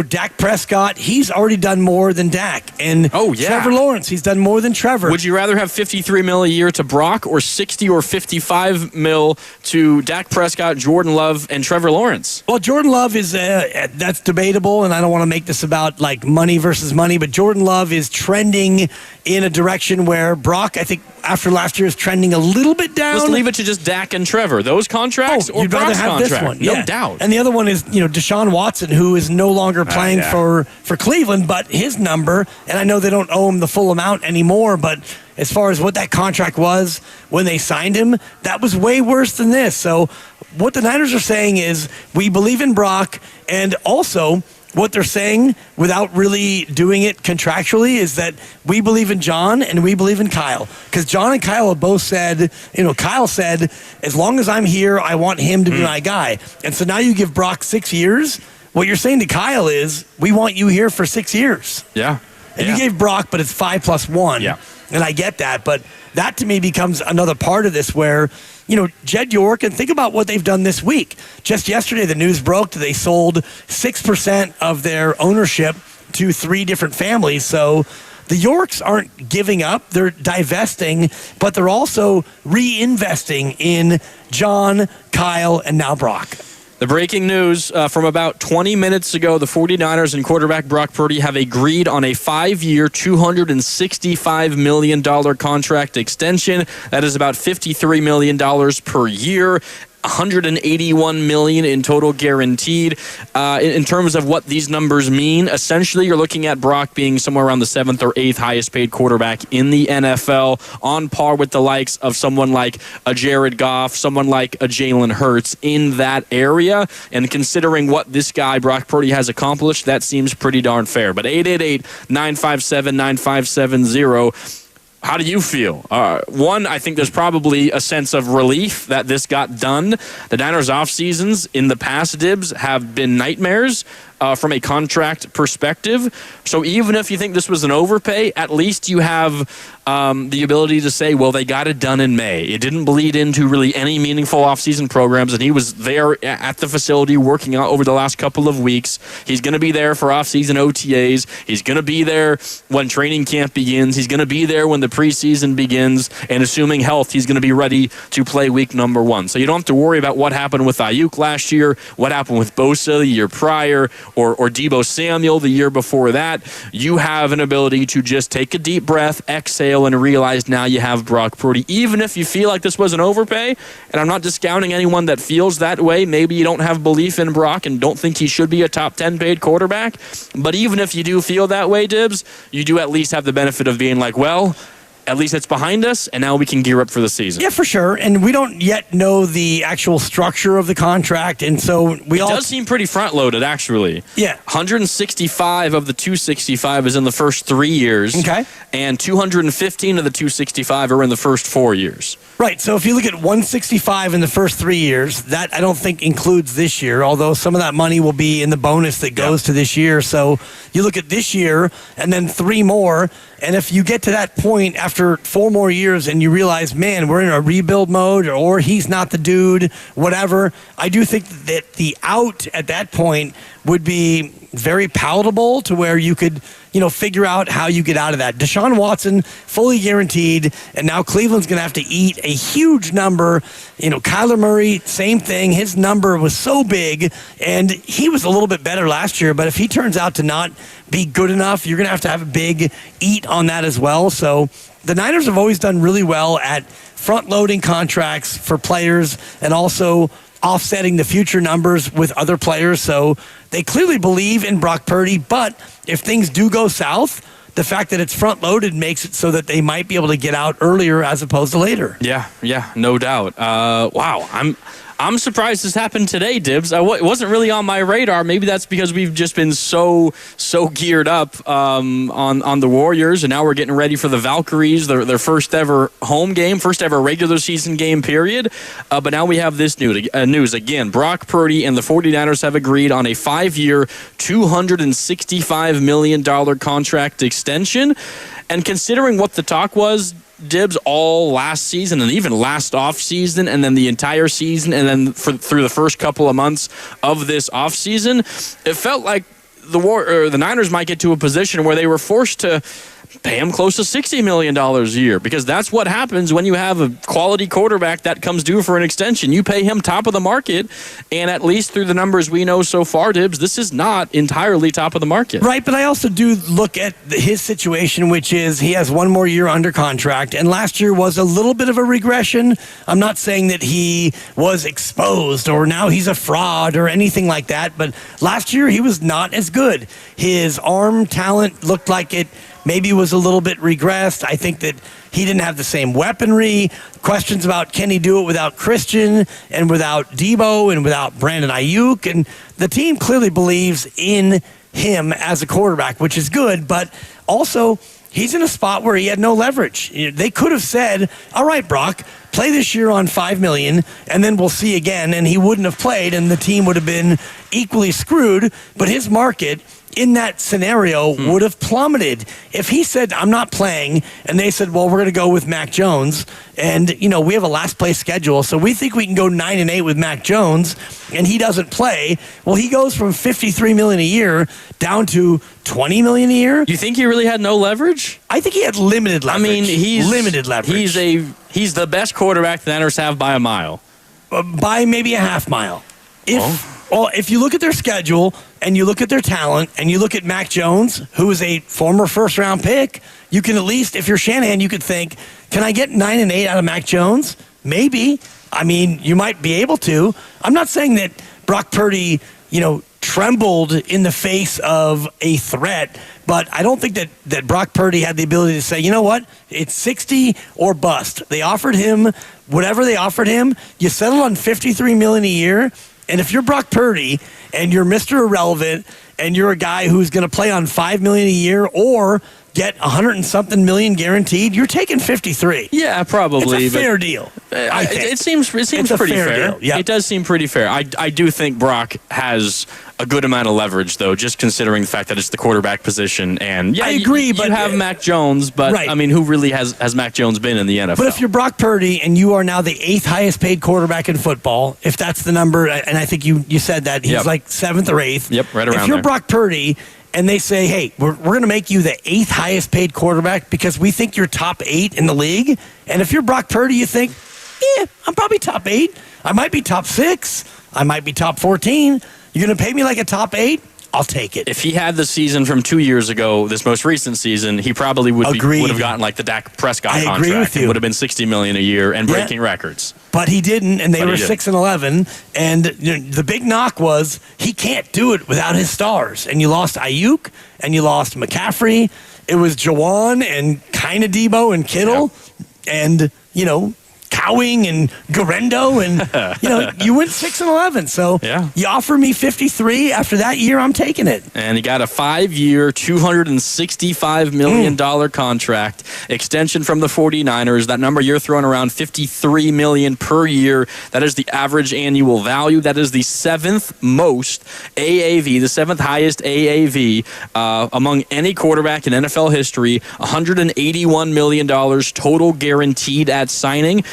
Dak Prescott, he's already done more than Dak, and Trevor Lawrence, he's done more than Trevor. Would you rather have $53 million a year to Brock, or $60 or $55 million to Dak Prescott, Jordan Love, and Trevor Lawrence? Well, Jordan Love is that's debatable, and I don't want to make this about like money versus money, but Jordan Love is trending in a direction where Brock, I think, after last year, is trending a little bit down. Let's leave it to just Dak and Trevor. Those contracts, or you'd Brock's rather have contract? this one, No doubt. And the other one is, Deshaun Watson, who is no longer playing for Cleveland, but his number, and I know they don't owe him the full amount anymore, but as far as what that contract was when they signed him, that was way worse than this. So what the Niners are saying is, we believe in Brock, and also what they're saying without really doing it contractually is that we believe in John and we believe in Kyle. Because John and Kyle have both said, Kyle said, as long as I'm here, I want him to be my guy. And so now you give Brock 6 years. What you're saying to Kyle is, we want you here for 6 years. Yeah. And you gave Brock, but it's 5 + 1. Yeah. And I get that. But that to me becomes another part of this where, Jed York, and think about what they've done this week. Just yesterday, the news broke that they sold 6% of their ownership to 3 different families. So the Yorks aren't giving up. They're divesting, but they're also reinvesting in John, Kyle, and now Brock. The breaking news from about 20 minutes ago, the 49ers and quarterback Brock Purdy have agreed on a 5-year, $265 million contract extension. That is about $53 million per year. $181 million in total guaranteed. In terms of what these numbers mean, essentially you're looking at Brock being somewhere around the 7th or 8th highest paid quarterback in the NFL, on par with the likes of someone like a Jared Goff, someone like a Jalen Hurts in that area. And considering what this guy, Brock Purdy, has accomplished, that seems pretty darn fair. But 888-957-9570. How do you feel? One, I think there's probably a sense of relief that this got done. The Niners' off seasons in the past, Dibs, have been nightmares from a contract perspective. So even if you think this was an overpay, at least you have the ability to say, well, they got it done in May. It didn't bleed into really any meaningful offseason programs, and he was there at the facility working out over the last couple of weeks. He's going to be there for offseason OTAs. He's going to be there when training camp begins. He's going to be there when the preseason begins, and assuming health, he's going to be ready to play week number 1. So you don't have to worry about what happened with Ayuk last year, what happened with Bosa the year prior, or Deebo Samuel the year before that. You have an ability to just take a deep breath, exhale, and realize now you have Brock Purdy. Even if you feel like this was an overpay, and I'm not discounting anyone that feels that way, maybe you don't have belief in Brock and don't think he should be a top 10 paid quarterback, but even if you do feel that way, Dibs, you do at least have the benefit of being like, well, at least it's behind us, and now we can gear up for the season. Yeah, for sure. And we don't yet know the actual structure of the contract, and so it does seem pretty front-loaded, actually. Yeah. 165 of the 265 is in the first 3 years. Okay. And 215 of the 265 are in the first 4 years. Right. So if you look at 165 in the first 3 years, that I don't think includes this year, although some of that money will be in the bonus that goes to this year. So you look at this year and then 3 more, and if you get to that point after 4 more years and you realize, man, we're in a rebuild mode, or he's not the dude, whatever, I do think that the out at that point would be very palatable to where you could, figure out how you get out of that. Deshaun Watson, fully guaranteed, and now Cleveland's going to have to eat a huge number. Kyler Murray, same thing. His number was so big, and he was a little bit better last year, but if he turns out to not be good enough, you're going to have a big eat on that as well. So the Niners have always done really well at front-loading contracts for players and also offsetting the future numbers with other players. So they clearly believe in Brock Purdy, but if things do go south, the fact that it's front-loaded makes it so that they might be able to get out earlier as opposed to later. Yeah, no doubt. Wow, I'm surprised this happened today, Dibs. It wasn't really on my radar. Maybe that's because we've just been so geared up on the Warriors, and now we're getting ready for the Valkyries, their first ever home game, first ever regular season game, period. But now we have this news. Again, Brock Purdy and the 49ers have agreed on a 5-year, $265 million contract extension. And considering what the talk was, Dibs, all last season and even last off season, and then the entire season, and then through the first couple of months of this off season, it felt like the Niners might get to a position where they were forced to pay him close to $60 million a year, because that's what happens when you have a quality quarterback that comes due for an extension. You pay him top of the market, and at least through the numbers we know so far, Dibs, this is not entirely top of the market. Right, but I also do look at his situation, which is he has 1 more year under contract, and last year was a little bit of a regression. I'm not saying that he was exposed or now he's a fraud or anything like that, but last year he was not as good. His arm talent looked like it maybe was a little bit regressed. I think that he didn't have the same weaponry. Questions about can he do it without Christian and without Deebo and without Brandon Ayuk. And the team clearly believes in him as a quarterback, which is good. But also, he's in a spot where he had no leverage. They could have said, all right, Brock, play this year on $5 million, and then we'll see again. And he wouldn't have played, and the team would have been equally screwed. But his market in that scenario would have plummeted. If he said, I'm not playing, and they said, well, we're going to go with Mac Jones, and, we have a last place schedule, so we think we can go 9-8 with Mac Jones, and he doesn't play, well, he goes from $53 million a year down to $20 million a year. You think he really had no leverage? I think he had limited leverage. I mean, he's limited leverage. He's the best quarterback the Niners have by a mile. By maybe a half mile. If you look at their schedule and you look at their talent and you look at Mac Jones, who is a former first-round pick, you can at least, if you're Shanahan, you could think, can I get 9-8 out of Mac Jones? Maybe. I mean, you might be able to. I'm not saying that Brock Purdy, trembled in the face of a threat, but I don't think that Brock Purdy had the ability to say, you know what, it's 60 or bust. They offered him whatever they offered him. You settle on $53 million a year. And if you're Brock Purdy and you're Mr. Irrelevant and you're a guy who's going to play on $5 million a year, or get 100 and something million guaranteed, you're taking 53. Yeah, probably. It's a fair deal. I think. It seems It's a pretty fair. deal. Yeah. It does seem pretty fair. I do think Brock has a good amount of leverage, though, just considering the fact that it's the quarterback position. And yeah, I agree, but you have Mac Jones, but right. I mean, who really has Mac Jones been in the NFL? But if you're Brock Purdy and you are now the 8th highest paid quarterback in football, if that's the number, and I think you said that he's like 7th or 8th. Yep, right around If you're there. Brock Purdy and they say, hey, we're going to make you the 8th highest paid quarterback because we think you're top 8 in the league. And if you're Brock Purdy, you think, yeah, I'm probably top 8. I might be top 6. I might be top 14. You're going to pay me like a top 8? I'll take it. If he had the season from 2 years ago, this most recent season, he probably would have gotten like the Dak Prescott I agree contract. with you. It would have been $60 million a year and breaking records. But he didn't, and they But he were didn't. 6-11. And the big knock was he can't do it without his stars. And you lost Ayuk, and you lost McCaffrey. It was Jawan and kind of Debo and Kittle, and Cowing and Garendo, and you went 6-11. So you offer me 53 after that year, I'm taking it. And he got a 5-year, $265 million contract extension from the 49ers. That number you're throwing around, $53 million per year. That is the average annual value. That is the 7th most AAV, the 7th highest AAV among any quarterback in NFL history. $181 million total guaranteed at signing.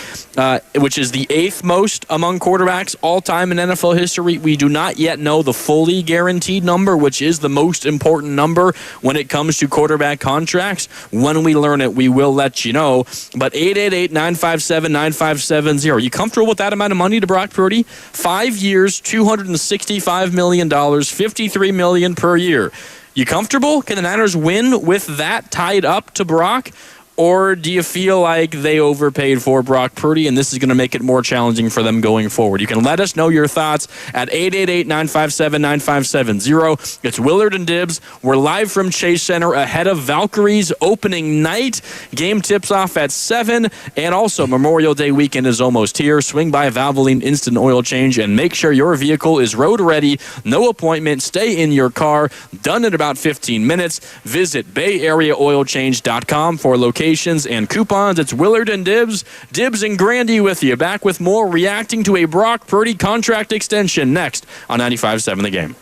Which is the 8th most among quarterbacks all time in NFL history. We do not yet know the fully guaranteed number, which is the most important number when it comes to quarterback contracts. When we learn it, we will let you know. But 888-957-9570. You comfortable with that amount of money to Brock Purdy? 5 years, $265 million, $53 million per year. You comfortable? Can the Niners win with that tied up to Brock? Or do you feel like they overpaid for Brock Purdy and this is going to make it more challenging for them going forward? You can let us know your thoughts at 888-957-9570. It's Willard and Dibbs. We're live from Chase Center ahead of Valkyries opening night. Game tips off at 7. And also Memorial Day weekend is almost here. Swing by Valvoline Instant Oil Change and make sure your vehicle is road ready. No appointment. Stay in your car. Done in about 15 minutes. Visit BayAreaOilChange.com for location and coupons. It's Willard and Dibbs. Dibbs and Grandy with you. Back with more reacting to a Brock Purdy contract extension next on 95.7 The Game.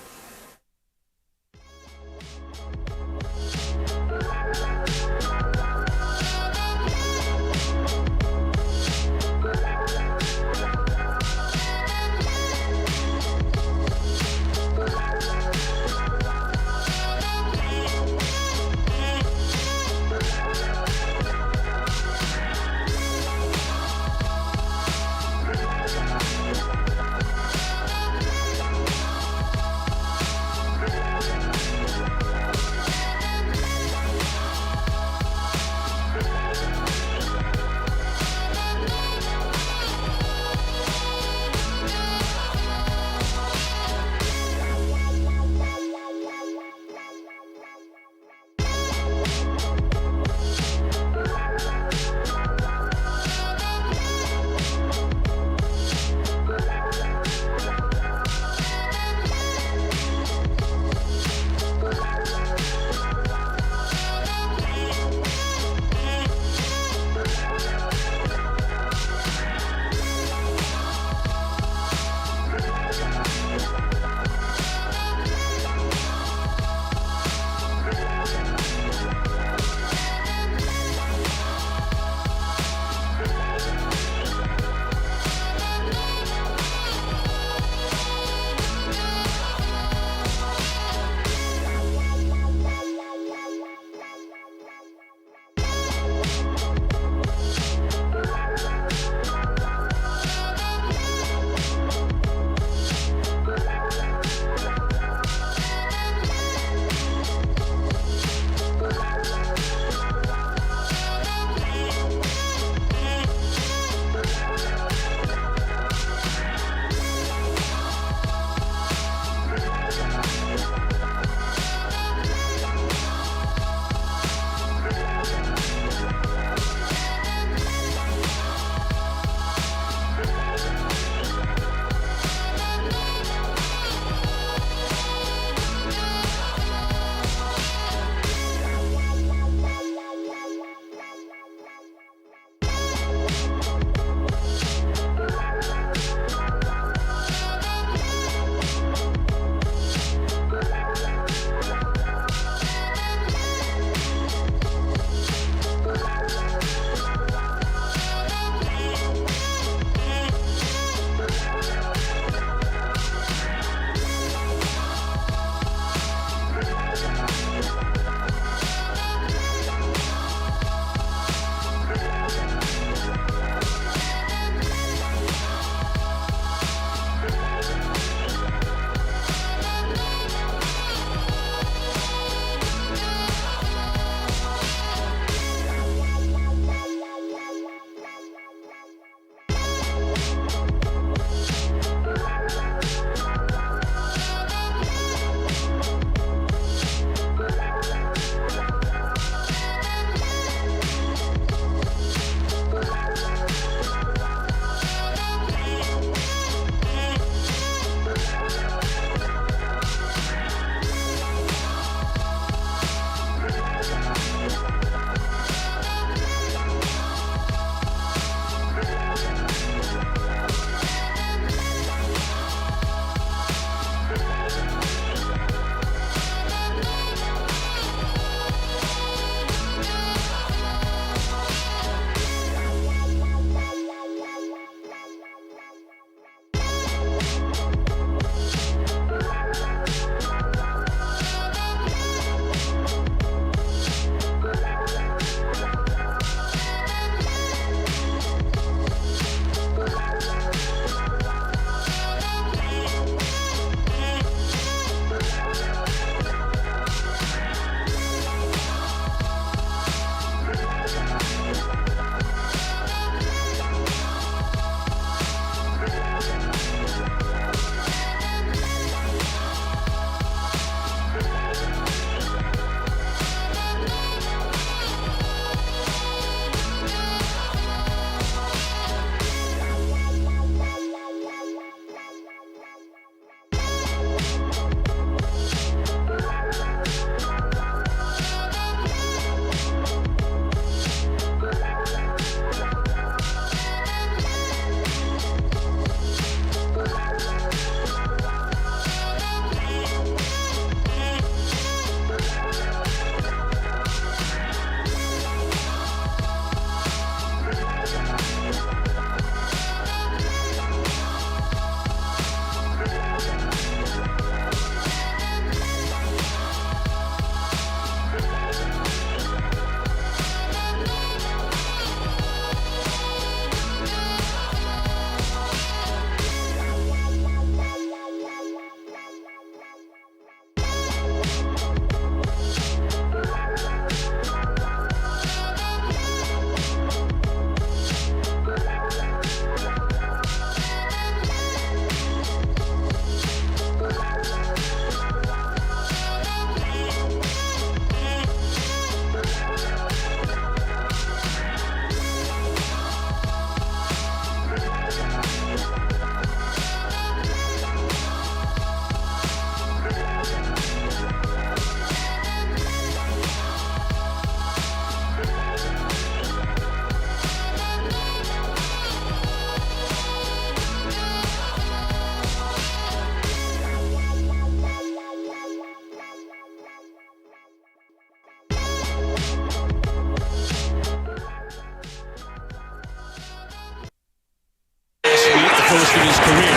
most of his career.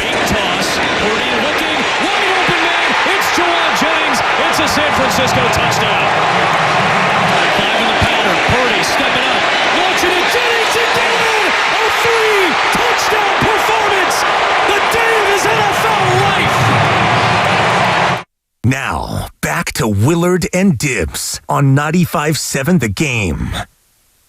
Fake toss. Purdy looking. Wide open man. It's Jawan Jennings. It's a San Francisco touchdown. 5 in the pattern. Purdy stepping up. Launching it. Jennings again. A 3-touchdown performance. The day of his NFL life. Now, back to Willard and Dibbs on 95.7 The Game.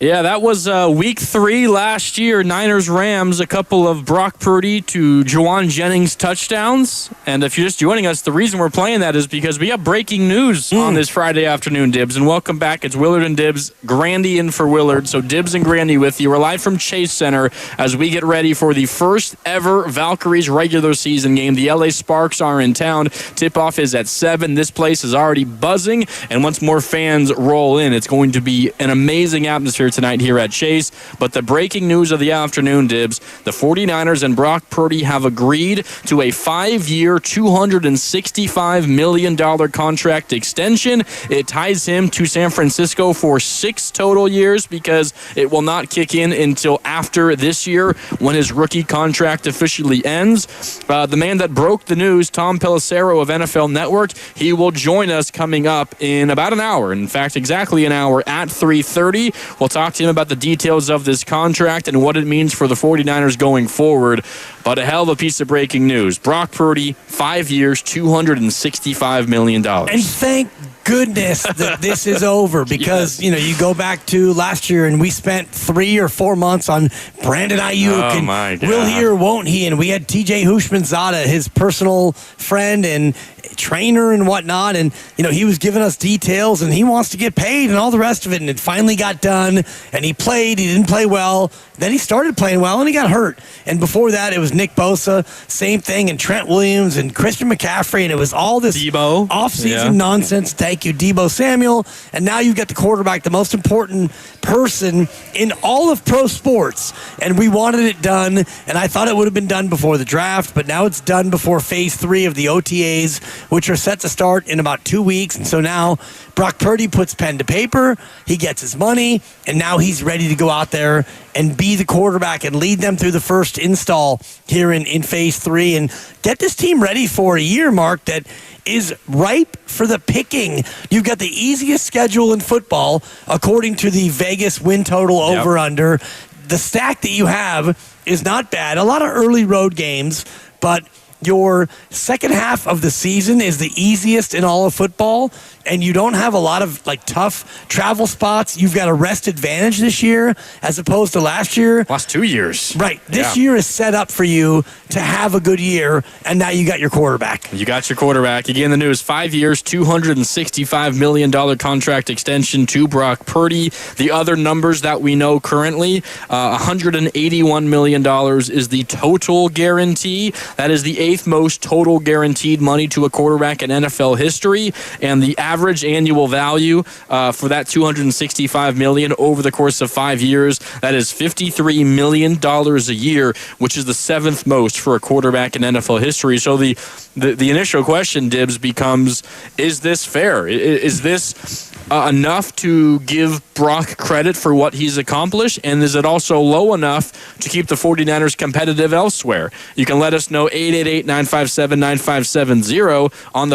Yeah, that was week 3 last year. Niners-Rams, a couple of Brock Purdy to Jawan Jennings touchdowns. And if you're just joining us, the reason we're playing that is because we have breaking news on this Friday afternoon, Dibbs. And welcome back. It's Willard and Dibbs. Grandy in for Willard. So Dibbs and Grandy with you. We're live from Chase Center as we get ready for the first ever Valkyries regular season game. The LA Sparks are in town. Tip-off is at 7. This place is already buzzing. And once more fans roll in, it's going to be an amazing atmosphere tonight here at Chase. But the breaking news of the afternoon, Dibbs, the 49ers and Brock Purdy have agreed to a 5-year, $265 million contract extension. It ties him to San Francisco for 6 total years because it will not kick in until after this year when his rookie contract officially ends. The man that broke the news, Tom Pelissero of NFL Network, he will join us coming up in about an hour. In fact, exactly an hour at 3:30. We'll talk to him about the details of this contract and what it means for the 49ers going forward. But a hell of a piece of breaking news. Brock Purdy, 5 years, $265 million. And thank goodness that this is over because, you know, you go back to last year and we spent 3 or 4 months on Brandon Ayuk and my God. will he or won't he? And we had TJ Hushmanzada, his personal friend and trainer and whatnot. And, you know, he was giving us details and he wants to get paid and all the rest of it. And it finally got done and he played. He didn't play well. Then he started playing well and he got hurt. And before that, it was Nick Bosa, same thing, and Trent Williams and Christian McCaffrey. And it was all this offseason nonsense. Thank you, Deebo Samuel. And now you've got the quarterback, the most important person in all of pro sports. And we wanted it done. And I thought it would have been done before the draft, but now it's done before phase 3 of the OTAs, which are set to start in about 2 weeks. And so now Brock Purdy puts pen to paper, he gets his money, and now he's ready to go out there and be the quarterback and lead them through the first install here in phase 3 and get this team ready for a year, Mark, that is ripe for the picking. You've got the easiest schedule in football, according to the Vegas win total over-under. The stack that you have is not bad. A lot of early road games, but your second half of the season is the easiest in all of football, and you don't have a lot of like tough travel spots. You've got a rest advantage this year as opposed to last year. Last 2 years. Right. This year is set up for you to have a good year, and now you got your quarterback. You got your quarterback. Again, the news, 5 years, $265 million contract extension to Brock Purdy. The other numbers that we know currently, $181 million is the total guarantee. That is the 8th most total guaranteed money to a quarterback in NFL history, and the average annual value for that $265 million over the course of 5 years, that is $53 million a year, which is the 7th most for a quarterback in NFL history. So the initial question, Dibbs, becomes, is this fair? Is this enough to give Brock credit for what he's accomplished, and is it also low enough to keep the 49ers competitive elsewhere? You can let us know 888-957-9570 on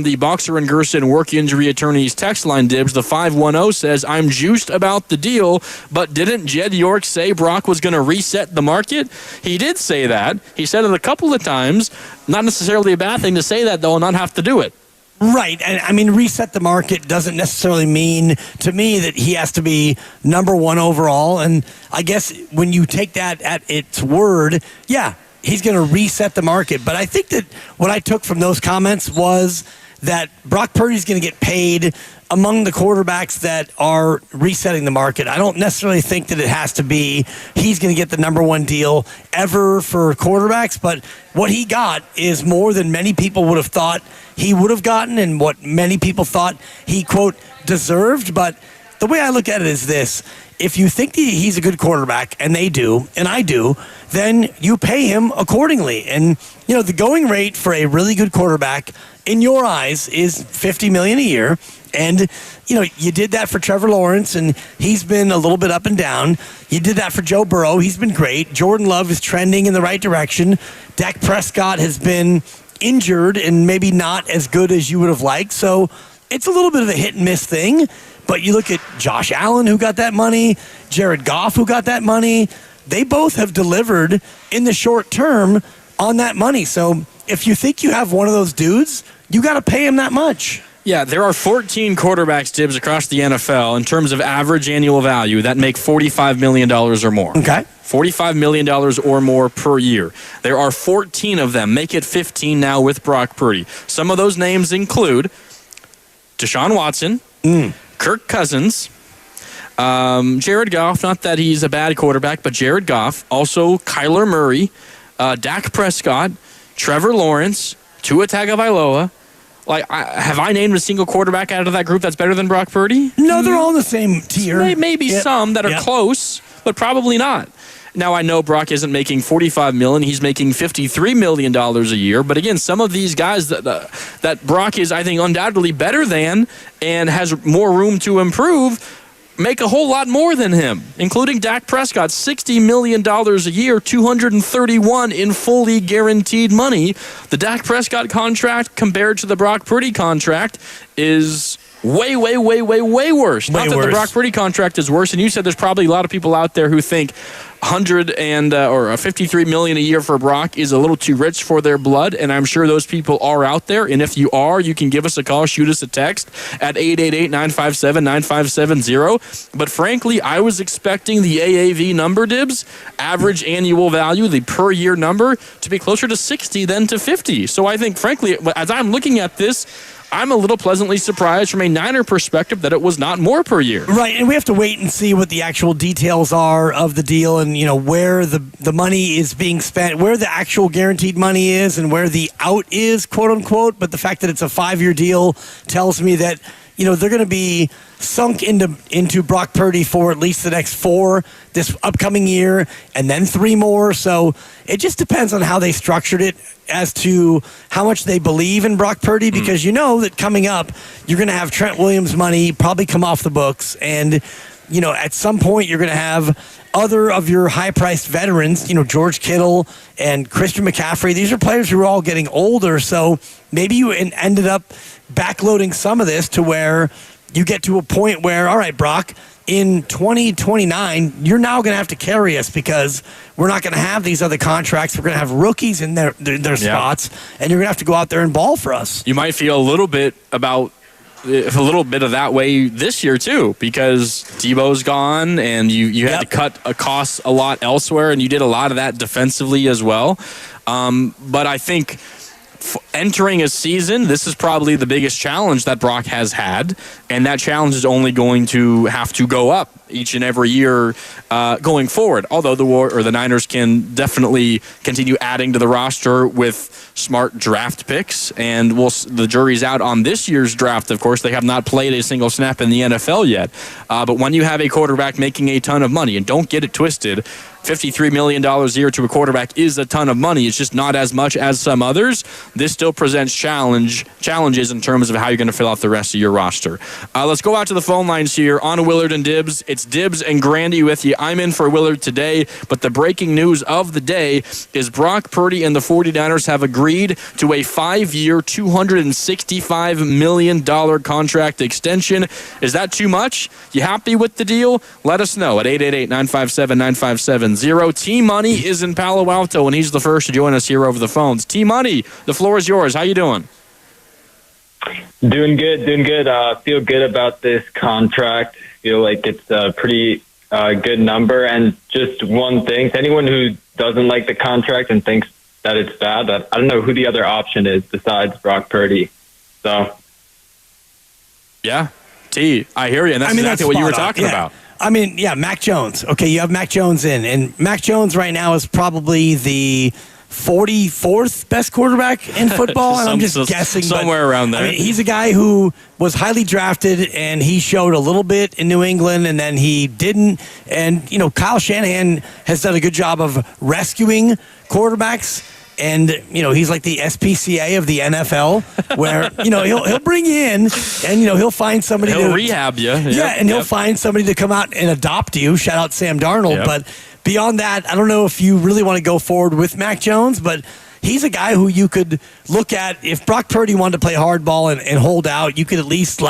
the Boxer and Gerson work injury attorneys text line, Dibbs. The 510 says, I'm juiced about the deal, but didn't Jed York say Brock was going to reset the market? He did say that. He said it a couple of times. Not necessarily a bad thing to say that, though, and not have to do it. Right. And I mean, reset the market doesn't necessarily mean to me that he has to be number 1 overall. And I guess when you take that at its word, yeah, he's going to reset the market. But I think that what I took from those comments was that Brock Purdy's going to get paid among the quarterbacks that are resetting the market. I don't necessarily think that it has to be he's going to get the number 1 deal ever for quarterbacks, but what he got is more than many people would have thought he would have gotten and what many people thought he, quote, deserved. But the way I look at it is this. If you think that he's a good quarterback, and they do, and I do, then you pay him accordingly. And, you know, the going rate for a really good quarterback in your eyes, is $50 million a year. And, you did that for Trevor Lawrence, and he's been a little bit up and down. You did that for Joe Burrow. He's been great. Jordan Love is trending in the right direction. Dak Prescott has been injured and maybe not as good as you would have liked. So it's a little bit of a hit and miss thing. But you look at Josh Allen, who got that money, Jared Goff, who got that money. They both have delivered in the short term on that money. So if you think you have one of those dudes, you got to pay him that much. Yeah, there are 14 quarterbacks, Dibs, across the NFL in terms of average annual value that make $45 million or more. Okay. $45 million or more per year. There are 14 of them. Make it 15 now with Brock Purdy. Some of those names include Deshaun Watson, Kirk Cousins, Jared Goff, not that he's a bad quarterback, but Jared Goff, also Kyler Murray, Dak Prescott, Trevor Lawrence, Tua Tagovailoa. Have I named a single quarterback out of that group that's better than Brock Purdy? No, they're all in the same tier. Maybe some that are close, but probably not. Now, I know Brock isn't making $45 million. He's making $53 million a year. But again, some of these guys that Brock is, I think, undoubtedly better than and has more room to improve make a whole lot more than him, including Dak Prescott, $60 million a year, $231 in fully guaranteed money. The Dak Prescott contract compared to the Brock Purdy contract is way worse. Not that the Brock Purdy contract is worse, and you said there's probably a lot of people out there who think $53 million a year for Brock is a little too rich for their blood, and I'm sure those people are out there. And if you are, you can give us a call, shoot us a text at 888-957-9570. But frankly, I was expecting the AAV number, Dibs, average annual value, the per year number, to be closer to 60 than to 50. So I think, frankly, as I'm looking at this, I'm a little pleasantly surprised from a Niner perspective that it was not more per year. Right, and we have to wait and see what the actual details are of the deal and, where the money is being spent, where the actual guaranteed money is and where the out is, quote unquote. But the fact that it's a 5-year deal tells me that, they're going to be sunk into Brock Purdy for at least the next 4 this upcoming year and then 3 more. So it just depends on how they structured it as to how much they believe in Brock Purdy, because that coming up, you're going to have Trent Williams money probably come off the books. And, at some point you're going to have other of your high-priced veterans, George Kittle and Christian McCaffrey. These are players who are all getting older. So maybe you ended up backloading some of this to where you get to a point where, all right, Brock, in 2029, you're now going to have to carry us because we're not going to have these other contracts. We're going to have rookies in their spots, and you're going to have to go out there and ball for us. You might feel a little bit of that way this year too, because Debo's gone and you had to cut costs a lot elsewhere, and you did a lot of that defensively as well. But I think entering a season, this is probably the biggest challenge that Brock has had, and that challenge is only going to have to go up each and every year going forward. Although the Niners can definitely continue adding to the roster with smart draft picks, and the jury's out on this year's draft. Of course, they have not played a single snap in the NFL yet. But when you have a quarterback making a ton of money, and don't get it twisted, $53 million a year to a quarterback is a ton of money. It's just not as much as some others. This still presents challenges in terms of how you're going to fill out the rest of your roster. Let's go out to the phone lines here on Willard and Dibs. It's Dibs and Grandy with you. I'm in for Willard today, but the breaking news of the day is Brock Purdy and the 49ers have agreed to a 5-year, $265 million contract extension. Is that too much? You happy with the deal? Let us know at 888-957-9570. T-Money is in Palo Alto, and he's the first to join us here over the phones. T-Money, the floor is yours. How you doing? Doing good. Feel good about this contract. Feel like it's a pretty good number. And just one thing, to anyone who doesn't like the contract and thinks that it's bad, I don't know who the other option is besides Brock Purdy. So, yeah, T, I hear you, and that's exactly what you were talking about. Mac Jones. Okay, you have Mac Jones in, and Mac Jones right now is probably the 44th best quarterback in football, and I'm just guessing. Somewhere around there. He's a guy who was highly drafted, and he showed a little bit in New England, and then he didn't. And, Kyle Shanahan has done a good job of rescuing quarterbacks And, he's like the SPCA of the NFL where, he'll bring you in and, he'll find somebody He'll to rehab you. Yeah, and he'll find somebody to come out and adopt you. Shout out Sam Darnold. Yep. But beyond that, I don't know if you really want to go forward with Mac Jones, but he's a guy who you could look at. If Brock Purdy wanted to play hardball and hold out, you could at least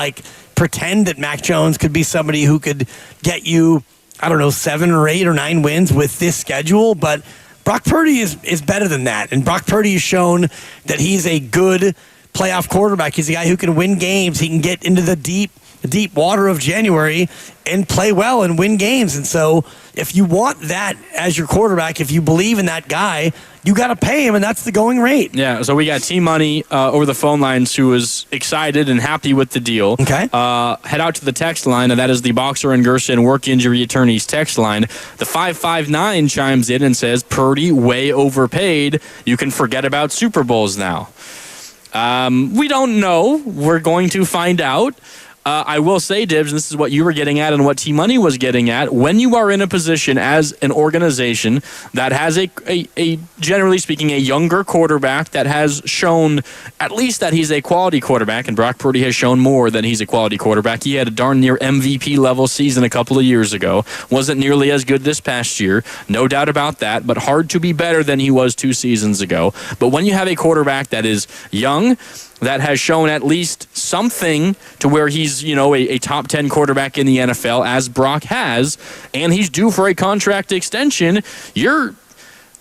pretend that Mac Jones could be somebody who could get you, 7 or 8 or 9 wins with this schedule. But Brock Purdy is better than that. And Brock Purdy has shown that he's a good playoff quarterback. He's a guy who can win games. He can get into the deep water of January and play well and win games. And so if you want that as your quarterback, if you believe in that guy, you got to pay him, and that's the going rate. Yeah, so we got T-Money over the phone lines who is excited and happy with the deal. Okay. Head out to the text line, and that is the Boxer and Gerson Work Injury Attorneys text line. The 559 chimes in and says, Purdy way overpaid. You can forget about Super Bowls now. We don't know. We're going to find out. I will say, Dibs, and this is what you were getting at and what T-Money was getting at, when you are in a position as an organization that has a generally speaking, a younger quarterback that has shown at least that he's a quality quarterback, and Brock Purdy has shown more than he's a quality quarterback. He had a darn near MVP level season a couple of years ago. Wasn't nearly as good this past year. No doubt about that, but hard to be better than he was 2 seasons ago. But when you have a quarterback that is young, that has shown at least something to where he's, a top 10 quarterback in the NFL, as Brock has, and he's due for a contract extension, you're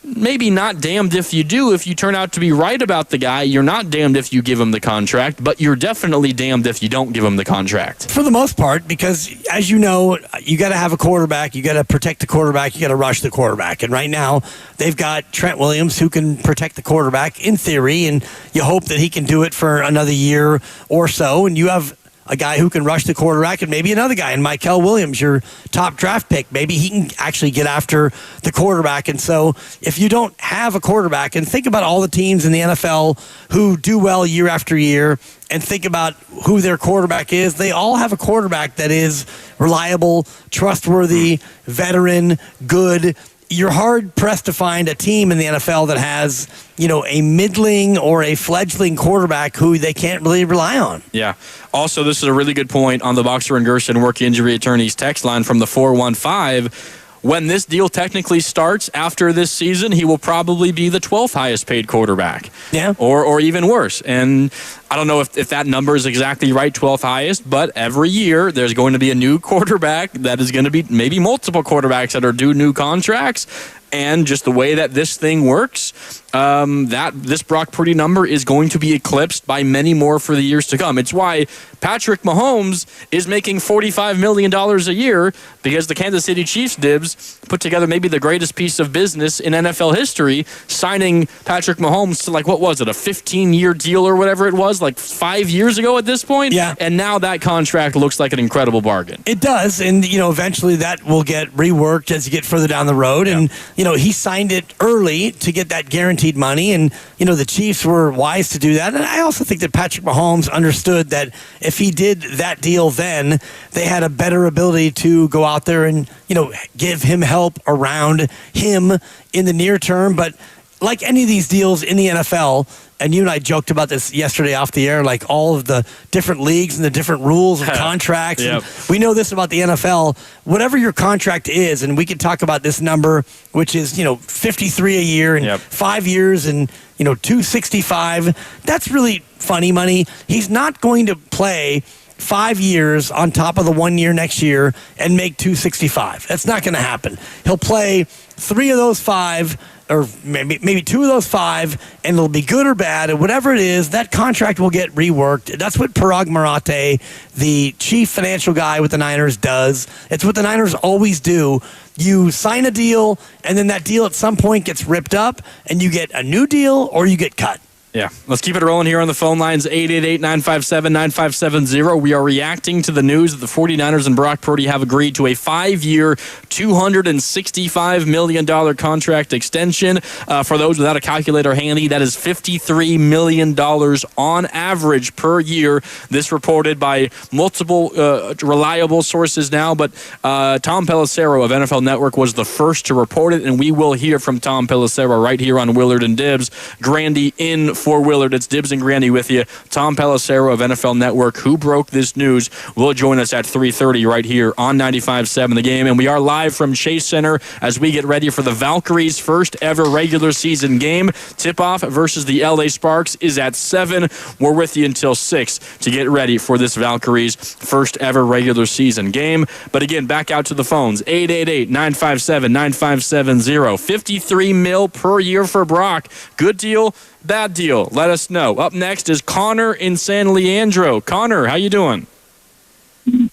maybe not damned if you do. If you turn out to be right about the guy, you're not damned if you give him the contract, but you're definitely damned if you don't give him the contract. For the most part, because as you know, you got to have a quarterback, you got to protect the quarterback, you got to rush the quarterback. And right now, they've got Trent Williams who can protect the quarterback in theory, and you hope that he can do it for another year or so. And you have a guy who can rush the quarterback, and maybe another guy, and Mykal Williams, your top draft pick, maybe he can actually get after the quarterback. And so if you don't have a quarterback, and think about all the teams in the NFL who do well year after year, and think about who their quarterback is, they all have a quarterback that is reliable, trustworthy, veteran, good. You're hard-pressed to find a team in the NFL that has, a middling or a fledgling quarterback who they can't really rely on. Yeah. Also, this is a really good point on the Boxer and Gerson Work Injury Attorneys text line from the 415. When this deal technically starts after this season, he will probably be the 12th highest paid quarterback. Yeah. Or even worse. And I don't know if that number is exactly right, 12th highest, but every year there's going to be a new quarterback that is going to be maybe multiple quarterbacks that are due new contracts. And just the way that this thing works, this Brock Purdy number is going to be eclipsed by many more for the years to come. It's why Patrick Mahomes is making $45 million a year, because the Kansas City Chiefs, Dibs, put together maybe the greatest piece of business in NFL history, signing Patrick Mahomes to, what was it, a 15-year deal or whatever it was, 5 years ago at this point? Yeah. And now that contract looks like an incredible bargain. It does, and, eventually that will get reworked as you get further down the road. Yeah. And, he signed it early to get that guaranteed money, and, the Chiefs were wise to do that. And I also think that Patrick Mahomes understood that if he did that deal then, they had a better ability to go out there and, give him help around him in the near term. But like any of these deals in the NFL, and you and I joked about this yesterday off the air, all of the different leagues and the different rules of contracts. Yep. We know this about the NFL. Whatever your contract is, and we can talk about this number, which is, 53 a year and 5 years and, 265. That's really funny money. He's not going to play 5 years on top of the 1 year next year and make 265. That's not going to happen. He'll play 3 of those 5, or maybe 2 of those 5, and it'll be good or bad, and whatever it is, that contract will get reworked. That's what Parag Marathe, the chief financial guy with the Niners, does. It's what the Niners always do. You sign a deal, and then that deal at some point gets ripped up, and you get a new deal or you get cut. Yeah, let's keep it rolling here on the phone lines, 888-957-9570. We are reacting to the news that the 49ers and Brock Purdy have agreed to a 5-year, $265 million contract extension. For those without a calculator handy, that is $53 million on average per year. This reported by multiple reliable sources now, but Tom Pelissero of NFL Network was the first to report it, and we will hear from Tom Pelissero right here on Willard and Dibs. Grandy in for Willard. It's Dibs and Grandy with you. Tom Pelissero of NFL Network, who broke this news, will join us at 3:30 right here on 95.7 The Game. And we are live from Chase Center as we get ready for the Valkyries' first ever regular season game. Tip-off versus the LA Sparks is at 7. We're with you until 6 to get ready for this Valkyries' first ever regular season game. But again, back out to the phones. 888-957-9570. $53 million per year for Brock. Good deal, bad deal. Let us know. Up next is Connor in San Leandro. Connor, how you doing?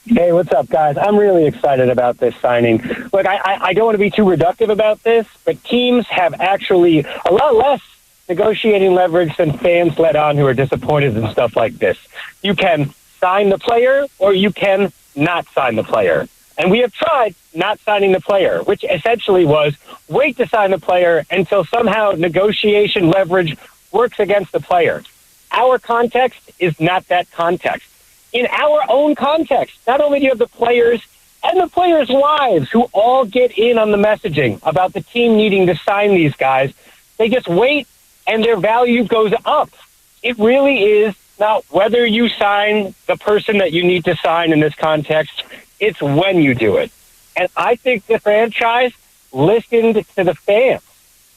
Hey, what's up, guys? I'm really excited about this signing. Look, I don't want to be too reductive about this, but teams have actually a lot less negotiating leverage than fans let on who are disappointed in stuff like this. You can sign the player or you can not sign the player. And we have tried not signing the player, which essentially was wait to sign the player until somehow negotiation leverage works against the player. Our context is not that context. In our own context, not only do you have the players and the players' wives who all get in on the messaging about the team needing to sign these guys, they just wait and their value goes up. It really is not whether you sign the person that you need to sign in this context. It's when you do it. And I think the franchise listened to the fans.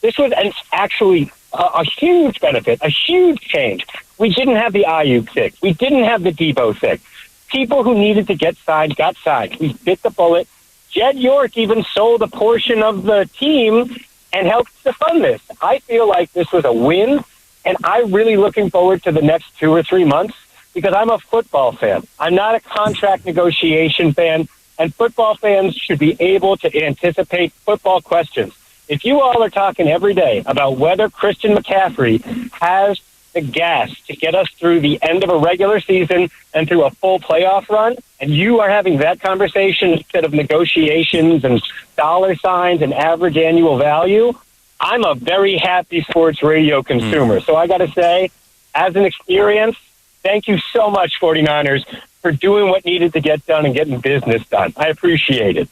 This was actually a huge benefit, a huge change. We didn't have the Ayuk thing. We didn't have the Debo thing. People who needed to get signed got signed. We bit the bullet. Jed York even sold a portion of the team and helped to fund this. I feel like this was a win, and I'm really looking forward to the next 2 or 3 months because I'm a football fan. I'm not a contract negotiation fan, and football fans should be able to anticipate football questions. If you all are talking every day about whether Christian McCaffrey has the gas to get us through the end of a regular season and through a full playoff run, and you are having that conversation instead of negotiations and dollar signs and average annual value, I'm a very happy sports radio consumer. So I got to say, as an experience, thank you so much, 49ers, for doing what needed to get done and getting business done. I appreciate it.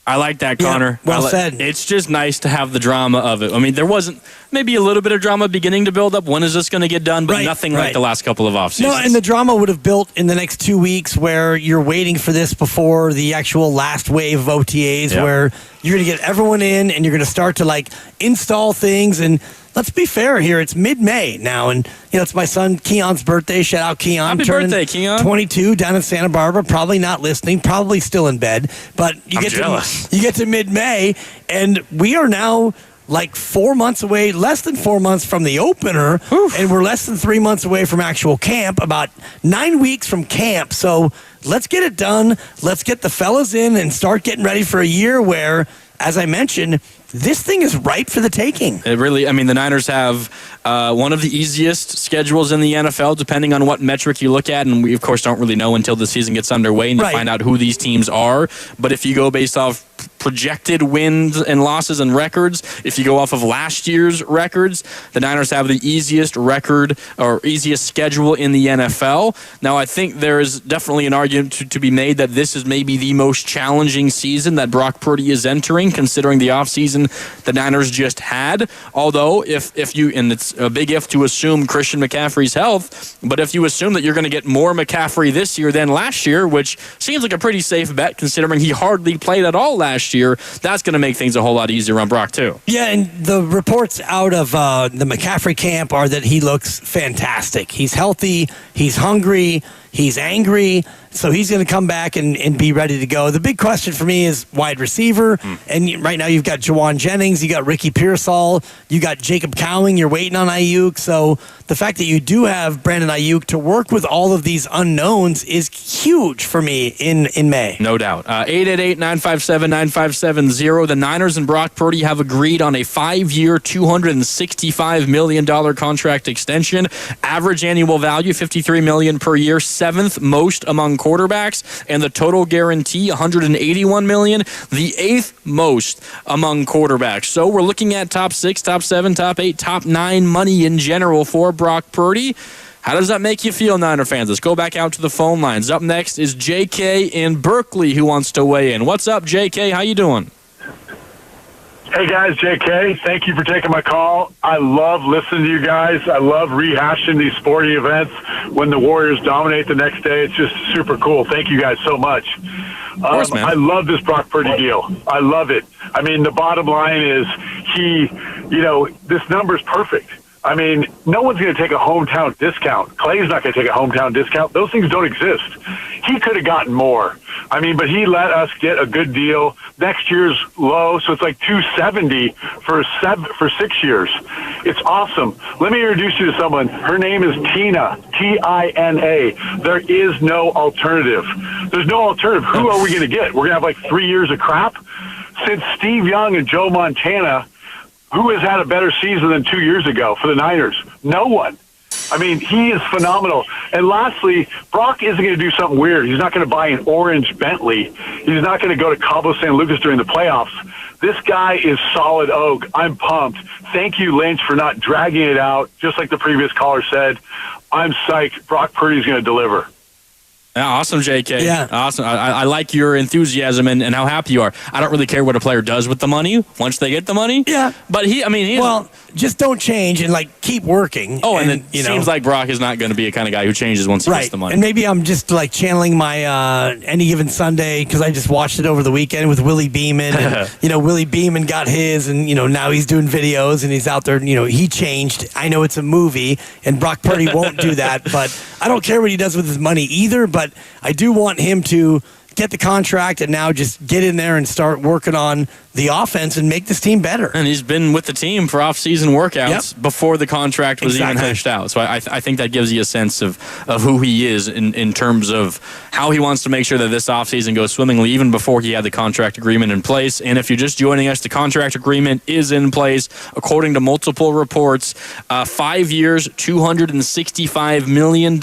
I like that, Connor. Yeah, well said. It's just nice to have the drama of it. I mean, there wasn't maybe a little bit of drama beginning to build up. When is this going to get done? But nothing like the last couple of off seasons. No, and the drama would have built in the next 2 weeks where you're waiting for this before the actual last wave of OTAs where you're going to get everyone in and you're going to start to like install things. And let's be fair here. It's mid-May now. And, you know, it's my son Keon's birthday. Shout out Keon. Happy birthday, Keon. 22 down in Santa Barbara. Probably not listening. Probably still in bed. But you get to mid-May and we are now like 4 months away, less than 4 months from the opener, and we're less than 3 months away from actual camp, about 9 weeks from camp. So let's get it done. Let's get the fellas in and start getting ready for a year where, as I mentioned, this thing is ripe for the taking. It really, I mean, the Niners have one of the easiest schedules in the NFL, depending on what metric you look at. And we, of course, don't really know until the season gets underway and you find out who these teams are. But if you go based off projected wins and losses and records, if you go off of last year's records, the Niners have the easiest record or easiest schedule in the NFL. Now, I think there is definitely an argument to be made that this is maybe the most challenging season that Brock Purdy is entering, considering the offseason the Niners just had. Although, if you, and it's a big if to assume Christian McCaffrey's health, but if you assume that you're going to get more McCaffrey this year than last year, which seems like a pretty safe bet considering he hardly played at all last year, that's going to make things a whole lot easier on Brock too. Yeah, and the reports out of the McCaffrey camp are that he looks fantastic. He's healthy, he's hungry, He's angry. So he's going to come back and be ready to go. The big question for me is wide receiver. And right now you've got Jawan Jennings, you got Ricky Pearsall, you got Jacob Cowing, you're waiting on Ayuk. So the fact that you do have Brandon Ayuk to work with all of these unknowns is huge for me in May. No doubt. 888-957-9570. The Niners and Brock Purdy have agreed on a 5-year, $265 million contract extension. Average annual value, $53 million per year, 7th most among quarterbacks, and the total guarantee, $181 million, the 8th most among quarterbacks. So we're looking at top 6, top 7, top 8, top 9 money in general for Brock Purdy. How does that make you feel, Niner fans? Let's go back out to the phone lines. Up next is JK in Berkeley who wants to weigh in. What's up, JK? How you doing? Hey guys, JK, thank you for taking my call. I love listening to you guys. I love rehashing these sporting events when the Warriors dominate the next day. It's just super cool. Thank you guys so much. Of course, man. I love this Brock Purdy deal. I love it. I mean, the bottom line is this number's perfect. I mean, no one's going to take a hometown discount. Clay's not going to take a hometown discount. Those things don't exist. He could have gotten more. I mean, but he let us get a good deal. Next year's low, so it's like 270 for 6 years. It's awesome. Let me introduce you to someone. Her name is Tina, Tina. There is no alternative. There's no alternative. Who are we going to get? We're going to have like 3 years of crap? Since Steve Young and Joe Montana, who has had a better season than 2 years ago for the Niners? No one. I mean, he is phenomenal. And lastly, Brock isn't going to do something weird. He's not going to buy an orange Bentley. He's not going to go to Cabo San Lucas during the playoffs. This guy is solid oak. I'm pumped. Thank you, Lynch, for not dragging it out. Just like the previous caller said, I'm psyched. Brock Purdy is going to deliver. Yeah, awesome, JK. Yeah. Awesome. I like your enthusiasm and how happy you are. I don't really care what a player does with the money once they get the money. Yeah. But just don't change and keep working. Oh, and it seems like Brock is not going to be a kind of guy who changes once he gets the money. And maybe I'm just channeling my Any Given Sunday because I just watched it over the weekend with Willie Beeman. And, Willie Beeman got his, and now he's doing videos and he's out there. He changed. I know it's a movie, and Brock Purdy won't do that. But I don't care what he does with his money either. But I do want him to get the contract and now just get in there and start working on the offense and make this team better. And he's been with the team for off-season workouts before the contract was even hashed out. So I think that gives you a sense of who he is in terms of how he wants to make sure that this offseason goes swimmingly even before he had the contract agreement in place. And if you're just joining us, the contract agreement is in place. According to multiple reports, 5 years, $265 million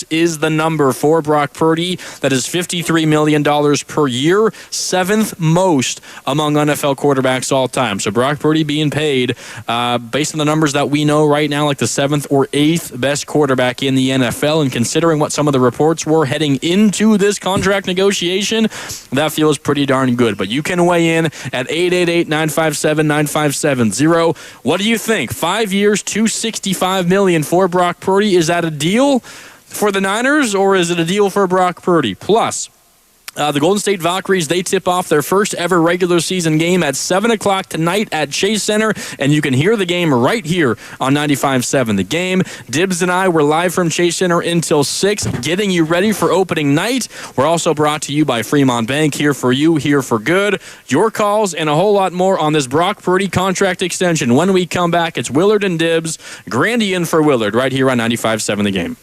is the number for Brock Purdy. That is $53 million per year, 7th most among NFL quarterbacks all time. So Brock Purdy being paid based on the numbers that we know right now, like the 7th or 8th best quarterback in the NFL. And considering what some of the reports were heading into this contract negotiation, that feels pretty darn good. But you can weigh in at 888-957-9570. What do you think? 5 years, $265 million for Brock Purdy. Is that a deal for the Niners, or is it a deal for Brock Purdy? Plus, the Golden State Valkyries, they tip off their first ever regular season game at 7 o'clock tonight at Chase Center, and you can hear the game right here on 95.7 The Game. Dibbs and I were live from Chase Center until 6, getting you ready for opening night. We're also brought to you by Fremont Bank, here for you, here for good. Your calls and a whole lot more on this Brock Purdy contract extension. When we come back, it's Willard and Dibbs. Grandy in for Willard right here on 95.7 The Game.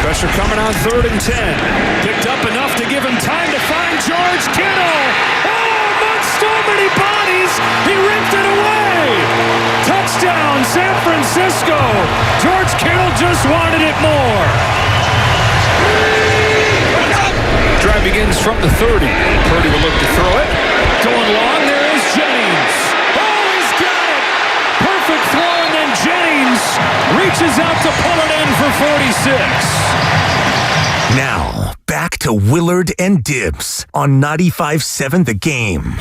Pressure coming on 3rd and 10. Picked up enough to give him time to find George Kittle. Oh, amongst so many bodies, he ripped it away. Touchdown, San Francisco. George Kittle just wanted it more. Drive begins from the 30. Purdy will look to throw it. Going long, there is Jennings. Oh, he's got it. Perfect throw, and then Jennings reaches out to pull it in for 46. Now, back to Willard and Dibbs on 95.7 The Game.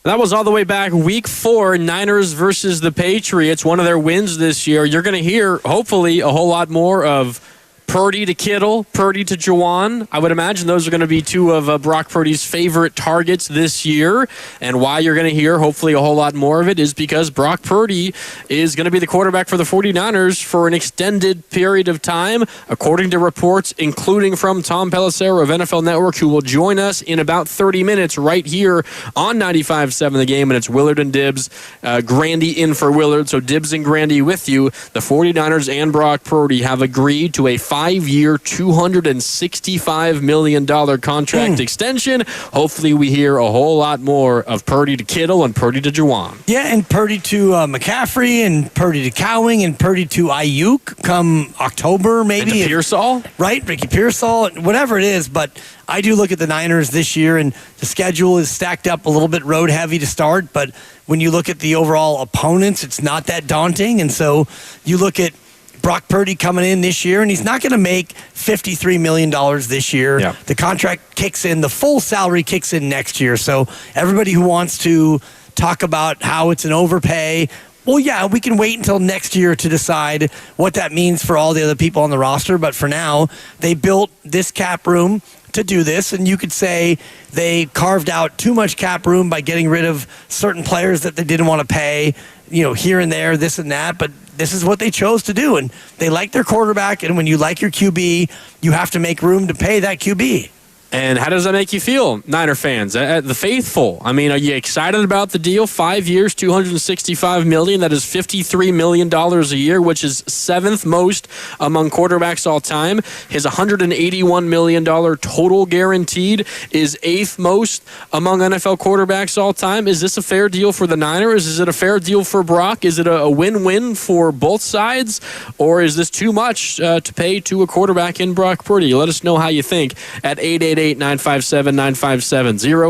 That was all the way back week 4, Niners versus the Patriots, one of their wins this year. You're going to hear, hopefully, a whole lot more of Purdy to Kittle, Purdy to Juwan. I would imagine those are going to be two of Brock Purdy's favorite targets this year. And why you're going to hear, hopefully, a whole lot more of it is because Brock Purdy is going to be the quarterback for the 49ers for an extended period of time, according to reports, including from Tom Pelissero of NFL Network, who will join us in about 30 minutes right here on 95.7 The Game. And it's Willard and Dibbs. Grandy in for Willard. So Dibbs and Grandy with you. The 49ers and Brock Purdy have agreed to a 5-year, $265 million contract extension. Hopefully we hear a whole lot more of Purdy to Kittle and Purdy to Juwan. Yeah, and Purdy to McCaffrey and Purdy to Cowing and Purdy to Ayuk come October maybe. And to Pearsall? Right, Ricky Pearsall, whatever it is. But I do look at the Niners this year, and the schedule is stacked up a little bit road heavy to start. But when you look at the overall opponents, it's not that daunting. And so you look at Brock Purdy coming in this year, and he's not going to make $53 million this year. Yeah. The contract kicks in, the full salary kicks in next year. So everybody who wants to talk about how it's an overpay, well, yeah, we can wait until next year to decide what that means for all the other people on the roster. But for now, they built this cap room to do this, and you could say they carved out too much cap room by getting rid of certain players that they didn't want to pay, here and there, this and that, but this is what they chose to do, and they like their quarterback, and when you like your QB, you have to make room to pay that QB. And how does that make you feel, Niner fans, the faithful? I mean, are you excited about the deal? 5 years, $265 million. That is $53 million a year, which is 7th most among quarterbacks all time. His $181 million total guaranteed is 8th most among NFL quarterbacks all time. Is this a fair deal for the Niners? Is it a fair deal for Brock? Is it a win-win for both sides? Or is this too much to pay to a quarterback in Brock Purdy? Let us know how you think at 888-957-9570.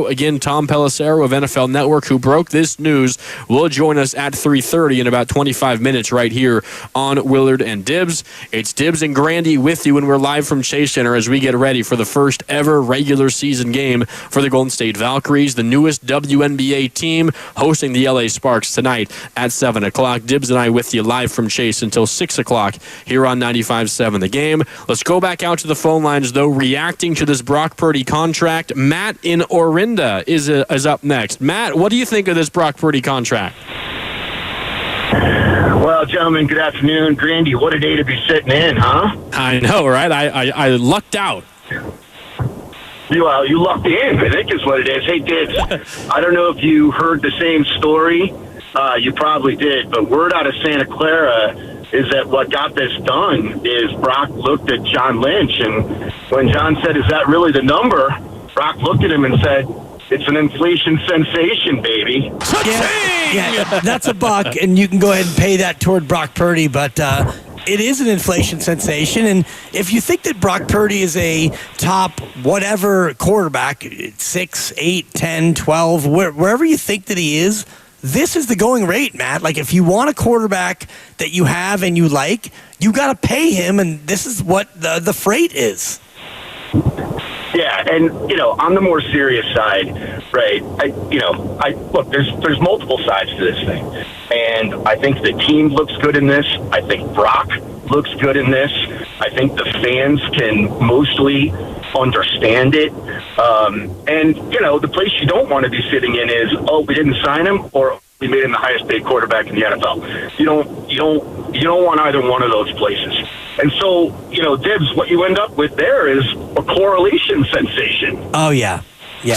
Again, Tom Pelissero of NFL Network, who broke this news, will join us at 3:30 in about 25 minutes right here on Willard and Dibbs. It's Dibbs and Grandy with you, and we're live from Chase Center as we get ready for the first ever regular season game for the Golden State Valkyries, the newest WNBA team, hosting the LA Sparks tonight at 7 o'clock. Dibbs and I with you live from Chase until 6 o'clock here on 95.7 The Game. Let's go back out to the phone lines, though, reacting to this Brock Purdy contract. Matt in Orinda is up next. Matt, what do you think of this Brock Purdy contract? Well, gentlemen, good afternoon. Grandy, what a day to be sitting in, huh? I know, right? I lucked out. You lucked in, I think is what it is. Hey, Dibbs, I don't know if you heard the same story. You probably did, but word out of Santa Clara is that what got this done is Brock looked at John Lynch, and when John said, "Is that really the number?" Brock looked at him and said, "It's an inflation sensation, baby." Yeah, that's a buck, and you can go ahead and pay that toward Brock Purdy, but it is an inflation sensation, and if you think that Brock Purdy is a top whatever quarterback, 6, 8, 10, 12, wherever you think that he is, this is the going rate, Matt. Like, if you want a quarterback that you have and you like, you got to pay him, and this is what the freight is. Yeah, and on the more serious side, right? Look, there's multiple sides to this thing, and I think the team looks good in this. I think Brock looks good in this. I think the fans can mostly understand it. And the place you don't want to be sitting in is, oh, we didn't sign him, or we made him the highest paid quarterback in the NFL. You don't want either one of those places. And so, Dibbs, what you end up with there is a correlation sensation. Oh, yeah. Yeah.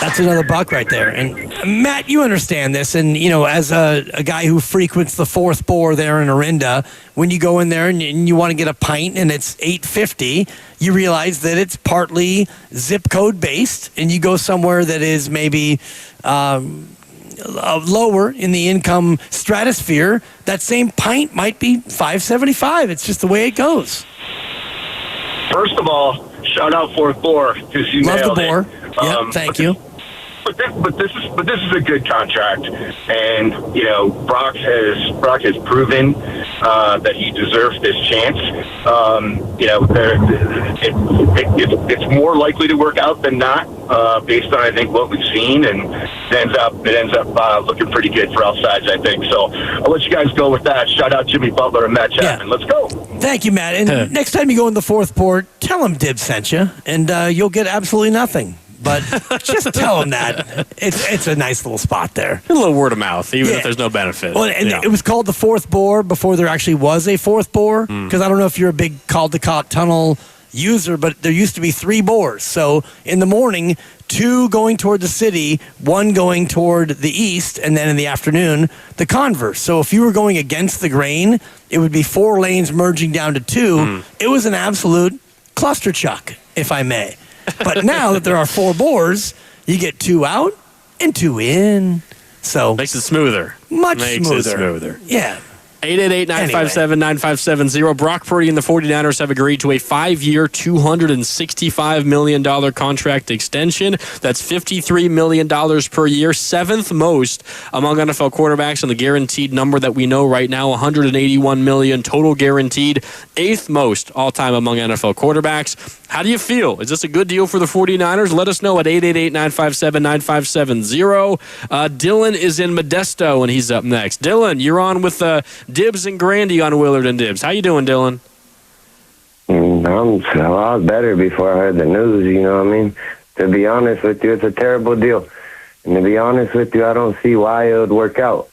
That's another buck right there. And Matt, you understand this. And, as a guy who frequents the fourth bore there in Orinda, when you go in there and you want to get a pint and it's $8.50, you realize that it's partly zip code based, and you go somewhere that is maybe lower in the income stratosphere, that same pint might be $5.75. It's just the way it goes. First of all, shout out Fourth Bore because you Love nailed the bore. it. Yep, thank you. But this is a good contract, and Brock has proven that he deserves this chance. It's more likely to work out than not, based on I think what we've seen, and it ends up looking pretty good for all sides, I think. So I'll let you guys go with that. Shout out Jimmy Butler and Matt Chapman. Let's go. Thank you, Matt. And next time you go in the fourth bore, tell him Dibs sent you, and you'll get absolutely nothing. But just tell them that it's a nice little spot there. A little word of mouth, even if there's no benefit. Well, and it was called the fourth bore before there actually was a fourth bore. Because I don't know if you're a big Caldecott Tunnel user, but there used to be 3 bores. So in the morning, 2 going toward the city, 1 going toward the east, and then in the afternoon, the converse. So if you were going against the grain, it would be 4 lanes merging down to 2. It was an absolute cluster chuck, if I may. But now that there are 4 bores, you get 2 out and 2 in. So makes it smoother. Much makes smoother. It smoother. Yeah. 888-957-9570. Brock Purdy and the 49ers have agreed to a 5-year, $265 million contract extension. That's $53 million per year, 7th most among NFL quarterbacks, and the guaranteed number that we know right now, $181 million total guaranteed, 8th most all-time among NFL quarterbacks. How do you feel? Is this a good deal for the 49ers? Let us know at 888-957-9570. Dylan is in Modesto, and he's up next. Dylan, you're on with Dibs and Grandy on Willard and Dibs. How you doing, Dylan? I'm a lot better before I heard the news, you know what I mean? To be honest with you, it's a terrible deal. And to be honest with you, I don't see why it would work out.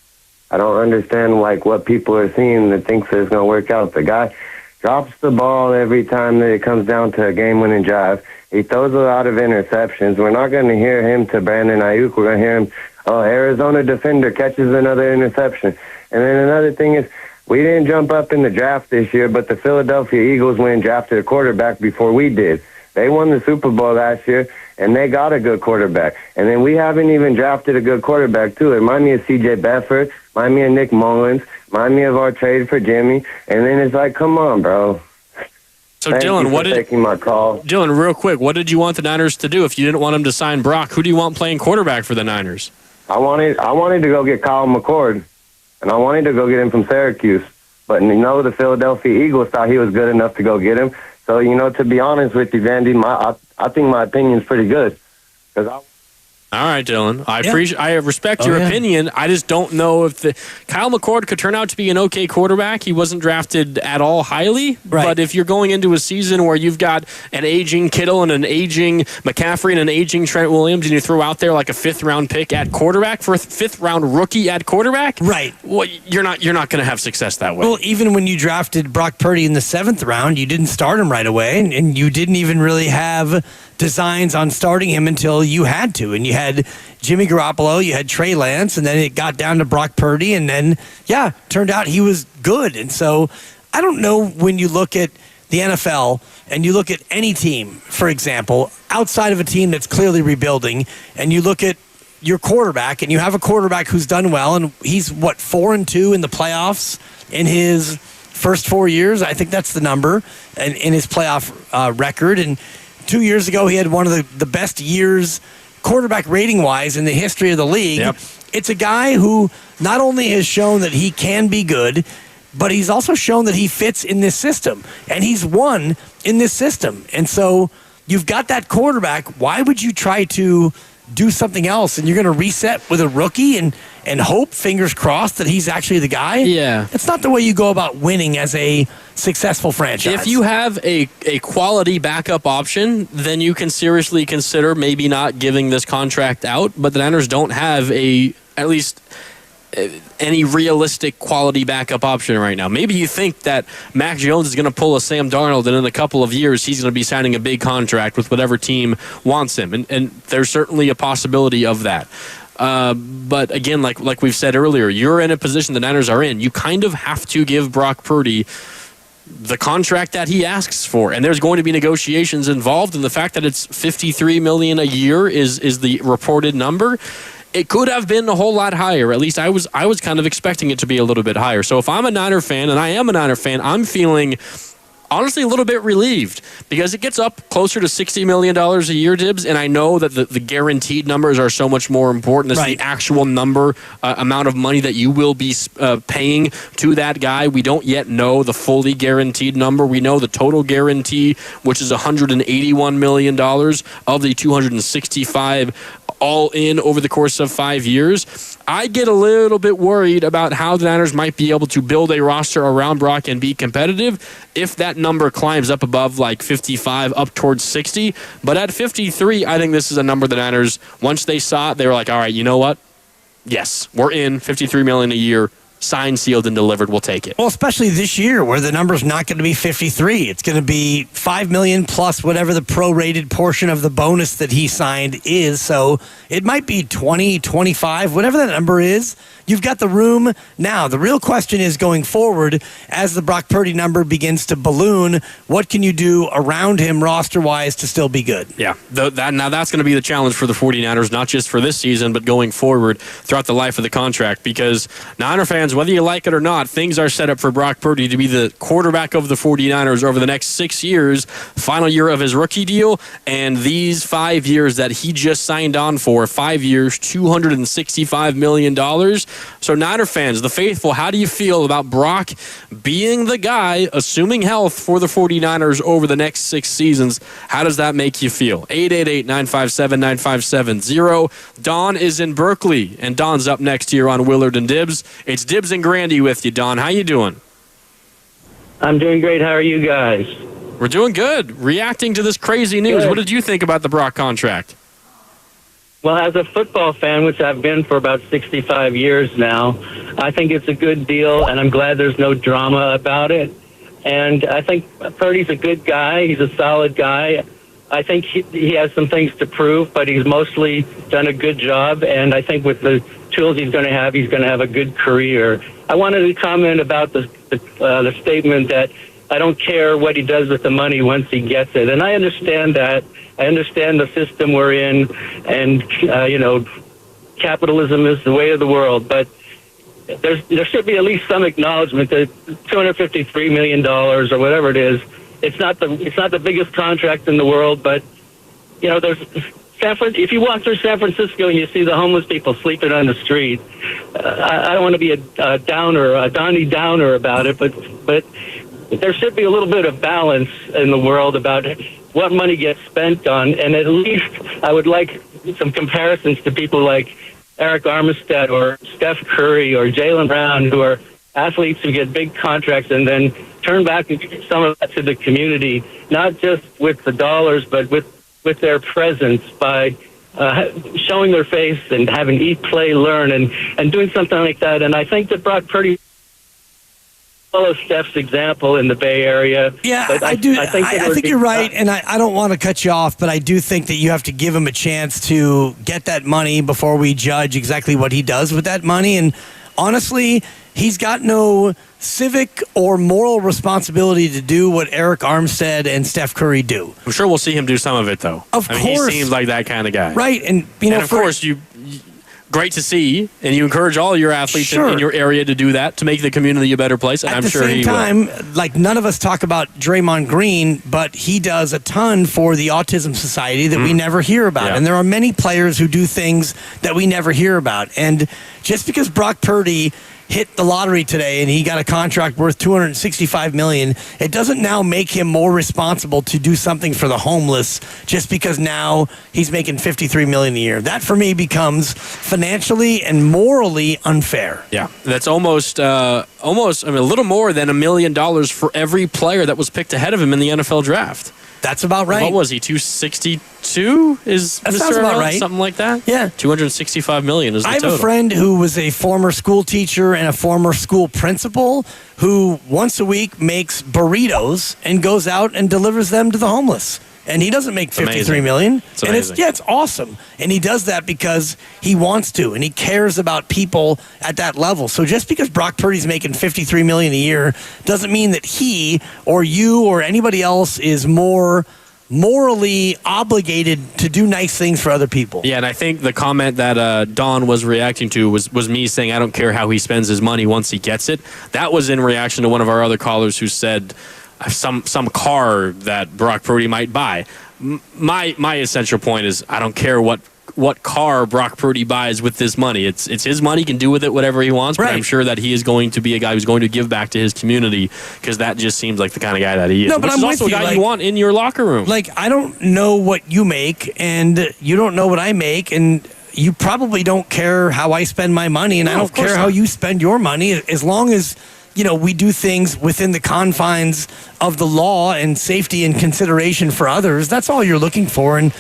I don't understand what people are seeing that thinks it's going to work out. The guy drops the ball every time that it comes down to a game-winning drive. He throws a lot of interceptions. We're not going to hear him to Brandon Ayuk. We're going to hear him, Arizona defender catches another interception. And then another thing is, we didn't jump up in the draft this year, but the Philadelphia Eagles went and drafted a quarterback before we did. They won the Super Bowl last year, and they got a good quarterback. And then we haven't even drafted a good quarterback, too. It reminded me of C.J. Beathard, reminded me of Nick Mullins, reminded me of our trade for Jimmy. And then it's like, come on, bro. So, Dylan, taking my call. Dylan, real quick, what did you want the Niners to do if you didn't want them to sign Brock? Who do you want playing quarterback for the Niners? I wanted to go get Kyle McCord, and I wanted to go get him from Syracuse. But, the Philadelphia Eagles thought he was good enough to go get him. So, to be honest with you, Vandy, I think my opinion's pretty good. All right, Dylan. I respect your opinion. I just don't know if Kyle McCord could turn out to be an okay quarterback. He wasn't drafted at all highly. Right. But if you're going into a season where you've got an aging Kittle and an aging McCaffrey and an aging Trent Williams, and you throw out there like a 5th-round pick at quarterback for a 5th-round rookie at quarterback, right? Well, you're not going to have success that way. Well, even when you drafted Brock Purdy in the 7th round, you didn't start him right away, and you didn't even really have designs on starting him until you had to. And you had Jimmy Garoppolo, you had Trey Lance, and then it got down to Brock Purdy, and then, turned out he was good. And so I don't know, when you look at the NFL and you look at any team, for example, outside of a team that's clearly rebuilding, and you look at your quarterback, and you have a quarterback who's done well, and he's, 4-2 in the playoffs in his first 4 years. I think that's the number in his playoff record. And 2 years ago, he had one of the best years quarterback rating-wise in the history of the league. Yep. It's a guy who not only has shown that he can be good, but he's also shown that he fits in this system. And he's won in this system. And so you've got that quarterback. Why would you try to do something else? And you're going to reset with a rookie and hope, fingers crossed, that he's actually the guy? Yeah. It's not the way you go about winning as a successful franchise. If you have a quality backup option, then you can seriously consider maybe not giving this contract out. But the Niners don't have at least any realistic quality backup option right now. Maybe you think that Mac Jones is going to pull a Sam Darnold, and in a couple of years he's going to be signing a big contract with whatever team wants him, and there's certainly a possibility of that. But again, like we've said earlier, you're in a position the Niners are in. You kind of have to give Brock Purdy the contract that he asks for, and there's going to be negotiations involved. And the fact that it's $53 million a year is the reported number. It could have been a whole lot higher. At least I was kind of expecting it to be a little bit higher. So if I'm a Niner fan, and I am a Niner fan, I'm feeling honestly a little bit relieved because it gets up closer to $60 million a year, Dibs, and I know that the guaranteed numbers are so much more important. This is the actual number, amount of money that you will be paying to that guy. We don't yet know the fully guaranteed number. We know the total guarantee, which is $181 million of the $265 all in over the course of 5 years. I get a little bit worried about how the Niners might be able to build a roster around Brock and be competitive if that number climbs up above like 55, up towards 60. But at 53, I think this is a number the Niners, once they saw it, they were like, all right, you know what? Yes, we're in $53 million a year. Signed, sealed, and delivered. We'll take it. Well, especially this year where the number's not going to be 53. It's going to be $5 million plus whatever the prorated portion of the bonus that he signed is. So it might be 20, 25, whatever that number is. You've got the room now. The real question is going forward as the Brock Purdy number begins to balloon, what can you do around him roster-wise to still be good? Yeah, now that's going to be the challenge for the 49ers, not just for this season, but going forward throughout the life of the contract, because Niner fans, whether you like it or not, things are set up for Brock Purdy to be the quarterback of the 49ers over the next 6 years, final year of his rookie deal, and these 5 years that he just signed on for, 5 years, $265 million. So Niner fans, the faithful, how do you feel about Brock being the guy, assuming health, for the 49ers over the next 6 seasons? How does that make you feel? 888-957-9570. Don is in Berkeley, and Don's up next here on Willard and Dibs. It's Dibs and Grandy with you, Don. How you doing? I'm doing great. How are you guys? We're doing good. Reacting to this crazy news, Good. What did you think about the Brock contract? Well, as a football fan, which I've been for about 65 years now, I think it's a good deal, and I'm glad there's no drama about it. And I think Purdy's a good guy. He's a solid guy. I think he has some things to prove, but he's mostly done a good job. And I think with the tools he's going to have a good career. I wanted to comment about the statement that I don't care what he does with the money once he gets it. And I understand that. I understand the system we're in, and, capitalism is the way of the world. But there should be at least some acknowledgement that $253 million or whatever it is, it's not the biggest contract in the world, but, if you walk through San Francisco and you see the homeless people sleeping on the street, I don't want to be a downer, a Donnie Downer about it, but there should be a little bit of balance in the world about what money gets spent on, and at least I would like some comparisons to people like Eric Armstead or Steph Curry or Jaylen Brown, who are athletes who get big contracts and then turn back some of that to the community, not just with the dollars, but with their presence by showing their face and having eat, play, learn, and doing something like that. And I think that Brock Purdy follows Steph's example in the Bay Area. Yeah, but I do. I think you're right, and I don't want to cut you off, but I do think that you have to give him a chance to get that money before we judge exactly what he does with that money. And honestly, he's got no civic or moral responsibility to do what Eric Armstead and Steph Curry do. I'm sure we'll see him do some of it, though. Of course. He seems like that kind of guy. Right, and of course, great to see, and you encourage all your athletes in your area to do that, to make the community a better place, and I'm sure he will. At the same time, like, none of us talk about Draymond Green, but he does a ton for the Autism Society that we never hear about. Yeah. And there are many players who do things that we never hear about. And just because Brock Purdy hit the lottery today and he got a contract worth $265 million, it doesn't now make him more responsible to do something for the homeless just because now he's making $53 million a year. That for me becomes financially and morally unfair. Yeah, that's almost a little more than $1 million for every player that was picked ahead of him in the NFL draft. That's about right. What was he? 262 is That Mr. sounds about Arell? right. Something like that. Yeah. 265 million is the I have total. a friend who was a former school teacher and a former school principal who once a week makes burritos and goes out and delivers them to the homeless. And he doesn't make It's amazing. 53 million. It's and amazing. it's awesome. And he does that because he wants to and he cares about people at that level. So just because Brock Purdy's making 53 million a year doesn't mean that he or you or anybody else is more morally obligated to do nice things for other people. Yeah, and I think the comment that Don was reacting to was me saying I don't care how he spends his money once he gets it. That was in reaction to one of our other callers who said some car that Brock Purdy might buy. My essential point is I don't care what car Brock Purdy buys with this money. It's his money. He can do with it whatever he wants, but I'm sure that he is going to be a guy who's going to give back to his community because that just seems like the kind of guy that he is. No, but which I'm is with also a you, guy like- you want in your locker room. Like, I don't know what you make, and you don't know what I make, and you probably don't care how I spend my money, and I No, don't of course care how not. you spend your money, as long as, we do things within the confines of the law and safety and consideration for others. That's all you're looking for. And,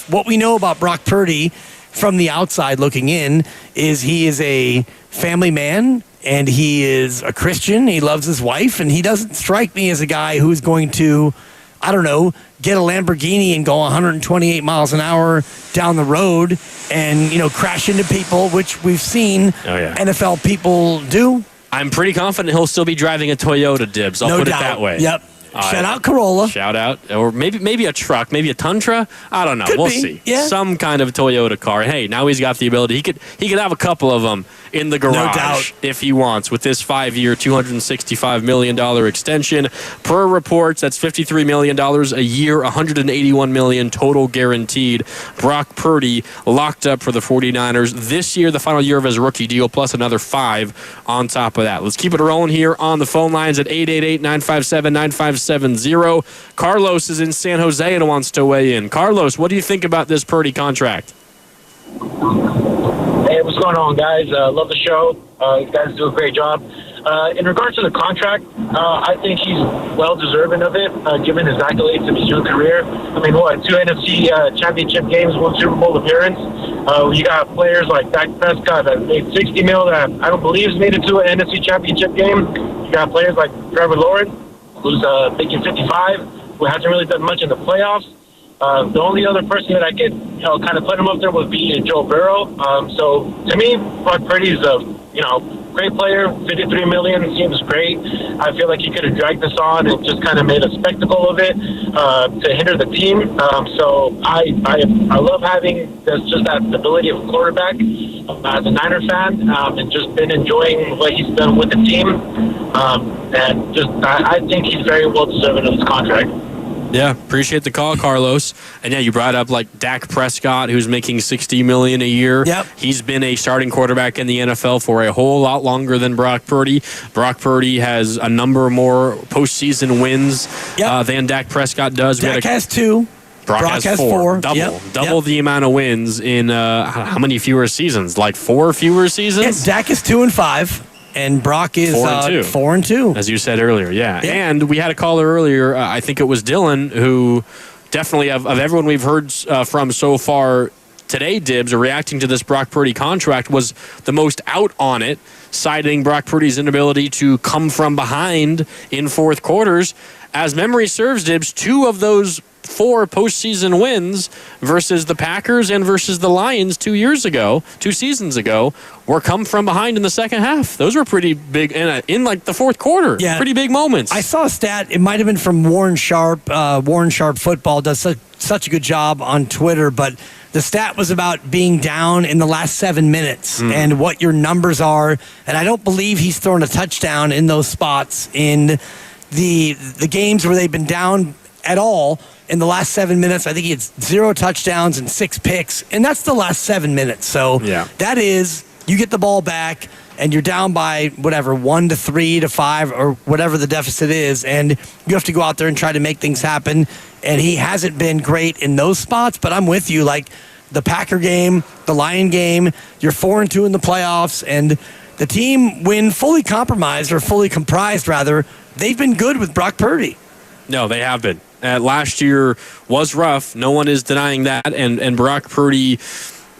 what we know about Brock Purdy from the outside looking in is he is a family man and he is a Christian. He loves his wife, and he doesn't strike me as a guy who's going to, I don't know, get a Lamborghini and go 128 miles an hour down the road and, crash into people, which we've seen NFL people do. I'm pretty confident he'll still be driving a Toyota, Dibs. I'll No put doubt. it that way. Yep. Shout out Corolla. Shout out. Or maybe a truck, maybe a Tundra. I don't know. Could we'll be, see. yeah. Some kind of Toyota car. Hey, now he's got the ability. He could have a couple of them in the garage doubt. if he wants with this 5-year, $265 million extension. Per reports, that's $53 million a year, $181 million total guaranteed. Brock Purdy locked up for the 49ers this year, the final year of his rookie deal, plus another 5 on top of that. Let's keep it rolling here on the phone lines at 888-957-9570. Carlos is in San Jose and wants to weigh in. Carlos, what do you think about this Purdy contract? Hey, what's going on, guys? Love the show. You guys do a great job. In regards to the contract, I think he's well deserving of it, given his accolades in his young career. I mean, 2 NFC championship games, 1 Super Bowl appearance. You got players like Dak Prescott that made $60 million that I don't believe has made it to an NFC championship game. You got players like Trevor Lawrence, who's making 55, who hasn't really done much in the playoffs. The only other person that I could, kind of put him up there would be Joe Burrow. So to me, Brock Purdy's a, great player. $53 million seems great. I feel like he could have dragged this on and just kind of made a spectacle of it to hinder the team. So I love having just that stability of a quarterback as a Niner fan, and just been enjoying what he's done with the team. And just I think he's very well deserving of this contract. Yeah, appreciate the call, Carlos. And yeah, you brought up like Dak Prescott, who's making $60 million a year. Yep. He's been a starting quarterback in the NFL for a whole lot longer than Brock Purdy. Brock Purdy has a number more postseason wins than Dak Prescott does. Dak has 2. Brock has 4. Double the amount of wins in how many fewer seasons? Like 4 fewer seasons? Yeah, Dak is 2 and 5. And Brock is 4 and 2. As you said earlier, yeah. And we had a caller earlier, I think it was Dylan, who definitely, of everyone we've heard from so far today, Dibs, reacting to this Brock Purdy contract, was the most out on it, citing Brock Purdy's inability to come from behind in fourth quarters. As memory serves, Dibs, 2 of those 4 postseason wins versus the Packers and versus the Lions 2 seasons ago, were come from behind in the second half. Those were pretty big in like the fourth quarter. Yeah. Pretty big moments. I saw a stat. It might have been from Warren Sharp. Warren Sharp Football does such a good job on Twitter, but the stat was about being down in the last 7 minutes and what your numbers are. And I don't believe he's thrown a touchdown in those spots in the games where they've been down at all. In the last 7 minutes, I think he had 0 touchdowns and 6 picks, and that's the last 7 minutes. So that is, you get the ball back, and you're down by whatever 1 to 3 to 5 or whatever the deficit is, and you have to go out there and try to make things happen. And he hasn't been great in those spots, but I'm with you. Like the Packer game, the Lion game, you're 4 and 2 in the playoffs, and the team, when fully compromised or fully comprised rather, they've been good with Brock Purdy. No, they have been. Last year was rough. No one is denying that. And Brock Purdy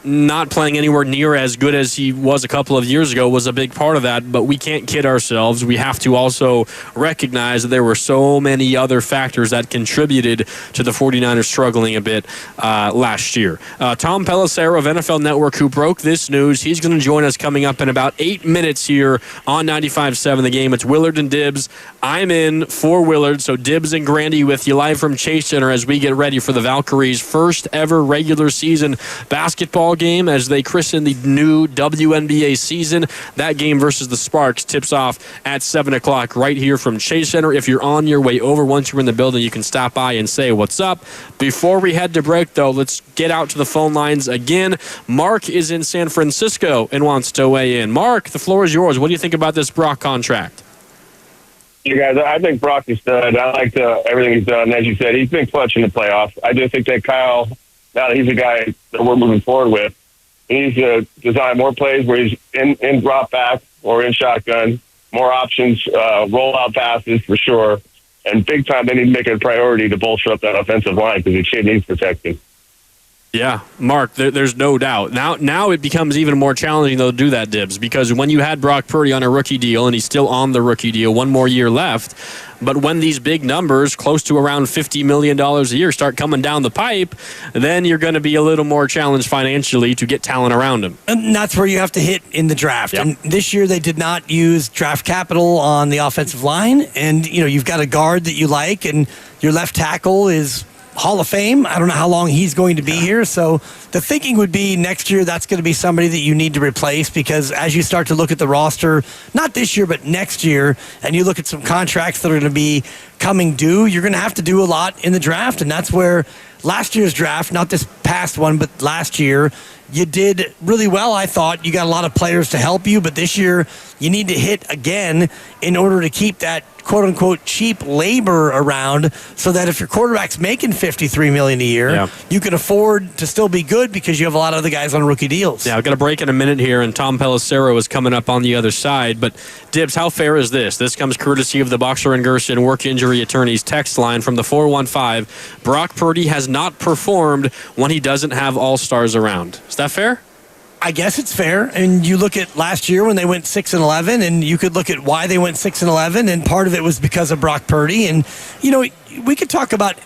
not playing anywhere near as good as he was a couple of years ago was a big part of that, but we can't kid ourselves. We have to also recognize that there were so many other factors that contributed to the 49ers struggling a bit last year. Tom Pelissero of NFL Network, who broke this news, he's going to join us coming up in about 8 minutes here on 95.7 The Game. It's Willard and Dibbs. I'm in for Willard, so Dibbs and Grandy with you live from Chase Center as we get ready for the Valkyries' first ever regular season basketball game as they christen the new WNBA season. That game versus the Sparks tips off at 7 o'clock right here from Chase Center. If you're on your way over, once you're in the building, you can stop by and say what's up. Before we head to break, though, let's get out to the phone lines again. Mark is in San Francisco and wants to weigh in. Mark, the floor is yours. What do you think about this Brock contract? You guys, I think Brock is stud. I like everything he's done. As you said, he's been clutch in the playoffs. I just think that Kyle, now that he's a guy that we're moving forward with, he needs to design more plays where he's in drop back or in shotgun, more options, rollout passes for sure. And big time, they need to make it a priority to bolster up that offensive line because the kid needs protecting. Yeah, Mark, there's no doubt. Now it becomes even more challenging, though, to do that, Dibbs, because when you had Brock Purdy on a rookie deal, and he's still on the rookie deal, one more year left, but when these big numbers, close to around $50 million a year, start coming down the pipe, then you're going to be a little more challenged financially to get talent around him. And that's where you have to hit in the draft. Yep. And this year they did not use draft capital on the offensive line. And, you've got a guard that you like, and your left tackle is Hall of Fame. I don't know how long he's going to be here. So the thinking would be next year that's going to be somebody that you need to replace, because as you start to look at the roster, not this year, but next year, and you look at some contracts that are going to be coming due, you're going to have to do a lot in the draft. And that's where last year's draft, not this past one, but last year, you did really well, I thought. You got a lot of players to help you, but this year you need to hit again in order to keep that quote-unquote cheap labor around, so that if your quarterback's making $53 million a year, you can afford to still be good because you have a lot of other guys on rookie deals. Yeah, I've got a break in a minute here, and Tom Pelissero is coming up on the other side. But, Dibbs, how fair is this? This comes courtesy of the Boxer & Gerson Work Injury Attorneys text line from the 415. Brock Purdy has not performed when he doesn't have all-stars around. Is that fair? I guess it's fair. And you look at last year when they went 6-11, and you could look at why they went 6-11, and part of it was because of Brock Purdy. And, we could talk about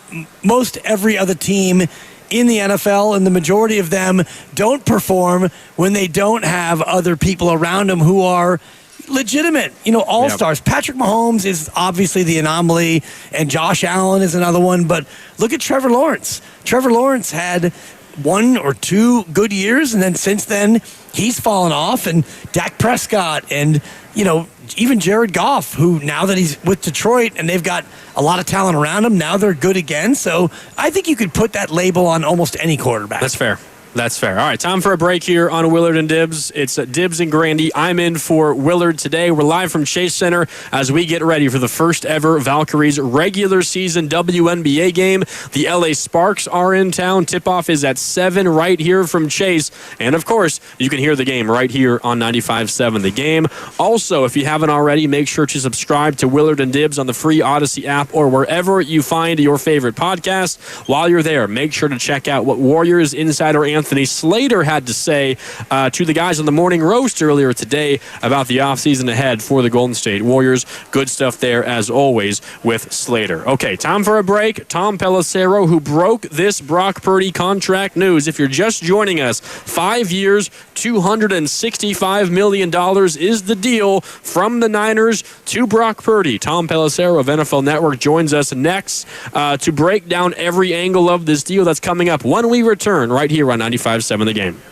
most every other team in the NFL, and the majority of them don't perform when they don't have other people around them who are legitimate, all-stars. Yep. Patrick Mahomes is obviously the anomaly, and Josh Allen is another one. But look at Trevor Lawrence. Trevor Lawrence had 1 or 2 good years, and then since then he's fallen off. And Dak Prescott and even Jared Goff, who now that he's with Detroit and they've got a lot of talent around him, now they're good again. So I think you could put that label on almost any quarterback. That's fair. That's fair. All right, time for a break here on Willard and Dibbs. It's Dibbs and Grandy. I'm in for Willard today. We're live from Chase Center as we get ready for the first ever Valkyries regular season WNBA game. The LA Sparks are in town. Tip-off is at 7 right here from Chase. And, of course, you can hear the game right here on 95.7 The Game. Also, if you haven't already, make sure to subscribe to Willard and Dibbs on the free Odyssey app or wherever you find your favorite podcast. While you're there, make sure to check out what Warriors insider Anthony Slater had to say to the guys on the morning roast earlier today about the offseason ahead for the Golden State Warriors. Good stuff there, as always, with Slater. Okay, time for a break. Tom Pelissero, who broke this Brock Purdy contract news. If you're just joining us, 5 years, $265 million is the deal from the Niners to Brock Purdy. Tom Pelissero of NFL Network joins us next to break down every angle of this deal that's coming up when we return right here on 95.7 The Game.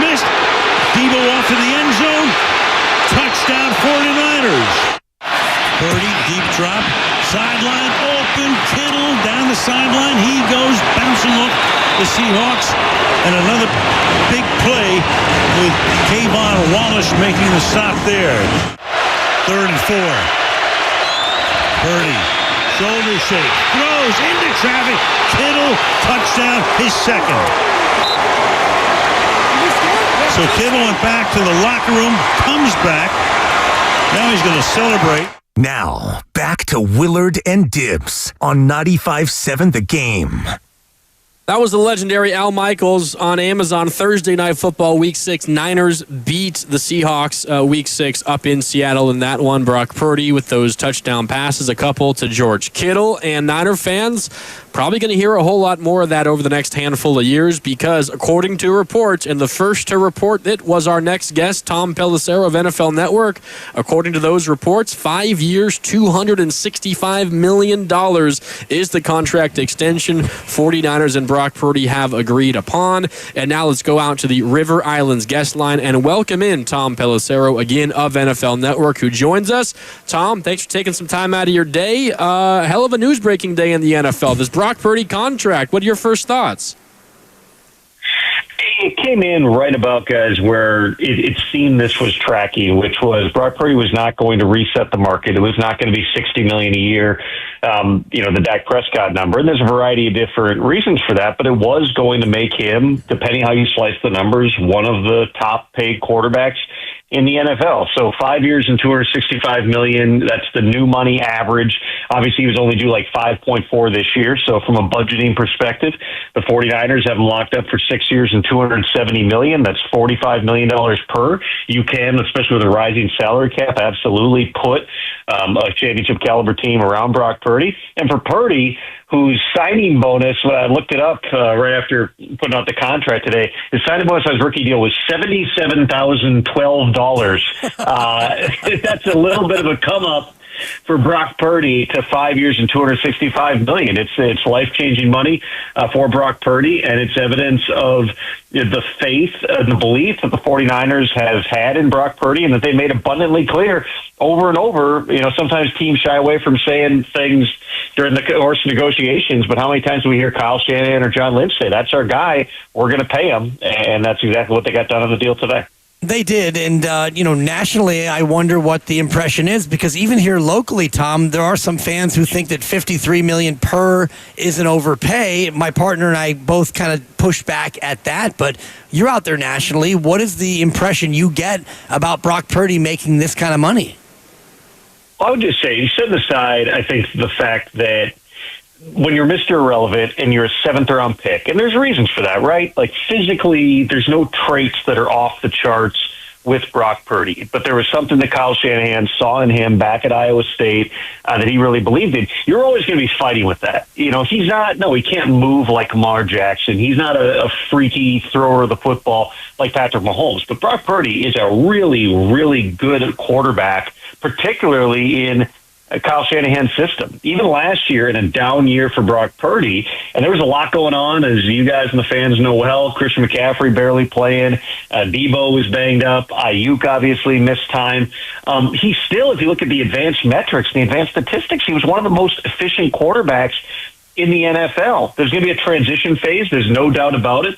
missed. Debo off in the end zone. Touchdown 49ers. Purdy, deep drop. Sideline open. Kittle down the sideline. He goes bouncing look. The Seahawks. And another big play with Kayvon Wallace making the stop there. 3rd and 4. Purdy. Shoulder shake. Throws into traffic. Kittle. Touchdown. His second. So Kittle went back to the locker room, comes back. Now he's going to celebrate. Now, back to Willard and Dibbs on 95.7 The Game. That was the legendary Al Michaels on Amazon. Thursday Night Football, Week 6. Niners beat the Seahawks Week 6 up in Seattle in that one. Brock Purdy with those touchdown passes, a couple to George Kittle. And Niner fans probably going to hear a whole lot more of that over the next handful of years because, according to reports, and the first to report it was our next guest, Tom Pelissero of NFL Network. According to those reports, 5 years, $265 million is the contract extension 49ers and Brock Purdy have agreed upon. And now let's go out to the River Islands guest line and welcome in Tom Pelissero, again, of NFL Network, who joins us. Tom, thanks for taking some time out of your day. Hell of a news-breaking day in the NFL. This Brock Purdy contract, what are your first thoughts? It came in right about, guys, where it seemed this was tracking, which was Brock Purdy was not going to reset the market. It was not going to be $60 million a year, the Dak Prescott number. And there's a variety of different reasons for that, but it was going to make him, depending how you slice the numbers, one of the top paid quarterbacks in the NFL. So 5 years and $265 million, that's the new money average. Obviously, he was only due like 5.4 this year. So from a budgeting perspective, the 49ers have him locked up for 6 years and $270 million. That's $45 million per. You can, especially with a rising salary cap, absolutely put a championship caliber team around Brock Purdy. And for Purdy, whose signing bonus, when I looked it up right after putting out the contract today, his signing bonus on his rookie deal was $77,012. That's a little bit of a come up for Brock Purdy to 5 years and $265 million. It's life-changing money for Brock Purdy, and it's evidence of the faith and the belief that the 49ers have had in Brock Purdy, and that they made abundantly clear over and over. Sometimes teams shy away from saying things during the course of negotiations, but how many times do we hear Kyle Shanahan or John Lynch say, that's our guy, we're going to pay him, and that's exactly what they got done on the deal today. They did, and nationally, I wonder what the impression is, because even here locally, Tom, there are some fans who think that $53 million per is an overpay. My partner and I both kind of pushed back at that, but you're out there nationally. What is the impression you get about Brock Purdy making this kind of money? I would just say, set aside, I think, the fact that when you're Mr. Irrelevant and you're a 7th-round pick, and there's reasons for that, right? Like, physically, there's no traits that are off the charts with Brock Purdy, but there was something that Kyle Shanahan saw in him back at Iowa State that he really believed in. You're always going to be fighting with that. He can't move like Lamar Jackson. He's not a freaky thrower of the football like Patrick Mahomes, but Brock Purdy is a really, really good quarterback, particularly in Kyle Shanahan's system. Even last year, in a down year for Brock Purdy, and there was a lot going on, as you guys and the fans know well. Christian McCaffrey barely playing. Debo was banged up. Ayuk obviously missed time. He still, if you look at the advanced metrics, the advanced statistics, he was one of the most efficient quarterbacks in the NFL. There's going to be a transition phase. There's no doubt about it,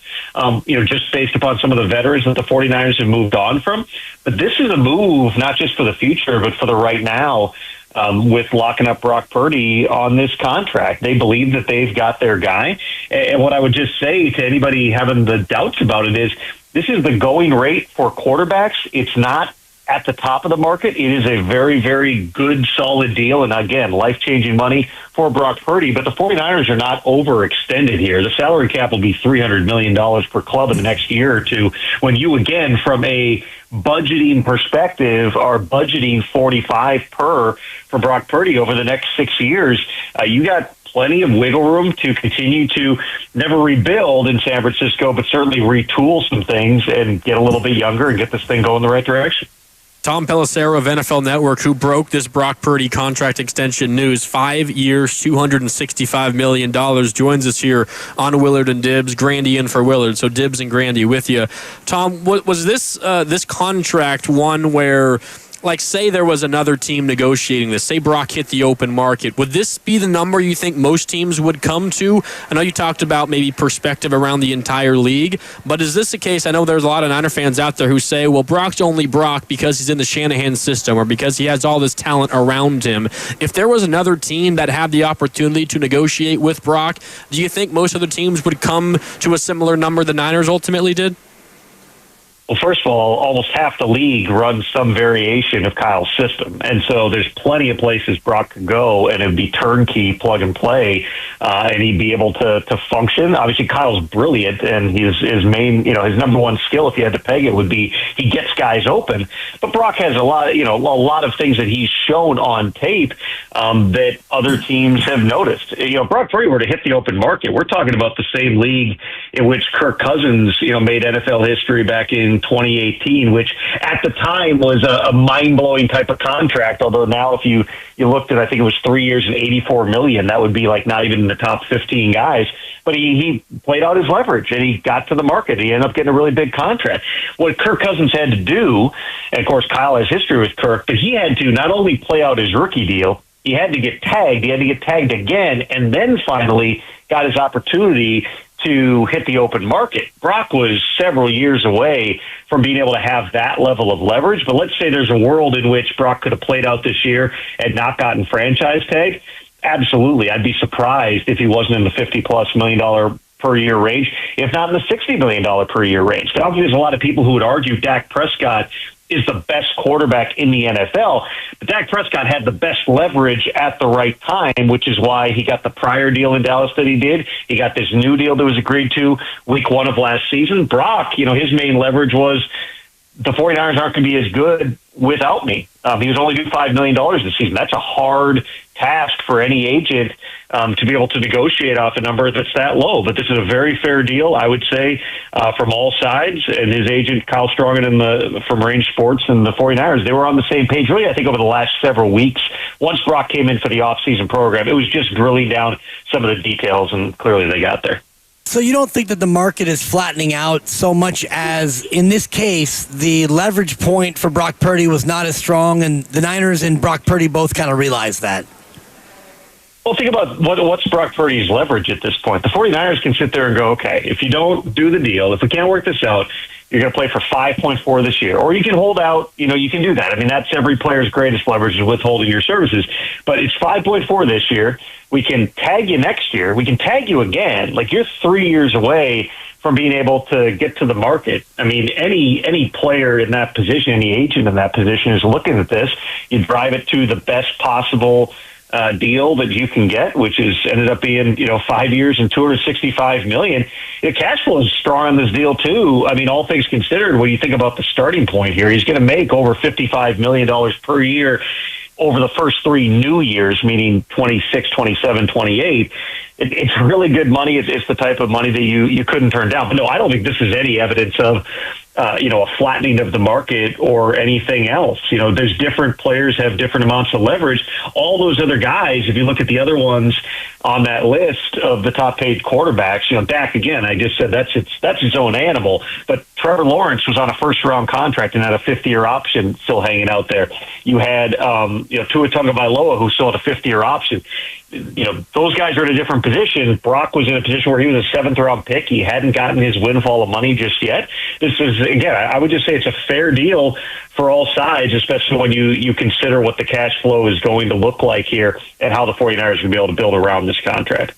just based upon some of the veterans that the 49ers have moved on from. But this is a move, not just for the future, but for the right now, with locking up Brock Purdy on this contract. They believe that they've got their guy. And what I would just say to anybody having the doubts about it is, this is the going rate for quarterbacks. It's not at the top of the market. It is a very, very good, solid deal. And again, life-changing money for Brock Purdy. But the 49ers are not overextended here. The salary cap will be $300 million per club in the next year or two. When you, again, from a budgeting perspective, are budgeting 45 per for Brock Purdy over the next 6 years, you got plenty of wiggle room to continue to never rebuild in San Francisco, but certainly retool some things and get a little bit younger and get this thing going the right direction. Tom Pelissero of NFL Network, who broke this Brock Purdy contract extension news, 5 years, $265 million, joins us here on Willard and Dibs. Grandy in for Willard, so Dibs and Grandy with you. Tom, was this contract one where, like, say there was another team negotiating this, say Brock hit the open market, would this be the number you think most teams would come to? I know you talked about maybe perspective around the entire league, but is this the case? I know there's a lot of Niner fans out there who say, well, Brock's only Brock because he's in the Shanahan system or because he has all this talent around him. If there was another team that had the opportunity to negotiate with Brock, do you think most other teams would come to a similar number the Niners ultimately did? Well, first of all, almost half the league runs some variation of Kyle's system. And so there's plenty of places Brock could go, and it would be turnkey, plug and play, and he'd be able to function. Obviously, Kyle's brilliant, and his main, his number one skill, if you had to peg it, would be he gets guys open. But Brock has a lot of things that he's shown on tape that other teams have noticed. Brock Purdy were to hit the open market, we're talking about the same league in which Kirk Cousins, made NFL history back in 2018, which at the time was a mind-blowing type of contract. Although now, if you looked at, I think it was 3 years and $84 million, that would be like not even in the top 15 guys. But he played out his leverage and he got to the market. He ended up getting a really big contract. What Kirk Cousins had to do, and of course Kyle has history with Kirk, but he had to not only play out his rookie deal, he had to get tagged. He had to get tagged again, and then finally got his opportunity to hit the open market. Brock was several years away from being able to have that level of leverage. But let's say there's a world in which Brock could have played out this year and not gotten franchise tag. Absolutely. I'd be surprised if he wasn't in the $50+ million per year range, if not in the $60 million per year range. But obviously, there's a lot of people who would argue Dak Prescott is the best quarterback in the NFL. But Dak Prescott had the best leverage at the right time, which is why he got the prior deal in Dallas that he did. He got this new deal that was agreed to week 1 of last season. Brock, his main leverage was the 49ers aren't going to be as good without me. He was only due $5 million this season. That's a hard task for any agent to be able to negotiate off a number that's that low. But this is a very fair deal, I would say, from all sides. And his agent, Kyle Strongen, from Range Sports and the 49ers, they were on the same page, really, I think, over the last several weeks. Once Brock came in for the offseason program, it was just drilling down some of the details, and clearly they got there. So you don't think that the market is flattening out so much as, in this case, the leverage point for Brock Purdy was not as strong, and the Niners and Brock Purdy both kind of realized that? Well, think about what's Brock Purdy's leverage at this point. The 49ers can sit there and go, okay, if you don't do the deal, if we can't work this out, you're going to play for 5.4 this year. Or you can hold out, you can do that. I mean, that's every player's greatest leverage, is withholding your services. But it's 5.4 this year. We can tag you next year. We can tag you again. Like, you're 3 years away from being able to get to the market. I mean, any player in that position, any agent in that position is looking at this. You drive it to the best possible deal that you can get, which is ended up being 5 years and $265 million. Cash flow is strong on this deal too. I mean, all things considered, when you think about the starting point here, he's going to make over $55 million per year over the first 3 new years, meaning 26, 27, 28. It's really good money. It's the type of money that you couldn't turn down. But no, I don't think this is any evidence of a flattening of the market or anything else. There's different players have different amounts of leverage. All those other guys, if you look at the other ones on that list of the top paid quarterbacks, Dak, again, I just said that's his own animal. But Trevor Lawrence was on a first round contract and had a 5th-year option still hanging out there. You had Tua Tagovailoa, who still had a 5th-year option. Those guys are in a different position. Brock was in a position where he was a 7th-round pick. He hadn't gotten his windfall of money just yet. This is, again, I would just say it's a fair deal for all sides, especially when you consider what the cash flow is going to look like here and how the 49ers are going to be able to build around this contract.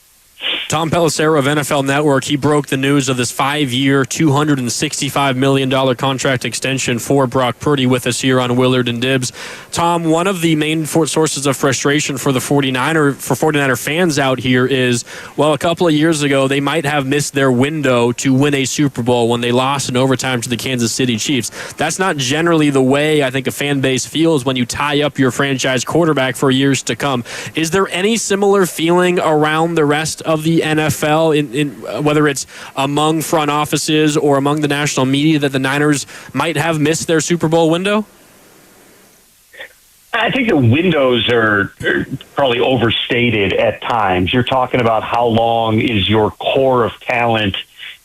Tom Pelissero of NFL Network, he broke the news of this 5-year, $265 million contract extension for Brock Purdy with us here on Willard and Dibs. Tom, one of the main sources of frustration for the 49er fans out here is, well, a couple of years ago, they might have missed their window to win a Super Bowl when they lost in overtime to the Kansas City Chiefs. That's not generally the way I think a fan base feels when you tie up your franchise quarterback for years to come. Is there any similar feeling around the rest of the NFL, in whether it's among front offices or among the national media, that the Niners might have missed their Super Bowl window? I think the windows are probably overstated at times. You're talking about how long is your core of talent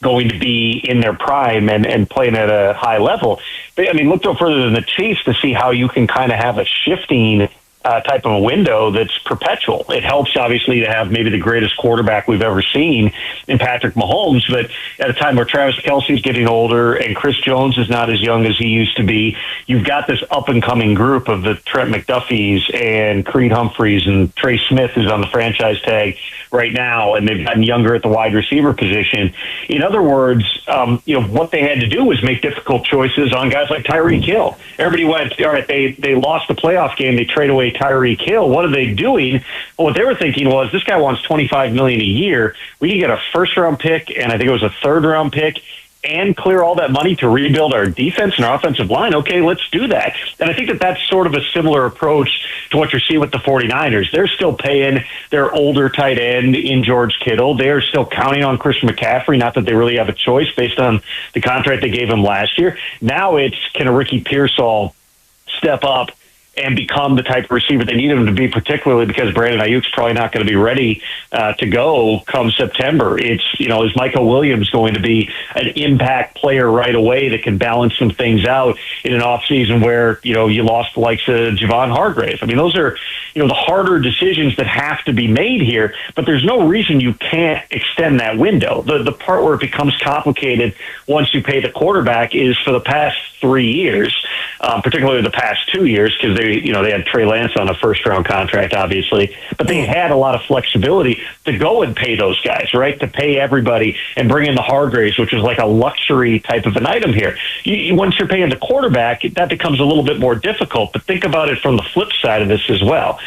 going to be in their prime and playing at a high level. But, I mean, look no further than the Chiefs to see how you can kind of have a shifting type of a window that's perpetual. It helps, obviously, to have maybe the greatest quarterback we've ever seen in Patrick Mahomes, but at a time where Travis Kelce's getting older and Chris Jones is not as young as he used to be, you've got this up-and-coming group of the Trent McDuffies and Creed Humphreys and Trey Smith, who's on the franchise tag right now, and they've gotten younger at the wide receiver position. In other words, what they had to do was make difficult choices on guys like Tyreek Hill. Everybody went, all right, they lost the playoff game, they trade away Tyreek Hill. What are they doing? Well, what they were thinking was, this guy wants $25 million a year. We can get a first-round pick, and I think it was a third-round pick, and clear all that money to rebuild our defense and our offensive line. Okay, let's do that. And I think that that's sort of a similar approach to what you're seeing with the 49ers. They're still paying their older tight end in George Kittle. They're still counting on Christian McCaffrey, not that they really have a choice based on the contract they gave him last year. Now it's, can a Ricky Pearsall step up and become the type of receiver they need him to be, particularly because Brandon Ayuk's probably not going to be ready to go come September. It's, is Michael Williams going to be an impact player right away that can balance some things out in an offseason where, you lost the likes of Javon Hargrave? I mean, those are, the harder decisions that have to be made here, but there's no reason you can't extend that window. The part where it becomes complicated once you pay the quarterback is for the past 3 years, particularly the past 2 years, because they had Trey Lance on a first-round contract, obviously, but they had a lot of flexibility to go and pay those guys, right? To pay everybody and bring in the Hargraves, which is like a luxury type of an item here. Once you're paying the quarterback, that becomes a little bit more difficult. But think about it from the flip side of this as well.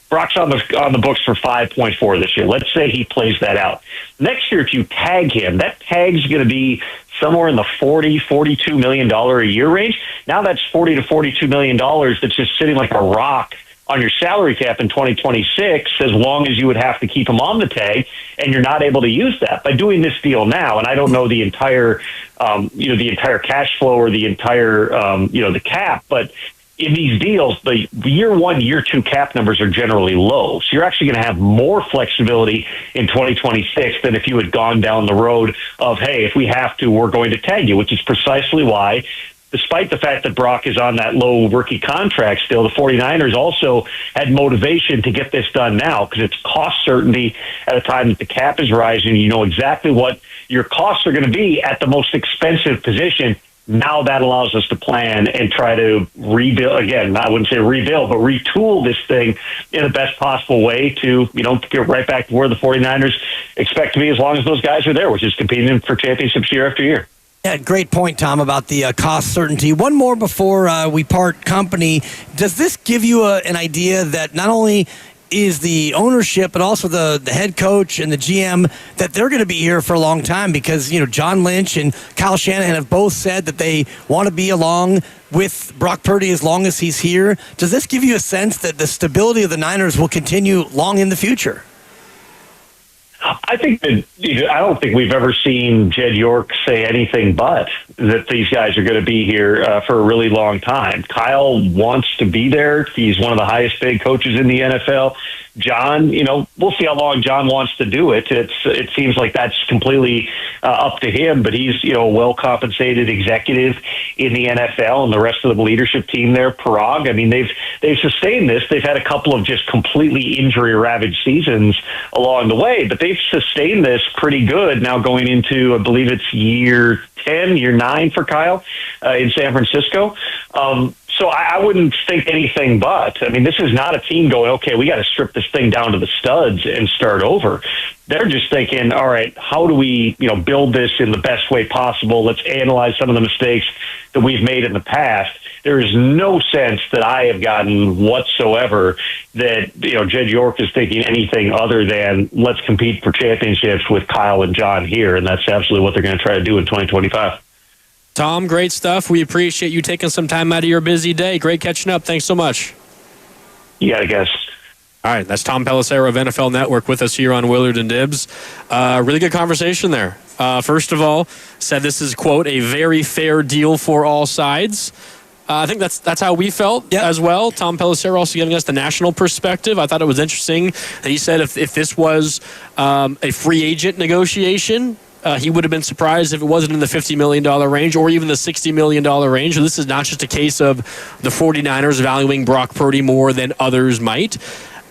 Brock's on the books for 5.4 this year. Let's say he plays that out. Next year, if you tag him, that tag's going to be somewhere in the $42 million a year range. Now that's $40 to $42 million that's just sitting like a rock on your salary cap in 2026, as long as you would have to keep him on the tag, and you're not able to use that. By doing this deal now, and I don't know the entire, the entire cash flow or the entire, the cap, but in these deals, the year one, year two cap numbers are generally low. So you're actually going to have more flexibility in 2026 than if you had gone down the road of, hey, if we have to, we're going to tag you, which is precisely why, despite the fact that Brock is on that low rookie contract still, the 49ers also had motivation to get this done now, because it's cost certainty at a time that the cap is rising. You know exactly what your costs are going to be at the most expensive position. Now that allows us to plan and try to rebuild, again, I wouldn't say rebuild, but retool this thing in the best possible way to, get right back to where the 49ers expect to be as long as those guys are there, which is competing for championships year after year. Yeah, great point, Tom, about the cost certainty. One more before we part company. Does this give you an idea that not only is the ownership, but also the head coach and the GM, that they're going to be here for a long time? Because, John Lynch and Kyle Shanahan have both said that they want to be along with Brock Purdy as long as he's here. Does this give you a sense that the stability of the Niners will continue long in the future? I think that I don't think we've ever seen Jed York say anything but that these guys are going to be here for a really long time. Kyle wants to be there. He's one of the highest paid coaches in the NFL. John, we'll see how long John wants to do it. It seems like that's completely up to him, but he's, a well-compensated executive in the NFL, and the rest of the leadership team there, Parag. I mean, they've sustained this. They've had a couple of just completely injury-ravaged seasons along the way, but they've sustained this pretty good now going into, I believe it's year 10, year 9 for Kyle in San Francisco. So I wouldn't think anything but. I mean, this is not a team going, okay, we got to strip this thing down to the studs and start over. They're just thinking, all right, how do we, build this in the best way possible? Let's analyze some of the mistakes that we've made in the past. There is no sense that I have gotten whatsoever that, Jed York is thinking anything other than let's compete for championships with Kyle and John here. And that's absolutely what they're going to try to do in 2025. Tom, great stuff. We appreciate you taking some time out of your busy day. Great catching up. Thanks so much. You got it, guys. All right, that's Tom Pelissero of NFL Network with us here on Willard and Dibs. Really good conversation there. First of all, said this is, quote, a very fair deal for all sides. I think that's how we felt as well. Tom Pelissero also giving us the national perspective. I thought it was interesting that he said if this was a free agent negotiation, he would have been surprised if it wasn't in the $50 million range or even the $60 million range. So this is not just a case of the 49ers valuing Brock Purdy more than others might.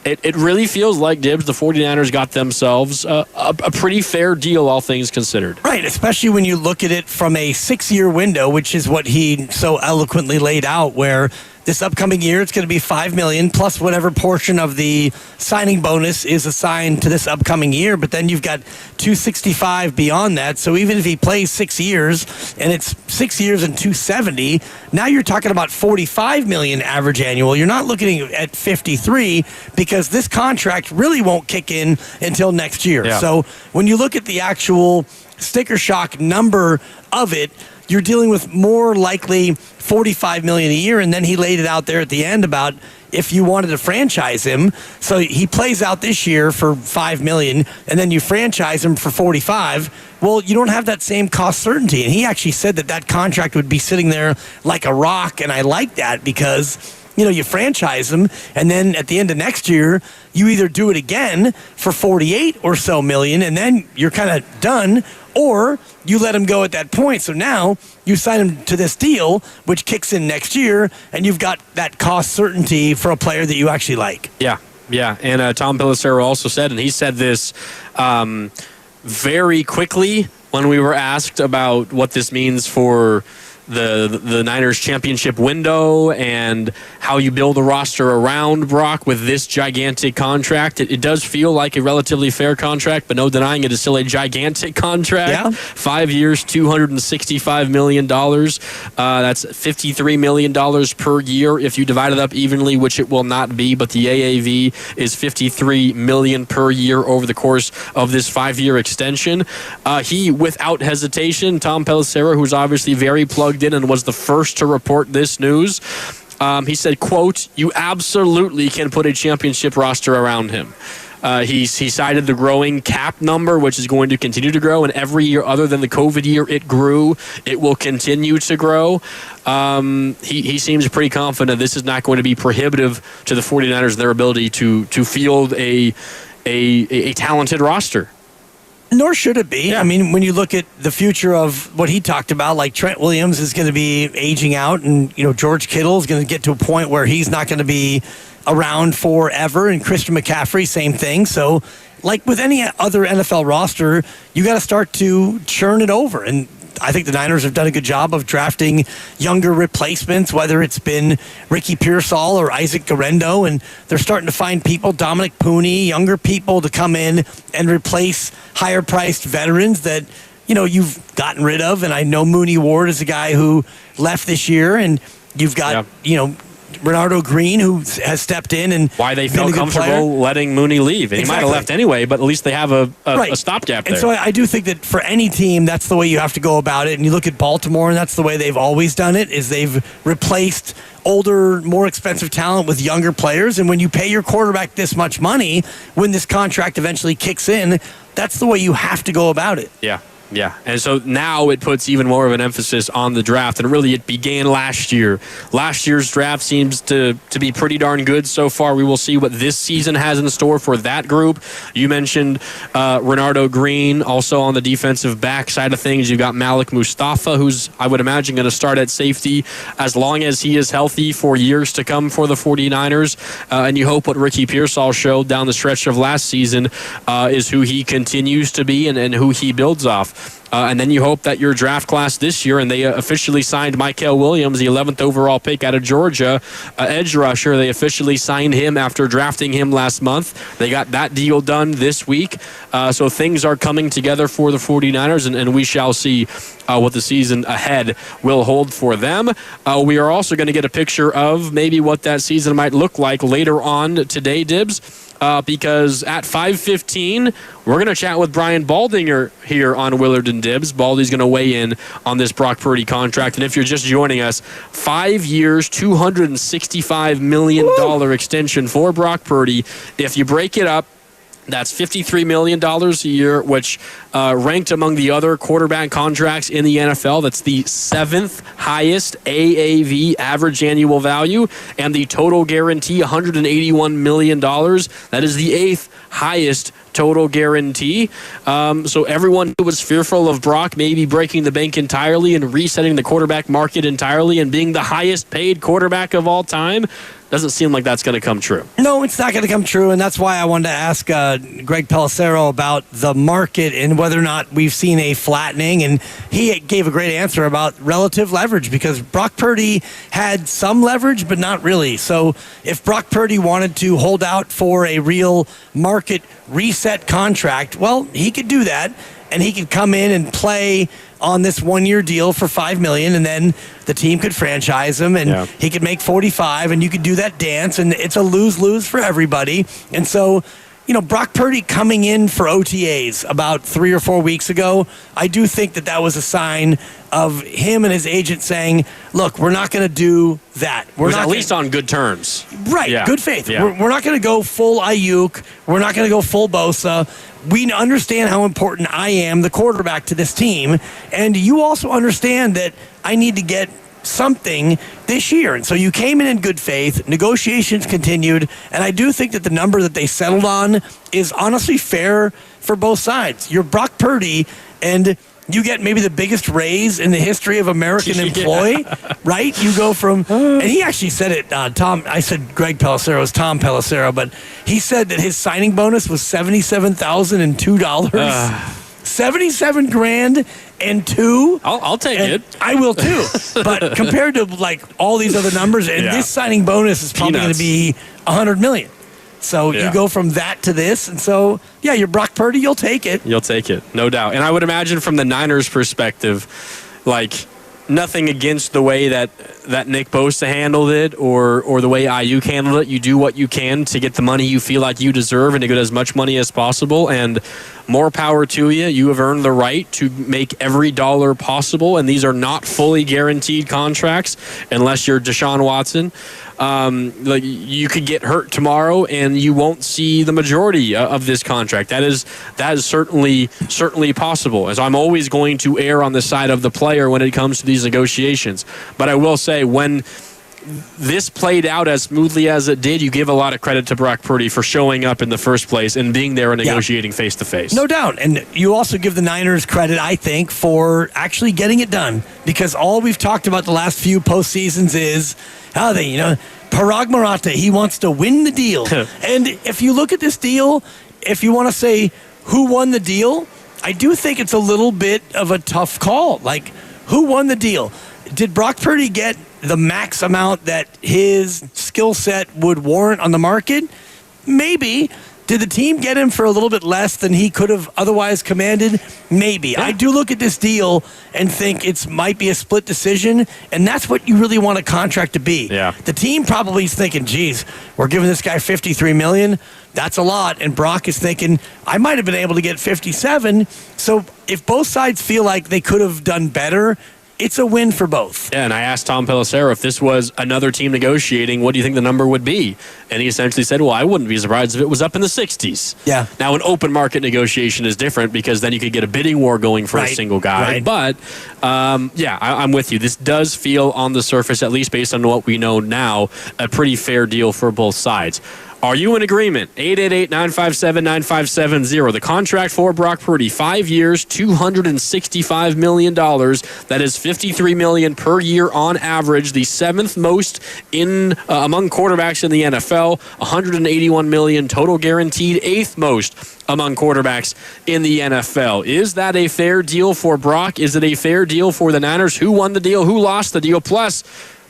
It really feels like, Dibs, the 49ers got themselves a pretty fair deal, all things considered. Right, especially when you look at it from a 6-year window, which is what he so eloquently laid out, where this upcoming year it's going to be $5 million plus whatever portion of the signing bonus is assigned to this upcoming year. But then you've got $265 beyond that. So even if he plays 6 years and it's 6 years and $270, now you're talking about $45 million average annual. You're not looking at 53 because this contract really won't kick in until next year. Yeah. So when you look at the actual sticker shock number of it, you're dealing with more likely $45 million a year. And then he laid it out there at the end about if you wanted to franchise him. So he plays out this year for $5 million, and then you franchise him for $45. Well, you don't have that same cost certainty. And he actually said that contract would be sitting there like a rock. And I like that because, you franchise him, and then at the end of next year, you either do it again for 48 or so million, and then you're kind of done, or you let him go at that point. So now you sign him to this deal, which kicks in next year, and you've got that cost certainty for a player that you actually like. Yeah. And Tom Pelissero also said, and he said this very quickly when we were asked about what this means for the Niners championship window and how you build a roster around Brock with this gigantic contract. It does feel like a relatively fair contract, but no denying it is still a gigantic contract. Yeah. 5 years, $265 million. That's $53 million per year if you divide it up evenly, which it will not be, but the AAV is $53 million per year over the course of this 5-year extension. He, without hesitation, Tom Pelissero, who's obviously very plugged in and was the first to report this news, he said, quote, "You absolutely can put a championship roster around him." He cited the growing cap number, which is going to continue to grow, and every year other than the COVID year it grew. It will continue to grow. He seems pretty confident this is not going to be prohibitive to the 49ers and their ability to field a talented roster. Nor should it be. Yeah. I mean, when you look at the future of what he talked about, like Trent Williams is going to be aging out, and George Kittle is going to get to a point where he's not going to be around forever, and Christian McCaffrey, same thing. So, like with any other NFL roster, you got to start to churn it over. And I think the Niners have done a good job of drafting younger replacements, whether it's been Ricky Pearsall or Isaac Guerrero, and they're starting to find people, Dominic Pooney, younger people to come in and replace higher-priced veterans that, you've gotten rid of. And I know Mooney Ward is a guy who left this year, and you've got, Renardo Green, who has stepped in and why they felt comfortable letting Mooney leave. And He might have left anyway, but at least they have a stopgap there. And so I do think that for any team, that's the way you have to go about it. And you look at Baltimore, and that's the way they've always done it, is they've replaced older, more expensive talent with younger players. And when you pay your quarterback this much money, when this contract eventually kicks in, that's the way you have to go about it. Yeah, and so now it puts even more of an emphasis on the draft, and really it began last year. Last year's draft seems to be pretty darn good so far. We will see what this season has in store for that group. You mentioned Renardo Green, also on the defensive back side of things. You've got Malik Mustafa, who's, I would imagine, going to start at safety as long as he is healthy for years to come for the 49ers. And you hope what Ricky Pearsall showed down the stretch of last season is who he continues to be and who he builds off. And then you hope that your draft class this year, and they officially signed Mykel Williams, the 11th overall pick out of Georgia, edge rusher. They officially signed him after drafting him last month. They got that deal done this week. So things are coming together for the 49ers, and we shall see what the season ahead will hold for them. We are also going to get a picture of maybe what that season might look like later on today, Dibs. Because at 5:15, we're going to chat with Brian Baldinger here on Willard and Dibs. Baldy's going to weigh in on this Brock Purdy contract. And if you're just joining us, 5 years, $265 million extension for Brock Purdy. If you break it up, That's $53 million a year, which ranked among the other quarterback contracts in the NFL. That's the 7th highest AAV, average annual value, and the total guarantee, $181 million. That is the 8th highest total guarantee. So everyone who was fearful of Brock maybe breaking the bank entirely and resetting the quarterback market entirely and being the highest paid quarterback of all time, doesn't seem like that's going to come true. No, it's not going to come true, and that's why I wanted to ask Greg Pelissero about the market and whether or not we've seen a flattening, and he gave a great answer about relative leverage because Brock Purdy had some leverage, but not really. So if Brock Purdy wanted to hold out for a real market reset contract, well, he could do that, and he could come in and play on this 1-year deal for $5 million, and then the team could franchise him, and he could make $45, and you could do that dance, and it's a lose-lose for everybody. And so, Brock Purdy coming in for OTAs about 3 or 4 weeks ago, I do think that was a sign of him and his agent saying, look, we're not going to do that. We're not at least on good terms. Right, yeah. Good faith. Yeah. We're not going to go full Ayuk. We're not going to go full Bosa. We understand how important I am, the quarterback, to this team. And you also understand that I need to get something this year. And so you came in good faith. Negotiations continued. And I do think that the number that they settled on is honestly fair for both sides. You're Brock Purdy, and you get maybe the biggest raise in the history of American employee, right? You go from, and he actually said it, Tom, I said Greg Pelissero, it's Tom Pelissero, but he said that his signing bonus was $77,002. 77 grand and two. I'll take it. I will too. But compared to like all these other numbers, and this signing bonus is probably going to be $100 million. So you go from that to this, and so you're Brock Purdy. You'll take it. You'll take it, no doubt. And I would imagine from the Niners' perspective, like nothing against the way that Nick Bosa handled it or the way Ayuk handled it. You do what you can to get the money you feel like you deserve and to get as much money as possible. And more power to you. You have earned the right to make every dollar possible, and these are not fully guaranteed contracts unless you're Deshaun Watson. Like you could get hurt tomorrow and you won't see the majority of this contract. That is certainly possible, as I'm always going to err on the side of the player when it comes to these negotiations. But I will say, when this played out as smoothly as it did, you give a lot of credit to Brock Purdy for showing up in the first place and being there and negotiating face to face. No doubt. And you also give the Niners credit, I think, for actually getting it done, because all we've talked about the last few postseasons is how they, Parag Maratha, he wants to win the deal. And if you look at this deal, if you want to say who won the deal, I do think it's a little bit of a tough call. Like, who won the deal? Did Brock Purdy get the max amount that his skill set would warrant on the market? Maybe. Did the team get him for a little bit less than he could have otherwise commanded? Maybe. Yeah. I do look at this deal and think it might be a split decision, and that's what you really want a contract to be. Yeah. The team probably is thinking, geez, we're giving this guy $53 million. That's a lot. And Brock is thinking, I might have been able to get 57. So if both sides feel like they could have done better, it's a win for both. Yeah, and I asked Tom Pelissero, if this was another team negotiating, what do you think the number would be? And he essentially said, well, I wouldn't be surprised if it was up in the 60s. Yeah. Now, an open market negotiation is different because then you could get a bidding war going for a single guy. Right. But, I'm with you. This does feel on the surface, at least based on what we know now, a pretty fair deal for both sides. Are you in agreement? 888-957-9570. The contract for Brock Purdy, 5 years, $265 million. That is $53 million per year on average, the seventh most among quarterbacks in the NFL. $181 million total guaranteed, eighth most among quarterbacks in the NFL. Is that a fair deal for Brock? Is it a fair deal for the Niners? Who won the deal? Who lost the deal? Plus,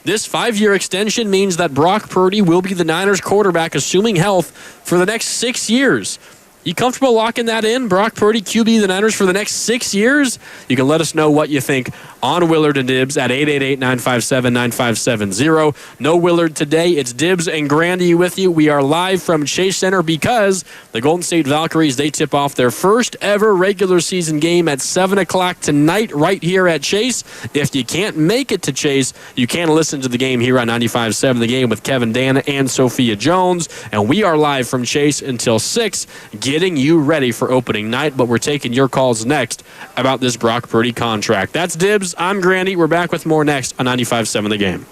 this 5-year extension means that Brock Purdy will be the Niners quarterback, assuming health, for the next 6 years. You comfortable locking that in? Brock Purdy, QB the Niners for the next 6 years? You can let us know what you think on Willard and Dibs at 888-957-9570. No Willard today. It's Dibs and Grandy with you. We are live from Chase Center because the Golden State Valkyries, they tip off their first ever regular season game at 7 o'clock tonight right here at Chase. If you can't make it to Chase, you can listen to the game here on 95.7 The Game with Kevin Dana and Sophia Jones. And we are live from Chase until 6. Get getting you ready for opening night, but we're taking your calls next about this Brock Purdy contract. That's Dibs. I'm Grandy. We're back with more next on 95.7 The Game.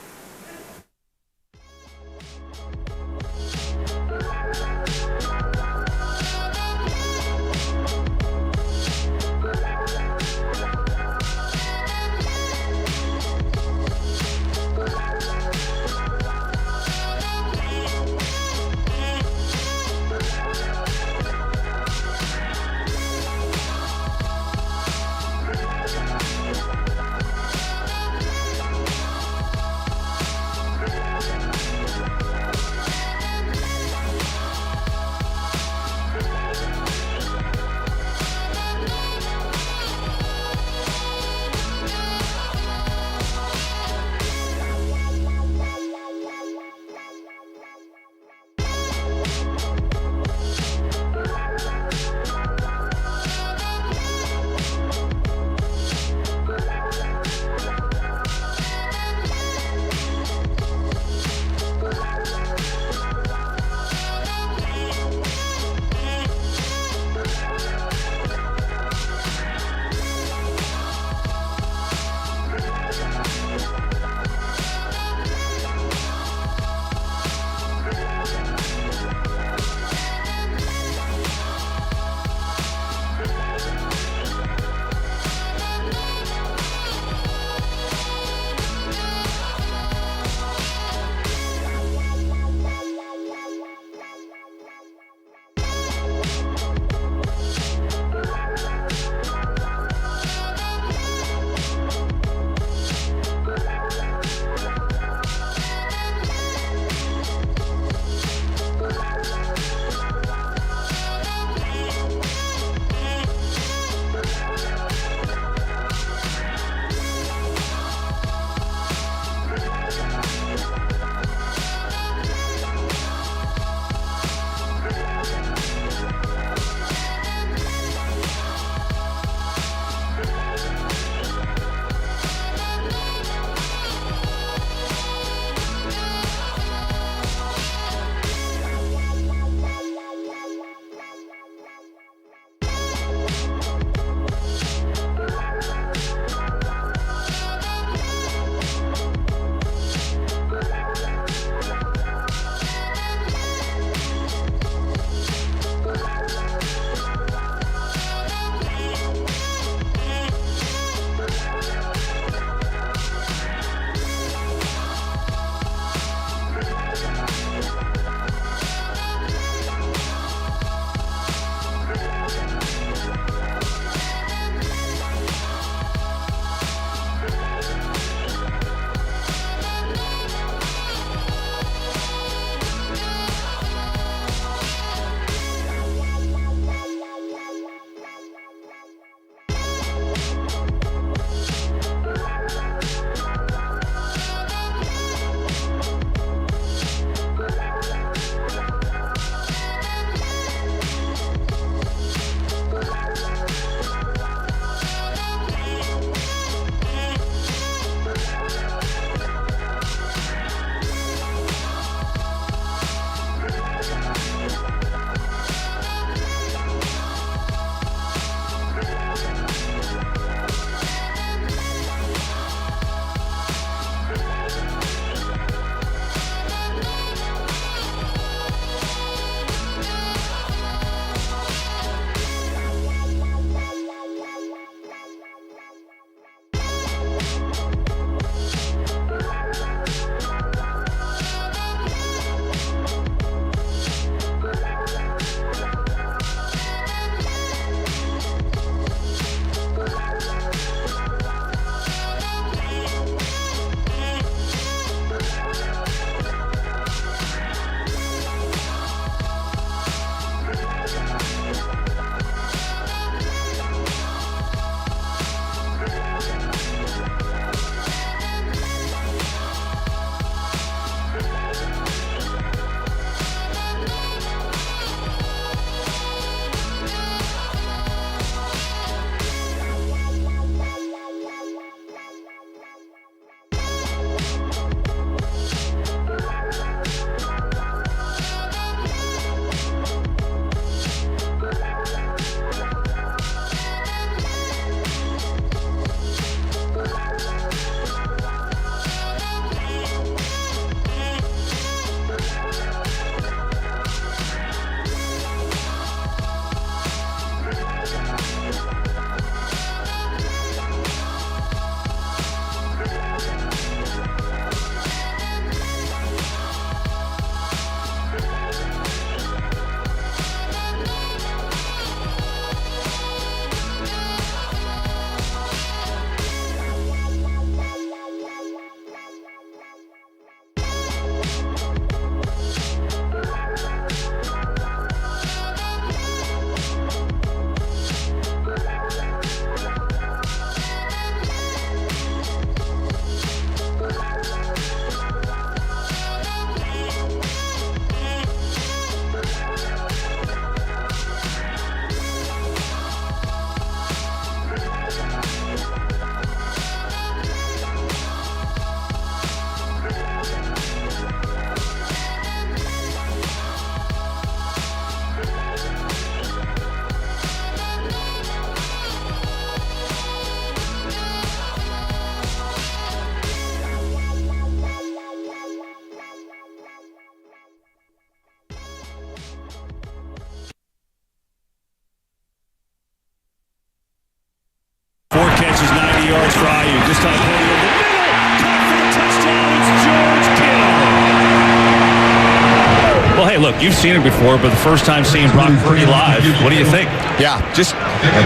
look, you've seen it before, but the first time seeing Brock Purdy live, what do you think? Yeah, just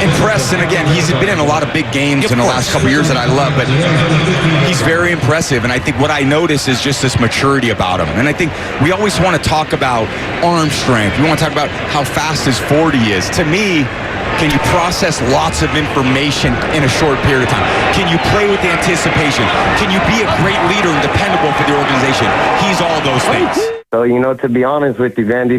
impressed. And again, he's been in a lot of big games in the last couple of years that I love, but he's very impressive. And I think what I notice is just this maturity about him. And I think we always want to talk about arm strength. We want to talk about how fast his 40 is. To me, can you process lots of information in a short period of time? Can you play with anticipation? Can you be a great leader and dependable for the organization? He's all those things. So, to be honest with you, Vandy,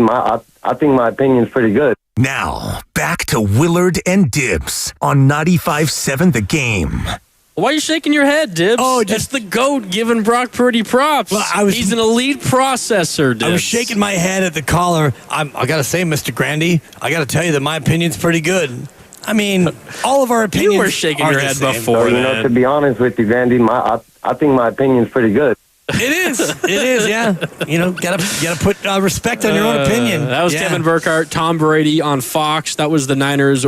I think my opinion's pretty good. Now, back to Willard and Dibbs on 95.7 The Game. Why are you shaking your head, Dibbs? Oh, just the GOAT giving Brock Purdy props. Well, he's an elite processor, Dibbs. I was shaking my head at the caller. I got to say, Mr. Grandy, I got to tell you that my opinion's pretty good. I mean, all of our opinions You were shaking your head before, So, to be honest with you, Vandy, I think my opinion's pretty good. It is, yeah. Gotta put respect on your own opinion. That was Kevin Burkhardt, Tom Brady on Fox. That was the Niners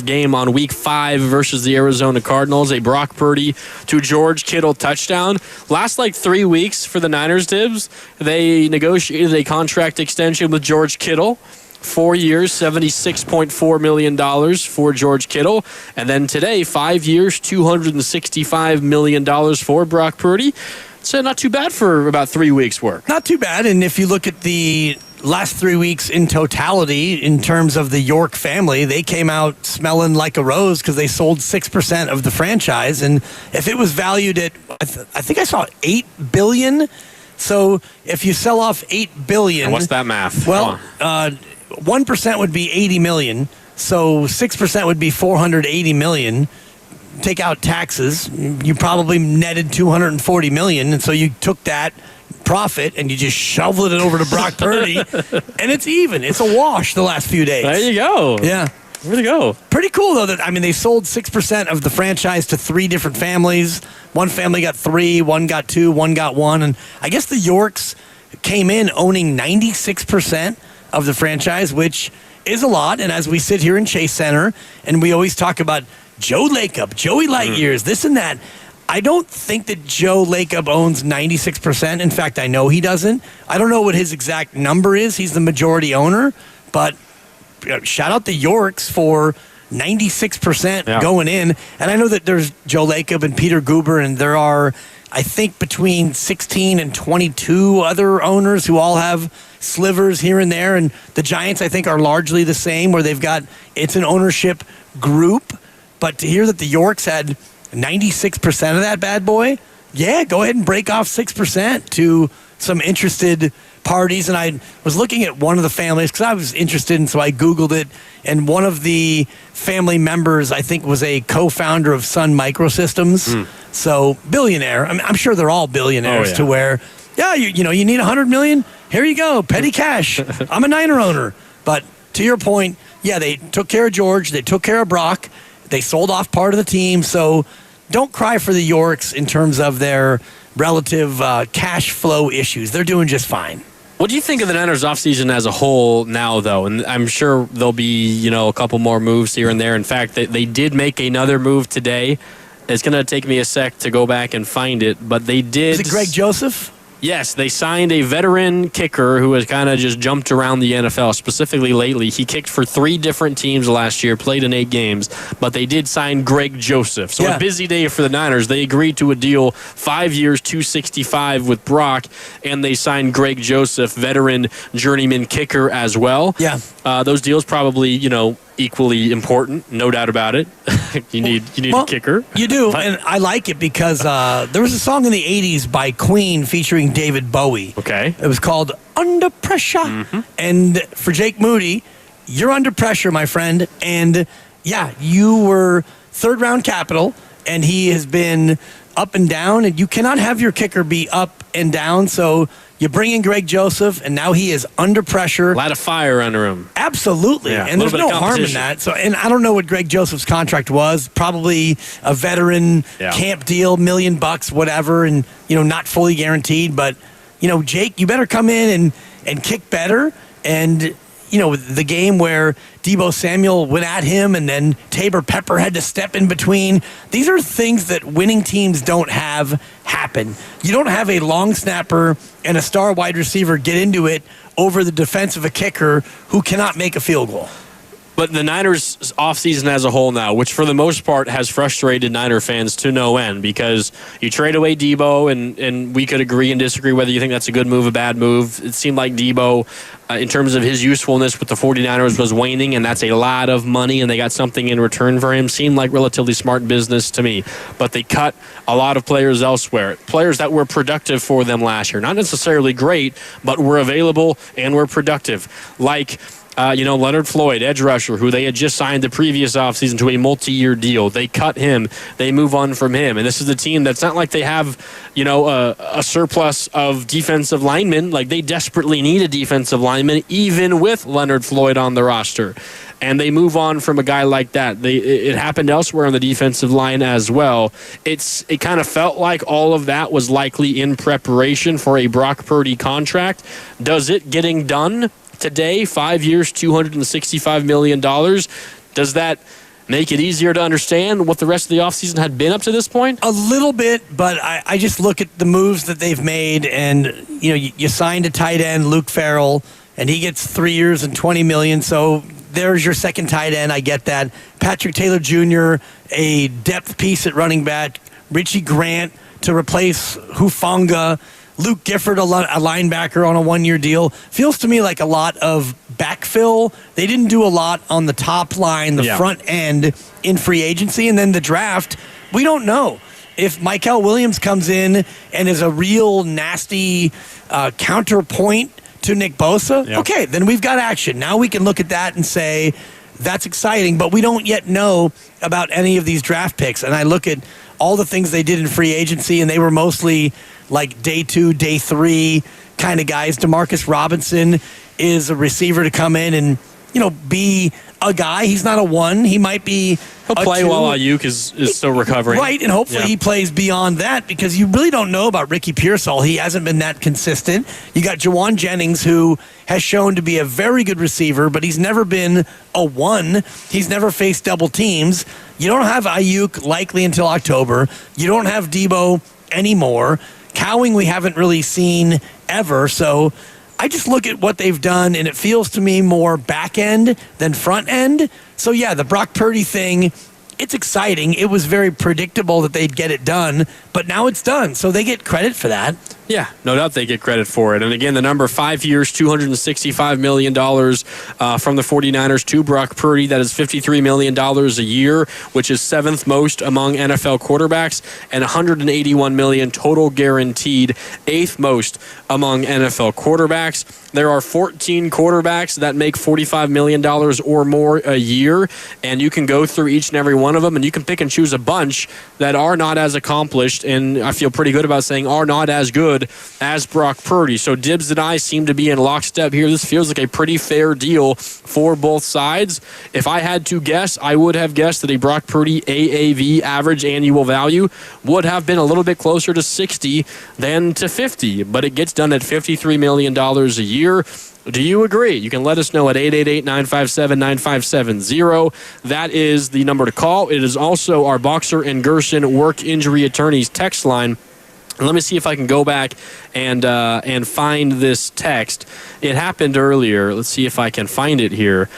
game on Week 5 versus the Arizona Cardinals. A Brock Purdy to George Kittle touchdown. Last 3 weeks for the Niners, Dibbs, they negotiated a contract extension with George Kittle. 4 years, $76.4 million for George Kittle. And then today, 5 years, $265 million for Brock Purdy. So not too bad for about 3 weeks' work. Not too bad. And if you look at the last 3 weeks in totality, in terms of the York family, they came out smelling like a rose because they sold 6% of the franchise. And if it was valued at, I think I saw $8 billion. So if you sell off $8 billion. And what's that math? Well, 1% would be $80 million. So 6% would be $480 million. Take out taxes, you probably netted $240 million, and so you took that profit and you just shoveled it over to Brock Purdy, and it's even. It's a wash the last few days. There you go. Yeah. Where'd it go? Pretty cool, though. They sold 6% of the franchise to 3 different families. One family got 3, one got 2, one got 1, and I guess the Yorks came in owning 96% of the franchise, which is a lot. And as we sit here in Chase Center, and we always talk about Joe Lacob, Joey Lightyears, this and that. I don't think that Joe Lacob owns 96%. In fact, I know he doesn't. I don't know what his exact number is. He's the majority owner. But shout out the Yorks for 96% going in. And I know that there's Joe Lacob and Peter Guber, and there are, I think, between 16 and 22 other owners who all have slivers here and there. And the Giants, I think, are largely the same, where it's an ownership group. But to hear that the Yorks had 96% of that bad boy, go ahead and break off 6% to some interested parties. And I was looking at one of the families because I was interested, and so I Googled it. And one of the family members, I think, was a co-founder of Sun Microsystems. So billionaire. I'm sure they're all billionaires to where, you need $100 million? Here you go, petty cash. I'm a Niner owner. But to your point, they took care of George. They took care of Brock. They sold off part of the team, so don't cry for the Yorks in terms of their relative cash flow issues. They're doing just fine. What do you think of the Niners offseason as a whole now, though? And I'm sure there'll be, a couple more moves here and there. In fact, they did make another move today. It's going to take me a sec to go back and find it, but they did. Is it Greg Joseph? Yes, they signed a veteran kicker who has kind of just jumped around the NFL, specifically lately. He kicked for 3 different teams last year, played in 8 games, but they did sign Greg Joseph. So a busy day for the Niners. They agreed to a deal, 5 years, $265 with Brock, and they signed Greg Joseph, veteran journeyman kicker as well. Yeah. Those deals probably, equally important, no doubt about it. you need a kicker. You do, and I like it because there was a song in the 80s by Queen featuring David Bowie. Okay. It was called Under Pressure. Mm-hmm. And for Jake Moody, you're under pressure, my friend. And you were 3rd-round capital, and he has been up and down, and you cannot have your kicker be up and down. So you bring in Greg Joseph, and now he is under pressure. A lot of fire under him. Absolutely. Yeah, and there's no harm in that. So, and I don't know what Greg Joseph's contract was. Probably a veteran camp deal, $1 million, whatever, and not fully guaranteed. But Jake, you better come in and kick better. And the game where Deebo Samuel went at him and then Tabor Pepper had to step in between. These are things that winning teams don't have happen. You don't have a long snapper and a star wide receiver get into it over the defense of a kicker who cannot make a field goal. But the Niners' offseason as a whole now, which for the most part has frustrated Niner fans to no end, because you trade away Deebo, and we could agree and disagree whether you think that's a good move, a bad move. It seemed like Deebo, in terms of his usefulness with the 49ers, was waning, and that's a lot of money, and they got something in return for him. Seemed like relatively smart business to me. But they cut a lot of players elsewhere, players that were productive for them last year. Not necessarily great, but were available and were productive. Like... Leonard Floyd, edge rusher, who they had just signed the previous offseason to a multi-year deal. They cut him. They move on from him. And this is a team that's not like they have, a surplus of defensive linemen. Like, they desperately need a defensive lineman, even with Leonard Floyd on the roster. And they move on from a guy like that. It happened elsewhere on the defensive line as well. It kind of felt like all of that was likely in preparation for a Brock Purdy contract. Does it getting done today, 5 years, $265 million, does that make it easier to understand what the rest of the offseason had been up to this point? A little bit, but I just look at the moves that they've made, and you signed a tight end, Luke Farrell, and he gets 3 years and $20 million, so there's your second tight end. I get that. Patrick Taylor Jr., a depth piece at running back, Richie Grant to replace Hufanga, Luke Gifford, a linebacker on a one-year deal. Feels to me like a lot of backfill. They didn't do a lot on the top line, the front end in free agency. And then the draft, we don't know. If Michael Williams comes in and is a real nasty counterpoint to Nick Bosa, okay, then we've got action. Now we can look at that and say, that's exciting, but we don't yet know about any of these draft picks. And I look at all the things they did in free agency, and they were mostly like day 2, day 3 kind of guys. Demarcus Robinson is a receiver to come in and, be a guy. He's not a 1. He might be He'll play 2. while Ayuk is still recovering. Right, and hopefully he plays beyond that, because you really don't know about Ricky Pearsall. He hasn't been that consistent. You got Jawan Jennings, who has shown to be a very good receiver, but he's never been a 1. He's never faced double teams. You don't have Ayuk likely until October. You don't have Deebo anymore. Cowing we haven't really seen ever, so I just look at what they've done, and it feels to me more back end than front end. So, the Brock Purdy thing, it's exciting. It was very predictable that they'd get it done, but now it's done, so they get credit for that. Yeah, no doubt they get credit for it. And again, the number 5 years, $265 million from the 49ers to Brock Purdy. That is $53 million a year, which is 7th most among NFL quarterbacks, and $181 million total guaranteed, 8th most among NFL quarterbacks. There are 14 quarterbacks that make $45 million or more a year, and you can go through each and every one of them, and you can pick and choose a bunch that are not as accomplished, and I feel pretty good about saying are not as good as Brock Purdy. So Dibbs and I seem to be in lockstep here. This feels like a pretty fair deal for both sides. If I had to guess, I would have guessed that a Brock Purdy AAV, average annual value, would have been a little bit closer to 60 than to 50, but it gets done at $53 million a year. Do you agree? You can let us know at 888-957-9570. That is the number to call. It is also our Boxer and Gerson work injury attorneys text line. Let me see if I can go back and find this text. It happened earlier. Let's see if I can find it here.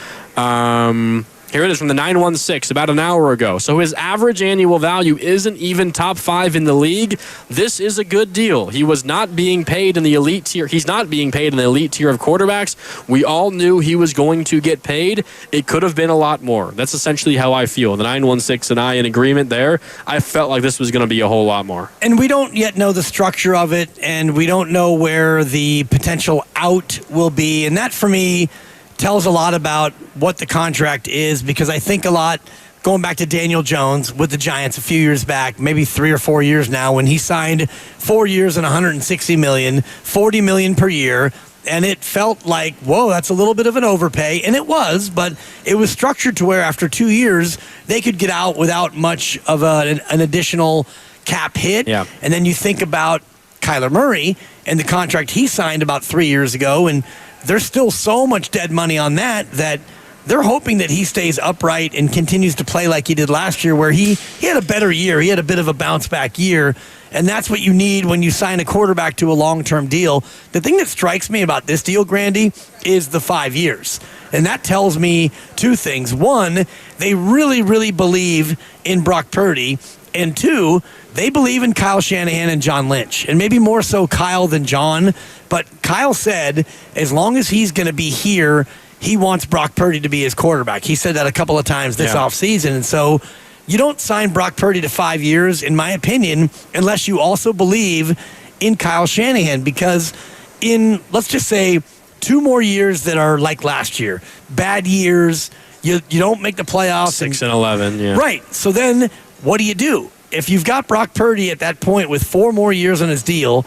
Here it is from the 916, about an hour ago. So his average annual value isn't even top 5 in the league. This is a good deal. He was not being paid in the elite tier. He's not being paid in the elite tier of quarterbacks. We all knew he was going to get paid. It could have been a lot more. That's essentially how I feel. The 916 and I in agreement there. I felt like this was going to be a whole lot more. And we don't yet know the structure of it, and we don't know where the potential out will be. And that, for me, tells a lot about what the contract is, because I think a lot, going back to Daniel Jones with the Giants a few years back, maybe 3 or 4 years now, when he signed 4 years and $160 million, $40 million per year, and it felt like, whoa, that's a little bit of an overpay, and it was, but it was structured to where after 2 years, they could get out without much of an additional cap hit. Yeah. And then you think about Kyler Murray and the contract he signed about 3 years ago, and there's still so much dead money on that they're hoping that he stays upright and continues to play like he did last year, where he had a better year. He had a bit of a bounce-back year, and that's what you need when you sign a quarterback to a long-term deal. The thing that strikes me about this deal, Grandy, is the 5 years. And that tells me two things. One, they really, really believe in Brock Purdy. And two, they believe in Kyle Shanahan and John Lynch. And maybe more so Kyle than John. But Kyle said as long as he's going to be here, he wants Brock Purdy to be his quarterback. He said that a couple of times this offseason. And so you don't sign Brock Purdy to 5 years, in my opinion, unless you also believe in Kyle Shanahan. Because in, let's just say, 2 more years that are like last year, bad years, you don't make the playoffs. 6-11, yeah. Right. So then what do? If you've got Brock Purdy at that point with 4 more years on his deal,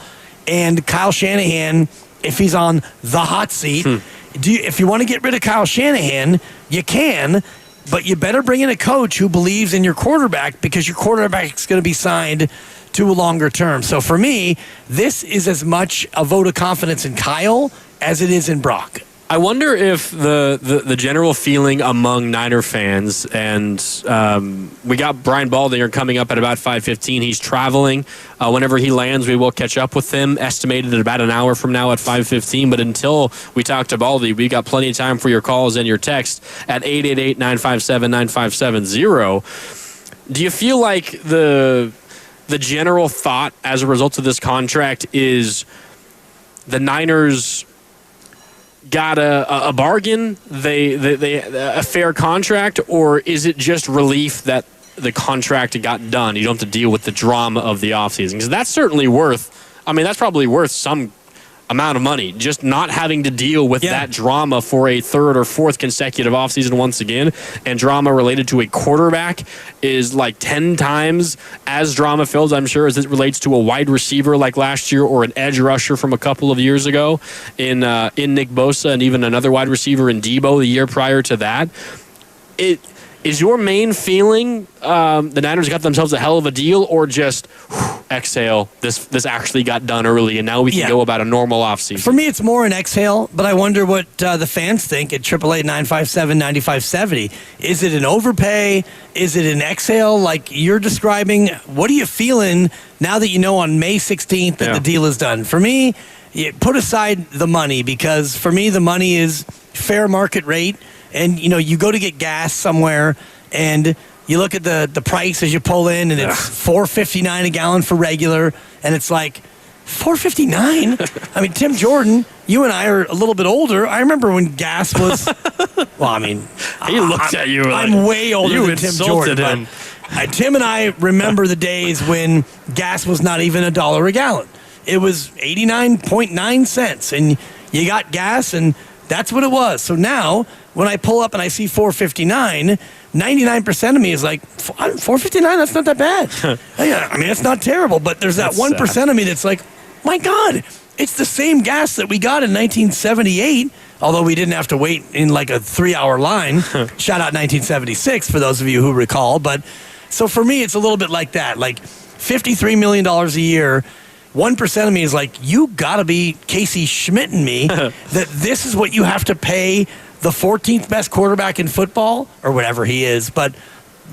and Kyle Shanahan, if he's on the hot seat, if you want to get rid of Kyle Shanahan, you can, but you better bring in a coach who believes in your quarterback, because your quarterback's going to be signed to a longer term. So for me, this is as much a vote of confidence in Kyle as it is in Brock. I wonder if the general feeling among Niner fans, and we got Brian Baldinger coming up at about 5:15. He's traveling. Whenever he lands, we will catch up with him, estimated at about an hour from now at 5:15. But until we talk to Baldy, we got plenty of time for your calls and your text at 888-957-9570. Do you feel like the general thought as a result of this contract is the Niners got a bargain, they a fair contract, or is it just relief that the contract got done? You don't have to deal with the drama of the offseason, because that's certainly that's probably worth some amount of money, just not having to deal with that drama for a 3rd or 4th consecutive offseason once again. And drama related to a quarterback is like 10 times as drama filled, I'm sure, as it relates to a wide receiver like last year, or an edge rusher from a couple of years ago in Nick Bosa, and even another wide receiver in Debo the year prior to that. Is your main feeling the Niners got themselves a hell of a deal, or just exhale, this actually got done early and now we can go about a normal offseason? For me, it's more an exhale, but I wonder what the fans think at 888-957-9570. Is it an overpay? Is it an exhale like you're describing? What are you feeling now that you know on May 16th that the deal is done? For me, put aside the money, because for me the money is fair market rate. And, you go to get gas somewhere, and you look at the price as you pull in, and it's $4.59 a gallon for regular, and it's like, $4.59? I mean, Tim Jordan, you and I are a little bit older. I remember when gas was, he looked at you like, I'm way older than Tim Jordan. Him. But, Tim and I remember the days when gas was not even $1 a gallon. It was 89.9 cents, and you got gas, and that's what it was. So now, when I pull up and I see $4.59, 99% of me is like, $4.59? That's not that bad. I mean, it's not terrible, but there's that 1% of me that's like, my God, it's the same gas that we got in 1978, although we didn't have to wait in like a 3-hour line. Shout out 1976 for those of you who recall. But so for me, it's a little bit like that, like $53 million a year. 1% of me is like, you got to be Casey Schmitting me that this is what you have to pay the 14th best quarterback in football, or whatever he is. But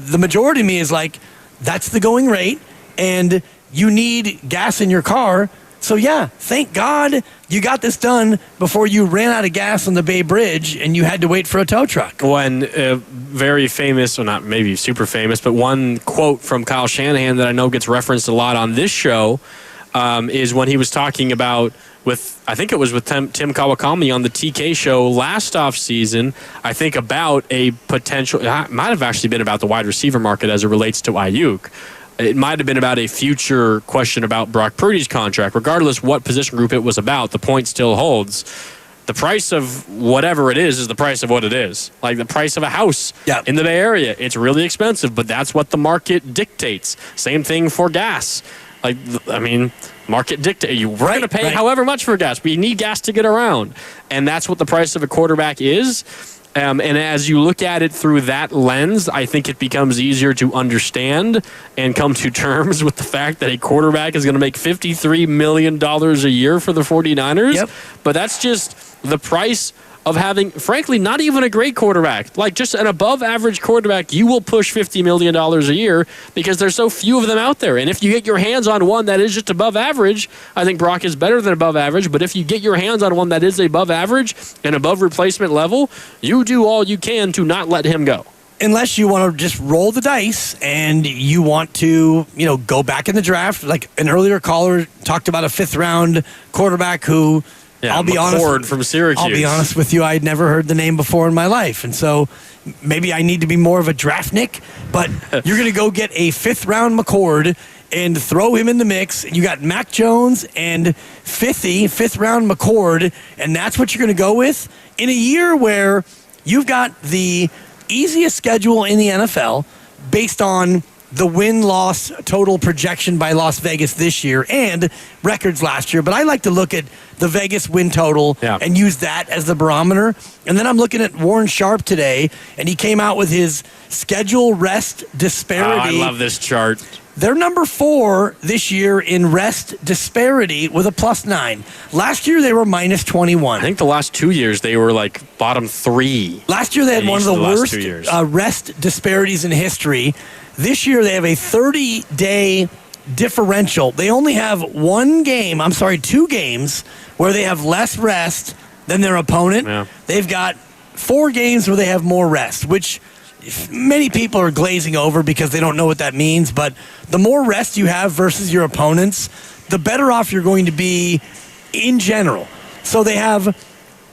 the majority of me is like, that's the going rate, and you need gas in your car. So, yeah, thank God you got this done before you ran out of gas on the Bay Bridge and you had to wait for a tow truck. One very famous, or not maybe super famous, but one quote from Kyle Shanahan that I know gets referenced a lot on this show is when he was talking about I think it was with Tim Kawakami on the TK show last offseason, I think about a potential, it might have actually been about the wide receiver market as it relates to Ayuk. It might have been about a future question about Brock Purdy's contract. Regardless what position group it was about, the point still holds. The price of whatever it is the price of what it is. Like the price of a house in the Bay Area. It's really expensive, but that's what the market dictates. Same thing for gas. Market dictate. We're going to pay however much for gas. We need gas to get around. And that's what the price of a quarterback is. And as you look at it through that lens, I think it becomes easier to understand and come to terms with the fact that a quarterback is going to make $53 million a year for the 49ers. Yep. But that's just the price of having, frankly, not even a great quarterback. Like just an above-average quarterback, you will push $50 million a year because there's so few of them out there. And if you get your hands on one that is just above average, I think Brock is better than above average. But if you get your hands on one that is above average and above replacement level, you do all you can to not let him go. Unless you want to just roll the dice and you want to, go back in the draft. Like an earlier caller talked about a 5th-round quarterback who... Yeah, I'll be McCord honest. From Syracuse. I'll be honest with you. I'd never heard the name before in my life, and so maybe I need to be more of a draftnik. But you're going to go get a 5th-round McCord and throw him in the mix. You got Mac Jones and 5th-round McCord, and that's what you're going to go with in a year where you've got the easiest schedule in the NFL based on the win-loss total projection by Las Vegas this year and records last year. But I like to look at the Vegas win total and use that as the barometer. And then I'm looking at Warren Sharp today, and he came out with his schedule rest disparity. Oh, I love this chart. They're number 4 this year in rest disparity with a +9. Last year, they were -21. I think the last 2 years, they were like bottom 3. Last year, they had one of the worst rest disparities in history. This year, they have a 30-day differential. They only have 2 games where they have less rest than their opponent. Yeah. They've got 4 games where they have more rest, which many people are glazing over because they don't know what that means. But the more rest you have versus your opponents, the better off you're going to be in general. So they have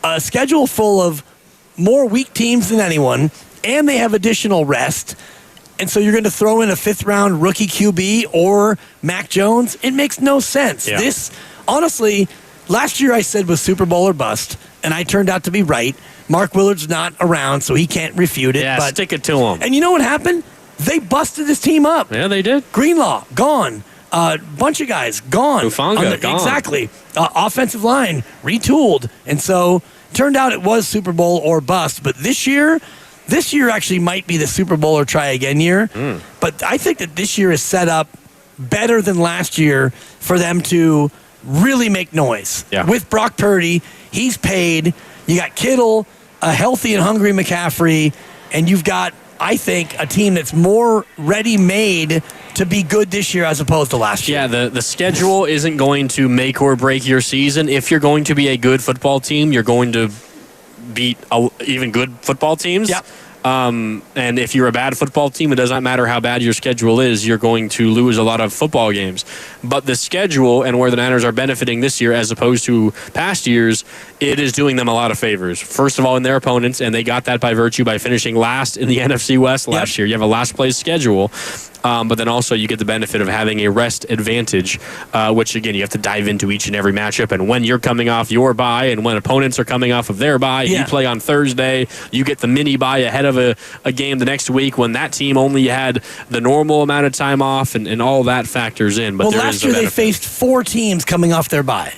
a schedule full of more weak teams than anyone, and they have additional rest. And so you're going to throw in a 5th-round rookie QB or Mac Jones? It makes no sense. Yeah. This, honestly, last year I said was Super Bowl or bust, and I turned out to be right. Mark Willard's not around, so he can't refute it. Yeah, but stick it to him. And you know what happened? They busted this team up. Yeah, they did. Greenlaw, gone. Bunch of guys, gone. Hufanga, gone. Exactly. Offensive line, retooled. And so turned out it was Super Bowl or bust. But this year actually might be the Super Bowl or try again year. But I think that this year is set up better than last year for them to really make noise. Yeah. With Brock Purdy, he's paid. You got Kittle, a healthy and hungry McCaffrey, and you've got, I think, a team that's more ready-made to be good this year as opposed to last year. Yeah, the schedule isn't going to make or break your season. If you're going to be a good football team, you're going to beat even good football teams. Yep. And if you're a bad football team, it doesn't matter how bad your schedule is, you're going to lose a lot of football games. But the schedule and where the Niners are benefiting this year as opposed to past years, it is doing them a lot of favors. First of all, in their opponents, and they got that by virtue by finishing last in the NFC West last year. You have a last place schedule. But then also you get the benefit of having a rest advantage, which, again, you have to dive into each and every matchup. And when you're coming off your bye and when opponents are coming off of their bye, you play on Thursday, you get the mini bye ahead of a game the next week when that team only had the normal amount of time off, and all that factors in. But last year they faced 4 teams coming off their bye.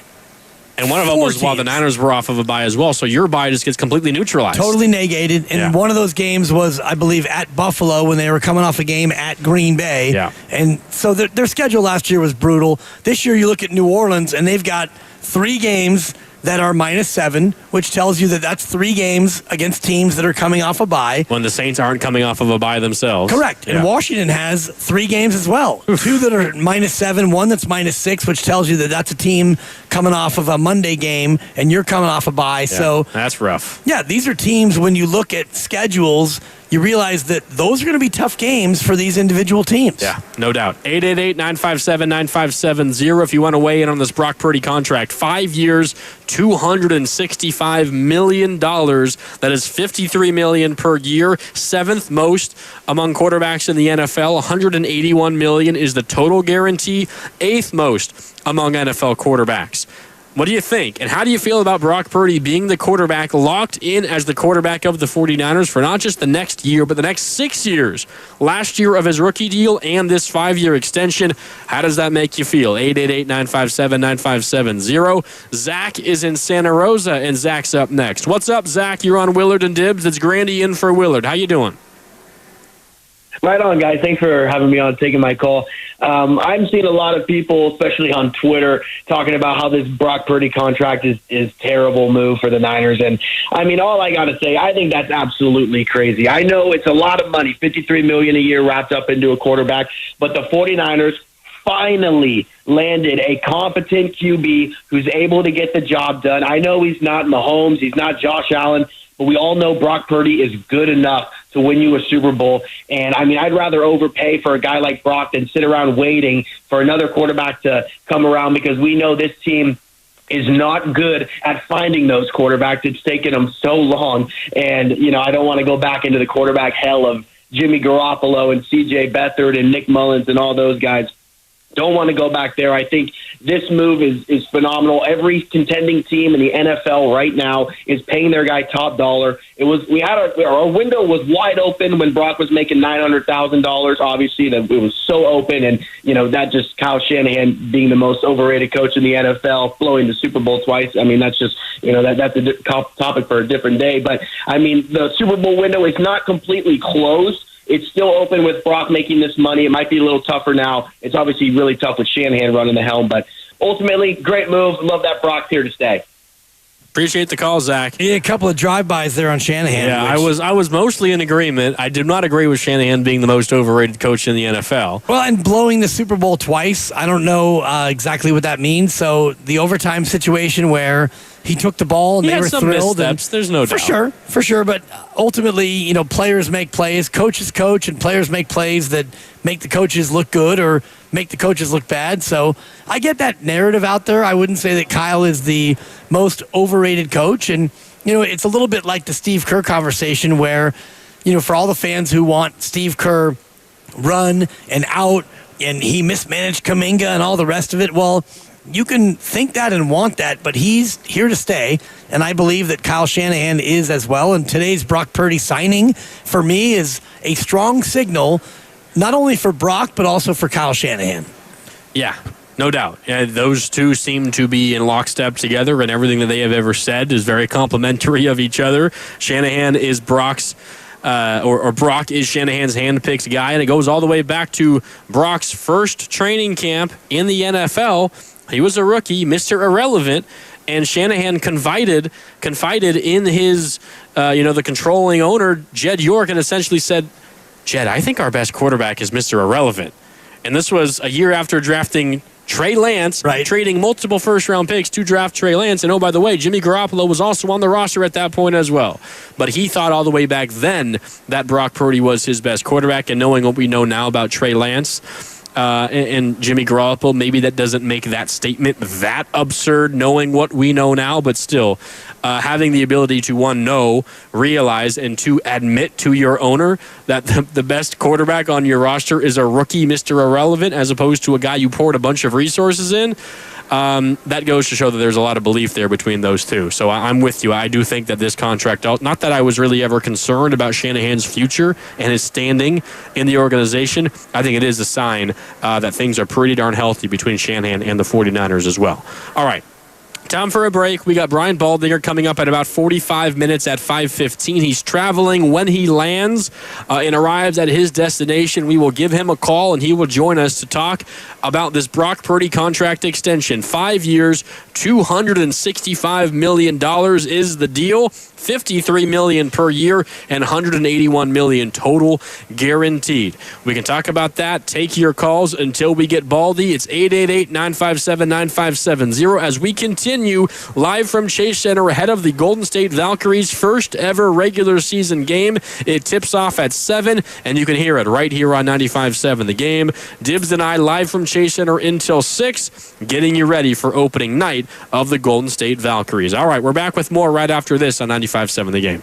And one of them was while the Niners were off of a bye as well. So your bye just gets completely neutralized. Totally negated. And one of those games was, I believe, at Buffalo when they were coming off a game at Green Bay. Yeah. And so their schedule last year was brutal. This year you look at New Orleans, and they've got 3 games that are -7, which tells you that that's 3 games against teams that are coming off a bye. When the Saints aren't coming off of a bye themselves. Correct. And Washington has 3 games as well. 2 that are -7, 1 that's -6, which tells you that that's a team coming off of a Monday game, and you're coming off a bye. Yeah, so that's rough. Yeah, these are teams, when you look at schedules, you realize that those are going to be tough games for these individual teams. Yeah, no doubt. 888-957-9570 if you want to weigh in on this Brock Purdy contract. 5 years, $265 million. That is $53 million per year. 7th most among quarterbacks in the NFL. $181 million is the total guarantee. 8th most among NFL quarterbacks. What do you think? And how do you feel about Brock Purdy being the quarterback, locked in as the quarterback of the 49ers for not just the next year, but the next 6 years? Last year of his rookie deal and this 5-year extension. How does that make you feel? 888-957-9570. Zach is in Santa Rosa, and Zach's up next. What's up, Zach? You're on Willard and Dibs. It's Grandy in for Willard. How you doing? Right on, guys. Thanks for having me on, taking my call. I'm seeing a lot of people, especially on Twitter, talking about how this Brock Purdy contract is terrible move for the Niners. And, I mean, all I got to say, I think that's absolutely crazy. I know it's a lot of money, $53 million a year wrapped up into a quarterback, but the 49ers finally landed a competent QB who's able to get the job done. I know he's not Mahomes, he's not Josh Allen, but we all know Brock Purdy is good enough to win you a Super Bowl. And, I mean, I'd rather overpay for a guy like Brock than sit around waiting for another quarterback to come around, because we know this team is not good at finding those quarterbacks. It's taken them so long. And, you know, I don't want to go back into the quarterback hell of Jimmy Garoppolo and C.J. Beathard and Nick Mullins and all those guys. Don't want to go back there. I think this move is phenomenal. Every contending team in the NFL right now is paying their guy top dollar. Our window was wide open when Brock was making $900,000. Obviously, it was so open, and you know that just Kyle Shanahan being the most overrated coach in the NFL, blowing the Super Bowl twice. I mean, that's just that's a topic for a different day. But I mean, the Super Bowl window is not completely closed. It's still open with Brock making this money. It might be a little tougher now. It's obviously really tough with Shanahan running the helm, but ultimately, great move. Love that Brock's here to stay. Appreciate the call, Zach. Yeah, a couple of drive-bys there on Shanahan. Yeah, I was mostly in agreement. I did not agree with Shanahan being the most overrated coach in the NFL. Well, and blowing the Super Bowl twice, I don't know exactly what that means. So the overtime situation where he took the ball and they were thrilled. Missteps, there's no doubt. For sure. But ultimately, players make plays, coaches coach, and players make plays that make the coaches look good or make the coaches look bad. So I get that narrative out there. I wouldn't say that Kyle is the most overrated coach. And, it's a little bit like the Steve Kerr conversation where, for all the fans who want Steve Kerr run and out and he mismanaged Kuminga and all the rest of it, well, you can think that and want that, but he's here to stay, and I believe that Kyle Shanahan is as well. And today's Brock Purdy signing, for me, is a strong signal, not only for Brock, but also for Kyle Shanahan. Yeah, no doubt. Yeah, those two seem to be in lockstep together, and everything that they have ever said is very complimentary of each other. Shanahan is Brock's or Brock is Shanahan's hand-picked guy, and it goes all the way back to Brock's first training camp in the NFL. He was a rookie, Mr. Irrelevant, and Shanahan confided in his, the controlling owner, Jed York, and essentially said, Jed, I think our best quarterback is Mr. Irrelevant. And this was a year after drafting Trey Lance, trading multiple first-round picks to draft Trey Lance. And, oh, by the way, Jimmy Garoppolo was also on the roster at that point as well. But he thought all the way back then that Brock Purdy was his best quarterback. And knowing what we know now about Trey Lance and Jimmy Garoppolo, maybe that doesn't make that statement that absurd, knowing what we know now. But still, having the ability to, one, know, realize, and two, admit to your owner that the best quarterback on your roster is a rookie Mr. Irrelevant as opposed to a guy you poured a bunch of resources in, that goes to show that there's a lot of belief there between those two. So I'm with you. I do think that this contract, not that I was really ever concerned about Shanahan's future and his standing in the organization, I think it is a sign that things are pretty darn healthy between Shanahan and the 49ers as well. All right. Time for a break. We got Brian Baldinger coming up at about 45 minutes at 5:15. He's traveling. When he lands and arrives at his destination, we will give him a call, and he will join us to talk about this Brock Purdy contract extension. 5 years, $265 million is the deal. $53 million per year and $181 million total guaranteed. We can talk about that. Take your calls until we get Baldy. It's 888-957-9570 as we continue live from Chase Center ahead of the Golden State Valkyries' first ever regular season game. It tips off at 7, and you can hear it right here on 95.7 The Game. Dibs and I live from Chase Center until 6, getting you ready for opening night of the Golden State Valkyries. All right, we're back with more right after this on 95.7 The Game.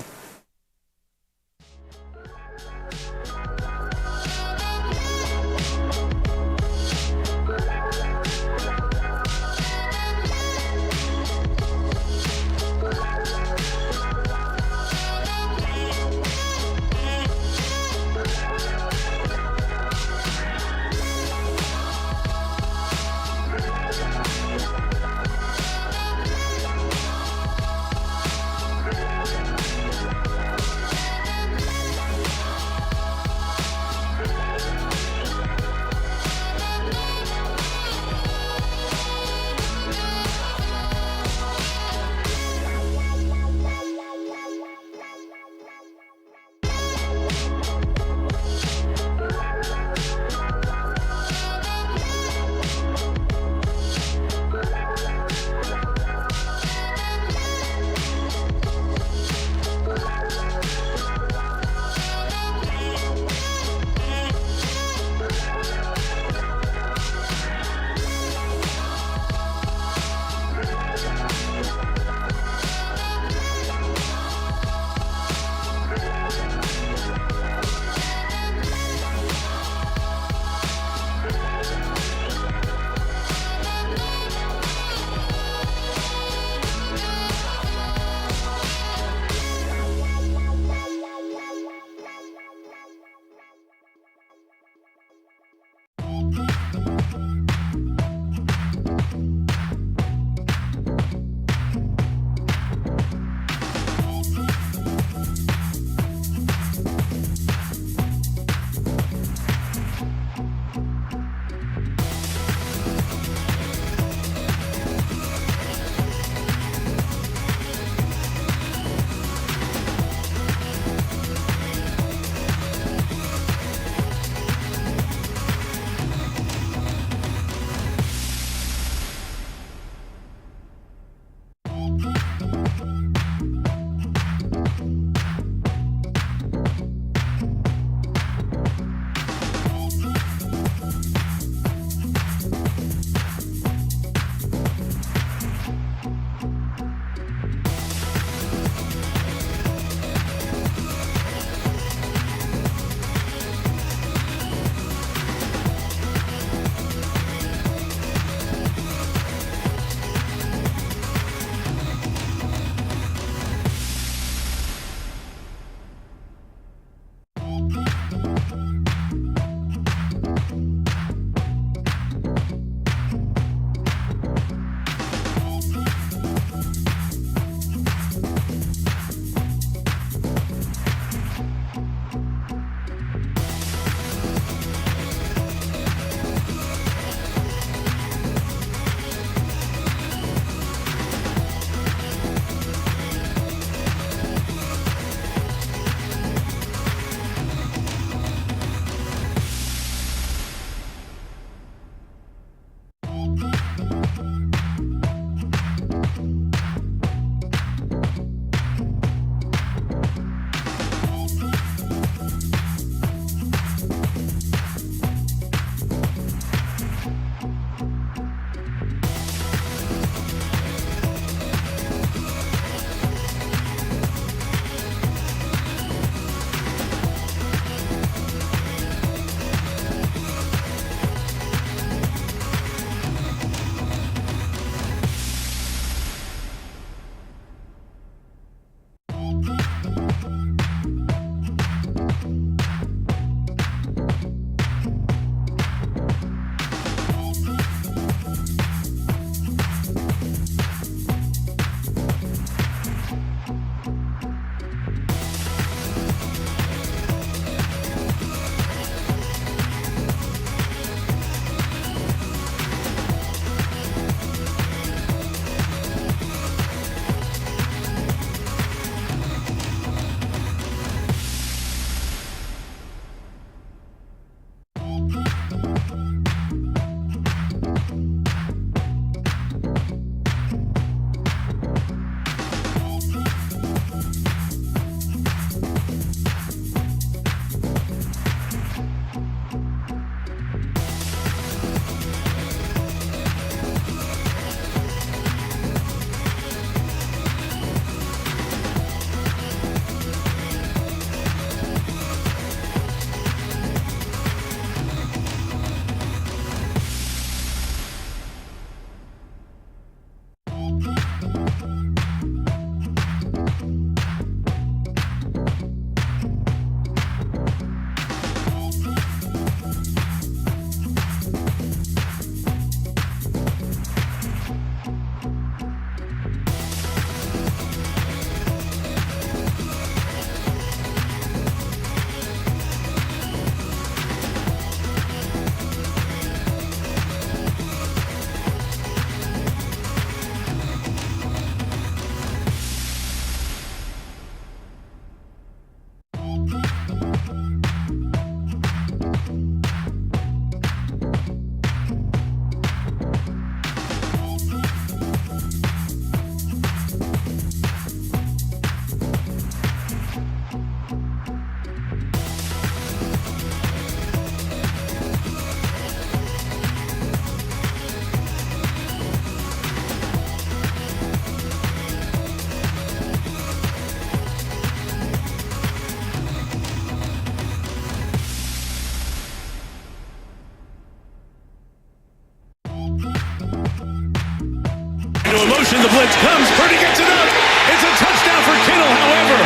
motion. The blitz comes. Purdy gets it up. It's a touchdown for Kittle. However,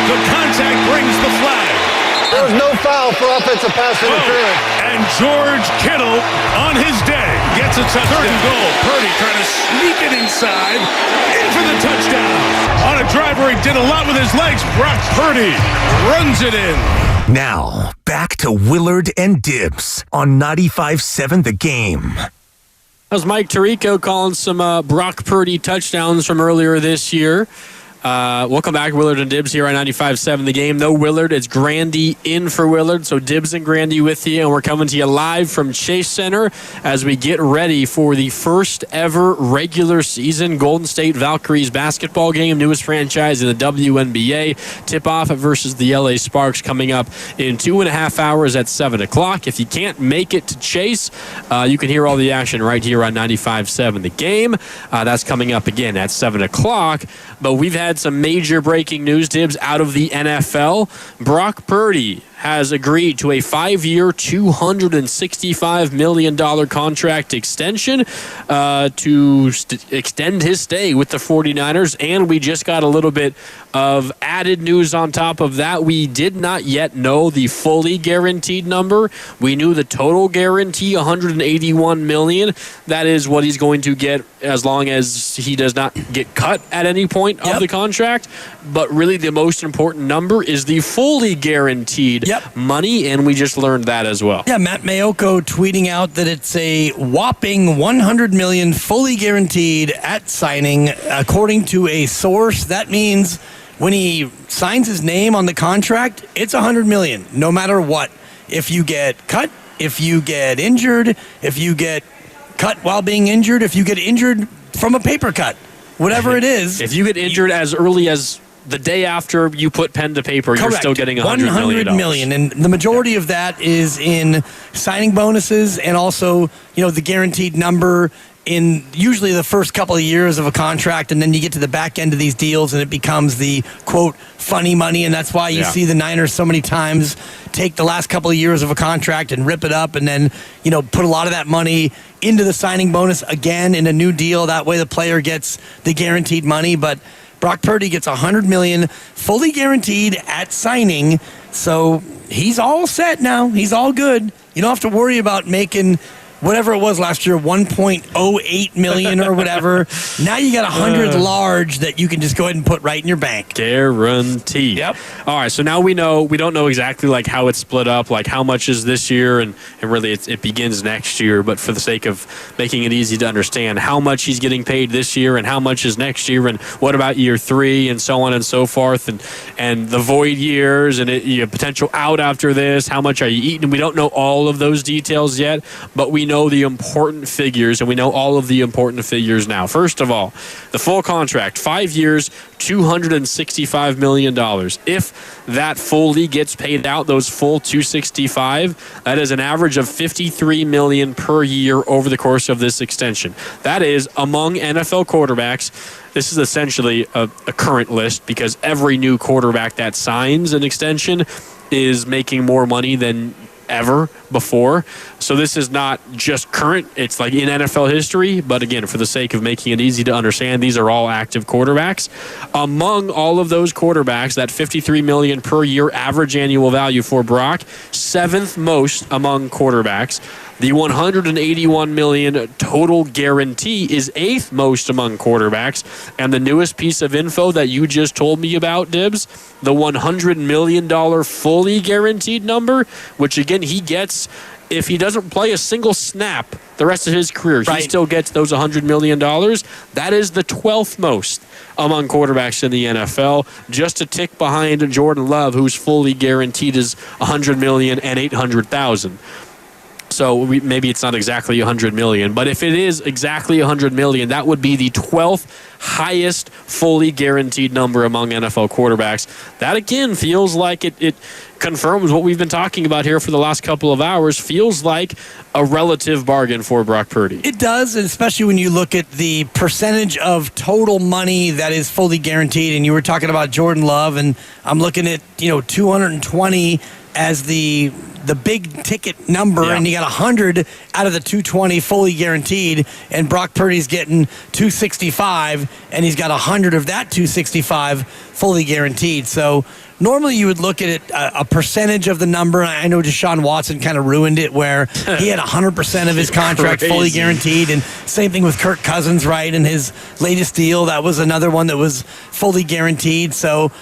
the contact brings the flag. There was no foul for offensive pass interference. And George Kittle, on his day, gets a touchdown. Third and goal. Purdy trying to sneak it inside. In for the touchdown. On a drive where he did a lot with his legs, Brock Purdy runs it in. Now, back to Willard and Dibbs on 95.7 The Game. That was Mike Tirico calling some Brock Purdy touchdowns from earlier this year. Welcome back, Willard and Dibbs here on 95.7 The Game. No Willard, it's Grandy in for Willard, so Dibbs and Grandy with you, and we're coming to you live from Chase Center as we get ready for the first ever regular season Golden State Valkyries basketball game, newest franchise in the WNBA. Tip-off versus the LA Sparks coming up in 2.5 hours at 7 o'clock. If you can't make it to Chase, you can hear all the action right here on 95.7 The Game. That's coming up again at 7 o'clock, but we've had some major breaking news, Dibbs, out of the NFL. Brock Purdy has agreed to a 5-year, $265 million contract extension to extend his stay with the 49ers. And we just got a little bit of added news on top of that. We did not yet know the fully guaranteed number. We knew the total guarantee, $181 million. That is what he's going to get as long as he does not get cut at any point of the contract. But really the most important number is the fully guaranteed money, and we just learned that as well. Yeah, Matt Mayoko tweeting out that it's a whopping $100 million fully guaranteed at signing. According to a source, that means when he signs his name on the contract, it's $100 million, no matter what. If you get cut, if you get injured, if you get cut while being injured, if you get injured from a paper cut, whatever it is. If you get injured as early as the day after you put pen to paper, correct, you're still getting $100 million. And the majority of that is in signing bonuses and also, the guaranteed number in usually the first couple of years of a contract, and then you get to the back end of these deals and it becomes the, quote, funny money, and that's why you see the Niners so many times take the last couple of years of a contract and rip it up and then, put a lot of that money into the signing bonus again in a new deal. That way the player gets the guaranteed money, but Brock Purdy gets $100 million fully guaranteed at signing, so he's all set now. He's all good. You don't have to worry about making whatever it was last year, $1.08 million or whatever. Now you got 100 large that you can just go ahead and put right in your bank. Guaranteed. Yep. All right, so now we don't know exactly like how it's split up, like how much is this year, and really it begins next year. But for the sake of making it easy to understand, how much he's getting paid this year and how much is next year, and what about year 3 and so on and so forth, and the void years and potential out after this, how much are you eating? We don't know all of those details yet, but we know the important figures, and we know all of the important figures now. First of all, the full contract, 5 years, $265 million. If that fully gets paid out, those full $265, that is an average of $53 million per year over the course of this extension. That is among NFL quarterbacks. This is essentially a current list because every new quarterback that signs an extension is making more money than ever before. So this is not just current, it's like in NFL history, but again, for the sake of making it easy to understand, these are all active quarterbacks. Among all of those quarterbacks, that $53 million per year average annual value for Brock, 7th most among quarterbacks. The $181 million total guarantee is 8th most among quarterbacks. And the newest piece of info that you just told me about, Dibbs, the $100 million fully guaranteed number, which again he gets if he doesn't play a single snap the rest of his career. He still gets those $100 million. That is the 12th most among quarterbacks in the NFL, just a tick behind Jordan Love, who's fully guaranteed is $100 million and $800,000. So maybe it's not exactly $100 million, but if it is exactly $100 million, that would be the 12th highest fully guaranteed number among NFL quarterbacks. That, again, feels like it confirms what we've been talking about here for the last couple of hours. Feels like a relative bargain for Brock Purdy. It does, especially when you look at the percentage of total money that is fully guaranteed. And you were talking about Jordan Love, and I'm looking at, 220 as the big ticket number, and you got 100 out of the 220 fully guaranteed, and Brock Purdy's getting 265, and he's got 100 of that 265 fully guaranteed. So normally you would look at it a percentage of the number. I know Deshaun Watson kind of ruined it where he had 100% of his contract fully guaranteed, and same thing with Kirk Cousins, right? In his latest deal, that was another one that was fully guaranteed. So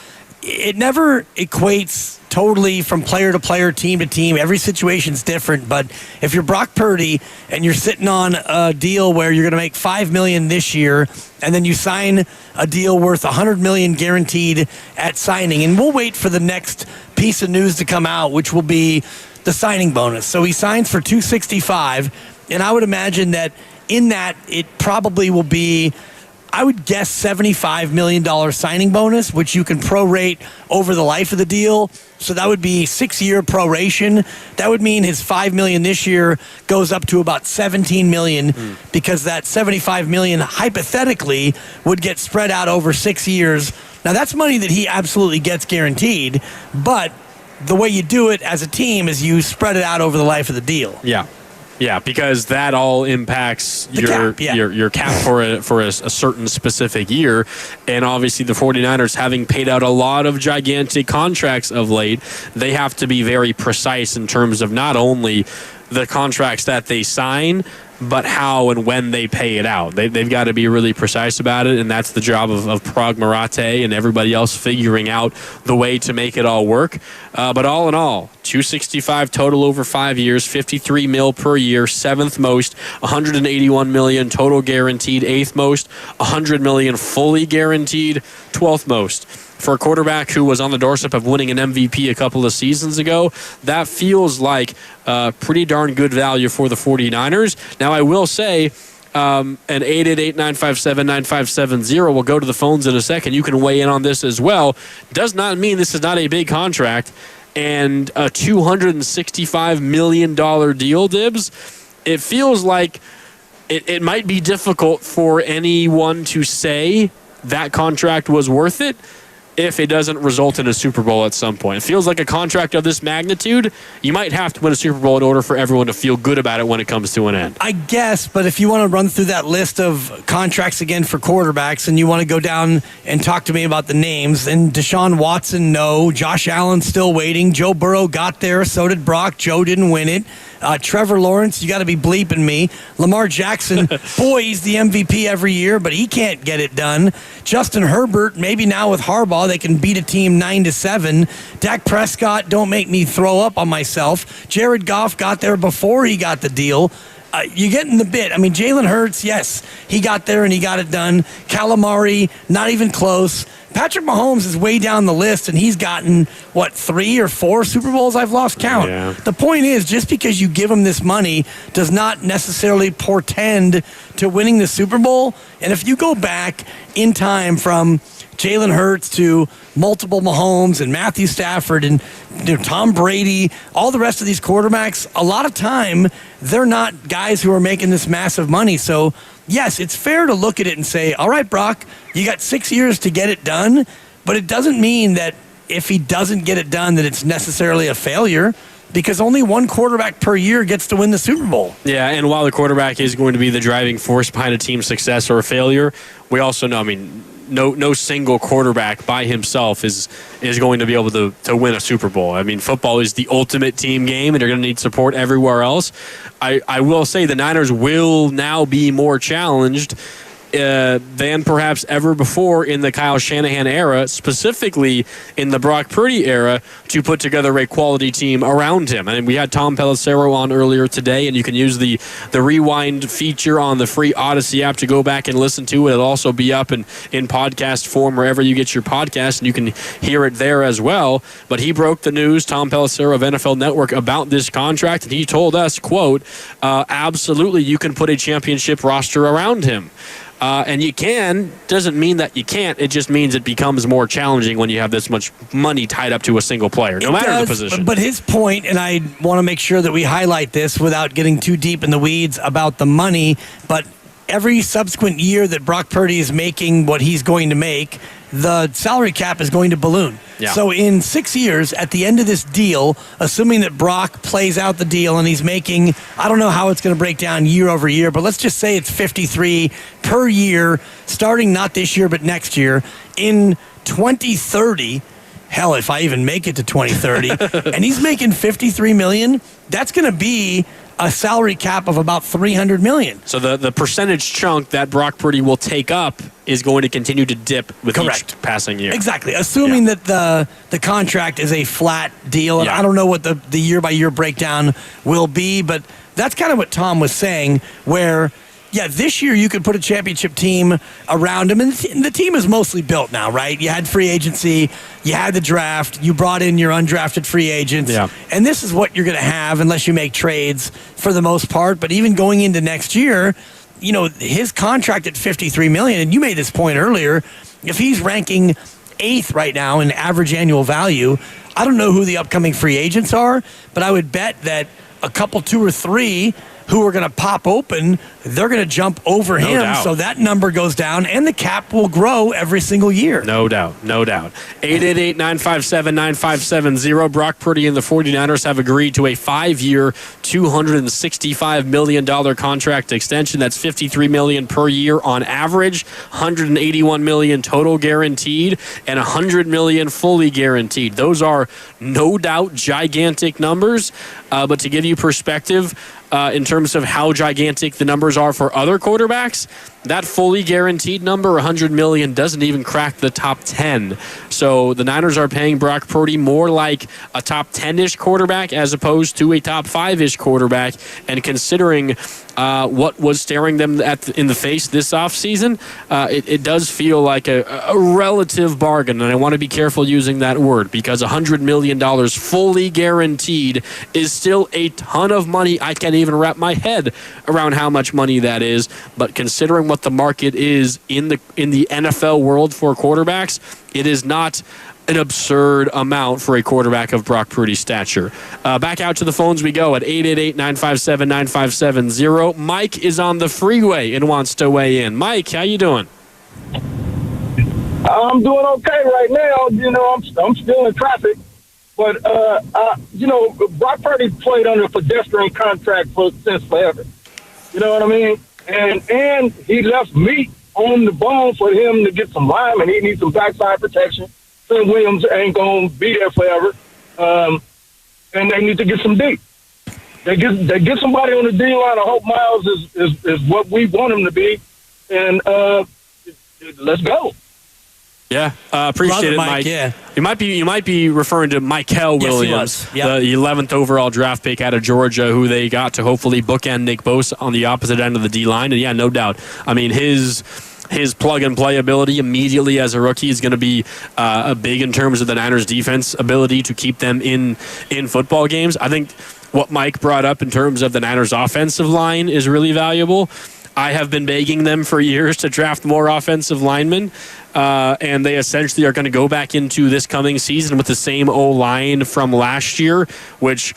it never equates totally from player to player, team to team. Every situation's different. But if you're Brock Purdy and you're sitting on a deal where you're going to make $5 million this year, and then you sign a deal worth $100 million guaranteed at signing, and we'll wait for the next piece of news to come out, which will be the signing bonus. So he signs for $265, and I would imagine that in that it probably will be, I would guess, $75 million signing bonus, which you can prorate over the life of the deal. So that would be 6-year proration. That would mean his $5 million this year goes up to about $17 million because that $75 million hypothetically would get spread out over 6 years. Now that's money that he absolutely gets guaranteed, but the way you do it as a team is you spread it out over the life of the deal. Yeah, because that all impacts your cap for a certain specific year. And obviously the 49ers, having paid out a lot of gigantic contracts of late, they have to be very precise in terms of not only the contracts that they sign, but how and when they pay it out. They've got to be really precise about it, and that's the job of Prog Marate and everybody else figuring out the way to make it all work. But all in all, $265 total over 5 years, $53 million per year, 7th most, $181 million total guaranteed, 8th most, $100 million fully guaranteed, 12th most. For a quarterback who was on the doorstep of winning an MVP a couple of seasons ago, that feels like pretty darn good value for the 49ers. Now, I will say, an 888-957-9570. We'll go to the phones in a second. You can weigh in on this as well. Does not mean this is not a big contract and a $265 million deal, Dibs. It feels like it might be difficult for anyone to say that contract was worth it if it doesn't result in a Super Bowl at some point. It feels like a contract of this magnitude, you might have to win a Super Bowl in order for everyone to feel good about it when it comes to an end. I guess, but if you want to run through that list of contracts again for quarterbacks and you want to go down and talk to me about the names, and Deshaun Watson, no. Josh Allen still waiting. Joe Burrow got there. So did Brock. Joe didn't win it. Trevor Lawrence, you got to be bleeping me. Lamar Jackson, boy, he's the MVP every year, but he can't get it done. Justin Herbert, maybe now with Harbaugh, they can beat a team 9-7. Dak Prescott, don't make me throw up on myself. Jared Goff got there before he got the deal. You're getting the bit. I mean, Jalen Hurts, yes, he got there and he got it done. Calamari, not even close. Patrick Mahomes is way down the list, and he's gotten, 3 or 4 Super Bowls? I've lost count. Yeah. The point is, just because you give him this money does not necessarily portend to winning the Super Bowl. And if you go back in time from Jalen Hurts to multiple Mahomes and Matthew Stafford and Tom Brady, all the rest of these quarterbacks, a lot of time, they're not guys who are making this massive money. So, yes, it's fair to look at it and say, all right, Brock, you got 6 years to get it done, but it doesn't mean that if he doesn't get it done that it's necessarily a failure, because only one quarterback per year gets to win the Super Bowl. Yeah, and while the quarterback is going to be the driving force behind a team's success or failure, we also know, no single quarterback by himself is going to be able to win a Super Bowl. I mean, football is the ultimate team game, and you're going to need support everywhere else. I will say the Niners will now be more challenged than perhaps ever before in the Kyle Shanahan era, specifically in the Brock Purdy era, to put together a quality team around him. And we had Tom Pelissero on earlier today, and you can use the rewind feature on the free Odyssey app to go back and listen to it. It'll also be up in podcast form wherever you get your podcast, and you can hear it there as well. But he broke the news, Tom Pelissero of NFL Network, about this contract, and he told us, quote, absolutely you can put a championship roster around him. And you can, doesn't mean that you can't. It just means it becomes more challenging when you have this much money tied up to a single player, no matter the position. But his point, and I want to make sure that we highlight this without getting too deep in the weeds about the money, but every subsequent year that Brock Purdy is making what he's going to make, the salary cap is going to balloon. Yeah. So in 6 years, at the end of this deal, assuming that Brock plays out the deal and he's making, I don't know how it's going to break down year over year, but let's just say it's 53 per year, starting not this year, but next year. In 2030, hell, if I even make it to 2030, and he's making $53 million, that's going to be a salary cap of about $300 million. So the percentage chunk that Brock Purdy will take up is going to continue to dip with each passing year. Exactly. Assuming that the contract is a flat deal, and I don't know what the year-by-year breakdown will be, but that's kind of what Tom was saying, where this year you could put a championship team around him, and the team is mostly built now, right? You had free agency, you had the draft, you brought in your undrafted free agents, and this is what you're going to have unless you make trades for the most part. But even going into next year, you know, his contract at $53 million, and you made this point earlier, if he's ranking 8th right now in average annual value, I don't know who the upcoming free agents are, but I would bet that a couple, 2 or 3 who are going to pop open, they're going to jump over him. Doubt. So that number goes down, and the cap will grow every single year. No doubt. 888-957-9570. Brock Purdy and the 49ers have agreed to a 5-year, $265 million contract extension. That's $53 million per year on average, $181 million total guaranteed, and $100 million fully guaranteed. Those are no doubt gigantic numbers, but to give you perspective, in terms of how gigantic the numbers are for other quarterbacks, that fully guaranteed number, $100 million, doesn't even crack the top 10. So the Niners are paying Brock Purdy more like a top 10-ish quarterback as opposed to a top 5-ish quarterback. And considering what was staring them in the face this offseason, it does feel like a relative bargain. And I want to be careful using that word because $100 million fully guaranteed is still a ton of money. I can't even wrap my head around how much money that is. But considering what the market is in the NFL world for quarterbacks, it is not an absurd amount for a quarterback of Brock Purdy's stature. Back out to the phones we go at 888-957-9570. Mike is on the freeway and wants to weigh in. Mike, how you doing? I'm doing okay right now. You know, I'm still in traffic. But, you know, Brock Purdy played under a pedestrian contract since forever. You know what I mean? And he left meat on the bone for him to get some lime, and he needs some backside protection. Trent Williams ain't going to be there forever. And they need to get some deep. They get somebody on the D line. I hope Miles is what we want him to be. And let's go. Yeah, appreciate it, Mike. Yeah. You might be referring to Mikel Williams, Yes, he was. the 11th overall draft pick out of Georgia, who they got to hopefully bookend Nick Bosa on the opposite end of the D line. And yeah, no doubt. I mean, his plug and play ability immediately as a rookie is going to be big in terms of the Niners' defense ability to keep them in football games. I think what Mike brought up in terms of the Niners' offensive line is really valuable. I have been begging them for years to draft more offensive linemen, and they essentially are going to go back into this coming season with the same O-line from last year, which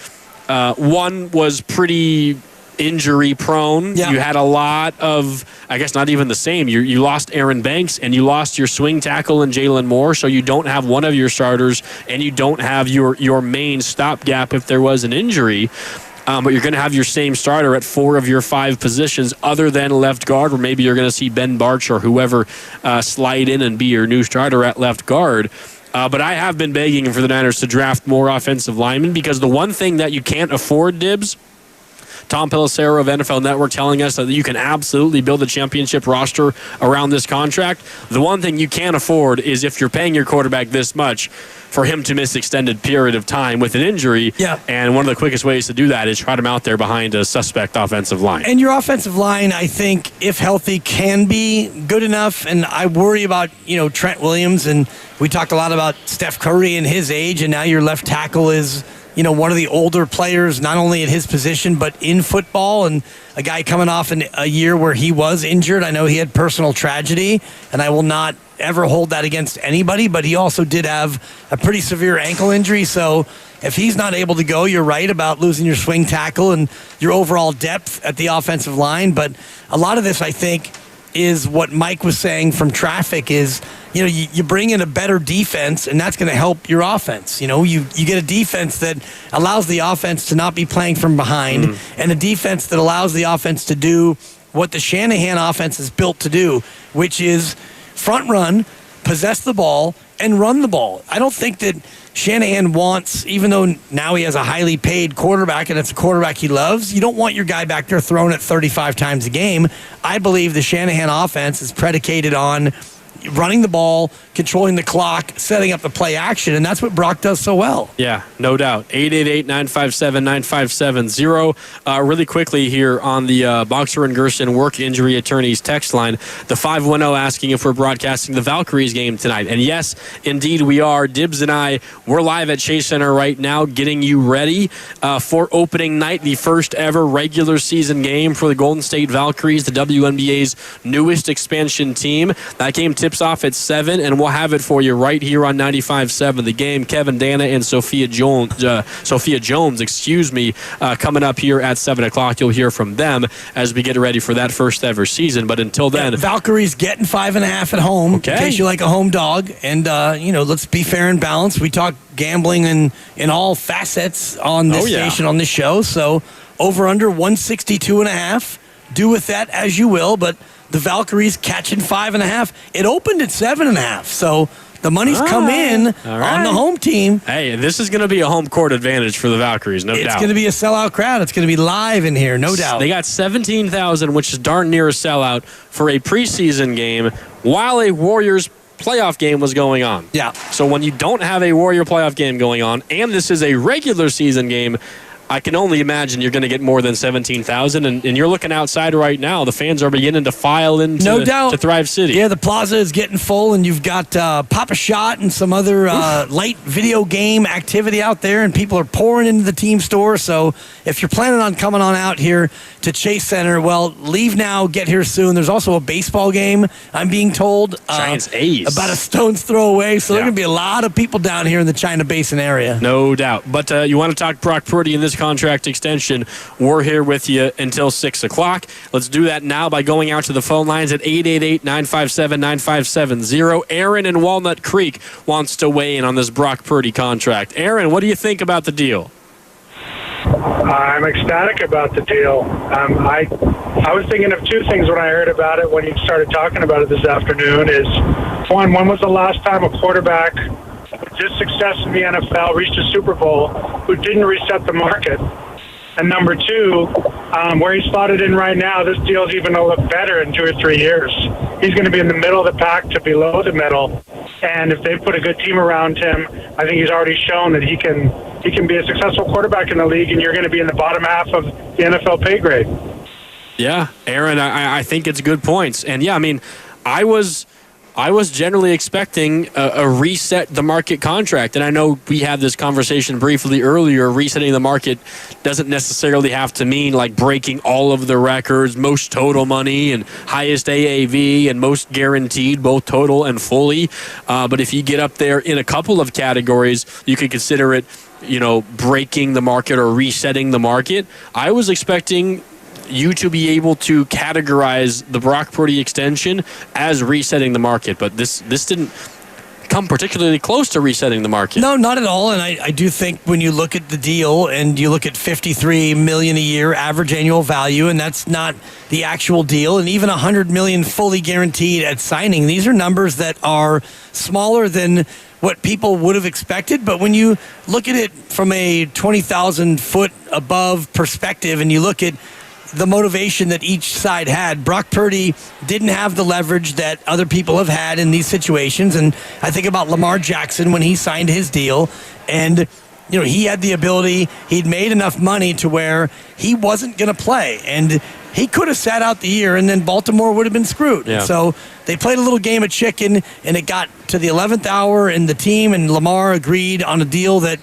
one was pretty injury prone. Yeah. You had a lot of, I guess not even the same. You lost Aaron Banks and you lost your swing tackle and Jalen Moore, so you don't have one of your starters and you don't have your main stopgap if there was an injury. But you're going to have your same starter at 4 of your 5 positions other than left guard, or maybe you're going to see Ben Barch or whoever slide in and be your new starter at left guard. But I have been begging for the Niners to draft more offensive linemen because the one thing that you can't afford, Dibs, Tom Pelissero of NFL Network telling us that you can absolutely build a championship roster around this contract. The one thing you can't afford is if you're paying your quarterback this much for him to miss extended period of time with an injury. Yeah. And one of the quickest ways to do that is trot him out there behind a suspect offensive line. And your offensive line, I think, if healthy, can be good enough. And I worry about, Trent Williams. And we talked a lot about Steph Curry and his age. And now your left tackle is one of the older players, not only at his position, but in football, and a guy coming off a year where he was injured. I know he had personal tragedy, and I will not ever hold that against anybody, but he also did have a pretty severe ankle injury. So if he's not able to go, you're right about losing your swing tackle and your overall depth at the offensive line. But a lot of this, I think, is what Mike was saying from traffic is, you bring in a better defense, and that's going to help your offense. You get a defense that allows the offense to not be playing from behind, and a defense that allows the offense to do what the Shanahan offense is built to do, which is front run, possess the ball, and run the ball. I don't think that Shanahan wants, even though now he has a highly paid quarterback and it's a quarterback he loves, you don't want your guy back there throwing it 35 times a game. I believe the Shanahan offense is predicated on running the ball, controlling the clock, setting up the play action, and that's what Brock does so well. Yeah, no doubt. 888-957-9570. Really quickly here on the Boxer and Gerson work injury attorneys text line, the 510 asking if we're broadcasting the Valkyries game tonight. And yes, indeed we are. Dibbs and I, we're live at Chase Center right now getting you ready for opening night, the first ever regular season game for the Golden State Valkyries, the WNBA's newest expansion team. That game tips off at 7, and we'll have it for you right here on 95.7 The Game. Kevin Dana and Sophia Jones, coming up here at 7 o'clock. You'll hear from them as we get ready for that first ever season. But until then, Valkyries getting 5.5 at home, in case you like a home dog. And let's be fair and balanced. We talk gambling in all facets on this station, on this show. So over under 162.5. Do with that as you will, but the Valkyries catching 5.5. It opened at 7.5, so the money's come in on the home team. Hey, this is going to be a home court advantage for the Valkyries, no doubt. It's going to be a sellout crowd. It's going to be live in here, no doubt. They got 17,000, which is darn near a sellout for a preseason game while a Warriors playoff game was going on. Yeah. So when you don't have a Warrior playoff game going on, and this is a regular season game, I can only imagine you're going to get more than 17,000, and you're looking outside right now. The fans are beginning to file into to Thrive City. Yeah, the plaza is getting full, and you've got Pop a Shot and some other light video game activity out there, and people are pouring into the team store. So if you're planning on coming on out here to Chase Center, well, leave now, get here soon. There's also a baseball game, I'm being told. Giants A's. About a stone's throw away, so there are going to be a lot of people down here in the China Basin area. No doubt. But you want to talk Brock Purdy in this contract extension, we're here with you until 6 o'clock. Let's do that now by going out to the phone lines at 888-957-9570. Aaron in Walnut Creek wants to weigh in on this Brock Purdy contract. Aaron, what do you think about the deal? I'm ecstatic about the deal. I was thinking of two things when I heard about it when you started talking about it this afternoon is, one, when was the last time a quarterback with this success in the NFL reached a Super Bowl who didn't reset the market? And number two, where he's slotted in right now, this deal's even going to look better in 2 or 3 years. He's going to be in the middle of the pack to below the middle. And if they put a good team around him, I think he's already shown that he can be a successful quarterback in the league, and you're going to be in the bottom half of the NFL pay grade. Yeah, Aaron, I think it's good points. And yeah, I mean, I was generally expecting a reset the market contract. And I know we had this conversation briefly earlier. Resetting the market doesn't necessarily have to mean like breaking all of the records, most total money and highest AAV and most guaranteed, both total and fully. But if you get up there in a couple of categories, you could consider it, breaking the market or resetting the market. I was expecting you to be able to categorize the Brock Purdy extension as resetting the market, but this didn't come particularly close to resetting the market. No, not at all. And I do think when you look at the deal and you look at $53 million a year average annual value, and that's not the actual deal, and even $100 million fully guaranteed at signing, these are numbers that are smaller than what people would have expected. But when you look at it from a 20,000 foot above perspective and you look at the motivation that each side had, Brock Purdy didn't have the leverage that other people have had in these situations. And I think about Lamar Jackson when he signed his deal, and he had the ability, he'd made enough money to where he wasn't going to play, and he could have sat out the year, and then Baltimore would have been screwed. Yeah. So they played a little game of chicken, and it got to the 11th hour, and the team and Lamar agreed on a deal that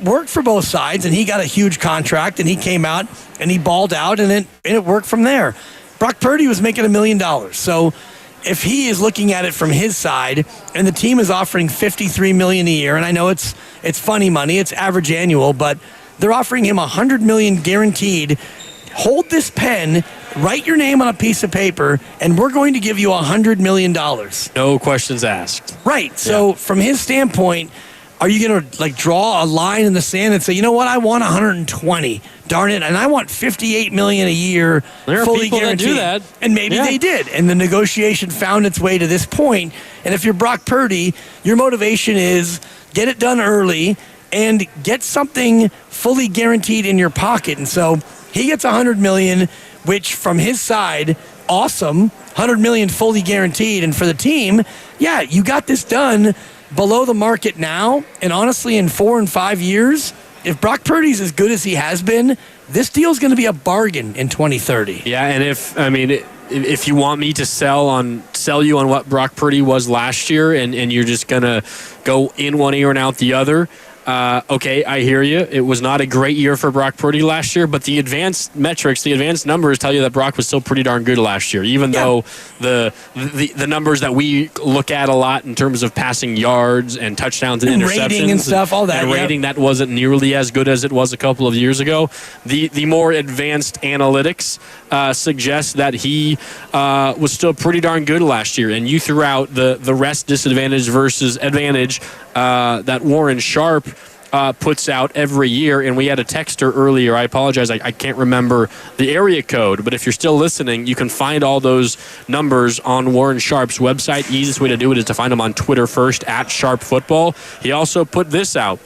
worked for both sides, and he got a huge contract, and he came out and he balled out, and it worked from there. Brock Purdy was making $1 million. So if he is looking at it from his side, and the team is offering $53 million a year, and I know it's funny money, it's average annual, but they're offering him $100 million guaranteed. Hold this pen, write your name on a piece of paper, and we're going to give you $100 million. No questions asked. Right. So from his standpoint, are you going to draw a line in the sand and say, you know what, I want 120, darn it, and I want $58 million a year, there are fully people guaranteed. that do that, and maybe they did, and the negotiation found its way to this point. And if you're Brock Purdy, your motivation is get it done early and get something fully guaranteed in your pocket. And so he gets $100 million, which from his side, awesome, $100 million fully guaranteed, and for the team, yeah, you got this done below the market now, and honestly, in 4 and 5 years, if Brock Purdy's as good as he has been, this deal's going to be a bargain in 2030. Yeah, and if you want me to sell you on what Brock Purdy was last year, and you're just going to go in one ear and out the other, okay, I hear you. It was not a great year for Brock Purdy last year, but the advanced metrics, the advanced numbers tell you that Brock was still pretty darn good last year, even though the numbers that we look at a lot in terms of passing yards and touchdowns and interceptions rating and stuff, all that. And rating, that wasn't nearly as good as it was a couple of years ago. The more advanced analytics suggest that he was still pretty darn good last year, and you threw out the rest disadvantage versus advantage that Warren Sharp puts out every year. And we had a texter earlier. I apologize, I can't remember the area code, but if you're still listening, you can find all those numbers on Warren Sharp's website. Easiest way to do it is to find him on Twitter first, @SharpFootball. He also put this out.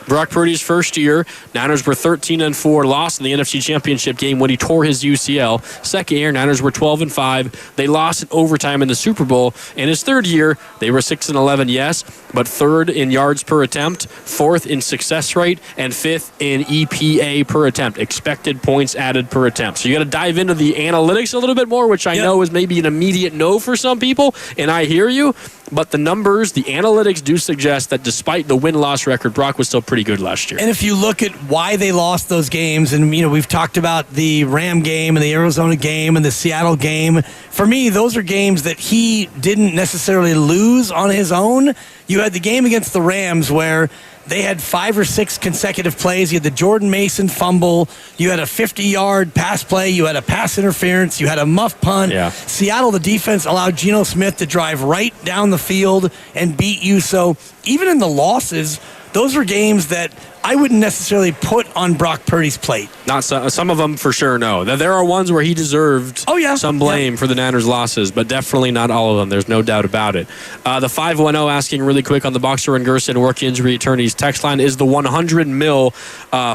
Brock Purdy's first year, Niners were 13-4, lost in the NFC Championship game when he tore his UCL. Second year, Niners were 12-5. They lost in overtime in the Super Bowl. In his third year, they were 6-11, yes, but third in yards per attempt, fourth in success rate, and fifth in EPA per attempt, expected points added per attempt. So you got to dive into the analytics a little bit more, which I know is maybe an immediate no for some people, and I hear you. But the numbers, the analytics do suggest that despite the win-loss record, Brock was still pretty good last year. And if you look at why they lost those games, and we've talked about the Ram game and the Arizona game and the Seattle game, for me, those are games that he didn't necessarily lose on his own. You had the game against the Rams where they had 5 or 6 consecutive plays. You had the Jordan Mason fumble. You had a 50-yard pass play. You had a pass interference. You had a muff punt. Yeah. Seattle, the defense, allowed Geno Smith to drive right down the field and beat you. So even in the losses, those were games that I wouldn't necessarily put on Brock Purdy's plate. Not some of them for sure, no. There are ones where he deserved some blame for the Niners' losses, but definitely not all of them. There's no doubt about it. The 510 asking really quick on the Boxer and Gerson work injury attorneys text line, is the $100 million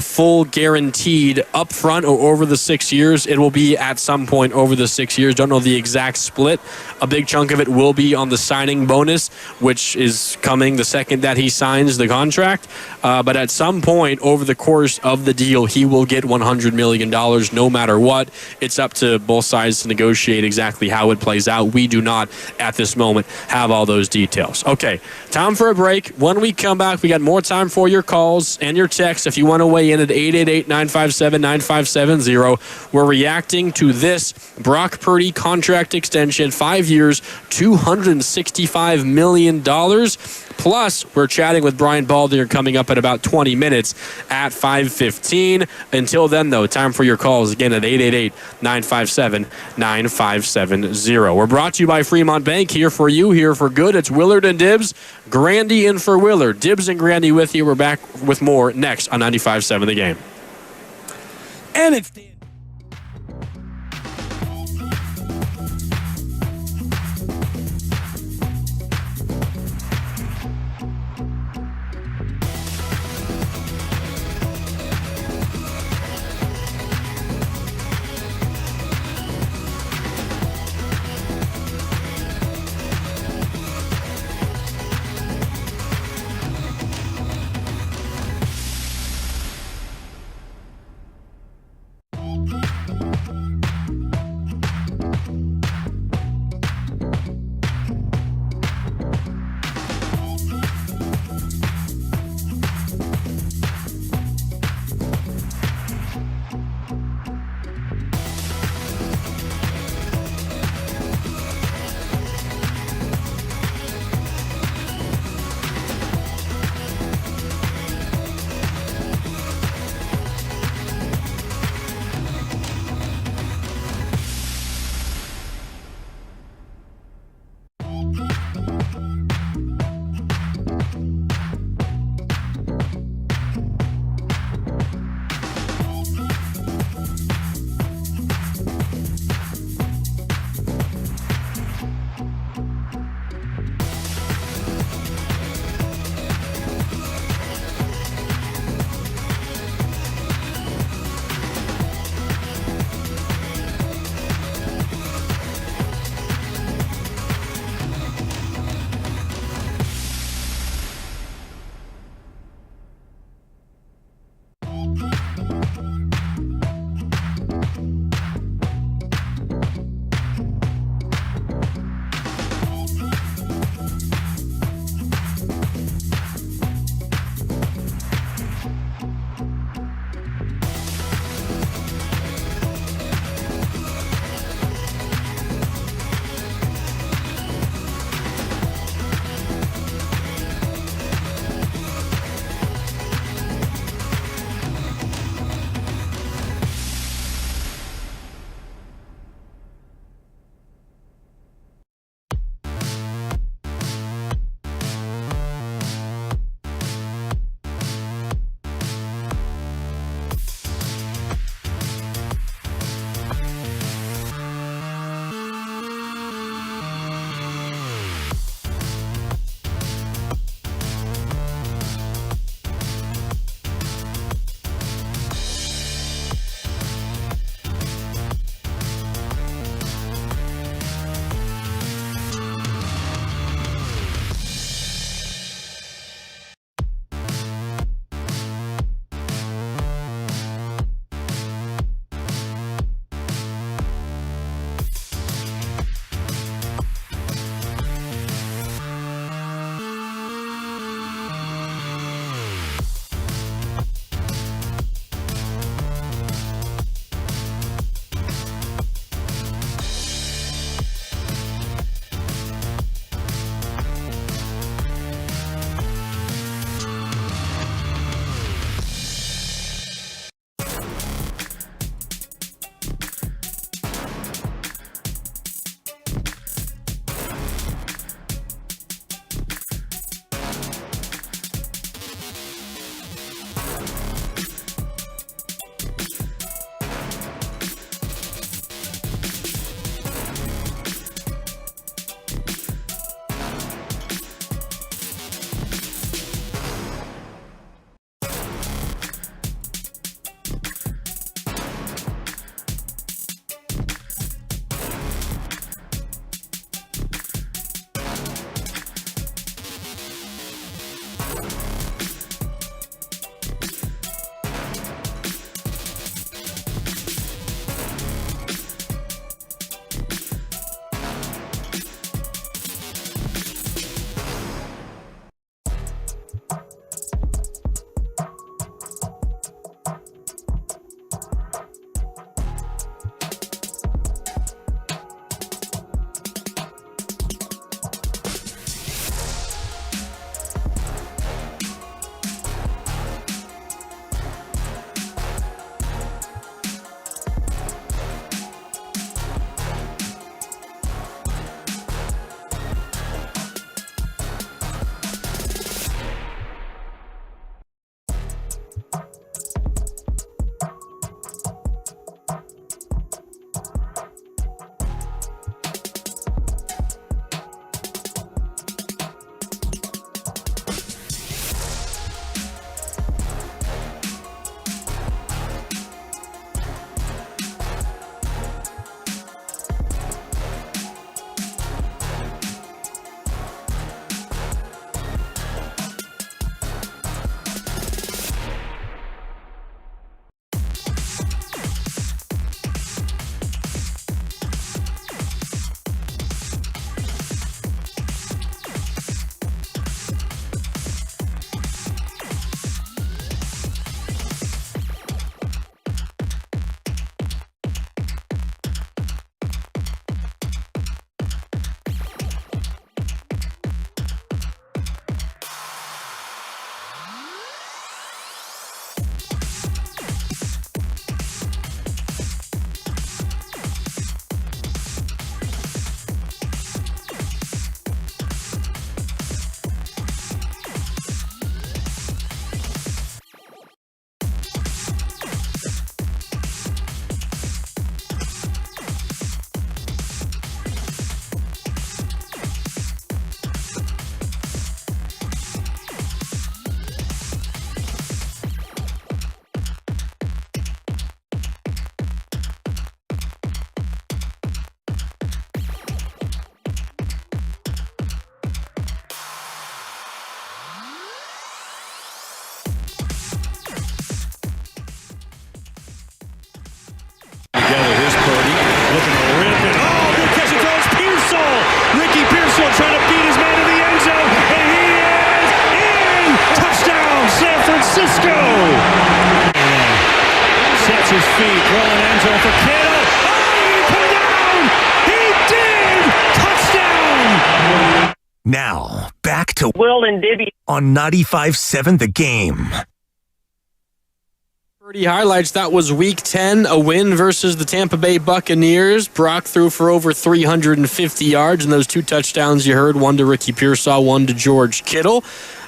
full guaranteed up front or over the 6 years? It will be at some point over the 6 years. Don't know the exact split. A big chunk of it will be on the signing bonus, which is coming the second that he signs the contract. But at some point over the course of the deal, he will get $100 million no matter what. It's up to both sides to negotiate exactly how it plays out. We do not, at this moment, have all those details. Okay, time for a break. When we come back, we got more time for your calls and your texts. If you want to weigh in at 888-957-9570, we're reacting to this Brock Purdy contract extension, 5 years, $265 million. Plus, we're chatting with Brian Baldinger coming up in about 20 minutes at 5:15. Until then, though, time for your calls again at 888-957-9570. We're brought to you by Fremont Bank. Here for you, here for good. It's Willard and Dibbs. Grandy in for Willard. Dibbs and Grandy with you. We're back with more next on 95.7 The Game. And it's his feet. Rolling end zone for Kittle. Oh, he come down! He did! Touchdown! Now, back to Will and Dibby on 95.7 The Game. Pretty highlights. That was Week 10, a win versus the Tampa Bay Buccaneers. Brock threw for over 350 yards, and those 2 touchdowns you heard, one to Ricky Pearsall, one to George Kittle.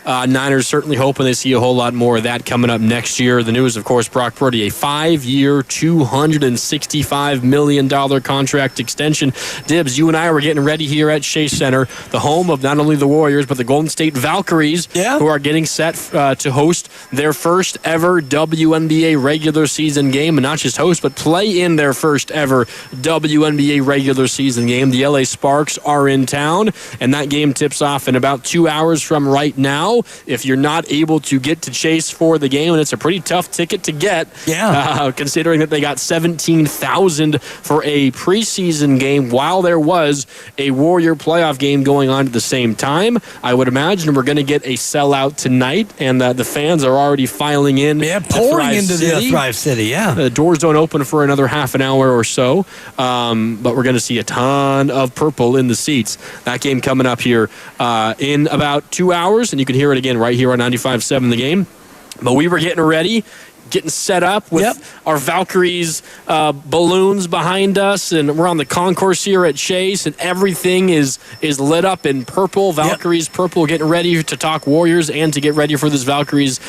Niners certainly hoping they see a whole lot more of that coming up next year. The news, of course, Brock Purdy, a 5-year, $265 million contract extension. Dibbs, you and I were getting ready here at Chase Center, the home of not only the Warriors, but the Golden State Valkyries, who are getting set to host their first ever WNBA regular season game, and not just host, but play in their first ever WNBA regular season game. The LA Sparks are in town, and that game tips off in about 2 hours from right now. If you're not able to get to Chase for the game, and it's a pretty tough ticket to get, considering that they got $17,000 for a preseason game while there was a Warrior playoff game going on at the same time. I would imagine we're going to get a sellout tonight, and the fans are already filing in. Pouring into the Thrive City, The doors don't open for another half an hour or so, but we're going to see a ton of purple in the seats. That game coming up here in about 2 hours, and you can hear it again right here on 95.7 The Game. But we were getting ready, getting set up with our Valkyries balloons behind us, and we're on the concourse here at Chase, and everything is lit up in purple. Valkyries purple, getting ready to talk Warriors and to get ready for this Valkyries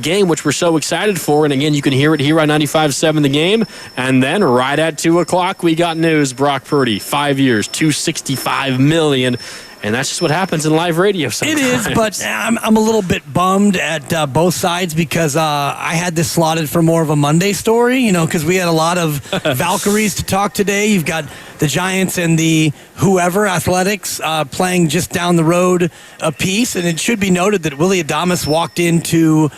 game, which we're so excited for. And again, you can hear it here on 95.7 The Game. And then right at 2 o'clock, we got news. Brock Purdy, 5 years, $265 million. And that's just what happens in live radio sometimes. It is, but I'm a little bit bummed at both sides because I had this slotted for more of a Monday story, because we had a lot of Valkyries to talk today. You've got the Giants and the whoever Athletics playing just down the road a piece. And it should be noted that Willie Adames walked into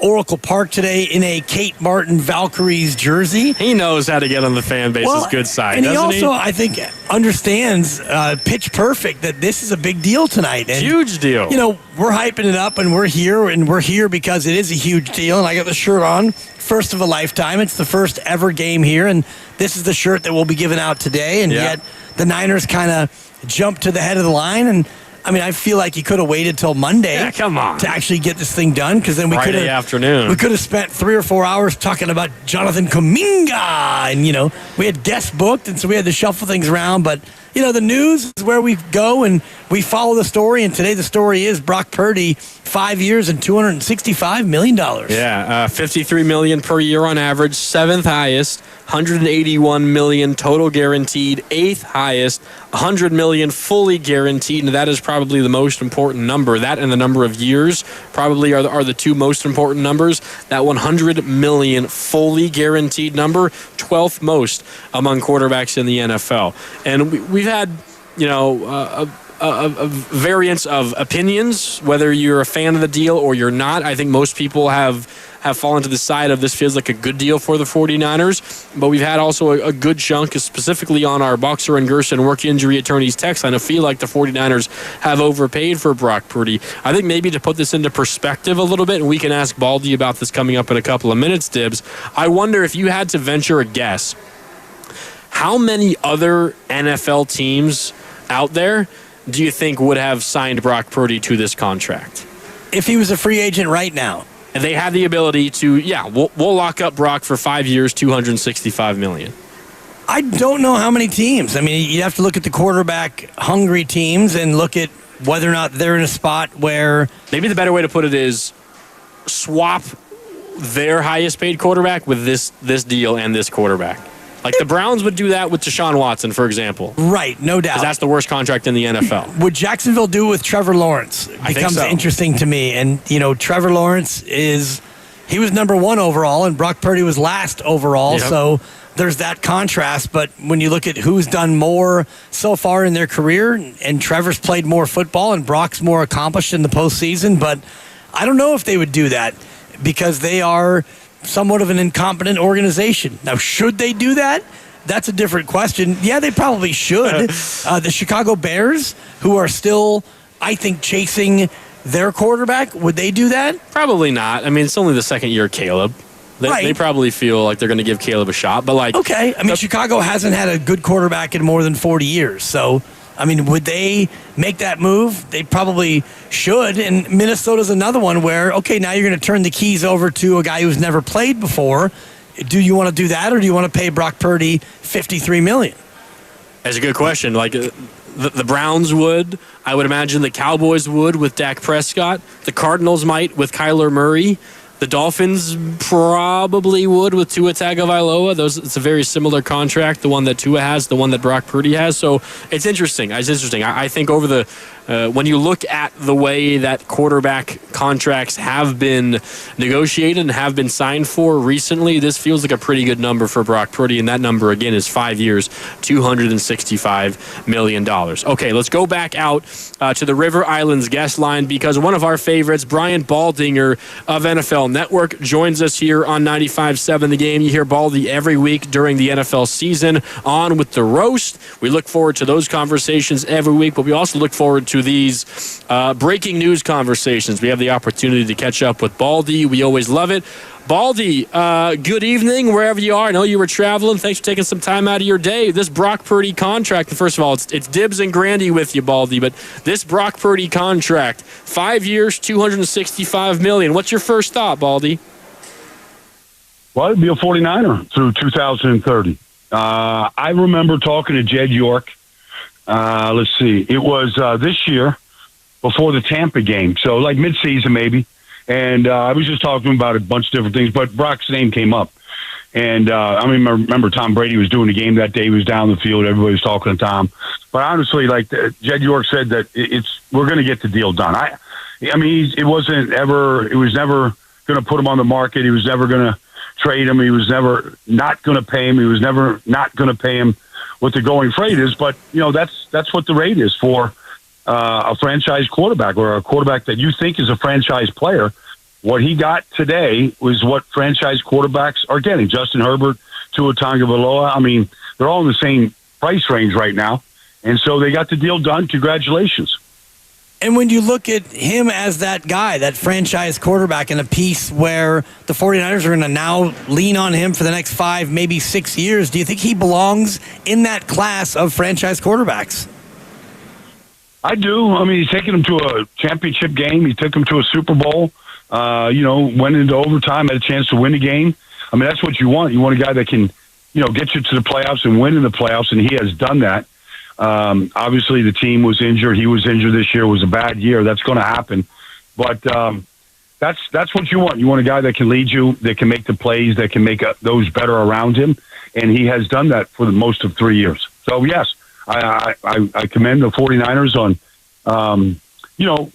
Oracle Park today in a Kate Martin Valkyries jersey. He knows how to get on the fan base's good side, and doesn't he also, I think, understands pitch perfect that this is a big deal tonight. And, huge deal. We're hyping it up, and we're here because it is a huge deal, and I got the shirt on. First of a lifetime. It's the first ever game here, and this is the shirt that we'll be giving out today, and yet the Niners kind of jumped to the head of the line, and I feel like you could have waited till Monday to actually get this thing done, because then we could have spent 3 or 4 hours talking about Jonathan Kuminga, and we had guests booked, and so we had to shuffle things around. But the news is where we go, and we follow the story. And today the story is Brock Purdy, 5 years and $265 million. Yeah, $53 million per year on average, 7th highest. $181 million total guaranteed, 8th highest, $100 million fully guaranteed, and that is probably the most important number. That and the number of years probably are the two most important numbers. That $100 million fully guaranteed number, 12th most among quarterbacks in the NFL. And we've had, a variance of opinions, whether you're a fan of the deal or you're not. I think most people have fallen to the side of this feels like a good deal for the 49ers, but we've had also a good chunk, specifically on our Boxer and Gerson work injury attorneys text line. I feel like the 49ers have overpaid for Brock Purdy. I think maybe to put this into perspective a little bit, and we can ask Baldy about this coming up in a couple of minutes, Dibbs, I wonder if you had to venture a guess, how many other NFL teams out there do you think would have signed Brock Purdy to this contract? If he was a free agent right now. And they had the ability to, we'll lock up Brock for 5 years, $265 million. I don't know how many teams. You have to look at the quarterback-hungry teams and look at whether or not they're in a spot where... Maybe the better way to put it is swap their highest-paid quarterback with this deal and this quarterback. Like the Browns would do that with Deshaun Watson, for example. Right, no doubt. Because that's the worst contract in the NFL. Would Jacksonville do it with Trevor Lawrence? Becomes interesting to me. And, Trevor Lawrence he was number 1 overall, and Brock Purdy was last overall. Yep. So there's that contrast. But when you look at who's done more so far in their career, and Trevor's played more football, and Brock's more accomplished in the postseason, but I don't know if they would do that because they are somewhat of an incompetent organization. Now, should they do that? That's a different question. Yeah, they probably should. The Chicago Bears, who are still, I think, chasing their quarterback, would they do that? Probably not. It's only the second year, Caleb. They probably feel like they're going to give Caleb a shot. But like, okay, I mean, Chicago hasn't had a good quarterback in more than 40 years. So, I mean, would they make that move? They probably should. And Minnesota's another one where, okay, now you're going to turn the keys over to a guy who's never played before. Do you want to do that, or do you want to pay Brock Purdy $53 million? That's a good question. Like the Browns would, I would imagine the Cowboys would with Dak Prescott. The Cardinals might with Kyler Murray. The Dolphins probably would with Tua Tagovailoa. It's a very similar contract, the one that Tua has, the one that Brock Purdy has. So it's interesting. I think over the when you look at the way that quarterback contracts have been negotiated and have been signed for recently, this feels like a pretty good number for Brock Purdy, and that number, again, is 5 years, $265 million. Okay, let's go back out to the River Islands guest line because one of our favorites, Brian Baldinger of NFL Network, joins us here on 95.7 The Game. You hear Baldy every week during the NFL season on with the roast. We look forward to those conversations every week, but we also look forward to these breaking news conversations. We have the opportunity to catch up with Baldy. We always love it. Baldy, good evening wherever you are. I know you were traveling. Thanks for taking some time out of your day. This Brock Purdy contract, first of all, it's Dibs and Grandy with you, Baldy, but this Brock Purdy contract, 5 years, $265 million. What's your first thought, Baldy? Well, it'd be a 49er through 2030. I remember talking to Jed York. Let's see. It was this year before the Tampa game, so like midseason maybe. And I was just talking about a bunch of different things, but Brock's name came up. And I remember Tom Brady was doing the game that day. He was down the field. Everybody was talking to Tom. But honestly, like Jed York said, that we're going to get the deal done. It was never going to put him on the market. He was never going to trade him. He was never not going to pay him. He was never not going to pay him what the going freight is. But, that's what the rate is for a franchise quarterback or a quarterback that you think is a franchise player. What he got today was what franchise quarterbacks are getting. Justin Herbert, Tua Tagovailoa. They're all in the same price range right now. And so they got the deal done. Congratulations. And when you look at him as that guy, that franchise quarterback in a piece where the 49ers are going to now lean on him for the next 5, maybe 6 years, do you think he belongs in that class of franchise quarterbacks? I do. He's taken them to a championship game. He took them to a Super Bowl, went into overtime, had a chance to win the game. That's what you want. You want a guy that can, get you to the playoffs and win in the playoffs, and he has done that. Obviously, the team was injured. He was injured this year. It was a bad year. That's going to happen. But that's what you want. You want a guy that can lead you, that can make the plays, that can make those better around him, and he has done that for the most of 3 years. So, yes. I commend the 49ers on,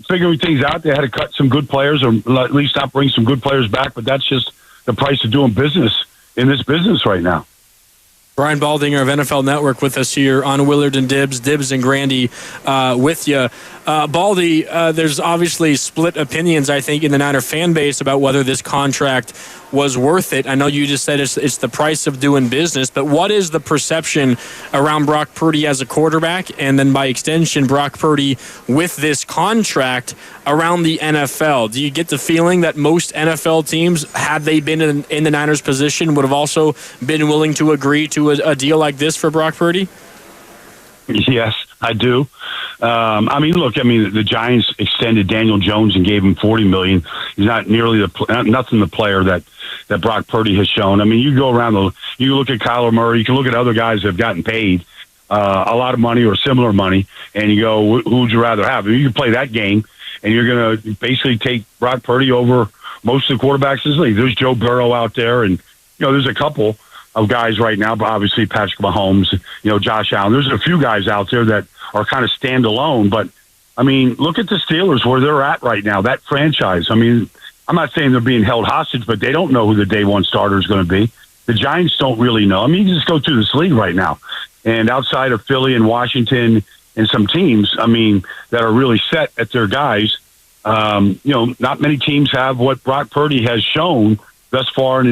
figuring things out. They had to cut some good players or at least not bring some good players back, but that's just the price of doing business in this business right now. Brian Baldinger of NFL Network with us here on Willard and Dibs and Grandy with you. Baldy, there's obviously split opinions, I think, in the Niner fan base about whether this contract was worth it. I know you just said it's the price of doing business, but what is the perception around Brock Purdy as a quarterback, and then by extension, Brock Purdy with this contract around the NFL? Do you get the feeling that most NFL teams, had they been in the Niners' position, would have also been willing to agree to a deal like this for Brock Purdy? Yes, I do. The Giants extended Daniel Jones and gave him $40 million. He's not nearly nothing the player that Brock Purdy has shown. You go around you look at Kyler Murray, you can look at other guys that have gotten paid a lot of money or similar money, and you go, who would you rather have? You can play that game, and you're going to basically take Brock Purdy over most of the quarterbacks in this league. There's Joe Burrow out there, and there's a couple of guys right now, but obviously Patrick Mahomes, Josh Allen. There's a few guys out there that are kind of standalone, but look at the Steelers where they're at right now, that franchise. I'm not saying they're being held hostage, but they don't know who the day one starter is going to be. The Giants don't really know. You just go through this league right now, and outside of Philly and Washington and some teams, that are really set at their guys, not many teams have what Brock Purdy has shown thus far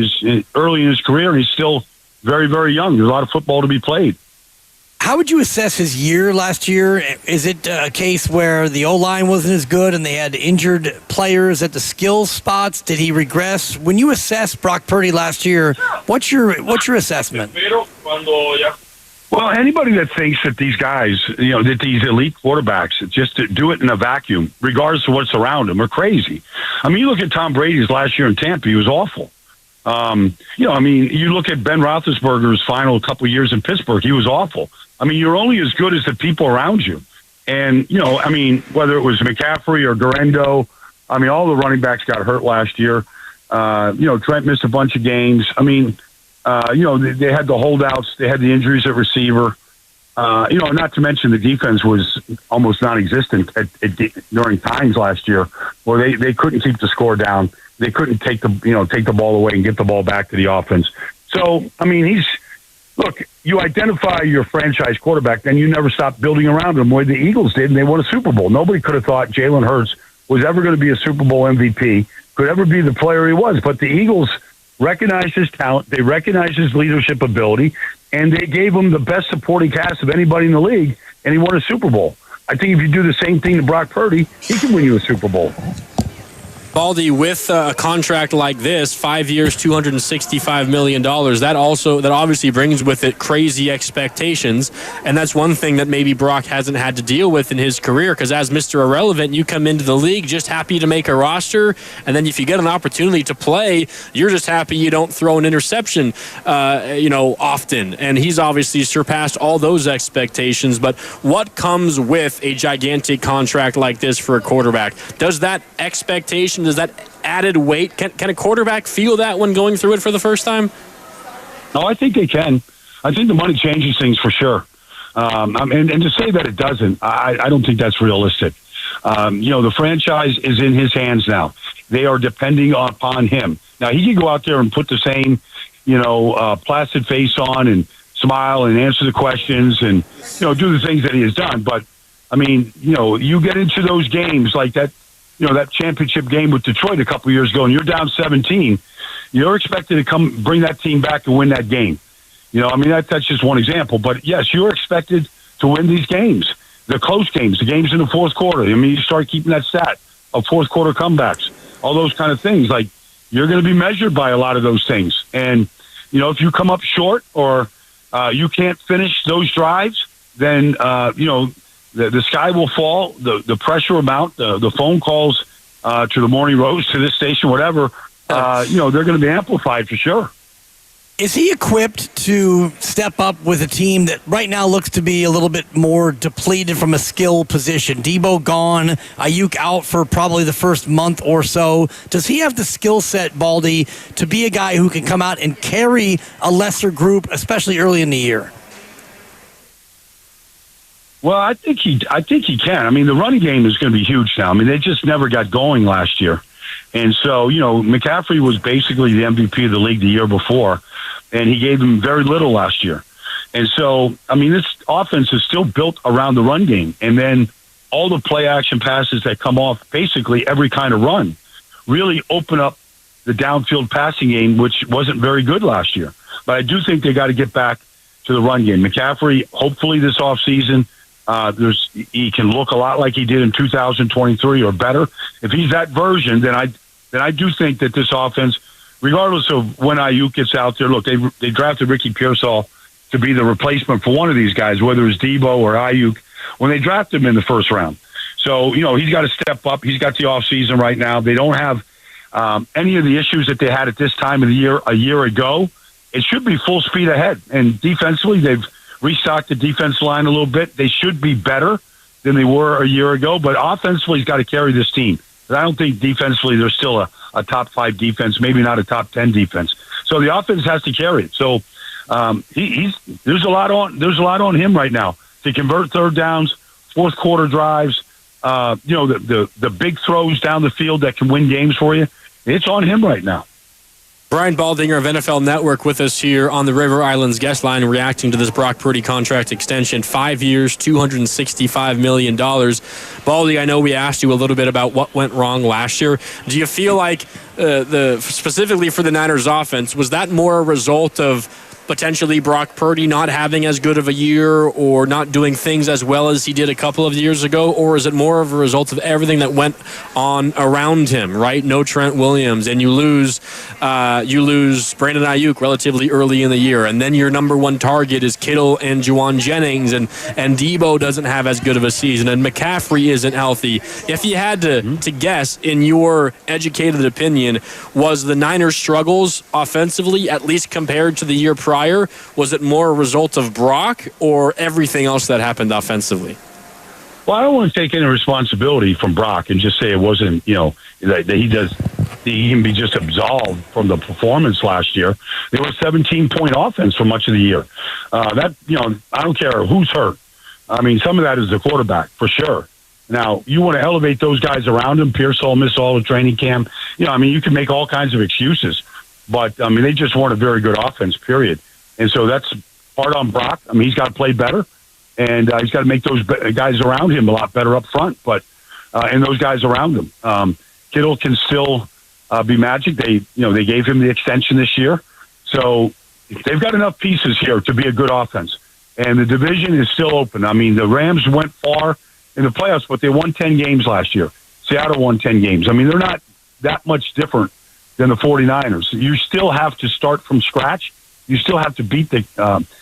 early in his career, and he's still very, very young. There's a lot of football to be played. How would you assess his year last year? Is it a case where the O-line wasn't as good and they had injured players at the skill spots? Did he regress? When you assess Brock Purdy last year, what's your assessment? Well, anybody that thinks that these guys, that these elite quarterbacks just to do it in a vacuum, regardless of what's around them, are crazy. I mean, you look at Tom Brady's last year in Tampa; he was awful. You look at Ben Roethlisberger's final couple of years in Pittsburgh; he was awful. I mean, you're only as good as the people around you. And whether it was McCaffrey or Garendo, all the running backs got hurt last year. Trent missed a bunch of games. They had the holdouts. They had the injuries at receiver. Not to mention the defense was almost non-existent during times last year where they couldn't keep the score down. They couldn't take the ball away and get the ball back to the offense. So, you identify your franchise quarterback, then you never stop building around him the way the Eagles did, and they won a Super Bowl. Nobody could have thought Jalen Hurts was ever going to be a Super Bowl MVP, could ever be the player he was. But the Eagles recognized his talent, they recognized his leadership ability, and they gave him the best supporting cast of anybody in the league, and he won a Super Bowl. I think if you do the same thing to Brock Purdy, he can win you a Super Bowl. Baldy, with a contract like this, 5 years, $265 million, that obviously brings with it crazy expectations, and that's one thing that maybe Brock hasn't had to deal with in his career, because as Mr. Irrelevant, you come into the league just happy to make a roster, and then if you get an opportunity to play, you're just happy you don't throw an interception, often, and he's obviously surpassed all those expectations. But what comes with a gigantic contract like this for a quarterback? Does that expectation, does that added weight, can a quarterback feel that when going through it for the first time? No, I think they can. I think the money changes things for sure. And to say that it doesn't, I don't think that's realistic. The franchise is in his hands now. They are depending upon him. Now, he can go out there and put the same, placid face on and smile and answer the questions and, do the things that he has done. But, you get into those games like that, that championship game with Detroit a couple of years ago, and you're down 17, you're expected to come bring that team back and win that game. That's just one example. But, yes, you're expected to win these games, the close games, the games in the fourth quarter. You start keeping that stat of fourth quarter comebacks, all those kind of things. Like, you're going to be measured by a lot of those things. And, if you come up short or you can't finish those drives, then, the sky will fall, the pressure amount, the phone calls to the Morning Rose, to this station, whatever, they're going to be amplified for sure. Is he equipped to step up with a team that right now looks to be a little bit more depleted from a skill position? Debo gone, Ayuk out for probably the first month or so. Does he have the skill set, Baldy, to be a guy who can come out and carry a lesser group, especially early in the year? Well, I think he can. The running game is going to be huge now. They just never got going last year. And so, McCaffrey was basically the MVP of the league the year before, and he gave him very little last year. And so, this offense is still built around the run game. And then all the play action passes that come off basically every kind of run really open up the downfield passing game, which wasn't very good last year. But I do think they got to get back to the run game. McCaffrey, hopefully this offseason, he can look a lot like he did in 2023 or better. If he's that version, then I do think that this offense, regardless of when Ayuk gets out there, look, they drafted Ricky Pearsall to be the replacement for one of these guys, whether it's Debo or Ayuk, when they drafted him in the first round. So, he's got to step up. He's got the offseason right now. They don't have any of the issues that they had at this time of the year a year ago. It should be full speed ahead. And defensively, they've restocked the defense line a little bit. They should be better than they were a year ago, but offensively, he's got to carry this team. But I don't think defensively they're still a top 5 defense, maybe not a top 10 defense. So the offense has to carry it. So there's a lot on him right now to convert third downs, fourth quarter drives, the big throws down the field that can win games for you. It's on him right now. Brian Baldinger of NFL Network with us here on the River Islands guest line, reacting to this Brock Purdy contract extension, 5 years, $265 million. Baldy, I know we asked you a little bit about what went wrong last year. Do you feel like specifically for the Niners offense, was that more a result of potentially Brock Purdy not having as good of a year or not doing things as well as he did a couple of years ago? Or is it more of a result of everything that went on around him, right? No Trent Williams, and you lose Brandon Ayuk relatively early in the year, and then your number one target is Kittle and Juwan Jennings, and Debo doesn't have as good of a season, and McCaffrey isn't healthy. If you had to guess, in your educated opinion, was the Niners' struggles offensively, at least compared to the year prior, was it more a result of Brock or everything else that happened offensively? Well, I don't want to take any responsibility from Brock and just say it wasn't, that he can be just absolved from the performance last year. There was 17-point offense for much of the year. I don't care who's hurt. I mean, some of that is the quarterback, for sure. Now, you want to elevate those guys around him. Pearsall missed all the training camp. You can make all kinds of excuses. But, they just weren't a very good offense, period. And so that's part on Brock. He's got to play better. And he's got to make those guys around him a lot better up front. But and those guys around him. Kittle can still be magic. They gave him the extension this year. So they've got enough pieces here to be a good offense. And the division is still open. The Rams went far in the playoffs, but they won 10 games last year. Seattle won 10 games. They're not that much different than the 49ers. You still have to start from scratch. You still have to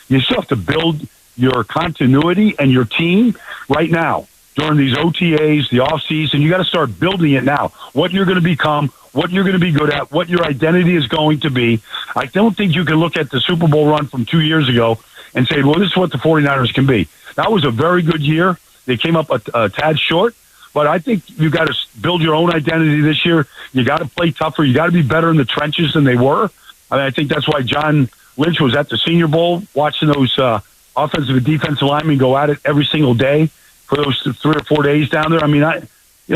you still have to build your continuity and your team right now during these OTAs, the offseason. You got to start building it now. What you're going to become, what you're going to be good at, what your identity is going to be. I don't think you can look at the Super Bowl run from 2 years ago and say, well, this is what the 49ers can be. That was a very good year. They came up a tad short, but I think you got to build your own identity this year. You got to play tougher. You got to be better in the trenches than they were. I think that's why John Lynch was at the Senior Bowl watching those offensive and defensive linemen go at it every single day for those 3 or 4 days down there.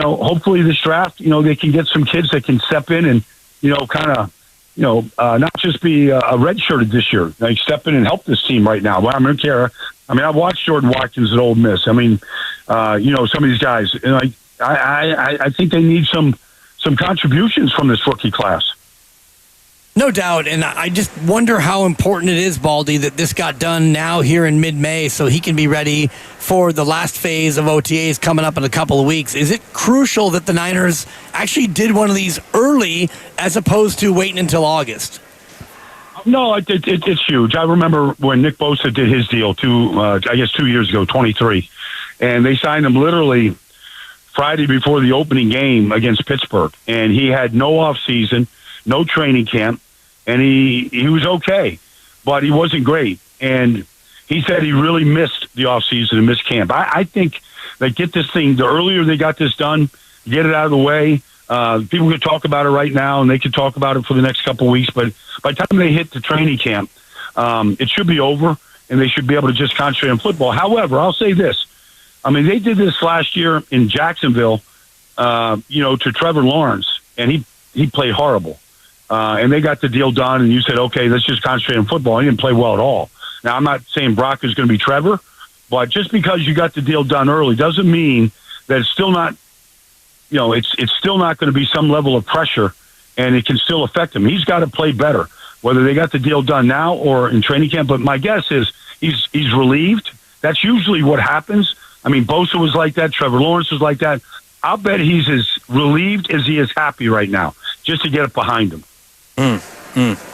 Hopefully this draft, they can get some kids that can step in and, not just be redshirted this year. Like step in and help this team right now. Well, I don't care. I've watched Jordan Watkins at Ole Miss. Some of these guys, I think they need some contributions from this rookie class. No doubt, and I just wonder how important it is, Baldy, that this got done now here in mid-May so he can be ready for the last phase of OTAs coming up in a couple of weeks. Is it crucial that the Niners actually did one of these early as opposed to waiting until August? No, it's huge. I remember when Nick Bosa did his deal 2 years ago, 23, and they signed him literally Friday before the opening game against Pittsburgh, and he had no off season, no training camp, and he was okay, but he wasn't great. And he said he really missed the offseason and missed camp. I think they get this thing, the earlier they got this done, get it out of the way. People can talk about it right now, and they can talk about it for the next couple of weeks, but by the time they hit the training camp, it should be over, and they should be able to just concentrate on football. However, I'll say this. They did this last year in Jacksonville, to Trevor Lawrence, and he played horrible. And they got the deal done, and you said, okay, let's just concentrate on football. He didn't play well at all. Now, I'm not saying Brock is going to be Trevor, but just because you got the deal done early doesn't mean that it's still not, it's still not going to be some level of pressure, and it can still affect him. He's got to play better, whether they got the deal done now or in training camp. But my guess is he's relieved. That's usually what happens. Bosa was like that. Trevor Lawrence was like that. I'll bet he's as relieved as he is happy right now, just to get it behind him.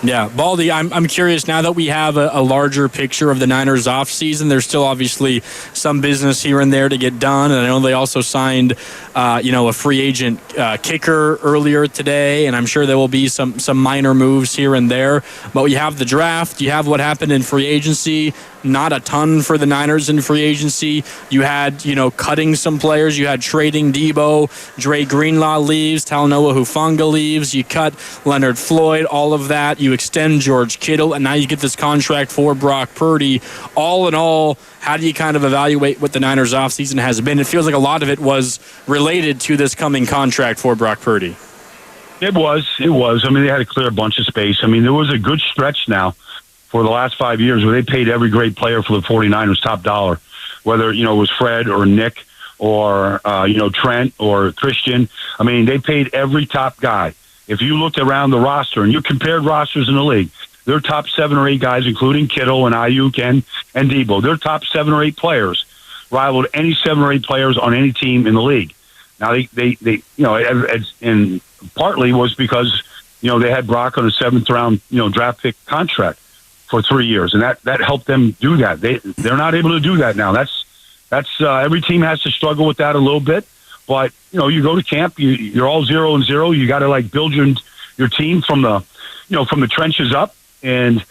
Yeah, Baldy, I'm curious now that we have a larger picture of the Niners offseason. There's still obviously some business here and there to get done, and I know they also signed, a free agent kicker earlier today, and I'm sure there will be some minor moves here and there. But you have the draft, you have what happened in free agency. Not a ton for the Niners in free agency. You had, cutting some players. You had trading Debo. Dre Greenlaw leaves. Talanoa Hufanga leaves. You cut Leonard Floyd, all of that. You extend George Kittle, and now you get this contract for Brock Purdy. All in all, how do you kind of evaluate what the Niners offseason has been? It feels like a lot of it was related to this coming contract for Brock Purdy. It was. They had to clear a bunch of space. there was a good stretch now for the last 5 years where they paid every great player for the 49ers top dollar, whether, it was Fred or Nick or, Trent or Christian. They paid every top guy. If you looked around the roster and you compared rosters in the league, their top 7 or 8 guys, including Kittle and Ayuk and Debo, their top 7 or 8 players rivaled any 7 or 8 players on any team in the league. Now they and partly was because they had Brock on a 7th round draft pick contract for 3 years, and that helped them do that. They're not able to do that now. That's every team has to struggle with that a little bit. But you go to camp, you're all 0-0. You got to build your team from the trenches up, and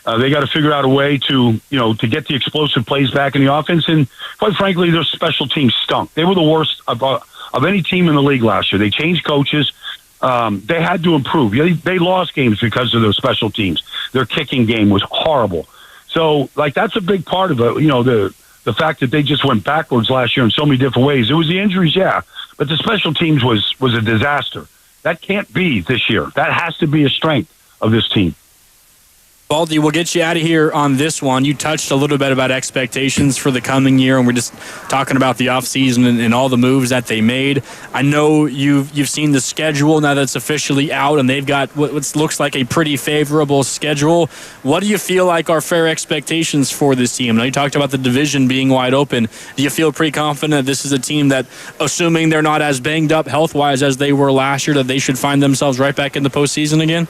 they got to figure out a way to get the explosive plays back in the offense. And quite frankly, their special teams stunk. They were the worst of any team in the league last year. They changed coaches. They had to improve. They lost games because of their special teams. Their kicking game was horrible. So, that's a big part of it. The fact that they just went backwards last year in so many different ways. It was the injuries, yeah, but the special teams was a disaster. That can't be this year. That has to be a strength of this team. Baldy, we'll get you out of here on this one. You touched a little bit about expectations for the coming year, and we're just talking about the offseason and all the moves that they made. I know you've seen the schedule now that's officially out, and they've got what looks like a pretty favorable schedule. What do you feel like are fair expectations for this team? Now, you talked about the division being wide open. Do you feel pretty confident this is a team that, assuming they're not as banged up health-wise as they were last year, that they should find themselves right back in the postseason again?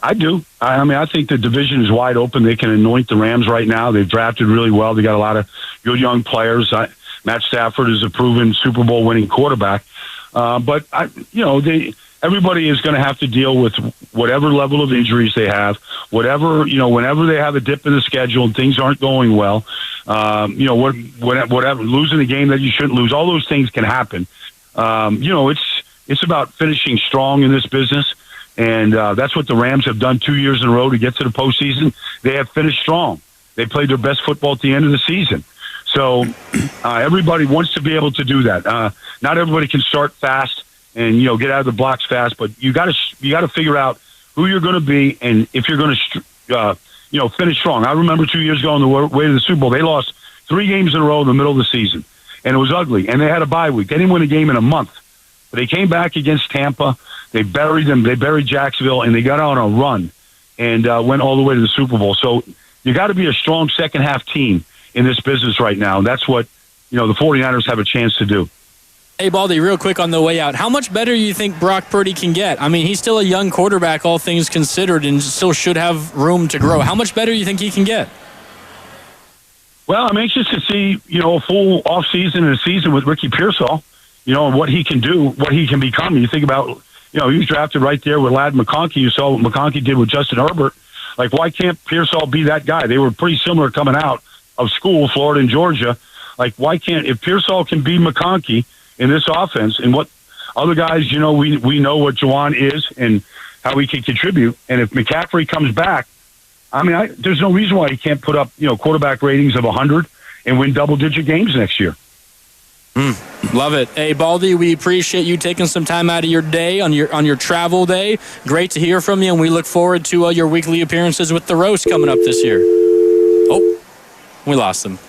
I do. I think the division is wide open. They can anoint the Rams right now. They've drafted really well. They got a lot of good young players. Matt Stafford is a proven Super Bowl winning quarterback. But everybody is going to have to deal with whatever level of injuries they have, whenever they have a dip in the schedule and things aren't going well, whatever, losing a game that you shouldn't lose, all those things can happen. It's about finishing strong in this business. And that's what the Rams have done 2 years in a row to get to the postseason. They have finished strong. They played their best football at the end of the season. So everybody wants to be able to do that. Not everybody can start fast and get out of the blocks fast, but you got to figure out who you're going to be and if you're going to finish strong. I remember 2 years ago on the way to the Super Bowl, they lost 3 games in a row in the middle of the season, and it was ugly. And they had a bye week. They didn't win a game in a month, but they came back against Tampa. They buried them. They buried Jacksonville, and they got on a run and went all the way to the Super Bowl. So you got to be a strong second-half team in this business right now. That's what the 49ers have a chance to do. Hey, Baldy, real quick on the way out, how much better do you think Brock Purdy can get? I mean, he's still a young quarterback, all things considered, and still should have room to grow. How much better do you think he can get? Well, I'm anxious to see, a full offseason and a season with Ricky Pearsall, and what he can do, what he can become. You think about, he was drafted right there with Ladd McConkey. You saw what McConkey did with Justin Herbert. Why can't Pearsall be that guy? They were pretty similar coming out of school, Florida and Georgia. Why can't, if Pearsall can be McConkey in this offense, and what other guys, we know what Juwan is and how he can contribute. And if McCaffrey comes back, there's no reason why he can't put up, quarterback ratings of 100 and win double-digit games next year. Love it. Hey, Baldy, we appreciate you taking some time out of your day on your travel day. Great to hear from you, and we look forward to your weekly appearances with the Roast coming up this year. Oh, we lost him.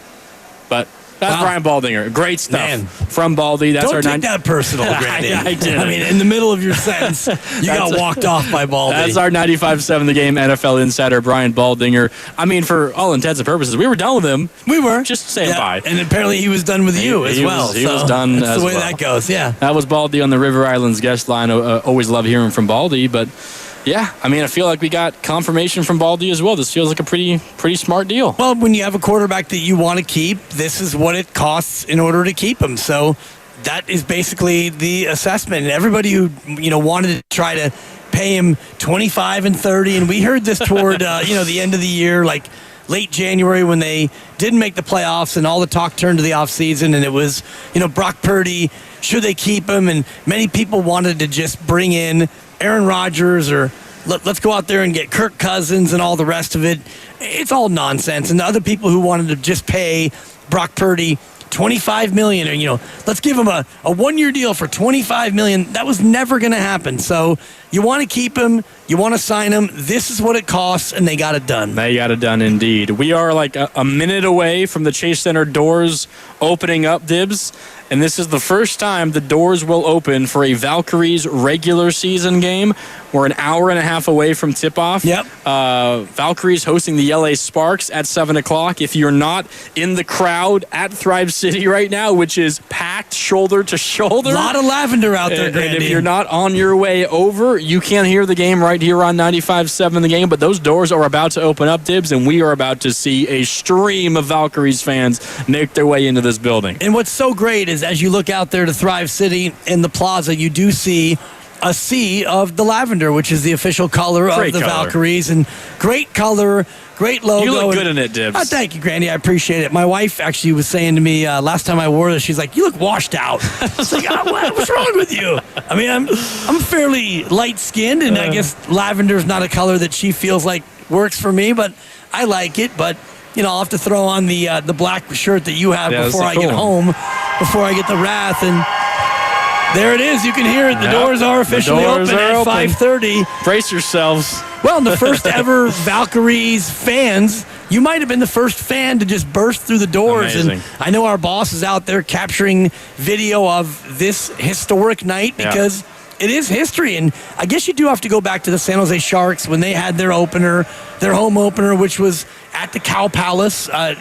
But that's Brian Baldinger. Great stuff from Baldy. That's Don't take that personal, Grandy. I did. In the middle of your sentence, you got walked off by Baldy. That's our 95.7 The Game NFL insider, Brian Baldinger. For all intents and purposes, we were done with him. We were. Just saying bye. And apparently he was done with you as well. He was done as well. That's the way that goes, yeah. That was Baldy on the River Islands guest line. Always love hearing from Baldy, but yeah, I feel like we got confirmation from Baldy as well. This feels like a pretty smart deal. Well, when you have a quarterback that you want to keep, this is what it costs in order to keep him. So that is basically the assessment. And everybody who wanted to try to pay him 25 and 30, and we heard this toward the end of the year, late January when they didn't make the playoffs and all the talk turned to the offseason, and it was Brock Purdy, should they keep him? And many people wanted to just bring in Aaron Rodgers or let's go out there and get Kirk Cousins and all the rest of it. It's all nonsense. And the other people who wanted to just pay Brock Purdy $25 million, or let's give him a 1-year deal for $25 million. That was never going to happen. So you want to keep him, you want to sign him. This is what it costs, and they got it done. They got it done indeed. We are a minute away from the Chase Center doors opening up, Dibs. and this is the first time the doors will open for a Valkyries regular season game. We're an hour and a half away from tip-off. Yep. Valkyries hosting the LA Sparks at 7 o'clock. If you're not in the crowd at Thrive City right now, which is packed shoulder to shoulder. A lot of lavender out there, Grandy. And if you're not on your way over, you can't hear the game right here on 95.7 The Game, but those doors are about to open up, Dibs, and we are about to see a stream of Valkyries fans make their way into this building. And what's so great is as you look out there to Thrive City in the plaza, you do see a sea of the lavender, which is the official color of the Valkyries. And great color, great logo. You look good in it, Dibs. Oh, thank you, Grandy. I appreciate it. My wife actually was saying to me last time I wore this, she's like, "You look washed out." I was like, "What's wrong with you?" I mean, I'm fairly light-skinned, and I guess lavender is not a color that she feels like works for me, but I like it. But I'll have to throw on the black shirt that you have before I get home, before I get the wrath. And there it is. You can hear it. The doors are officially open at 5:30. Brace yourselves. Well, and the first ever Valkyries fans, you might have been the first fan to just burst through the doors. Amazing. And I know our boss is out there capturing video of this historic night because it is history. And I guess you do have to go back to the San Jose Sharks when they had their home opener, which was at the Cow Palace. I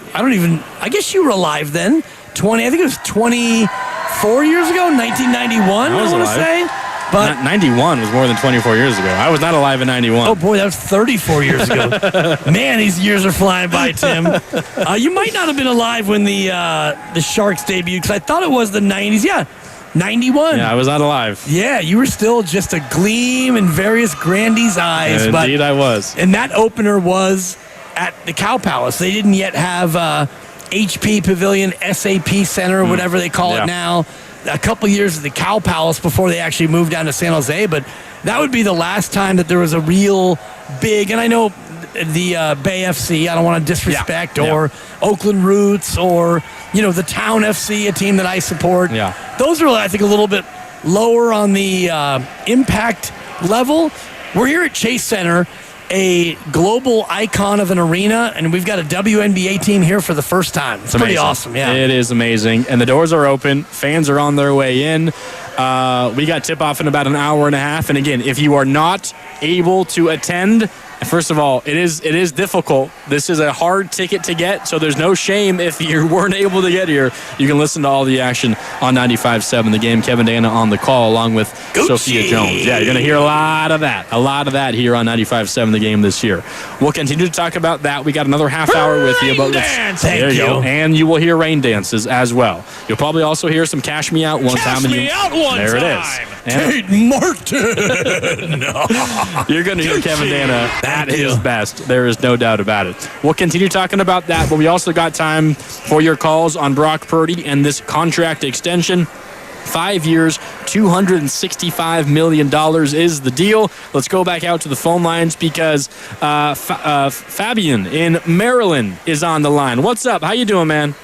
guess you were alive then. I think it was 24 years ago, 1991, I want to say. But 91 was more than 24 years ago. I was not alive in 91. Oh, boy, that was 34 years ago. Man, these years are flying by, Tim. You might not have been alive when the Sharks debuted, because I thought it was the 90s. Yeah, 91. Yeah, I was not alive. Yeah, you were still just a gleam in various Grandy's eyes. Indeed, I was. And that opener was at the Cow Palace. They didn't yet have HP Pavilion, SAP Center, whatever they call it now. A couple years at the Cow Palace before they actually moved down to San Jose, but that would be the last time that there was a real big, and I know the Bay FC, I don't want to disrespect, or Oakland Roots, or, the Town FC, a team that I support. Yeah. Those are, I think, a little bit lower on the impact level. We're here at Chase Center, a global icon of an arena, and we've got a WNBA team here for the first time. It's pretty awesome, yeah. It is amazing. And the doors are open. Fans are on their way in. We got tip-off in about an hour and a half. And again, if you are not able to attend, first of all, it is difficult. This is a hard ticket to get, so there's no shame if you weren't able to get here. You can listen to all the action on 95.7 The Game. Kevin Dana on the call along with Sophia Jones. Yeah, you're going to hear a lot of that here on 95.7 The Game this year. We'll continue to talk about that. We got another half hour with you. There you go. And you will hear rain dances as well. You'll probably also hear some Cash Me Out one time. Cash Me Out one there time. It is. Kate Martin. You're going to hear Kevin Dana at his best. There is no doubt about it. We'll continue talking about that, but we also got time for your calls on Brock Purdy and this contract extension. 5 years, $265 million is the deal. Let's go back out to the phone lines because Fabian in Maryland is on the line. What's up? How you doing, man?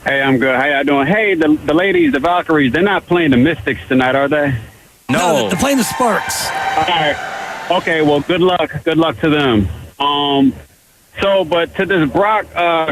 Hey, I'm good. How y'all doing? Hey, the ladies, the Valkyries, they're not playing the Mystics tonight, are they? No, they're playing the Sparks. All right. Okay, well, good luck. Good luck to them. But to this Brock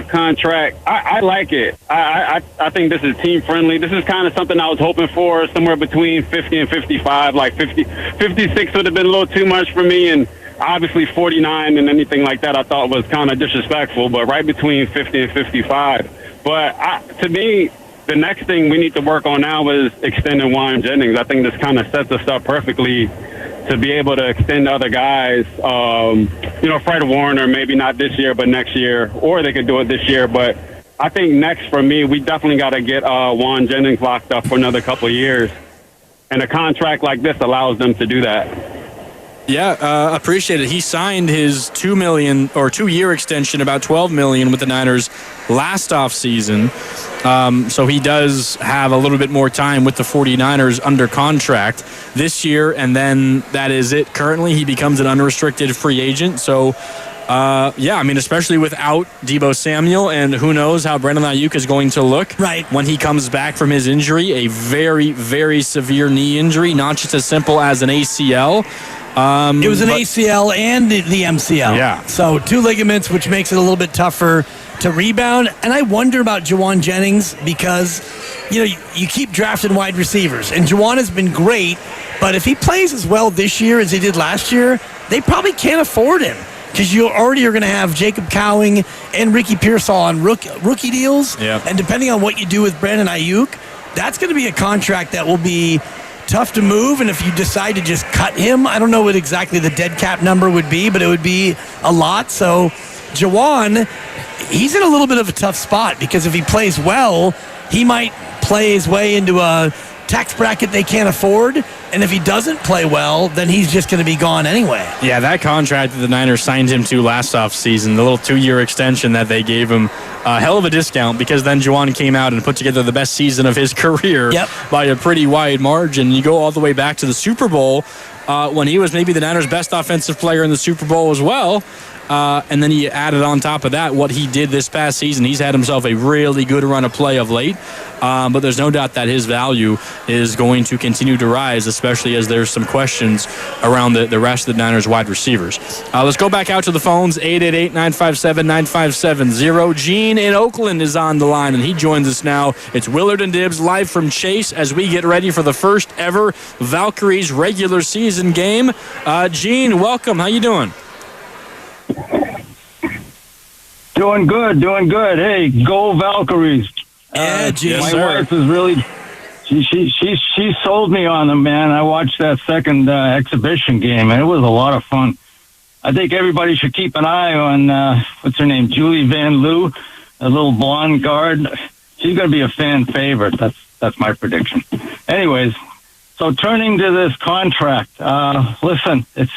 contract, I like it. I think this is team friendly. This is kind of something I was hoping for, somewhere between 50 and 55. Like 56 would have been a little too much for me, and obviously 49 and anything like that I thought was kind of disrespectful, but right between 50 and 55. But to me, the next thing we need to work on now is extending Juan Jennings. I think this kind of sets us up perfectly to be able to extend other guys. Fred Warner, maybe not this year, but next year, or they could do it this year. But I think next for me, we definitely got to get Juan Jennings locked up for another couple of years. And a contract like this allows them to do that. Yeah, appreciate it. He signed his $2 million or 2-year extension, about $12 million with the Niners last offseason. So he does have a little bit more time with the 49ers under contract this year, and then that is it. Currently, he becomes an unrestricted free agent. So, especially without Deebo Samuel, and who knows how Brandon Ayuk is going to look when he comes back from his injury, a very, very severe knee injury, not just as simple as an ACL. It was an ACL and the MCL. Yeah. So 2 ligaments, which makes it a little bit tougher to rebound. And I wonder about Juwan Jennings because, you keep drafting wide receivers. And Juwan has been great, but if he plays as well this year as he did last year, they probably can't afford him. Because you already are going to have Jacob Cowing and Ricky Pearsall on rookie deals. Yep. And depending on what you do with Brandon Ayuk, that's going to be a contract that will be tough to move. And if you decide to just cut him, I don't know what exactly the dead cap number would be, but it would be a lot. So Juwan, he's in a little bit of a tough spot because if he plays well, he might play his way into a tax bracket they can't afford, and if he doesn't play well, then he's just going to be gone anyway. Yeah, that contract that the Niners signed him to last offseason, the little 2-year extension that they gave him, a hell of a discount because then Juwan came out and put together the best season of his career by a pretty wide margin. You go all the way back to the Super Bowl when he was maybe the Niners' best offensive player in the Super Bowl as well. And then he added on top of that what he did this past season. He's had himself a really good run of play of late. But there's no doubt that his value is going to continue to rise, especially as there's some questions around the rest of the Niners wide receivers. Let's go back out to the phones. 888-957-9570. Gene in Oakland is on the line, and he joins us now. It's Willard and Dibbs live from Chase as we get ready for the first ever Valkyries regular season game. Gene, welcome. How you doing? Doing good. Hey, go Valkyries. Yeah, my wife is really, she sold me on them, man. I watched that second exhibition game, and it was a lot of fun. I think everybody should keep an eye on, what's her name, Julie Van Loo, a little blonde guard. She's going to be a fan favorite. That's my prediction. Anyways, so turning to this contract, listen, it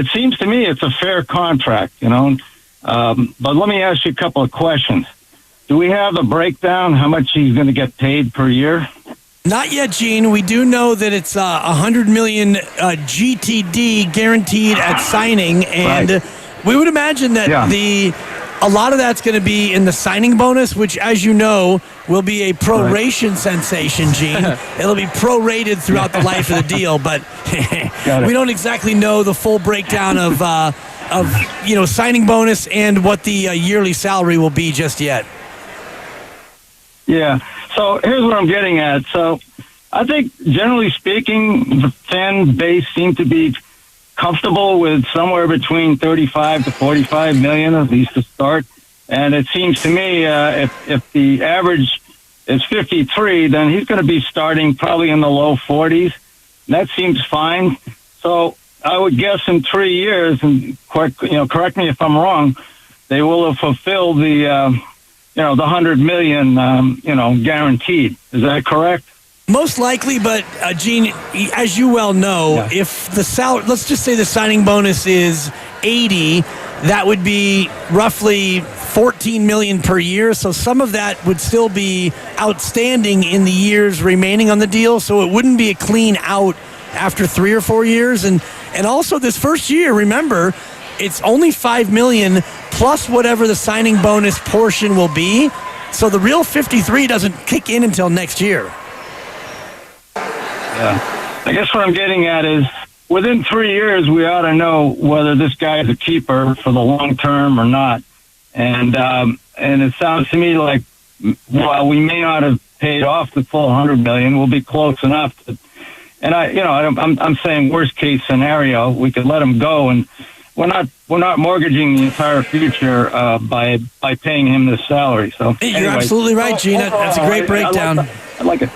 seems to me it's a fair contract, but let me ask you a couple of questions. Do we have a breakdown how much he's going to get paid per year? Not yet, Gene. We do know that it's $100 million GTD guaranteed at signing, and we would imagine that a lot of that's going to be in the signing bonus, which, as you know, will be a proration sensation, Gene. It'll be prorated throughout the life of the deal, but we don't exactly know the full breakdown of signing bonus and what the yearly salary will be just yet. Yeah. So here's what I'm getting at. So I think, generally speaking, the fan base seemed to be comfortable with somewhere between 35 to 45 million, at least to start. And it seems to me if the average is 53, then he's going to be starting probably in the low 40s. And that seems fine. So I would guess in 3 years, and correct me if I'm wrong, they will have fulfilled the the 100 million, guaranteed. Is that correct? Most likely, but Gene, as you well know, if the salary, let's just say the signing bonus is 80, that would be roughly 14 million per year. So some of that would still be outstanding in the years remaining on the deal. So it wouldn't be a clean out after 3 or 4 years. And also this first year, remember, it's only $5 million plus whatever the signing bonus portion will be. So the real 53 doesn't kick in until next year. Yeah. I guess what I'm getting at is within 3 years, we ought to know whether this guy is a keeper for the long term or not. And it sounds to me like while we may not have paid off the full 100 million, we'll be close enough to, and I'm saying worst case scenario, we could let him go, and we're not mortgaging the entire future by paying him this salary. So you're absolutely right, Gene. That's a great breakdown. I like it.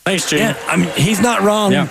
Thanks, Gene. Yeah, I mean, he's not wrong. Yeah.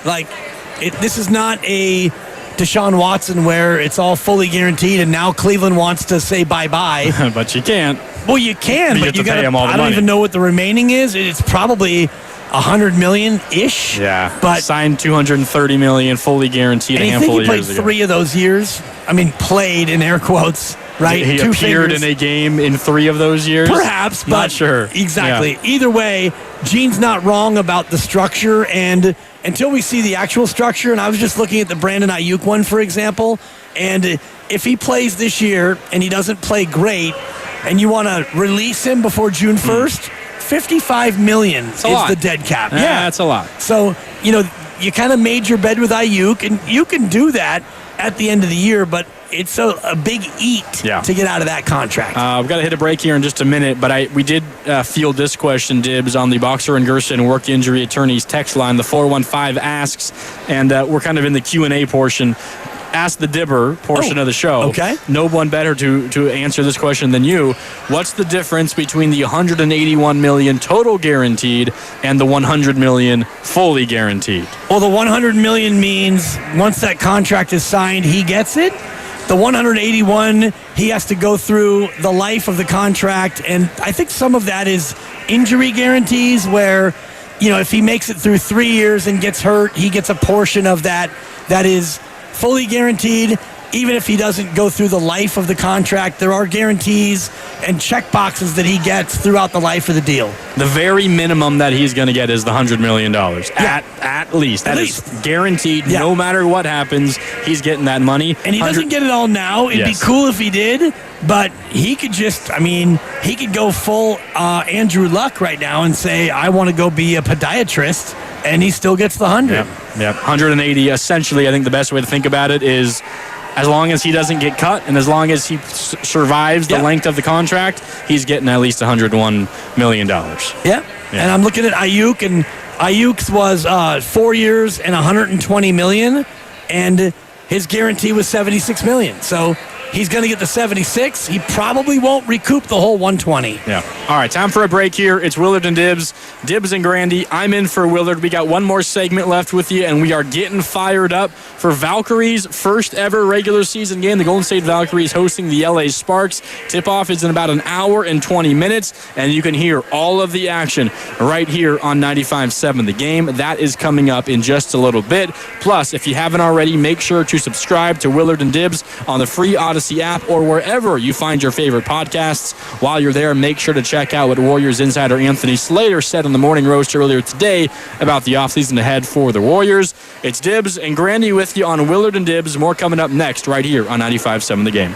This is not a Deshaun Watson where it's all fully guaranteed, and now Cleveland wants to say bye-bye. But you can't. Well, you can, but you got to pay him all the money. I don't even know what the remaining is. It's probably $100 million-ish. Yeah, but signed $230 million, fully guaranteed. And a handful he of years played 3 of those years. I mean, played in air quotes, right? He appeared in a game in 3 of those years. Perhaps, but not sure. Exactly. Yeah. Either way, Gene's not wrong about the structure, and until we see the actual structure, and I was just looking at the Brandon Ayuk one, for example, and if he plays this year and he doesn't play great, and you want to release him before June 1st, $55 million is the dead cap. Yeah, that's a lot. So, you kind of made your bed with Ayuk, and you can do that at the end of the year, but it's a big eat to get out of that contract. We've got to hit a break here in just a minute, but we did field this question, Dibs, on the Boxer and Gerson Work Injury Attorneys text line. The 415 asks, and we're kind of in the Q&A portion. Ask the Dibber portion of the show. Okay. No one better to answer this question than you. What's the difference between the $181 million total guaranteed and the $100 million fully guaranteed? Well, the $100 million means once that contract is signed, he gets it. The 181, he has to go through the life of the contract, and I think some of that is injury guarantees where, if he makes it through 3 years and gets hurt, he gets a portion of that is fully guaranteed. Even if he doesn't go through the life of the contract, there are guarantees and check boxes that he gets throughout the life of the deal. The very minimum that he's going to get is the $100 million. At least. That is guaranteed. No matter what happens, he's getting that money. And he doesn't get it all now. It'd be cool if he did, but he could he could go full Andrew Luck right now and say, I want to go be a podiatrist, and he still gets the 100. Yeah, 180. Essentially, I think the best way to think about it is, as long as he doesn't get cut and as long as he survives the length of the contract, he's getting at least $101 million. Yeah. And I'm looking at Ayuk, and Ayuk's was 4 years and $120 million, and his guarantee was $76 million. So he's going to get the 76. He probably won't recoup the whole 120. Yeah. All right, time for a break here. It's Willard and Dibs. Dibs and Grandy. I'm in for Willard. We got one more segment left with you, and we are getting fired up for Valkyries' first ever regular season game. The Golden State Valkyries hosting the LA Sparks. Tip-off is in about an hour and 20 minutes, and you can hear all of the action right here on 95.7 The Game. That is coming up in just a little bit. Plus, if you haven't already, make sure to subscribe to Willard and Dibs on the free Odyssey app or wherever you find your favorite podcasts. While you're there, make sure to check out what Warriors insider Anthony Slater said on the Morning Roast earlier today about the offseason ahead for the Warriors. It's Dibs and Grandy with you on Willard and Dibs. More coming up next right here on 95.7 The Game.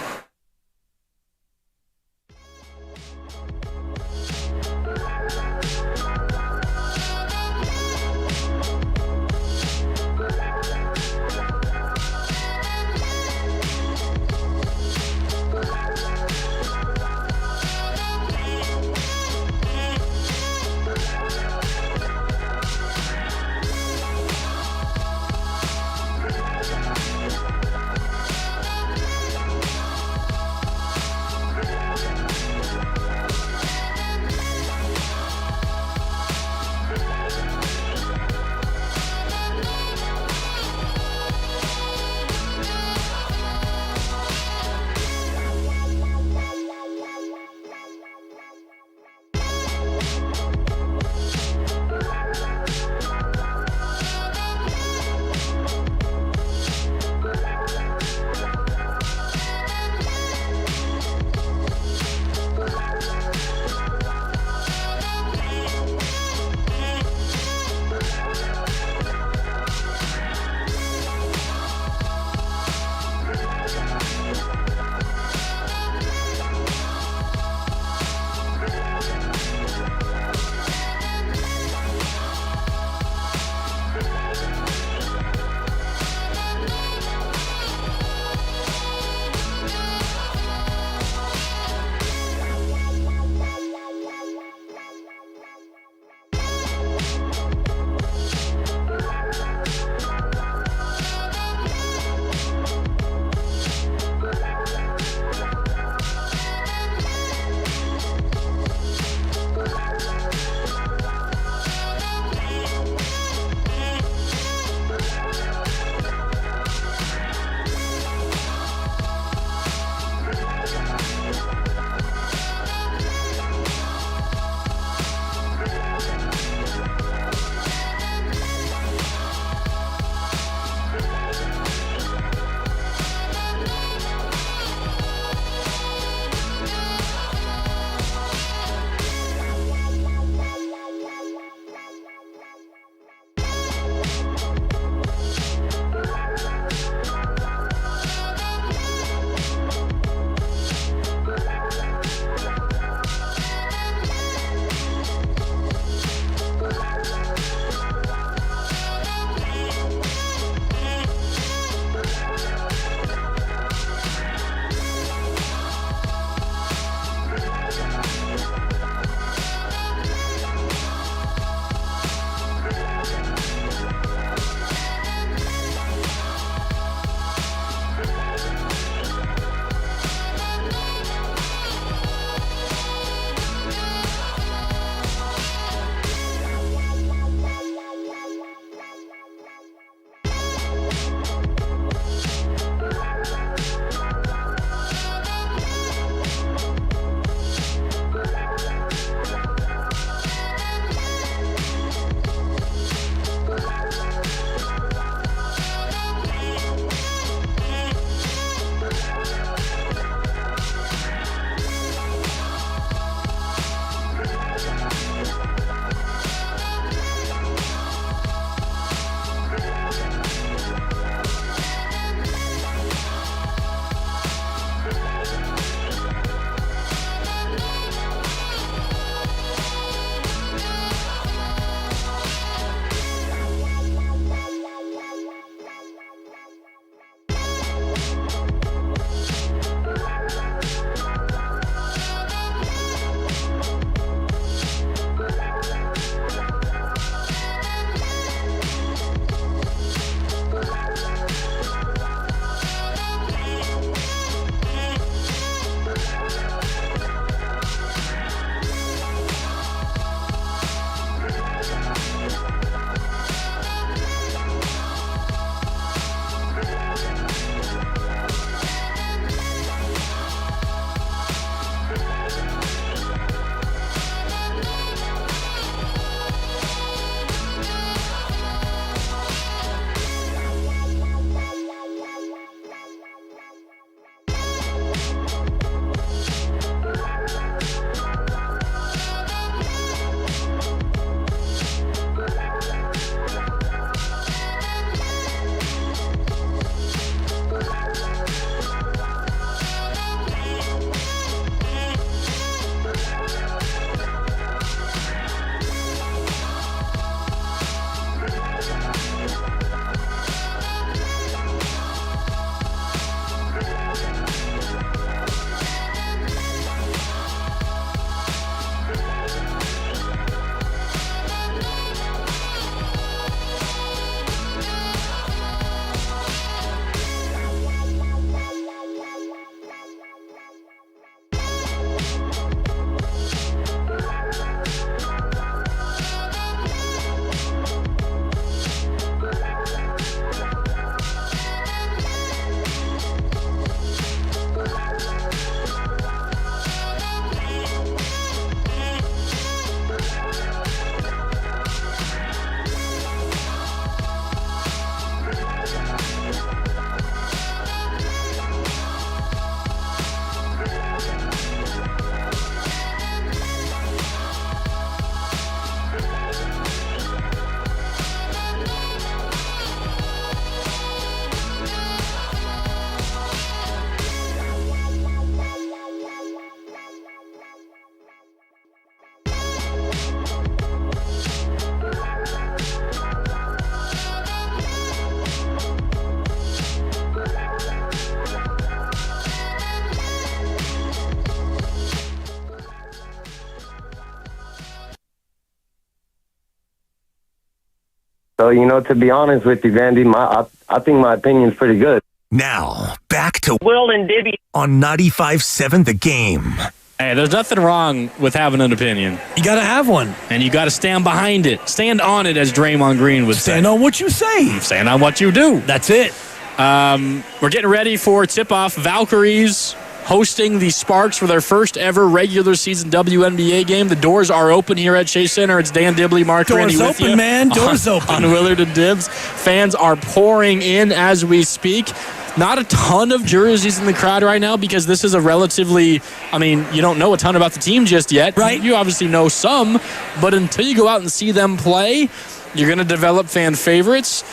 So, to be honest with you, Vandy, I think my opinion's pretty good. Now, back to Will and Dibby on 95.7 The Game. Hey, there's nothing wrong with having an opinion. You got to have one. And you got to stand behind it. Stand on it, as Draymond Green would say. Stand on what you say. Stand on what you do. That's it. We're getting ready for tip-off. Valkyries hosting the Sparks for their first ever regular season WNBA game. The doors are open here at Chase Center. It's Dan Dibley, Mark Rennie with open, you. man. Doors open. On Willard and Dibs. Fans are pouring in as we speak. Not a ton of jerseys in the crowd right now because this is a relatively, you don't know a ton about the team just yet. Right. You obviously know some, but until you go out and see them play, you're going to develop fan favorites.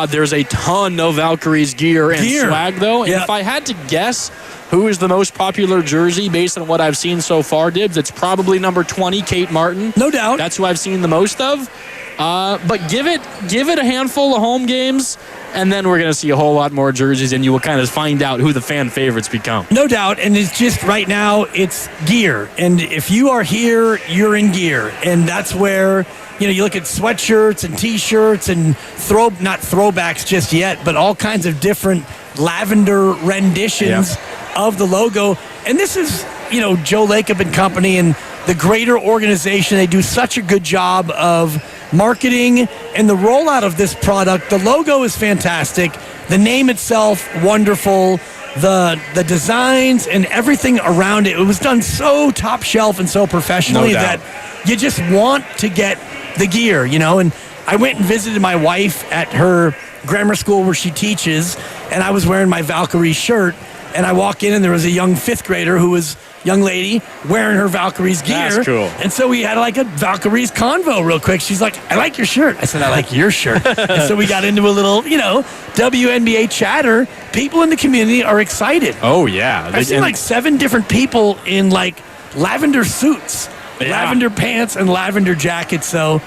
There's a ton of Valkyries gear and swag, though. And if I had to guess who is the most popular jersey based on what I've seen so far, Dibs, it's probably number 20, Kate Martin. No doubt. That's who I've seen the most of. But give it a handful of home games, and then we're going to see a whole lot more jerseys, and you will kind of find out who the fan favorites become. No doubt, and it's just right now, it's gear. And if you are here, you're in gear. And that's where, you look at sweatshirts and T-shirts and not throwbacks just yet, but all kinds of different lavender renditions of the logo. And this is, Joe Lacob and company and the greater organization. They do such a good job of marketing and the rollout of this product. The logo is fantastic. The name itself, wonderful. The designs and everything around it was done so top shelf and so professionally that you just want to get the gear, And I went and visited my wife at her grammar school where she teaches, and I was wearing my Valkyries shirt. And I walk in, and there was a young fifth grader young lady wearing her Valkyries gear. That's cool. And so we had like a Valkyries convo real quick. She's like, I like your shirt. I said, I like your shirt. And so we got into a little, WNBA chatter. People in the community are excited. Oh, yeah. I've seen like 7 different people in like lavender suits, lavender pants, and lavender jackets. So,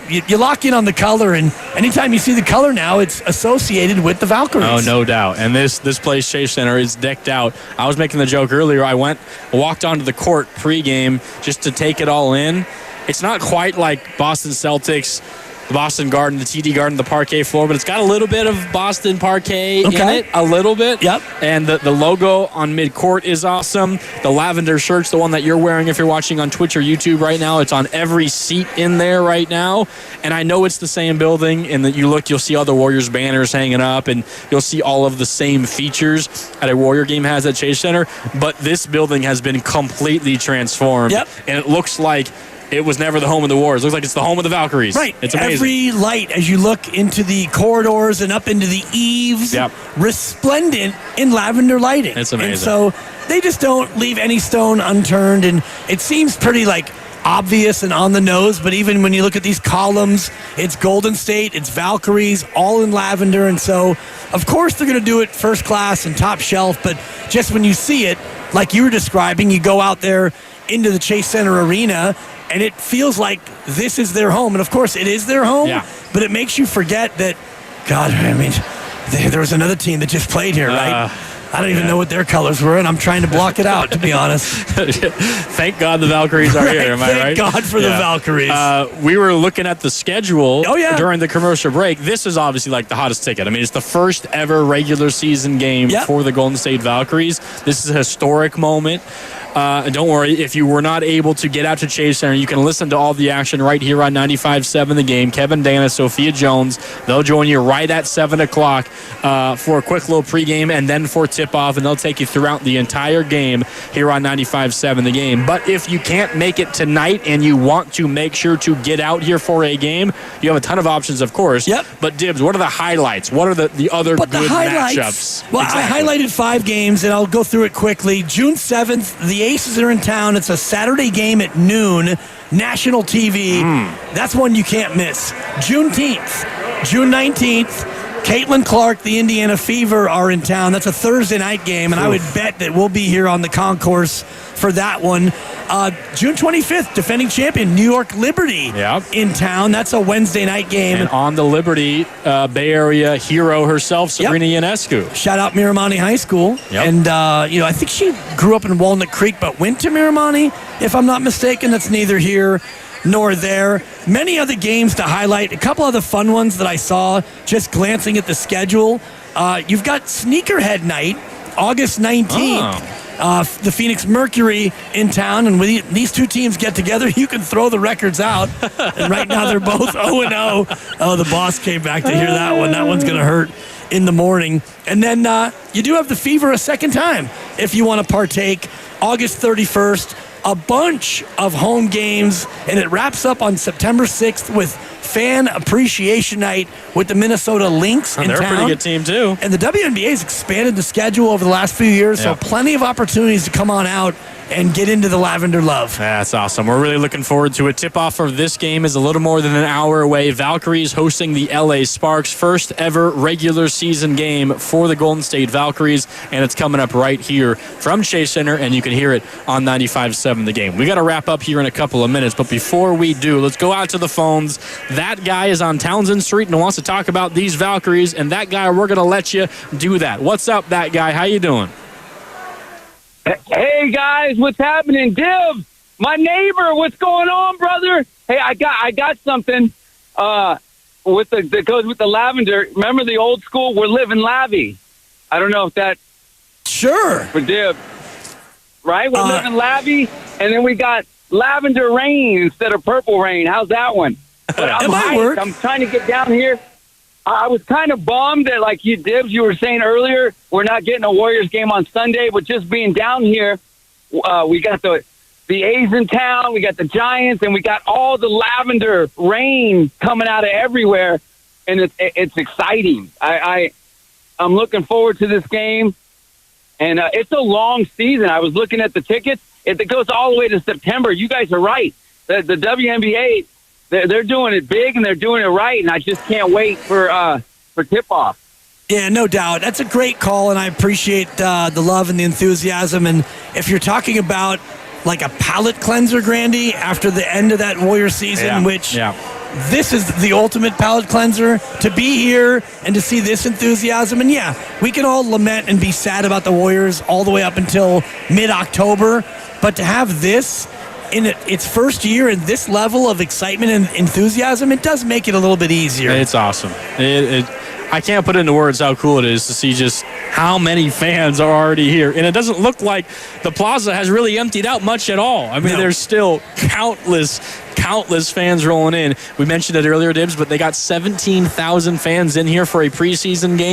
you lock in on the color, and anytime you see the color now, it's associated with the Valkyries. Oh, no doubt. And this place, Chase Center, is decked out. I was making the joke earlier. I walked onto the court pregame just to take it all in. It's not quite like Boston Celtics, the Boston Garden, the TD Garden, the parquet floor, but it's got a little bit of Boston parquet in it, a little bit. Yep. And the logo on mid-court is awesome. The lavender shirt's the one that you're wearing if you're watching on Twitch or YouTube right now. It's on every seat in there right now. And I know it's the same building, and that you'll see all the Warriors banners hanging up, and you'll see all of the same features that a Warrior game has at Chase Center. But this building has been completely transformed. Yep. And it looks like it was never the home of the Warriors. It looks like it's the home of the Valkyries. Right. It's amazing. Every light as you look into the corridors and up into the eaves, resplendent in lavender lighting. It's amazing. And so they just don't leave any stone unturned. And it seems pretty obvious and on the nose, but even when you look at these columns, it's Golden State, it's Valkyries, all in lavender. And so, of course, they're going to do it first class and top shelf. But just when you see it, like you were describing, you go out there into the Chase Center Arena, and it feels like this is their home. And, of course, it is their home, but it makes you forget that, God, there was another team that just played here, right? I don't even know what their colors were, and I'm trying to block it out, to be honest. Thank God the Valkyries are here, am I right? Thank God for the Valkyries. We were looking at the schedule during the commercial break. This is obviously like the hottest ticket. It's the first ever regular season game for the Golden State Valkyries. This is a historic moment. Don't worry, if you were not able to get out to Chase Center, you can listen to all the action right here on 95.7 The Game. Kevin Dana, Sophia Jones, they'll join you right at 7 o'clock for a quick little pregame and then for tip-off, and they'll take you throughout the entire game here on 95.7 The Game. But if you can't make it tonight and you want to make sure to get out here for a game, you have a ton of options, of course. Yep. But, Dibs, what are the highlights? What are the other good matchups? Well, I highlighted 5 games, and I'll go through it quickly. June 7th, the Aces are in town. It's a Saturday game at noon, national TV. That's one you can't miss. Juneteenth, June 19th, Caitlin Clark, the Indiana Fever are in town. That's a Thursday night game, and I would bet that we'll be here on the concourse for that one. June 25th, defending champion New York Liberty in town. That's a Wednesday night game. And on the Liberty, Bay Area hero herself, Sabrina Ionescu. Shout out Miramani High School. And, I think she grew up in Walnut Creek but went to Miramani, if I'm not mistaken. That's neither here nor there. Many other games to highlight. A couple other fun ones that I saw just glancing at the schedule. You've got Sneakerhead Night, August 19th. The Phoenix Mercury in town, and when these two teams get together, you can throw the records out. And right now they're both 0-0. Oh, the boss came back to hear that one. That one's going to hurt in the morning. And then you do have the Fever a second time if you want to partake. August 31st, a bunch of home games, and it wraps up on September 6th with Fan Appreciation Night with the Minnesota Lynx in they're town. a pretty good team, too. And the WNBA's expanded the schedule over the last few years, so plenty of opportunities to come on out and get into the Lavender Love. That's awesome. We're really looking forward to it. Tip-off of this game is a little more than an hour away. Valkyries hosting the LA Sparks. First ever regular season game for the Golden State Valkyries, and it's coming up right here from Chase Center, and you can hear it on 95.7 The Game. We got to wrap up here in a couple of minutes, but before we do, let's go out to the phones. That guy is on Townsend Street and wants to talk about these Valkyries, and that guy, we're going to let you do that. What's up, that guy? How you doing? Hey guys, what's happening? Div, my neighbor, what's going on, brother? Hey, I got something that goes with the lavender. Remember the old school? We're living Lavy. I don't know if that. Sure. For Div, right? We're living Lavy, and then we got lavender rain instead of purple rain. How's that one? But I'm trying to get down here. I was kind of bummed that, like you, Dibs, you were saying earlier, we're not getting a Warriors game on Sunday, but just being down here, we got the A's in town, we got the Giants, and we got all the lavender rain coming out of everywhere, and it's exciting. I'm looking forward to this game, and it's a long season. I was looking at the tickets. It goes all the way to September. You guys are right. The WNBA, they're doing it big and they're doing it right, and I just can't wait for tip-off. Yeah, no doubt. That's a great call, and I appreciate the love and the enthusiasm. And if you're talking about like a palate cleanser, Grandy, after the end of that Warrior season, this is the ultimate palate cleanser, to be here and to see this enthusiasm. And yeah, we can all lament and be sad about the Warriors all the way up until mid-October, but to have this in its first year and this level of excitement and enthusiasm, it does make it a little bit easier. It's awesome. I can't put into words how cool it is to see just how many fans are already here. And it doesn't look like the plaza has really emptied out much at all. I mean, there's still countless fans rolling in. We mentioned it earlier, Dibs, but they got 17,000 fans in here for a preseason game.